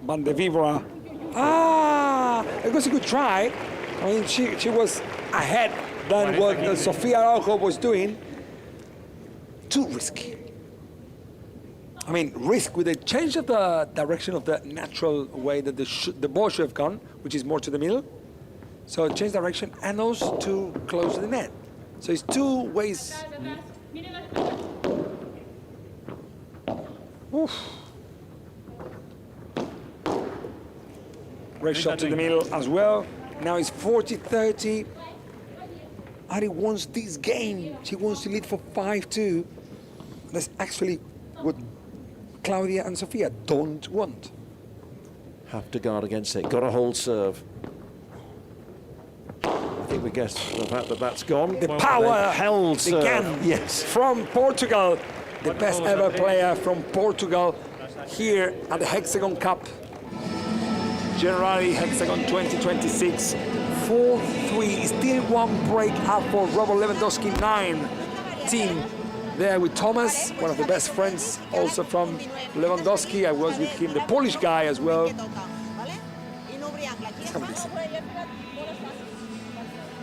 Van de Vibra. It was a good try. I mean, she was ahead than what Sofia Araujo was doing. Too risky. I mean, risk with a change of the direction of the natural way that the ball should have gone, which is more to the middle. So change direction and also to close to the net. So it's two ways. Oof. Great shot to the middle as well. Now it's 40-30. Ari wants this game. She wants to lead for 5-2. That's actually what Claudia and Sofia don't want. Have to guard against it. Got a hold serve. I think we guessed the fact that that's gone. The power held serve. Again, yes, from Portugal. The best ever player from Portugal here at the Hexagon Cup. Generali Hexagon 2026. 4-3. Still one break up for Robert Lewandowski 9 team. There with Thomas, one of the best friends also from Lewandowski. I was with him, the Polish guy as well.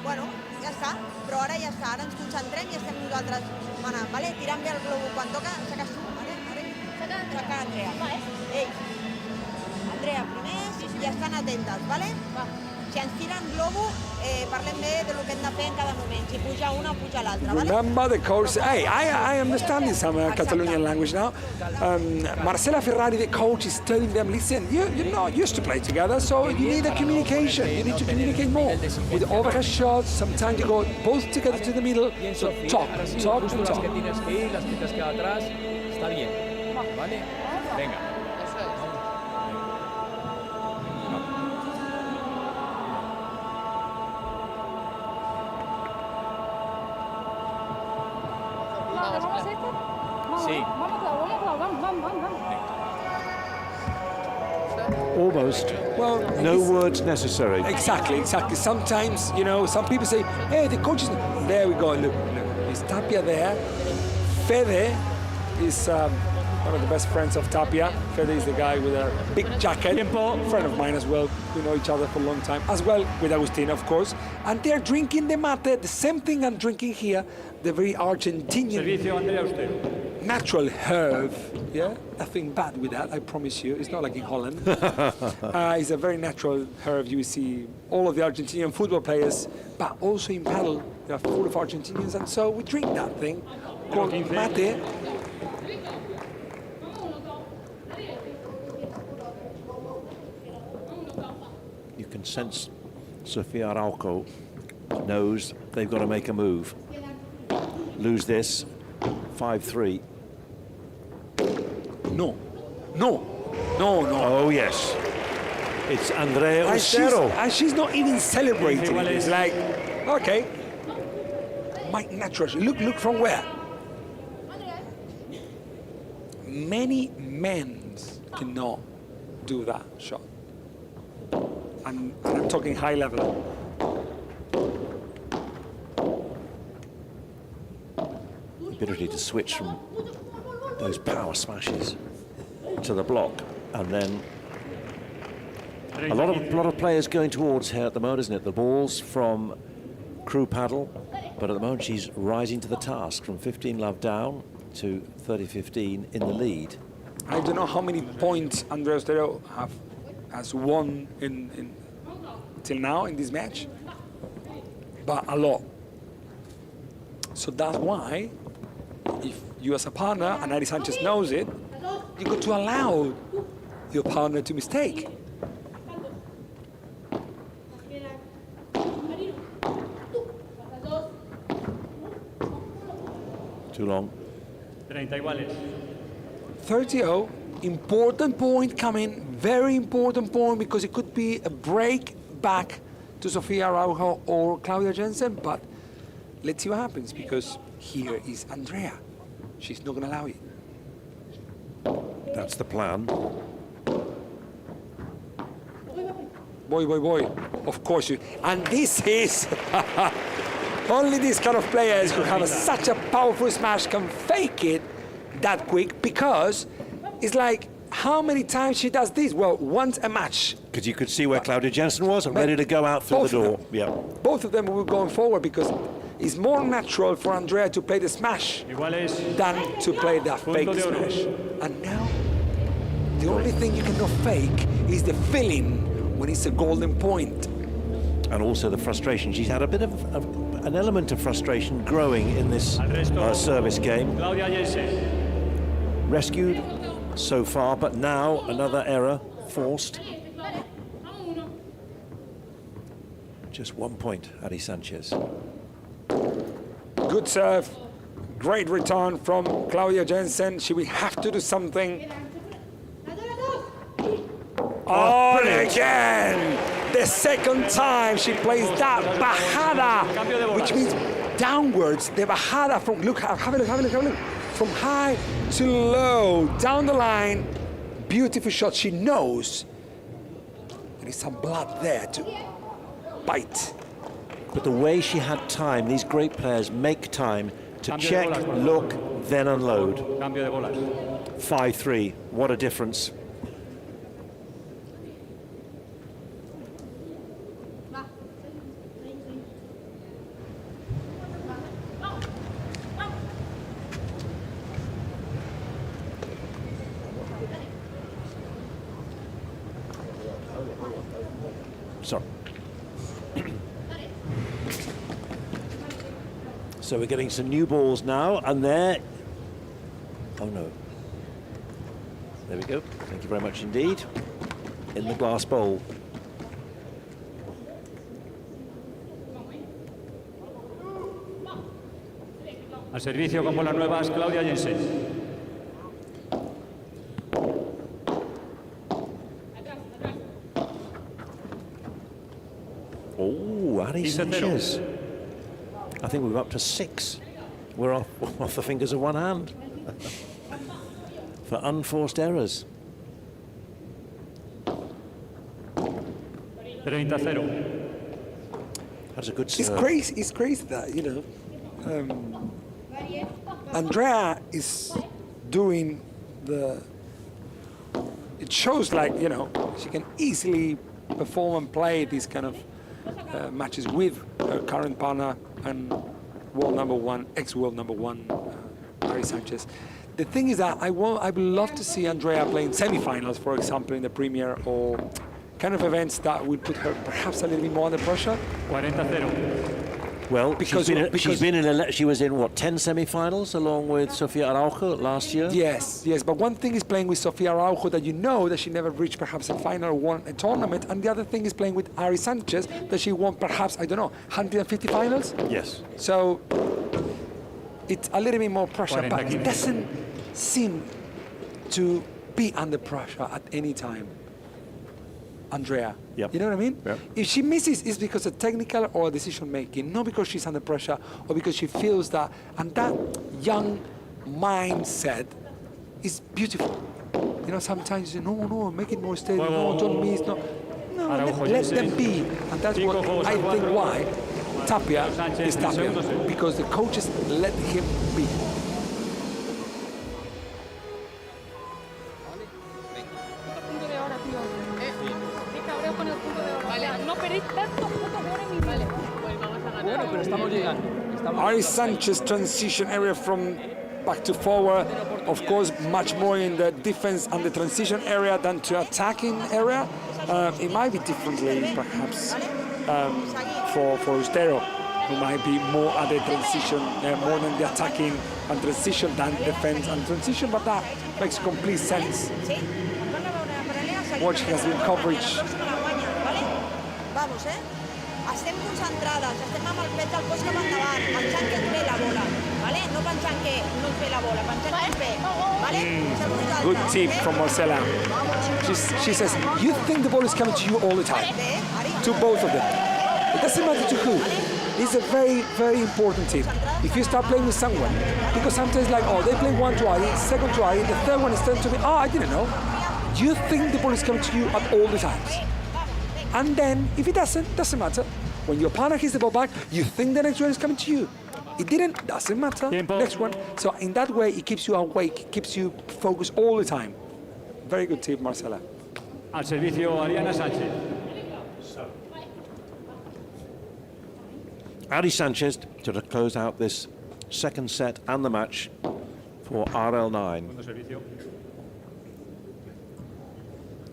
Bueno, ja està, però ara ja està, ara ens concentrem i estem nosaltres manant, vale? Tirant bé el globo quan toca, saques tu, vale? Saca Andrea. Ei, Andrea primer, i estan atentes, vale? Si ens tiren globo, parlem bé del que hem de fer en cada moment. Si puja una o puja l'altra, vale? Remember the coach. Hey, I understand some Catalonian language now. Marcela Ferrari, the coach, is telling them, listen, you're not used to play together, so you need a communication. You need to communicate more. With overhead shots, sometimes you go both together to the middle. So talk, talk, and Las talk. que tienes que ir, las que te has quedado atrás, está bien, ¿vale? Venga. Sí. almost. Well, no words necessary. Exactly, exactly. Sometimes, you know, some people say, hey, the coach is... There we go, look. Is Tapia there? Fede is one of the best friends of Tapia. Fede is the guy with a big jacket. Friend of mine as well. We know each other for a long time. As well with Agustin, of course. And they're drinking the mate, the same thing I'm drinking here, the very Argentinian natural herb. Yeah, nothing bad with that, I promise you. It's not like in Holland. It's a very natural herb. You see all of the Argentinian football players, but also in paddle, they are full of Argentinians, and so we drink that thing called mate. You can sense Sofia Araujo knows they've got to make a move. Lose this, 5-3. No, no, no, no. Oh, yes. It's Andrea And Ucero. she's not even celebrating. It's like, okay. Mike natural. Look from where? many men cannot do that shot. And I'm talking high level. Ability to switch from those power smashes to the block, and then a lot of players going towards her at the moment, isn't it? The balls from crew paddle, but at the moment she's rising to the task from 15 love down to 30-15 in the lead. I don't know how many points Andrea Ostereo has won till now in this match, but a lot. So that's why, if you as a partner, and Ari Sanchez knows it, you got to allow your partner to mistake. Too long. 30-0, important point coming, very important point, because it could be a break back to Sofia Araujo or Claudia Jensen, but let's see what happens, because here is Andrea. She's not going to allow it. That's the plan. Boy, of course you. And this is only these kind of players who have such a powerful smash can fake it that quick, because it's like, how many times she does this? Well, once a match. Because you could see where Claudia Jensen was and ready to go out through the door. Yeah. Both of them were going forward, because it's more natural for Andrea to play the smash than to play that fake smash. And now, the only thing you cannot fake is the feeling when it's a golden point. And also the frustration. She's had a bit of an element of frustration growing in this service game. Rescued so far, but now another error forced. Just 1 point, Ari Sanchez. Good serve, great return from Claudia Jensen. She will have to do something. Oh, and again, the second time she plays that bajada, which means downwards. The bajada from, look, have a look. From high to low, down the line. Beautiful shot. She knows there is some blood there to bite. But the way she had time, these great players make time to check, look, then unload. 5-3, what a difference. Sorry. So we're getting some new balls now, and there, oh no. There we go, thank you very much indeed. In the glass bowl. Al servicio con bolas nuevas, Claudia Jensen. Oh, Ari Sanchez. I think we're up to 6. We're off the fingers of one hand for unforced errors. 30-0. That's a good serve. It's crazy that, you know, Andrea is doing it shows like, you know, she can easily perform and play these kind of matches with her current partner and world number one, ex-world number one, Ari Sanchez. The thing is that I would love to see Andrea playing semi-finals, for example, in the Premier, or kind of events that would put her perhaps a little bit more under pressure. 40-0. Well, she was in what, 10 semi-finals along with Sofia Araujo last year? Yes, but one thing is playing with Sofia Araujo that you know that she never reached perhaps a final or won a tournament, and the other thing is playing with Ari Sanchez that she won perhaps, I don't know, 150 finals? Yes. So it's a little bit more pressure, but it doesn't seem to be under pressure at any time. Andrea. Yep. You know what I mean? Yep. If she misses, it's because of technical or decision making, not because she's under pressure or because she feels that. And that young mindset is beautiful. You know, sometimes you say, no, make it more steady, no, don't miss, no. No, let them be. And that's what I think why Tapia is Tapia, because the coaches let him be. Ari Sanchez transition area from back to forward, of course, much more in the defense and the transition area than to attacking area. It might be differently, perhaps, for Ustero, who might be more at the transition, more than the attacking and transition than defense and transition, but that makes complete sense. Watch has been coverage. Vamos, estem concentrades, estem amb el pet del cos cap endavant, pensant que ens ve la bola, vale? No pensant que no ens ve la bola, pensant que ens ve, vale? Good tip from Marcela. She says, you think the ball is coming to you all the time, to both of them. It doesn't matter to who. It's a very, very important tip. If you start playing with someone, because sometimes like, oh, they play one to Ari, second to Ari, the third one is turned to me, oh, I didn't know. You think the ball is coming to you at all the times. And then, if it doesn't matter. When your partner hits the ball back, you think the next one is coming to you. It didn't, doesn't matter. Next one. So in that way, it keeps you awake, keeps you focused all the time. Very good tip, Marcela. Al servicio, Ariana Sánchez. Ari Sanchez to close out this second set and the match for RL9.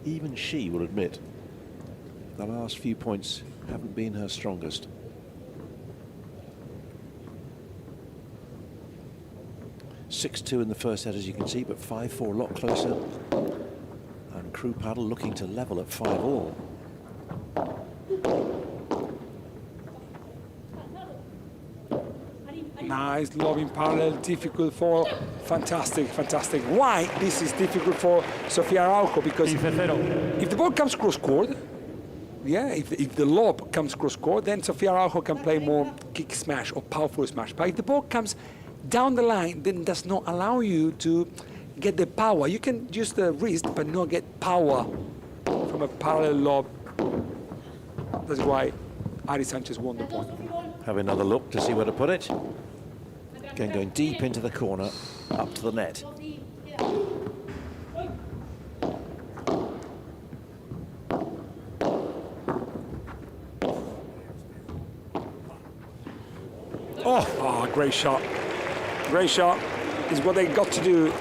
Even she will admit the last few points haven't been her strongest. (6-2) in the first set, as you can see, but 5-4 a lot closer. And Crew Paddle looking to level at 5-all. Nice lobbing parallel, difficult for, fantastic. Why this is difficult for Sofia Araujo? Because if the ball comes cross-court, yeah, if the lob comes cross-court, then Sofia Araujo can play more kick smash or powerful smash. But if the ball comes down the line, then does not allow you to get the power. You can use the wrist, but not get power from a parallel lob. That's why Ari Sanchez won the point. Have another look to see where to put it. Again, going deep into the corner, up to the net. Oh, great shot. Great shot is what they got to do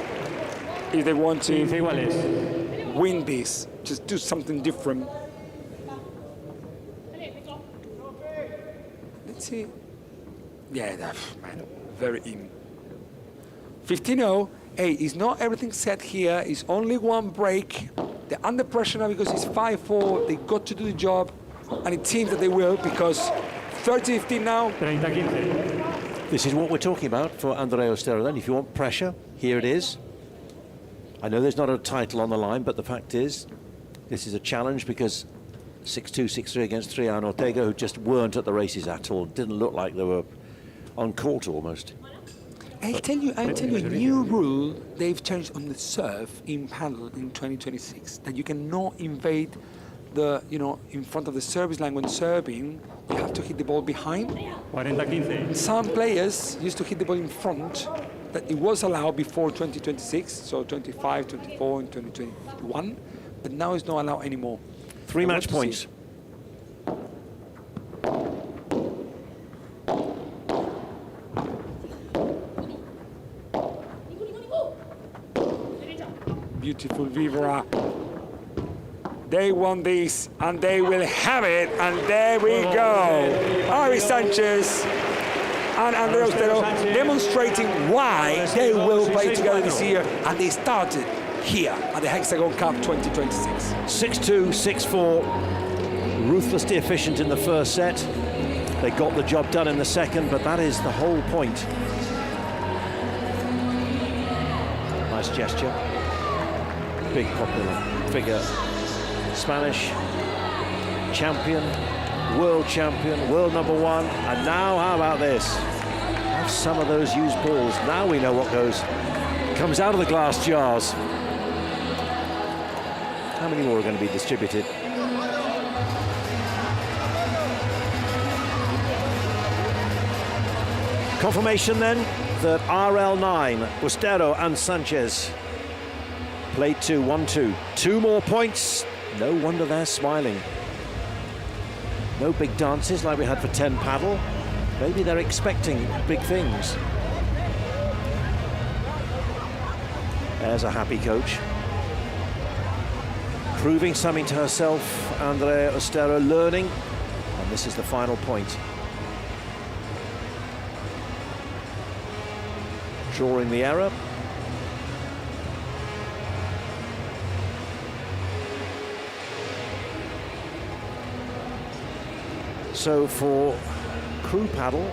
if they want to win this. Just do something different. Let's see. Yeah, man, very in. 15-0. Hey, it's not everything set here. It's only one break. They're under pressure now because it's 5-4. They got to do the job. And it seems that they will, because 30-15 now. 30-15. This is what we're talking about for Andrea Ostero then. If you want pressure, here it is. I know there's not a title on the line, but the fact is, this is a challenge because 6-2, 6-3 against Trian Ortega, who just weren't at the races at all. Didn't look like they were on court almost. I'll tell you a new rule they've changed on the serve in paddle in 2026, that you cannot invade the, in front of the service line when serving. You have to hit the ball behind. 40-15. Some players used to hit the ball in front. That it was allowed before 2026, so 25, 24, and 2021, but now it's not allowed anymore. 3 match points. Beautiful Vivera. They won this, and they will have it, and there we go. Ari Sanchez and Andrea Ostero demonstrating why they will play together this year, and they started here at the Hexagon Cup 2026. 6-2, 6-4, ruthlessly efficient in the first set. They got the job done in the second, but that is the whole point. Nice gesture. Big popular figure. Spanish champion, world #1, and now how about this? Have some of those used balls. Now we know what goes comes out of the glass jars. How many more are going to be distributed? Confirmation then that RL9, Ustero and Sanchez played 2-1-2. 2 more points. No wonder they're smiling. No big dances like we had for 10 paddle. Maybe they're expecting big things. There's a happy coach. Proving something to herself, Andrea Ustero learning. And this is the final point. Drawing the error. So for crew paddle,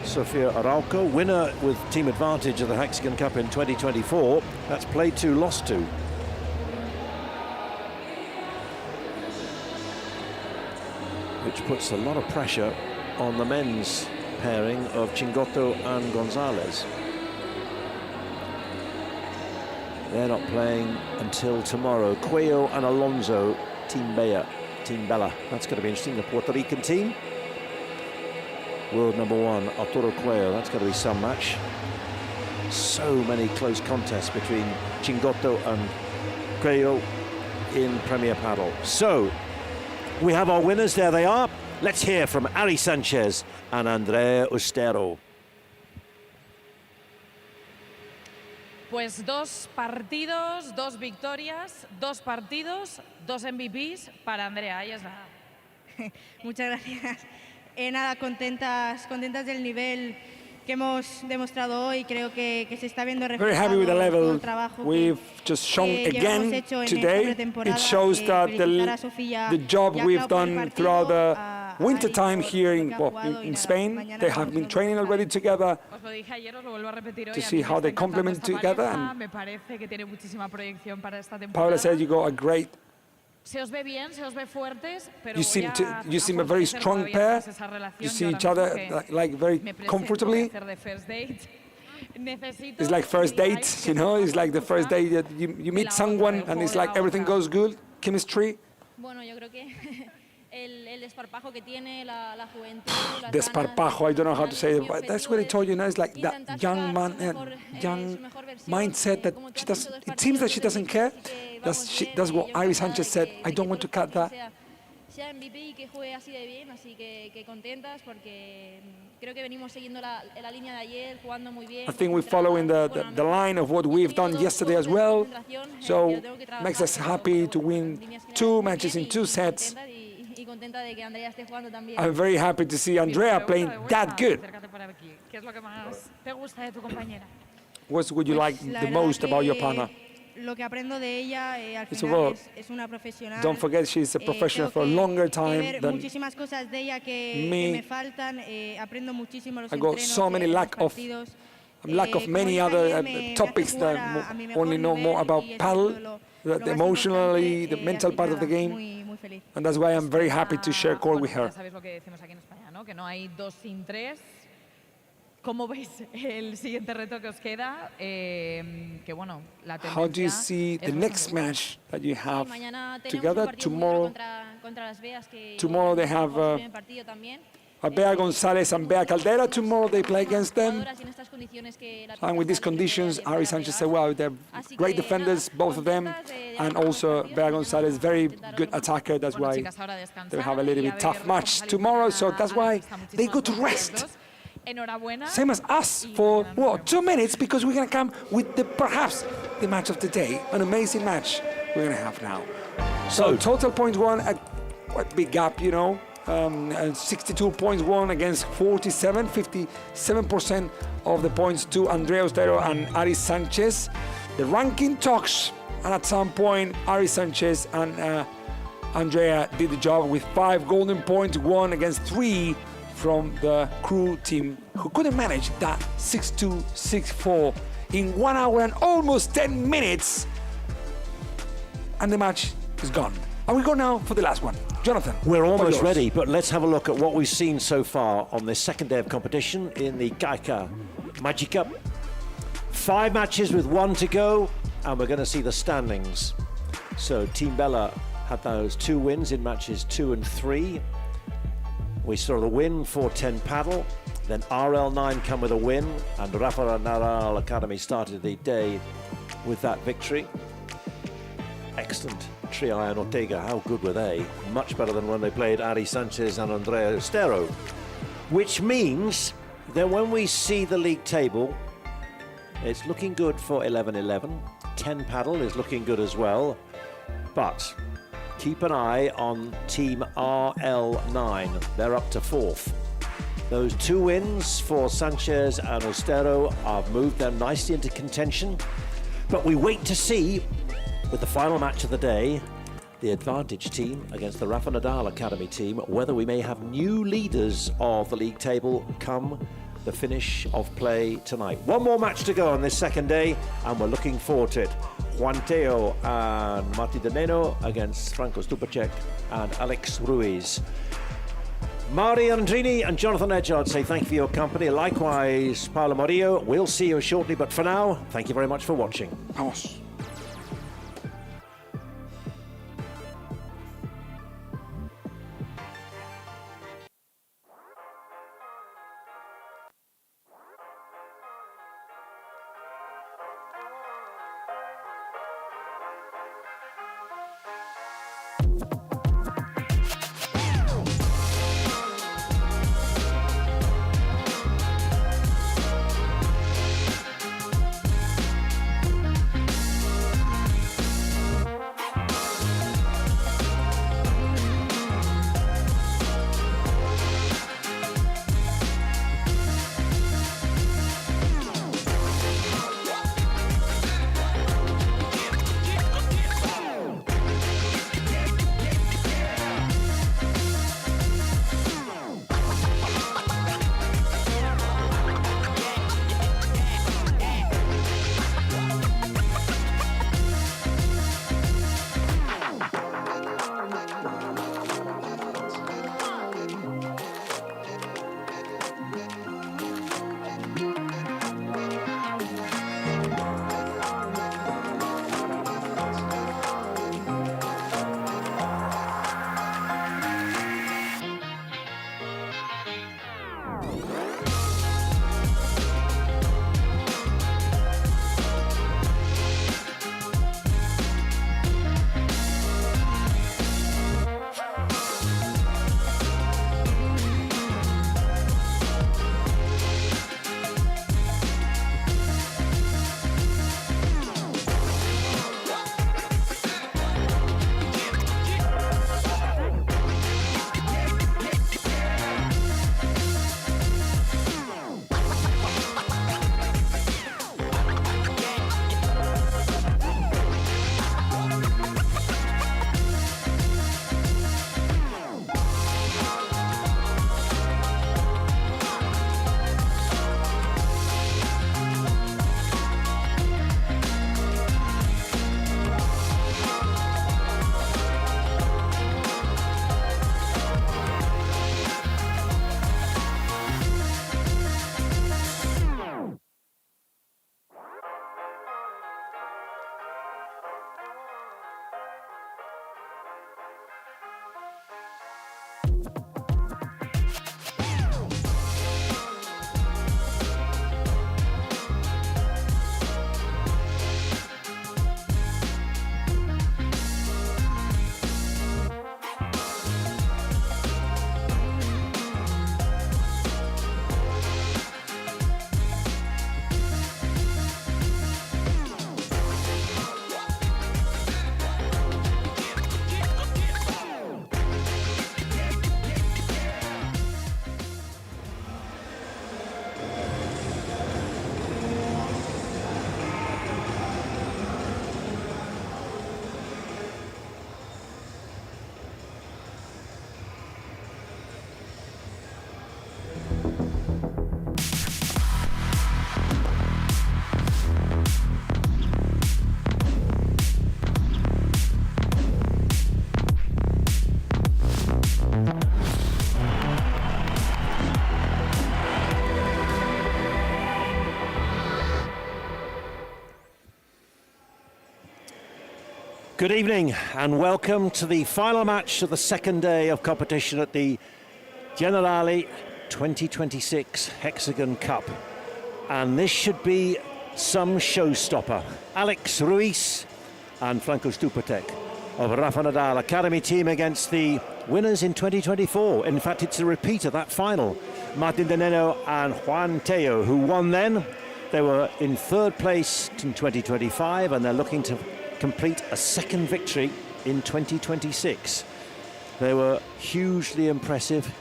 Sofia Arauco, winner with team advantage of the Hexagon Cup in 2024. That's played 2, lost 2. Which puts a lot of pressure on the men's pairing of Chingotto and Gonzalez. They're not playing until tomorrow. Cuello and Alonso, Team Bella. That's going to be interesting. The Puerto Rican team. World number 1, Arturo Cuello. That's going to be some match. So many close contests between Chingotto and Cuello in Premier Paddle. So, we have our winners. There they are. Let's hear from Ari Sanchez and Andrea Ustero. Pues 2 partidos, 2 victorias, 2 partidos, 2 MVPs para Andrea. Ahí está. Muchas gracias. Nada, contentas del nivel que hemos demostrado hoy. Creo que se está viendo reflejado. Very happy with the level we've just shown again today. It shows that the job we've done throughout the winter time here in Spain, they have been training already together to see how they complement together. And Paula said you got a great. You seem a very strong pair. You see each other like very comfortably. It's like first date, you know. It's like the first day that you meet someone and it's like everything goes good, chemistry. Desparpajo, I don't know how to say it, but that's what I told you now. It's like that young mindset that she does. It seems that she doesn't care. That's what Ari Sanchez said. I don't want to cut that. I think we're following the line of what we've done yesterday as well. So makes us happy to win 2 matches in 2 sets. I'm very happy to see Andrea playing that good. What would you like the most about your partner? Don't forget she's a professional for a longer time than me. I got so many lack of many other topics that only know more about paddle, the emotionally, the mental part of the game. And that's why I'm very happy to share court with her. How do you see the next match that you have together tomorrow? Tomorrow they have Bea Gonzalez and Bea Caldera. Tomorrow they play against them. And with these conditions, Ari Sanchez said, well, they're great defenders, both of them. And also Bea Gonzalez, very good attacker. That's why they have a little bit tough match tomorrow. So that's why they go to rest. Same as us for, 2 minutes, because we're going to come with perhaps the match of the day. An amazing match we're going to have now. So total points won, a quite big gap, you know. 62 points won against 47, 57% of the points to Andrea Ustero and Ari Sanchez. The ranking talks, and at some point, Ari Sanchez and Andrea did the job with 5 golden points won against 3 from the crew team, who couldn't manage that 6-2, 6-4 in 1 hour and almost 10 minutes. And the match is gone. And we go now for the last one. Jonathan. We're almost ready, but let's have a look at what we've seen so far on this second day of competition in the Caja Mágica. 5 matches with 1 to go, and we're going to see the standings. So Team Bella had those 2 wins in matches 2 and 3. We saw the win for 10 paddle, then RL9 come with a win, and Rafa Nadal Academy started the day with that victory. Excellent Triay and Ortega, how good were they? Much better than when they played Ari Sanchez and Andrea Estero. Which means that when we see the league table, it's looking good for 11-11. 10 paddle is looking good as well. But keep an eye on Team RL9. They're up to 4th. Those 2 wins for Sanchez and Estero have moved them nicely into contention. But we wait to see, with the final match of the day, the advantage team against the Rafa Nadal Academy team, whether we may have new leaders of the league table come the finish of play tonight. 1 more match to go on this second day, and we're looking forward to it. Juan Teo and Marti De Neno against Franco Stupacek and Alex Ruiz. Mari Andrini and Jonathan Edgard say thank you for your company. Likewise, Paolo Morillo. We'll see you shortly, but for now, thank you very much for watching. Vamos. Good evening and welcome to the final match of the second day of competition at the Generali 2026 Hexagon Cup. And this should be some showstopper. Alex Ruiz and Franco Stupatek of Rafa Nadal Academy team against the winners in 2024. In fact, it's a repeat of that final. Martin Dineno and Juan Teo, who won then. They were in third place in 2025 and they're looking to complete a second victory in 2026. They were hugely impressive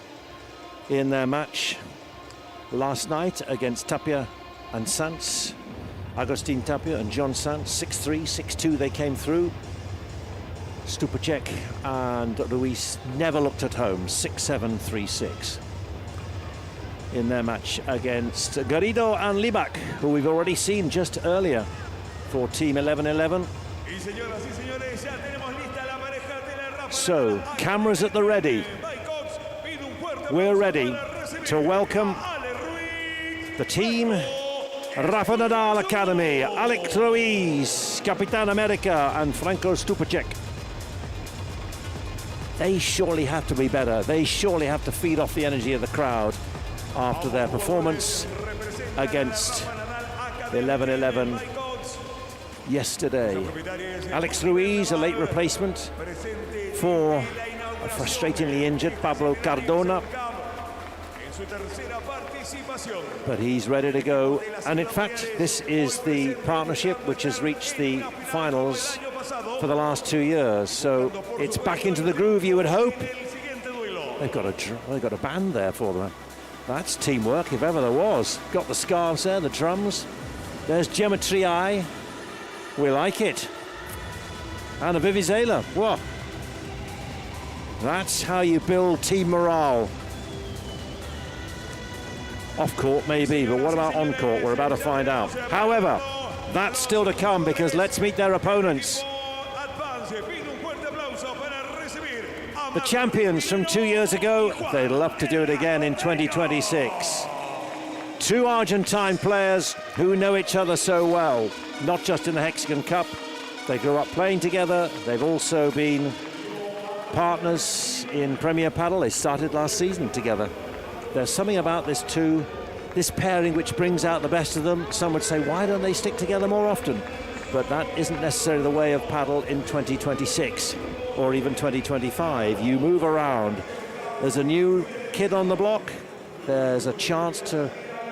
in their match last night against Tapia and Sanz. Agustin Tapia and John Sanz, 6-3, 6-2 they came through. Stupacek and Ruiz never looked at home, 6-7, 3-6. In their match against Garrido and Libak, who we've already seen just earlier for Team 11-11. So, cameras at the ready. We're ready to welcome the team Rafa Nadal Academy, Alex Ruiz, Capitan America and Franco Stupacek. They surely have to be better. They surely have to feed off the energy of the crowd after their performance against 11-11 yesterday. Alex Ruiz, a late replacement for a frustratingly injured Pablo Cardona. But he's ready to go. And in fact, this is the partnership which has reached the finals for the last 2 years. So it's back into the groove, you would hope. They've got a band there for them. That's teamwork, if ever there was. Got the scarves there, the drums. There's Geometry. We like it. And a Vuvuzela. Whoa. That's how you build team morale. Off court maybe, but what about on court? We're about to find out. However, that's still to come because let's meet their opponents. The champions from 2 years ago, they'd love to do it again in 2026. Two Argentine players who know each other so well, not just in the Hexagon Cup. They grew up playing together. They've also been partners in Premier Padel. They started last season together. There's something about this pairing which brings out the best of them. Some would say, why don't they stick together more often? But that isn't necessarily the way of padel in 2026 or even 2025. You move around. There's a new kid on the block. There's a chance to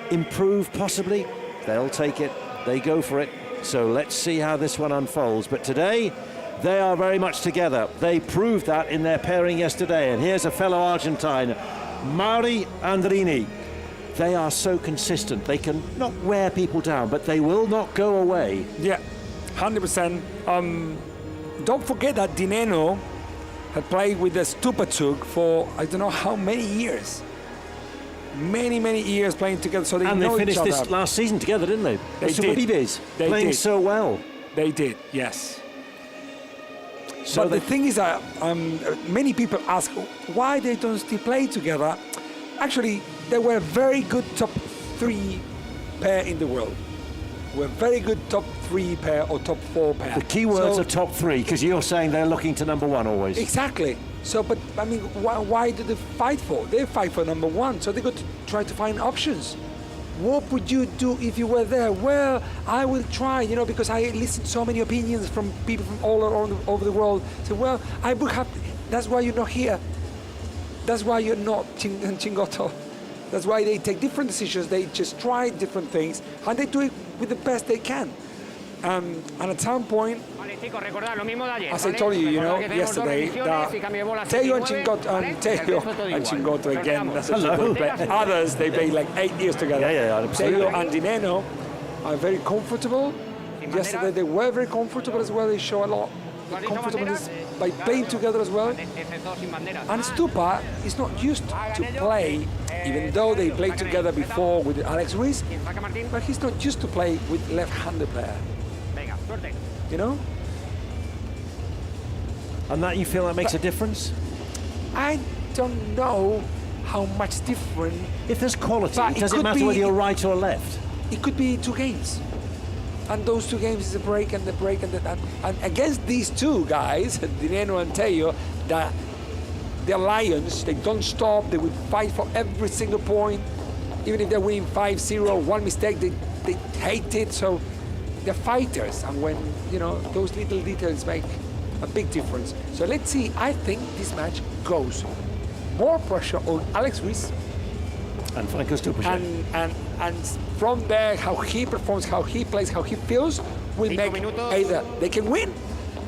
improve possibly. They'll take it. They go for it. So let's see how this one unfolds. But today, they are very much together. They proved that in their pairing yesterday. And here's a fellow Argentine, Mauri Andrini. They are so consistent. They can not wear people down, but they will not go away. Yeah, 100%. Don't forget that Dineno had played with the Stupacek for I don't know how many years. Many years playing together, so they know each other. And they finished this last season together, didn't they? They did. They playing did. So well. They did, yes. So but the thing is that many people ask why they don't still play together. Actually, they were a very good top 3 pair in the world. We're very good top 3 pair or top 4 pair. The key words are top 3 because you're saying they're looking to number 1 always. Exactly. So, but I mean, why do they fight for? They fight for number 1. So they got to try to find options. What would you do if you were there? Well, I will try, because I listen to so many opinions from people from all over the world. So, well, I would have. That's why you're not here. That's why you're not Chingoto. That's why they take different decisions. They just try different things, and they do it with the best they can. And at some point, as I told you, yesterday, that Teo and Chingoto again. That's hello. Others, they played like 8 years together. Yeah, Teo and Dineno are very comfortable. Yesterday they were very comfortable as well. They show a lot of comfortableness by playing together as well. And Stupa is not used to play, even though they played together before with Alex Ruiz, but he's not used to play with left-handed player. And that you feel that makes a difference? I don't know how much different. If there's quality, does it matter whether you're right or left? It could be 2 games. And those two games is a break and the break and against these two guys, Dineno and Teo, they're lions. They don't stop. They will fight for every single point, even if they're winning 5-0. One mistake, they hate it. So they're fighters, and when those little details make a big difference. So let's see. I think this match goes more pressure on Alex Ruiz and Franco Stupacek. And from there, how he performs, how he plays, how he feels, will make either they can win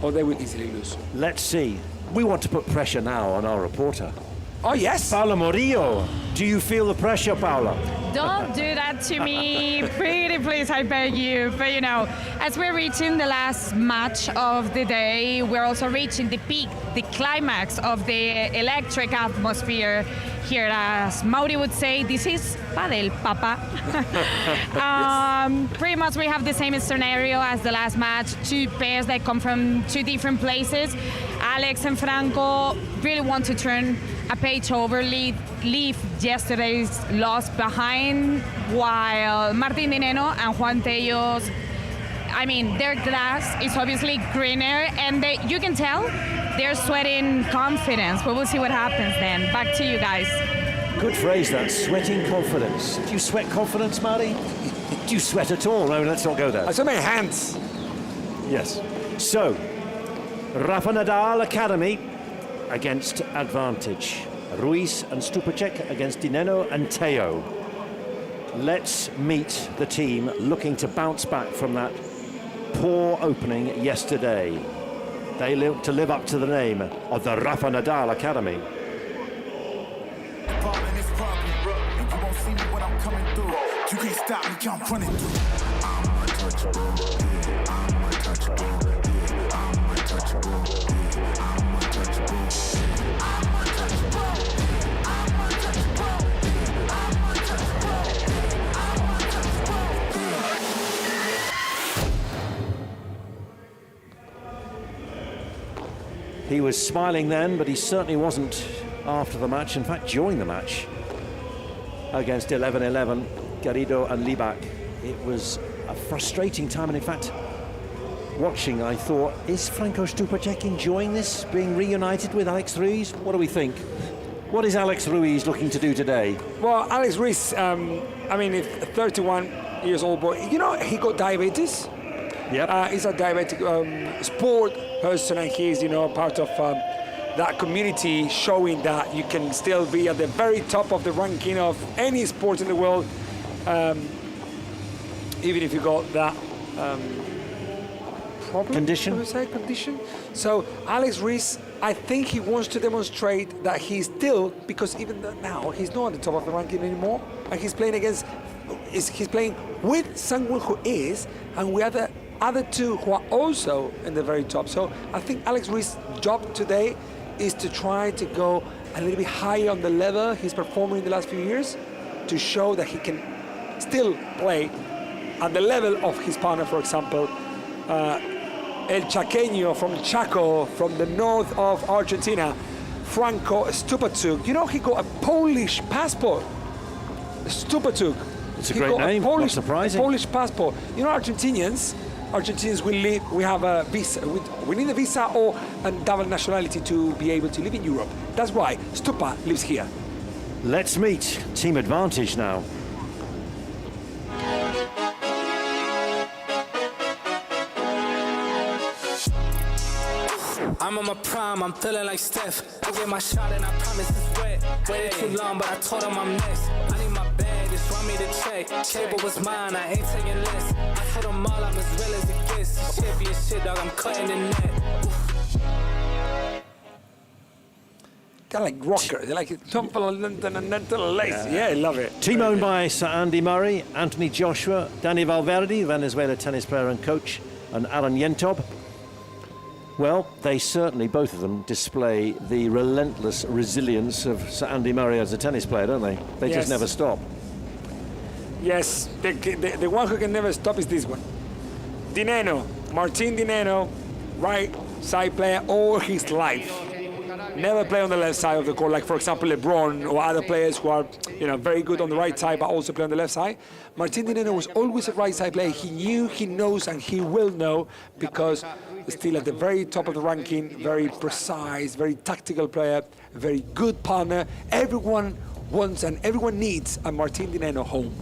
or they will easily lose. Let's see. We want to put pressure now on our reporter. Oh, yes. Paula Murillo. Do you feel the pressure, Paula? Don't do that to me. Pretty please, I beg you. But as we're reaching the last match of the day, we're also reaching the peak, the climax of the electric atmosphere here. As Mauri would say, this is padel, papa. Pretty much we have the same scenario as the last match. Two pairs that come from two different places. Alex and Franco really want to turn a page over, leave yesterday's loss behind, while Martín Dineno and Juan Tellos, their glass is obviously greener, and you can tell they're sweating confidence, but we'll see what happens then. Back to you guys. Good phrase, that, sweating confidence. Do you sweat confidence, Marty? Do you sweat at all? No, let's not go there. I saw my hands. Yes. So, Rafa Nadal Academy against Advantage. Ruiz and Stupacek against Dineno and Teo. Let's meet the team looking to bounce back from that poor opening yesterday. They look to live up to the name of the Rafa Nadal Academy. You can't stop me, I'm running through. I'm untouchable. I'm untouchable. I'm untouchable. I'm untouchable. I'm untouchable. I'm untouchable. I'm untouchable. He was smiling then, but he certainly wasn't after the match. In fact, during the match against 11-11. Garrido and Libak. It was a frustrating time, and in fact, watching, I thought, is Franco Stupacek enjoying this, being reunited with Alex Ruiz? What do we think? What is Alex Ruiz looking to do today? Well, Alex Ruiz, he's 31 years old boy. He got diabetes. Yep. He's a diabetic sport person, and he's, part of that community, showing that you can still be at the very top of the ranking of any sport in the world. Even if you got that problem, condition. So Alex Ruiz, I think he wants to demonstrate that he's still, because even now he's not at the top of the ranking anymore, and he's playing with someone who is, and we are the other two who are also in the very top. So I think Alex Ruiz's job today is to try to go a little bit higher on the level he's performing in the last few years, to show that he can still play at the level of his partner, for example, El Chaqueño from Chaco, from the north of Argentina, Franco Stupacek. He got a Polish passport. Stupacek. It's a great name. Not surprising. A Polish passport. Argentinians we have a visa. We need a visa or a double nationality to be able to live in Europe. That's why Stupa lives here. Let's meet Team Advantage now. I'm on my prime, I'm feeling like Steph. I get my shot and I promise it's wet. Waited too long, but I told him I'm next. I need my bag, just want me to check. Cable was mine, I ain't taking less. I told them all I'm as real as it gets. Shit be a shit, dog, I'm cutting the net. They're like rockers. They're like lazy. Yeah, I love it. Team owned by Sir Andy Murray, Anthony Joshua, Danny Valverde, Venezuela tennis player and coach, and Alan Yentob. Well, they certainly, both of them, display the relentless resilience of Sir Andy Murray as a tennis player, don't they? They just never stop. Yes, the one who can never stop is this one. Dineno, Martín Dineno, right side player all his life. never play on the left side of the court, like for example LeBron or other players who are, you know, very good on the right side but also play on the left side. Martin Di Neno was always a right side player. He knew, he knows, and he will know, because still at the very top of the ranking, very precise, very tactical player, a very good partner. Everyone wants and everyone needs a Martin Di Neno home.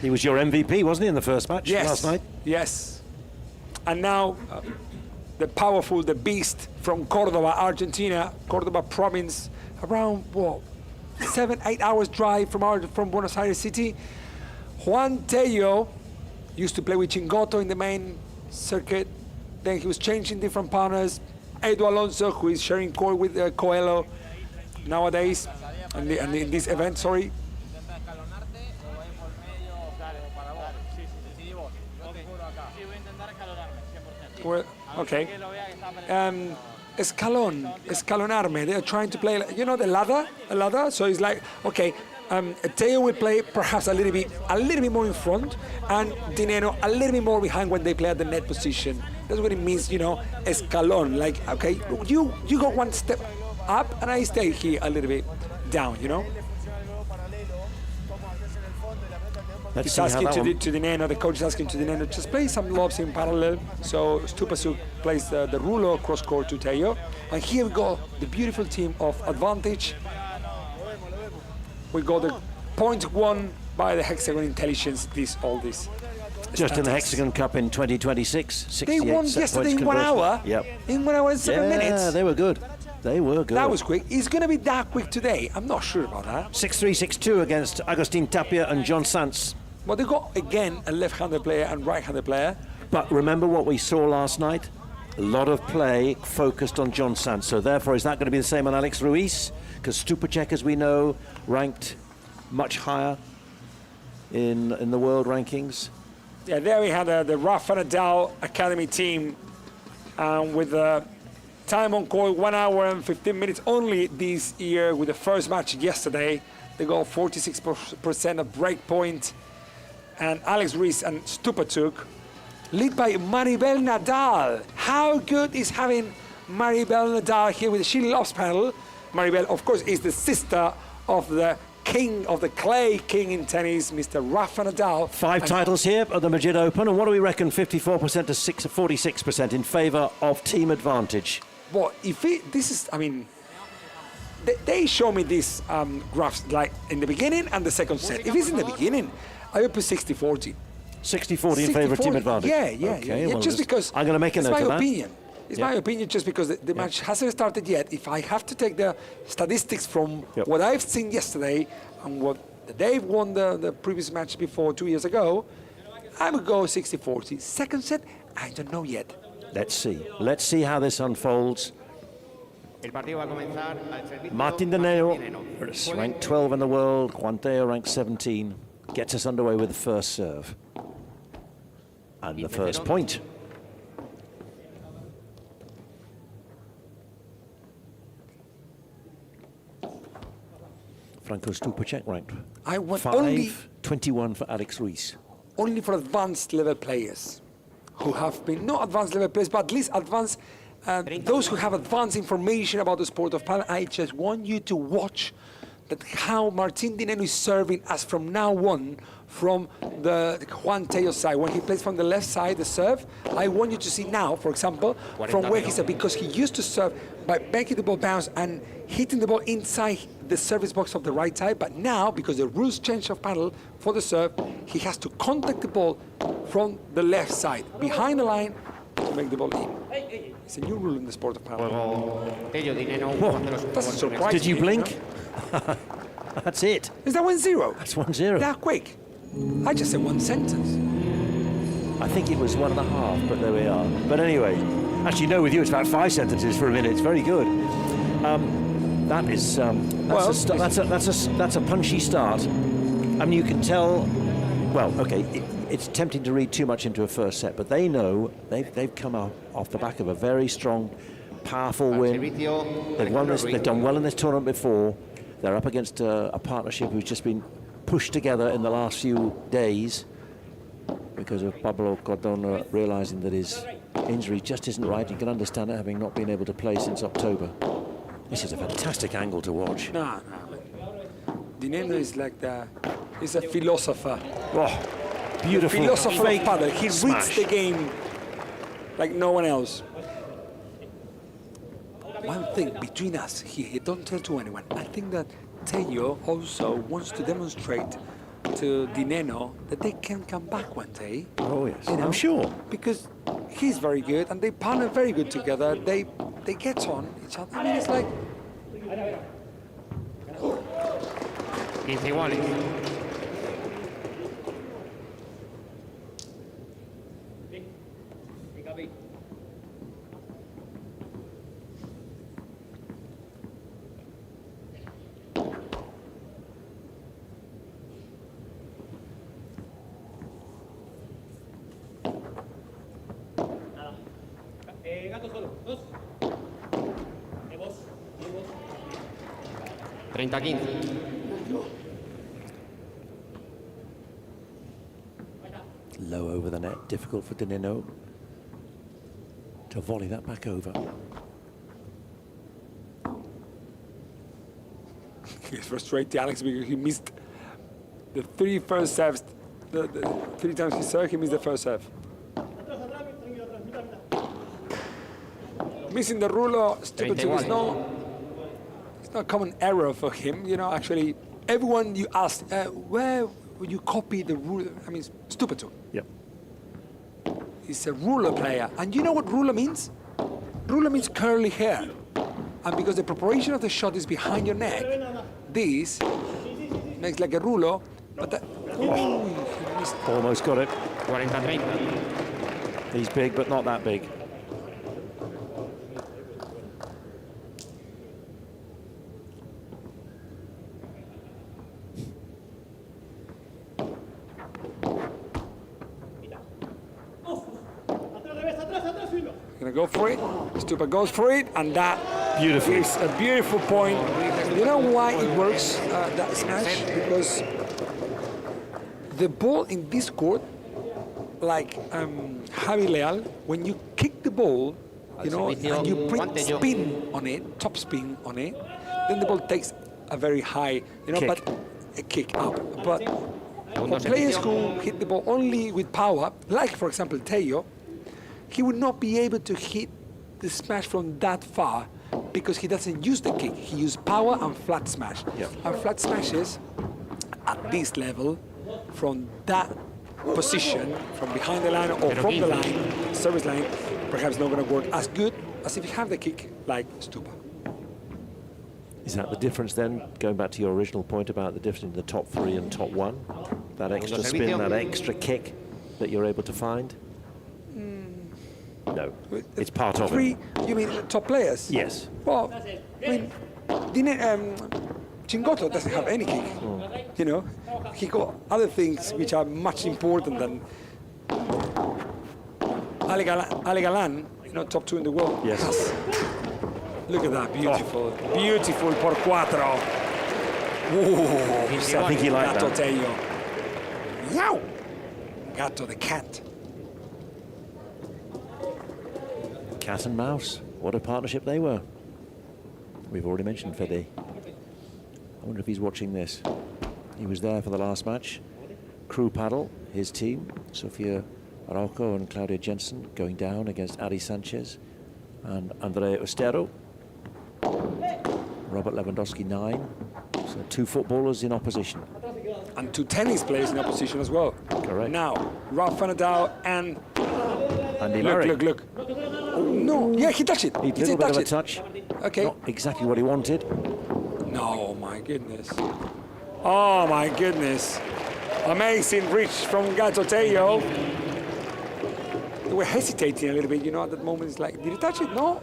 He was your MVP, wasn't he, in the first match last night? Yes. And now the powerful, the beast from Cordoba, Argentina, Cordoba province, around, what, 7-8 hours drive from Buenos Aires city. Juan Tello used to play with Chingoto in the main circuit. Then he was changing different partners. Edu Alonso, who is sharing court with Coelho nowadays, and in this event, sorry. Well, okay. Escalonarme. They are trying to play, you know, the ladder. So it's like, okay, Teo will play perhaps a little bit more in front, and Di Neno a little bit more behind when they play at the net position. That's what it means, you know, escalon. Like, okay, you go one step up, and I stay here a little bit down, you know. He's asking to Di Neno, the coach is asking to Di Neno, just play some lobs in parallel. So Stupasuk plays the rulo cross court to Teo. And here we go, the beautiful team of advantage. We got the point won by the Hexagon Intelligence, all this. Just in the Hexagon Cup in 2026. They won yesterday in 1 hour. Yep. In 1 hour and 7 minutes. Yeah, they were good. They were good. That was quick. It's going to be that quick today. I'm not sure about that. 6-3, 6-2 against Agustin Tapia and John Sanz. Well, they got, again, a left-handed player and right-handed player. But remember what we saw last night? A lot of play focused on John Sanz. So therefore, is that going to be the same on Alex Ruiz? Because Stupacek, as we know, ranked much higher in the world rankings. Yeah, there we had the Rafa Nadal Academy team with the time on court 1 hour and 15 minutes only this year. With the first match yesterday, they got 46% of break point. And Alex Ruiz and Stupacek, lead by Maribel Nadal. How good is having Maribel Nadal here with the She Loves panel? Maribel, of course, is the sister of the king of the clay king in tennis, Mr. Rafa Nadal. 5 titles here at the Madrid Open, and what do we reckon? 54% to 46% in favour of team advantage. Well, they show me these graphs like in the beginning and the second set. If it's in the beginning, I would put 60-40. 60-40 in favour of team advantage? Yeah. Okay, well, just because I'm going to make a note of that. It's my opinion. It's my opinion just because the match hasn't started yet. If I have to take the statistics from what I've seen yesterday and what Dave won the previous match before 2 years ago, I would go 60-40. Second set, I don't know yet. Let's see. Let's see how this unfolds. Martin Di Neno, ranked 12 in the world. Juan Tello, ranked 17. Gets us underway with the first serve. And the first point. Franco Stupacek ranked 5-21 for Alex Ruiz. Only for advanced level players who have been, not advanced level players, but at least advanced, those who have advanced information about the sport of padel. I just want you to watch that how Martin Di Neno is serving as from now on from the Juan Tello side. When he plays from the left side, the serve, I want you to see now, for example, from where he's at, because he used to serve by making the ball bounce and hitting the ball inside the service box of the right side, but now, because the rules change of paddle for the serve, he has to contact the ball from the left side, behind the line, to make the ball in. It's a new rule in the sport of paddle. Doesn't surprise Did you me, blink? You know? That's it. Is that 1-0? That's 1-0. That quick. I just said one sentence. I think it was 1.5, but there we are. But anyway, actually, no, with you, it's about 5 sentences for a minute. It's very good. That is that's a punchy start. I mean, you can tell. Well, okay, it's tempting to read too much into a first set, but they know they've come off the back of a very strong, powerful win. They've won this. They've done well in this tournament before. They're up against a partnership who's just been pushed together in the last few days because of Pablo Cardona realizing that his injury just isn't right. You can understand it, having not been able to play since October. This is a fantastic angle to watch. No. Dineno is like he's a philosopher. Oh, beautiful. The philosopher of padel. He smash. reads the game like no one else. One thing between us here, don't tell to anyone. I think that Tello also wants to demonstrate to Dineno that they can come back one day. Oh yes, You know? I'm sure. Because he's very good and they partner very good together. They get on each other. I mean, it's like... 15 iguales. Gato solo. 2. Vos. 30-15. Low over the net, difficult for Dineno to volley that back over. He's frustrated, Alex, because he missed the 3 first serves. The 3 times he served, he missed the first serve. Missing the ruler, stupid too, it's not a common error for him. You know, actually, everyone you ask, where would you copy the ruler? I mean, stupid too. Yep. He's a ruler player. And you know what ruler means? Ruler means curly hair. And because the preparation of the shot is behind your neck, this makes like a ruler, but that... Oh, he missed. Almost got it. 40-30. He's big, but not that big. Gonna go for it. Stupa goes for it, and that beautiful is a beautiful point. You know why it works, that smash? Because the ball in this court, like Javi Leal, when you kick the ball, you know, and you print spin on it, top spin on it, then the ball takes a very high, you know, kick. but a kick up. But for players who hit the ball only with power, like for example Tello, he would not be able to hit the smash from that far because he doesn't use the kick. He uses power and flat smash. Yep. And flat smashes at this level, from that position, from behind the line or from the line, service line, perhaps not going to work as good as if you have the kick like Stupa. Is that the difference then, going back to your original point about the difference in the top 3 and top 1? That extra spin, that extra kick that you're able to find? No, it's part of it. You mean top players? Yes. Well, I mean, Chingotto doesn't have any kick. You know, he got other things which are much important than Ale Galan, you know, top 2 in the world. Yes. Look at that, beautiful, beautiful por 4. Ooh, I think he liked Gato that. Tello. Yow! Gato the cat. Cat and mouse, what a partnership they were. We've already mentioned Fede. I wonder if he's watching this. He was there for the last match. Crew paddle, his team, Sofia Arauco and Claudia Jensen going down against Ari Sanchez and Andrea Ostero. Robert Lewandowski 9. So 2 footballers in opposition. And 2 tennis players in opposition as well. Correct. Now, Rafa Nadal and Andy Murray. Look. Oh, no, yeah, he touched it. He did a bit of a touch. Okay. Not exactly what he wanted. No, my goodness. Oh, my goodness. Amazing reach from Gato Tello. They were hesitating a little bit, you know, at that moment. It's like, did he touch it? No.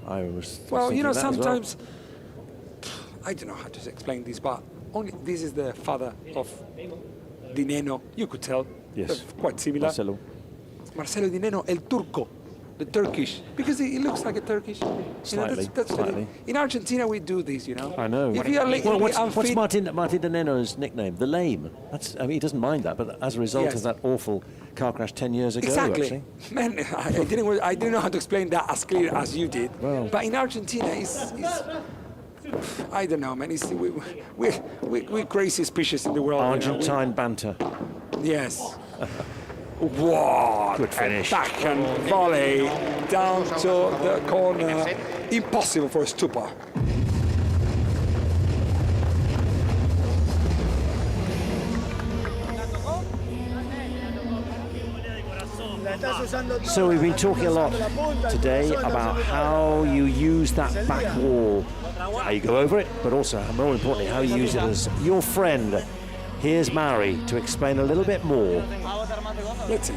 I was Well, you know, that as well. sometimes, I don't know how to explain this, but only this is the father of Dineno. You could tell. Yes. They're quite similar. Marcelo. Marcelo Dineno, el turco the Turkish, because it looks like a Turkish. Slightly, slightly. In Argentina, we do this, you know. I know. If you are what's Martin de Neno's nickname? The Lame. That's, I mean, he doesn't mind that, but as a result of that awful car crash 10 years ago, exactly. actually. Man, I didn't know how to explain that as clear as you did. Well. But in Argentina, it's I don't know, man. We're crazy species in the world. Argentine banter. Yes. What good finish. Backhand volley down to the corner. Impossible for a stupor. So we've been talking a lot today about how you use that back wall, how you go over it, but also, more importantly, how you use it as your friend. Here's Mari to explain a little bit more. Let's see.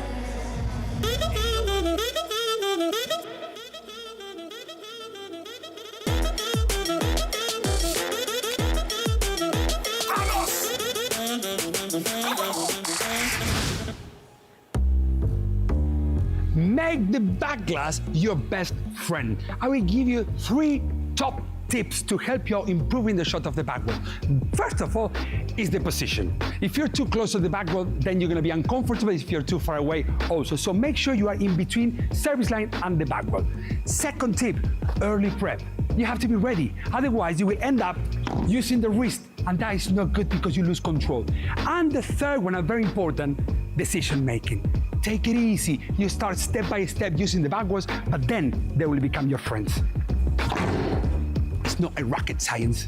Make the back glass your best friend. I will give you 3 top tips to help you improving the shot of the back wall. First of all is the position. If you're too close to the back wall, then you're going to be uncomfortable. If you're too far away also. So make sure you are in between service line and the back wall. Second tip, early prep. You have to be ready. Otherwise, you will end up using the wrist, and that is not good because you lose control. And the third one, very important, decision making. Take it easy. You start step by step using the back walls, but then they will become your friends. It's not a rocket science.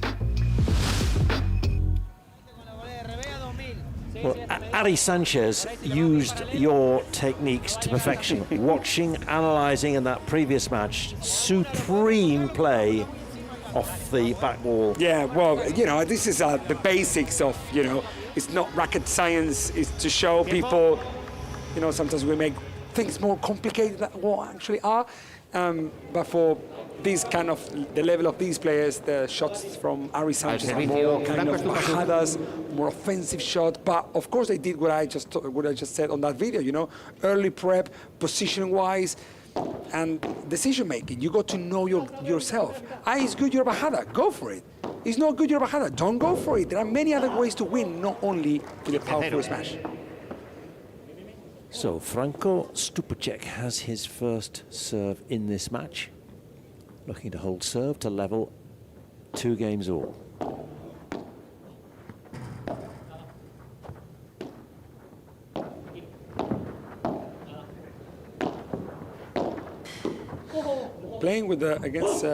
Well, Ari Sanchez used your techniques to perfection. Watching, analysing in that previous match, supreme play off the back wall. Yeah, well, you know, this is the basics of, you know, it's not rocket science. It's to show people, you know, sometimes we make things more complicated than what actually are. But for these kind of, the level of these players, the shots from Ari Sanchez are more kind of bajadas, more offensive shot. But of course they did what I just said on that video, you know, early prep, position-wise, and decision-making. You got to know yourself. It's good you're bajada, go for it. It's not good you're bajada, don't go for it. There are many other ways to win, not only with a powerful smash. So Franco Stupacek has his first serve in this match. Looking to hold serve to level 2 games all. Playing with against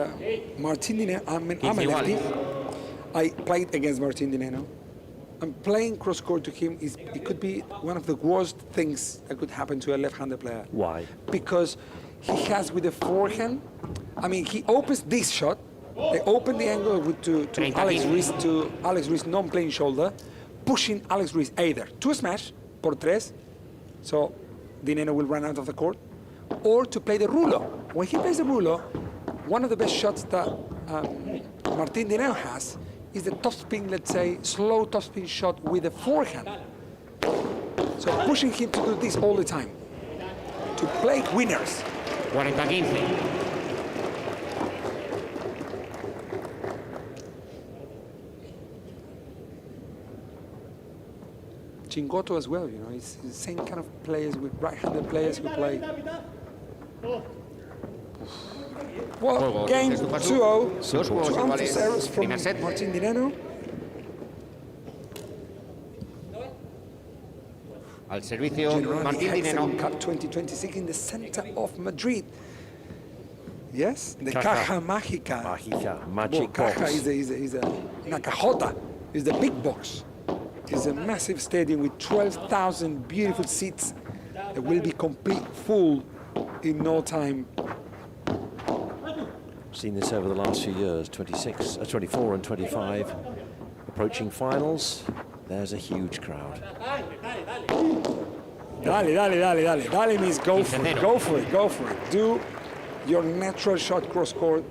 Martin Di Neno, I'm a lefty. I played against Martin Di Neno. And playing cross-court to him, it could be one of the worst things that could happen to a left-handed player. Why? Because he has with the forehand, I mean, he opens this shot, they open the angle to Alex Ruiz non-playing shoulder, pushing Alex Ruiz either to a smash, por tres, so Di Neno will run out of the court, or to play the rulo. When he plays the rulo, one of the best shots that Martin Di Neno has is the topspin, let's say, slow topspin shot with the forehand. So pushing him to do this all the time, to play winners. 40-15. Chingoto as well, you know, it's the same kind of players with right-handed players who play. Well, game 2-0, two unforced errors from Martin Di Neno. Al servicio Martín Di Neno. Hexagon Cup 2026 in the center of Madrid. Yes, the Caja Mágica. Magic box. Caja is una cajota, is the big box. It's a massive stadium with 12,000 beautiful seats that will be complete full in no time. Seen this over the last few years, 24 and 25, approaching finals. There's a huge crowd. Dale means go for it, go for it, go for it. Do your natural shot cross court.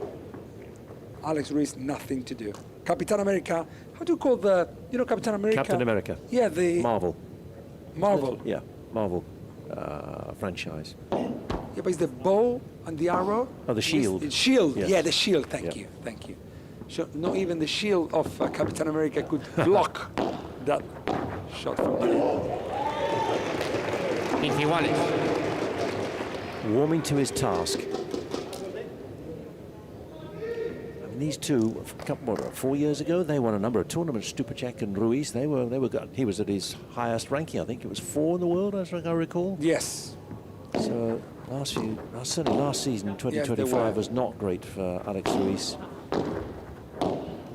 Alex Ruiz, nothing to do. Captain America, how do you call the, you know, Captain America? Captain America. Yeah, the... Marvel. Marvel. Yeah, Marvel franchise. Yeah, but it's the bow and the arrow. Oh, the shield. The shield. Yes. Yeah, the shield. Thank Yeah. you. Thank you. So not even the shield of Captain America could block that shot from there. Warming to his task. These two, a couple, 4 years ago, they won a number of tournaments. Stupacek and Ruiz, they were good. He was at his highest ranking. I think it was 4 in the world, as I recall. Yes. So certainly last season, 2025 was not great for Alex Ruiz.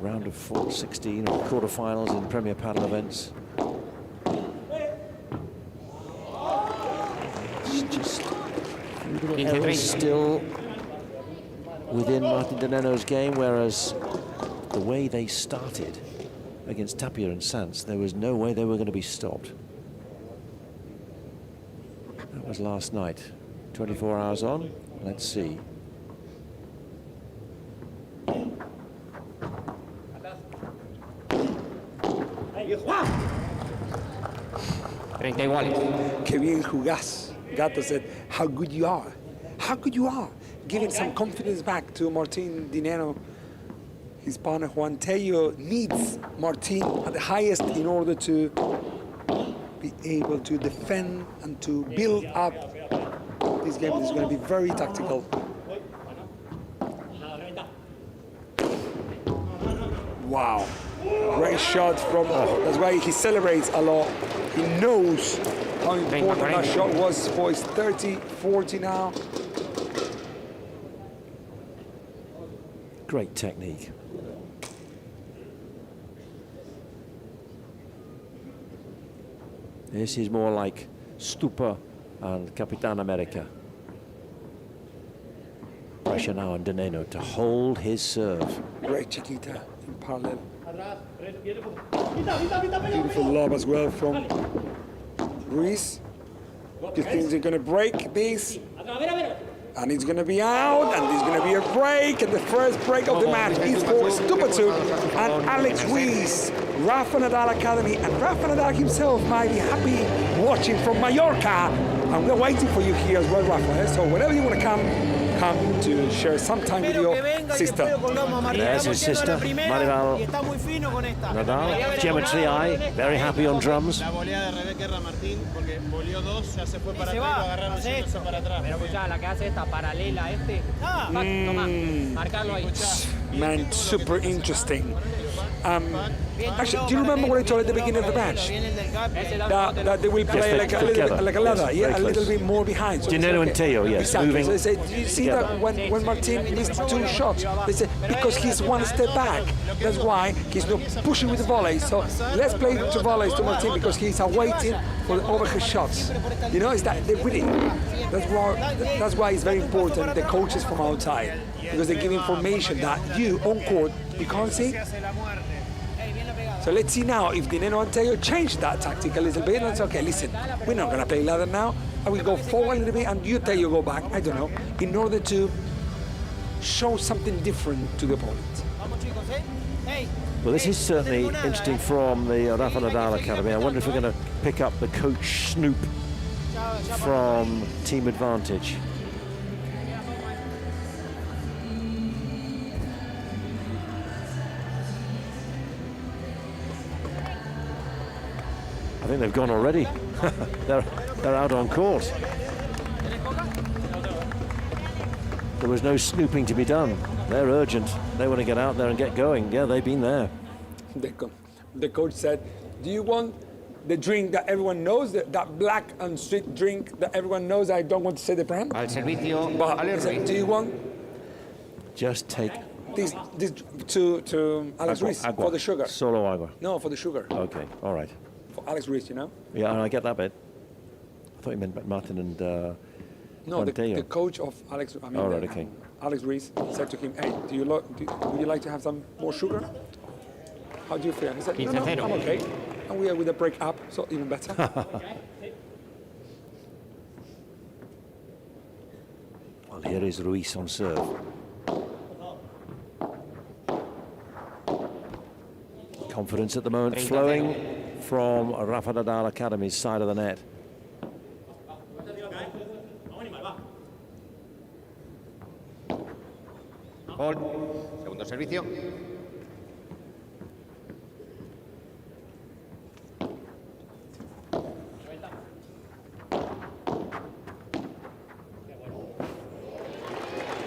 Round of 16 or quarterfinals in Premier Padel events. It's just errors still within Martin Dineno's game, whereas the way they started against Tapia and Sanz, there was no way they were going to be stopped. That was last night. 24 hours on, let's see. Que bien jugás. Gato said, how good you are. How good you are. Giving some confidence back to Martin Dineno. His partner Juan Tello needs Martin at the highest in order to be able to defend and to build up this game. Is going to be very tactical. Wow. Great shot from, that's why he celebrates a lot. He knows how important that shot was for his 30-40 now. Great technique. This is more like Stupa and Capitan America. Pressure now on Dineno to hold his serve. Great Chiquita in parallel. Beautiful lob as well from Ruiz. Do you think they're going to break this? And it's going to be out, and there's going to be a break, and the first break of the match is for Stupacek and Alex Ruiz. Rafa Nadal Academy, and Rafa Nadal himself might be happy watching from Mallorca, and we're waiting for you here as well, Rafa. So whenever you want to come to share some time with your sister. There's his sister, Maribel Nadal, Geometry Eye, very happy on drums. Man, super interesting. Actually, do you remember what I told at the beginning of the match? That they will play like a ladder, yeah, a little bit more behind. So Dineno and Tello, yes, exactly. moving. So they say, do you see that when Martin missed 2 shots, they say, because he's 1 step back. That's why he's not pushing with the volley. So let's play to volleys to Martin because he's awaiting for the overhead shots. You know, it's that they're winning. That's why it's very important, the coaches from outside, because they give information that you, on court, you can't see. So let's see now if Dineno and Tello change that tactic a little bit. And it's okay, listen, we're not going to play ladder now. I will go forward a little bit and you, Tello, go back. I don't know, in order to show something different to the opponent. Well, this is certainly interesting from the Rafa Nadal Academy. I wonder if we're going to pick up the coach Snoop from Team Advantage. I think they've gone already. they're out on court. There was no snooping to be done. They're urgent. They want to get out there and get going. Yeah, they've been there. The coach said, do you want the drink that everyone knows, that black and sweet drink that everyone knows? I don't want to say the brand. But he said, do you want? Just take this to Alex Ruiz for the sugar. Solo agua. No, for the sugar. Okay, all right. For Alex Ruiz, you know? Yeah, I get that bit. I thought you meant Martin and no, the coach of Alex. I mean, right, okay. Alex Ruiz said to him, "Hey, would you like to have some more sugar? How do you feel?" And he said, "No, I'm okay." And we are with a break up, so even better. Well, here is Ruiz on serve. Confidence at the moment flowing from Rafa Nadal Academy's side of the net. Gol. Segundo servicio.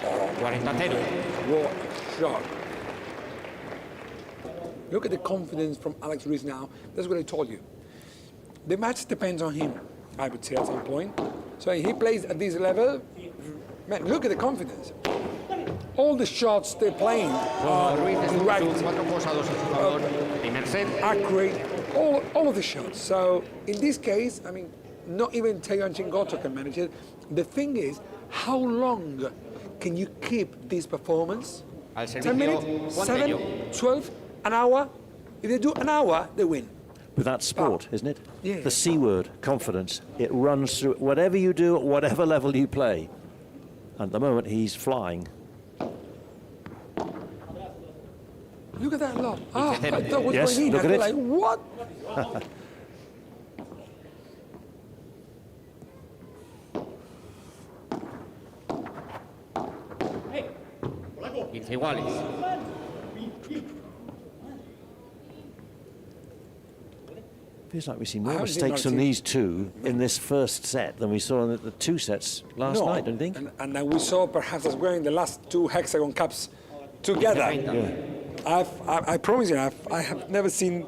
Oh, 40-0. What a shot. Look at the confidence from Alex Ruiz now. That's what I told you. The match depends on him, I would say, at some point. So if he plays at this level, man, look at the confidence. All the shots they're playing are right, accurate, all of the shots. So in this case, I mean, not even Teo and Chingoto can manage it. The thing is, how long can you keep this performance? 10 minutes, 7, 12, an hour? If they do an hour, they win. With that sport, isn't it? Yeah. The C word, confidence. It runs through whatever you do, at whatever level you play. And at the moment, he's flying. Look at that lob. I thought what yes, I need. look I at it. Like, what? 15 iguales. Feels like we've seen more mistakes from these two in this first set than we saw in the two sets last night, don't you think? And then we saw perhaps as well in the last two Hexagon Cups together. Yeah. I promise you, I have never seen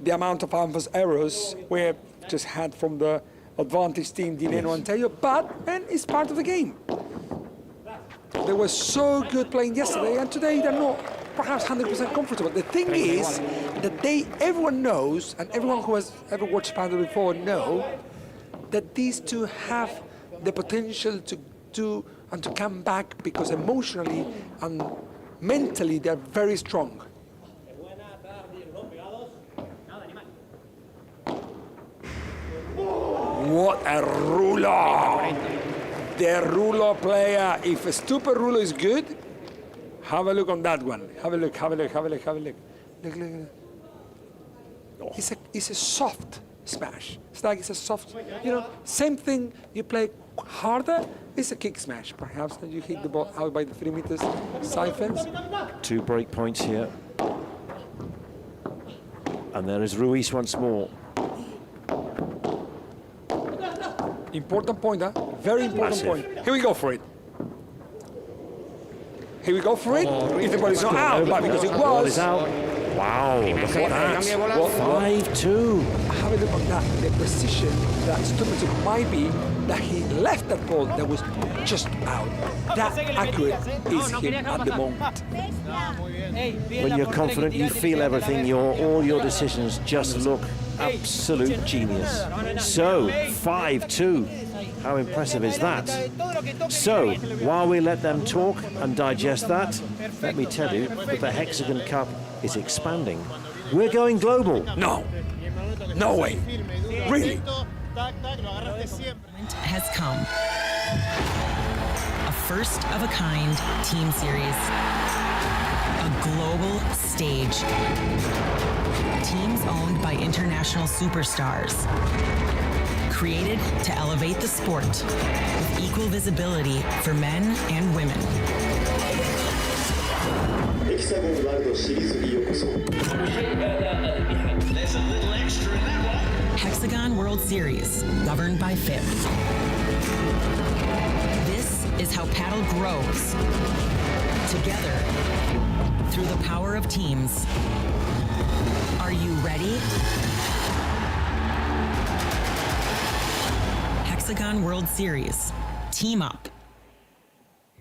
the amount of ambers errors we have just had from the advantage team, Dineno and Teo, but man, it's part of the game. They were so good playing yesterday, and today they're not perhaps 100% comfortable. The thing is that everyone knows, and everyone who has ever watched padel before know, that these two have the potential to do and to come back because emotionally and mentally they're very strong. What a ruler! The ruler player. If a stupid ruler is good, have a look on that one. Have a look, have a look, have a look, have a look. Look, look, look. It's a soft smash. It's like it's a soft, same thing you play harder, it's a kick smash. Perhaps that you hit the ball out by the 3 meters side fence. 2 break points here. And there is Ruiz once more. Important point, huh? Very important point. Here we go for it. Here we go for it. If the ball is not out, but because it was. Wow, look at that. 5-2. Have a look at that. The precision that Stupic might be that he left that ball that was just out. That accurate is him at the moment. When you're confident, you feel everything. All your decisions just look absolute genius. So, 5-2. How impressive is that? So, while we let them talk and digest that, let me tell you that the Hexagon Cup is expanding. We're going global. No. No way. Really? Has come. A first-of-a-kind team series. A global stage. Teams owned by international superstars. Created to elevate the sport with equal visibility for men and women. Hexagon World Series, governed by FIB. This is how paddle grows. Together, through the power of teams. Are you ready? Hexagon World Series. Team up.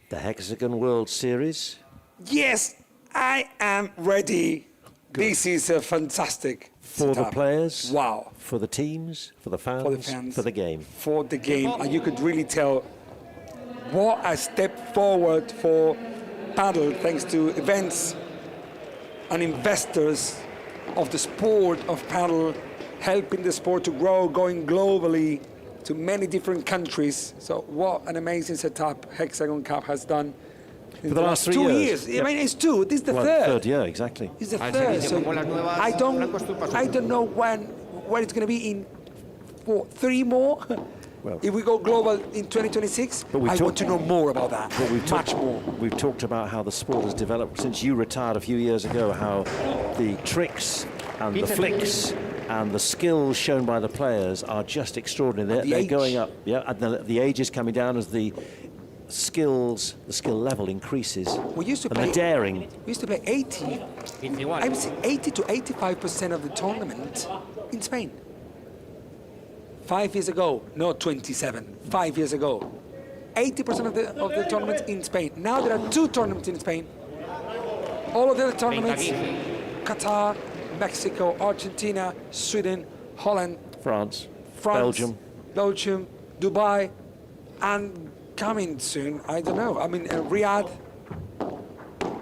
The Hexagon World Series. Yes, I am ready. Good. This is a fantastic for setup. The players. Wow. For the teams, for the fans, for the game. For the game, and you could really tell what a step forward for paddle thanks to events and investors of the sport of paddle, helping the sport to grow, going globally to many different countries. So what an amazing setup Hexagon Cup has done in for the last 3 years. Yep. I mean, it's two. This is the third. Yeah, exactly. It's the third. So I don't know when it's going to be in 3 more. Well, if we go global in 2026, I want to know more about that, much more. We've talked about how the sport has developed since you retired a few years ago, how the tricks and the flicks and the skills shown by the players are just extraordinary. They're going up, and the age is coming down as the skill level increases. We used to and play the daring. We used to play 80 to 85% of the tournament in Spain. 5 years ago, not 27. 5 years ago, 80% of the tournaments in Spain. Now there are 2 tournaments in Spain. All of the other tournaments: Qatar, Mexico, Argentina, Sweden, Holland, France, Belgium, Dubai, and coming soon, I don't know. I mean, Riyadh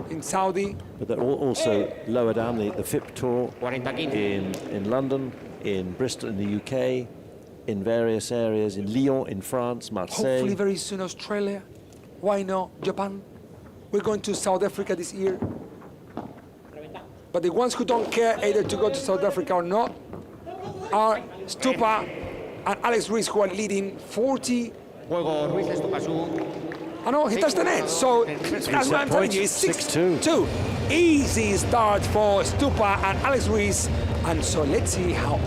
in Saudi. But they're also lower down the FIP Tour in London, in Bristol in the UK, in various areas, in Lyon, in France, Marseille. Hopefully very soon Australia. Why not Japan? We're going to South Africa this year. But the ones who don't care either to go to South Africa or not are Stupa and Alex Ruiz, who are leading 40. I know, he touched the net, so that's what I'm telling you, it's 6-2. Easy start for Stupa and Alex Ruiz. And so let's see how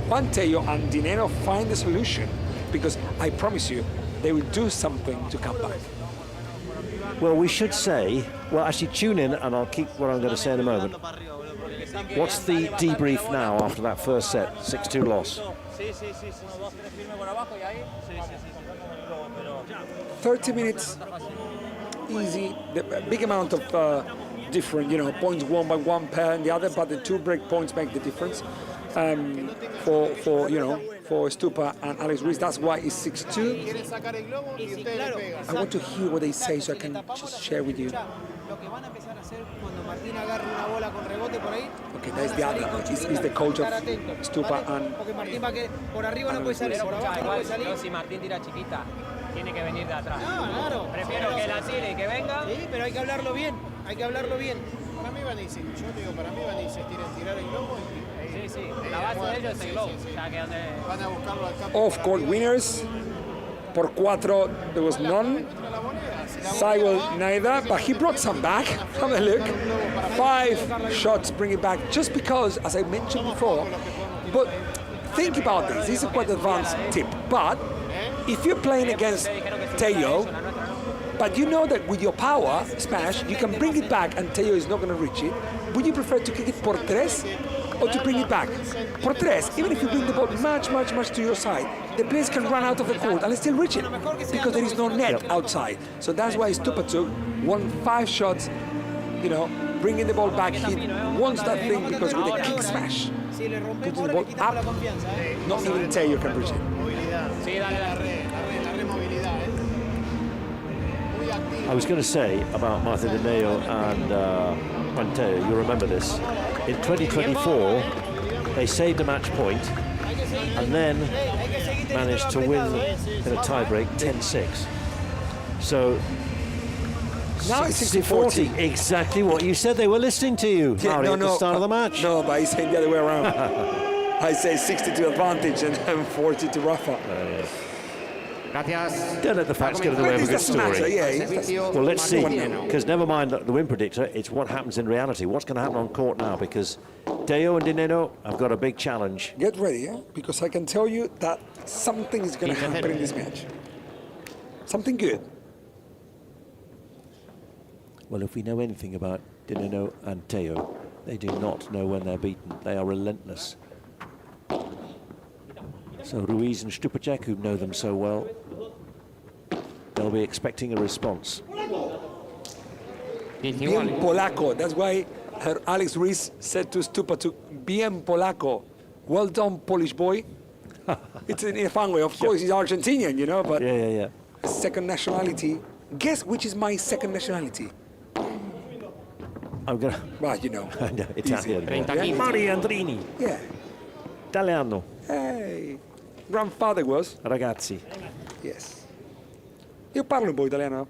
Juan Tello and Dinero find the solution, because I promise you, they will do something to come back. Well, we should say, well, actually tune in and I'll keep what I'm going to say in a moment. What's the debrief now after that first set, 6-2 loss? 30 minutes, easy, the big amount of different, points won by one pair and the other, but the 2 break points make the difference for Stupa and Alex Ruiz. That's why it's 6-2. I want to hear what they say so I can just share with you. Okay, that's the other. He's the coach of Stupa and tiene que venir de atrás. Prefiero que la tire y que venga. Sí, pero hay que hablarlo bien. Para mí van a insistir. Yo digo, para mí van a insistir en tirar el globo. Sí. La base de ellos es el globo. O sea, que van a buscarlo al campo. Off-court winners. Por 4, there was none. Saiwell neither, but he brought some back. Have a look. 5 shots bring it back, just because, as I mentioned before. But think about this. This is quite an advanced tip. But if you're playing against Tello, but you know that with your power smash, you can bring it back and Tello is not going to reach it, would you prefer to kick it por 3 or to bring it back? Por 3, even if you bring the ball much to your side, the players can run out of the court and still reach it because there is no net outside. So that's why Stupa won 5 shots, bringing the ball back. He wants that thing because with a kick smash, putting the ball up, not even Tello can reach it. I was going to say about Martin Dineo and Juan Tello, you remember this. In 2024, they saved a match point and then managed to win in a tiebreak 10-6. So now it's 60-40. Exactly what you said. They were listening to you, Mauri, at the start of the match. No, but he's saying the other way around. I say 60 advantage and 40 to Rafa. Don't let the facts get in the way of a good story. Well, let's see, because never mind the win predictor, it's what happens in reality. What's going to happen on court now? Because Tello and Dinero have got a big challenge. Get ready, because I can tell you that something is going to happen in this match. Something good. Well, if we know anything about Dinero and Tello, they do not know when they're beaten. They are relentless. So Ruiz and Stupacek, who know them so well, they'll be expecting a response. Bien polaco. That's why Alex Ruiz said to Stupa, bien polaco. Well done, Polish boy. It's in a fun way. Of course, he's Argentinian, but yeah. Second nationality. Guess which is my second nationality? I'm gonna. Well, Italian. Mariandrini. Yeah. Italiano. Hey. Grandfather was. Ragazzi. Yes. Io parlo un po' italiano.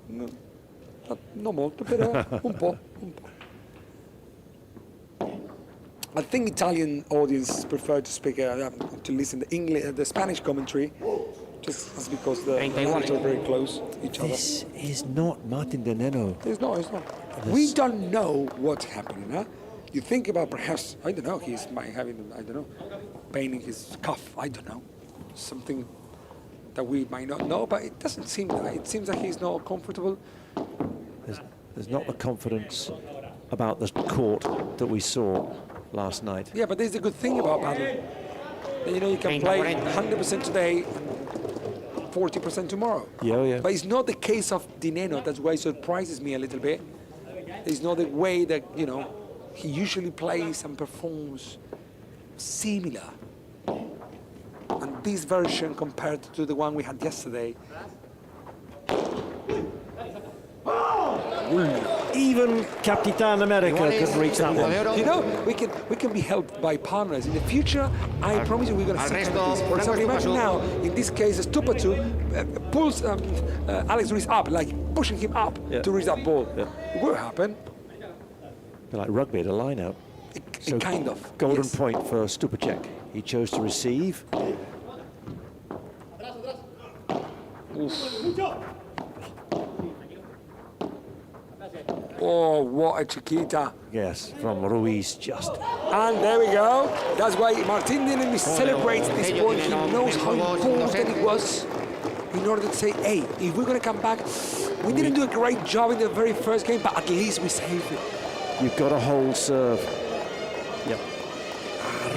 No, non molto, però un po'. I think Italian audience prefer to speak to listen to English, the Spanish commentary, just because the languages are very close to each other. This is not Martin de Neno. It's not. We don't know what's happening, huh? You think about perhaps, I don't know, he's having, I don't know, paining his cuff, I don't know, something that we might not know, but it doesn't seem that. It seems that he's not comfortable. There's not the confidence about the court that we saw last night. Yeah, but there's the good thing about padel. You know, you can play 100% today, 40% tomorrow. Yeah. But it's not the case of Di Neno. That's why it surprises me a little bit. It's not the way that, you know, he usually plays and performs similar. And this version compared to the one we had yesterday. Even Capitan America could reach that one. You know, we can be helped by partners. In the future, I promise you we're going to see kind of this. For example, imagine now, in this case, Stupatu pulls Alex Ruiz up, like pushing him up to reach that ball. It will happen. Like rugby at a line-out. So kind of. Golden point for Stupacek. He chose to receive. Oh, what a chiquita. Yes, from Ruiz just. And there we go. That's why Martin Dinelli celebrates this point. He knows how important it was in order to say, hey, if we're going to come back, we didn't do a great job in the very first game, but at least we saved it. You've got a hold serve. Yep.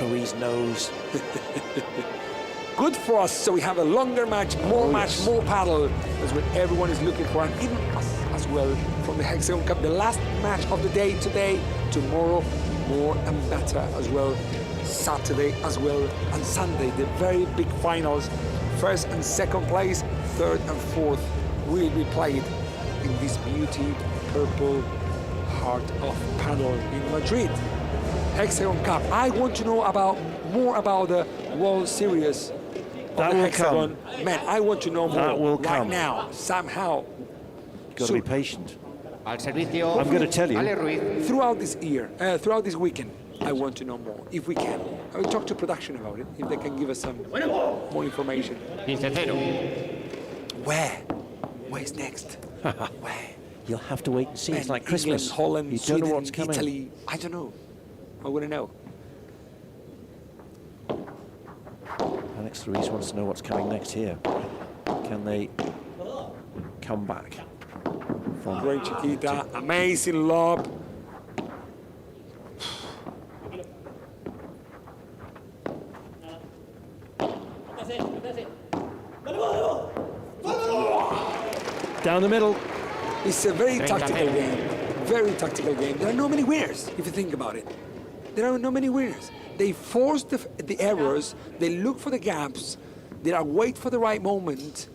Ruiz knows. Good for us, so we have a longer match, more paddle. That's what everyone is looking for, and even us as well from the Hexagon Cup. The last match of the day today, tomorrow, more and better as well. Saturday as well, and Sunday, the very big finals. First and second place, third and fourth will be played in this beauty purple heart of paddle in Madrid. Hexagon Cup. I want to know more about the World Series. That will come. Man, I want to know more that will right come. now, somehow. Got to be patient. Al servicio. I'm going to tell you. Throughout this year, throughout this weekend, I want to know more, if we can. I will talk to production about it, if they can give us some more information. 15-0. Where's next? Where? You'll have to wait and see. It's like Christmas. England, Holland, you Sweden, don't know what's coming. Italy. I don't know. I want to know. Alex Ruiz wants to know what's coming next here. Can they come back? From Great Chiquita, amazing lob. Down the middle. It's a very tactical game. Very tactical game. There are no many winners, if you think about it. There are no many winners. They force the errors, they look for the gaps, they are wait for the right moment,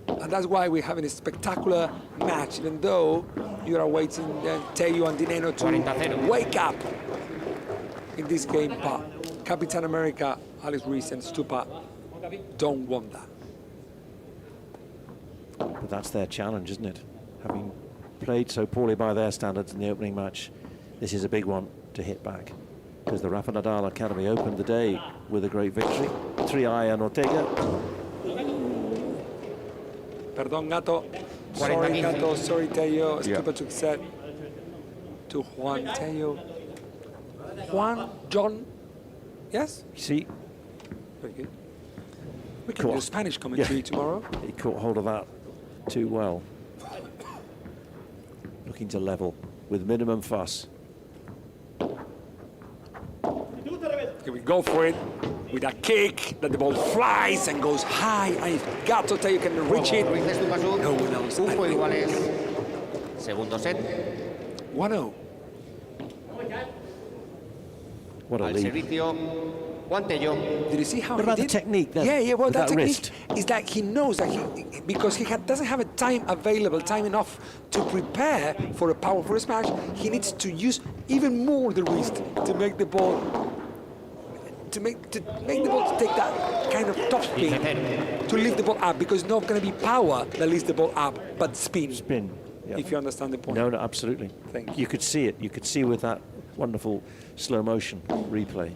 and that's why we're having a spectacular match, even though you are waiting Teo and Di Neno to wake up in this game, but Capitan America, Alex Ruiz and Stupa don't want that. But that's their challenge, isn't it? Having played so poorly by their standards in the opening match, this is a big one to hit back. Because the Rafa Nadal Academy opened the day with a great victory. 3-iron Ortega. Perdón, Gato. Sorry, Gato. Sorry, Teo. Stupa took set to Juan Teo. Juan, John. Yes? See? Very good. We can do Spanish commentary tomorrow. He caught hold of that too well. Looking to level with minimum fuss. Here we go for it with a kick that the ball flies and goes high. And if Gato Teo can reach it, no one else. Segundo set. 1-0. What a lead. Did you see how what he about did? the technique? Well, that technique wrist? is that he knows that because he doesn't have a time enough to prepare for a powerful smash, he needs to use even more the wrist to make the ball to take that kind of top spin to lift the ball up, because it's not going to be power that lifts the ball up, but spin. Spin. Yep. If you understand the point. No, absolutely. Thank you. You could see it. You could see with that Wonderful slow motion replay.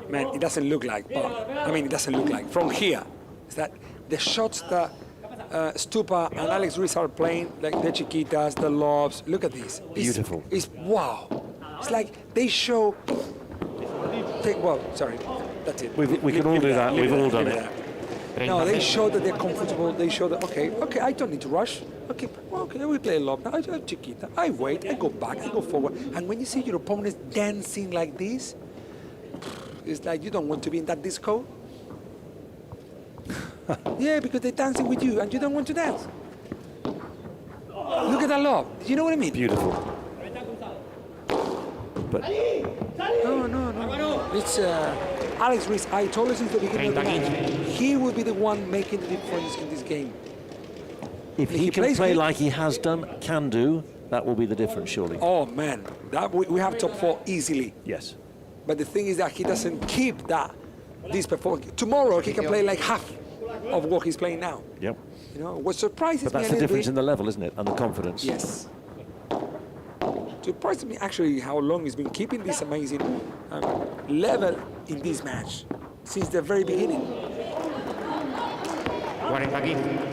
Man, it doesn't look like, but I mean, it doesn't look like. From here, is that the shots that Stupa and Alex Ruiz are playing, like the chiquitas, the lobs, look at this. Beautiful. It's wow. It's like they show, well, sorry, that's it. We can all do that, we've all done it. No, they show that they're comfortable, they show that, okay, I don't need to rush. Okay, we play a lob, I chiquita, I wait, I go back, I go forward. And when you see your opponents dancing like this, it's like you don't want to be in that disco. Yeah, because they're dancing with you and you don't want to dance. Look at that lob. You know what I mean? Beautiful. But no. It's Alex Ruiz. I told you since the beginning of the match, he will be the one making the difference in this game. If he can play like he has done, can do, that will be the difference, surely. Oh man, that we have top 4 easily. Yes. But the thing is that he doesn't keep this performance. Tomorrow he can play like half of what he's playing now. Yep. You know, what surprises me. But that's the difference in the level, isn't it? And the confidence. Yes. Surprised me actually how long he's been keeping this amazing level in this match since the very beginning. 40-15.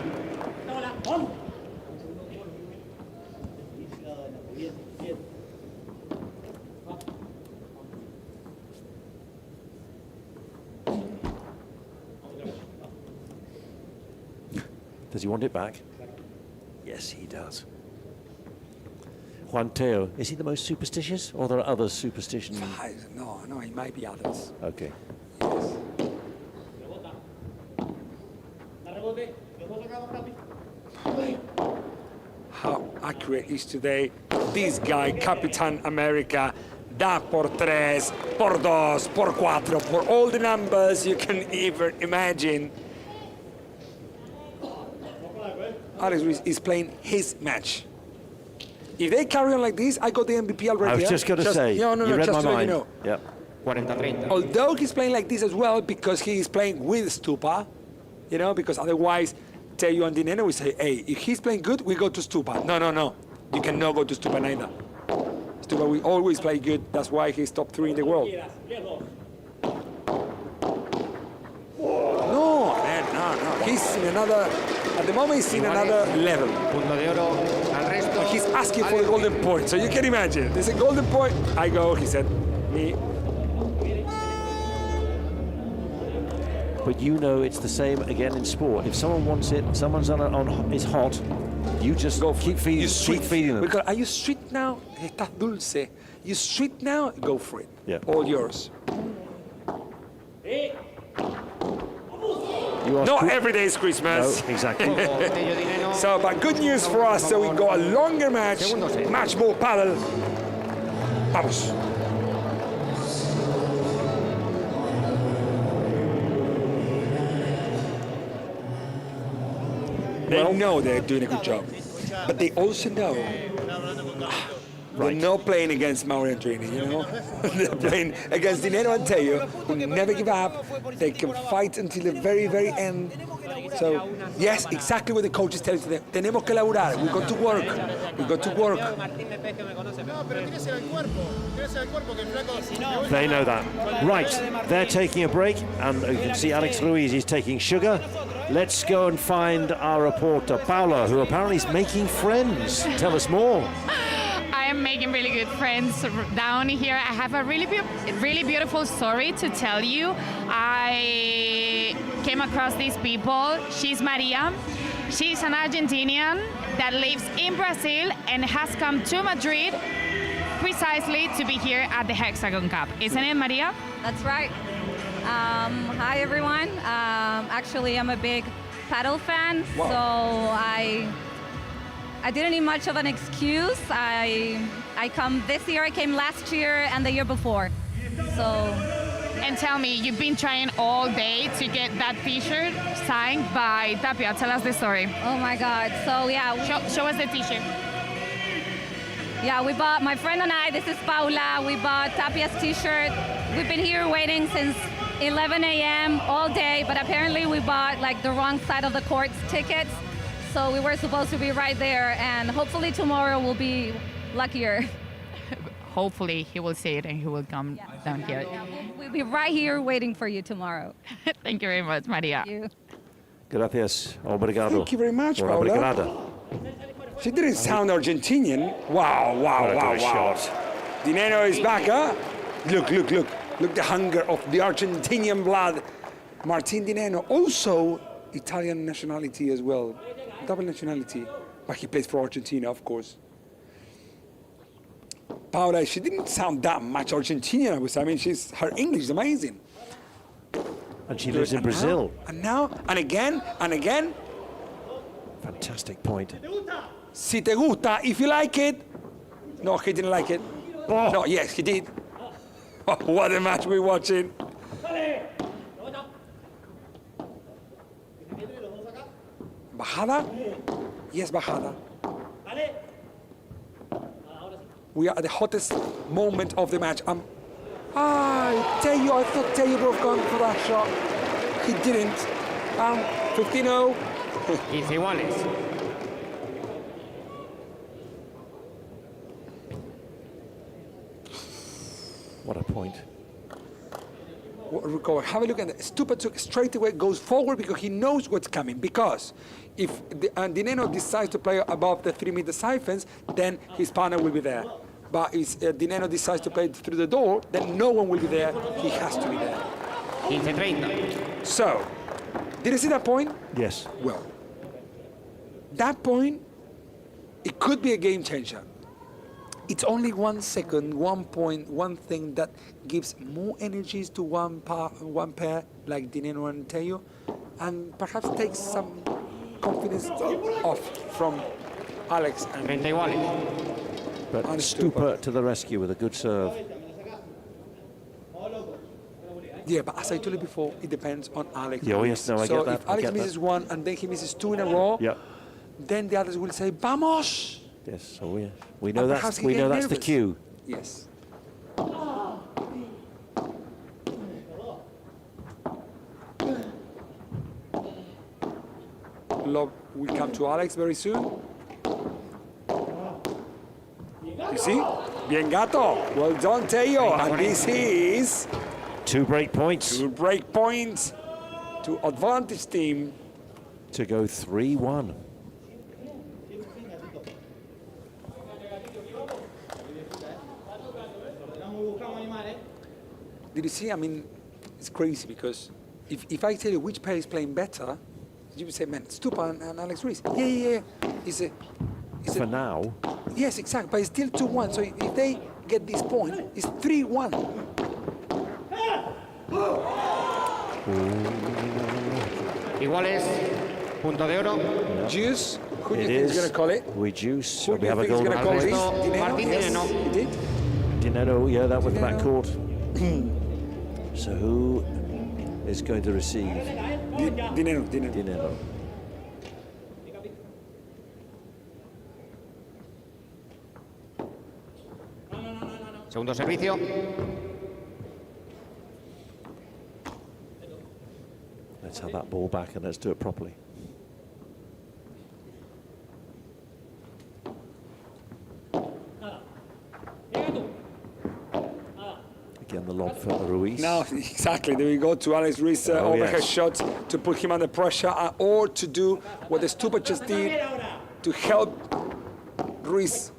Does he want it back? Yes, he does. Juan Teo, is he the most superstitious, or there are others superstition? No, he might be others. Okay. How accurate is today this guy, Capitan America? Da por 3, por 2, por 4, por all the numbers you can even imagine. Alex Ruiz is playing his match. If they carry on like this, I got the MVP already. I was just going to say, no, you read just my to mind. let you know. Yep. 40-30. Although he's playing like this as well, because he is playing with Stupa, you know, because otherwise, Teo and Dineno will say, hey, if he's playing good, we go to Stupa. No. You cannot go to Stupa neither. Stupa will always play good. That's why he's top 3 in the world. No, man, no. He's in another, at the moment he's in another level. But he's asking for the golden point, so you can imagine. There's a golden point, I go, he said, me. But you know it's the same again in sport. If someone wants it, someone's is hot, you just keep feeding them. Because are you sweet now? Estás dulce. You sweet now? Go for it. Yeah. All yours. Not every day is Christmas. No, exactly. So, but good news for us. So we got a longer match, much more padel. Vamos. They know they're doing a good job, but they also know they're not playing against Madrid Arena, you know? They're playing against Dinero and Teo, who never give up. They can fight until the very, very end. So, yes, exactly what the coach is telling them. Tenemos que laburar. We got to work. We got to work. They know that. Right, they're taking a break, and you can see Alex Ruiz is taking sugar. Let's go and find our reporter, Paula, who apparently is making friends. Tell us more. I am making really good friends down here. I have a really beautiful story to tell you. I came across these people. She's Maria. She's an Argentinian that lives in Brazil and has come to Madrid precisely to be here at the Hexagon Cup. Isn't it, Maria? That's right. Hi, everyone. Actually, I'm a big padel fan, so I didn't need much of an excuse. I come this year, I came last year, and the year before. So, and tell me, you've been trying all day to get that T-shirt signed by Tapia. Tell us the story. Oh my God! So yeah, show us the T-shirt. Yeah, we bought, my friend and I. This is Paula. We bought Tapia's T-shirt. We've been here waiting since 11 a.m. all day, but apparently we bought like the wrong side of the court's tickets. so we were supposed to be right there, and hopefully tomorrow we'll be luckier. Hopefully he will see it and he will come down here. We'll be right here waiting for you tomorrow. Thank you very much, Maria. Thank you. Gracias. Obrigado. Thank you very much, Paula. Obrigada. She didn't sound Argentinian. Wow, wow, wow, wow. Dineno is back, huh? Look, look, look. Look the hunger of the Argentinian blood. Martin Dineno, also Italian nationality as well. Double nationality. But he plays for Argentina, of course. Paula, she didn't sound that much Argentinian, I would say. I mean, her English is amazing. And she lives in Brazil. And now, and again, and again. Fantastic point. Si te gusta, if you like it. No, he didn't like it. Oh. No, yes, he did. Oh, what a match we're watching. Bajada? Yes, bajada. We are at the hottest moment of the match. I thought Tello would have gone for that shot. He didn't. 15-0. It's iguales. What a point. Have a look at that. Stupa straight away goes forward because he knows what's coming. Because if Dineno decides to play above the 3-meter side fence, then his partner will be there. But if Dineno decides to play through the door, then no one will be there. He has to be there. 15-30. So, did you see that point? Yes. Well, that point, it could be a game changer. It's only 1 second, 1 point, one thing that gives more energies to one pair like Dineno and Tello, and perhaps takes some confidence off from Alex and But Stupa to the rescue with a good serve. Yeah, but as I told you before, it depends on Alex. Yeah, yes, no, I get that. So if Alex misses one and then he misses 2 in a row, then the others will say, "Vamos!" Yes, so we know that's the cue. Yes. Lob will come to Alex very soon. You see? Bien gato. Well done, Tello. And this is 2 break points. 2 break points to advantage team. To go 3-1. Did you see? I mean, it's crazy because if I tell you which pair is playing better, you would say, man, Stupa and Alex Ruiz. Yeah. For now. Yes, exactly. But it's still 2-1. So if they get this point, it's 3-1. Iguales. Punto de oro. Juice. Who do you think is going to call it? We juice. Who do you think is going to call it? Martin Dineno. He did? Dineno, yeah, that was the backcourt. So who is going to receive? Dineno. Segundo servicio. Let's have that ball back and let's do it properly. Again, the lob for Ruiz. Now, exactly. There we go to Alex Ruiz overhead shot to put him under pressure, or to do what the Stupa just did to help Ruiz.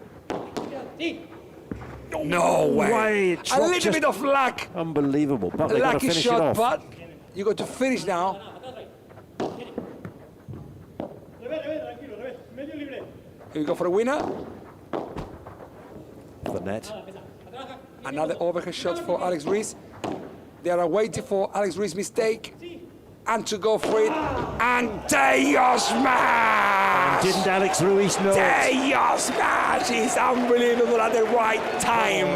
No way. A little bit of luck. Unbelievable. But they got to finish shot, it off. But you got to finish now. Here we go for a winner. The net. Another overhead shot for Alex Ruiz. They are waiting for Alex Ruiz's mistake and to go for it. And Tello smash! Didn't Alex Ruiz know Tello smash is unbelievable at the right time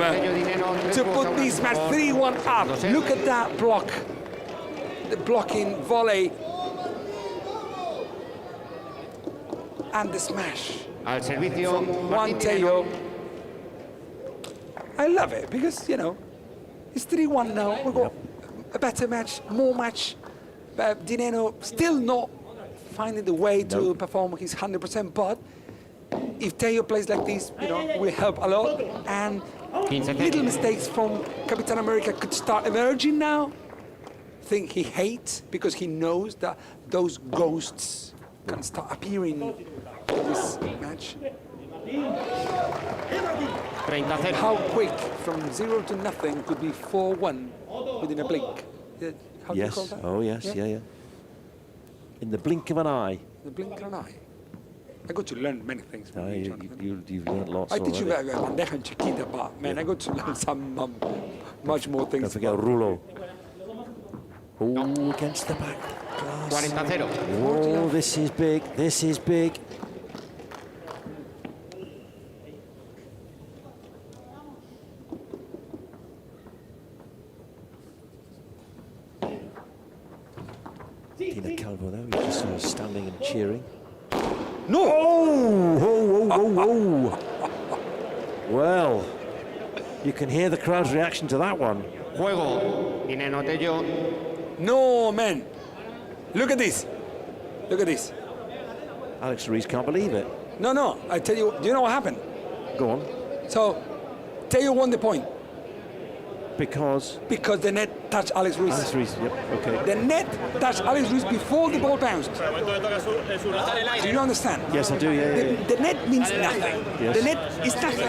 to put this match 3-1 up. Look at that block. The blocking volley. And the smash. Al servicio. From Juan Tello. I love it because, you know, it's 3-1 now. We've got a better match, more match. Dineno still not finding the way to perform his 100%, but if Teo plays like this, will help a lot. And little mistakes from Captain America could start emerging now. Thing he hates because he knows that those ghosts can start appearing in this match. How quick from 0 to nothing could be 4-1 within a blink? How do you call that? Oh yes, yeah. In the blink of an eye. The blink of an eye. I got to learn many things from you, Jonathan. You've learned lots. I teach you bandeja and chiquita, but man, I got to learn some much more things. Don't forget Rulo. Oh, against the back glass. 40-0. Oh, this is big. This is big. Tina Calvo, though, he's just sort of standing and cheering. No! Oh! Well, you can hear the crowd's reaction to that one. Juego. Dineno Tello. No, man. Look at this. Look at this. Alex Ruiz can't believe it. No. I tell you, do you know what happened? Go on. So, Tello won the point. Because the net touched Alex Ruiz. Alex Ruiz, yep, okay. The net touched Alex Ruiz before the ball bounced. Do you understand? Yes, I do, yeah. The net means nothing. Yes. The net is nothing.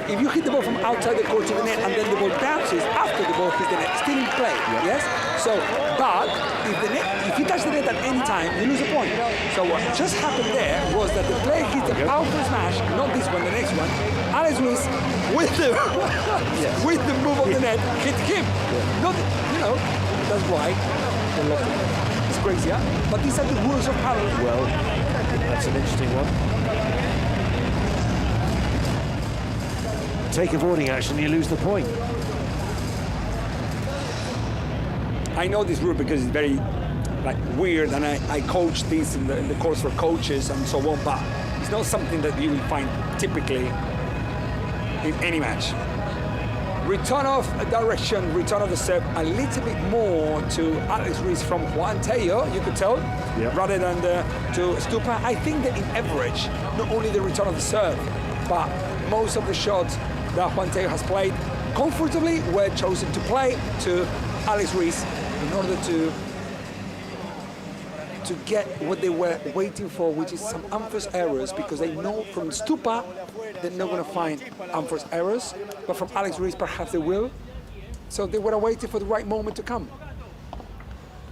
If you hit the ball from outside the court to the net and then the ball bounces after the ball hits the net, still in play, yes? So, but if you touch the net at any time, you lose a point. So what just happened there was that the player hit the powerful smash, not this one, the next one. Alex Ruiz, with the move of the net, hit him. Not, that's why they lost it. It's crazy, huh? But these are the rules of padel. Well, that's an interesting one. Take avoiding action, you lose the point. I know this rule because it's very weird, and I coach this in the course for coaches and so on, but it's not something that you will find typically in any match. Return of direction, return of the serve, a little bit more to Alex Ruiz from Juan Tello, you could tell, rather than to Stupa. I think that in average, not only the return of the serve, but most of the shots that Juan Tello has played comfortably were chosen to play to Alex Ruiz in order to get what they were waiting for, which is some unforced errors, because they know from Stupa they're not going to find unforced errors, but from Alex Ruiz perhaps they will. So they were waiting for the right moment to come.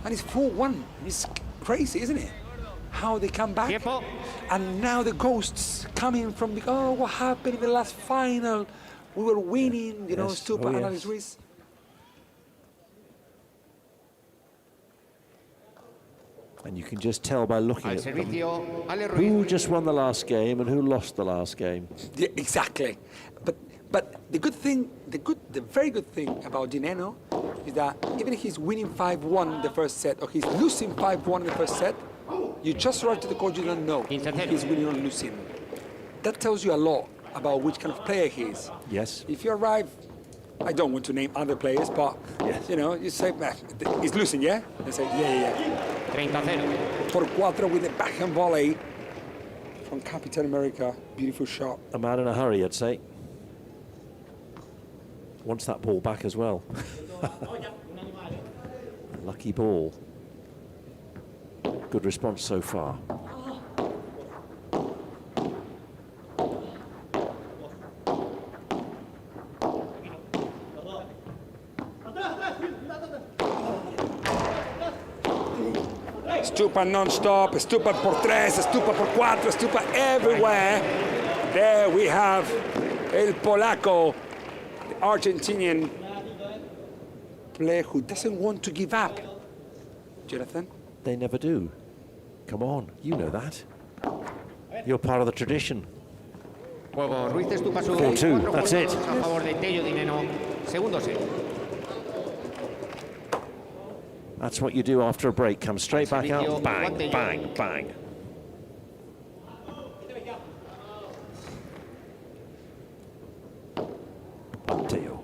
And it's 4-1. It's crazy, isn't it? How they come back. And now the ghosts coming from what happened in the last final? We were winning, Stupa and Alex Ruiz. And you can just tell by looking at them who just won the last game and who lost the last game. Yeah, exactly. But the very good thing about Dineno is that even if he's winning 5-1 the first set or he's losing 5-1 in the first set, you just arrive to the court, you don't know if he's winning or losing. That tells you a lot about which kind of player he is. Yes. If you arrive, I don't want to name other players, but you say, he's losing, yeah? They say, yeah. 30-0. Por cuatro with a backhand volley from Captain America. Beautiful shot. A man in a hurry, I'd say. Wants that ball back as well. Lucky ball. Good response so far. Stupa non-stop, Stupa por tres, Stupa por cuatro, Stupa everywhere. There we have El Polaco, the Argentinian player who doesn't want to give up. Jonathan? They never do. Come on, you know that. You're part of the tradition. Juego Ruiz Stupa sube 4-2, that's it. A favor de Tello Dineno. Segundo set. That's what you do after a break. Come straight back out. Bang, bang, bang. Tello.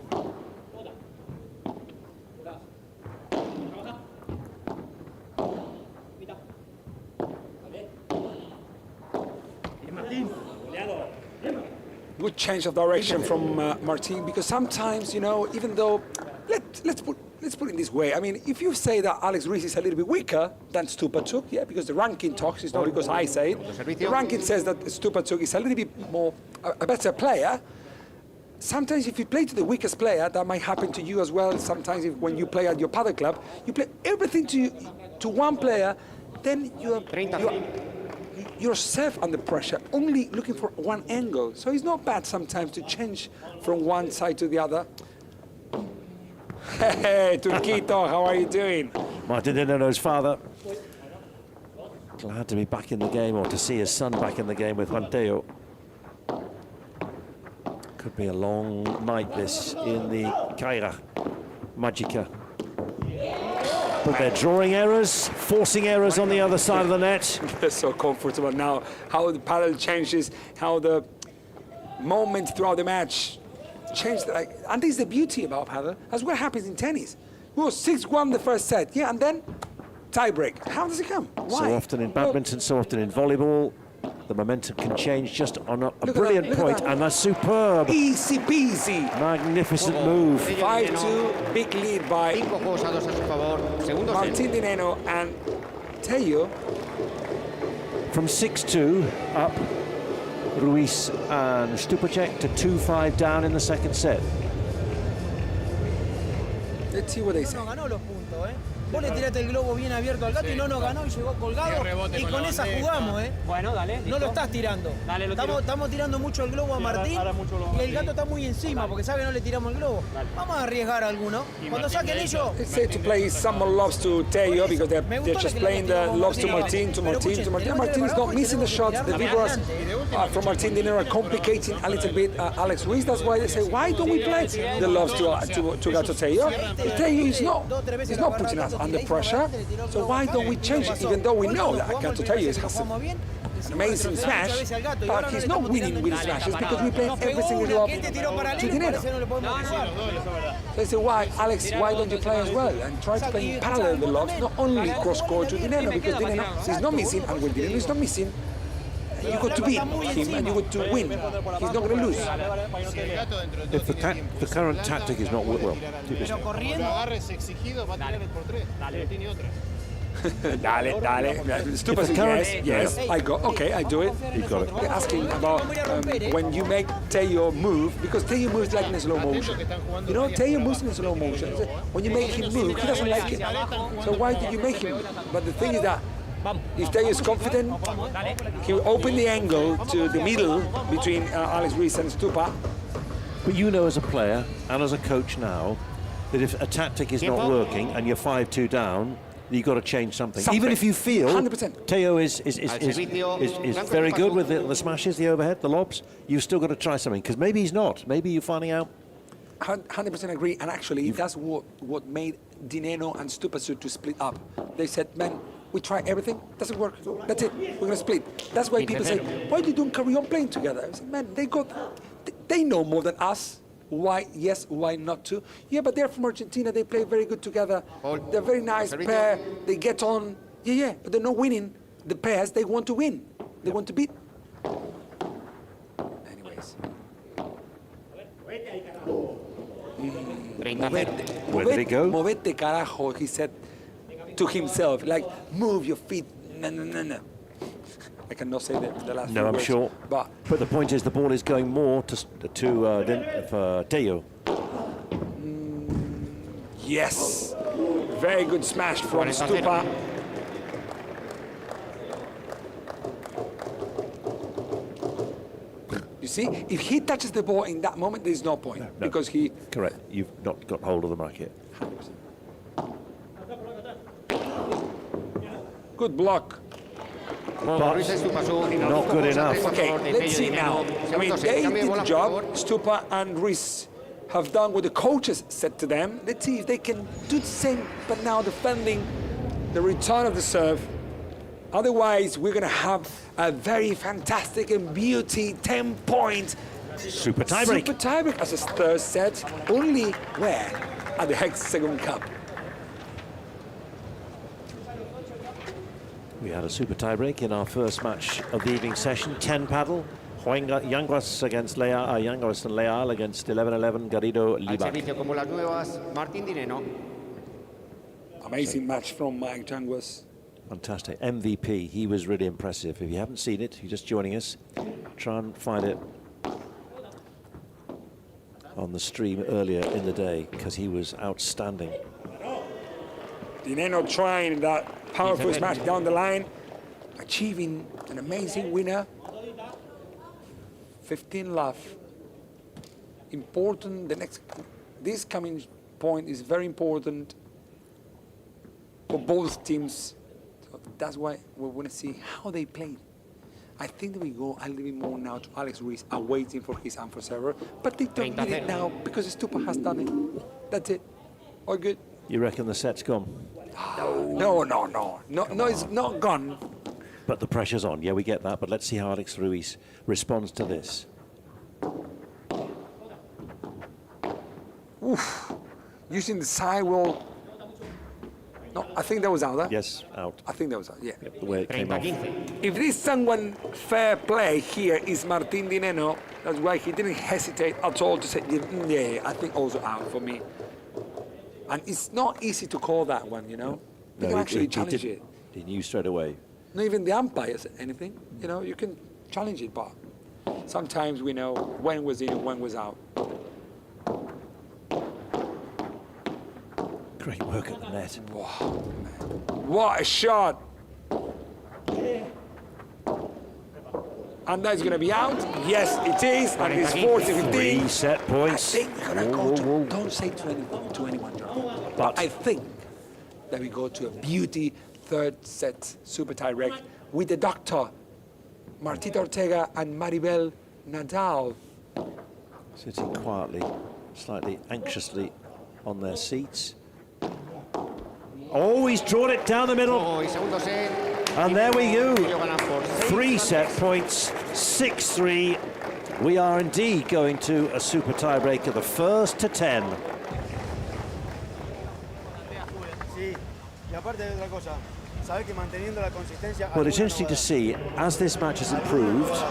good change of direction from Martin, because sometimes, you know, even though, let's put it this way. I mean, if you say that Alex Ruiz is a little bit weaker than Stupacuk, yeah, because the ranking talks, it's not because I say it. The ranking says that Stupacuk is a little bit more, a better player. Sometimes if you play to the weakest player, that might happen to you as well. Sometimes when you play at your padel club, you play everything to one player, then you're yourself under pressure, only looking for one angle. So it's not bad sometimes to change from one side to the other. Hey, Turquito, how are you doing? Martin Dineno's father. Glad to be back in the game, or to see his son back in the game with Juan Teo. Could be a long night, this, in the Caja Mágica. But they're drawing errors, forcing errors on the other side of the net. They're so comfortable now. How the paddle changes, how the moment throughout the match changed. And this is the beauty about paddle. That's what happens in tennis. We were 6-1 the first set, yeah, and then tie break. How does it come? Why? So often in badminton, so often in volleyball. The momentum can change just on a brilliant point, and a superb, easy peasy, magnificent move. 5-2, big lead by Martin Dineno and Teo. From 6-2 up, Ruiz and Stupacek to 2-5 down in the second set. Let's see what they say. Vos le tiraste el globo bien abierto al gato y no nos ganó y llegó colgado. Y con esa jugamos, ¿eh? Bueno, dale. No lo estás tirando. Dale, lo tiro. Estamos tirando mucho el globo a Martín y el gato está muy encima porque sabe que no le tiramos el globo. Vamos a arriesgar alguno. Cuando saquen ellos. They say to play some more lobs to Teo because they're just playing the lobs to Martin, to Martin, to Martin. Martin is not missing the shots. The vigorous from Martin Dineno are complicating a little bit Alex Ruiz. That's why they say, why don't we play the lobs to Gato Teo? Teo is not putting us under pressure. So why don't we change it, even though we know that Gato Teo has an amazing smash, but he's not winning with his smashes because we play every single lob to Dineno. So they say, why, Alex, why don't you play as well and try to play in parallel the lobs, not only cross-court to Dineno, because Dineno is not missing, and when Dineno is not missing, you got to beat him and you got to win. He's not going to lose. If the current tactic is not well, keep this. Dale. Stupid, yes, I go. Okay, I do it. You got it. They're asking about when you make Teo move, because Teo moves like in slow motion. You know, Teo moves in slow motion. When you make him move, he doesn't like it. So why did you make him? But the thing is that if Teo is confident, he will open the angle to the middle between Alex Ruiz and Stupa. But you know as a player and as a coach now that if a tactic is not working and you're 5-2 down, you've got to change something. Even if you feel 100%. Teo is very good with the smashes, the overhead, the lobs, you've still got to try something, because maybe he's not. Maybe you're finding out. 100% agree, and actually that's what made Dineno and Stupacuk to split up. They said, man, we try everything, doesn't work, that's it, we're going to split. That's why people say, why do you don't carry on playing together? I said, man, they know more than us. Why yes, why not to? Yeah, but they're from Argentina, they play very good together. They're a very nice pair, they get on. Yeah, but they're not winning the pairs, they want to win. They want to beat. Anyways. Where did it go? Movete carajo, he said to himself, like, move your feet. No. I cannot say the last No, I'm words, sure. But the point is, the ball is going more to Teo. Yes. Very good smash from Stupa. You see, if he touches the ball in that moment, there's no point. No. Because he... Correct. You've not got hold of the racket. 100%. Good block. But not good enough. Okay, let's see now. I mean, they did the job. Stupa and Ruiz have done what the coaches said to them. Let's see if they can do the same, but now defending the return of the serve. Otherwise, we're going to have a very fantastic and beauty 10-point super tiebreak. Super tiebreak as a third set. Only where? At the Hexagon Cup. We had a super tiebreak in our first match of the evening session. 10 paddle. Yanguas against Leal, Yanguas and Leal against 11-11, Garrido, Al Libac. servicio como las nuevas, Martín Dineno. Amazing match from Mike Yanguas. Fantastic. MVP, he was really impressive. If you haven't seen it, you're just joining us, try and find it on the stream earlier in the day, because he was outstanding. Dineno trying that powerful smash down the line, achieving an amazing winner. 15 love. Important, this coming point is very important for both teams. So that's why we want to see how they play. I think that we go a little bit more now to Alex Ruiz, waiting for his unforced server, but they don't need it now because Stupa has done it. That's it. All good. You reckon the set's gone? No, it's not gone. But the pressure's on. Yeah, we get that. But let's see how Alex Ruiz responds to this. Oof. Using the sidewall. No, I think that was out there. Yes, out. I think that was out, yeah. Yep, the way it came off. If this someone fair play here is Martin Dineno, that's why he didn't hesitate at all to say, yeah, I think also out for me. And it's not easy to call that one, you know? You can actually challenge it. He knew straight away. Not even the umpires, anything. You know, you can challenge it, but sometimes we know when was in and when was out. Great work at the net. Wow, man. What a shot! And that's going to be out. Yes, it is. And it's 40-15. 3 set points. I think we're going to go to, don't say to anyone, but I think that we go to a beauty third set super tie break with the doctor, Martita Ortega and Maribel Nadal. Sitting quietly, slightly anxiously on their seats. Oh, he's drawn it down the middle. And there we go. 3 set points, 6-3. We are indeed going to a super tie-break of the first to 10. Well, it's interesting to see, as this match has improved, much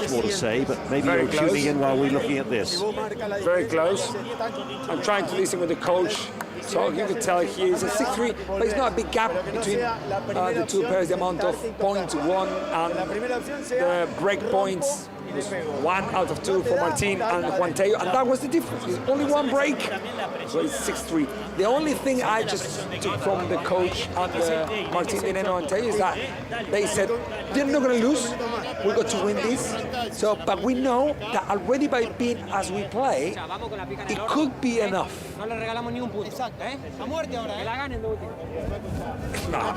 more to say, but maybe you're tuning in while we're looking at this. Very close. I'm trying to listen with the coach, so you can tell here it's a 6-3, but it's not a big gap between the two pairs. The amount of points won and the break points was 1 out of 2 for Martin and Juan Tello, and that was the difference. It's only 1 break, so it's 6-3. The only thing I just took from the coach and Martin Dineno and Tello is that they said they're not going to lose. We got to win this. So, but we know that already by being as we play, it could be enough. No,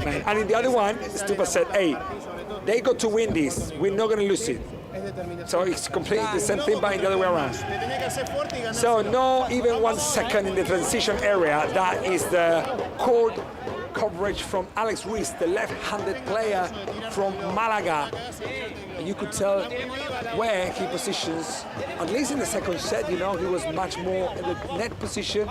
man. And in the other one, Stupa said, hey, they got to win this. We're not going to lose it. So it's completely the same thing, but in the other way around. So no even 1 second in the transition area. That is the court coverage from Alex Ruiz, the left-handed player from Malaga. And you could tell where he positions, at least in the second set, you know, he was much more in the net position,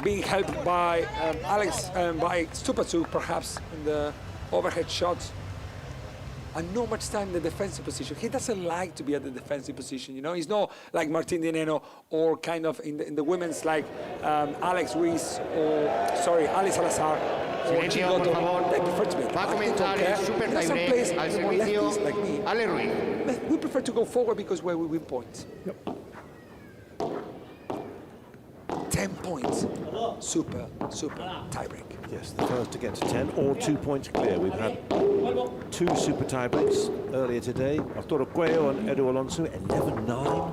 being helped by by Stupasuk, perhaps, in the overhead shots. And not much time in the defensive position. He doesn't like to be at the defensive position, you know. He's not like Martin Dineno or kind of in the women's like Alex Ruiz or, Alice Salazar or Chigoto. They prefer to be at some place more lefties like me. We prefer to go forward because where we win points. Yep. 10 points. Super tiebreak. Yes, the first to get to 10 or 2 points clear. We've had 2 super tiebreaks earlier today. Arturo Cuello and Edu Alonso, 11-9.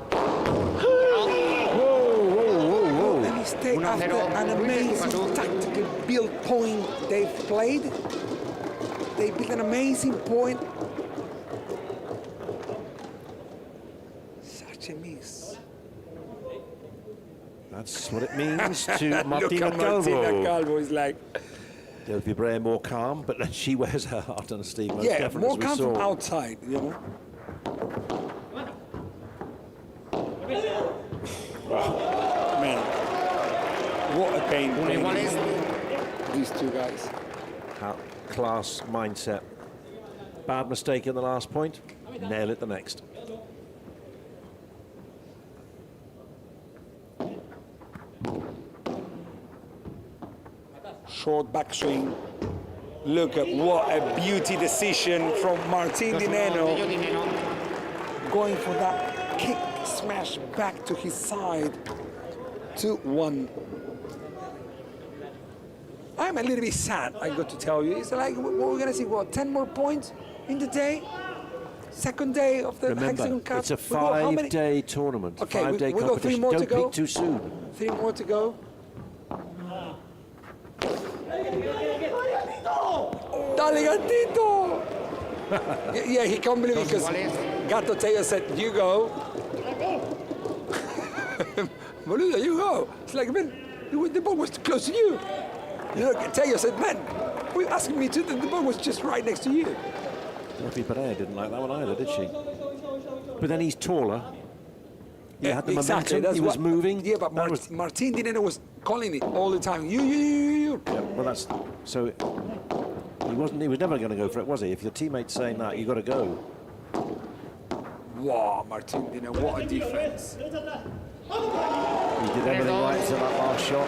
Whoa. Let me stay after an amazing tactical build point they've played. They built an amazing point. Such a miss. That's what it means to Martina Look at Martina Calvo is like... Del Vibre more calm, but she wears her heart on a sleeve. Yeah, more calm from outside, you know. Man, what a pain. These two guys. class mindset. Bad mistake in the last point, nail it the next. Short backswing. Look at what a beauty decision from Martin Di Neno. Going for that kick smash back to his side. 2-1. I'm a little bit sad, I got to tell you. It's like, we're gonna see, what, 10 more points in the day? Second day of the Hexagon Cup. It's a 5-day tournament, okay, 5-day we got 3 more Don't to go. peak too soon. 3 more to go. Dale, gatito! Yeah, he can't believe it because Gato Teo said, you go. Boludo, you go. It's like, man, the ball was close to you. You know, Teo said, man, were you asking me to? The ball was just right next to you. Rafi Pereira didn't like that one either, did she? But then he's taller. He had the momentum, he was moving. Yeah, but Martin Di Neno was calling it all the time. You. Yeah, well, that's... So, he was never going to go for it, was he? If your teammate's saying that, you got to go. Wow, Martin Di Neno, what a defense. He did everything right until that last shot.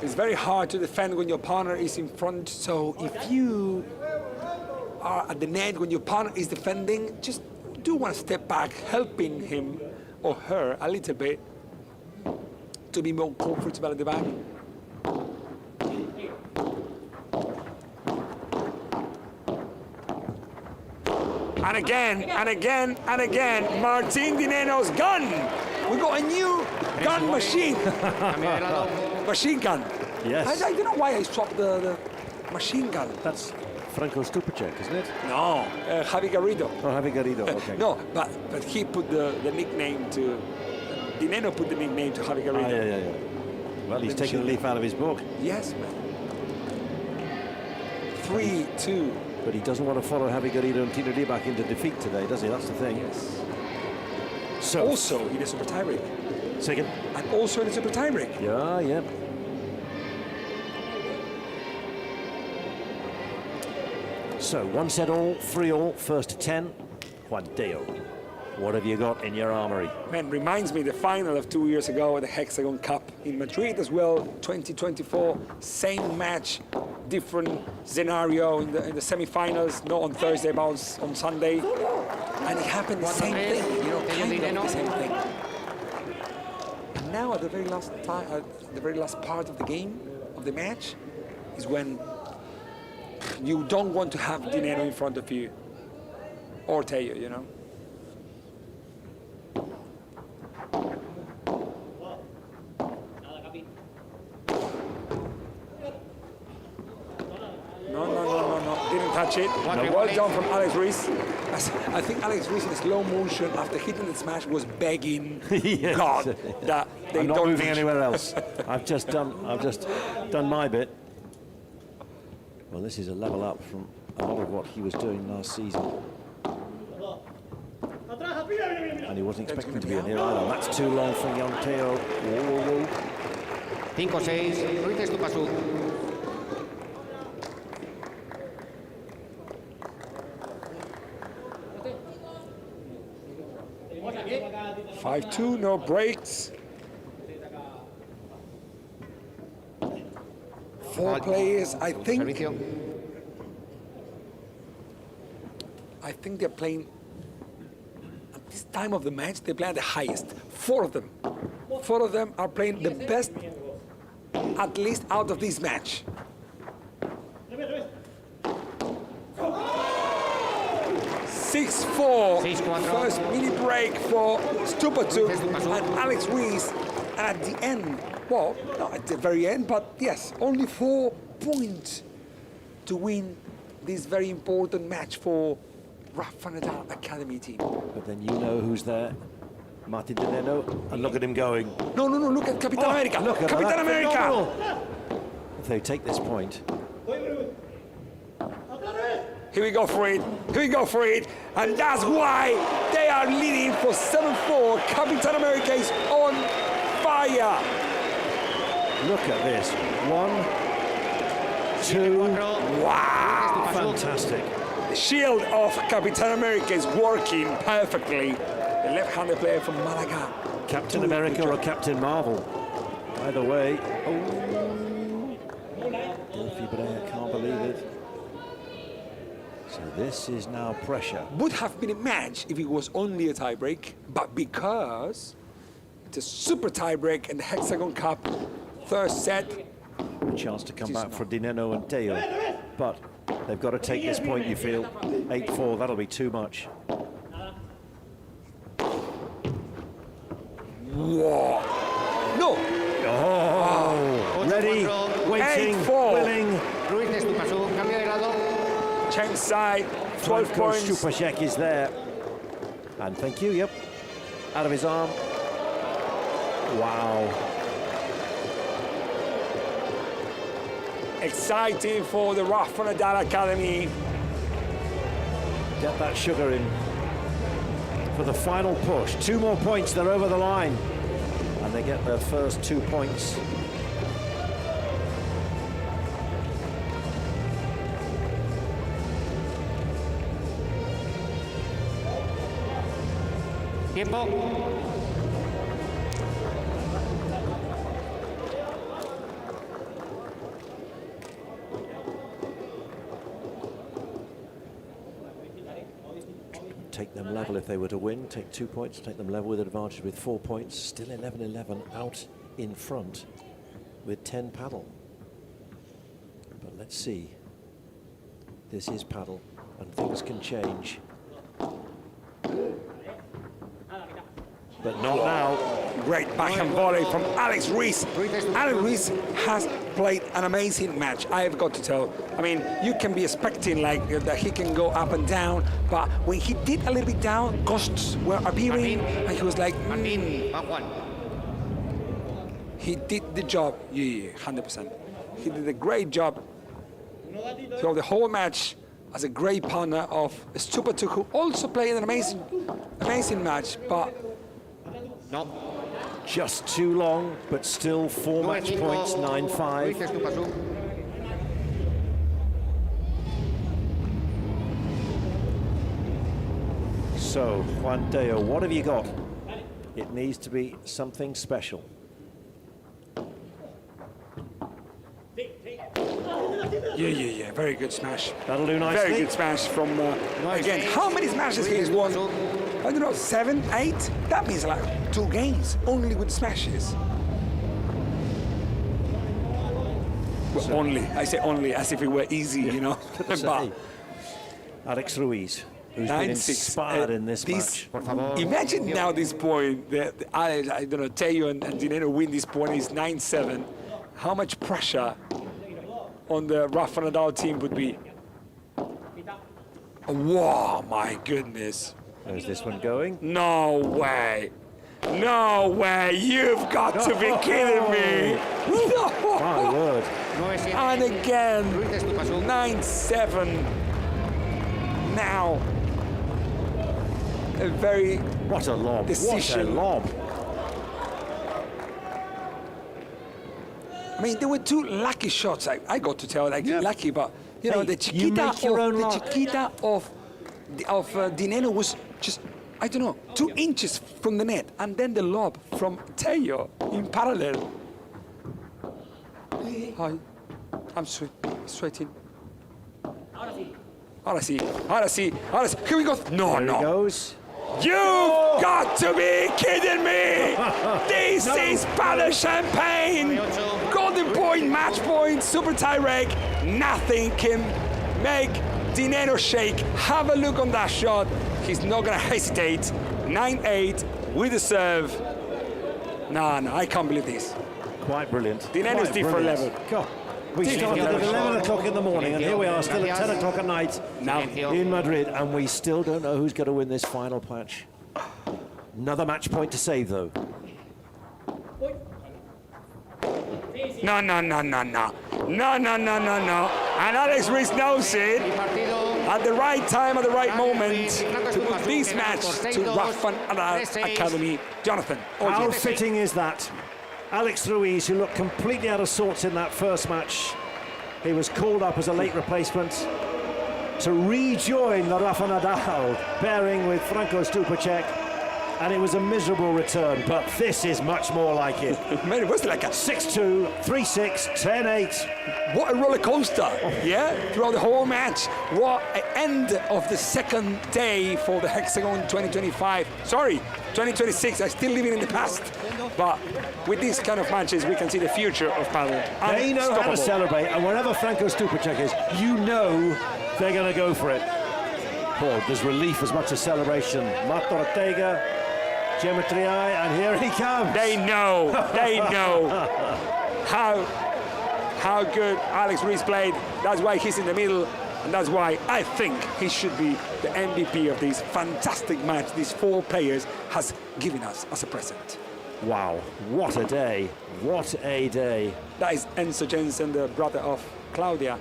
It's very hard to defend when your partner is in front, so if you are at the net when your partner is defending, just do one step back, helping him or her a little bit to be more comfortable at the back. And again, and again, and again, Martin Di Neno's gun. We got a new gun machine. Machine gun. Yes. I don't know why I swapped the machine gun. That's Franco Stupacek, isn't it? No, Javi Garrido. Oh, Javi Garrido, okay. No, but he put the nickname to... Di Neno put the nickname to Javi Garrido. Yeah. Well, he's taken a leaf out of his book. Yes, man. 3-2. But he doesn't want to follow Javi Garrido and Tino Liebach into defeat today, does he? That's the thing. Yes. So also in a super tiebreak. Second. And also in a super tiebreak. Yeah. So 1-all, 3-all, first to 10. Juan Deo, what have you got in your armory? Man, reminds me the final of 2 years ago at the Hexagon Cup in Madrid as well, 2024. Same match, different scenario in the semi-finals, not on Thursday, but on Sunday. And it happened the same thing, kind of the same thing. And now at the very last time, the very last part of the game, of the match, is when you don't want to have Di Neno in front of you, or Teo, you know. No, didn't touch it. No, well done from Alex Ruiz. I think Alex Ruiz in slow motion after hitting the smash was begging Yes. God that they I'm not don't moving anywhere else. I've just done my bit. Well, this is a level up from a lot of what he was doing last season. And he wasn't expecting to be in here either. That's too long for young Teo. 5-6, Ruiz Estupasú. 5-2, no breaks. 4 players, I think they're playing, at this time of the match, they play at the highest. 4 of them. 4 of them are playing the best, at least out of this match. 6-4, first mini break for Stupacek and Alex Ruiz. And at the end, well, not at the very end, but yes, only 4 points to win this very important match for Rafa Nadal Academy team. But then you know who's there. Martin Di Neno, and look at him going. No, look at Capitan America. Look at Capitan that. America. Phenomenal. If they take this point. Here we go for it. And that's why they are leading for 7-4. Capitan America is on fire. Look at this. 1, 2. Wow! Fantastic. The shield of Capitan America is working perfectly. The left-handed player from Malaga. Captain America or Captain Marvel. Either way. Oh. Delphi Brea can't believe it. So this is now pressure. Would have been a match if it was only a tie-break, but because it's a super tie-break in the Hexagon Cup, third set. A chance to come back for Dineno and Teo, but they've got to take this point, you feel. 8-4, that'll be too much. Whoa. No! Oh, ready, waiting, 8-4. willing. Change side, 12 points. Stupacek is there. And thank you, yep. Out of his arm. Wow. Exciting for the Rafa Nadal Academy. Get that sugar in for the final push. 2 more points, they're over the line. And they get their first 2 points. Tiempo. Take them level if they were to win, take 2 points, take them level with advantage with 4 points. Still 11-11 out in front with 10 paddle. But let's see. This is paddle and things can change. But not now. Great backhand volley from Alex Ruiz. Alex Ruiz has played an amazing match, I have got to tell. I mean, you can be expecting like that he can go up and down, but when he did a little bit down, ghosts were appearing, and he was like, He did the job, yeah, 100%. He did a great job throughout the whole match as a great partner of Stupatuk, who also played an amazing match, but no. Just too long, but still 4 match points, 9-5. So, Juan Teo, what have you got? It needs to be something special. Yeah, very good smash. That'll do nicely. Very good smash from, again, how many smashes he has won? I don't know, 7, 8? That means like 2 games, only with smashes. Well, So- only, I say only, as if it were easy, you know. But Alex Ruiz, who's been 9-6, inspired in this match. imagine now this point, I don't know, Teo and Dineno win this point, is 9-7. How much pressure on the Rafa Nadal team would be? Wow, my goodness. There's this one going. No way. No way. You've got to be kidding me. No. My word. And again, 9-7. Now, a very what a lob. decision. What a lob. I mean, there were 2 lucky shots. I got to tell, like lucky, but you know, Hey, the you chiquita make your own luck. of Dineno was just, I don't know, 2 inches from the net, and then the lob from Teo in parallel. Hi, I'm sweating. Ahora sí. Here we go. No. There he goes. You've got to be kidding me! This is padel champagne! Golden point, match point, super tie break. Nothing can make Dineno shake. Have a look on that shot. He's not gonna hesitate. 9-8 with the serve. No, I can't believe this. Quite brilliant. Dineno's Quite different brilliant. level. God. We started at 11 o'clock in the morning, and here we are still at 10 o'clock at night now in Madrid, and we still don't know who's going to win this final match. Another match point to save, though. No. And Alex Ruiz knows it. At the right time, at the right moment, to put this match to Rafa Nadal Academy. Jonathan, How fitting is that? Alex Ruiz, who looked completely out of sorts in that first match. He was called up as a late replacement to rejoin the Rafa Nadal pairing with Franco Stupacek, and it was a miserable return, but this is much more like it. Man, it was like a 6-2, 3-6, 10-8. What a roller coaster, yeah? Throughout the whole match. What an end of the second day for the Hexagon 2025. Sorry, 2026, I'm still living in the past. But with these kind of matches, we can see the future of padel. They know how to celebrate, and wherever Franco Stupacek is, you know they're going to go for it. Oh, there's relief as much as celebration. Marta Ortega, Geometry Eye, and here he comes. They know how good Alex Ruiz played. That's why he's in the middle, and that's why I think he should be the MVP of this fantastic match these four players has given us as a present. Wow, what a day, what a day. That is Enzo Jensen, the brother of Claudia.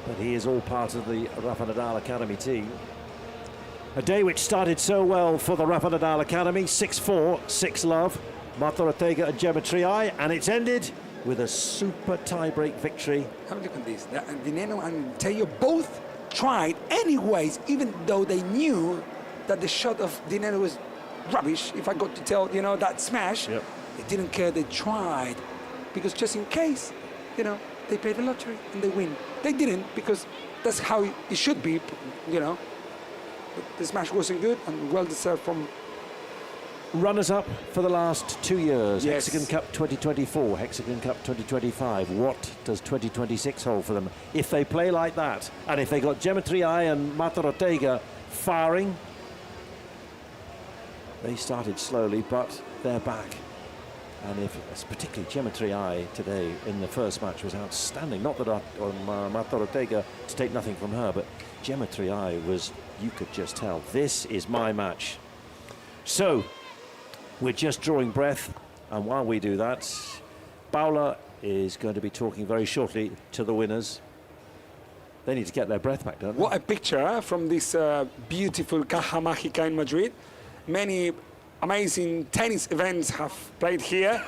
But he is all part of the Rafa Nadal Academy team. A day which started so well for the Rafa Nadal Academy, 6-4, 6-love, Marta Ortega and Geometry Eye, and it's ended with a super tie-break victory. Have a look at this. Dineno and Teo both tried anyways, even though they knew that the shot of Dineno was rubbish, if I got to tell, you know, that smash. Yep. They didn't care, they tried. Because just in case, you know, they played the lottery and they win. They didn't, because that's how it should be, you know. But the smash wasn't good and well deserved from... Runners-up for the last 2 years. Yes. Hexagon Cup 2024, Hexagon Cup 2025. What does 2026 hold for them? If they play like that, and if they got Geometry Eye and Marta Ortega firing, they started slowly, but they're back. And if, particularly Geometry Eye today in the first match was outstanding. Not that on Marta Ortega, to take nothing from her, but Geometry Eye was, you could just tell, this is my match. So, we're just drawing breath, and while we do that, Paula is going to be talking very shortly to the winners. They need to get their breath back, don't they? What a picture from this beautiful Caja Mágica in Madrid. Many amazing tennis events have played here,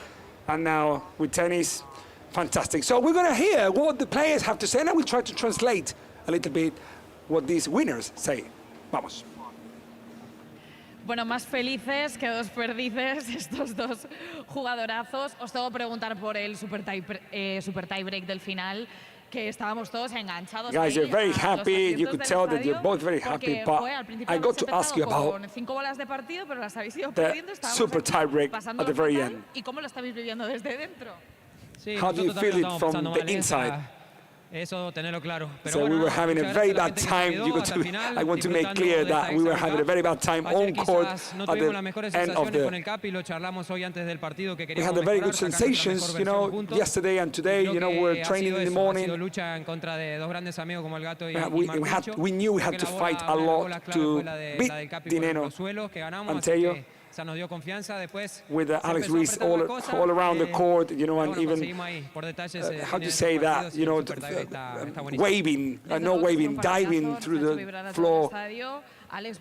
and now with tennis, fantastic. So we're going to hear what the players have to say, and I will try to translate a little bit what these winners say. Vamos. Bueno, más felices que dos perdices estos dos jugadorazos. Os tengo que preguntar por el super tie break del final, que estábamos todos enganchados. Guys, you're very happy. You could tell that you're both very happy, but I got to ask you about con 5 bolas de partido, pero las habéis ido the perdiendo. super tie break at the very end. ¿Y cómo lo estáis viviendo desde dentro? How do you feel it from the inside? Eso tenerlo claro. So we were having a very bad time. I want to make clear that we were having a very bad time on court at the end of the... We had a very good sensations, you know, yesterday and today, you know, we were training in the morning. We knew we had to fight a lot to beat Dineno and Teo. With Alex Ruiz all around the court, you know, and even, how do you say that, you know, waving, not waving, diving through the floor,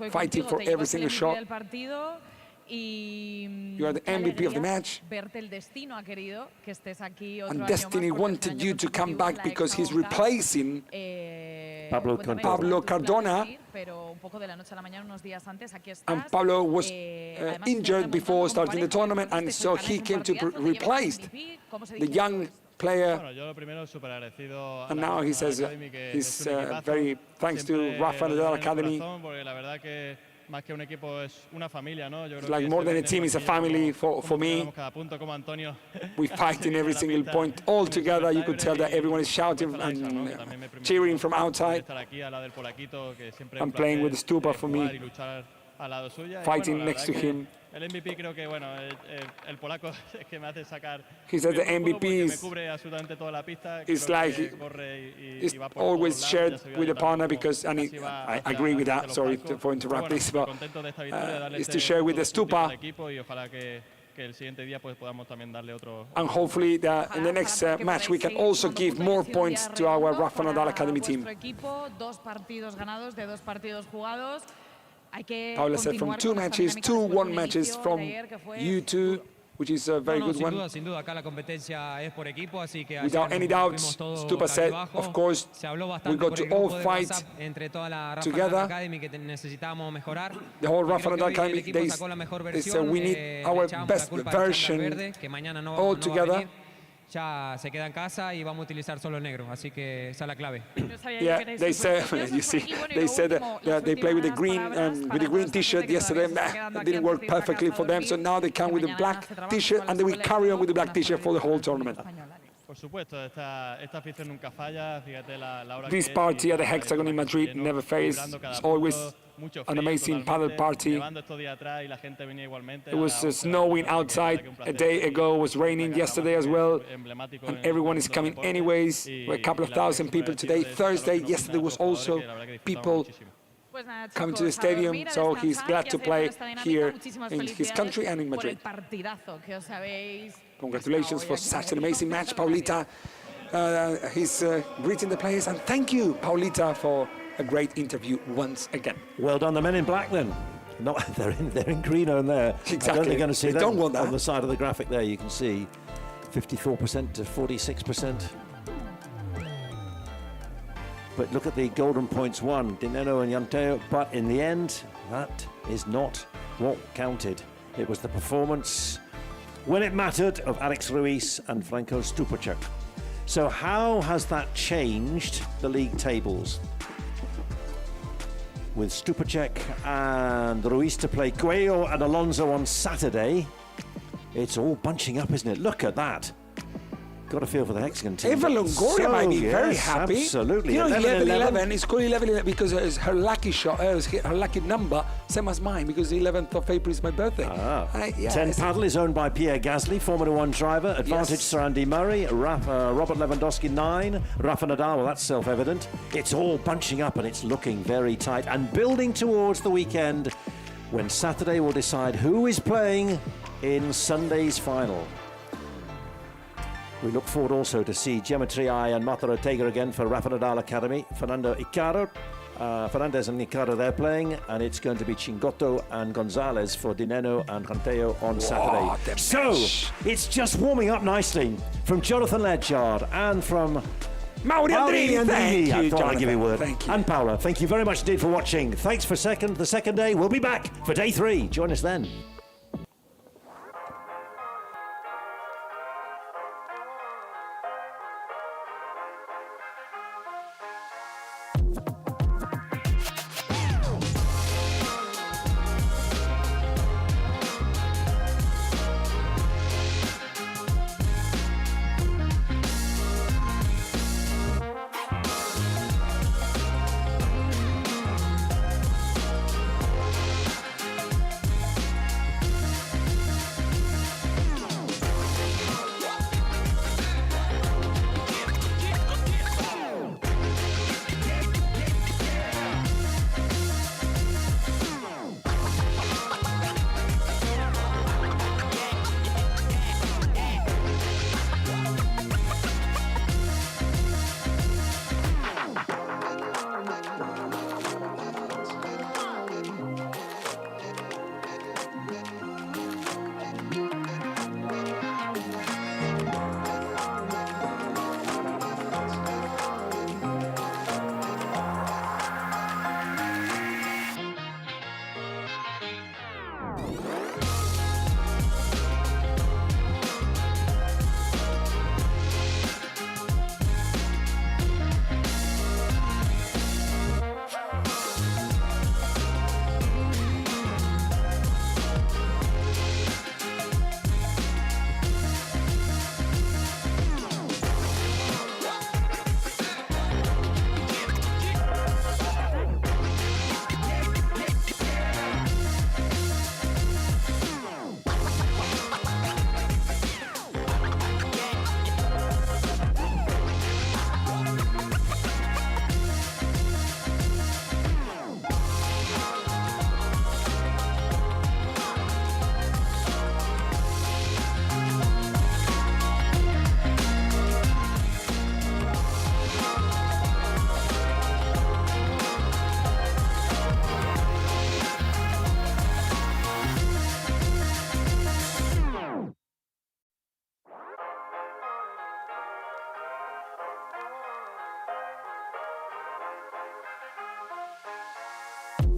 fighting for every single shot. You are the MVP of the match. And Destiny wanted you to come back because he's replacing Pablo Cardona. And Pablo was injured before starting the tournament, and so he came to replace the young player. And now he says he's very thanks to Rafa Nadal Academy. It's like more than a team, it's a family for me. We fight in every single point all together. You could tell that everyone is shouting and cheering from outside. I'm playing with the Stupa for me, fighting next to him. He said the MVP is like it's always shared with the partner because, and I agree with that, sorry for interrupting this, but is to share with the Stupa. And hopefully in the next match we can also give more points to our Rafa Nadal Academy team. Paula said from 2 matches, 2-1 matches from you two. which is a very good one. Sin duda, acá la competencia es por equipo, así que Without any doubt, Stupa said, of course, we got to all fight together. The whole Rafa Nadal Academy, they say we need our best version all together. Ya se queda en casa y vamos a utilizar solo el negro, así que esa es la clave. Yeah, they said, you see, they said that they played with the green T-shirt yesterday. That didn't work perfectly for them, so now they come with the black T-shirt and they will carry on with the black T-shirt for the whole tournament. This party at the Hexagon in Madrid never fails. It's always an amazing paddle party. It was snowing outside a day ago, it was raining yesterday as well, and everyone is coming anyways. We're a couple of thousand people today. Thursday, yesterday was also people coming to the stadium, so he's glad to play here in his country and in Madrid. Congratulations for such an amazing match, Paulita. He's greeting the players, and thank you, Paulita, for a great interview once again. Well done, the men in black then. No, they're in green on there. Exactly. I don't think you're going to see they them don't want that. On the side of the graphic there. You can see 54% to 46%. But look at the golden points won, Dineno and Yanteo. But in the end, that is not what counted. It was the performance, when it mattered, of Alex Ruiz and Franco Stupacek. So how has that changed the league tables? With Stupacek and Ruiz to play Agüero and Alonso on Saturday, it's all bunching up, isn't it? Look at that. Got a feel for the Hexagon team. Eva Longoria might be very happy. Absolutely. You know, 11-11. It's called 11-11 because it's her lucky shot, her lucky number, same as mine, because the 11th of April is my birthday. Yeah, 10 Paddle is owned by Pierre Gasly, Formula 1 driver. Advantage Sir Andy Murray. Robert Lewandowski 9. Rafa Nadal, well, that's self-evident. It's all bunching up and it's looking very tight and building towards the weekend when Saturday will decide who is playing in Sunday's final. We look forward also to see Geometry Eye and Marta Ortega again for Rafa Nadal Academy. Fernandez and Icaro, they're playing, and it's going to be Chingotto and Gonzalez for Dineno and Ranteo on Saturday. So, it's just warming up nicely from Jonathan Ledgard and from Mauri Andrini. Thank you, I thought I'd give you a word. Thank you. And Paula, thank you very much indeed for watching. Thanks for the second day. We'll be back for day 3. Join us then.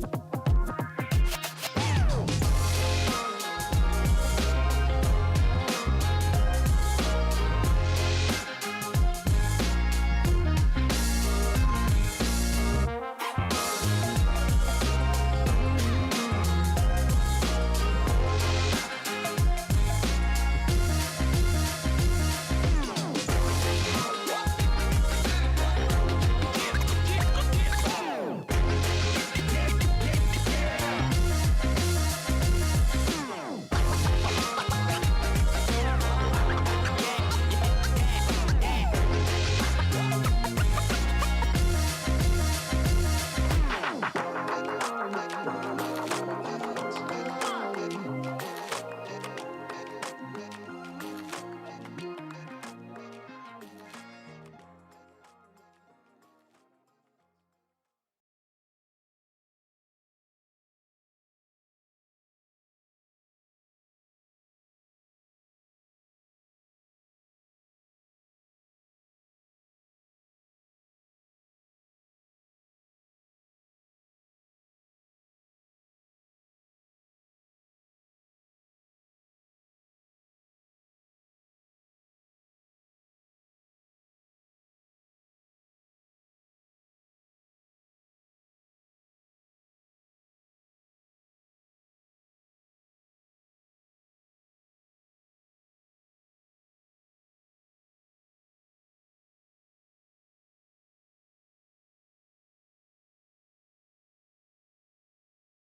Cup.